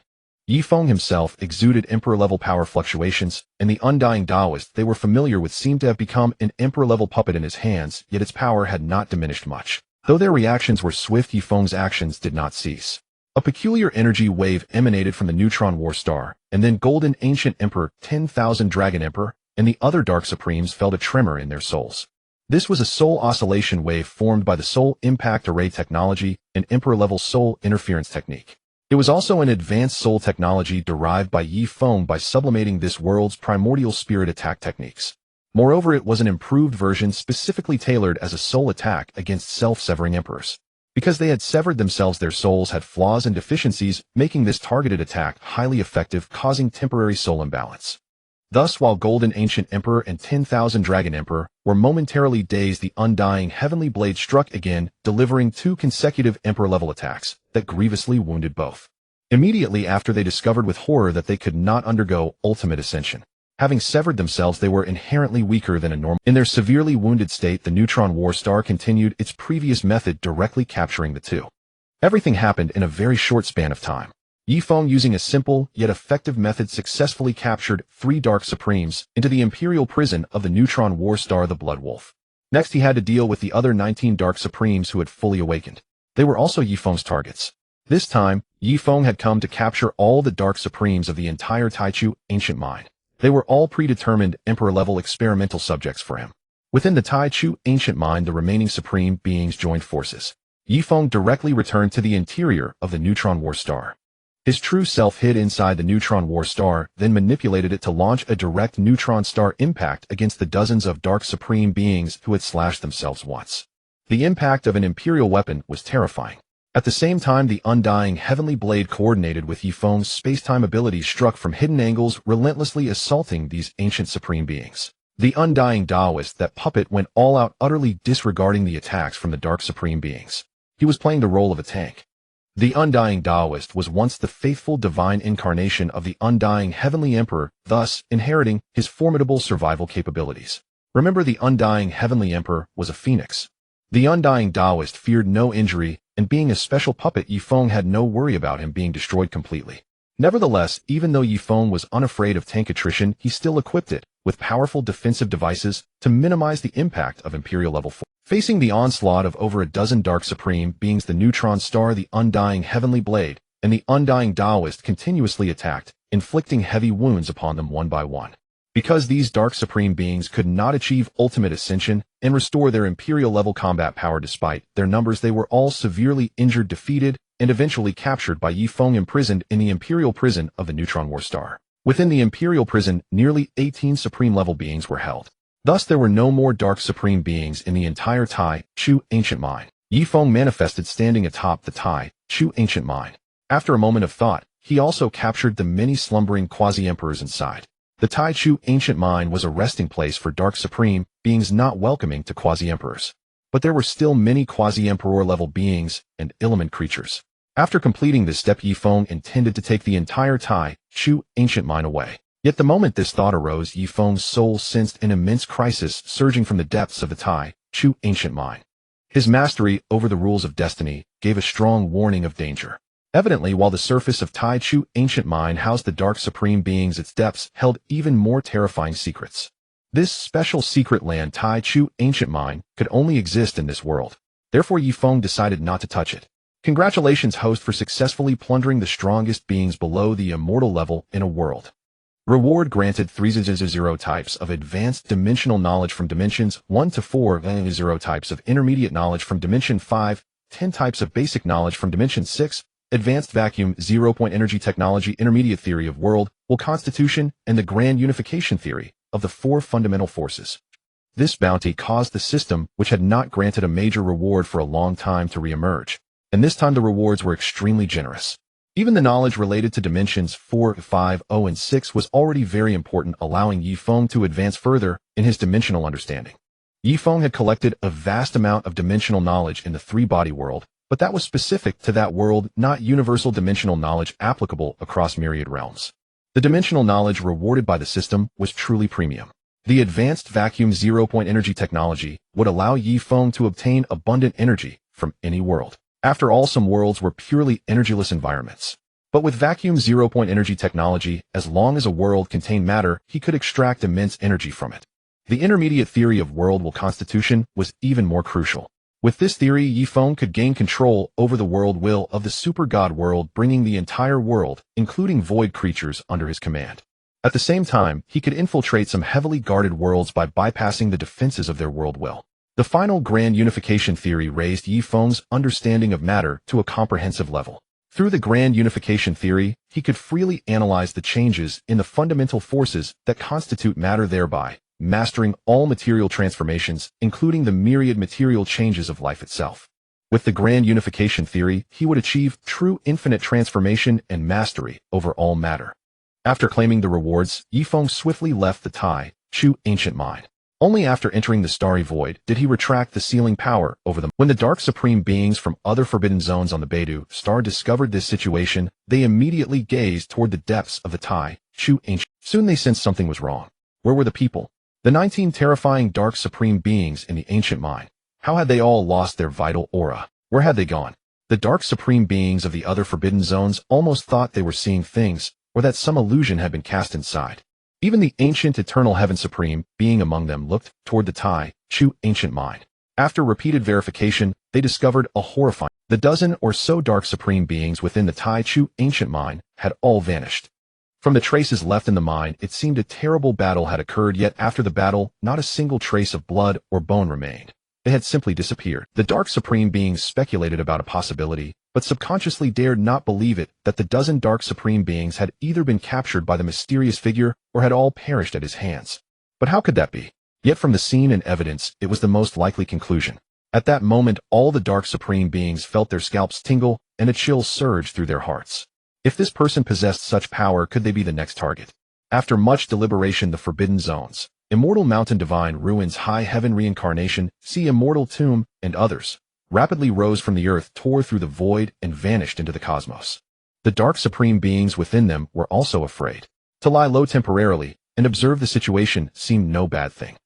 Yifeng himself exuded Emperor-level power fluctuations, and the undying Taoist they were familiar with seemed to have become an Emperor-level puppet in his hands, yet its power had not diminished much. Though their reactions were swift, Yifeng's actions did not cease. A peculiar energy wave emanated from the Neutron War Star, and then Golden Ancient Emperor, 10,000 Dragon Emperor, and the other Dark Supremes felt a tremor in their souls. This was a soul oscillation wave formed by the Soul Impact Array technology, an Emperor-level soul interference technique. It was also an advanced soul technology derived by Yifeng by sublimating this world's primordial spirit attack techniques. Moreover, it was an improved version specifically tailored as a soul attack against self-severing emperors. Because they had severed themselves, their souls had flaws and deficiencies, making this targeted attack highly effective, causing temporary soul imbalance. Thus, while Golden Ancient Emperor and 10,000 Dragon Emperor were momentarily dazed, the undying Heavenly Blade struck again, delivering 2 consecutive Emperor-level attacks that grievously wounded both. Immediately after, they discovered with horror that they could not undergo ultimate ascension. Having severed themselves, they were inherently weaker than a normal. In their severely wounded state, the Neutron War Star continued its previous method, directly capturing the two. Everything happened in a very short span of time. Yifeng, using a simple yet effective method, successfully captured 3 Dark Supremes into the Imperial prison of the Neutron War Star, the Blood Wolf. Next, he had to deal with the other 19 Dark Supremes who had fully awakened. They were also Yifeng's targets. This time, Yifeng had come to capture all the Dark Supremes of the entire Taichu Ancient Mind. They were all predetermined Emperor-level experimental subjects for him. Within the Taichu Ancient Mind, the remaining Supreme beings joined forces. Yifeng directly returned to the interior of the Neutron War Star. His true self hid inside the Neutron War Star, then manipulated it to launch a direct neutron star impact against the dozens of Dark Supreme beings who had slashed themselves once. The impact of an Imperial weapon was terrifying. At the same time, the undying Heavenly Blade, coordinated with Yifeng's space-time abilities, struck from hidden angles, relentlessly assaulting these ancient Supreme beings. The undying Taoist, that puppet, went all out, utterly disregarding the attacks from the Dark Supreme beings. He was playing the role of a tank. The undying Taoist was once the faithful divine incarnation of the undying Heavenly Emperor, thus inheriting his formidable survival capabilities. Remember, the undying Heavenly Emperor was a phoenix. The undying Taoist feared no injury, and being a special puppet, Yifeng had no worry about him being destroyed completely. Nevertheless, even though Yifeng was unafraid of tank attrition, he still equipped it with powerful defensive devices to minimize the impact of Imperial-level force. Facing the onslaught of over a dozen Dark Supreme beings, the Neutron Star, the undying Heavenly Blade, and the undying Taoist continuously attacked, inflicting heavy wounds upon them one by one. Because these Dark Supreme beings could not achieve ultimate ascension and restore their Imperial-level combat power despite their numbers, they were all severely injured, defeated, and eventually captured by Yifeng, imprisoned in the Imperial prison of the Neutron War Star. Within the Imperial prison, nearly 18 Supreme-level beings were held. Thus, there were no more Dark Supreme beings in the entire Taichu Ancient Mind. Yifeng manifested standing atop the Taichu Ancient Mind. After a moment of thought, he also captured the many slumbering quasi-emperors inside. The Taichu Ancient Mind was a resting place for Dark Supreme beings not welcoming to quasi-emperors. But there were still many quasi-emperor-level beings and element creatures. After completing this step, Yifeng intended to take the entire Taichu Ancient Mind away. Yet the moment this thought arose, Yifeng's soul sensed an immense crisis surging from the depths of the Taichu Ancient Mind. His mastery over the rules of destiny gave a strong warning of danger. Evidently, while the surface of Taichu Ancient Mind housed the Dark Supreme beings, its depths held even more terrifying secrets. This special secret land, Taichu Ancient Mind, could only exist in this world. Therefore, Yifeng decided not to touch it. Congratulations, host, for successfully plundering the strongest beings below the immortal level in a world. Reward granted 300 types of advanced dimensional knowledge from dimensions 1 to 4, 0 types of intermediate knowledge from dimension 5, 10 types of basic knowledge from dimension 6, advanced vacuum 0-point energy technology, intermediate theory of world, will constitution, and the grand unification theory of the 4 fundamental forces. This bounty caused the system, which had not granted a major reward for a long time, to re-emerge, and this time the rewards were extremely generous. Even the knowledge related to dimensions 4, 5, 0, and 6 was already very important, allowing Yifeng to advance further in his dimensional understanding. Yifeng had collected a vast amount of dimensional knowledge in the 3-body world, but that was specific to that world, not universal dimensional knowledge applicable across myriad realms. The dimensional knowledge rewarded by the system was truly premium. The advanced vacuum 0-point energy technology would allow Yifeng to obtain abundant energy from any world. After all, some worlds were purely energyless environments. But with vacuum 0-point energy technology, as long as a world contained matter, he could extract immense energy from it. The intermediate theory of world will constitution was even more crucial. With this theory, Yifeng could gain control over the world will of the super god world, bringing the entire world, including void creatures, under his command. At the same time, he could infiltrate some heavily guarded worlds by bypassing the defenses of their world will. The final grand unification theory raised Yifeng's understanding of matter to a comprehensive level. Through the grand unification theory, he could freely analyze the changes in the fundamental forces that constitute matter, thereby mastering all material transformations, including the myriad material changes of life itself. With the grand unification theory, he would achieve true infinite transformation and mastery over all matter. After claiming the rewards, Yifeng swiftly left the Tai Chu ancient mine. Only after entering the starry void did he retract the sealing power over them. When the dark supreme beings from other forbidden zones on the Beidou star discovered this situation, they immediately gazed toward the depths of the Tai Chu ancient. Soon they sensed something was wrong. Where were the people? The 19 terrifying dark supreme beings in the ancient mine. How had they all lost their vital aura? Where had they gone? The dark supreme beings of the other forbidden zones almost thought they were seeing things, or that some illusion had been cast inside. Even the ancient eternal heaven supreme being among them looked toward the Tai Chu ancient mine. After repeated verification, they discovered a horrifying. The dozen or so dark supreme beings within the Tai Chu ancient mine had all vanished. From the traces left in the mine, it seemed a terrible battle had occurred, yet after the battle, not a single trace of blood or bone remained. They had simply disappeared. The dark supreme beings speculated about a possibility, but subconsciously dared not believe it, that the dozen dark supreme beings had either been captured by the mysterious figure or had all perished at his hands. But how could that be? Yet from the scene and evidence, it was the most likely conclusion. At that moment, all the dark supreme beings felt their scalps tingle and a chill surge through their hearts. If this person possessed such power, could they be the next target? After much deliberation, the Forbidden Zones, Immortal Mountain, Divine Ruins, High Heaven, Reincarnation, Sea Immortal Tomb, and others, rapidly rose from the earth, tore through the void, and vanished into the cosmos. The dark supreme beings within them were also afraid. To lie low temporarily and observe the situation seemed no bad thing.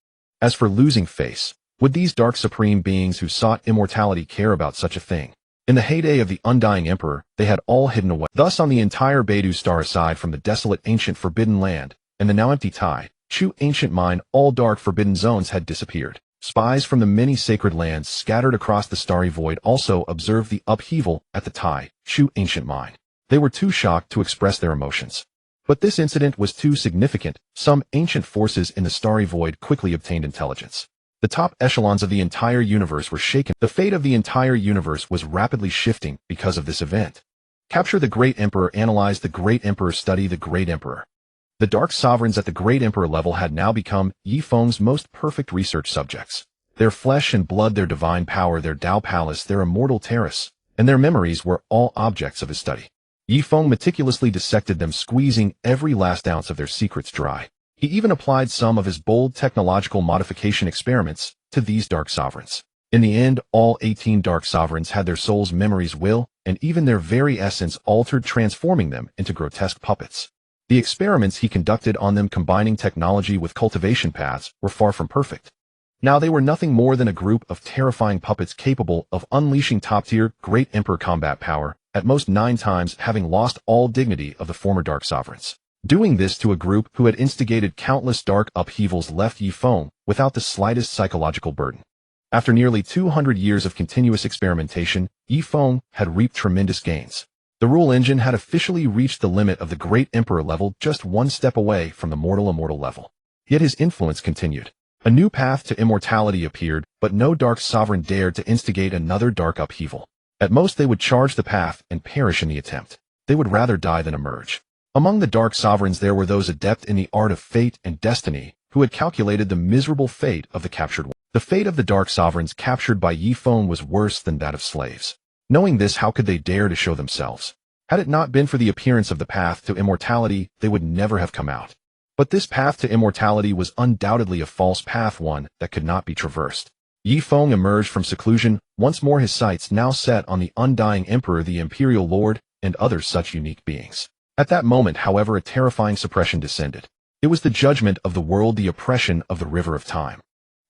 As for losing face, would these dark supreme beings who sought immortality care about such a thing? In the heyday of the undying emperor, they had all hidden away. Thus on the entire Beidou star, aside from the desolate ancient forbidden land and the now empty Tai Chu ancient mine, all dark forbidden zones had disappeared. Spies from the many sacred lands scattered across the starry void also observed the upheaval at the Tai Chu ancient mine. They were too shocked to express their emotions. But this incident was too significant. Some ancient forces in the starry void quickly obtained intelligence. The top echelons of the entire universe were shaken. The fate of the entire universe was rapidly shifting because of this event. Capture the Great Emperor, analyze the Great Emperor, study the Great Emperor. The Dark Sovereigns at the Great Emperor level had now become Yifeng's most perfect research subjects. Their flesh and blood, their divine power, their Tao Palace, their immortal terrace, and their memories were all objects of his study. Yifeng meticulously dissected them, squeezing every last ounce of their secrets dry. He even applied some of his bold technological modification experiments to these Dark Sovereigns. In the end, all 18 Dark Sovereigns had their souls, memories, will, and even their very essence altered, transforming them into grotesque puppets. The experiments he conducted on them, combining technology with cultivation paths, were far from perfect. Now they were nothing more than a group of terrifying puppets capable of unleashing top-tier Great Emperor combat power, at most 9 times having lost all dignity of the former Dark Sovereigns. Doing this to a group who had instigated countless dark upheavals left Yifeng without the slightest psychological burden. After nearly 200 years of continuous experimentation, Yi Feng had reaped tremendous gains. The rule engine had officially reached the limit of the Great Emperor level, just one step away from the mortal immortal level. Yet his influence continued. A new path to immortality appeared, but no dark sovereign dared to instigate another dark upheaval. At most they would charge the path and perish in the attempt. They would rather die than emerge. Among the dark sovereigns there were those adept in the art of fate and destiny, who had calculated the miserable fate of the captured one. The fate of the dark sovereigns captured by Yi Feng was worse than that of slaves. Knowing this, how could they dare to show themselves? Had it not been for the appearance of the path to immortality, they would never have come out. But this path to immortality was undoubtedly a false path, one that could not be traversed. Yi Feng emerged from seclusion, once more his sights now set on the undying emperor, the imperial lord, and other such unique beings. At that moment, however, a terrifying suppression descended. It was the judgment of the world, the oppression of the river of time.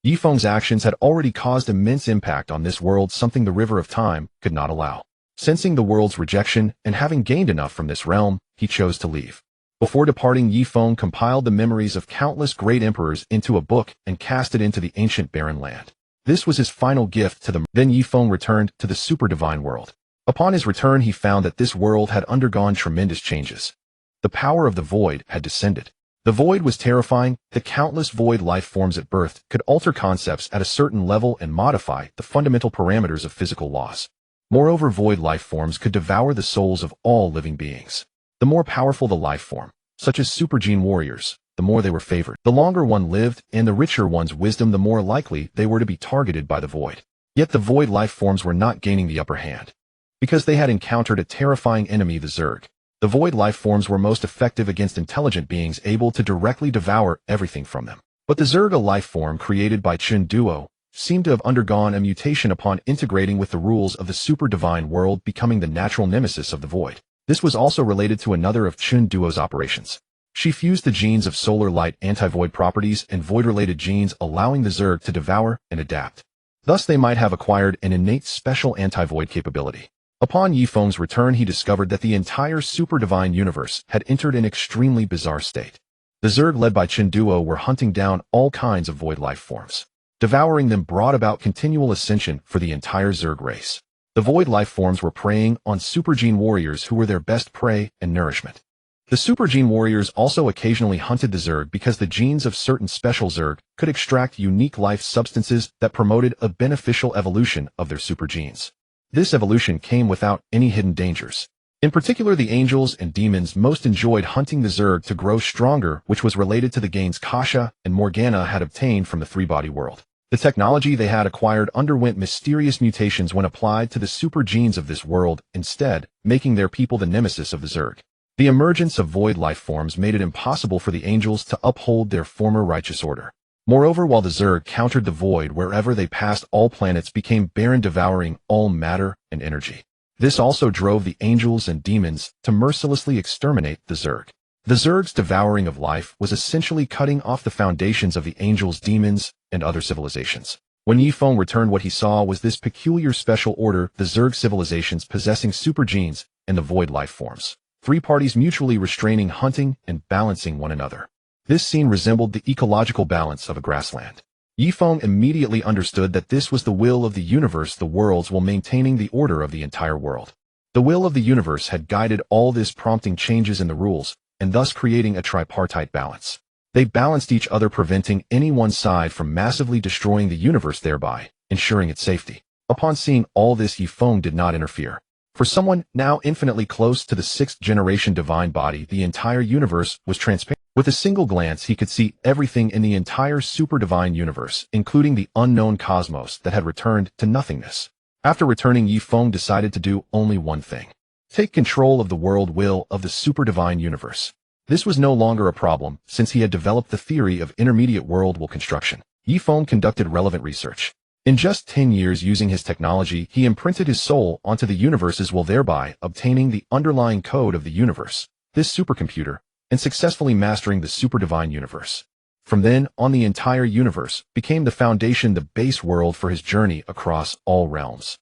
Yi Feng's actions had already caused immense impact on this world, something the river of time could not allow. Sensing the world's rejection, and having gained enough from this realm, he chose to leave. Before departing, Yi Feng compiled the memories of countless great emperors into a book and cast it into the ancient barren land. This was his final gift to them. Then Yi Feng returned to the super divine world. Upon his return, he found that this world had undergone tremendous changes. The power of the void had descended. The void was terrifying. The countless void life forms at birth could alter concepts at a certain level and modify the fundamental parameters of physical laws. Moreover, void life forms could devour the souls of all living beings. The more powerful the life form, such as super gene warriors, the more they were favored. The longer one lived, and the richer one's wisdom, the more likely they were to be targeted by the void. Yet the void life forms were not gaining the upper hand, because they had encountered a terrifying enemy, the Zerg. The void life forms were most effective against intelligent beings able to directly devour everything from them. But the Zerg, a life form created by Chun Duo, seemed to have undergone a mutation upon integrating with the rules of the super divine world, becoming the natural nemesis of the void. This was also related to another of Chun Duo's operations. She fused the genes of solar light anti-void properties and void-related genes, allowing the Zerg to devour and adapt. Thus they might have acquired an innate special anti-void capability. Upon Yi Feng's return, he discovered that the entire super divine universe had entered an extremely bizarre state. The Zerg, led by Chun Duo, were hunting down all kinds of void life forms. Devouring them brought about continual ascension for the entire Zerg race. The void life forms were preying on super gene warriors who were their best prey and nourishment. The super gene warriors also occasionally hunted the Zerg because the genes of certain special Zerg could extract unique life substances that promoted a beneficial evolution of their super genes. This evolution came without any hidden dangers. In particular, the angels and demons most enjoyed hunting the Zerg to grow stronger, which was related to the gains Kasha and Morgana had obtained from the three-body world. The technology they had acquired underwent mysterious mutations when applied to the super genes of this world, instead making their people the nemesis of the Zerg. The emergence of void life forms made it impossible for the angels to uphold their former righteous order. Moreover, while the Zerg countered the void wherever they passed, all planets became barren, devouring all matter and energy. This also drove the angels and demons to mercilessly exterminate the Zerg. The Zerg's devouring of life was essentially cutting off the foundations of the angels, demons, and other civilizations. When Yi Feng returned, what he saw was this peculiar special order, the Zerg civilizations possessing super genes and the void life forms. Three parties mutually restraining, hunting, and balancing one another. This scene resembled the ecological balance of a grassland. Yi Feng immediately understood that this was the will of the universe, the worlds, while maintaining the order of the entire world. The will of the universe had guided all this, prompting changes in the rules, and thus creating a tripartite balance. They balanced each other, preventing any one side from massively destroying the universe, thereby ensuring its safety. Upon seeing all this, Yi Feng did not interfere. For someone now infinitely close to the sixth-generation divine body, the entire universe was transparent. With a single glance, he could see everything in the entire super divine universe, including the unknown cosmos that had returned to nothingness. After returning, Yi Feng decided to do only one thing: take control of the world will of the super divine universe. This was no longer a problem, since he had developed the theory of intermediate world will construction. Yi Feng conducted relevant research. In just 10 years, using his technology, he imprinted his soul onto the universe's will, thereby obtaining the underlying code of the universe, this supercomputer, and successfully mastering the super divine universe. From then on, the entire universe became the foundation, the base world for his journey across all realms.